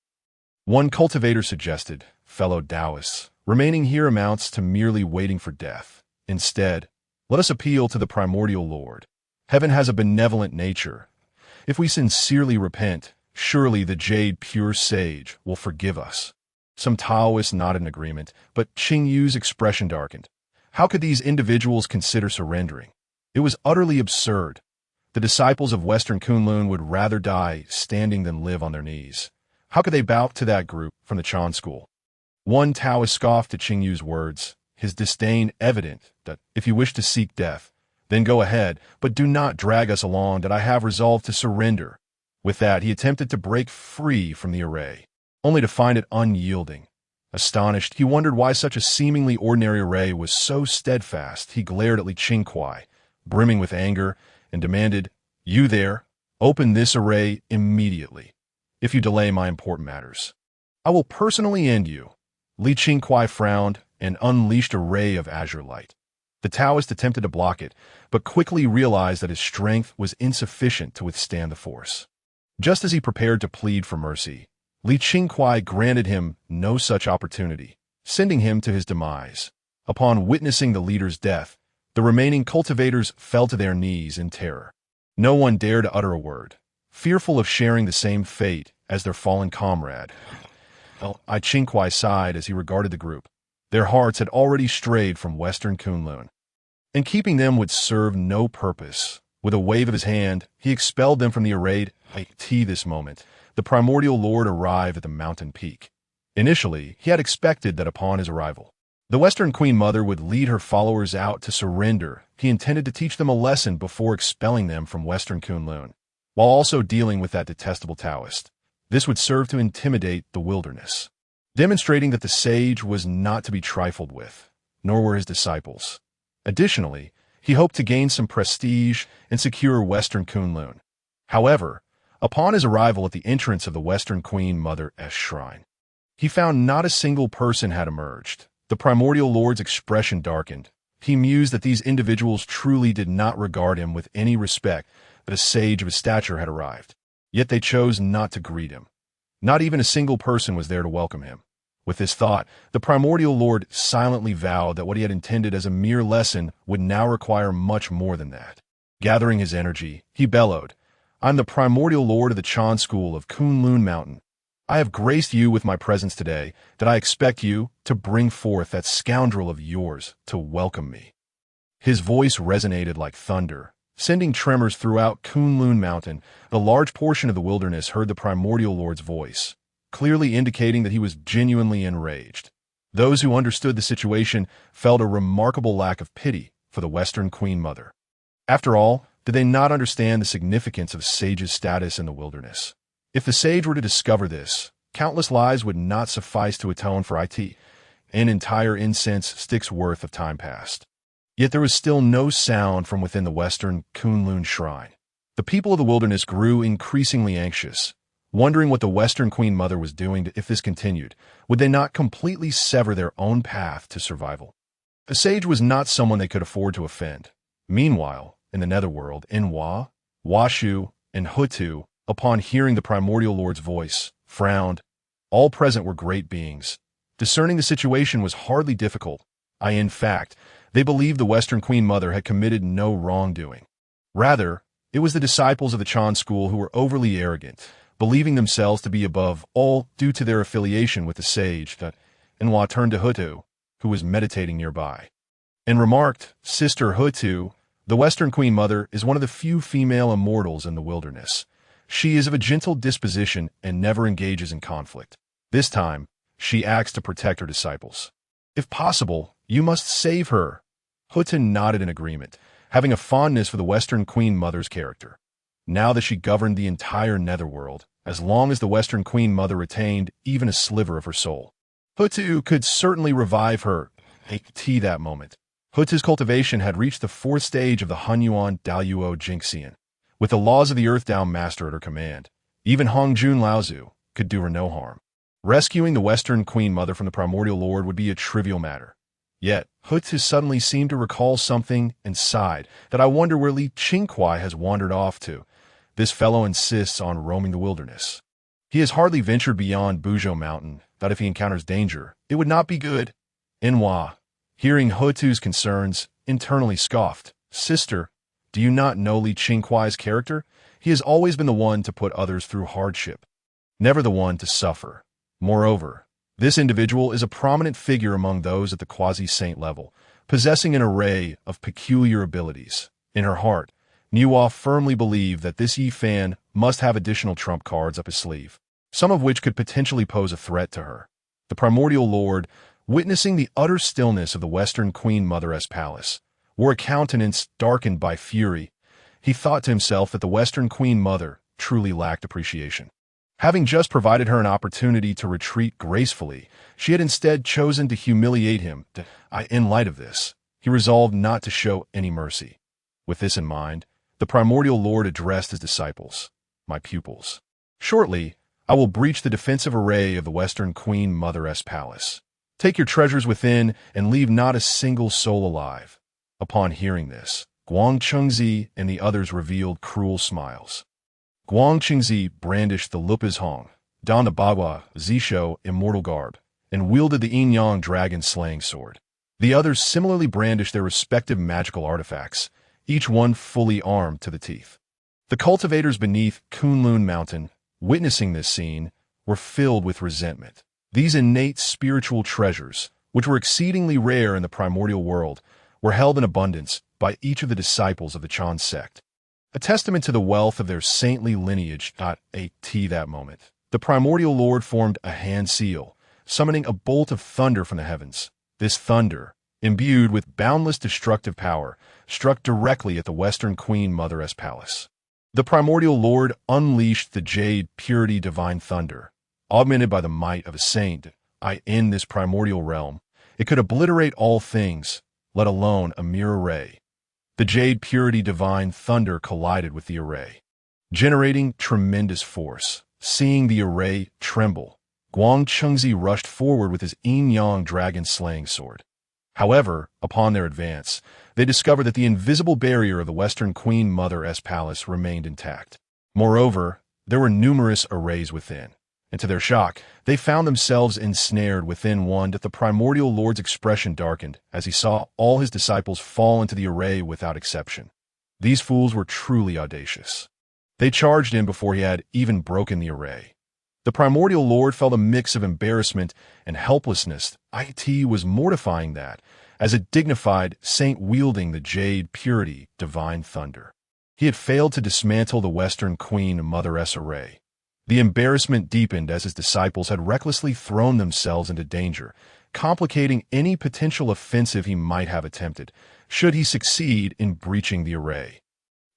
One cultivator suggested, "Fellow Taoists, remaining here amounts to merely waiting for death. Instead, let us appeal to the Primordial Lord. Heaven has a benevolent nature. If we sincerely repent, surely the Jade Pure Sage will forgive us." Some Taoists nodded in agreement, but Qingyu's expression darkened. How could these individuals consider surrendering? It was utterly absurd. The disciples of Western Kunlun would rather die standing than live on their knees. How could they bow to that group from the Chan school? One Taoist scoffed at Qingyu's words, his disdain evident that if you wish to seek death, then go ahead, but do not drag us along, that I have resolved to surrender. With that, he attempted to break free from the array, only to find it unyielding. Astonished, he wondered why such a seemingly ordinary array was so steadfast. He glared at Qingkuai, brimming with anger, and demanded, "You there, open this array immediately. If you delay my important matters, I will personally end you." Qingkuai frowned and unleashed a ray of azure light. The Taoist attempted to block it, but quickly realized that his strength was insufficient to withstand the force. Just as he prepared to plead for mercy, Qingkuai granted him no such opportunity, sending him to his demise. Upon witnessing the leader's death, the remaining cultivators fell to their knees in terror. No one dared to utter a word, fearful of sharing the same fate as their fallen comrade. Qingkuai sighed as he regarded the group. Their hearts had already strayed from Western Kunlun, and keeping them would serve no purpose. With a wave of his hand, he expelled them from the arrayed. This moment, the Primordial Lord arrived at the mountain peak. Initially, he had expected that upon his arrival, the Western Queen Mother would lead her followers out to surrender. He intended to teach them a lesson before expelling them from Western Kunlun, while also dealing with that detestable Taoist. This would serve to intimidate the wilderness, demonstrating that the sage was not to be trifled with, nor were his disciples. Additionally, he hoped to gain some prestige and secure Western Kunlun. However, upon his arrival at the entrance of the Western Queen Mother's shrine, he found not a single person had emerged. The Primordial Lord's expression darkened. He mused that these individuals truly did not regard him with any respect, that a sage of his stature had arrived. Yet they chose not to greet him. Not even a single person was there to welcome him. With this thought, the Primordial Lord silently vowed that what he had intended as a mere lesson would now require much more than that. Gathering his energy, he bellowed, "I'm the Primordial Lord of the Chan School of Kunlun Mountain. I have graced you with my presence today, that I expect you to bring forth that scoundrel of yours to welcome me." His voice resonated like thunder, sending tremors throughout Kunlun Mountain. The large portion of the wilderness heard the Primordial Lord's voice, clearly indicating that he was genuinely enraged. Those who understood the situation felt a remarkable lack of pity for the Western Queen Mother. After all, did they not understand the significance of a sage's status in the wilderness? If the sage were to discover this, countless lives would not suffice to atone for an entire incense stick's worth of time passed. Yet there was still no sound from within the Western Kunlun shrine. The people of the wilderness grew increasingly anxious, wondering what the Western Queen Mother was doing. If this continued, would they not completely sever their own path to survival? A sage was not someone they could afford to offend. Meanwhile, in the netherworld, Nuwa, Wong Shu, and Hou Tu, upon hearing the Primordial Lord's voice, frowned. All present were great beings. Discerning the situation was hardly difficult. In fact, they believed the Western Queen Mother had committed no wrongdoing. Rather, it was the disciples of the Chan school who were overly arrogant, believing themselves to be above all due to their affiliation with the sage. Nuwa turned to Houtu, who was meditating nearby, and remarked, "Sister Houtu, the Western Queen Mother is one of the few female immortals in the wilderness. She is of a gentle disposition and never engages in conflict. This time, she acts to protect her disciples. If possible, you must save her." Houtu nodded in agreement, having a fondness for the Western Queen Mother's character. Now that she governed the entire netherworld, as long as the Western Queen Mother retained even a sliver of her soul, Houtu could certainly revive her. That moment, Houtu's cultivation had reached the 4th stage of the Hunyuan Daluo Jinxian. With the laws of the Earth Dao Master at her command, even Hongjun Laozi could do her no harm. Rescuing the Western Queen Mother from the Primordial Lord would be a trivial matter. Yet, Houtu suddenly seemed to recall something and sighed, "That I wonder where Qingkuai has wandered off to. This fellow insists on roaming the wilderness. He has hardly ventured beyond Buzhou Mountain, that if he encounters danger, it would not be good." Nuwa, hearing Houtu's concerns, internally scoffed, "Sister, do you not know Qingkuai's character? He has always been the one to put others through hardship, never the one to suffer. Moreover, this individual is a prominent figure among those at the quasi-saint level, possessing an array of peculiar abilities." In her heart, Nuwa firmly believed that this Fan must have additional trump cards up his sleeve, some of which could potentially pose a threat to her. The Primordial Lord, witnessing the utter stillness of the Western Queen Mother's palace, wore a countenance darkened by fury. He thought to himself that the Western Queen Mother truly lacked appreciation. Having just provided her an opportunity to retreat gracefully, she had instead chosen to humiliate him. In light of this, he resolved not to show any mercy. With this in mind, the Primordial Lord addressed his disciples, "My pupils, shortly I will breach the defensive array of the Western Queen Mother's palace. Take your treasures within and leave not a single soul alive." Upon hearing this, Guang Chengzi and the others revealed cruel smiles. Guang Chengzi brandished the Lupaz Hong, donned the Bagua Zixiao immortal garb, and wielded the Yin-Yang dragon-slaying sword. The others similarly brandished their respective magical artifacts, each one fully armed to the teeth. The cultivators beneath Kunlun Mountain, witnessing this scene, were filled with resentment. These innate spiritual treasures, which were exceedingly rare in the primordial world, were held in abundance by each of the disciples of the Chan sect. A testament to the wealth of their saintly lineage. At that moment, the primordial lord formed a hand seal, summoning a bolt of thunder from the heavens. This thunder, imbued with boundless destructive power, struck directly at the Western Queen Mother's palace. The primordial lord unleashed the jade purity divine thunder, augmented by the might of a saint. In this primordial realm, it could obliterate all things, let alone a mere array. The jade purity divine thunder collided with the array, generating tremendous force. Seeing the array tremble, Guang Chengzi rushed forward with his yin-yang dragon-slaying sword. However, upon their advance, they discovered that the invisible barrier of the Western Queen Mother's palace remained intact. Moreover, there were numerous arrays within, and to their shock, they found themselves ensnared within one. That the primordial lord's expression darkened as he saw all his disciples fall into the array without exception. These fools were truly audacious. They charged in before he had even broken the array. The primordial lord felt a mix of embarrassment and helplessness. It was mortifying that, as a dignified saint wielding the jade purity divine thunder, he had failed to dismantle the Western Queen Mother's array. The embarrassment deepened as his disciples had recklessly thrown themselves into danger, complicating any potential offensive he might have attempted, should he succeed in breaching the array.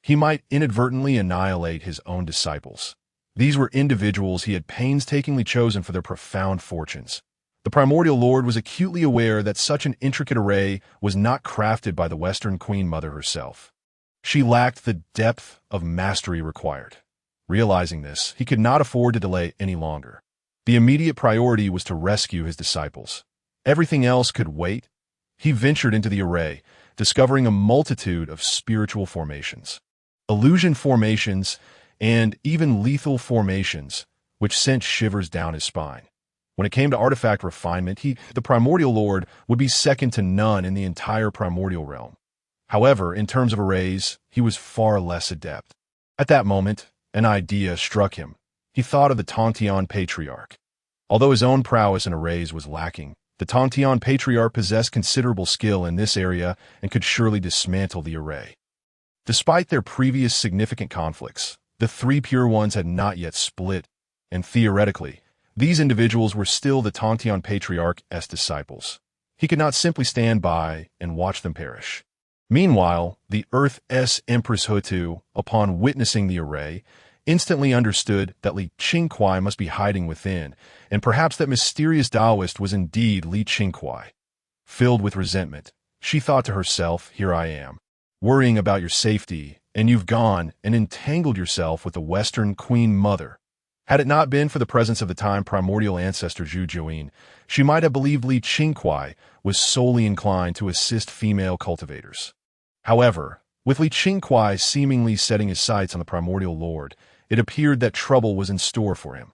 He might inadvertently annihilate his own disciples. These were individuals he had painstakingly chosen for their profound fortunes. The primordial lord was acutely aware that such an intricate array was not crafted by the Western Queen Mother herself. She lacked the depth of mastery required. Realizing this, he could not afford to delay any longer. The immediate priority was to rescue his disciples. Everything else could wait. He ventured into the array, discovering a multitude of spiritual formations, illusion formations, and even lethal formations, which sent shivers down his spine. When it came to artifact refinement, the primordial lord, would be second to none in the entire primordial realm. However, in terms of arrays, he was far less adept. At that moment, an idea struck him. He thought of the Tontian Patriarch. Although his own prowess in arrays was lacking, the Tontian Patriarch possessed considerable skill in this area and could surely dismantle the array. Despite their previous significant conflicts, the three Pure Ones had not yet split, and theoretically, these individuals were still the Tontian Patriarch's disciples. He could not simply stand by and watch them perish. Meanwhile, the Earth's Empress Hou Tu, upon witnessing the array, instantly understood that Qingkuai must be hiding within, and perhaps that mysterious Taoist was indeed Qingkuai. Filled with resentment, she thought to herself, "Here I am, worrying about your safety, and you've gone and entangled yourself with the Western Queen Mother." Had it not been for the presence of the time primordial ancestor Zhu Jiuyin, she might have believed Qingkuai was solely inclined to assist female cultivators. However, with Qingkuai seemingly setting his sights on the primordial lord, it appeared that trouble was in store for him.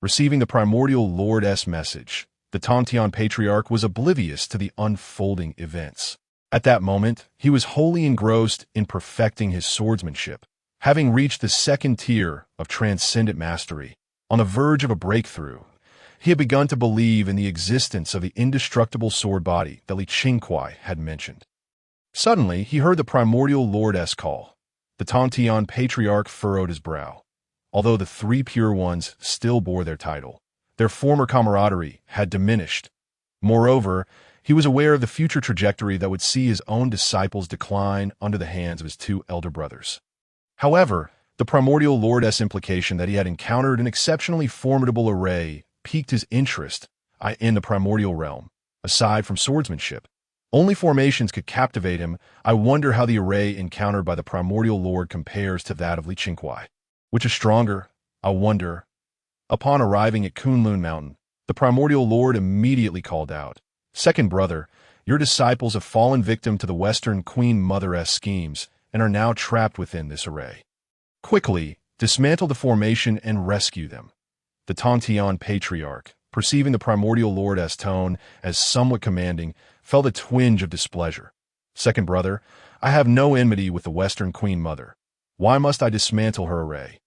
Receiving the primordial lord's message, the Tontian Patriarch was oblivious to the unfolding events. At that moment, he was wholly engrossed in perfecting his swordsmanship. Having reached the second tier of transcendent mastery, on the verge of a breakthrough, he had begun to believe in the existence of the indestructible sword body that Qingkuai had mentioned. Suddenly, he heard the primordial lord's call. The Tontian Patriarch furrowed his brow. Although the three Pure Ones still bore their title, their former camaraderie had diminished. Moreover, he was aware of the future trajectory that would see his own disciples decline under the hands of his two elder brothers. However, the primordial lord's implication that he had encountered an exceptionally formidable array piqued his interest in the primordial realm. Aside from swordsmanship, only formations could captivate him. I wonder how the array encountered by the primordial lord compares to that of Qingkuai. Which is stronger? I wonder. Upon arriving at Kunlun Mountain, the primordial lord immediately called out, "Second brother, your disciples have fallen victim to the Western Queen Mother's schemes and are now trapped within this array. Quickly, dismantle the formation and rescue them." The Tontian Patriarch, perceiving the primordial lord's tone as somewhat commanding, felt a twinge of displeasure. "Second brother, I have no enmity with the Western Queen Mother. Why must I dismantle her array?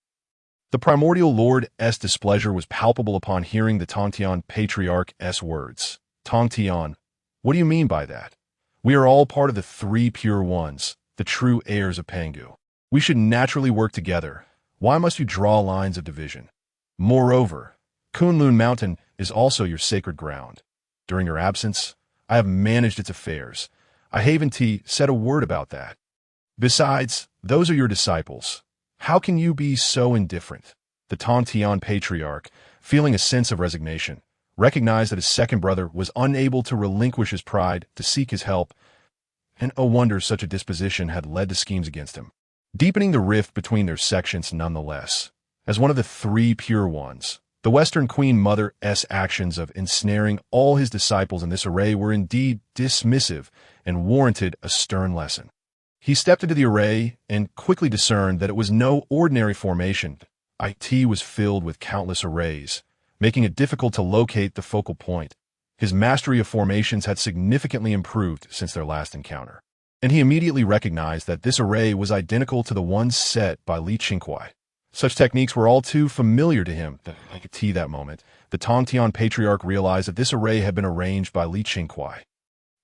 The primordial lord's displeasure was palpable upon hearing the Tongtian patriarch's words. Tongtian, what do you mean by that? We are all part of the three pure ones, the true heirs of Pangu. We should naturally work together. Why must you draw lines of division? Moreover, Kunlun Mountain is also your sacred ground. During your absence, I have managed its affairs. I haven't said a word about that. Besides, those are your disciples. How can you be so indifferent? The Tongtian patriarch, feeling a sense of resignation, recognized that his second brother was unable to relinquish his pride to seek his help, and oh wonder such a disposition had led to schemes against him, deepening the rift between their sections nonetheless. As one of the three pure ones, the Western Queen Mother's actions of ensnaring all his disciples in this array were indeed dismissive and warranted a stern lesson. He stepped into the array and quickly discerned that it was no ordinary formation. It was filled with countless arrays, making it difficult to locate the focal point. His mastery of formations had significantly improved since their last encounter, and he immediately recognized that this array was identical to the one set by Qingkuai. Such techniques were all too familiar to him. At that moment, the Tongtian patriarch realized that this array had been arranged by Qingkuai.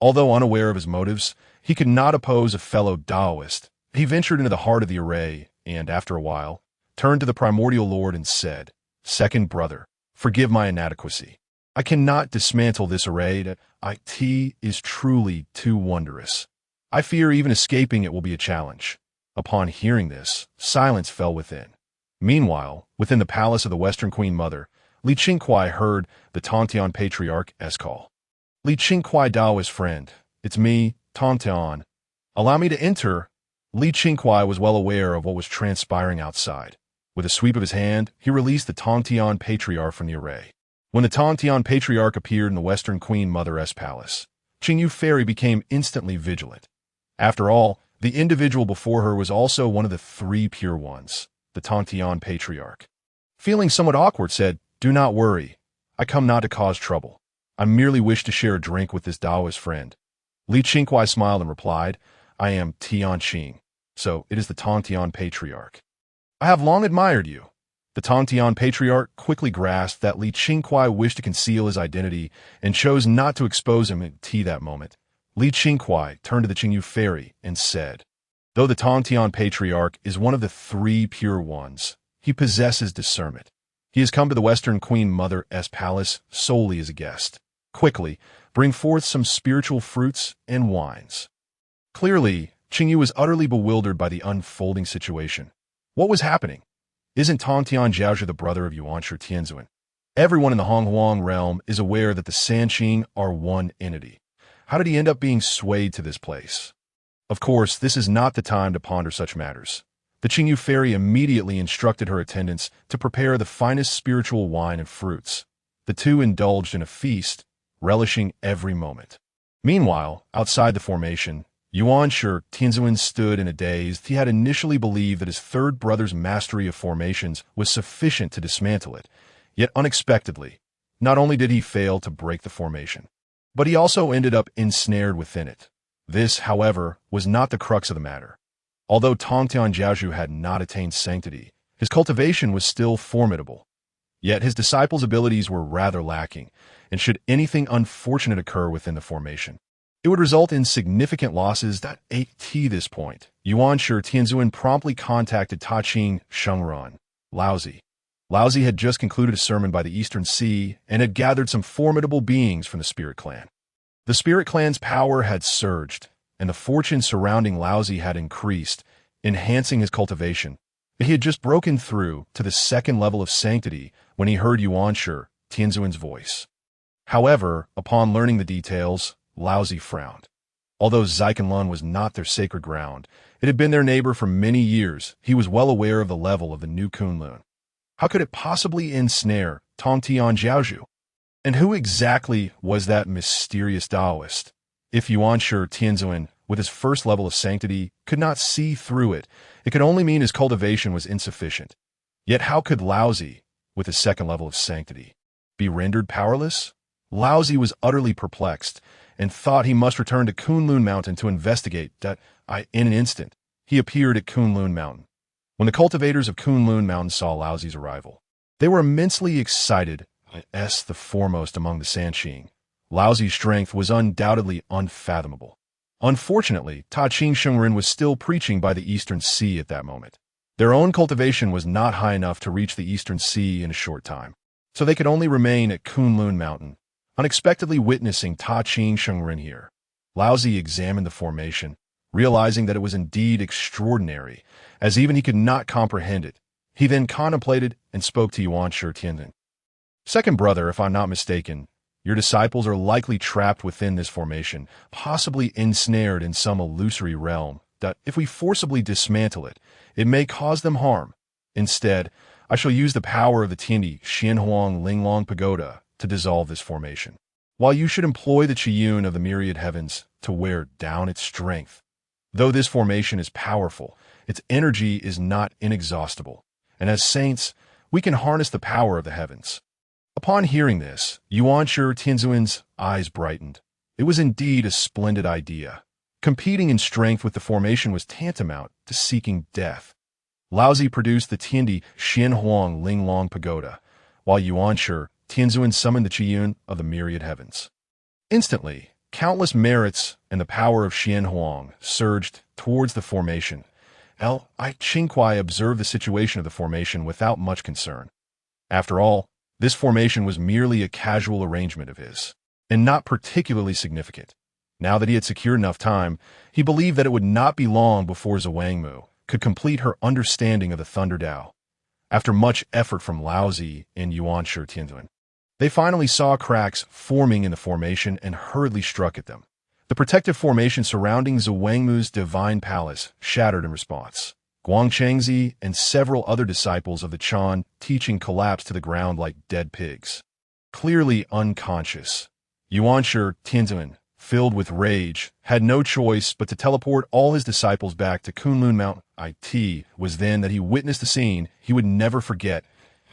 Although unaware of his motives, he could not oppose a fellow Taoist. He ventured into the heart of the array and, after a while, turned to the primordial lord and said, "Second brother, forgive my inadequacy. I cannot dismantle this array. It is truly too wondrous. I fear even escaping it will be a challenge." Upon hearing this, silence fell within. Meanwhile, within the palace of the Western Queen Mother, Qingkuai heard the Tongtian patriarch's call. Qingkuai Daoist friend, it's me, Tongtian. Allow me to enter. Qingkuai was well aware of what was transpiring outside. With a sweep of his hand, he released the Tongtian patriarch from the array. When the Tongtian patriarch appeared in the Western Queen Mother's palace, Qingyu Fairy became instantly vigilant. After all, the individual before her was also one of the three pure ones, the Tongtian patriarch. Feeling somewhat awkward, said, "Do not worry. I come not to cause trouble. I merely wish to share a drink with this Taoist friend." Qingkuai smiled and replied, "I am Tianqing, so it is the Tongtian patriarch. I have long admired you." The Tongtian patriarch quickly grasped that Qingkuai wished to conceal his identity and chose not to expose him at that moment. Qingkuai turned to the Qingyu Fairy and said, "Though the Tongtian patriarch is one of the three pure ones, he possesses discernment. He has come to the Western Queen Mother's palace solely as a guest. Quickly, bring forth some spiritual fruits and wines." Clearly, Qingyu was utterly bewildered by the unfolding situation. What was happening? Isn't Tongtian Jiaozhu the brother of Yuan Shi Tianzuan? Everyone in the Honghuang realm is aware that the Sanqing are one entity. How did he end up being swayed to this place? Of course, this is not the time to ponder such matters. The Qingyu Fairy immediately instructed her attendants to prepare the finest spiritual wine and fruits. The two indulged in a feast, relishing every moment. Meanwhile, outside the formation, Yuan Shi Tianzuan stood in a daze. He had initially believed that his third brother's mastery of formations was sufficient to dismantle it, yet unexpectedly, not only did he fail to break the formation, but he also ended up ensnared within it. This, however, was not the crux of the matter. Although Tongtian Jiaozhu had not attained sanctity, his cultivation was still formidable. Yet his disciples' abilities were rather lacking, and should anything unfortunate occur within the formation, it would result in significant losses. At this point, Yuan Shi Tianzuan promptly contacted Taqing Shengran, Laozi. Laozi had just concluded a sermon by the Eastern Sea and had gathered some formidable beings from the Spirit Clan. The Spirit Clan's power had surged, and the fortune surrounding Laozi had increased, enhancing his cultivation. He had just broken through to the second level of sanctity when he heard Yuan Shi Tianzuan's voice. However, upon learning the details, Laozi frowned. Although Zixiao was not their sacred ground, it had been their neighbor for many years. He was well aware of the level of the new Kunlun. How could it possibly ensnare Tongtian Jiaozhu? And who exactly was that mysterious Taoist? If Yuan Shi Tianzuan, with his first level of sanctity, could not see through it, it could only mean his cultivation was insufficient. Yet how could Laozi, with his second level of sanctity, be rendered powerless? Laozi was utterly perplexed, and thought he must return to Kunlun Mountain to investigate. In an instant, he appeared at Kunlun Mountain. When the cultivators of Kunlun Mountain saw Laozi's arrival, they were immensely excited, the foremost among the Sanqing. Laozi's strength was undoubtedly unfathomable. Unfortunately, Ta Qing Shengren was still preaching by the Eastern Sea at that moment. Their own cultivation was not high enough to reach the Eastern Sea in a short time, so they could only remain at Kunlun Mountain. Unexpectedly witnessing Ta Qing Shengren here, Laozi examined the formation, realizing that it was indeed extraordinary, as even he could not comprehend it. He then contemplated and spoke to Yuan Shi Tianzun. Second brother, if I'm not mistaken, your disciples are likely trapped within this formation, possibly ensnared in some illusory realm, that if we forcibly dismantle it, it may cause them harm. Instead, I shall use the power of the Tiandi Xianhuang Linglong Pagoda to dissolve this formation, while you should employ the Qiyun of the myriad heavens to wear down its strength. Though this formation is powerful, its energy is not inexhaustible, and as saints, we can harness the power of the heavens. Upon hearing this, Yuan Shi Tianzun's eyes brightened. It was indeed a splendid idea. Competing in strength with the formation was tantamount to seeking death. Laozi produced the Tiandi Xianhuang Linglong Pagoda, while Yuan Shi Tianzun summoned the Qiyun of the myriad heavens. Instantly, countless merits and the power of Xianhuang surged towards the formation. Qingkuai observed the situation of the formation without much concern. After all, this formation was merely a casual arrangement of his, and not particularly significant. Now that he had secured enough time, he believed that it would not be long before Zhuangmu could complete her understanding of the Thunder Dao. After much effort from Laozi and Yuan Shi Tianzun, they finally saw cracks forming in the formation and hurriedly struck at them. The protective formation surrounding Zhuangmu's divine palace shattered in response. Guangchengzi and several other disciples of the Chan teaching collapsed to the ground like dead pigs. Clearly unconscious, Yuan Shi Tianzun, filled with rage, had no choice but to teleport all his disciples back to Kunlun Mountain. It was then that he witnessed the scene he would never forget.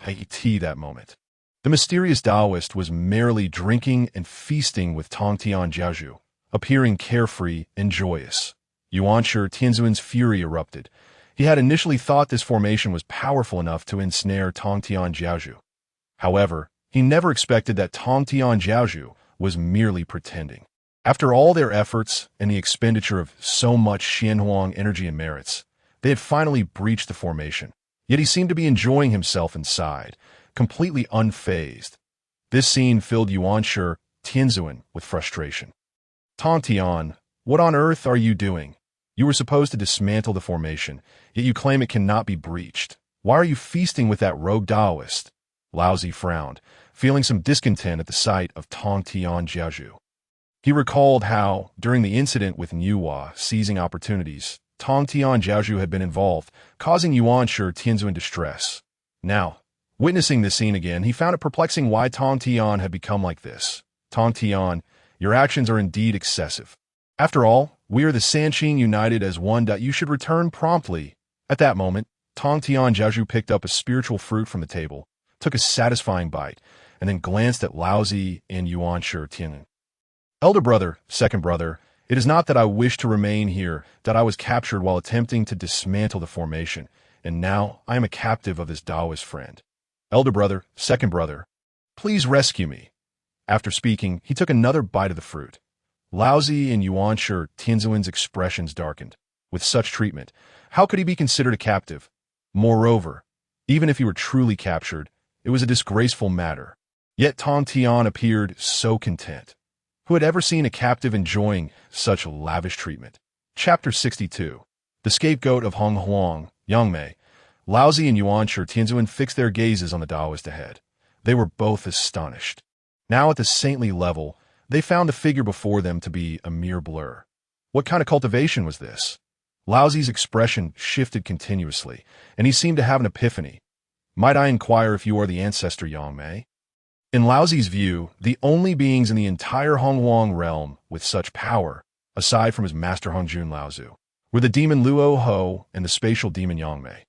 That moment. The mysterious Taoist was merrily drinking and feasting with Tongtian Jiaozhu, appearing carefree and joyous. Yuan Shi Tianzun's fury erupted. He had initially thought this formation was powerful enough to ensnare Tongtian Jiaozhu. However, he never expected that Tongtian Jiaozhu was merely pretending. After all their efforts and the expenditure of so much Xianhuang energy and merits, they had finally breached the formation. Yet he seemed to be enjoying himself inside, completely unfazed. This scene filled Yuan Shi Tianzun with frustration. Tongtian, what on earth are you doing? You were supposed to dismantle the formation, yet you claim it cannot be breached. Why are you feasting with that rogue Taoist? Laozi frowned, feeling some discontent at the sight of Tongtian Jiaozhu. He recalled how, during the incident with Nuwa seizing opportunities, Tongtian Jiaozhu had been involved, causing Yuan Shi Tianzun distress. Now, witnessing this scene again, he found it perplexing why Tongtian had become like this. Tongtian, your actions are indeed excessive. After all, we are the Sanqing united as one. You should return promptly. At that moment, Tongtian Jiaozhu picked up a spiritual fruit from the table, took a satisfying bite, and then glanced at Laozi and Yuan Shi Tianzun. Elder brother, second brother, it is not that I wish to remain here, that I was captured while attempting to dismantle the formation, and now I am a captive of this Taoist friend. Elder brother, second brother, please rescue me. After speaking, he took another bite of the fruit. Laozi and Yuan Shi Tianzun's expressions darkened. With such treatment, how could he be considered a captive? Moreover, even if he were truly captured, it was a disgraceful matter. Yet Tongtian appeared so content. Who had ever seen a captive enjoying such lavish treatment? Chapter 62. The Scapegoat of Honghuang, Yangmei. Laozi and Yuan Shi Tianzun fixed their gazes on the Taoist ahead. They were both astonished. Now at the saintly level, they found the figure before them to be a mere blur. What kind of cultivation was this? Laozi's expression shifted continuously, and he seemed to have an epiphany. Might I inquire if you are the ancestor Yangmei? In Laozi's view, the only beings in the entire Honghuang realm with such power, aside from his master Hongjun Laozi, were the demon Luo Ho and the spatial demon Yangmei.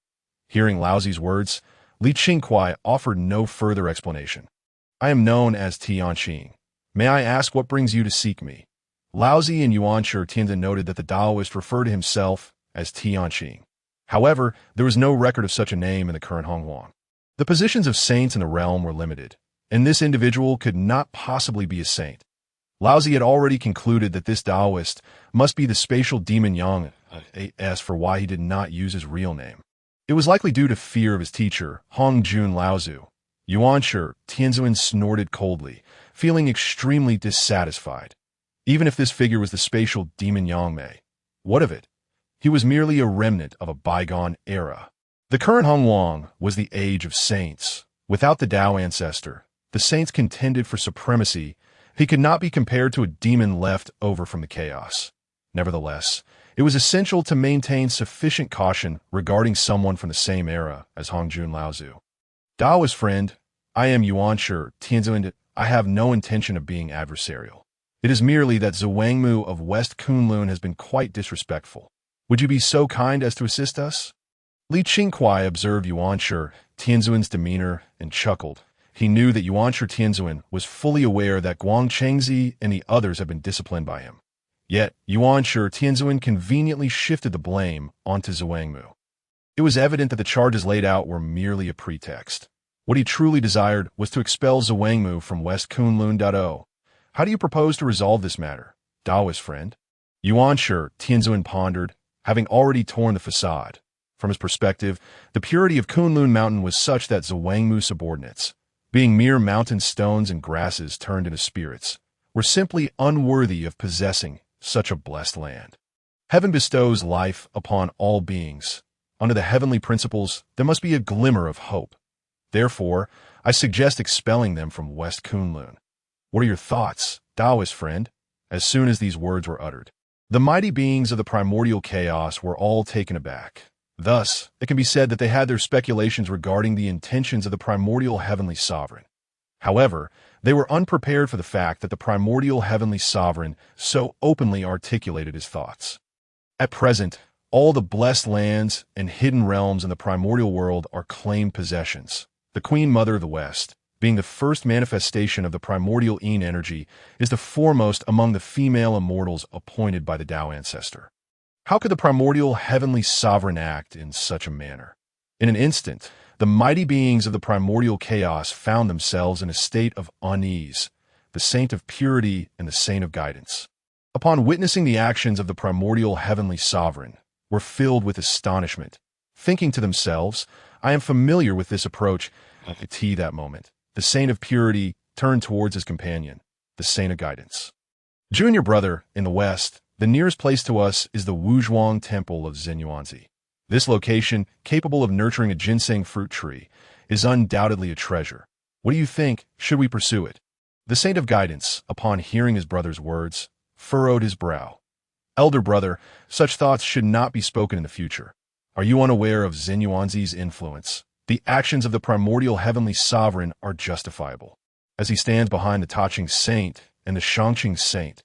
Hearing Laozi's words, Li Qingkuai offered no further explanation. I am known as Tianqing. May I ask what brings you to seek me? Laozi and Yuan Shi Tianzun noted that the Taoist referred to himself as Tianqing. However, there was no record of such a name in the current Honghuang. The positions of saints in the realm were limited, and this individual could not possibly be a saint. Laozi had already concluded that this Taoist must be the spatial demon Yang, as for why he did not use his real name. It was likely due to fear of his teacher, Hongjun Laozi. Yuan Shi, Tianzuan snorted coldly, feeling extremely dissatisfied. Even if this figure was the spatial demon Yang Mei, what of it? He was merely a remnant of a bygone era. The current Honghuang was the age of saints. Without the Tao ancestor, the saints contended for supremacy. He could not be compared to a demon left over from the chaos. Nevertheless, it was essential to maintain sufficient caution regarding someone from the same era as Hongjun Laozi. Taoist friend, I am Yuan Shi, Tianzuan. I have no intention of being adversarial. It is merely that Zhuangmu of West Kunlun has been quite disrespectful. Would you be so kind as to assist us? Li Qingkuai observed Yuan Shi, Tianzuan's demeanor, and chuckled. He knew that Yuan Shi Tianzuan was fully aware that Guang Chengzi and the others had been disciplined by him. Yet, Yuan Shi Tianzuan conveniently shifted the blame onto Zhuangmu. It was evident that the charges laid out were merely a pretext. What he truly desired was to expel Zhuangmu from West Kunlun. How do you propose to resolve this matter, Taoist friend? Yuan Shi Tianzuan pondered, having already torn the facade. From his perspective, the purity of Kunlun Mountain was such that Zhuangmu subordinates, being mere mountain stones and grasses turned into spirits, were simply unworthy of possessing such a blessed land. Heaven bestows life upon all beings. Under the heavenly principles, there must be a glimmer of hope. Therefore, I suggest expelling them from West Kunlun. What are your thoughts, Taoist friend? As soon as these words were uttered, the mighty beings of the primordial chaos were all taken aback. Thus, it can be said that they had their speculations regarding the intentions of the primordial heavenly sovereign. However, they were unprepared for the fact that the primordial heavenly sovereign so openly articulated his thoughts. At present, all the blessed lands and hidden realms in the primordial world are claimed possessions. The Queen Mother of the West, being the first manifestation of the primordial Yin energy, is the foremost among the female immortals appointed by the Tao ancestor. How could the primordial heavenly sovereign act in such a manner? In an instant, the mighty beings of the primordial chaos found themselves in a state of unease, the saint of purity and the saint of guidance. Upon witnessing the actions of the primordial heavenly sovereign, were filled with astonishment, thinking to themselves, I am familiar with this approach. At that moment, the saint of purity turned towards his companion, the saint of guidance. Junior brother, in the west, the nearest place to us is the Wuzhuang Temple of Zinyuanzi. This location, capable of nurturing a ginseng fruit tree, is undoubtedly a treasure. What do you think? Should we pursue it? The saint of guidance, upon hearing his brother's words, furrowed his brow. Elder brother, such thoughts should not be spoken in the future. Are you unaware of Zinyuanzi's influence? The actions of the primordial heavenly sovereign are justifiable, as he stands behind the Taching saint and the Shangqing saint.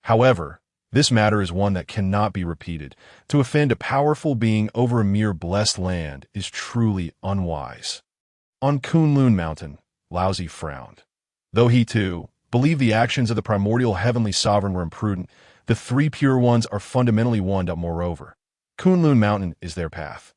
However, this matter is one that cannot be repeated. To offend a powerful being over a mere blessed land is truly unwise. On Kunlun Mountain, Laozi frowned. Though he, too, believed the actions of the primordial heavenly sovereign were imprudent, the three pure ones are fundamentally one. Moreover, Kunlun Mountain is their path.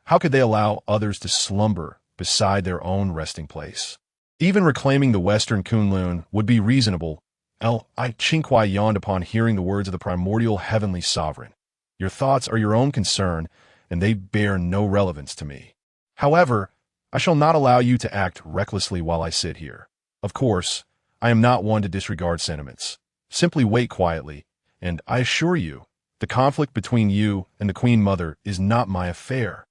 How could they allow others to slumber beside their own resting place? Even reclaiming the western Kunlun would be reasonable. Qingkuai yawned upon hearing the words of the primordial heavenly sovereign. Your thoughts are your own concern, and they bear no relevance to me. However, I shall not allow you to act recklessly while I sit here. Of course, I am not one to disregard sentiments. Simply wait quietly, and I assure you, the conflict between you and the Queen Mother is not my affair.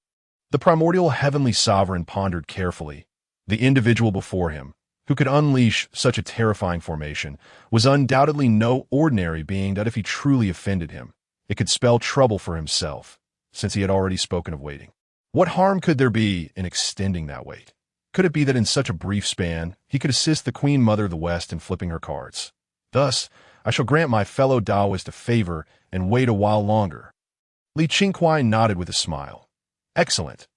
The primordial heavenly sovereign pondered carefully. The individual before him, who could unleash such a terrifying formation, was undoubtedly no ordinary being. That if he truly offended him, it could spell trouble for himself, since he had already spoken of waiting. What harm could there be in extending that wait? Could it be that in such a brief span, he could assist the Queen Mother of the West in flipping her cards? Thus, I shall grant my fellow Taoist a favor and wait a while longer. Li Qingkuai nodded with a smile. Excellent.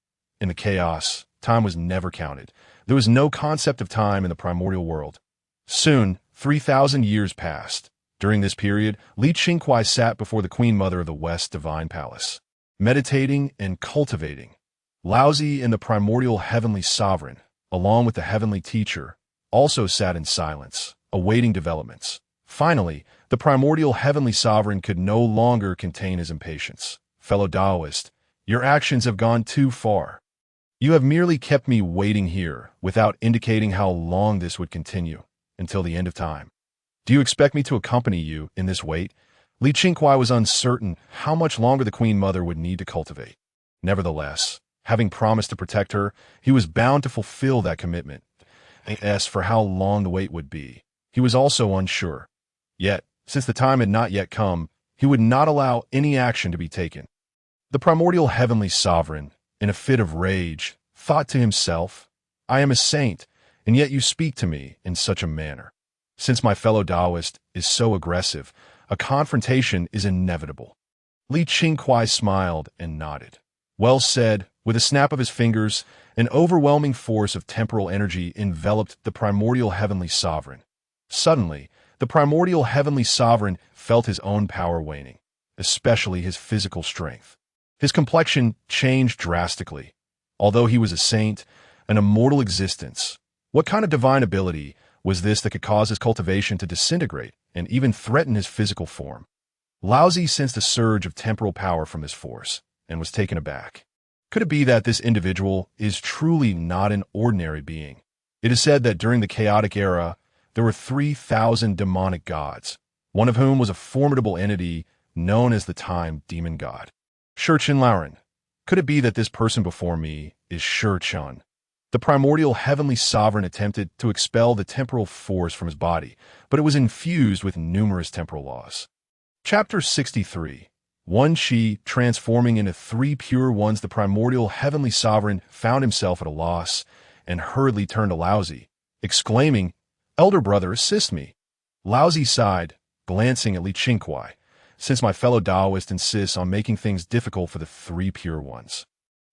In the chaos, time was never counted. There was no concept of time in the primordial world. Soon, 3,000 years passed. During this period, Li Qingkuai sat before the Queen Mother of the West Divine Palace. meditating and cultivating. Laozi and the primordial heavenly sovereign, along with the heavenly teacher, also sat in silence, awaiting developments. Finally, the primordial heavenly sovereign could no longer contain his impatience. Fellow Taoist, your actions have gone too far. You have merely kept me waiting here without indicating how long this would continue, until the end of time. Do you expect me to accompany you in this wait? Qingkuai was uncertain how much longer the Queen Mother would need to cultivate. Nevertheless, having promised to protect her, he was bound to fulfill that commitment. As for how long the wait would be, he was also unsure. Yet, since the time had not yet come, he would not allow any action to be taken. The primordial heavenly sovereign, in a fit of rage, thought to himself, I am a saint, and yet you speak to me in such a manner. Since my fellow Taoist is so aggressive, a confrontation is inevitable. Qingkuai smiled and nodded. Well said. With a snap of his fingers, an overwhelming force of temporal energy enveloped the primordial heavenly sovereign. Suddenly, the primordial heavenly sovereign felt his own power waning, especially his physical strength. His complexion changed drastically. Although he was a saint, an immortal existence, what kind of divine ability was this that could cause his cultivation to disintegrate and even threaten his physical form? Laozi sensed a surge of temporal power from this force and was taken aback. Could it be that this individual is truly not an ordinary being? It is said that during the chaotic era, there were 3,000 demonic gods, one of whom was a formidable entity known as the Time Demon God. Shi Lauren. Could it be that this person before me is Shi Chun? The primordial heavenly sovereign attempted to expel the temporal force from his body, but it was infused with numerous temporal laws. Chapter 63. Yuan Shi transforming into 3 pure ones. The primordial heavenly sovereign found himself at a loss and hurriedly turned to Laozi, exclaiming, Elder brother, assist me. Laozi sighed, glancing at Qingkuai, since my fellow Taoist insists on making things difficult for the 3 pure ones.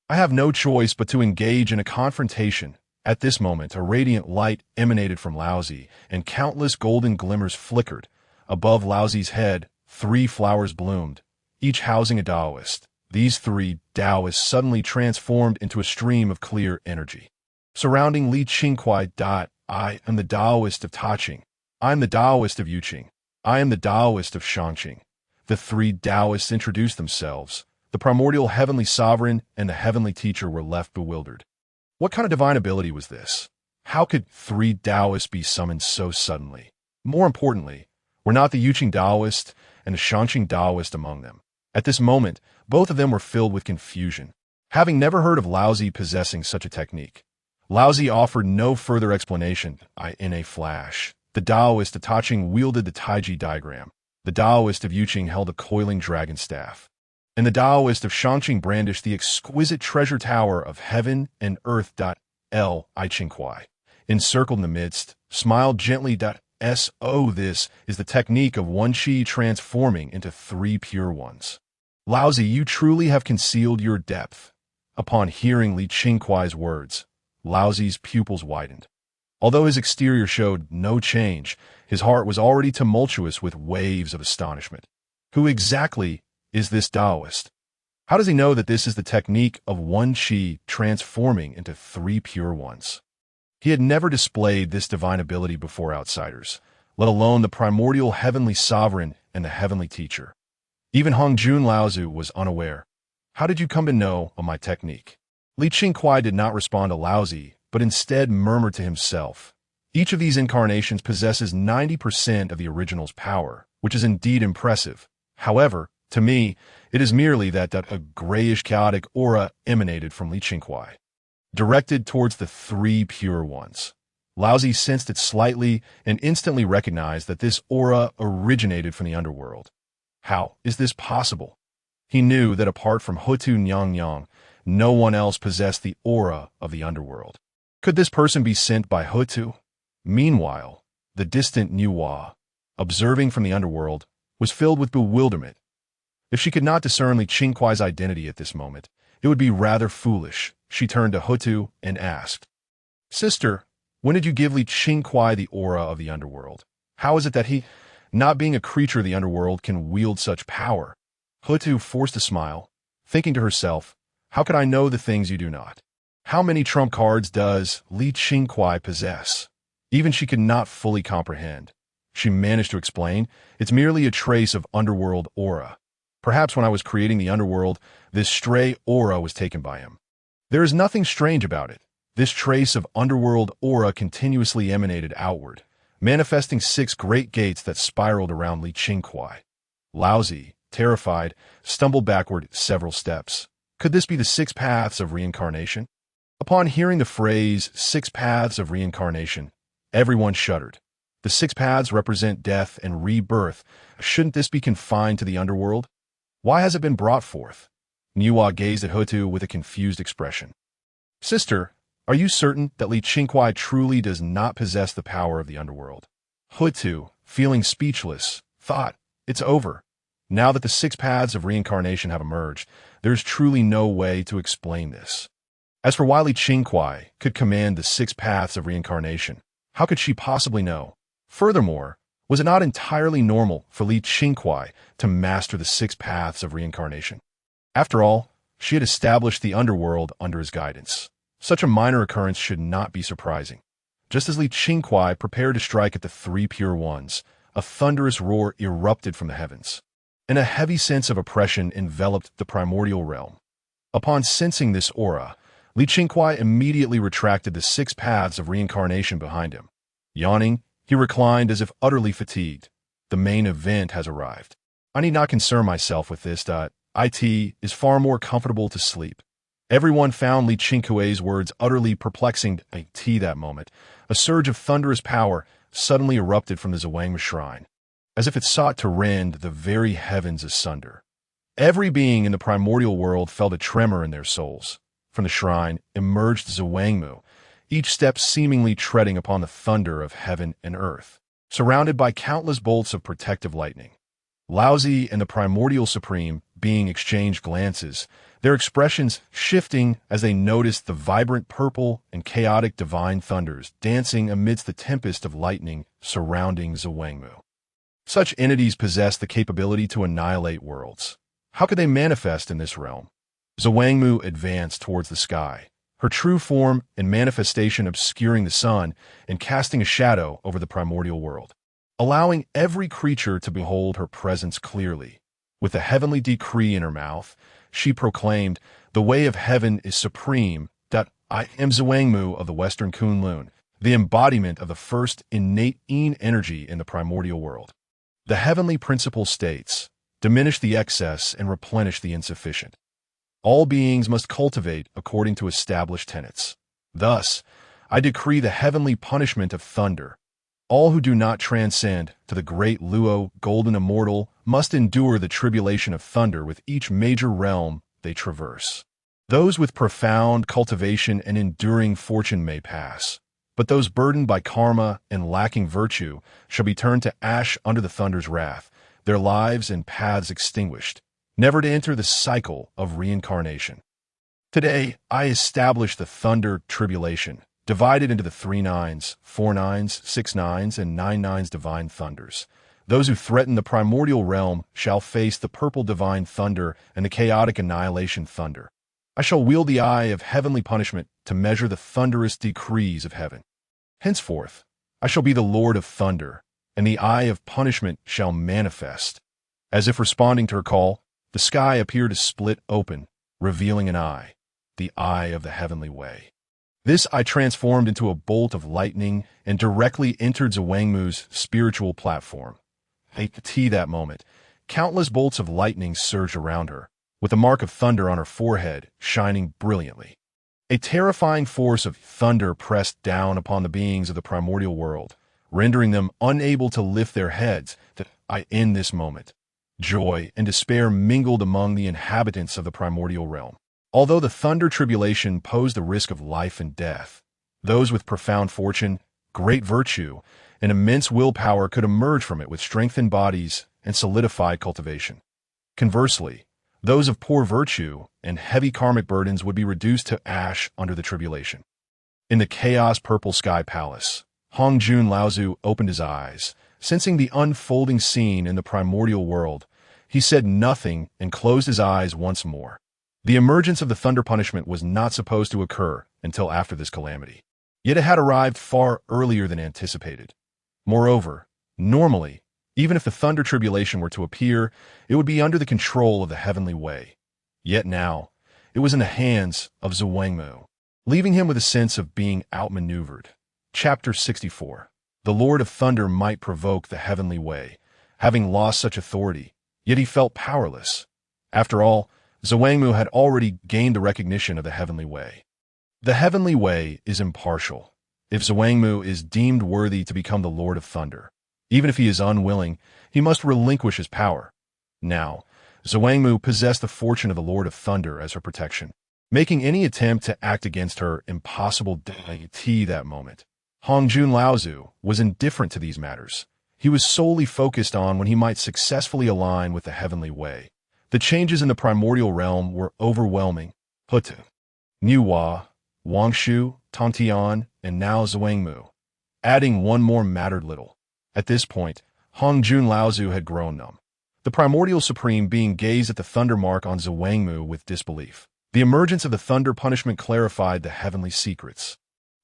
I have no choice but to engage in a confrontation. At this moment, a radiant light emanated from Laozi, and countless golden glimmers flickered. Above Laozi's head, 3 flowers bloomed, each housing a Taoist. These 3 Taoists suddenly transformed into a stream of clear energy. Surrounding Qingkuai, I am the Taoist of Taching. I am the Taoist of Yuqing. I am the Taoist of Shangqing. The 3 Taoists introduced themselves. The primordial heavenly sovereign and the heavenly teacher were left bewildered. What kind of divine ability was this? How could 3 Taoists be summoned so suddenly? More importantly, were not the Yuqing Taoist and the Shangqing Taoist among them? At this moment, both of them were filled with confusion, having never heard of Laozi possessing such a technique. Laozi offered no further explanation. In a flash, the Taoist of Taching wielded the Taiji diagram. The Taoist of Yuqing held a coiling dragon staff. And the Taoist of Shangqing brandished the exquisite treasure tower of heaven and earth. Qingkuai, encircled in the midst, smiled gently. This is the technique of Yuan Shi transforming into 3 pure ones. Laozi, you truly have concealed your depth. Upon hearing Qingkuai's words, Laozi's pupils widened. Although his exterior showed no change, his heart was already tumultuous with waves of astonishment. Who exactly is this Taoist? How does he know that this is the technique of Yuan Shi transforming into 3 pure ones? He had never displayed this divine ability before outsiders, let alone the primordial heavenly sovereign and the heavenly teacher. Even Hongjun Laozi was unaware. How did you come to know of my technique? Qingkuai did not respond to Laozi, but instead murmured to himself. Each of these incarnations possesses 90% of the original's power, which is indeed impressive. However, to me, it is merely that a grayish chaotic aura emanated from Qingkuai, directed towards the 3 pure ones. Laozi sensed it slightly and instantly recognized that this aura originated from the underworld. How is this possible? He knew that apart from Hou Tu, no one else possessed the aura of the underworld. Could this person be sent by Hou Tu? Meanwhile, the distant Nuwa, observing from the underworld, was filled with bewilderment. If she could not discern Qingkuai's identity at this moment, it would be rather foolish. She turned to Hou Tu and asked, Sister, when did you give Qingkuai the aura of the underworld? How is it that he, not being a creature of the underworld, can wield such power? Hou Tu forced a smile, thinking to herself, how could I know the things you do not? How many trump cards does Li Qingkuai possess? Even she could not fully comprehend. She managed to explain, it's merely a trace of underworld aura. Perhaps when I was creating the underworld, this stray aura was taken by him. There is nothing strange about it. This trace of underworld aura continuously emanated outward, manifesting 6 great gates that spiraled around Li Qingkuai. Laozi, terrified, stumbled backward several steps. Could this be the 6 paths of reincarnation? Upon hearing the phrase 6 paths of reincarnation, everyone shuddered. The 6 paths represent death and rebirth. Shouldn't this be confined to the underworld? Why has it been brought forth? Nuwa gazed at Hou Tu with a confused expression. Sister, are you certain that Li Qingkuai truly does not possess the power of the underworld? Hou Tu, feeling speechless, thought, it's over. Now that the 6 paths of reincarnation have emerged, there's truly no way to explain this. As for why Li Qingkuai could command the 6 paths of reincarnation, how could she possibly know? Furthermore, was it not entirely normal for Li Qingkuai to master the 6 paths of reincarnation? After all, she had established the underworld under his guidance. Such a minor occurrence should not be surprising. Just as Li Qingkuai prepared to strike at the 3 pure ones, a thunderous roar erupted from the heavens, and a heavy sense of oppression enveloped the primordial realm. Upon sensing this aura, Li Qingkuai immediately retracted the 6 paths of reincarnation behind him. Yawning, he reclined as if utterly fatigued. The main event has arrived. I need not concern myself with this. It is far more comfortable to sleep. Everyone found Li Qingkuai's words utterly perplexing. That moment, a surge of thunderous power suddenly erupted from the Zhuangmu shrine, as if it sought to rend the very heavens asunder. Every being in the primordial world felt a tremor in their souls. From the shrine emerged Zhuangmu, each step seemingly treading upon the thunder of heaven and earth, surrounded by countless bolts of protective lightning. Laozi and the primordial supreme being exchanged glances, their expressions shifting as they noticed the vibrant purple and chaotic divine thunders dancing amidst the tempest of lightning surrounding Zhuangmu. Such entities possess the capability to annihilate worlds. How could they manifest in this realm? Zhuangmu advanced towards the sky, her true form and manifestation obscuring the sun and casting a shadow over the primordial world, allowing every creature to behold her presence clearly. With a heavenly decree in her mouth, she proclaimed, "The way of heaven is supreme. I am Zhuangmu of the Western Kunlun, the embodiment of the first innate yin energy in the primordial world. The heavenly principle states, diminish the excess and replenish the insufficient. All beings must cultivate according to established tenets. Thus, I decree the heavenly punishment of thunder. All who do not transcend to the great Luo, golden immortal, must endure the tribulation of thunder with each major realm they traverse. Those with profound cultivation and enduring fortune may pass, but those burdened by karma and lacking virtue shall be turned to ash under the thunder's wrath, their lives and paths extinguished, never to enter the cycle of reincarnation. Today, I establish the thunder tribulation, divided into the 3 nines, 4 nines, 6 nines, and 9 nines divine thunders. Those who threaten the primordial realm shall face the purple divine thunder and the chaotic annihilation thunder. I shall wield the eye of heavenly punishment to measure the thunderous decrees of heaven. Henceforth, I shall be the Lord of thunder, and the eye of punishment shall manifest." As if responding to her call, the sky appeared to split open, revealing an eye, the eye of the heavenly way. This eye transformed into a bolt of lightning and directly entered Zhuangmu's spiritual platform. At that moment, countless bolts of lightning surged around her, with the mark of thunder on her forehead shining brilliantly. A terrifying force of thunder pressed down upon the beings of the primordial world, rendering them unable to lift their heads. In this moment, joy and despair mingled among the inhabitants of the primordial realm. Although the thunder tribulation posed the risk of life and death, those with profound fortune, great virtue, and immense willpower could emerge from it with strengthened bodies and solidified cultivation. Conversely, those of poor virtue and heavy karmic burdens would be reduced to ash under the tribulation. In the chaos purple sky palace, Hongjun Laozi opened his eyes, sensing the unfolding scene in the primordial world. He said nothing and closed his eyes once more. The emergence of the thunder punishment was not supposed to occur until after this calamity. Yet it had arrived far earlier than anticipated. Moreover, normally, even if the thunder tribulation were to appear, it would be under the control of the heavenly way. Yet now, it was in the hands of Zhuangmu, leaving him with a sense of being outmaneuvered. Chapter 64. The Lord of Thunder might provoke the heavenly way, having lost such authority, yet he felt powerless. After all, Zhuangmu had already gained the recognition of the heavenly way. The heavenly way is impartial. If Zhuangmu is deemed worthy to become the Lord of Thunder, even if he is unwilling, he must relinquish his power. Now, Zhuangmu possessed the fortune of the Lord of Thunder as her protection, making any attempt to act against her impossible deity that moment. Hongjun Laozi was indifferent to these matters. He was solely focused on when he might successfully align with the heavenly way. The changes in the primordial realm were overwhelming. Hou Tu, Nuwa, Wong Shu, Tian, and now Zhuangmu. Adding one more mattered little. At this point, Hongjun Laozi had grown numb. The primordial supreme being gazed at the thunder mark on Zhuangmu with disbelief. The emergence of the thunder punishment clarified the heavenly secrets,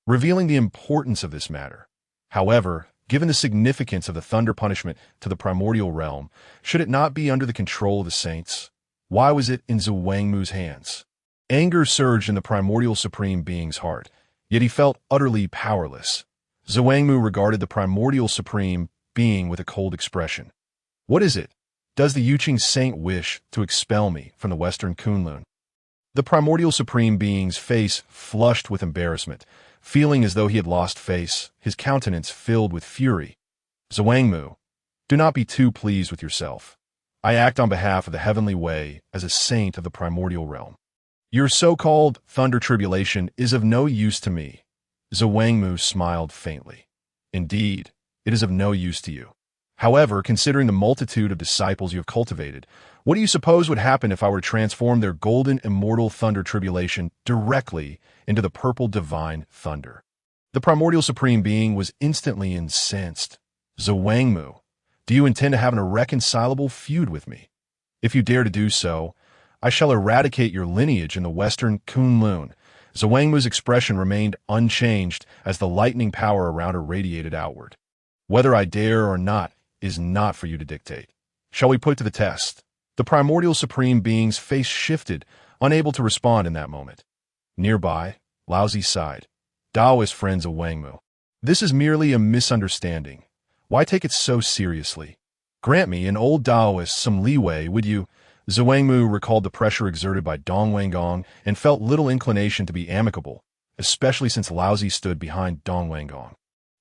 revealing the importance of this matter. However, given the significance of the thunder punishment to the primordial realm, should it not be under the control of the saints? Why was it in Zhuangmu's hands? Anger surged in the primordial supreme being's heart, yet he felt utterly powerless. Zhuangmu regarded the primordial supreme being with a cold expression. What is it? Does the Yuqing saint wish to expel me from the western Kunlun? The primordial supreme being's face flushed with embarrassment, feeling as though he had lost face, his countenance filled with fury. Zhuangmu, do not be too pleased with yourself. I act on behalf of the heavenly way as a saint of the primordial realm. Your so-called thunder tribulation is of no use to me. Zhuangmu smiled faintly. Indeed, it is of no use to you. However, considering the multitude of disciples you have cultivated, what do you suppose would happen if I were to transform their golden immortal thunder tribulation directly into the purple divine thunder? The primordial supreme being was instantly incensed. Zhuangmu, do you intend to have an irreconcilable feud with me? If you dare to do so, I shall eradicate your lineage in the western Kunlun. Zhuangmu's expression remained unchanged as the lightning power around her radiated outward. Whether I dare or not is not for you to dictate. Shall we put to the test? The primordial supreme being's face shifted, unable to respond in that moment. Nearby, Laozi sighed. Taoist friend Zhuangmu, this is merely a misunderstanding. Why take it so seriously? Grant me, an old Taoist, some leeway, would you? Zhuangmu recalled the pressure exerted by Dong Wanggong and felt little inclination to be amicable, especially since Laozi stood behind Dong Wanggong.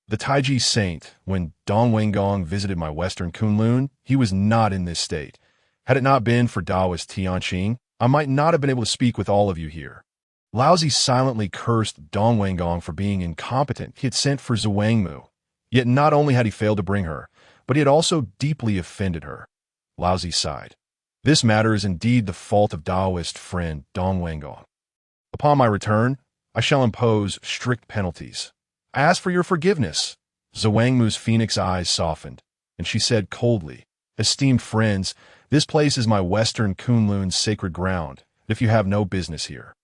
The Taiji saint, when Dong Wanggong visited my western Kunlun, he was not in this state. Had it not been for Taoist Tianqing, I might not have been able to speak with all of you here. Laozi silently cursed Dong Wanggong for being incompetent. He had sent for Zhuangmu. Yet not only had he failed to bring her, but he had also deeply offended her. Laozi sighed. This matter is indeed the fault of Taoist friend Dong Wanggong. Upon my return, I shall impose strict penalties. I ask for your forgiveness. Zhuangmu's phoenix eyes softened, and she said coldly, Esteemed friends, this place is my western Kunlun's sacred ground, if you have no business here.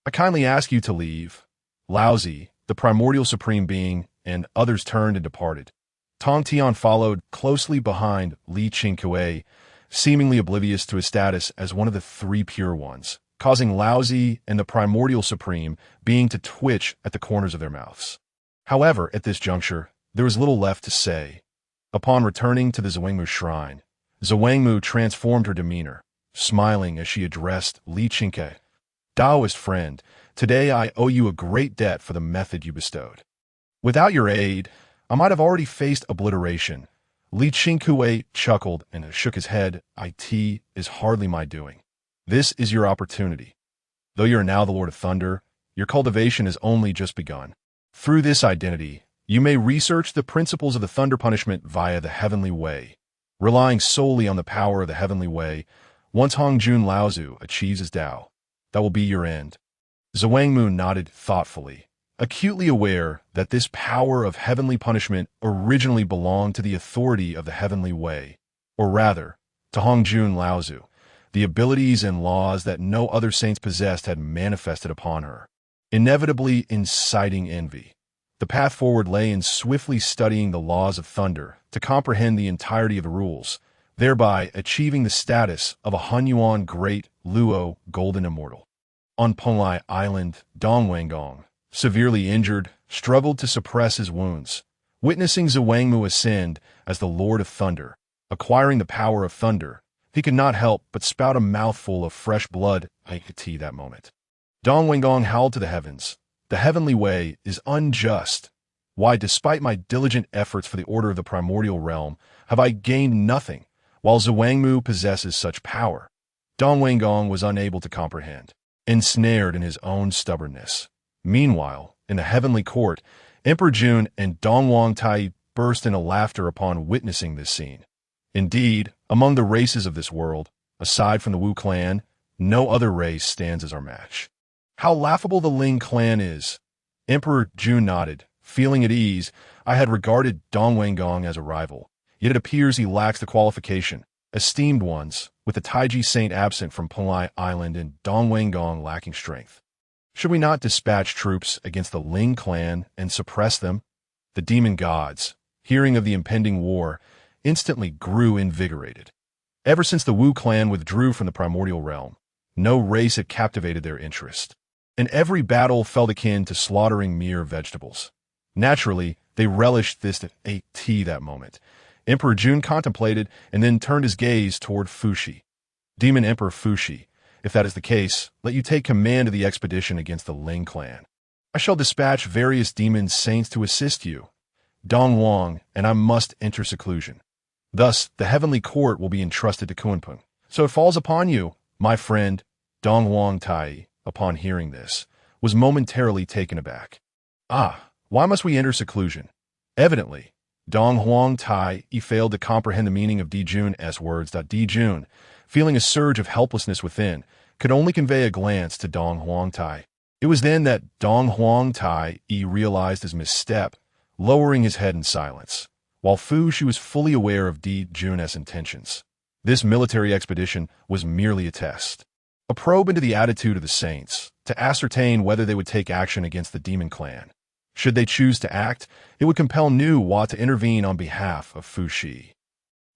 I kindly ask you to leave. Laozi, the primordial supreme being, and others turned and departed. Tian followed closely behind Li Qingkuai, seemingly oblivious to his status as one of the three pure ones, causing Laozi and the primordial supreme being to twitch at the corners of their mouths. However, at this juncture, there was little left to say. Upon returning to the Zhuangmu shrine, Zhuangmu transformed her demeanor, smiling as she addressed Li Qingkuai. Taoist friend, today I owe you a great debt for the method you bestowed. Without your aid, I might have already faced obliteration. Li Qingkuai chuckled and shook his head. It is hardly my doing. This is your opportunity. Though you are now the Lord of Thunder, your cultivation has only just begun. Through this identity, you may research the principles of the thunder punishment via the heavenly way. Relying solely on the power of the heavenly way, once Hongjun Laozi achieves his Tao, that will be your end. Zhuangmu nodded thoughtfully, acutely aware that this power of heavenly punishment originally belonged to the authority of the heavenly way, or rather, to Hongjun Laozi. The abilities and laws that no other saints possessed had manifested upon her, inevitably inciting envy. The path forward lay in swiftly studying the laws of thunder to comprehend the entirety of the rules, thereby achieving the status of a Hunyuan Great Luo Golden Immortal. On Pai Island, Dong Wanggong, severely injured, struggled to suppress his wounds, witnessing Zhuangmu ascend as the Lord of Thunder, acquiring the power of thunder. He could not help but spout a mouthful of fresh blood tea that moment. Dong Wanggong howled to the heavens, "The heavenly way is unjust. Why, despite my diligent efforts for the order of the primordial realm, have I gained nothing, while Zhuangmu possesses such power?" Dong Wanggong was unable to comprehend, ensnared in his own stubbornness. Meanwhile, in the heavenly court, Emperor Zhun and Dong Wangtai burst into laughter upon witnessing this scene. Indeed, among the races of this world, aside from the Wu clan, no other race stands as our match. How laughable the Ling clan is! Emperor Zhun nodded, feeling at ease. I had regarded Dong Wanggong as a rival, yet it appears he lacks the qualification. Esteemed ones, with the Taiji saint absent from Pai Island and Dong Wanggong lacking strength. Should we not dispatch troops against the Ling clan and suppress them? The demon gods, hearing of the impending war, instantly grew invigorated. Ever since the Wu clan withdrew from the primordial realm, no race had captivated their interest, and every battle felt akin to slaughtering mere vegetables. Naturally, they relished this that moment. Emperor Zhun contemplated and then turned his gaze toward Fushi. Demon Emperor Fushi, if that is the case, let you take command of the expedition against the Ling clan. I shall dispatch various demon saints to assist you, Dong Wang, and I must enter seclusion. Thus, the heavenly court will be entrusted to Kunpeng. So it falls upon you, my friend. Dong Wang Tai, upon hearing this, was momentarily taken aback. Ah, why must we enter seclusion? Evidently, Dong Huang Tai failed to comprehend the meaning of Dijun's words. Dijun, feeling a surge of helplessness within, could only convey a glance to Dong Huang Tai. It was then that Dong Huang Tai realized his misstep, lowering his head in silence, while She was fully aware of Dijun's intentions. This military expedition was merely a test, a probe into the attitude of the saints, to ascertain whether they would take action against the demon clan. Should they choose to act, it would compel Nuwa to intervene on behalf of Fushi.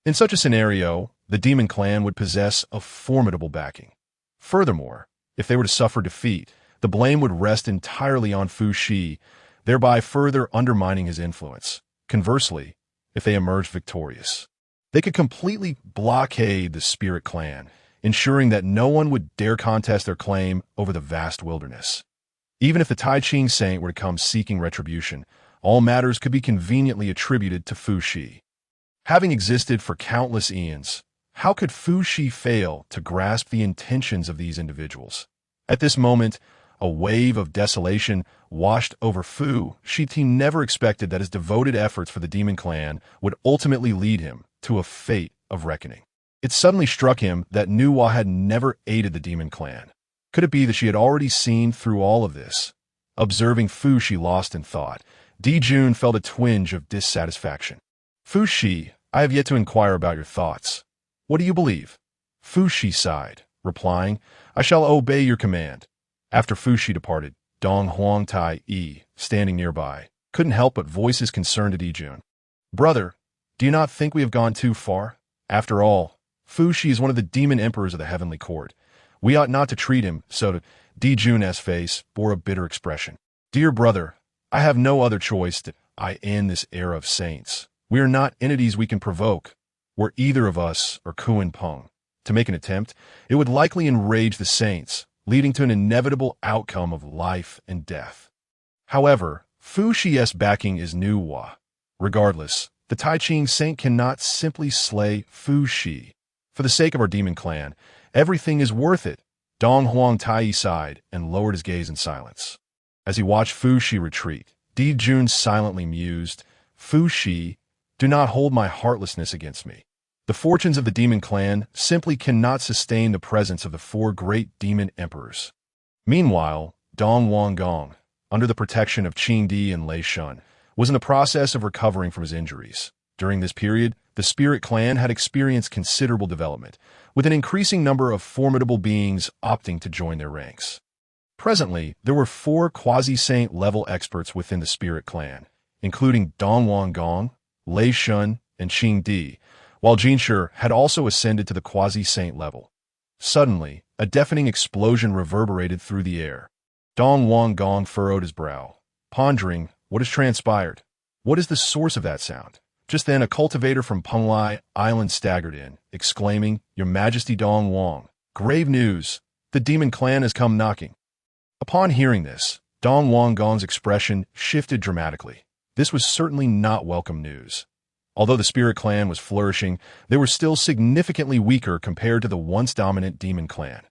In such a scenario, the demon clan would possess a formidable backing. Furthermore, if they were to suffer defeat, the blame would rest entirely on Fushi, thereby further undermining his influence. Conversely, if they emerged victorious, they could completely blockade the spirit clan, ensuring that no one would dare contest their claim over the vast wilderness. Even if the Tai Ching saint were to come seeking retribution, all matters could be conveniently attributed to Fushi. Having existed for countless eons, how could Fushi fail to grasp the intentions of these individuals? At this moment, a wave of desolation washed over Fu. He never expected that his devoted efforts for the demon clan would ultimately lead him to a fate of reckoning. It suddenly struck him that Nuwa had never aided the demon clan. Could it be that she had already seen through all of this? Observing Fushi lost in thought, Dijun felt a twinge of dissatisfaction. Fushi, I have yet to inquire about your thoughts. What do you believe? Fushi sighed, replying, I shall obey your command. After Fushi departed, Dong Huang Tai, standing nearby, couldn't help but voice his concern to Dijun. Brother, do you not think we have gone too far? After all, Fushi is one of the demon emperors of the heavenly court. We ought not to treat him so. Dijun's face bore a bitter expression. Dear brother, I have no other choice that I end this era of saints. We are not entities we can provoke. Were either of us or Kunpeng to make an attempt, it would likely enrage the saints, leading to an inevitable outcome of life and death. However, Fushi's backing is Nuwa. Regardless, the Tai Ching saint cannot simply slay Fushi. For the sake of our demon clan, everything is worth it. Dong Huang Tai sighed and lowered his gaze in silence. As he watched Fushi retreat, Dijun silently mused, Fushi, do not hold my heartlessness against me. The fortunes of the demon clan simply cannot sustain the presence of the four great demon emperors. Meanwhile, Dong Wanggong, under the protection of Qingdi and Lei Shun, was in the process of recovering from his injuries. During this period, the Spirit Clan had experienced considerable development, with an increasing number of formidable beings opting to join their ranks. Presently, there were 4 quasi-saint level experts within the Spirit Clan, including Dong Wang Gong, Lei Shun, and Qing Di, while Jin Shi had also ascended to the quasi-saint level. Suddenly, a deafening explosion reverberated through the air. Dong Wang Gong furrowed his brow, pondering what has transpired. What is the source of that sound? Just then, a cultivator from Pai Island staggered in, exclaiming, "Your Majesty Dong Wang, grave news! The demon clan has come knocking." Upon hearing this, Dong Wang Gong's expression shifted dramatically. This was certainly not welcome news. Although the Spirit Clan was flourishing, they were still significantly weaker compared to the once dominant Demon Clan.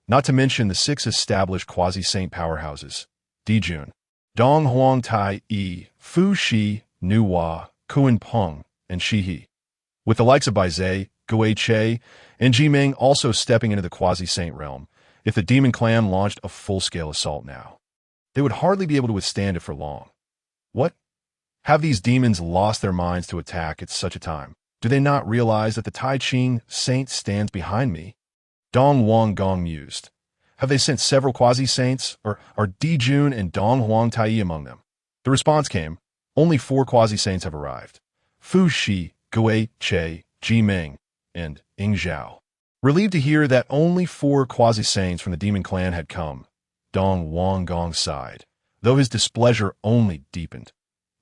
Not to mention the 6 established quasi-saint powerhouses: Dijun, Dong Huang Tai Yi, Fu Shi, Nuwa, Kuan Peng, and Shihi. With the likes of Buzhou, Gui Che, and Jimeng also stepping into the quasi-saint realm, if the Demon Clan launched a full-scale assault now, they would hardly be able to withstand it for long. What? Have these demons lost their minds to attack at such a time? Do they not realize that the Tai Ching saint stands behind me? Dong Wang Gong mused. Have they sent several quasi-saints, or are Dijun and Dong Huang Tai among them? The response came, only 4 quasi-saints have arrived: Fu Shi, Gui Che, Jimeng, and Ying Zhao. Relieved to hear that only 4 quasi-saints from the Demon Clan had come, Dong Wang Gong sighed, though his displeasure only deepened.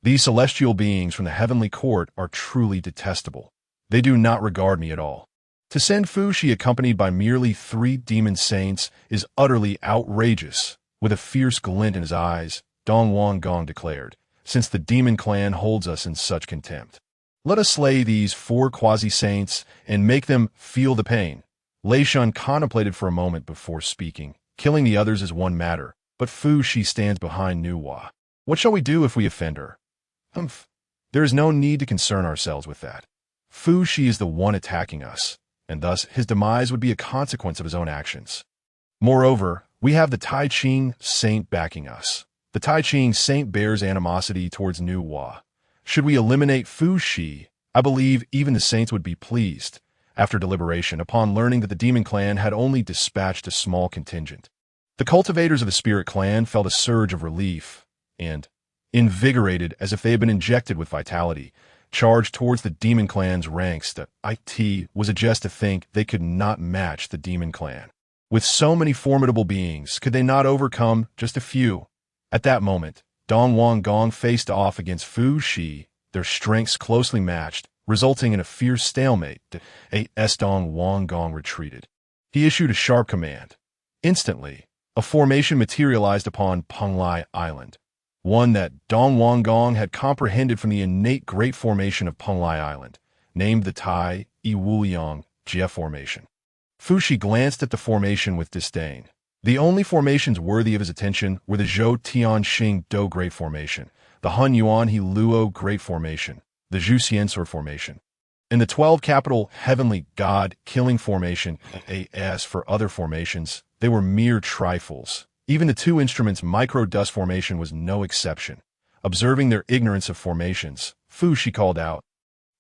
These celestial beings from the heavenly court are truly detestable. They do not regard me at all. To send Fu Shi accompanied by merely 3 demon saints is utterly outrageous. With a fierce glint in his eyes, Dong Wang Gong declared, since the Demon Clan holds us in such contempt, let us slay these 4 quasi-saints and make them feel the pain. Lei Shun contemplated for a moment before speaking. Killing the others is one matter, but Fu Shi stands behind Nuwa. What shall we do if we offend her? There is no need to concern ourselves with that. Fu Shi is the one attacking us, and thus his demise would be a consequence of his own actions. Moreover, we have the Tai Ching saint backing us. The Tai Ching saint bears animosity towards Nuwa. Should we eliminate Fu Shi, I believe even the saints would be pleased. After deliberation, upon learning that the Demon Clan had only dispatched a small contingent, the cultivators of the Spirit Clan felt a surge of relief, and, invigorated as if they had been injected with vitality, charged towards the Demon Clan's ranks. The IT was a jest to think they could not match the Demon Clan. With so many formidable beings, could they not overcome just a few? At that moment, Dong Wang Gong faced off against Fu Shi, their strengths closely matched, resulting in a fierce stalemate. As Dong Wang Gong retreated, he issued a sharp command. Instantly, a formation materialized upon Pai Island, one that Dong Wang Gong had comprehended from the innate great formation of Pai Island, named the Tai Iwuliang Jie Formation. Fu Shi glanced at the formation with disdain. The only formations worthy of his attention were the Zhou Tianxing Do Great Formation, the Hun Yuan He Luo Great Formation, the Zhu Xiansor Formation, and the 12 capital Heavenly God Killing Formation. As for other formations, they were mere trifles. Even the 2 instruments Micro-Dust Formation was no exception. Observing their ignorance of formations, Fu Shi called out,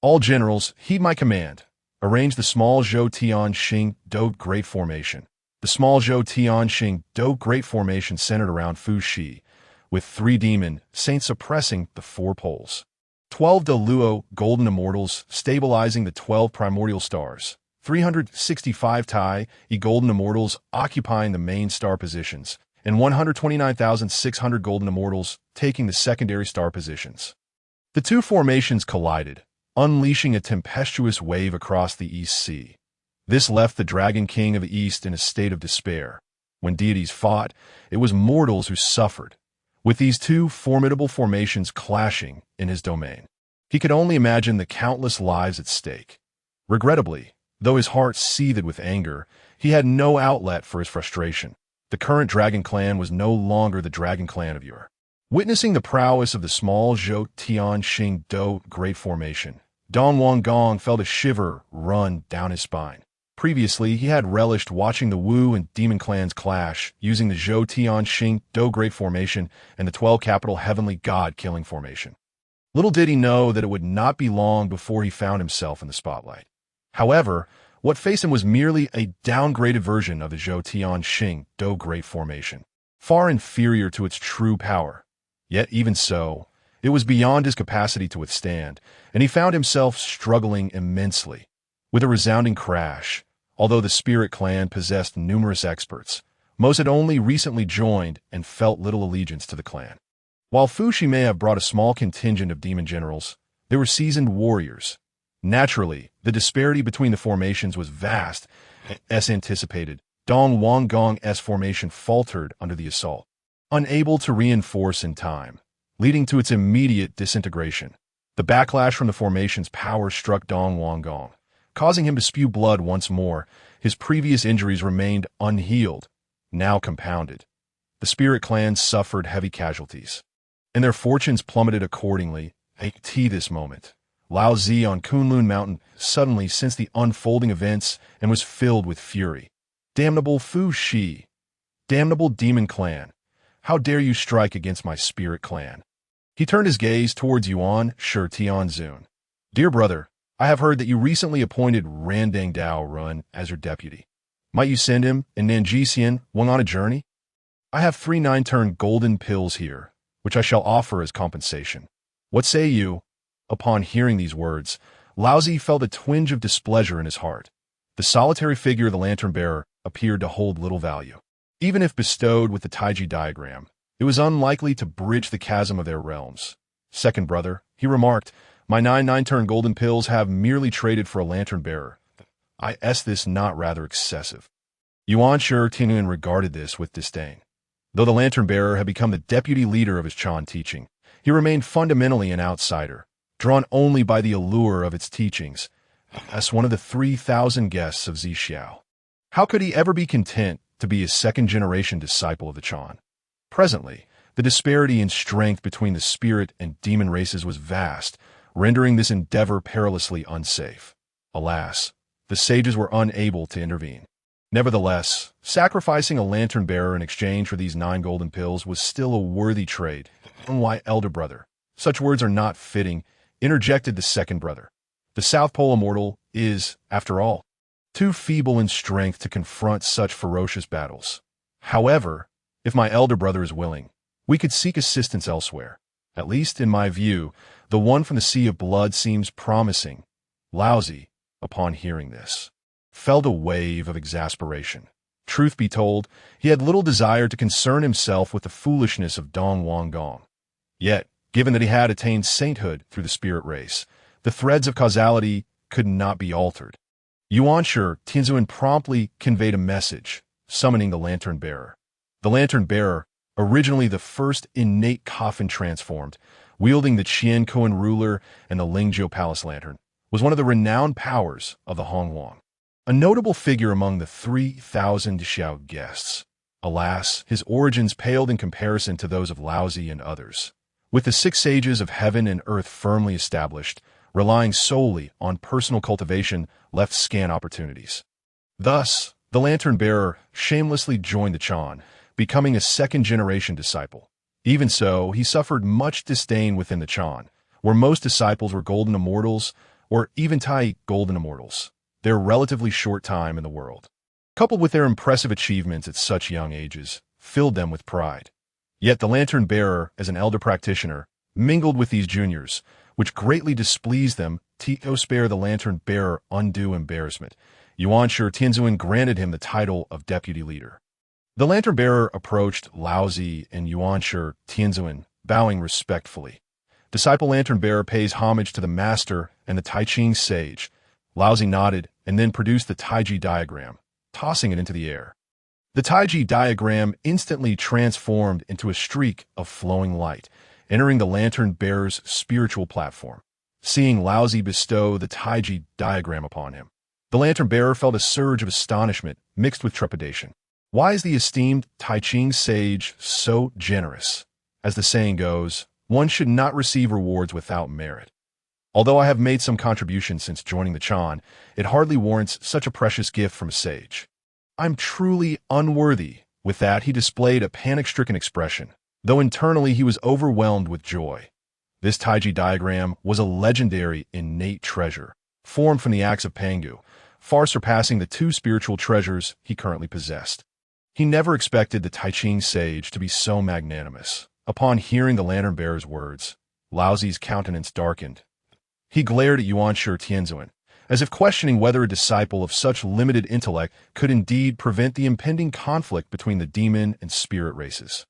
all generals, heed my command. Arrange the small Zhou Tianxing Do Great Formation. The small Zhou Tianxing Do Great Formation centered around Fu Shi, with 3 demon saints suppressing the 4 poles. 12 De Luo Golden Immortals stabilizing the 12 primordial stars. 365 Tai E Golden Immortals occupying the main star positions, and 129,600 Golden Immortals taking the secondary star positions. The 2 formations collided, unleashing a tempestuous wave across the East Sea. This left the Dragon King of the East in a state of despair. When deities fought, it was mortals who suffered, with these 2 formidable formations clashing in his domain. He could only imagine the countless lives at stake. Regrettably, though his heart seethed with anger, he had no outlet for his frustration. The current Dragon Clan was no longer the Dragon Clan of yore. Witnessing the prowess of the small Zhou Tianxing Do Great Formation, Dong Wang Gong felt a shiver run down his spine. Previously, he had relished watching the Wu and Demon Clans clash using the Zhou Tianxing Do Great Formation and the 12 capital Heavenly God Killing Formation. Little did he know that it would not be long before he found himself in the spotlight. However, what faced him was merely a downgraded version of the Zhou Tianxing Do Great Formation, far inferior to its true power. Yet even so, it was beyond his capacity to withstand, and he found himself struggling immensely. With a resounding crash, although the Spirit Clan possessed numerous experts, most had only recently joined and felt little allegiance to the clan. While Fushi may have brought a small contingent of demon generals, they were seasoned warriors. Naturally, the disparity between the formations was vast. As anticipated, Dong Wanggong's formation faltered under the assault, unable to reinforce in time, leading to its immediate disintegration. The backlash from the formation's power struck Dong Wanggong, causing him to spew blood once more. His previous injuries remained unhealed, now compounded. The Spirit Clan suffered heavy casualties, and their fortunes plummeted accordingly. At this moment, Laozi on Kunlun Mountain suddenly sensed the unfolding events and was filled with fury. Damnable Fu Shi! Damnable Demon Clan! How dare you strike against my Spirit Clan? He turned his gaze towards Yuan Shi Zhun. Dear brother, I have heard that you recently appointed Randang Dao Run as your deputy. Might you send him and Nanjisian Wang on a journey? I have 3 9-turn golden pills here, which I shall offer as compensation. What say you? Upon hearing these words, Laozi felt a twinge of displeasure in his heart. The solitary figure of the lantern-bearer appeared to hold little value. Even if bestowed with the Taiji diagram, it was unlikely to bridge the chasm of their realms. Second brother, he remarked, my 9-turn golden pills have merely traded for a lantern-bearer. I this not rather excessive. Yuan Shi Tianun regarded this with disdain. Though the lantern-bearer had become the deputy leader of his Chan teaching, he remained fundamentally an outsider, drawn only by the allure of its teachings, as one of the 3,000 guests of Zixiao. How could he ever be content to be a second-generation disciple of the Chan? Presently, the disparity in strength between the spirit and demon races was vast, rendering this endeavor perilously unsafe. Alas, the sages were unable to intervene. Nevertheless, sacrificing a lantern-bearer in exchange for these 9 golden pills was still a worthy trade. Why, elder brother, such words are not fitting, interjected the second brother. The South Pole Immortal is, after all, too feeble in strength to confront such ferocious battles. However, if my elder brother is willing, we could seek assistance elsewhere. At least, in my view, the one from the Sea of Blood seems promising. Laozi, upon hearing this, felt a wave of exasperation. Truth be told, he had little desire to concern himself with the foolishness of Dong Wanggong. Yet, given that he had attained sainthood through the spirit race, the threads of causality could not be altered. Yuan Shi Tianzuan promptly conveyed a message, summoning the lantern-bearer. The lantern-bearer, originally the first innate coffin transformed, wielding the Qingkuai ruler and the Lingjiu Palace lantern, was one of the renowned powers of the Honghuang, a notable figure among the 3,000 Zixiao guests. Alas, his origins paled in comparison to those of Laozi and others. With the 6 sages of heaven and earth firmly established, relying solely on personal cultivation left scant opportunities. Thus, the lantern-bearer shamelessly joined the Chan, becoming a second-generation disciple. Even so, he suffered much disdain within the Chan, where most disciples were golden immortals, or even Tai golden immortals, their relatively short time in the world, coupled with their impressive achievements at such young ages, filled them with pride. Yet the lantern-bearer, as an elder practitioner, mingled with these juniors, which greatly displeased them. To spare the lantern-bearer undue embarrassment, Yuan Shi Tianzuan granted him the title of deputy leader. The lantern-bearer approached Laozi and Yuan Shi Tianzuan, bowing respectfully. Disciple lantern-bearer pays homage to the master and the Tai Ching sage. Laozi nodded and then produced the Taiji diagram, tossing it into the air. The Taiji diagram instantly transformed into a streak of flowing light, entering the lantern-bearer's spiritual platform. Seeing Laozi bestow the Taiji diagram upon him, the lantern-bearer felt a surge of astonishment mixed with trepidation. Why is the esteemed Tai Ching sage so generous? As the saying goes, one should not receive rewards without merit. Although I have made some contribution since joining the Chan, it hardly warrants such a precious gift from a sage. I'm truly unworthy. With that, he displayed a panic-stricken expression, though internally he was overwhelmed with joy. This Taiji diagram was a legendary innate treasure, formed from the axe of Pangu, far surpassing the two spiritual treasures he currently possessed. He never expected the Taiqing sage to be so magnanimous. Upon hearing the lantern-bearer's words, Laozi's countenance darkened. He glared at Yuan Shi Tianzuan, as if questioning whether a disciple of such limited intellect could indeed prevent the impending conflict between the demon and spirit races.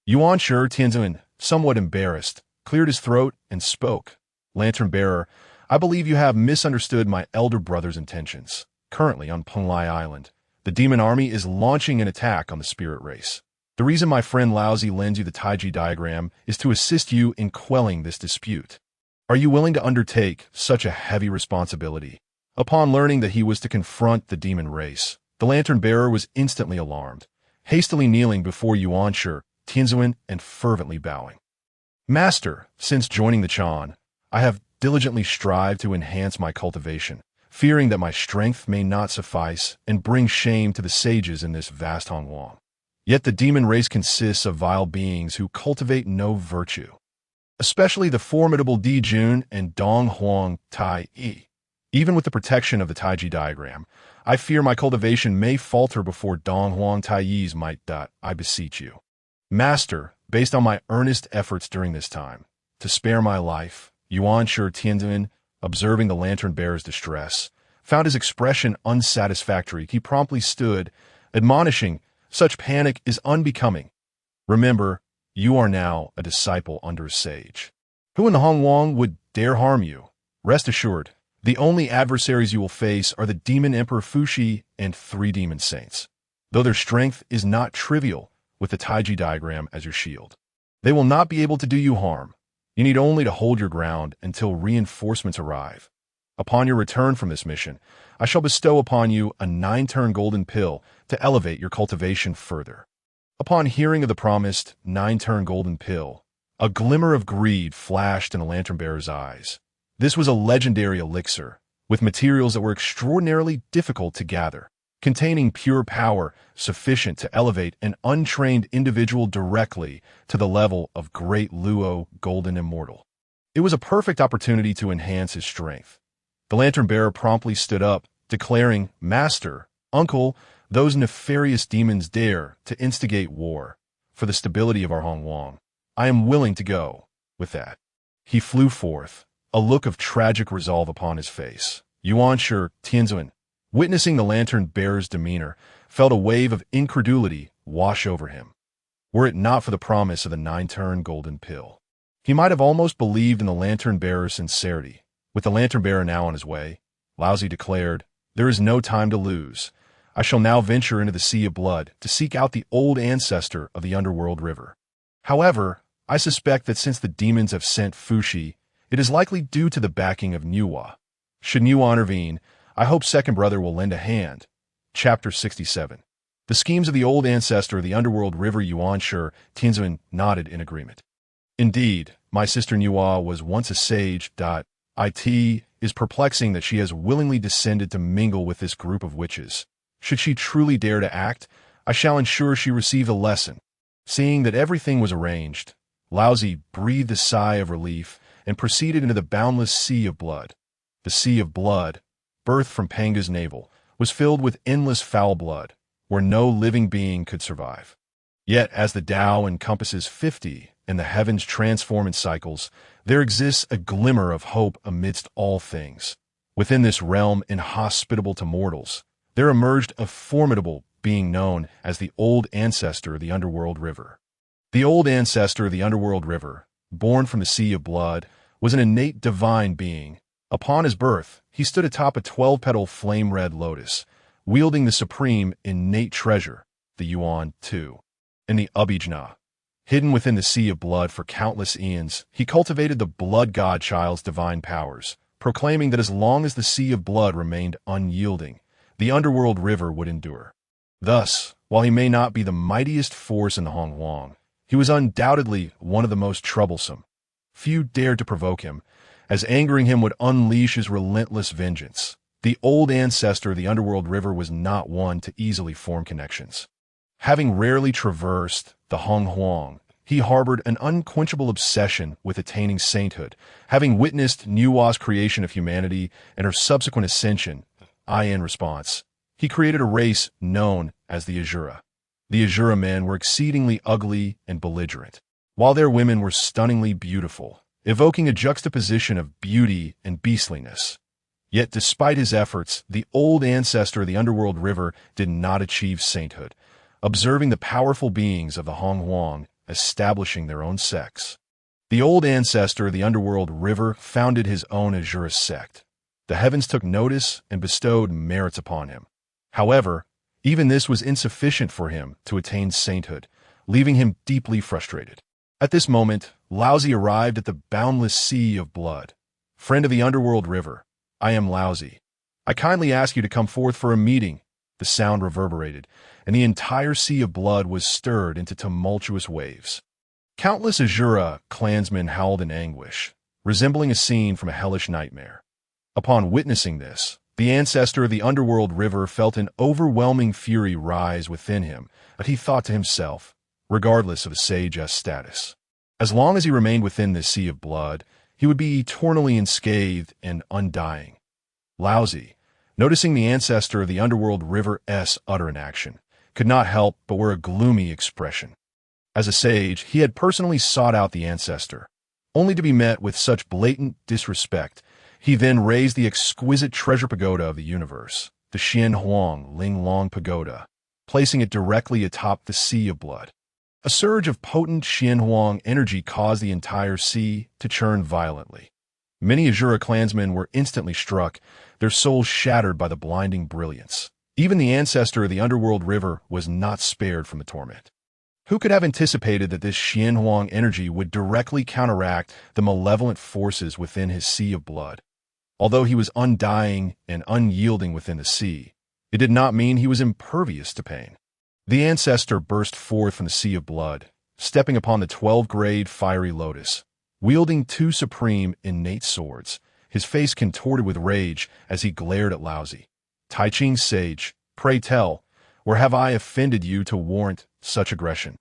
Yuan Shi Tianzuan, somewhat embarrassed, cleared his throat and spoke. Lantern-bearer, I believe you have misunderstood my elder brother's intentions. Currently on Pai Island, the demon army is launching an attack on the spirit race. The reason my friend Laozi lends you the Taiji diagram is to assist you in quelling this dispute. Are you willing to undertake such a heavy responsibility? Upon learning that he was to confront the demon race, the lantern-bearer was instantly alarmed, hastily kneeling before Yuan Shi Tianzuan and fervently bowing. Master, since joining the Chan, I have diligently strived to enhance my cultivation, fearing that my strength may not suffice and bring shame to the sages in this vast Hongwang. Yet the demon race consists of vile beings who cultivate no virtue, especially the formidable Di Jun and Dong Huang Tai Yi. Even with the protection of the Taiji diagram, I fear my cultivation may falter before Dong Huang Tai Yi's might. I beseech you, Master, based on my earnest efforts during this time, to spare my life. Yuan Shi Tianzuan, observing the lantern-bearer's distress, found his expression unsatisfactory. He promptly stood, admonishing, such panic is unbecoming. Remember, you are now a disciple under a sage. Who in the Hongwang would dare harm you? Rest assured, the only adversaries you will face are the demon emperor Fuxi and 3 demon saints, though their strength is not trivial with the Taiji diagram as your shield. They will not be able to do you harm. You need only to hold your ground until reinforcements arrive. Upon your return from this mission, I shall bestow upon you a 9-turn golden pill to elevate your cultivation further. Upon hearing of the promised 9-turn golden pill, a glimmer of greed flashed in the lantern-bearer's eyes. This was a legendary elixir, with materials that were extraordinarily difficult to gather, containing pure power sufficient to elevate an untrained individual directly to the level of Great Luo Golden Immortal. It was a perfect opportunity to enhance his strength. The lantern-bearer promptly stood up, declaring, Master, Uncle, those nefarious demons dare to instigate war. For the stability of our Hongwang, I am willing to go. With that, he flew forth, a look of tragic resolve upon his face. Yuan Shi Tianzuan, witnessing the lantern-bearer's demeanor, felt a wave of incredulity wash over him. Were it not for the promise of the 9-turn golden pill, he might have almost believed in the lantern-bearer's sincerity. With the lantern-bearer now on his way, Laozi declared, There is no time to lose. I shall now venture into the Sea of Blood to seek out the old ancestor of the underworld river. However, I suspect that since the demons have sent Fuxi, it is likely due to the backing of Nuwa. Should Nuwa intervene, I hope Second Brother will lend a hand. Chapter 67. The schemes of the old ancestor of the underworld river. Yuan Shi Tianzuan nodded in agreement. Indeed, my sister Nuwa was once a sage. It is perplexing that she has willingly descended to mingle with this group of witches. Should she truly dare to act, I shall ensure she receive a lesson. Seeing that everything was arranged, Laozi breathed a sigh of relief and proceeded into the boundless Sea of Blood. The Sea of Blood, birthed from Pangu's navel, was filled with endless foul blood, where no living being could survive. Yet as the Tao encompasses 50 and the heavens transform in cycles, there exists a glimmer of hope amidst all things. Within this realm inhospitable to mortals, there emerged a formidable being known as the old ancestor of the underworld river. The old ancestor of the underworld river, born from the Sea of Blood, was an innate divine being. Upon his birth, he stood atop a 12-petal flame-red lotus, wielding the supreme innate treasure, the Yuan Tu. In the Abhijna, hidden within the Sea of Blood for countless eons, he cultivated the blood godchild's divine powers, proclaiming that as long as the Sea of Blood remained unyielding, the underworld river would endure. Thus, while he may not be the mightiest force in the Hongwang, he was undoubtedly one of the most troublesome. Few dared to provoke him, as angering him would unleash his relentless vengeance. The old ancestor of the underworld river was not one to easily form connections. Having rarely traversed the Hongwang, He harbored an unquenchable obsession with attaining sainthood, having witnessed Nuwa's creation of humanity and her subsequent ascension. In response, he created a race known as the Azura. The Azura men were exceedingly ugly and belligerent, while their women were stunningly beautiful, evoking a juxtaposition of beauty and beastliness. Yet despite his efforts, the old ancestor of the underworld river did not achieve sainthood, observing the powerful beings of the Hongjun establishing their own sects. The old ancestor of the underworld river founded his own Azura sect. The heavens took notice and bestowed merits upon him. However, even this was insufficient for him to attain sainthood, leaving him deeply frustrated. At this moment, Laozi arrived at the boundless sea of blood. Friend of the underworld river, I am Laozi. I kindly ask you to come forth for a meeting. The sound reverberated, and the entire sea of blood was stirred into tumultuous waves. Countless Azura clansmen howled in anguish, resembling a scene from a hellish nightmare. Upon witnessing this, the ancestor of the underworld river felt an overwhelming fury rise within him, but he thought to himself, regardless of a sage's status, as long as he remained within this sea of blood, he would be eternally unscathed and undying. Laozi, noticing the ancestor of the underworld river's utter inaction, could not help but wear a gloomy expression. As a sage, he had personally sought out the ancestor, only to be met with such blatant disrespect. He then raised the exquisite treasure pagoda of the universe, the Xianhuang Linglong Pagoda, placing it directly atop the sea of blood. A surge of potent Xianhuang energy caused the entire sea to churn violently. Many Azura clansmen were instantly struck, their souls shattered by the blinding brilliance. Even the ancestor of the underworld river was not spared from the torment. Who could have anticipated that this Xianhuang energy would directly counteract the malevolent forces within his sea of blood? Although he was undying and unyielding within the sea, it did not mean he was impervious to pain. The ancestor burst forth from the sea of blood, stepping upon the 12-grade fiery lotus, wielding two supreme innate swords, his face contorted with rage as he glared at Laozi. Tai Ching sage, pray tell, where have I offended you to warrant such aggression?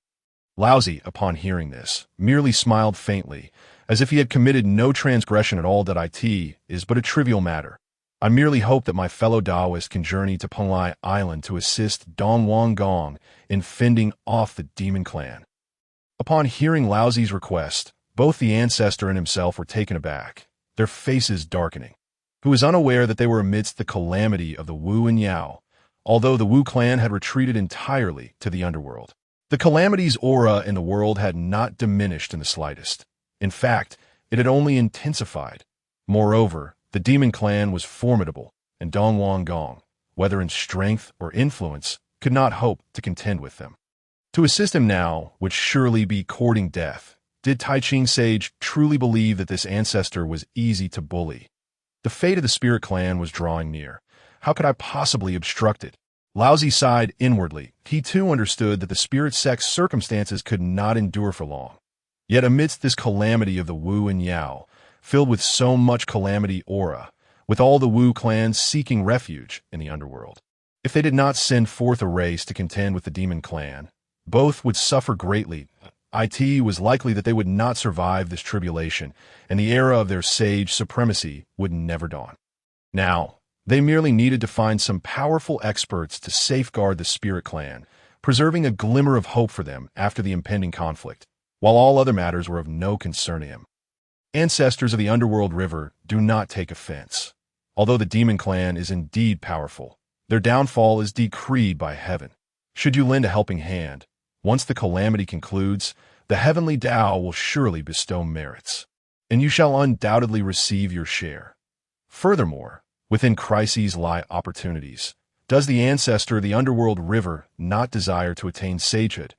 Laozi, upon hearing this, merely smiled faintly, as if he had committed no transgression at all. That it is but a trivial matter. I merely hope that my fellow Taoist can journey to Pai Island to assist Dongwang Gong in fending off the demon clan. Upon hearing Laozi's request, both the ancestor and himself were taken aback, their faces darkening. Who was unaware that they were amidst the calamity of the Wu and Yao, although the Wu clan had retreated entirely to the underworld. The calamity's aura in the world had not diminished in the slightest. In fact, it had only intensified. Moreover, the demon clan was formidable, and Dongwang Gong, whether in strength or influence, could not hope to contend with them. To assist him now would surely be courting death. Did Tai Ching sage truly believe that this ancestor was easy to bully? The fate of the spirit clan was drawing near. How could I possibly obstruct it? Laozi sighed inwardly. He too understood that the spirit sect's circumstances could not endure for long. Yet amidst this calamity of the Wu and Yao, filled with so much calamity aura, with all the Wu clans seeking refuge in the underworld, if they did not send forth a race to contend with the demon clan, both would suffer greatly. It was likely that they would not survive this tribulation, and the era of their sage supremacy would never dawn. Now, they merely needed to find some powerful experts to safeguard the spirit clan, preserving a glimmer of hope for them after the impending conflict, while all other matters were of no concern to him. Ancestors of the underworld river, do not take offense. Although the demon clan is indeed powerful, their downfall is decreed by heaven. Should you lend a helping hand, once the calamity concludes, the heavenly Tao will surely bestow merits, and you shall undoubtedly receive your share. Furthermore, within crises lie opportunities. Does the ancestor of the underworld river not desire to attain sagehood?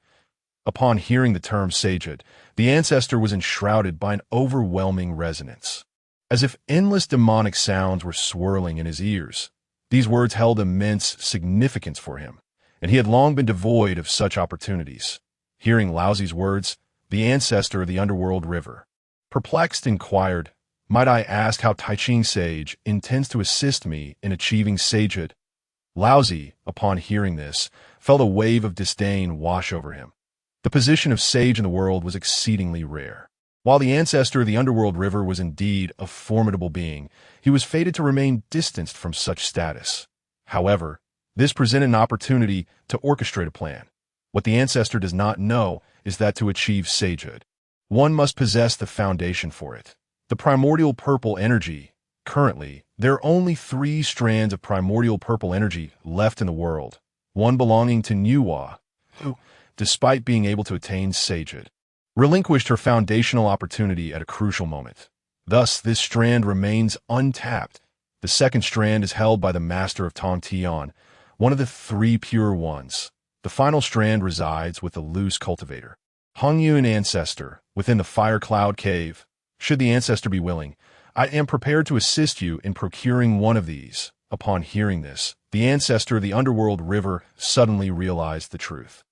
Upon hearing the term sagehood, the ancestor was enshrouded by an overwhelming resonance, as if endless demonic sounds were swirling in his ears. These words held immense significance for him, and he had long been devoid of such opportunities. Hearing Laozi's words, the ancestor of the underworld river, perplexed, inquired, "Might I ask how Tai Ching sage intends to assist me in achieving sagehood?" Laozi, upon hearing this, felt a wave of disdain wash over him. The position of sage in the world was exceedingly rare. While the ancestor of the underworld river was indeed a formidable being, he was fated to remain distanced from such status. However, this presented an opportunity to orchestrate a plan. What the ancestor does not know is that to achieve sagehood, one must possess the foundation for it. The primordial purple energy. Currently, there are only 3 strands of primordial purple energy left in the world, one belonging to Nuwa, who, despite being able to attain sagehood, relinquished her foundational opportunity at a crucial moment. Thus, this strand remains untapped. The second strand is held by the master of Tong Tian, one of the 3 pure ones. The final strand resides with the loose cultivator, Hongjun ancestor, within the fire cloud cave. Should the ancestor be willing, I am prepared to assist you in procuring one of these. Upon hearing this, the ancestor of the underworld river suddenly realized the truth.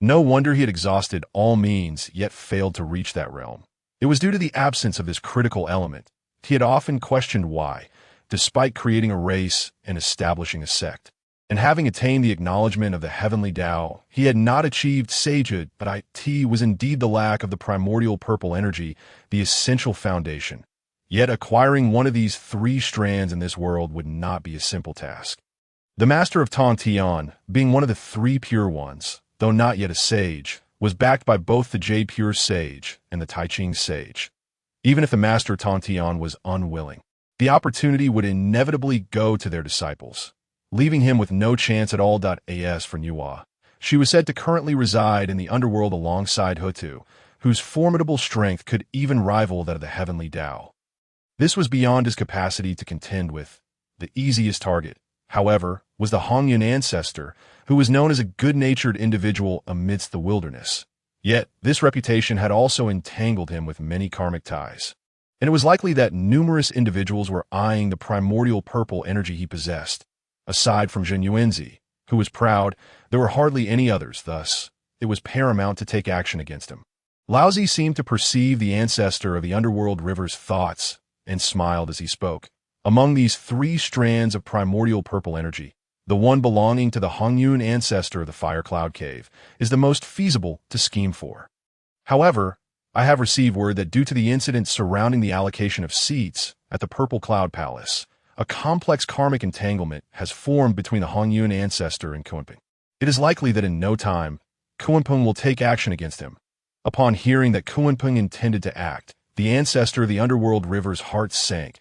No wonder he had exhausted all means, yet failed to reach that realm. It was due to the absence of this critical element. He had often questioned why, despite creating a race and establishing a sect, and having attained the acknowledgement of the heavenly Tao, he had not achieved sagehood, but it was indeed the lack of the primordial purple energy, the essential foundation. Yet acquiring one of these 3 strands in this world would not be a simple task. The master of Tong Tian, being one of the 3 pure ones, though not yet a sage, was backed by both the Jade Pure Sage and the Tai Ching Sage. Even if the master Tong Tian was unwilling, the opportunity would inevitably go to their disciples, leaving him with no chance at all. As for Nuwa, she was said to currently reside in the underworld alongside Hou Tu, whose formidable strength could even rival that of the heavenly Tao. This was beyond his capacity to contend with. The easiest target, however, was the Hongjun ancestor, who was known as a good-natured individual amidst the wilderness. Yet, this reputation had also entangled him with many karmic ties, and it was likely that numerous individuals were eyeing the primordial purple energy he possessed. Aside from Zhun Yuanzi, who was proud, there were hardly any others, thus, it was paramount to take action against him. Laozi seemed to perceive the ancestor of the underworld river's thoughts, and smiled as he spoke. Among these 3 strands of primordial purple energy, the one belonging to the Hongjun ancestor of the Fire Cloud Cave is the most feasible to scheme for. However, I have received word that due to the incident surrounding the allocation of seats at the Purple Cloud Palace, a complex karmic entanglement has formed between the Hongjun ancestor and Qingkuai. It is likely that in no time, Qingkuai will take action against him. Upon hearing that Qingkuai intended to act, the ancestor of the underworld river's heart sank.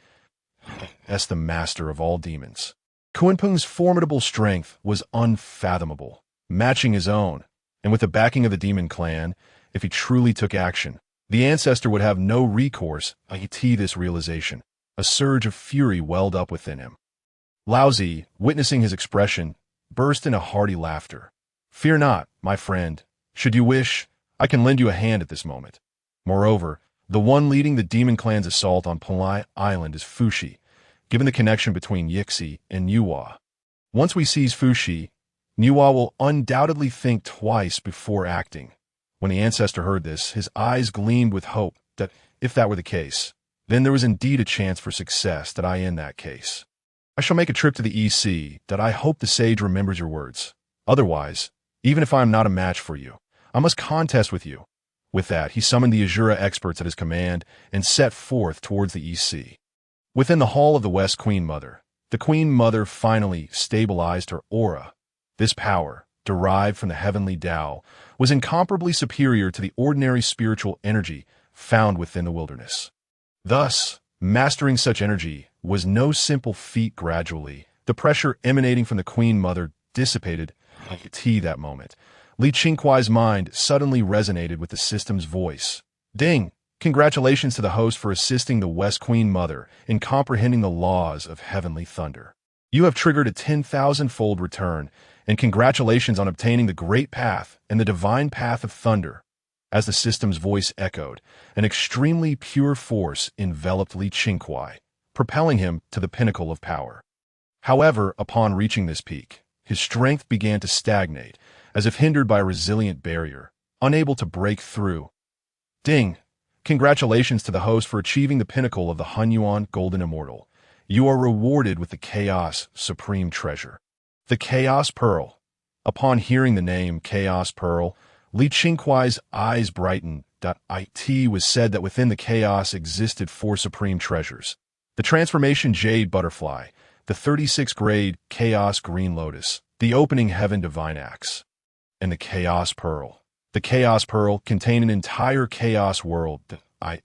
As the master of all demons, Qingkuai's formidable strength was unfathomable, matching his own, and with the backing of the demon clan, if he truly took action, the ancestor would have no recourse. This realization, a surge of fury welled up within him. Laozi, witnessing his expression, burst into hearty laughter. "Fear not, my friend. Should you wish, I can lend you a hand at this moment. Moreover, the one leading the demon clan's assault on Pai Island is Fushi, given the connection between Yixi and Nuwa. Once we seize Fushi, Nuwa will undoubtedly think twice before acting." When the ancestor heard this, his eyes gleamed with hope that, if that were the case, then there was indeed a chance for success. In that case, I shall make a trip to the EC. I hope the sage remembers your words. Otherwise, even if I am not a match for you, I must contest with you. With that, he summoned the Azura experts at his command and set forth towards the EC. Within the hall of the West Queen Mother, the Queen Mother finally stabilized her aura. This power, derived from the heavenly Tao, was incomparably superior to the ordinary spiritual energy found within the wilderness. Thus, mastering such energy was no simple feat. Gradually, the pressure emanating from the Queen Mother dissipated. That moment, Li Qingkuai's mind suddenly resonated with the system's voice. "Ding! Congratulations to the host for assisting the West Queen Mother in comprehending the laws of heavenly thunder. You have triggered a 10,000-fold return, and congratulations on obtaining the Great Path and the Divine Path of Thunder." As the system's voice echoed, an extremely pure force enveloped Li Qingkuai, propelling him to the pinnacle of power. However, upon reaching this peak, his strength began to stagnate, as if hindered by a resilient barrier, unable to break through. "Ding! Congratulations to the host for achieving the pinnacle of the Hunyuan Golden Immortal. You are rewarded with the Chaos Supreme Treasure, the Chaos Pearl." Upon hearing the name Chaos Pearl, Li Qingkuai's eyes brightened. It was said that within the chaos existed 4 supreme treasures. The transformation jade butterfly, the 36th-grade chaos green lotus, the opening heaven divine axe, and the chaos pearl. The chaos pearl contained an entire chaos world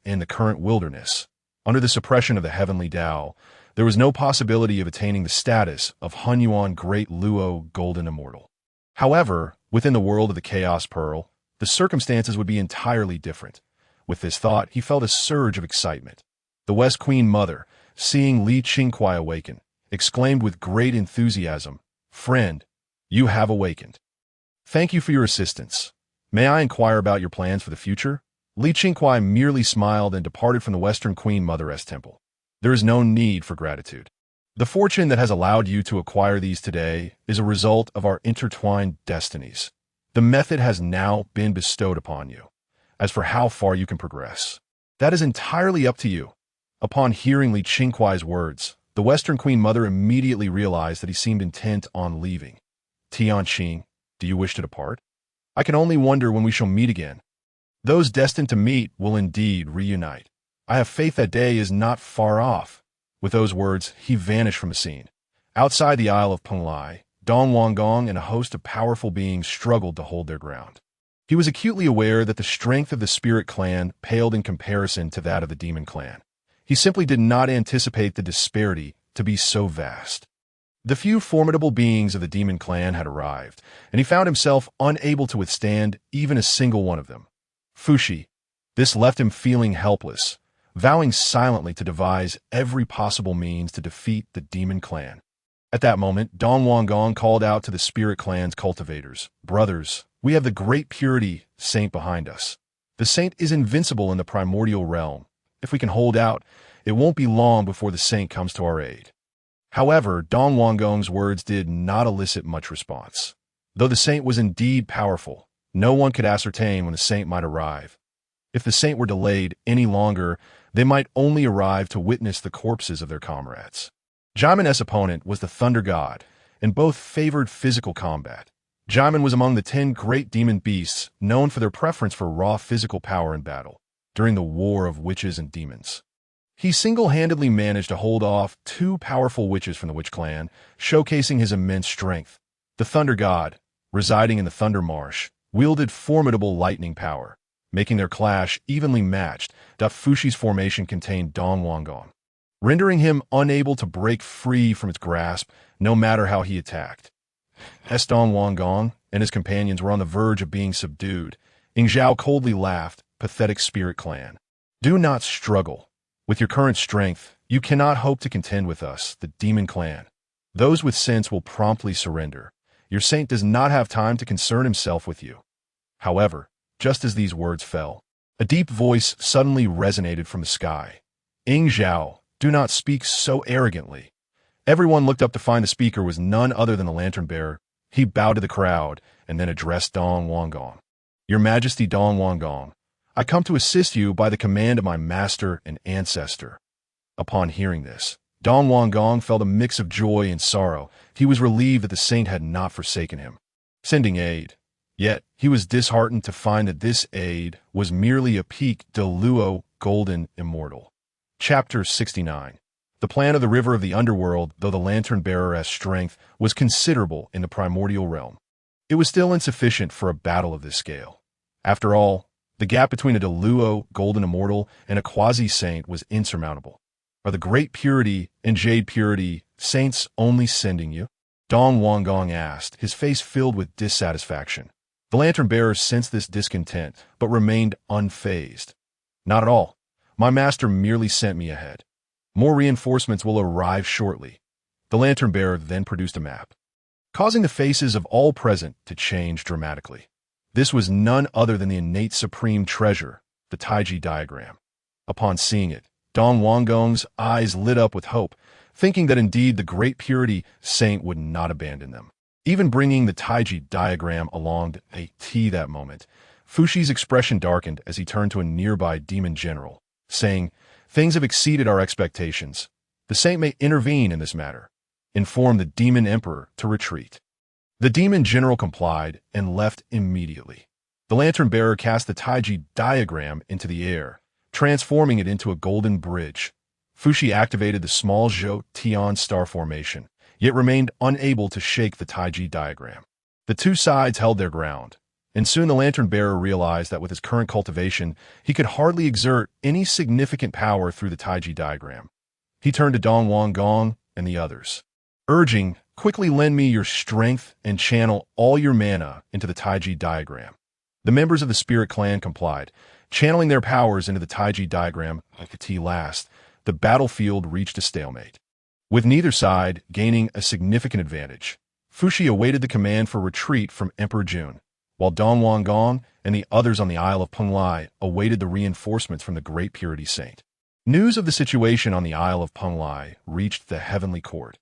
in the current wilderness. Under the suppression of the heavenly Tao, there was no possibility of attaining the status of Hunyuan Great Luo Golden Immortal. However, within the world of the chaos pearl, the circumstances would be entirely different. With this thought, he felt a surge of excitement. The West Queen Mother, seeing Li Qingkuai awaken, exclaimed with great enthusiasm, "Friend, you have awakened. Thank you for your assistance. May I inquire about your plans for the future?" Li Qingkuai merely smiled and departed from the Western Queen Mother's temple. There is no need for gratitude. The fortune that has allowed you to acquire these today is a result of our intertwined destinies. The method has now been bestowed upon you. As for how far you can progress, that is entirely up to you. Upon hearing Li Qingkuai's words, the Western Queen Mother immediately realized that he seemed intent on leaving. "Tianqing, do you wish to depart? I can only wonder when we shall meet again. Those destined to meet will indeed reunite. I have faith that day is not far off." With those words, he vanished from the scene. Outside the Isle of Penglai, Dong Wanggong and a host of powerful beings struggled to hold their ground. He was acutely aware that the strength of the Spirit Clan paled in comparison to that of the Demon Clan. He simply did not anticipate the disparity to be so vast. The few formidable beings of the Demon Clan had arrived, and he found himself unable to withstand even a single one of them. Fushi. This left him feeling helpless, vowing silently to devise every possible means to defeat the Demon Clan. At that moment, Dong Wanggong called out to the Spirit Clan's cultivators, "Brothers, we have the Great Purity Saint behind us. The Saint is invincible in the primordial realm. If we can hold out, it won't be long before the Saint comes to our aid." However, Dong Wanggong's words did not elicit much response. Though the Saint was indeed powerful, no one could ascertain when the Saint might arrive. If the Saint were delayed any longer, they might only arrive to witness the corpses of their comrades. Jaimin's opponent was the Thunder God, and both favored physical combat. Jaimin was among the 10 great demon beasts known for their preference for raw physical power in battle, during the War of Witches and Demons. He single-handedly managed to hold off 2 powerful witches from the Witch Clan, showcasing his immense strength. The Thunder God, residing in the Thunder Marsh, wielded formidable lightning power, making their clash evenly matched. Fushi's formation contained Dong Wanggong, rendering him unable to break free from its grasp, no matter how he attacked. As Dong Wanggong and his companions were on the verge of being subdued, Ingzhao coldly laughed, "Pathetic Spirit Clan. Do not struggle. With your current strength, you cannot hope to contend with us, the Demon Clan. Those with sense will promptly surrender. Your saint does not have time to concern himself with you." However, just as these words fell, a deep voice suddenly resonated from the sky. "Ingzhao, do not speak so arrogantly." Everyone looked up to find the speaker was none other than the lantern bearer. He bowed to the crowd and then addressed Dong Wanggong. "Your Majesty Dong Wanggong, I come to assist you by the command of my master and ancestor." Upon hearing this, Dong Wanggong felt a mix of joy and sorrow. He was relieved that the saint had not forsaken him, sending aid. Yet, he was disheartened to find that this aid was merely a peak de Luo Golden Immortal. Chapter 69. The plan of the River of the Underworld, though the lantern-bearer's strength was considerable in the primordial realm, it was still insufficient for a battle of this scale. After all, the gap between a de Luo Golden Immortal and a quasi-saint was insurmountable. Are the Great Purity and Jade Purity saints only sending you? Dong Wanggong asked, his face filled with dissatisfaction. The lantern-bearer sensed this discontent, but remained unfazed. "Not at all. My master merely sent me ahead. More reinforcements will arrive shortly." The lantern-bearer then produced a map, causing the faces of all present to change dramatically. This was none other than the innate supreme treasure, the Taiji diagram. Upon seeing it, Dong Wanggong's eyes lit up with hope, thinking that indeed the Great Purity Saint would not abandon them. Even bringing the Taiji diagram along to that moment, Fushi's expression darkened as he turned to a nearby demon general, saying, "Things have exceeded our expectations. The saint may intervene in this matter. Inform the demon emperor to retreat." The demon general complied and left immediately. The lantern-bearer cast the Taiji diagram into the air, transforming it into a golden bridge. Fushi activated the small Zhou Tian star formation, yet remained unable to shake the Taiji diagram. The two sides held their ground, and soon the lantern-bearer realized that with his current cultivation, he could hardly exert any significant power through the Taiji diagram. He turned to Dong Wang Gong and the others, urging, "Quickly lend me your strength and channel all your mana into the Taiji diagram." The members of the spirit clan complied, channeling their powers into the Taiji diagram. At last, the battlefield reached a stalemate, with neither side gaining a significant advantage. Fushi awaited the command for retreat from Emperor Zhun, while Dong Wang Gong and the others on the Isle of Penglai awaited the reinforcements from the Great Purity Saint. News of the situation on the Isle of Penglai reached the heavenly court.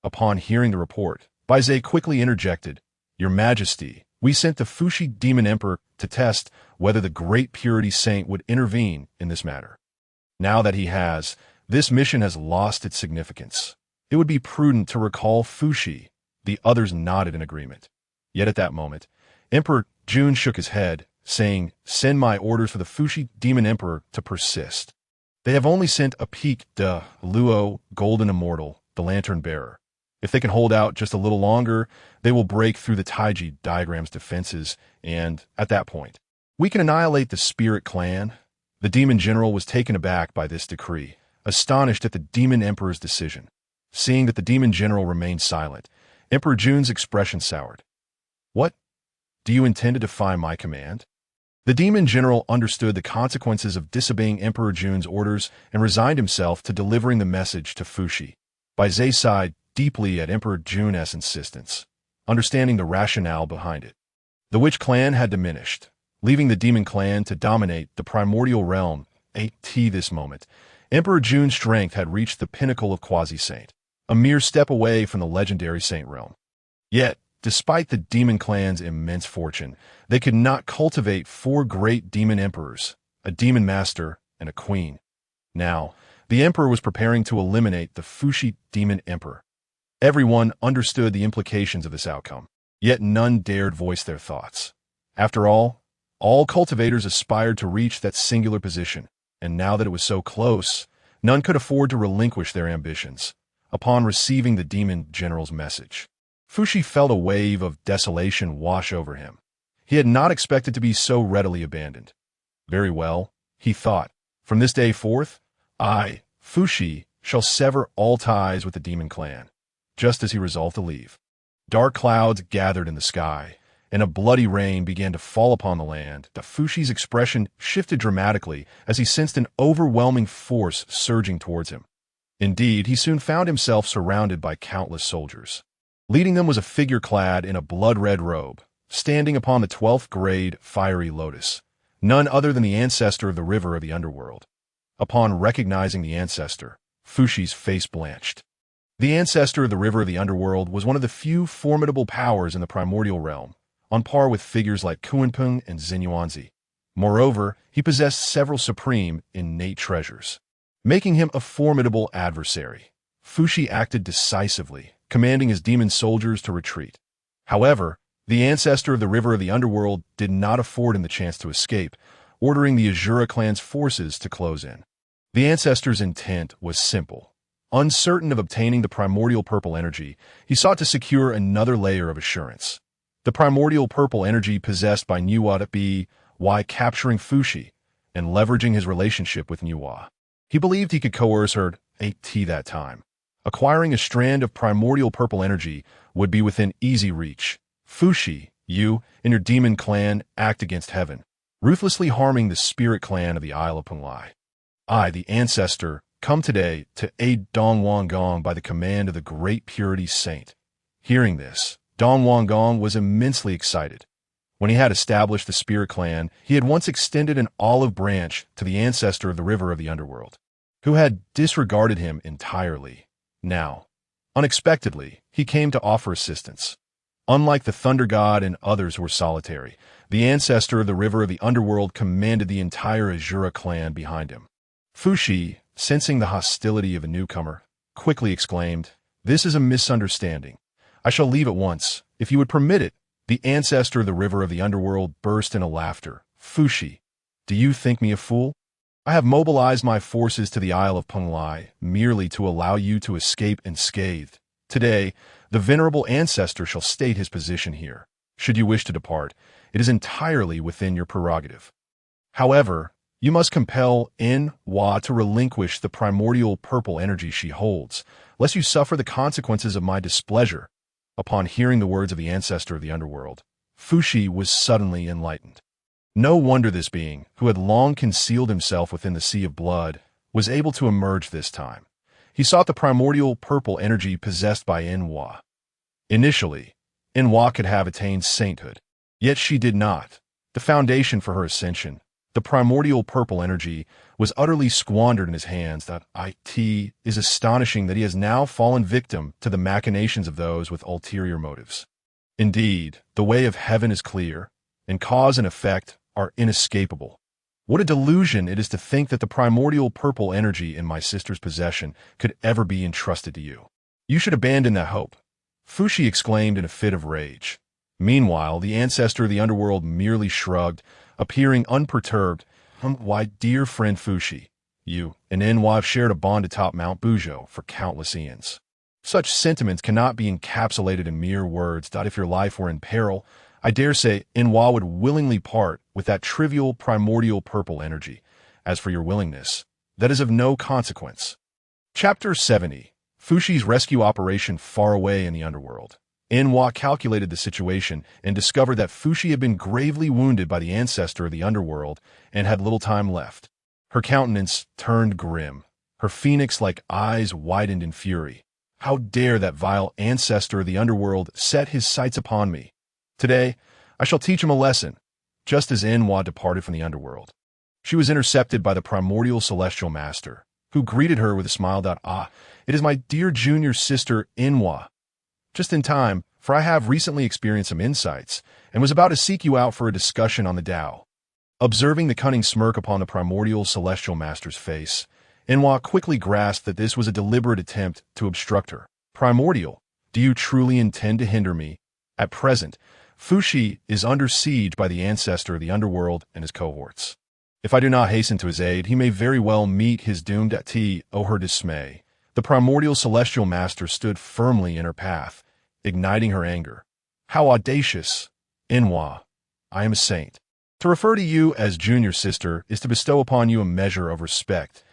Upon hearing the report, Buzhou quickly interjected, "Your Majesty, we sent the Fushi Demon Emperor to test whether the Great Purity Saint would intervene in this matter. Now that he has, this mission has lost its significance. It would be prudent to recall Fushi." The others nodded in agreement. Yet at that moment, Emperor Zhun shook his head, saying, "Send my orders for the Fushi Demon Emperor to persist. They have only sent a pique de Luo Golden Immortal, the Lantern-Bearer. If they can hold out just a little longer, they will break through the Taiji diagram's defenses, and, at that point, we can annihilate the Spirit Clan." The Demon General was taken aback by this decree, astonished at the Demon Emperor's decision. Seeing that the Demon General remained silent, Emperor Zhun's expression soured. "What? Do you intend to defy my command?" The Demon General understood the consequences of disobeying Emperor Zhun's orders and resigned himself to delivering the message to Fushi. Buzhou sighed deeply at Emperor Zhun's insistence, understanding the rationale behind it. The Witch Clan had diminished, leaving the Demon Clan to dominate the Primordial realm. At this moment, Emperor Zhun's strength had reached the pinnacle of Quasi-Saint, a mere step away from the legendary Saint realm. Yet, despite the Demon Clan's immense fortune, they could not cultivate 4 great Demon Emperors, a Demon Master, and a Queen. Now, the Emperor was preparing to eliminate the Fushi Demon Emperor. Everyone understood the implications of this outcome, yet none dared voice their thoughts. After all cultivators aspired to reach that singular position, and now that it was so close, none could afford to relinquish their ambitions. Upon receiving the Demon General's message, Fushi felt a wave of desolation wash over him. He had not expected to be so readily abandoned. Very well, he thought, from this day forth, I, Fushi, shall sever all ties with the Demon Clan. Just as he resolved to leave, dark clouds gathered in the sky, and a bloody rain began to fall upon the land. The Fushi's expression shifted dramatically as he sensed an overwhelming force surging towards him. Indeed, he soon found himself surrounded by countless soldiers. Leading them was a figure clad in a blood-red robe, standing upon the 12th grade fiery lotus, none other than the ancestor of the river of the underworld. Upon recognizing the ancestor, Fushi's face blanched. The ancestor of the river of the underworld was one of the few formidable powers in the primordial realm, on par with figures like Qingkuai and Zixiao. Moreover, he possessed several supreme, innate treasures, making him a formidable adversary. Fushi acted decisively, commanding his demon soldiers to retreat. However, the ancestor of the river of the underworld did not afford him the chance to escape, ordering the Azura clan's forces to close in. The ancestor's intent was simple. Uncertain of obtaining the primordial purple energy, he sought to secure another layer of assurance. The primordial purple energy possessed by Nuwa by capturing Fushi and leveraging his relationship with Nuwa. He believed he could coerce her at that time. Acquiring a strand of primordial purple energy would be within easy reach. Fushi, you and your demon clan act against heaven, ruthlessly harming the spirit clan of the Isle of Penglai. I, the ancestor, come today to aid Dong Wang Gong by the command of the Great Purity Saint. Hearing this, Dong Wang Gong was immensely excited. When he had established the Spirit Clan, he had once extended an olive branch to the ancestor of the river of the underworld, who had disregarded him entirely. Now, unexpectedly, he came to offer assistance. Unlike the Thunder God and others who were solitary, the ancestor of the river of the underworld commanded the entire Azura clan behind him. Fushi, sensing the hostility of a newcomer, quickly exclaimed, "This is a misunderstanding. I shall leave at once. If you would permit it, The ancestor of the river of the underworld burst into laughter. Fushi, do you think me a fool? I have mobilized my forces to the Isle of Penglai merely to allow you to escape unscathed. Today, the venerable ancestor shall state his position here. Should you wish to depart, it is entirely within your prerogative. However, you must compel Nuwa to relinquish the primordial purple energy she holds, lest you suffer the consequences of my displeasure. Upon hearing the words of the ancestor of the underworld, Fushi was suddenly enlightened. No wonder this being, who had long concealed himself within the sea of blood, was able to emerge this time. He sought the primordial purple energy possessed by Nuwa. Initially, Nuwa could have attained sainthood, yet she did not. The foundation for her ascension, the primordial purple energy, was utterly squandered in his hands. It is astonishing that he has now fallen victim to the machinations of those with ulterior motives. Indeed, the way of heaven is clear, and cause and effect are inescapable. What a delusion it is to think that the primordial purple energy in my sister's possession could ever be entrusted to you. You should abandon that hope, Fushi exclaimed in a fit of rage. Meanwhile, the ancestor of the underworld merely shrugged, appearing unperturbed. Why, dear friend Fushi, you and Nuwa have shared a bond atop Mount Buzhou for countless eons. Such sentiments cannot be encapsulated in mere words. If your life were in peril, I dare say Nuwa would willingly part with that trivial primordial purple energy. As for your willingness, that is of no consequence. Chapter 70. Fushi's rescue operation far away in the underworld. Nuwa calculated the situation and discovered that Fushi had been gravely wounded by the ancestor of the underworld and had little time left. Her countenance turned grim. Her phoenix-like eyes widened in fury. How dare that vile ancestor of the underworld set his sights upon me? Today, I shall teach him a lesson. Just as Nuwa departed from the underworld, she was intercepted by the primordial celestial master, who greeted her with a smile. It is my dear junior sister, Nuwa. Just in time, for I have recently experienced some insights, and was about to seek you out for a discussion on the Tao. Observing the cunning smirk upon the primordial celestial master's face, Nuwa quickly grasped that this was a deliberate attempt to obstruct her. Primordial, do you truly intend to hinder me? At present, Fushi is under siege by the ancestor of the underworld and his cohorts. If I do not hasten to his aid, he may very well meet his doom. Her dismay. The primordial celestial master stood firmly in her path, igniting her anger. How audacious! Nuwa, I am a saint. To refer to you as junior sister is to bestow upon you a measure of respect.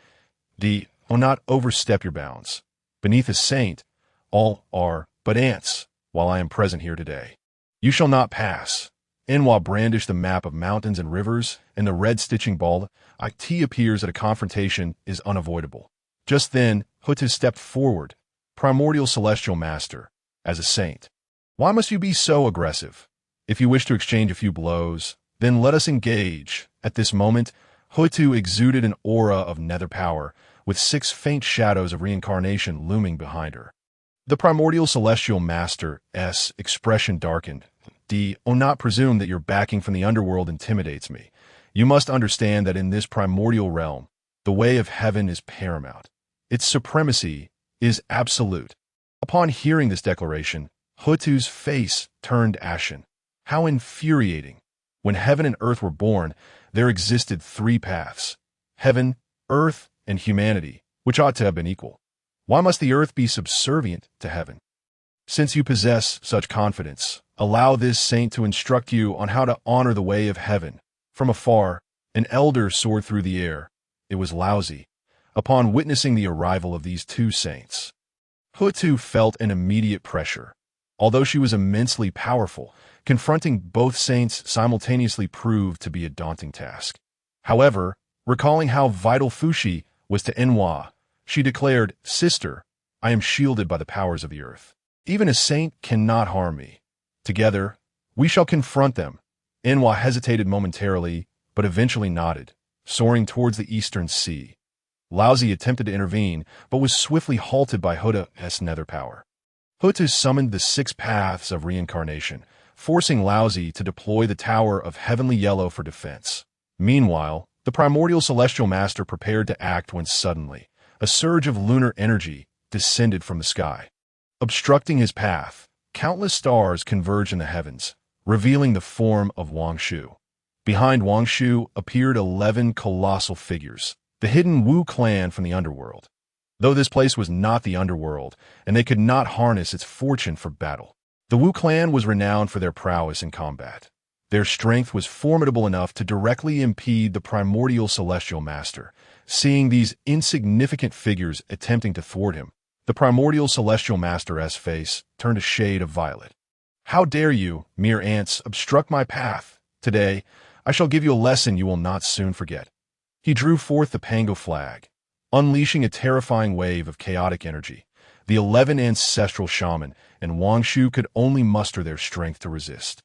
Do not overstep your bounds. Beneath a saint, all are but ants, while I am present here today. You shall not pass. Nuwa brandished the map of mountains and rivers, and the red stitching ball. It appears that a confrontation is unavoidable. Just then, Hou Tu stepped forward, primordial celestial master, as a saint. Why must you be so aggressive? If you wish to exchange a few blows, then let us engage. At this moment, Hou Tu exuded an aura of nether power, with 6 faint shadows of reincarnation looming behind her. The primordial celestial master's expression darkened. Do not presume that your backing from the underworld intimidates me. You must understand that in this primordial realm, the way of heaven is paramount. Its supremacy is absolute. Upon hearing this declaration, Hou Tu's face turned ashen. How infuriating! When heaven and earth were born, there existed 3 paths: heaven, earth, and humanity, which ought to have been equal. Why must the earth be subservient to heaven? Since you possess such confidence, allow this saint to instruct you on how to honor the way of heaven. From afar, an elder soared through the air. It was Laozi. Upon witnessing the arrival of these 2 saints, Hou Tu felt an immediate pressure. Although she was immensely powerful, confronting both saints simultaneously proved to be a daunting task. However, recalling how vital Fushi was to Nuwa, she declared, "Sister, I am shielded by the powers of the earth. Even a saint cannot harm me. Together, we shall confront them." Nuwa hesitated momentarily, but eventually nodded, soaring towards the eastern sea. Laozi attempted to intervene, but was swiftly halted by Hou Tu's nether power. Hou Tu summoned the 6 paths of reincarnation, forcing Laozi to deploy the Tower of Heavenly Yellow for defense. Meanwhile, the primordial celestial master prepared to act when suddenly, a surge of lunar energy descended from the sky. Obstructing his path, countless stars converged in the heavens, revealing the form of Wong Shu. Behind Wong Shu appeared 11 colossal figures, the hidden Wu clan from the underworld. Though this place was not the underworld, and they could not harness its fortune for battle, the Wu clan was renowned for their prowess in combat. Their strength was formidable enough to directly impede the primordial celestial master. Seeing these insignificant figures attempting to thwart him, the primordial celestial master's face turned a shade of violet. "How dare you, mere ants, obstruct my path? Today, I shall give you a lesson you will not soon forget." He drew forth the Pangu flag, unleashing a terrifying wave of chaotic energy. The 11 ancestral shaman and Wong Shu could only muster their strength to resist.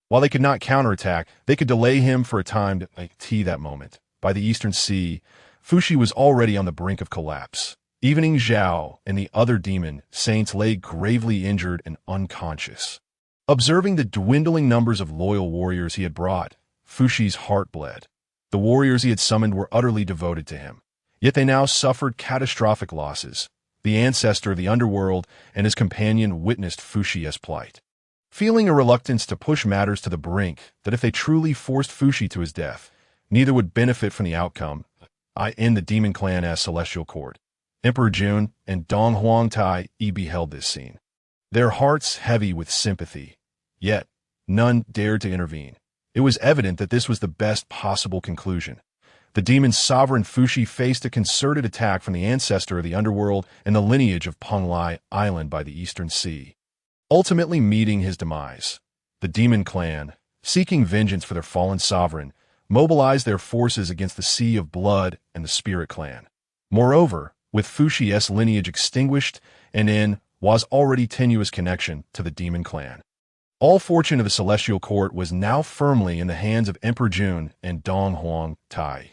While they could not counterattack, they could delay him for a time to that moment. By the eastern sea, Fushi was already on the brink of collapse. Even Zhao and the other demon saints lay gravely injured and unconscious. Observing the dwindling numbers of loyal warriors he had brought, Fushi's heart bled. The warriors he had summoned were utterly devoted to him, yet they now suffered catastrophic losses. The ancestor of the underworld and his companion witnessed Fushi's plight. Feeling a reluctance to push matters to the brink, that if they truly forced Fushi to his death, neither would benefit from the outcome, in the demon clan as celestial court. Emperor Zhun and Dong Huangtai beheld this scene, their hearts heavy with sympathy. Yet, none dared to intervene. It was evident that this was the best possible conclusion. The demon's sovereign Fushi faced a concerted attack from the ancestor of the underworld and the lineage of Pai Island by the eastern sea, ultimately meeting his demise. The demon clan, seeking vengeance for their fallen sovereign, mobilized their forces against the Sea of Blood and the Spirit clan. Moreover, with Fushi's lineage extinguished and in was already tenuous connection to the demon clan, all fortune of the celestial court was now firmly in the hands of Emperor Zhun and Dong Huangtai.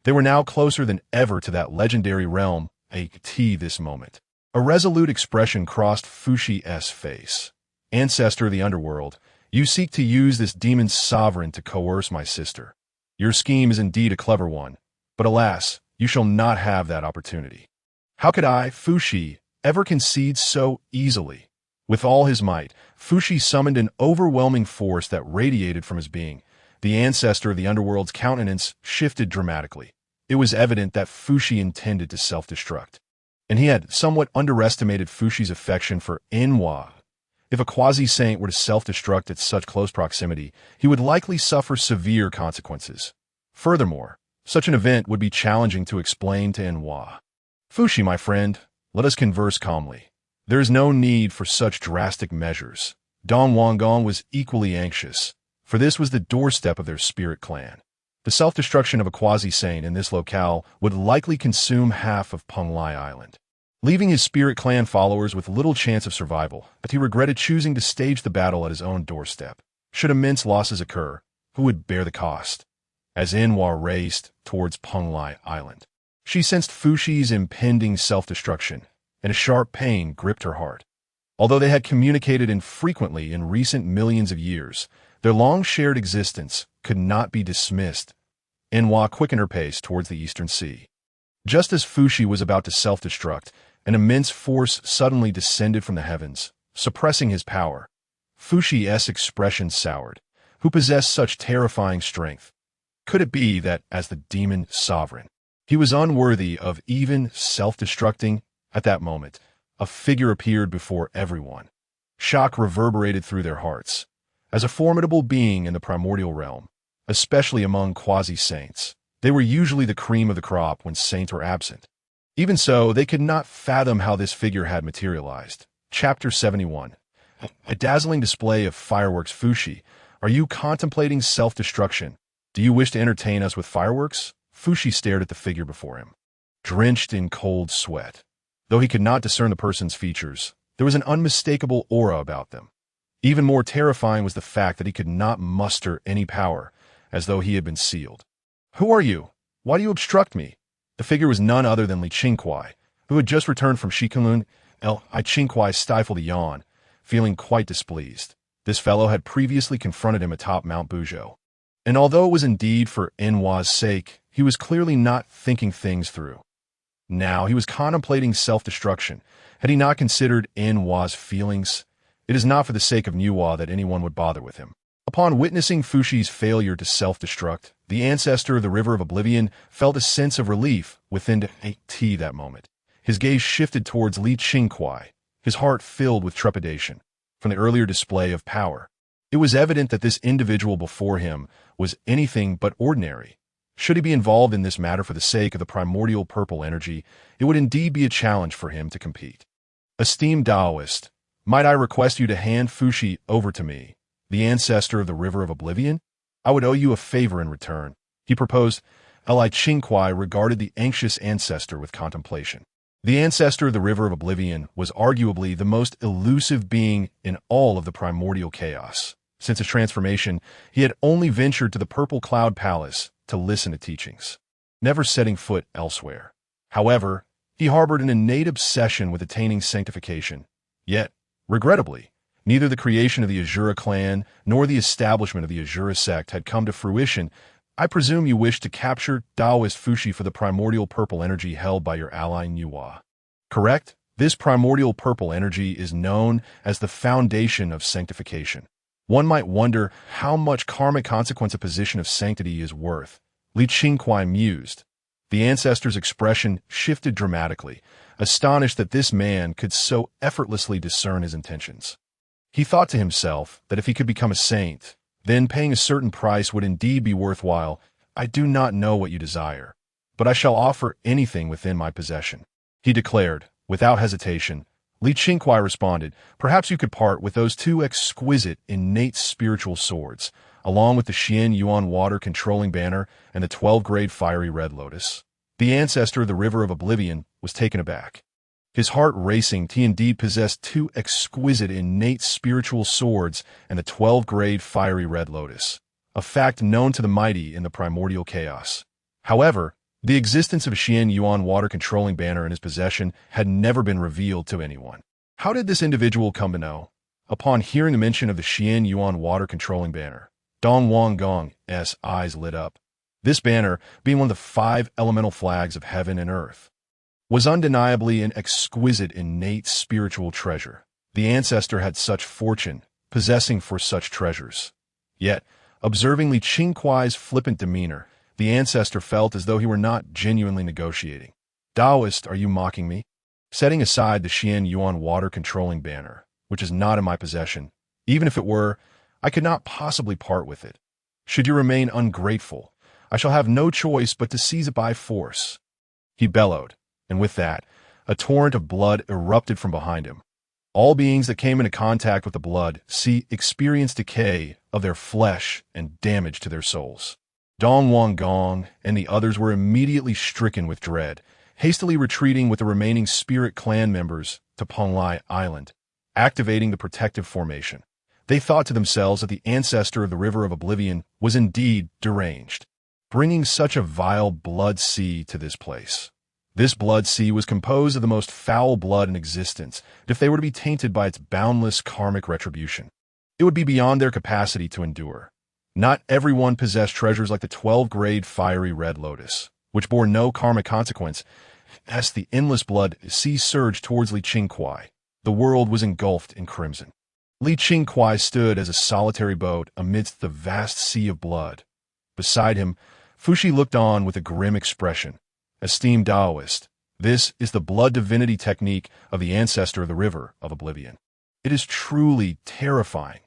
They were now closer than ever to that legendary realm. This moment, a resolute expression crossed Fushi's face. "Ancestor of the underworld, you seek to use this demon's sovereign to coerce my sister. Your scheme is indeed a clever one, but alas, you shall not have that opportunity." How could I, Fushi, ever concede so easily? With all his might, Fushi summoned an overwhelming force that radiated from his being. The ancestor of the underworld's countenance shifted dramatically. It was evident that Fushi intended to self-destruct, and he had somewhat underestimated Fushi's affection for Nuwa. If a quasi-saint were to self-destruct at such close proximity, he would likely suffer severe consequences. Furthermore, such an event would be challenging to explain to Nuwa. "Fushi, my friend, let us converse calmly. There is no need for such drastic measures." Dong Wanggong was equally anxious, for this was the doorstep of their spirit clan. The self-destruction of a quasi-saint in this locale would likely consume half of Pangu Island, leaving his spirit clan followers with little chance of survival. But he regretted choosing to stage the battle at his own doorstep. Should immense losses occur, who would bear the cost? As Nuwa raced towards Pangu Island, she sensed Fushi's impending self-destruction, and a sharp pain gripped her heart. Although they had communicated infrequently in recent millions of years, their long-shared existence could not be dismissed. Nuwa quickened her pace towards the eastern sea. Just as Fushi was about to self-destruct, an immense force suddenly descended from the heavens, suppressing his power. Fushi's expression soured. Who possessed such terrifying strength? Could it be that, as the demon sovereign, he was unworthy of even self-destructing? At that moment, a figure appeared before everyone. Shock reverberated through their hearts. As a formidable being in the primordial realm, especially among quasi-saints, they were usually the cream of the crop when saints were absent. Even so, they could not fathom how this figure had materialized. Chapter 71. A dazzling display of fireworks. Fushi, are you contemplating self-destruction? Do you wish to entertain us with fireworks? Fushi stared at the figure before him, drenched in cold sweat. Though he could not discern the person's features, there was an unmistakable aura about them. Even more terrifying was the fact that he could not muster any power, as though he had been sealed. "Who are you? Why do you obstruct me?" The figure was none other than Qingkuai, who had just returned from Shikunlun. Qingkuai stifled a yawn, feeling quite displeased. This fellow had previously confronted him atop Mount Buzhou, and although it was indeed for Nuwa's sake, he was clearly not thinking things through. Now he was contemplating self-destruction. Had he not considered Nuwa's feelings? It is not for the sake of Nuwa that anyone would bother with him. Upon witnessing Fushi's failure to self-destruct, the ancestor of the River of Oblivion felt a sense of relief within that moment. His gaze shifted towards Li Qingkuai, his heart filled with trepidation from the earlier display of power. It was evident that this individual before him was anything but ordinary. Should he be involved in this matter for the sake of the primordial purple energy, it would indeed be a challenge for him to compete. Esteemed Taoist, might I request you to hand Fushi over to me, the ancestor of the River of Oblivion? I would owe you a favor in return, he proposed. Li Qingkuai regarded the anxious ancestor with contemplation. The ancestor of the River of Oblivion was arguably the most elusive being in all of the primordial chaos. Since his transformation, he had only ventured to the Purple Cloud Palace to listen to teachings, never setting foot elsewhere. However, he harbored an innate obsession with attaining sanctification. Yet, regrettably, neither the creation of the Azura clan nor the establishment of the Azura sect had come to fruition. I presume you wish to capture Taoist Fushi for the primordial purple energy held by your ally Nuwa. Correct? This primordial purple energy is known as the foundation of sanctification. One might wonder how much karmic consequence a position of sanctity is worth. Li Qingkuai mused. The ancestor's expression shifted dramatically, astonished that this man could so effortlessly discern his intentions. He thought to himself that if he could become a saint, then paying a certain price would indeed be worthwhile. I do not know what you desire, but I shall offer anything within my possession, he declared, without hesitation. Li Qingkuai responded, perhaps you could part with those two exquisite, innate spiritual swords, along with the Xian Yuan water-controlling banner and the 12-grade fiery red lotus. The ancestor of the River of Oblivion was taken aback. His heart racing, he indeed possessed two exquisite innate spiritual swords and the 12-grade fiery red lotus, a fact known to the mighty in the primordial chaos. However, the existence of a Xian Yuan water-controlling banner in his possession had never been revealed to anyone. How did this individual come to know? Upon hearing the mention of the Xian Yuan water-controlling banner, Dong Wanggong's eyes lit up. This banner, being one of the 5 elemental flags of heaven and earth, was undeniably an exquisite innate spiritual treasure. The ancestor had such fortune, possessing for such treasures. Yet, observing Li Qingkuai's flippant demeanor, the ancestor felt as though he were not genuinely negotiating. Taoist, are you mocking me? Setting aside the Xian Yuan water-controlling banner, which is not in my possession, even if it were, I could not possibly part with it. Should you remain ungrateful, I shall have no choice but to seize it by force, he bellowed. And with that, a torrent of blood erupted from behind him. All beings that came into contact with the blood experienced decay of their flesh and damage to their souls. Dong Wanggong and the others were immediately stricken with dread, hastily retreating with the remaining spirit clan members to Pai Island, activating the protective formation. They thought to themselves that the ancestor of the River of Oblivion was indeed deranged, bringing such a vile blood sea to this place. This blood sea was composed of the most foul blood in existence, and if they were to be tainted by its boundless karmic retribution, it would be beyond their capacity to endure. Not everyone possessed treasures like the 12-grade fiery red lotus, which bore no karmic consequence. As the endless blood sea surged towards Li Qingkuai, the world was engulfed in crimson. Li Qingkuai stood as a solitary boat amidst the vast sea of blood. Beside him, Fushi looked on with a grim expression. Esteemed Taoist, this is the blood divinity technique of the ancestor of the River of Oblivion. It is truly terrifying.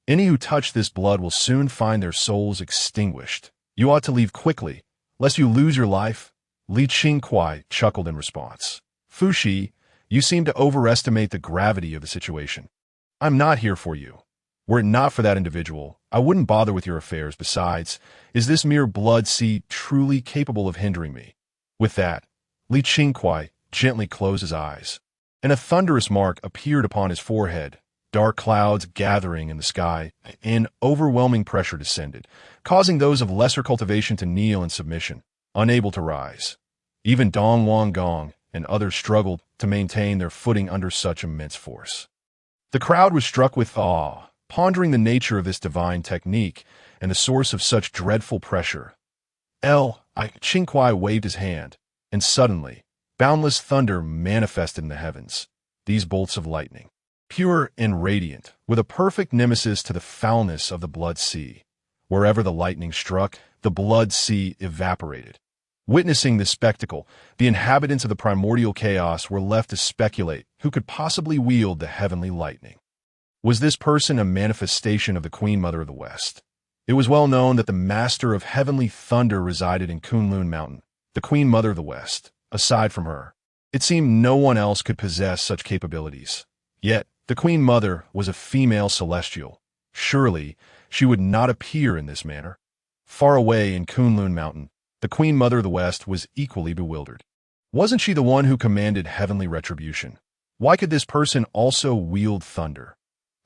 Any who touch this blood will soon find their souls extinguished. You ought to leave quickly, lest you lose your life. Li Qingkuai chuckled in response. Fushi, you seem to overestimate the gravity of the situation. I'm not here for you. Were it not for that individual, I wouldn't bother with your affairs. Besides, is this mere blood sea truly capable of hindering me? With that, Li Qingkuai gently closed his eyes, and a thunderous mark appeared upon his forehead. Dark clouds gathering in the sky, and overwhelming pressure descended, causing those of lesser cultivation to kneel in submission, unable to rise. Even Dong Wanggong and others struggled to maintain their footing under such immense force. The crowd was struck with awe, pondering the nature of this divine technique and the source of such dreadful pressure. Qingkuai waved his hand, and suddenly, boundless thunder manifested in the heavens. These bolts of lightning, pure and radiant, with a perfect nemesis to the foulness of the blood sea. Wherever the lightning struck, the blood sea evaporated. Witnessing this spectacle, the inhabitants of the primordial chaos were left to speculate who could possibly wield the heavenly lightning. Was this person a manifestation of the Queen Mother of the West? It was well known that the master of heavenly thunder resided in Kunlun Mountain, the Queen Mother of the West. Aside from her, it seemed no one else could possess such capabilities. Yet, the Queen Mother was a female celestial. Surely, she would not appear in this manner. Far away in Kunlun Mountain, the Queen Mother of the West was equally bewildered. Wasn't she the one who commanded heavenly retribution? Why could this person also wield thunder?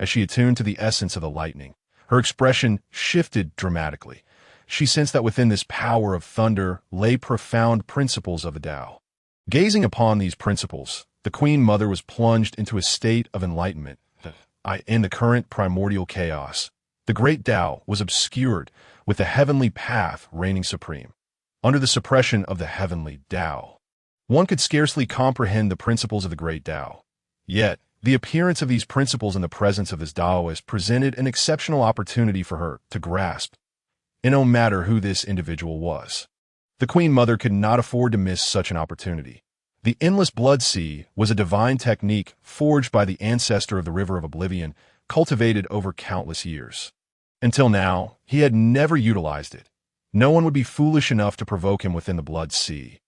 As she attuned to the essence of the lightning, her expression shifted dramatically. She sensed that within this power of thunder lay profound principles of the Tao. Gazing upon these principles, the Queen Mother was plunged into a state of enlightenment. In the current primordial chaos, the great Tao was obscured, with the heavenly path reigning supreme. Under the suppression of the heavenly Tao, one could scarcely comprehend the principles of the great Tao. Yet, the appearance of these principles in the presence of this Taoist presented an exceptional opportunity for her to grasp, and no matter who this individual was. The Queen Mother could not afford to miss such an opportunity. The endless blood sea was a divine technique forged by the ancestor of the River of Oblivion, cultivated over countless years. Until now, he had never utilized it. No one would be foolish enough to provoke him within the blood sea.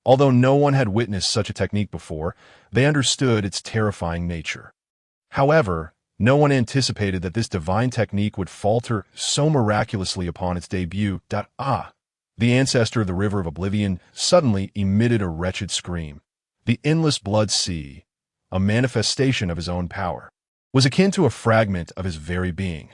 Although no one had witnessed such a technique before, they understood its terrifying nature. However, no one anticipated that this divine technique would falter so miraculously upon its debut. The ancestor of the River of Oblivion suddenly emitted a wretched scream. The endless blood sea, a manifestation of his own power, was akin to a fragment of his very being.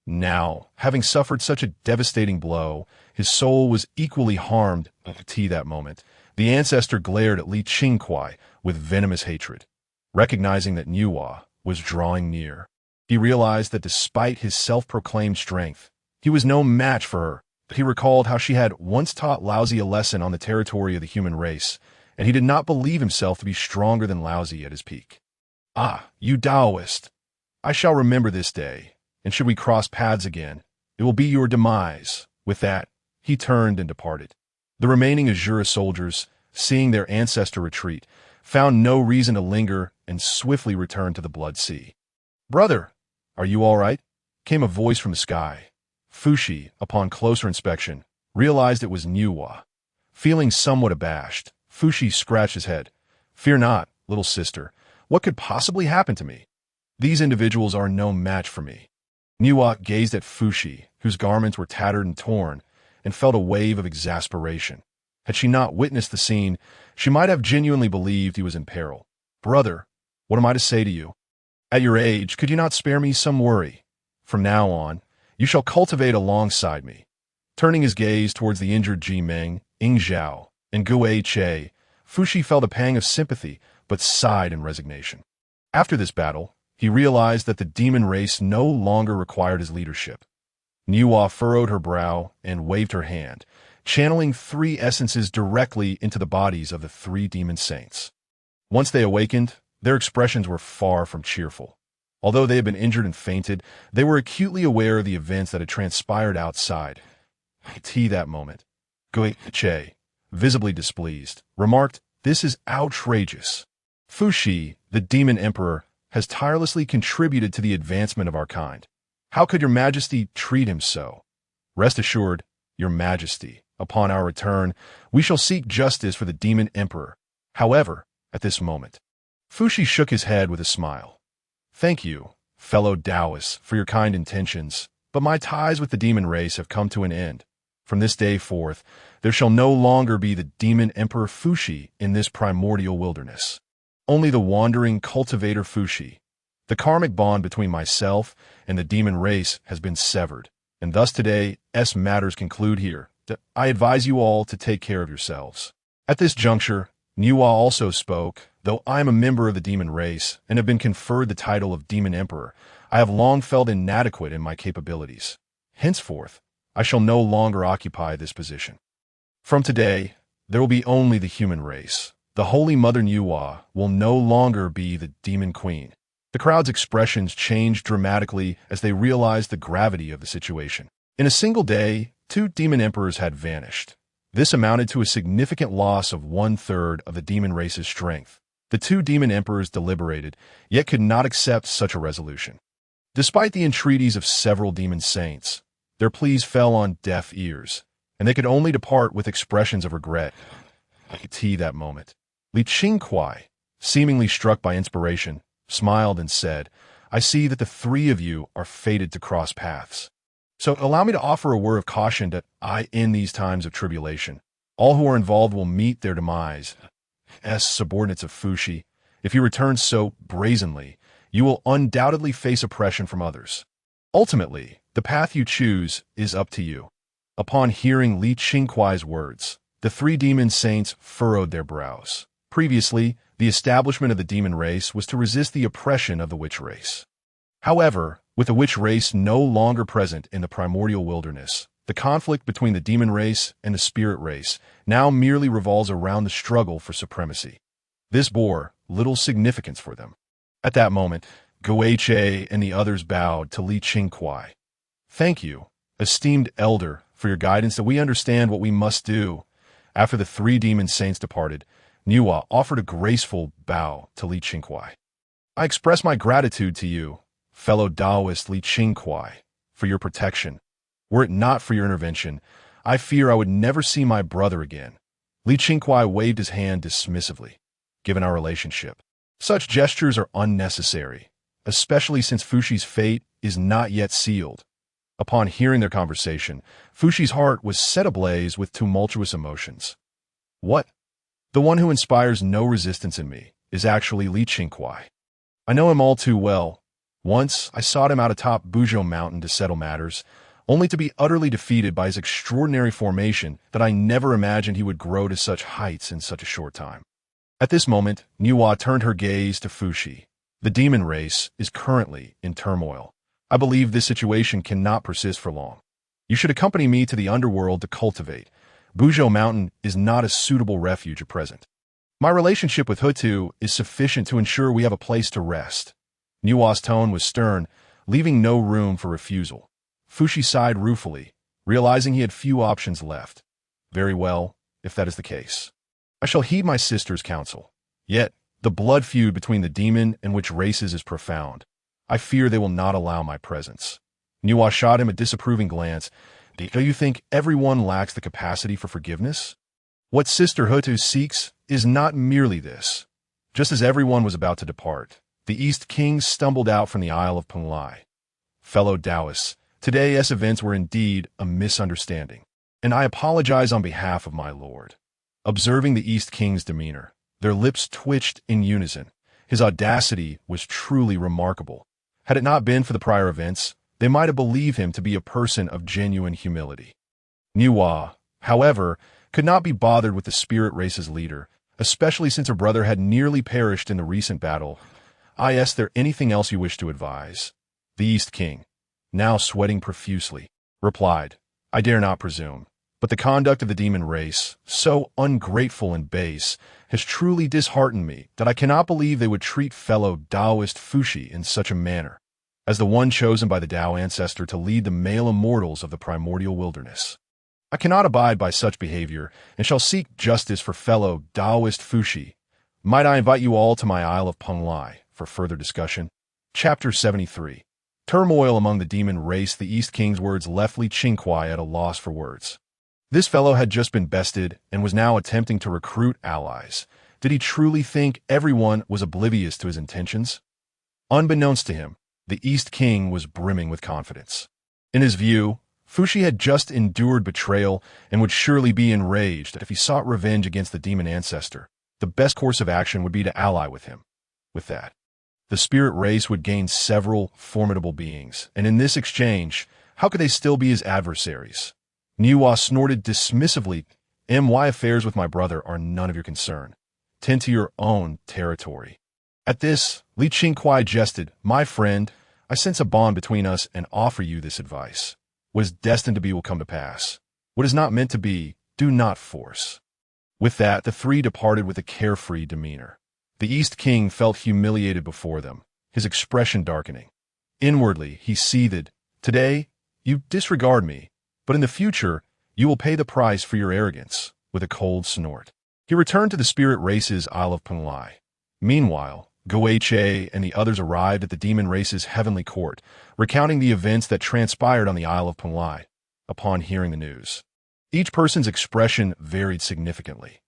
Now, having suffered such a devastating blow, his soul was equally harmed. That moment, the ancestor glared at Qingkuai with venomous hatred. Recognizing that Nuwa was drawing near, he realized that despite his self-proclaimed strength, he was no match for her. He recalled how she had once taught Laozi a lesson on the territory of the human race, and he did not believe himself to be stronger than Laozi at his peak. You Taoist! I shall remember this day, and should we cross paths again, it will be your demise. With that, he turned and departed. The remaining Azura soldiers, seeing their ancestor retreat, found no reason to linger and swiftly returned to the blood sea. "Brother, are you all right?" came a voice from the sky. Fushi, upon closer inspection, realized it was Nuwa. Feeling somewhat abashed, Fushi scratched his head. "Fear not, little sister. What could possibly happen to me? These individuals are no match for me." Nuwa gazed at Fushi, whose garments were tattered and torn, and felt a wave of exasperation. Had she not witnessed the scene, she might have genuinely believed he was in peril. "Brother, what am I to say to you? At your age, could you not spare me some worry? From now on, you shall cultivate alongside me." Turning his gaze towards the injured Jimeng, Ingzhao, and Guei Che, Fushi felt a pang of sympathy, but sighed in resignation. After this battle, he realized that the demon race no longer required his leadership. Nuwa furrowed her brow and waved her hand, channeling 3 essences directly into the bodies of the 3 demon saints. Once they awakened, their expressions were far from cheerful. Although they had been injured and fainted, they were acutely aware of the events that had transpired outside. That moment, Guei Che, visibly displeased, remarked, "This is outrageous. Fushi, the demon emperor, has tirelessly contributed to the advancement of our kind. How could your majesty treat him so? Rest assured, your majesty, upon our return, we shall seek justice for the demon emperor. However, at this moment." Fushi shook his head with a smile. "Thank you, fellow Taoists, for your kind intentions, but my ties with the demon race have come to an end. From this day forth, there shall no longer be the demon emperor Fushi in this primordial wilderness. Only the wandering cultivator Fushi. The karmic bond between myself and the demon race has been severed, and thus today's matters conclude here. I advise you all to take care of yourselves." At this juncture, Nuwa also spoke. "Though I am a member of the demon race and have been conferred the title of demon emperor, I have long felt inadequate in my capabilities. Henceforth, I shall no longer occupy this position. From today, there will be only the human race. The Holy Mother Nuwa will no longer be the demon queen. The crowd's expressions changed dramatically as they realized the gravity of the situation. In a single day, 2 demon emperors had vanished. This amounted to a significant loss of 1/3 of the demon race's strength. The 2 demon emperors deliberated, yet could not accept such a resolution. Despite the entreaties of several demon saints, their pleas fell on deaf ears, and they could only depart with expressions of regret. That moment, Qingkuai, seemingly struck by inspiration, smiled and said, "I see that the 3 of you are fated to cross paths. So allow me to offer a word of caution that in these times of tribulation, all who are involved will meet their demise. As subordinates of Fuxi, if you return so brazenly, you will undoubtedly face oppression from others. Ultimately, the path you choose is up to you." Upon hearing Li Qingkuai's words, the 3 demon saints furrowed their brows. Previously, the establishment of the demon race was to resist the oppression of the witch race. However, with the witch race no longer present in the primordial wilderness, the conflict between the demon race and the spirit race now merely revolves around the struggle for supremacy. This bore little significance for them. At that moment, Guiche and the others bowed to Li Qingkuai. "Thank you, esteemed elder, for your guidance that we understand what we must do." After the 3 demon saints departed, Nuwa offered a graceful bow to Li Qingkuai. "I express my gratitude to you, fellow Taoist Li Qingkuai, for your protection. Were it not for your intervention, I fear I would never see my brother again." Li Qingkuai waved his hand dismissively. "Given our relationship, such gestures are unnecessary, especially since Fuxi's fate is not yet sealed." Upon hearing their conversation, Fuxi's heart was set ablaze with tumultuous emotions. "What? The one who inspires no resistance in me is actually Li Qingkuai. I know him all too well. Once, I sought him out atop Buzhou mountain to settle matters, only to be utterly defeated by his extraordinary formation that I never imagined he would grow to such heights in such a short time." At this moment, Nuwa turned her gaze to Fuxi. "The demon race is currently in turmoil. I believe this situation cannot persist for long. You should accompany me to the underworld to cultivate. Buzhou mountain is not a suitable refuge at present. My relationship with Hou Tu is sufficient to ensure we have a place to rest." Nuwa's tone was stern, leaving no room for refusal. Fuxi sighed ruefully, realizing he had few options left. "Very well, if that is the case. I shall heed my sister's counsel. Yet, the blood feud between the demon and witch races is profound. I fear they will not allow my presence." Nuwa shot him a disapproving glance. "Do you think everyone lacks the capacity for forgiveness? What Sister Houtu seeks is not merely this." Just as everyone was about to depart, the East King stumbled out from the Isle of Pangu. "Fellow Taoists, today's events were indeed a misunderstanding, and I apologize on behalf of my lord." Observing the East King's demeanor, their lips twitched in unison. His audacity was truly remarkable. Had it not been for the prior events, they might have believed him to be a person of genuine humility. Nuwa, however, could not be bothered with the spirit race's leader, especially since her brother had nearly perished in the recent battle. "Is there anything else you wish to advise?" The East King, now sweating profusely, replied, "I dare not presume, but the conduct of the demon race, so ungrateful and base, has truly disheartened me that I cannot believe they would treat fellow Taoist Fuxi in such a manner, as the one chosen by the Tao ancestor to lead the male immortals of the primordial wilderness. I cannot abide by such behavior, and shall seek justice for fellow Taoist Fuxi. Might I invite you all to my Isle of Pangu for further discussion?" Chapter 73. Turmoil among the demon race. The East King's words left Li Qingkuai at a loss for words. This fellow had just been bested and was now attempting to recruit allies. Did he truly think everyone was oblivious to his intentions? Unbeknownst to him, the East King was brimming with confidence. In his view, Fuxi had just endured betrayal and would surely be enraged that if he sought revenge against the demon ancestor, the best course of action would be to ally with him. With that, the spirit race would gain several formidable beings, and in this exchange, how could they still be his adversaries? Nuwa snorted dismissively. "My affairs with my brother are none of your concern. Tend to your own territory." At this, Li Qingkuai jested. "My friend, I sense a bond between us and offer you this advice. What is destined to be will come to pass. What is not meant to be, do not force." With that, the 3 departed with a carefree demeanor. The East King felt humiliated before them. his expression darkening. Inwardly, he seethed. Today, you disregard me, but in the future, you will pay the price for your arrogance, with a cold snort. He returned to the spirit race's Isle of Pangu. Meanwhile, Guiche and the others arrived at the demon race's heavenly court, recounting the events that transpired on the Isle of Pangu. Upon hearing the news, each person's expression varied significantly.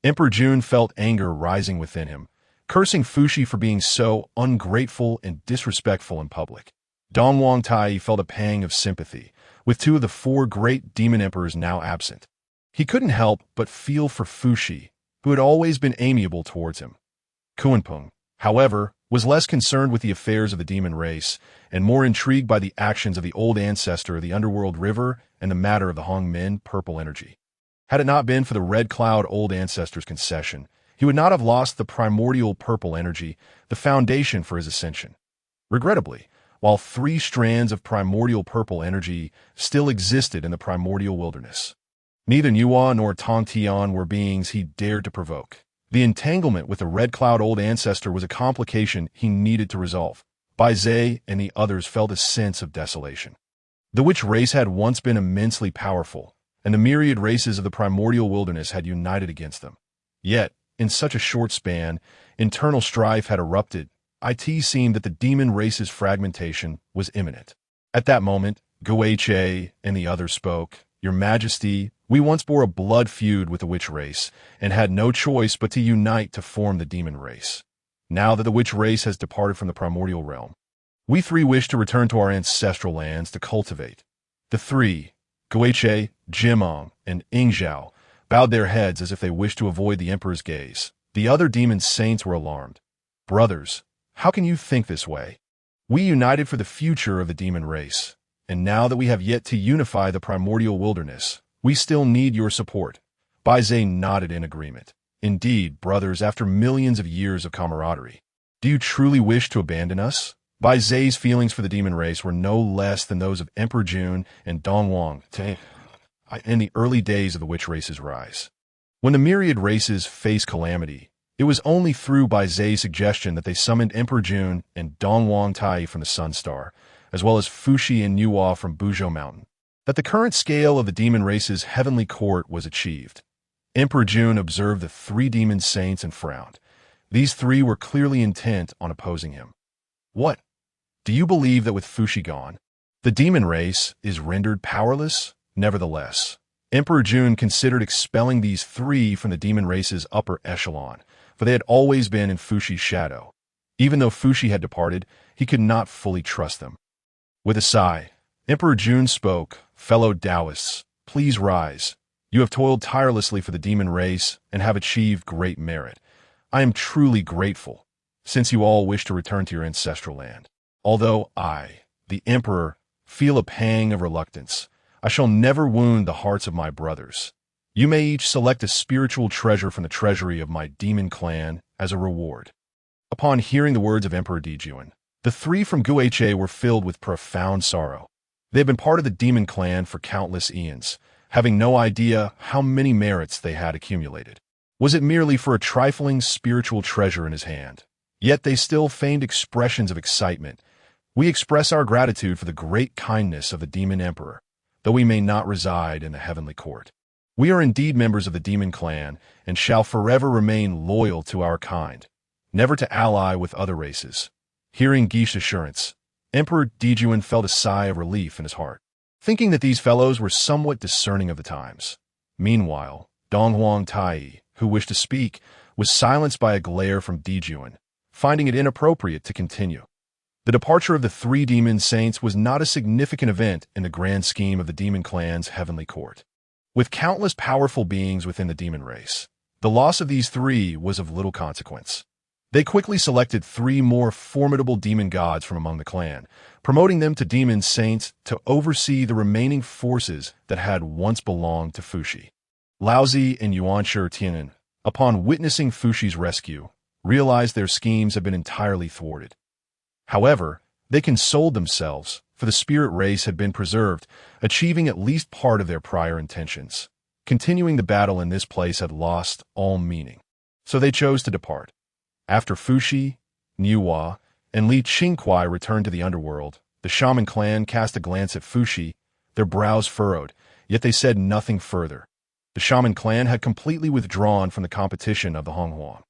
Emperor Zhun felt anger rising within him, cursing Fuxi for being so ungrateful and disrespectful in public. Dongwang Tai felt a pang of sympathy, with two of the four great demon emperors now absent. He couldn't help but feel for Fuxi, who had always been amiable towards him. Kuanpeng, however, was less concerned with the affairs of the demon race and more intrigued by the actions of the old ancestor of the underworld river and the matter of the Hongmin purple energy. Had it not been for the red cloud old ancestor's concession, he would not have lost the primordial purple energy, the foundation for his ascension. Regrettably, while 3 strands of primordial purple energy still existed in the primordial wilderness, neither Nuwa nor Tongtian were beings he dared to provoke. The entanglement with the red cloud old ancestor was a complication he needed to resolve. Bai Zhe and the others felt a sense of desolation. The witch race had once been immensely powerful, and the myriad races of the primordial wilderness had united against them. Yet, in such a short span, internal strife had erupted. It seemed that the demon race's fragmentation was imminent. At that moment, Guiche and the others spoke. Your Majesty, we once bore a blood feud with the witch race, and had no choice but to unite to form the demon race. Now that the witch race has departed from the primordial realm, we 3 wish to return to our ancestral lands to cultivate. The 3, Guiche, Jimong, and Ingzhao, bowed their heads as if they wished to avoid the emperor's gaze. The other demon saints were alarmed. Brothers, how can you think this way? We united for the future of the demon race, and now that we have yet to unify the primordial wilderness, we still need your support. Bai Zhe nodded in agreement. Indeed, brothers, after millions of years of camaraderie, do you truly wish to abandon us? Bai Zhe's feelings for the demon race were no less than those of Emperor Zhun and Dongwang in the early days of the witch race's rise. When the myriad races faced calamity, it was only through Bai Zhe's suggestion that they summoned Emperor Zhun and Dongwang Tai from the Sun Star, as well as Fuxi and Nuwa from Buzhou Mountain, that the current scale of the demon race's heavenly court was achieved. Emperor Zhun observed the 3 demon saints and frowned. These 3 were clearly intent on opposing him. What? Do you believe that with Fuxi gone, the demon race is rendered powerless? Nevertheless, Emperor Zhun considered expelling these 3 from the demon race's upper echelon, for they had always been in Fuxi's shadow. Even though Fuxi had departed, he could not fully trust them. With a sigh, Emperor Zhun spoke. Fellow Taoists, please rise. You have toiled tirelessly for the demon race and have achieved great merit. I am truly grateful, since you all wish to return to your ancestral land. Although I, the Emperor, feel a pang of reluctance, I shall never wound the hearts of my brothers. You may each select a spiritual treasure from the treasury of my demon clan as a reward. Upon hearing the words of Emperor Zhu Jiuyin, the 3 from Guiche were filled with profound sorrow. They had been part of the demon clan for countless eons, having no idea how many merits they had accumulated. Was it merely for a trifling spiritual treasure in his hand? Yet they still feigned expressions of excitement. We express our gratitude for the great kindness of the demon emperor, though we may not reside in the heavenly court. We are indeed members of the demon clan and shall forever remain loyal to our kind, never to ally with other races. Hearing Guiche's assurance, Emperor Zhu Jiuyin felt a sigh of relief in his heart, thinking that these fellows were somewhat discerning of the times. Meanwhile, Dongwang Tai, who wished to speak, was silenced by a glare from Zhu Jiuyin, finding it inappropriate to continue. The departure of the 3 demon saints was not a significant event in the grand scheme of the demon clan's heavenly court. With countless powerful beings within the demon race, the loss of these 3 was of little consequence. They quickly selected 3 more formidable demon gods from among the clan, promoting them to demon saints to oversee the remaining forces that had once belonged to Fuxi. Laozi and Yuan Shi, upon witnessing Fuxi's rescue, realized their schemes had been entirely thwarted. However, they consoled themselves, for the spirit race had been preserved, achieving at least part of their prior intentions. Continuing the battle in this place had lost all meaning, so they chose to depart. After Fuxi, Nuwa, and Li Qingkuai returned to the underworld, the shaman clan cast a glance at Fushi, their brows furrowed, yet they said nothing further. The shaman clan had completely withdrawn from the competition of the Honghua.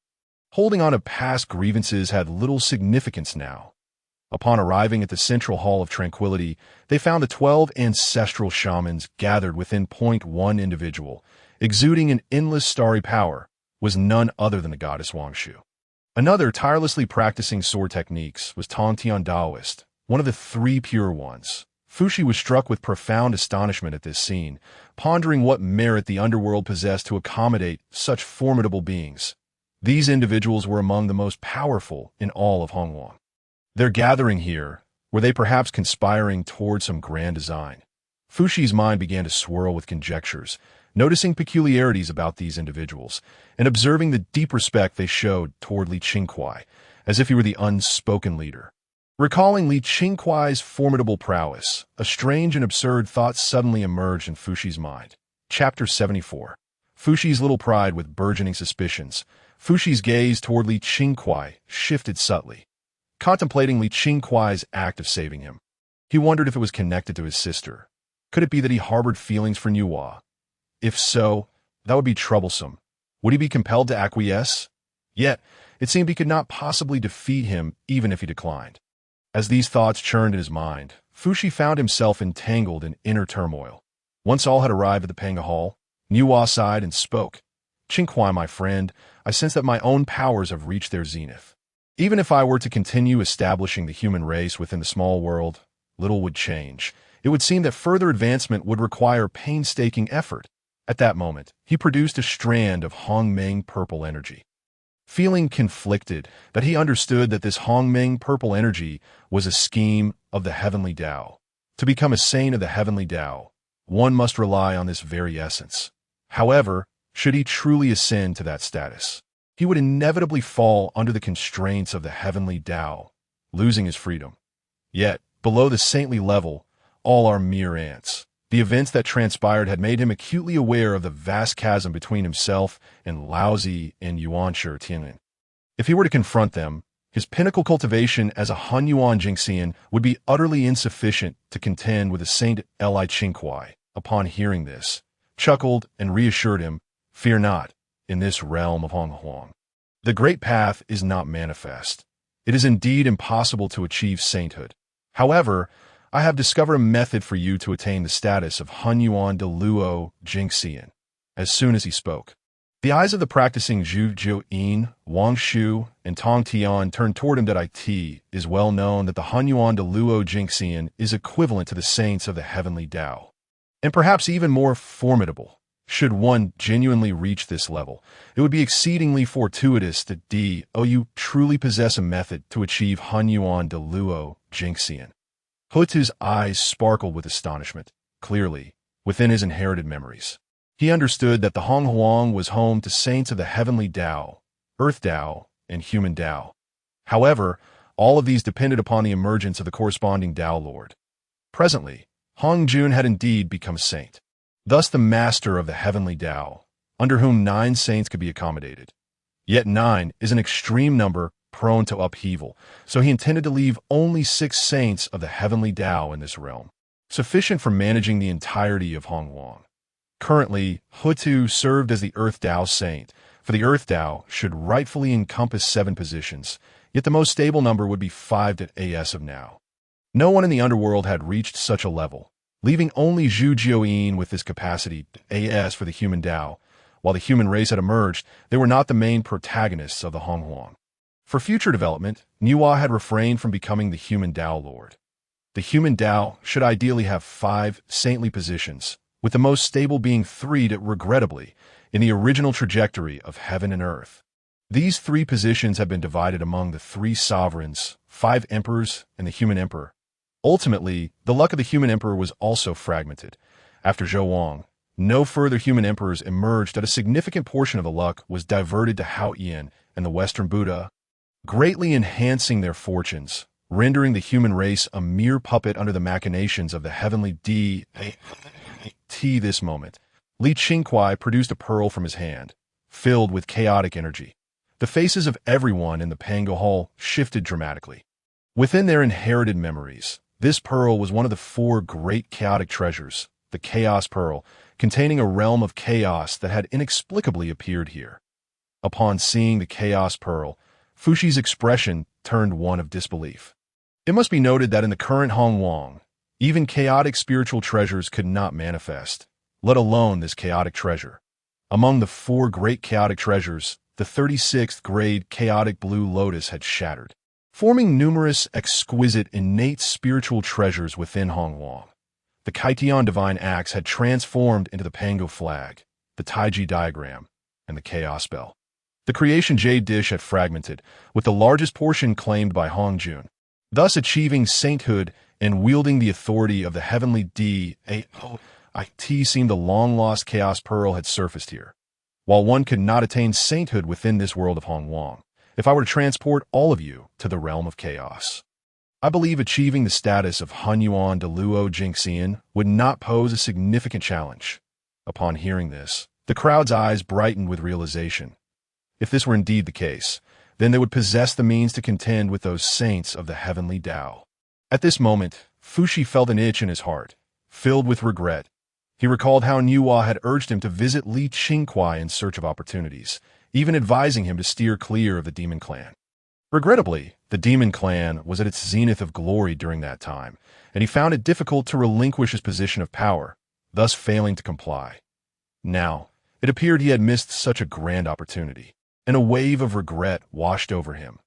Holding on to past grievances had little significance now. Upon arriving at the central hall of tranquility, they found the 12 ancestral shamans gathered within one individual, exuding an endless starry power, was none other than the goddess Wong Shu. Another tirelessly practicing sword techniques was Tongtian Daoist, one of the 3 pure ones. Fushi was struck with profound astonishment at this scene, pondering what merit the underworld possessed to accommodate such formidable beings. These individuals were among the most powerful in all of Honghua. Their gathering here, were they perhaps conspiring toward some grand design? Fushi's mind began to swirl with conjectures, noticing peculiarities about these individuals, and observing the deep respect they showed toward Li Qingkuai, as if he were the unspoken leader. Recalling Li Qingkuai's formidable prowess, a strange and absurd thought suddenly emerged in Fushi's mind. Chapter 74. Fushi's little pride with burgeoning suspicions. Fushi's gaze toward Li Qingkuai shifted subtly. Contemplating Li Qingkuai's act of saving him, he wondered if it was connected to his sister. Could it be that he harbored feelings for Nuwa? If so, that would be troublesome. Would he be compelled to acquiesce? Yet, it seemed he could not possibly defeat him even if he declined. As these thoughts churned in his mind, Fushi found himself entangled in inner turmoil. Once all had arrived at the Pangu Hall, Nuwa sighed and spoke. "Qingkuai, my friend, I sense that my own powers have reached their zenith. Even if I were to continue establishing the human race within the small world, little would change. It would seem that further advancement would require painstaking effort." At that moment, he produced a strand of Hongmeng purple energy. Feeling conflicted that he understood that this Hongmeng purple energy was a scheme of the heavenly Tao. To become a saint of the heavenly Tao, one must rely on this very essence. However, should he truly ascend to that status, he would inevitably fall under the constraints of the heavenly Tao, losing his freedom. Yet, below the saintly level, all are mere ants. The events that transpired had made him acutely aware of the vast chasm between himself and Laozi and Yuan Shi. If he were to confront them, his pinnacle cultivation as a Hunyuan Jingxian would be utterly insufficient to contend with the Saint Li Qingkuai. Upon hearing this, chuckled and reassured him, "Fear not, in this realm of Honghuang. The great path is not manifest. It is indeed impossible to achieve sainthood. However, I have discovered a method for you to attain the status of Hunyuan de Luo Jingxian." As soon as he spoke, the eyes of the practicing Zhu Jiuyin, Wong Shu, and Tong Tian turned toward him. That it is well known that the Hunyuan de Luo Jingxian is equivalent to the saints of the heavenly Tao, and perhaps even more formidable. Should one genuinely reach this level, it would be exceedingly fortuitous that you truly possess a method to achieve Hunyuan de Luo Jingxian. Hou Tu's eyes sparkled with astonishment. Clearly, within his inherited memories, he understood that the Honghuang was home to saints of the heavenly Tao, earth Tao, and human Tao. However, all of these depended upon the emergence of the corresponding Tao Lord. Presently, Hongjun had indeed become a saint, thus the master of the heavenly Tao, under whom 9 saints could be accommodated. Yet 9 is an extreme number prone to upheaval, so he intended to leave only 6 saints of the heavenly Tao in this realm, sufficient for managing the entirety of Honghuang. Currently, Hou Tu served as the Earth Tao saint, for the Earth Tao should rightfully encompass 7 positions, yet the most stable number would be 5 as of now. No one in the underworld had reached such a level, leaving only Zhu Jiuyin with this capacity as for the human Tao. While the human race had emerged, they were not the main protagonists of the Honghuang. For future development, Nuwa had refrained from becoming the human Tao Lord. The human Tao should ideally have 5 saintly positions, with the most stable being 3 regrettably, in the original trajectory of heaven and earth. These 3 positions have been divided among the 3 sovereigns, 5 emperors, and the human emperor. Ultimately, the luck of the human emperor was also fragmented. After Zhou Wang, no further human emperors emerged, that a significant portion of the luck was diverted to Hou Tu and the Western Buddha, greatly enhancing their fortunes, rendering the human race a mere puppet under the machinations of the heavenly deity. This moment, Li Qingkuai produced a pearl from his hand, filled with chaotic energy. The faces of everyone in the Pangu Hall shifted dramatically. Within their inherited memories, this pearl was one of the four great chaotic treasures, the Chaos Pearl, containing a realm of chaos that had inexplicably appeared here. Upon seeing the Chaos Pearl, Fushi's expression turned one of disbelief. It must be noted that in the current Hongwang, even chaotic spiritual treasures could not manifest, let alone this chaotic treasure. Among the four great chaotic treasures, the 36th grade chaotic blue lotus had shattered, forming numerous exquisite innate spiritual treasures within Hongwang. The Kaitian divine axe had transformed into the Pangu flag, the Taiji diagram, and the chaos spell. The creation jade dish had fragmented, with the largest portion claimed by Hongjun, thus achieving sainthood and wielding the authority of the heavenly D.A.O.I.T. seemed the long-lost chaos pearl had surfaced here. While one could not attain sainthood within this world of Hongwang, if I were to transport all of you to the realm of chaos, I believe achieving the status of Hunyuan de Luo Jingxian would not pose a significant challenge. Upon hearing this, the crowd's eyes brightened with realization. If this were indeed the case, then they would possess the means to contend with those saints of the heavenly Tao. At this moment, Fushi felt an itch in his heart, filled with regret. He recalled how Nuwa had urged him to visit Li Qingkuai in search of opportunities, even advising him to steer clear of the demon clan. Regrettably, the demon clan was at its zenith of glory during that time, and he found it difficult to relinquish his position of power, thus failing to comply. Now, it appeared he had missed such a grand opportunity, and a wave of regret washed over him.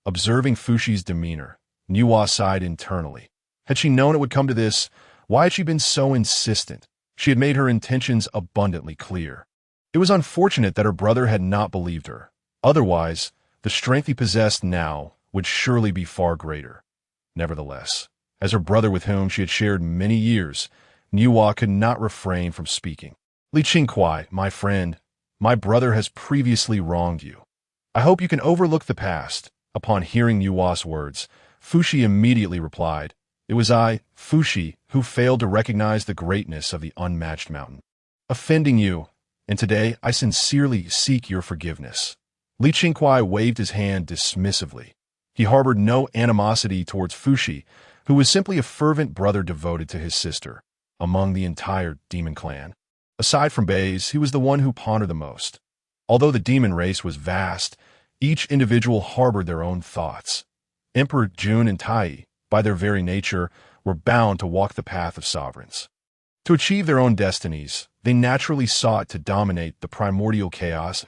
Observing Fushi's demeanor, Nuwa sighed internally. Had she known it would come to this, why had she been so insistent? She had made her intentions abundantly clear. It was unfortunate that her brother had not believed her. Otherwise, the strength he possessed now would surely be far greater. Nevertheless, as her brother with whom she had shared many years, Nuwa could not refrain from speaking. Li Qingkuai, my friend, my brother has previously wronged you. I hope you can overlook the past. Upon hearing Nuwa's words, Fushi immediately replied, "It was I, Fushi, who failed to recognize the greatness of the unmatched mountain, offending you, and today I sincerely seek your forgiveness." Li Qingkuai waved his hand dismissively. He harbored no animosity towards Fushi, who was simply a fervent brother devoted to his sister. Among the entire demon clan, aside from Bays, he was the one who pondered the most. Although the demon race was vast, each individual harbored their own thoughts. Emperor Zhun and Tai, by their very nature, were bound to walk the path of sovereigns. To achieve their own destinies, they naturally sought to dominate the primordial chaos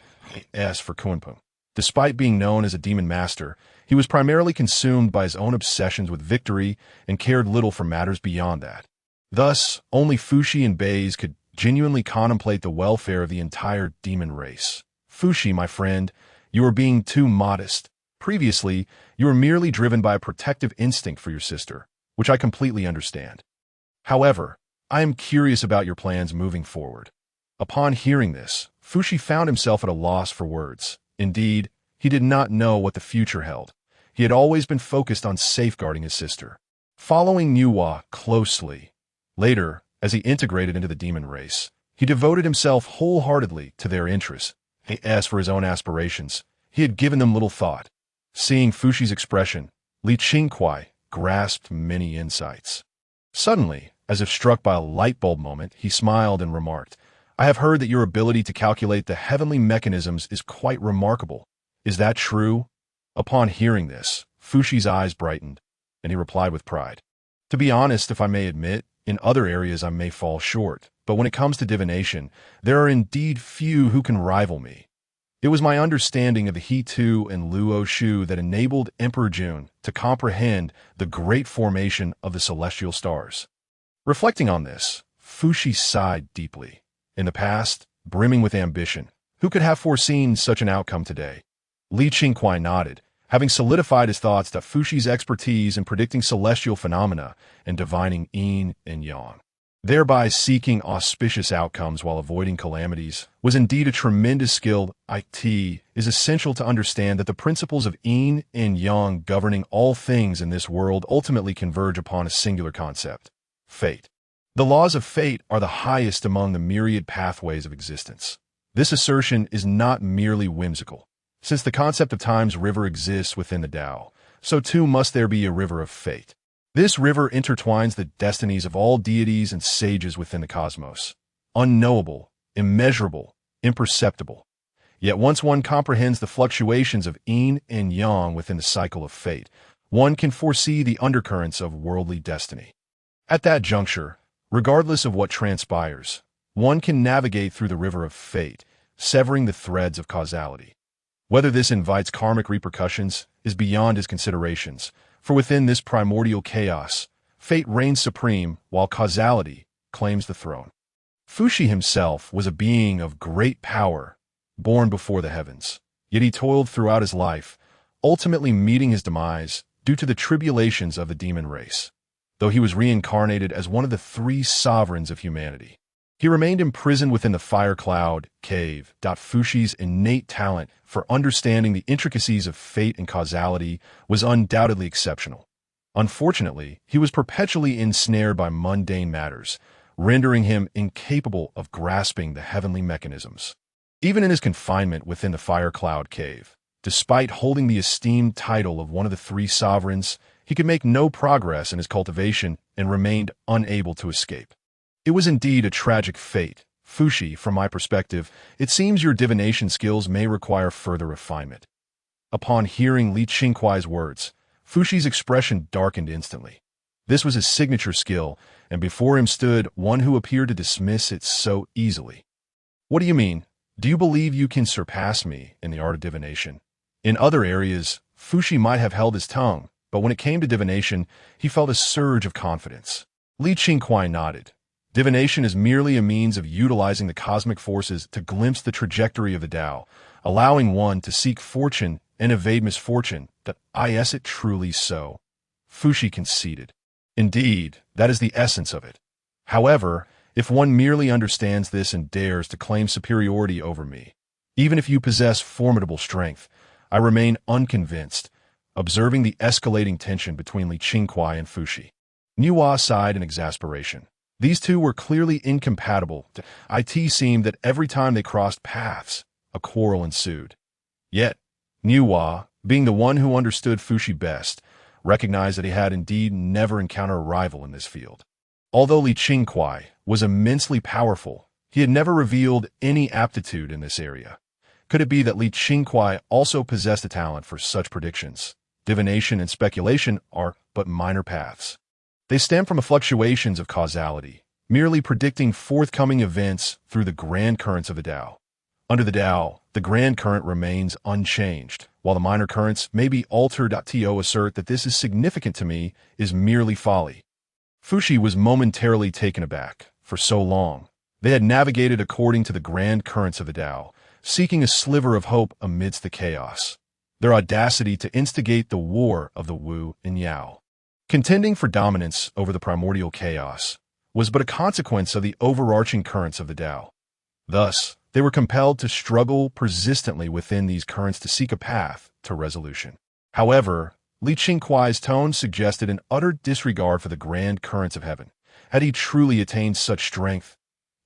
as for Kunpeng. Despite being known as a demon master, he was primarily consumed by his own obsessions with victory and cared little for matters beyond that. Thus, only Fushi and Bays could genuinely contemplate the welfare of the entire demon race. Fushi, my friend, you are being too modest. Previously, you were merely driven by a protective instinct for your sister, which I completely understand. However, I am curious about your plans moving forward. Upon hearing this, Fushi found himself at a loss for words. Indeed, he did not know what the future held. He had always been focused on safeguarding his sister, following Nuwa closely. Later, as he integrated into the demon race, he devoted himself wholeheartedly to their interests. As for his own aspirations, he had given them little thought. Seeing Fushi's expression, Li Qingkuai grasped many insights. Suddenly, as if struck by a light bulb moment, he smiled and remarked, "I have heard that your ability to calculate the heavenly mechanisms is quite remarkable. Is that true?" Upon hearing this, Fushi's eyes brightened, and he replied with pride, "To be honest, if I may admit, in other areas I may fall short, but when it comes to divination, there are indeed few who can rival me. It was my understanding of the Hou Tu and Luo Shu that enabled Emperor Zhun to comprehend the great formation of the celestial stars." Reflecting on this, Fushi sighed deeply. In the past, brimming with ambition, who could have foreseen such an outcome today? Li Qingkuai nodded, having solidified his thoughts that Fushi's expertise in predicting celestial phenomena and divining yin and yang, thereby seeking auspicious outcomes while avoiding calamities, was indeed a tremendous skill. It is essential to understand that the principles of yin and yang governing all things in this world ultimately converge upon a singular concept: fate. The laws of fate are the highest among the myriad pathways of existence. This assertion is not merely whimsical. Since the concept of time's river exists within the Tao, so too must there be a river of fate. This river intertwines the destinies of all deities and sages within the cosmos. Unknowable, immeasurable, imperceptible. Yet once one comprehends the fluctuations of yin and yang within the cycle of fate, one can foresee the undercurrents of worldly destiny. At that juncture, regardless of what transpires, one can navigate through the river of fate, severing the threads of causality. Whether this invites karmic repercussions is beyond his considerations, for within this primordial chaos, fate reigns supreme while causality claims the throne. Fuxi himself was a being of great power, born before the heavens, yet he toiled throughout his life, ultimately meeting his demise due to the tribulations of the demon race. Though he was reincarnated as one of the three sovereigns of humanity, he remained imprisoned within the fire cloud cave. Fuxi's innate talent for understanding the intricacies of fate and causality was undoubtedly exceptional. Unfortunately, he was perpetually ensnared by mundane matters, rendering him incapable of grasping the heavenly mechanisms. Even in his confinement within the fire cloud cave, despite holding the esteemed title of one of the three sovereigns, he could make no progress in his cultivation and remained unable to escape. It was indeed a tragic fate. Fuxi, from my perspective, it seems your divination skills may require further refinement. Upon hearing Li Qingkuai's words, Fuxi's expression darkened instantly. This was his signature skill, and before him stood one who appeared to dismiss it so easily. What do you mean? Do you believe you can surpass me in the art of divination? In other areas, Fuxi might have held his tongue, but when it came to divination, he felt a surge of confidence. Li Qingkuai nodded. Divination is merely a means of utilizing the cosmic forces to glimpse the trajectory of the Tao, allowing one to seek fortune and evade misfortune. Is it truly so? Fuxi conceded. Indeed, that is the essence of it. However, if one merely understands this and dares to claim superiority over me, even if you possess formidable strength, I remain unconvinced, observing the escalating tension between Li Qingkuai and Fuxi. Nuwa sighed in exasperation. These two were clearly incompatible. It seemed that every time they crossed paths, a quarrel ensued. Yet, Nuwa, being the one who understood Fuxi best, recognized that he had indeed never encountered a rival in this field. Although Li Qingkuai was immensely powerful, he had never revealed any aptitude in this area. Could it be that Li Qingkuai also possessed a talent for such predictions? Divination and speculation are but minor paths. They stem from the fluctuations of causality, merely predicting forthcoming events through the grand currents of the Tao. Under the Tao, the grand current remains unchanged, while the minor currents may be altered. To assert that this is significant to me is merely folly. Fuxi was momentarily taken aback. For so long, they had navigated according to the grand currents of the Tao, seeking a sliver of hope amidst the chaos. Their audacity to instigate the war of the Wu and Yao, contending for dominance over the primordial chaos, was but a consequence of the overarching currents of the Tao. Thus, they were compelled to struggle persistently within these currents to seek a path to resolution. However, Li Qingkuai's tone suggested an utter disregard for the grand currents of heaven. Had he truly attained such strength?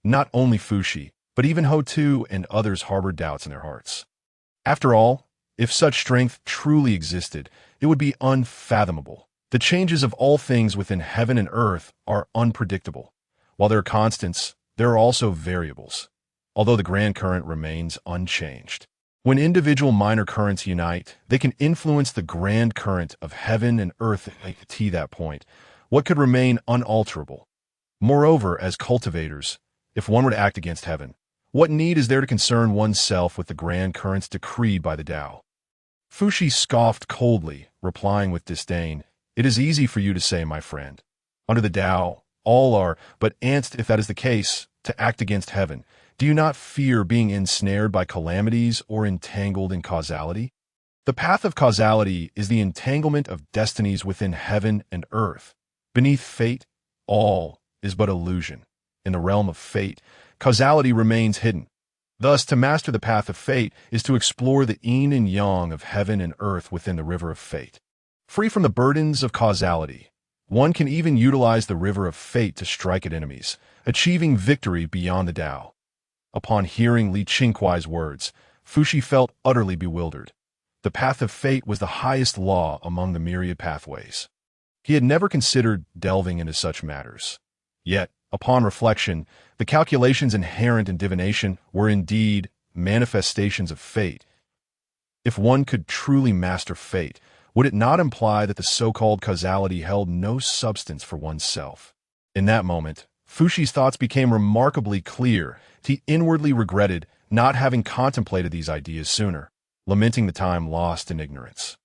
Not only Fuxi, but even Hou Tu and others harbored doubts in their hearts. After all, if such strength truly existed, it would be unfathomable. The changes of all things within heaven and earth are unpredictable. While there are constants, there are also variables, although the grand current remains unchanged. When individual minor currents unite, they can influence the grand current of heaven and earth. To that point, what could remain unalterable? Moreover, as cultivators, if one were to act against heaven, what need is there to concern oneself with the grand currents decreed by the Tao? Fuxi scoffed coldly, replying with disdain, "It is easy for you to say, my friend. Under the Tao, all are but ants. If that is the case, to act against heaven, do you not fear being ensnared by calamities or entangled in causality? The path of causality is the entanglement of destinies within heaven and earth. Beneath fate, all is but illusion. In the realm of fate, causality remains hidden. Thus, to master the path of fate is to explore the yin and yang of heaven and earth within the river of fate. Free from the burdens of causality, one can even utilize the river of fate to strike at enemies, achieving victory beyond the Tao." Upon hearing Li Qingkuai's words, Fuxi felt utterly bewildered. The The path of fate was the highest law among the myriad pathways. He had never considered delving into such matters. Yet, upon reflection, the calculations inherent in divination were indeed manifestations of fate. If one could truly master fate, would it not imply that the so-called causality held no substance for oneself? In that moment, Fushi's thoughts became remarkably clear. He inwardly regretted not having contemplated these ideas sooner, lamenting the time lost in ignorance.